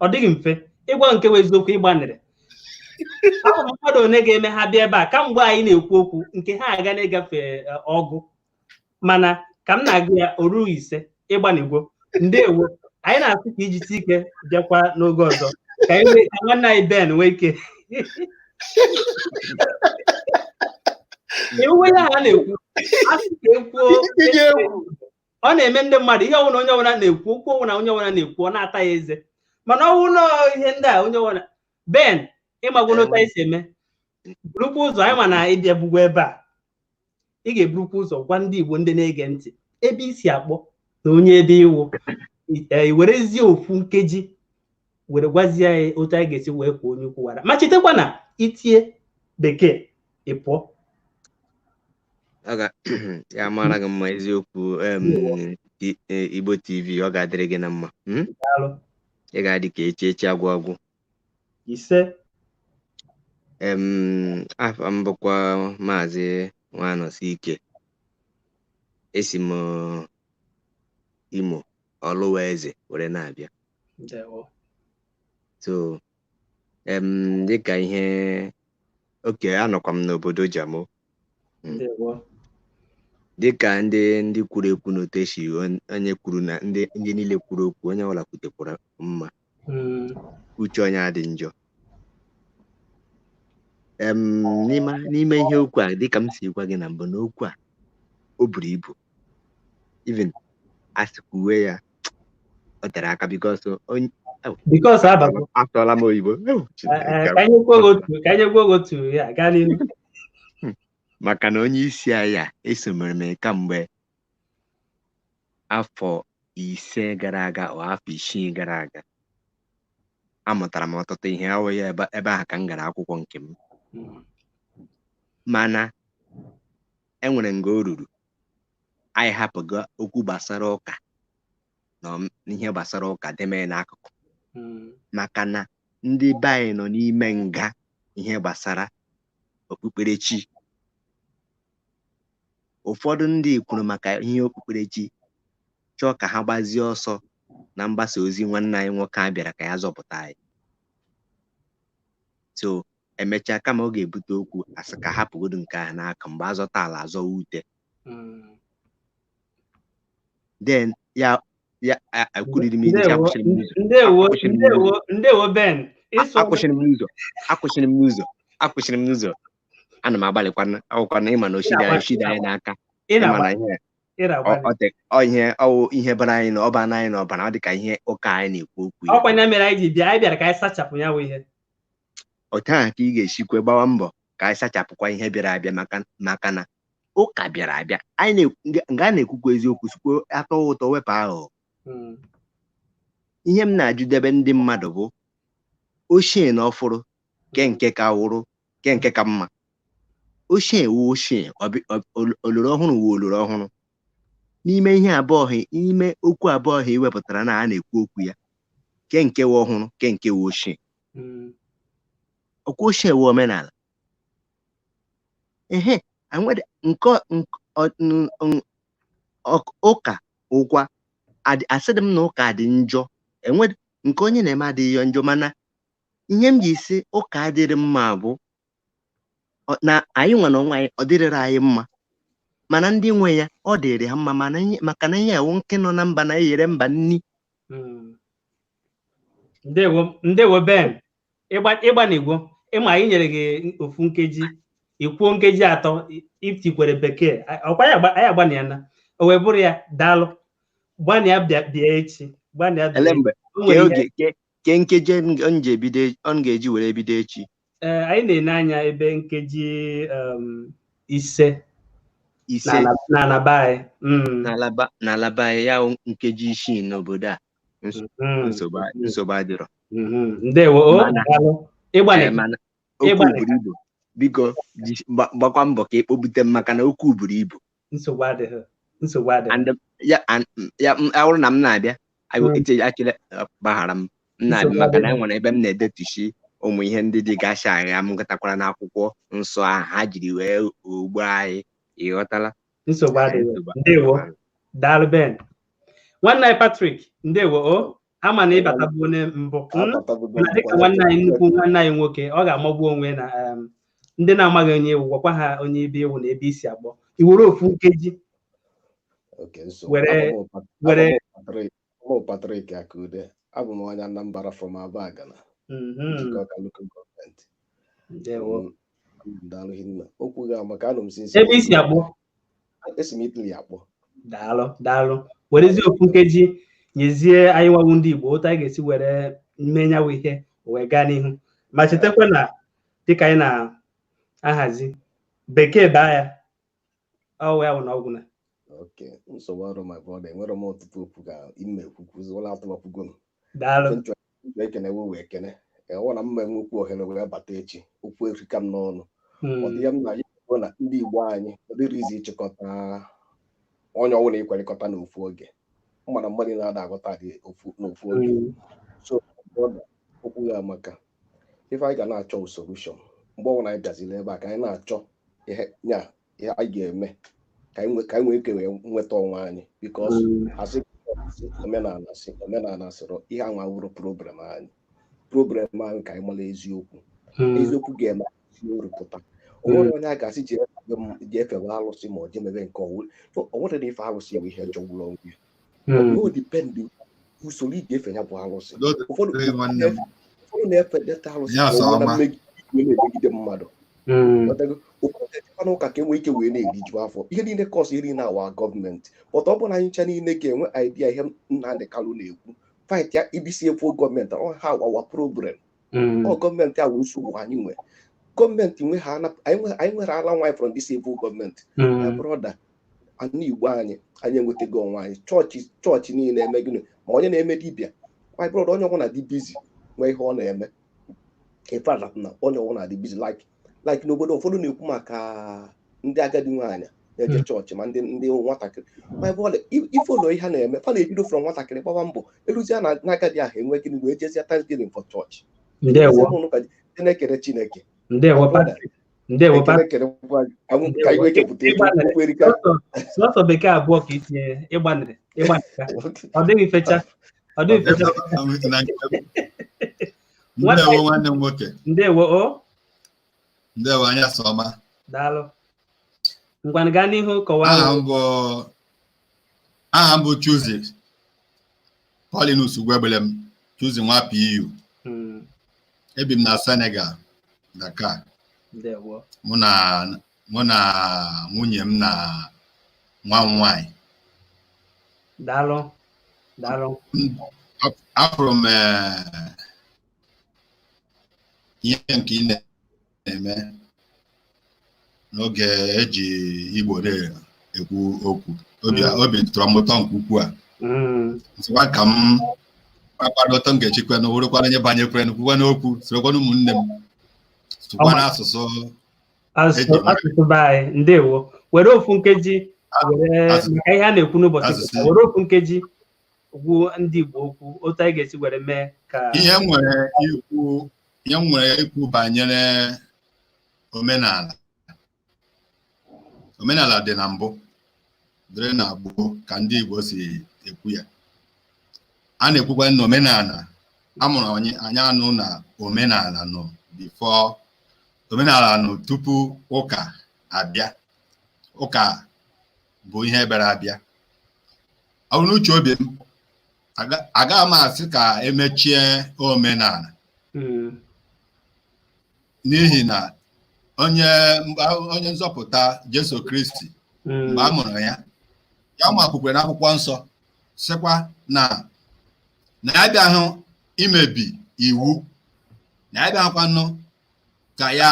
ọ dịghị mfe ịgwa nke bụ eziokwu ịgbanịrị ahụ mmadụ one ga-eme ha bịa ebe a kamgbe anyị na-ekwu okwu nke ha aga na-ịgafe ọgụ mana ka m na-agụ ya o rughị 5 ịgbanigwo ndewo anyị na-asị ka ijisi ike bịakwa n'oge ọzọ ka nwanne anyị Ben nwee ike iwu ya ha na-ekwu asị ka ekwuo ọ na-eme ndị mmadụ ihe ọbụla onye ọbụla na-ekwu okwu ọbụla onye ọbụla na-ekwu ọ na-ata ya eze mana ọ bụrụ na ihe ndị a onye ọbụla Ben ịmagwo n'otu anyị si eme burukwa ụzọ anyị ma na ịbịa bugwa ebe a ị ga-eburukwa ụzọ gwa ndị Igbo ndị na-ege ntị ebe isi akpọ na onye ebe iwu werezie ofu nkeji were gwazie anyị otu anyị ga-esi wee kwuo onye kwuwara ma chetakwa na itie bekee ị pụọ ya mara gị mma eziokwu Igbo TV ọ ga-adịrị gị na mma ị ga-adị ka echi agwụ agwụ ise afọ m bụkwa Maazị Nwanọsike esi m Imo Ọlụwa Eze were na-abịa so dịka ihe oke anọkwa m n'obodo Jamo dịka ndị kwuru ekwu n'oteshi onye kwuru na ndị niile kwuru okwu onye ọbụla kwutekwara mma uche onye adị njọ n'ime ihe okwu a dịka m si gwa gị na mbụ n'okwu a o buru ibu even asịkwa uwe ya ọ tere aka because atọla m oyibo maka na onye isi anyị esomere m kamgbe afọ 5 gara aga ọ afọ 6 gara aga amụtara m ọtụtụ ihe awụghị ebe ahụ ka m gara akwụkwọ nke m mana enwere nga o ruru anyị hapụgo okwu gbasara ụka na ihe gbasara ụka deme n'akụkụ maka na ndị be anyị nọ n'ime nga ihe gbasara okpukperechi. Ụfọdụ ndị kwuru maka ihe okpukperechi chọọ ka ha gbazie ọsọ na mgbasa ozi nwanne anyị nwoke a bịara ka ya zọpụta anyị. So emechaa kama ọ ga-ebute okwu asị ka hapụgodu nke a n'aka mgbe azọta ala azọwa ute. Then ya akwụrịrị m iji akwụsịrị m n'ụzọ ana m agbalịkwa akwụkwọ na ịma na oshidi anyị n'aka ịma na ihe bara anyị na ọba anyị na ọbara ọ dị ka ihe ụka anyị na-ekwu okwu ya. Ọkwa mere anyị ji bịara ka anyị sachapụ ya bụ ihe. Otu ahụ ka ị ga-esikwe gbawa mbọ ka anyị sachapụkwa ihe bịara abịa maka na ụka bịara abịa anyị nga a na-ekwukwa eziokwu sikwa atọ ụtọ wepụ aghụghọ. Ihe m na-ajụdebe ndị mmadụ bụ ochie na ọfụrụ nke ka wụrụ nke ka mma. Ochie wu ochie oloro ọhụrụ wu oloro ọhụrụ. N'ime ihe abụọ n'ime okwu abụọ ha iwepụtara na a na-ekwu okwu ya nke wu ọhụrụ nke wu ochie. Okwu ochie wu omenala. Ụka ụkwa asịrị m na ụka dị njọ enwere nke onye na-eme adịghị njọ mana ihe m ji isi ụka adịrị mma bụ na anyị nwe na onwe anyị ọ dịrịrị anyị mma mana ndị nwe ya ọ dịrị ha mma maka na ihe ewu nke nọ na mba na eyere mba nni. Ndewo Ben ịgba na igwo ịma anyị nyere gị ofu nkeji ikwuo nkeji atọ itikwere bekee ọkwa anyị agbana ya na o wee bụrụ ya daalụ gbana ya bịa echi ke nkeji ọ ga-eji were bido echi. Anyị na-ene anya ebe nkeji ise n'alaba anyị ya nkeji isii n'obodo a nsogbu adịrọ. Ndewo mana okwu buru ibu biko gbakwa mbọ ka ekpobute m maka na okwu buru ibu. Nsogbu adịghị. Ya awụrụ na m na-abịa achịla gbaghara m na-abịa maka na enwere ebe m na-edetushi ụmụ ihe ndị dị gasha agha m gatakwara n'akwụkwọ nsọ ahụ ha jiri wee ugbo anyị ịghọtala. Nsogbu adịghị. Ndewo daalụ Ben. Nwanne anyị Patrick ndewo ama na ịbata bụ onye mbụ dịka nwanne anyị nnukwu nwanne anyị nwoke ọ ga-amagbu onwe na ndị na-amaghị onye iwu gwakwa ha onye ebe iwu na ebe isi agbọ iwere ofu nkeji were Patrick Akude abụ m onye Anambra from Abagana njikọka local gọọmenti. Daalụ hinna okwu ga maka anụ m sinsi ebe isi agbọ esi m Italy akpọ. Daalụ werezi ofu nkeji nyezie anyị nwawu ndị Igbo otu anyị ga-esi were mmenyawu ihe wee gaa n'ihu ma chetakwa na dịka anyị na-ahazi bekee baa ya ọwụ ya bụ na ọgwụ na nsogbu ọrụ my brother enwere m ọtụtụ okwu ga ime ekwukwuzi ụlọ atụwapụgo m. Daalụ ekene wee ekene ọ na mma enwekwu ohere wee bata echi okwu erika m n'ọnụ ọ dị ya m na ya bụ na ndị Igbo anyị ọ dịrị izi ịchịkọta onye ọnwụ na ịkwarịkọta n'ofu oge mana mmadụ na-ada agụta dị n'ofu oge. So okwu ya maka ife anyị ga na-achọ solution mgbe ọbụla anyị bịaziri ebe a ka anyị na-achọ ihe anyị ga-eme ka anyị nwee ike wee nweta onwe anyị because asị omenala sịrọ ihe anwa wụrụ problem anyị ka anyị mara eziokwu ga-eme rụpụta onwere onye a ga-asị ji efewe alụsị ma ọ je mebe nke onwere na ife alụsị bụ ihe jọgburu onwe ya o dipendi usoro ị ga-efe ya bụ alụsị. Ụfọdụ na-efe deta alụsị na-emegide mmadụ ụfọdụ ụka ka enwe ike wee na-eriju afọ ihe niile kọsụ iri na awa gọọmenti pọta ọ bụ na anyị ncha niile ga-enwe idea ihe Nnamdi Kanu na-ekwu fight ya ibisi efu gọọmenti ha awa problem ọ gọọmenti awụ nsogbu anyị nwe gọọmenti nwe ha anyị nwere ala nwaanyị from this evil gọọmenti na broda ana Igbo anyị enwetago onwe anyị chọọchị niile eme gịnị ma onye na-eme dibịa my brother onye ọbụla dị bizi nwee ihe ọ na-eme ife na onye ọbụla dị bizi like n'obodo ụfọdụ na-ekwu maka ndị agadi nwaanyị na-eje chọọchị ma ndị nwatakịrị my brother ife ụlọ ihe a na-eme fa na-ebido from nwatakịrị gbaba mbọ eluzie na agadi ahụ enwe gịnị wee jezie Thanksgiving for church na-ekere Chineke ka iwe kepụta sọsọ bekee abụọ ka itinye ịgbanịrị ọ dịghị fecha nwanne m nwoke ndewo anya sọma daalụ ngwanụ gaa n'ihu kọwaa aha m bụ Chuzi Paulinus Ugwuegbele m Chuzi nwa PU ebi m na Senegal Dakar mụ na nwunye m na nwa m nwanyị daalụ afụrụ m ihe nke ị na-eme n'oge eji Igbo na-ekwu okwu obi tụrụ m ụtọ nke ukwuu a nsịkwa ka m akwadota m ga-echekwa na owerekwara onye banyekwere n'okwukwa n'okwu sorokwa ụmụnne m sokwa n'asụsụ be anyị ndewo were ofu nkeji maka ihe a na-ekwu n'ụbọchị were ofu nkeji gwuo ndị Igbo okwu otu anyị ga-esi were mee ka ihe m nwere ikwu banyere omenala dị na mbụ dịrị na gboo ka ndị Igbo si ekwu ya a na-ekwukwa na omenala amụrụ anyị anụ na omenala nọ before omenala nọ tupu ụka abịa ụka bụ ihe bịara abịa ọ bụ n'uche obi m agaghị m asị ka emechie omenala n'ihi na onye nzọpụta Jesu Kristi mgbe a mụrụ ya makwukwere n'akwụkwọ nsọ sịkwa na ya bịahụ imebi iwu na ya bịahụkwanụ ka ya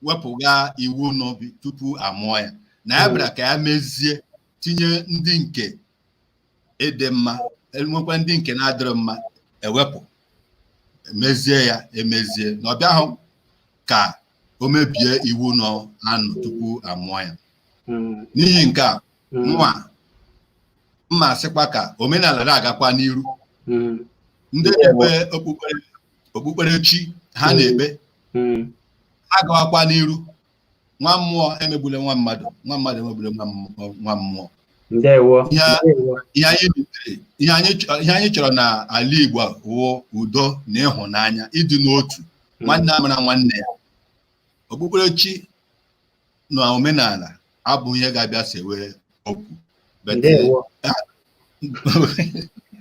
wepụga iwu n'obi tupu amụọ ya na ya bịara ka ya mezie tinye ndị nke ịdị mma enwekwa ndị nke na-adịrị mma ewepụ emezie ya emezie na ọ bịahụ ka o mebie iwu nọ anụ tupu amụọ ya n'ihi nke a mma sịkwa ka omenala na-agakwa n'iru ndị na-ekpe okpukperechi ha na-ekpe ha gawakwa n'iru nwa mmụọ emegbule nwa mmadụ emegbule nwa mmụọ ihe anyị chọrọ n'ala Igbo wụ udo na ịhụnanya ịdị n'otu nwanne amara nwanne ya okpukperechi na omenala abụghị ihe ga-abịa sewe okwu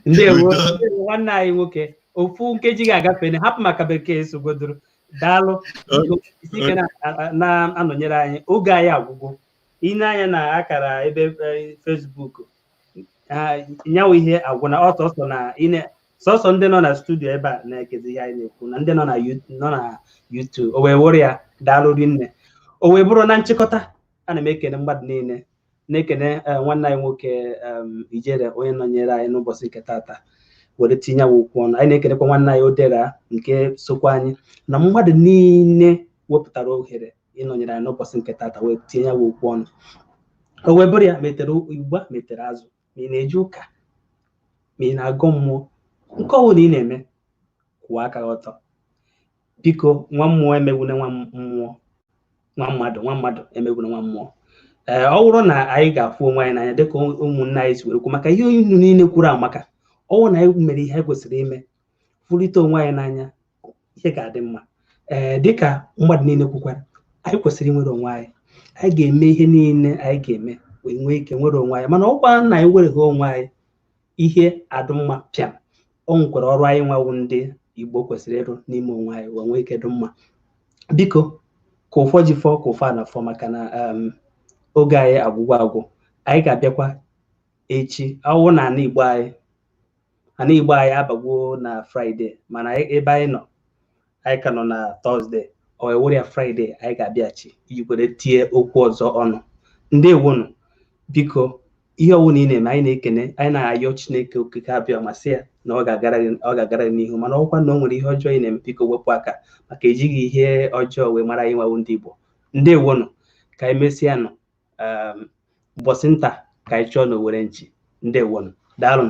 ndewo nwanne anyị nwoke ofu nkeji ga-agafe hapụ maka bekee sogodoro daalụ isi ike na-anọnyere anyị oge anyị agwụgwụ ine anya na akara ebe Facebook nyawo ihe agwụ na sọsọ ndị nọ na studio ebe a na-ekezi ihe anyị na-ekwu na ndị nọ na YouTube o wee wụrụ ya daalụ rinne o wee bụrụ na nchịkọta ana m ekene mmadụ niile na-ekene nwanne anyị nwoke Ijere onye nọnyere anyị n'ụbọchị nke tata were tinye okwu ọnụ anyị na-ekenekwa nwanne anyị Odera nke sokwa anyị na mmadụ niile wepụtara ohere ịnọnyere anyị n'ụbọchị nke tata wee tinye okwu ọnụ o wee bụrụ ya metere Igbo metere azụ ma ị na-eje ụka ma ị na-agụ mmụọ nke ọbụla ị na-eme kwụọ aka ọtọ biko nwa mmụọ emegbune nwa mmadụ emegbune nwa mmụọ ọ bụrụ na anyị ga-afụ onwe anyị n'anya dịka ụmụnne anyị si were kwu maka ihe unu niile kwuru amaka ọ bụrụ na anyị mere ihe anyị kwesịrị ime fụrịta onwe anyị n'anya ihe ga-adị mma dịka mmadụ niile kwukwara anyị kwesịrị nwere onwe anyị ga-eme ihe niile anyị ga-eme wee nwee ike nwere onwe anyị mana ọkwa na anyị wereghị onwe anyị ihe adụmma pịam o nwekwara ọrụ anyị nwawu ndị Igbo kwesịrị ịrụ n'ime onwe anyị wee nwee ike dị mma biko ka ụfọ ji fọ ka ụfọ a na-afọ maka na oge anyị agwụ anyị ga-abịakwa echi ọwụ na ana Igbo anyị abagwo na Fraịde mana ebe anyị nọ anyị ka nọ na Tọzdee o were ya Fraịde anyị ga-abịachi iji kwere tie okwu ọzọ ọnụ ndewonu biko ihe ọwụna ị na-eme anyị na-ekene anyị na-ayọ Chineke okike abịa ma sị ya na ọ ga-agara n'ihu mana ọkwa na o nwere ihe ọjọọ ị na-eme biko wepụ aka maka ejighị ihe ọjọọ wee mara anyị nwawo ndị Igbo ndewonu ka anyị mesịa nọ ụbọchị nta ka anyị chọọ na Owere nchi ndewonu daalụ.